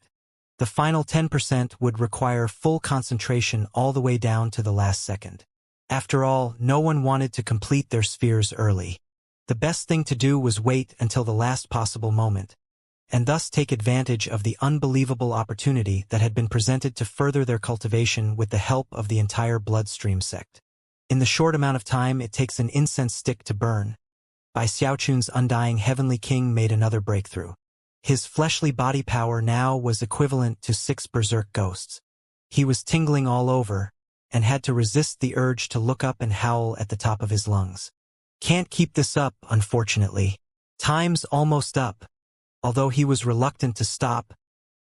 The final 10% would require full concentration all the way down to the last second. After all, no one wanted to complete their spheres early. The best thing to do was wait until the last possible moment, and thus take advantage of the unbelievable opportunity that had been presented to further their cultivation with the help of the entire bloodstream sect. In the short amount of time it takes an incense stick to burn, Xiaochun's undying heavenly king made another breakthrough. His fleshly body power now was equivalent to 6 berserk ghosts. He was tingling all over, and had to resist the urge to look up and howl at the top of his lungs. Can't keep this up, unfortunately. Time's almost up. Although he was reluctant to stop,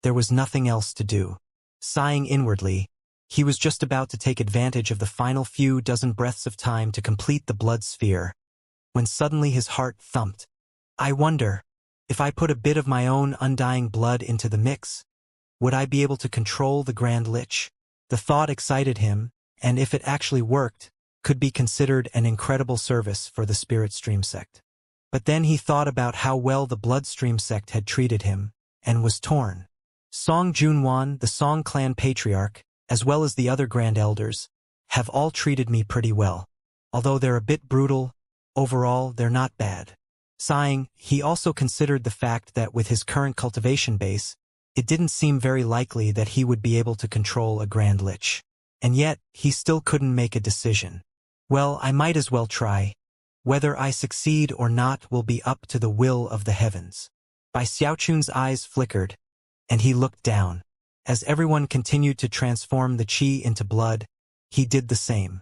there was nothing else to do. Sighing inwardly, he was just about to take advantage of the final few dozen breaths of time to complete the blood sphere, when suddenly his heart thumped. I wonder, if I put a bit of my own undying blood into the mix, would I be able to control the Grand Lich? The thought excited him, and if it actually worked, could be considered an incredible service for the Spirit Stream sect. But then he thought about how well the Bloodstream sect had treated him, and was torn. Song Junwan, the Song clan patriarch, as well as the other Grand Elders, have all treated me pretty well. Although they're a bit brutal, overall they're not bad. Sighing, he also considered the fact that with his current cultivation base, it didn't seem very likely that he would be able to control a Grand Lich. And yet, he still couldn't make a decision. Well, I might as well try. Whether I succeed or not will be up to the will of the heavens. Xiaochun's eyes flickered, and he looked down. As everyone continued to transform the qi into blood, he did the same.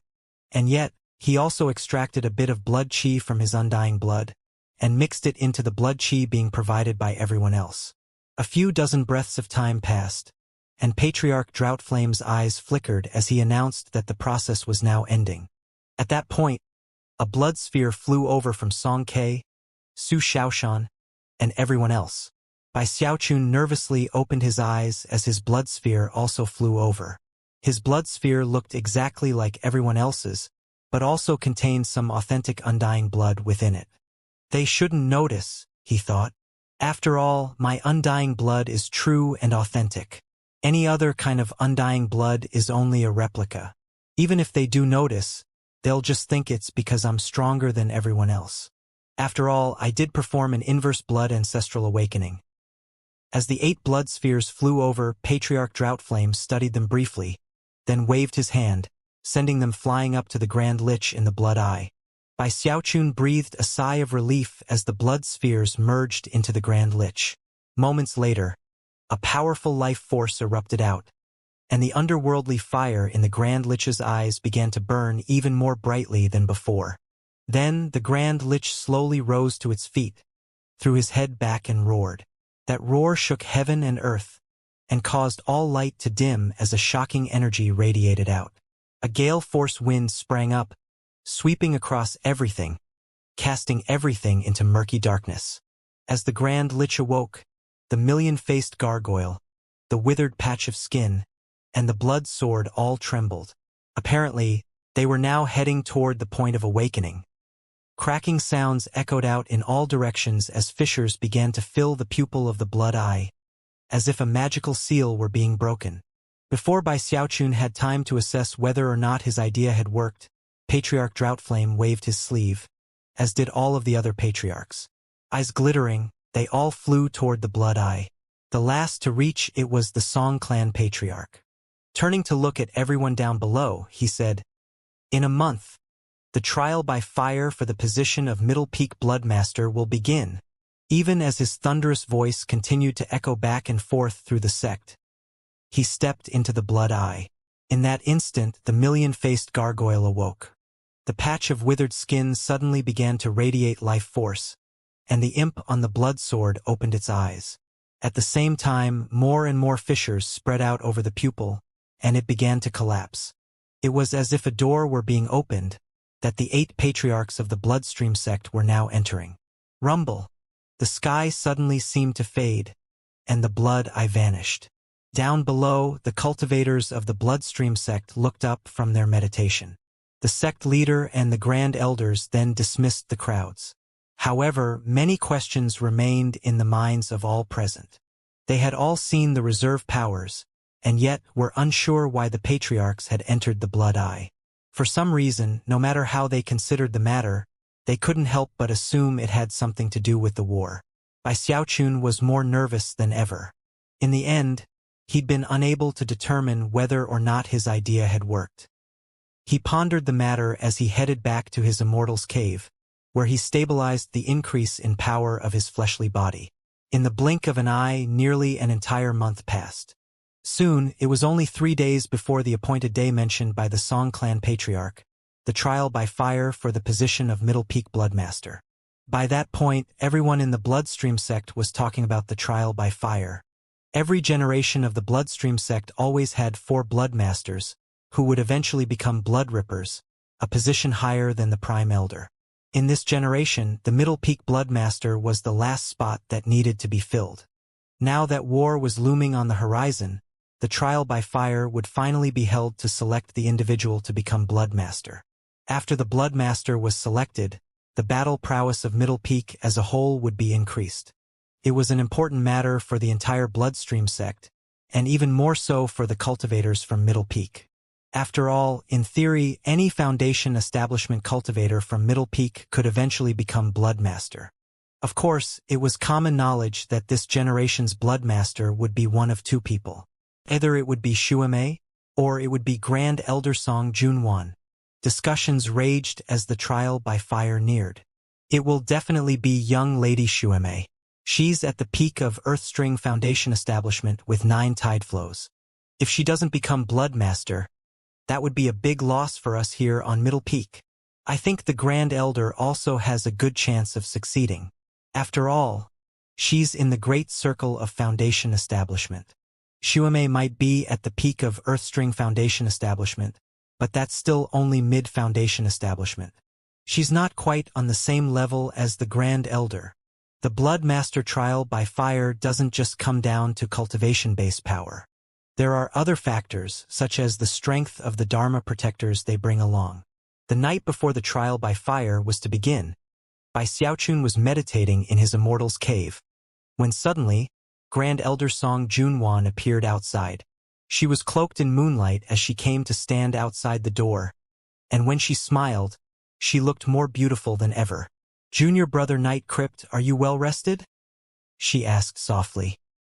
And yet, he also extracted a bit of blood qi from his undying blood, and mixed it into the blood qi being provided by everyone else. A few dozen breaths of time passed, and Patriarch Droughtflame's eyes flickered as he announced that the process was now ending. At that point, a blood sphere flew over from Song Ke, Su Xiaoshan, and everyone else. Xiaochun nervously opened his eyes as his blood sphere also flew over. His blood sphere looked exactly like everyone else's, but also contained some authentic undying blood within it. They shouldn't notice, he thought. After all, my undying blood is true and authentic. Any other kind of undying blood is only a replica. Even if they do notice, they'll just think it's because I'm stronger than everyone else. After all, I did perform an inverse blood ancestral awakening. As the 8 blood spheres flew over, Patriarch Droughtflame studied them briefly, then waved his hand, sending them flying up to the Grand Lich in the blood eye. Xiaochun breathed a sigh of relief as the blood spheres merged into the Grand Lich. Moments later, a powerful life force erupted out, and the underworldly fire in the Grand Lich's eyes began to burn even more brightly than before. Then the Grand Lich slowly rose to its feet, threw his head back and roared. That roar shook heaven and earth, and caused all light to dim as a shocking energy radiated out. A gale-force wind sprang up, sweeping across everything, casting everything into murky darkness. As the Grand Lich awoke, the million-faced gargoyle, the withered patch of skin, and the blood sword all trembled. Apparently, they were now heading toward the point of awakening. Cracking sounds echoed out in all directions as fissures began to fill the pupil of the blood eye, as if a magical seal were being broken. Before Xiaochun had time to assess whether or not his idea had worked, Patriarch Droughtflame waved his sleeve, as did all of the other patriarchs. Eyes glittering, they all flew toward the blood eye. The last to reach it was the Song clan patriarch. Turning to look at everyone down below, he said, "In a month, the trial by fire for the position of Middle Peak Bloodmaster will begin. Even as his thunderous voice continued to echo back and forth through the sect, he stepped into the blood eye. In that instant, the million-faced gargoyle awoke. The patch of withered skin suddenly began to radiate life force, and the imp on the blood sword opened its eyes. At the same time, more and more fissures spread out over the pupil, and it began to collapse. It was as if a door were being opened, that the 8 patriarchs of the bloodstream sect were now entering. Rumble! The sky suddenly seemed to fade, and the blood eye vanished. Down below, the cultivators of the bloodstream sect looked up from their meditation. The sect leader and the grand elders then dismissed the crowds. However, many questions remained in the minds of all present. They had all seen the reserve powers, and yet were unsure why the patriarchs had entered the blood eye. For some reason, no matter how they considered the matter, they couldn't help but assume it had something to do with the war. Xiaochun was more nervous than ever. In the end, he'd been unable to determine whether or not his idea had worked. He pondered the matter as he headed back to his immortal's cave, where he stabilized the increase in power of his fleshly body. In the blink of an eye, nearly an entire month passed. Soon, it was only 3 days before the appointed day mentioned by the Song clan patriarch, the trial by fire for the position of Middle Peak Bloodmaster. By that point, everyone in the Bloodstream sect was talking about the trial by fire. Every generation of the Bloodstream sect always had 4 Bloodmasters, who would eventually become Blood Rippers, a position higher than the Prime Elder. In this generation, the Middle Peak Bloodmaster was the last spot that needed to be filled. Now that war was looming on the horizon, the trial by fire would finally be held to select the individual to become Bloodmaster. After the Bloodmaster was selected, the battle prowess of Middle Peak as a whole would be increased. It was an important matter for the entire Bloodstream sect, and even more so for the cultivators from Middle Peak. After all, in theory, any Foundation establishment cultivator from Middle Peak could eventually become Bloodmaster. Of course, it was common knowledge that this generation's Bloodmaster would be one of 2 people. Either it would be Xuemei, or it would be Grand Elder Song Junwan. Discussions raged as the trial by fire neared. It will definitely be young Lady Xuemei. She's at the peak of Earthstring Foundation establishment with 9 tide flows. If she doesn't become Bloodmaster, that would be a big loss for us here on Middle Peak. I think the Grand Elder also has a good chance of succeeding. After all, she's in the great circle of Foundation establishment. Xuemei might be at the peak of Earthstring Foundation establishment, but that's still only mid-Foundation establishment. She's not quite on the same level as the Grand Elder. The Bloodmaster trial by fire doesn't just come down to cultivation-based power. There are other factors, such as the strength of the Dharma protectors they bring along. The night before the trial by fire was to begin, Xiaochun was meditating in his immortal's cave, when suddenly, Grand Elder Song Junwan appeared outside. She was cloaked in moonlight as she came to stand outside the door, and when she smiled, she looked more beautiful than ever. "Junior Brother Night Crypt, are you well rested?" she asked softly.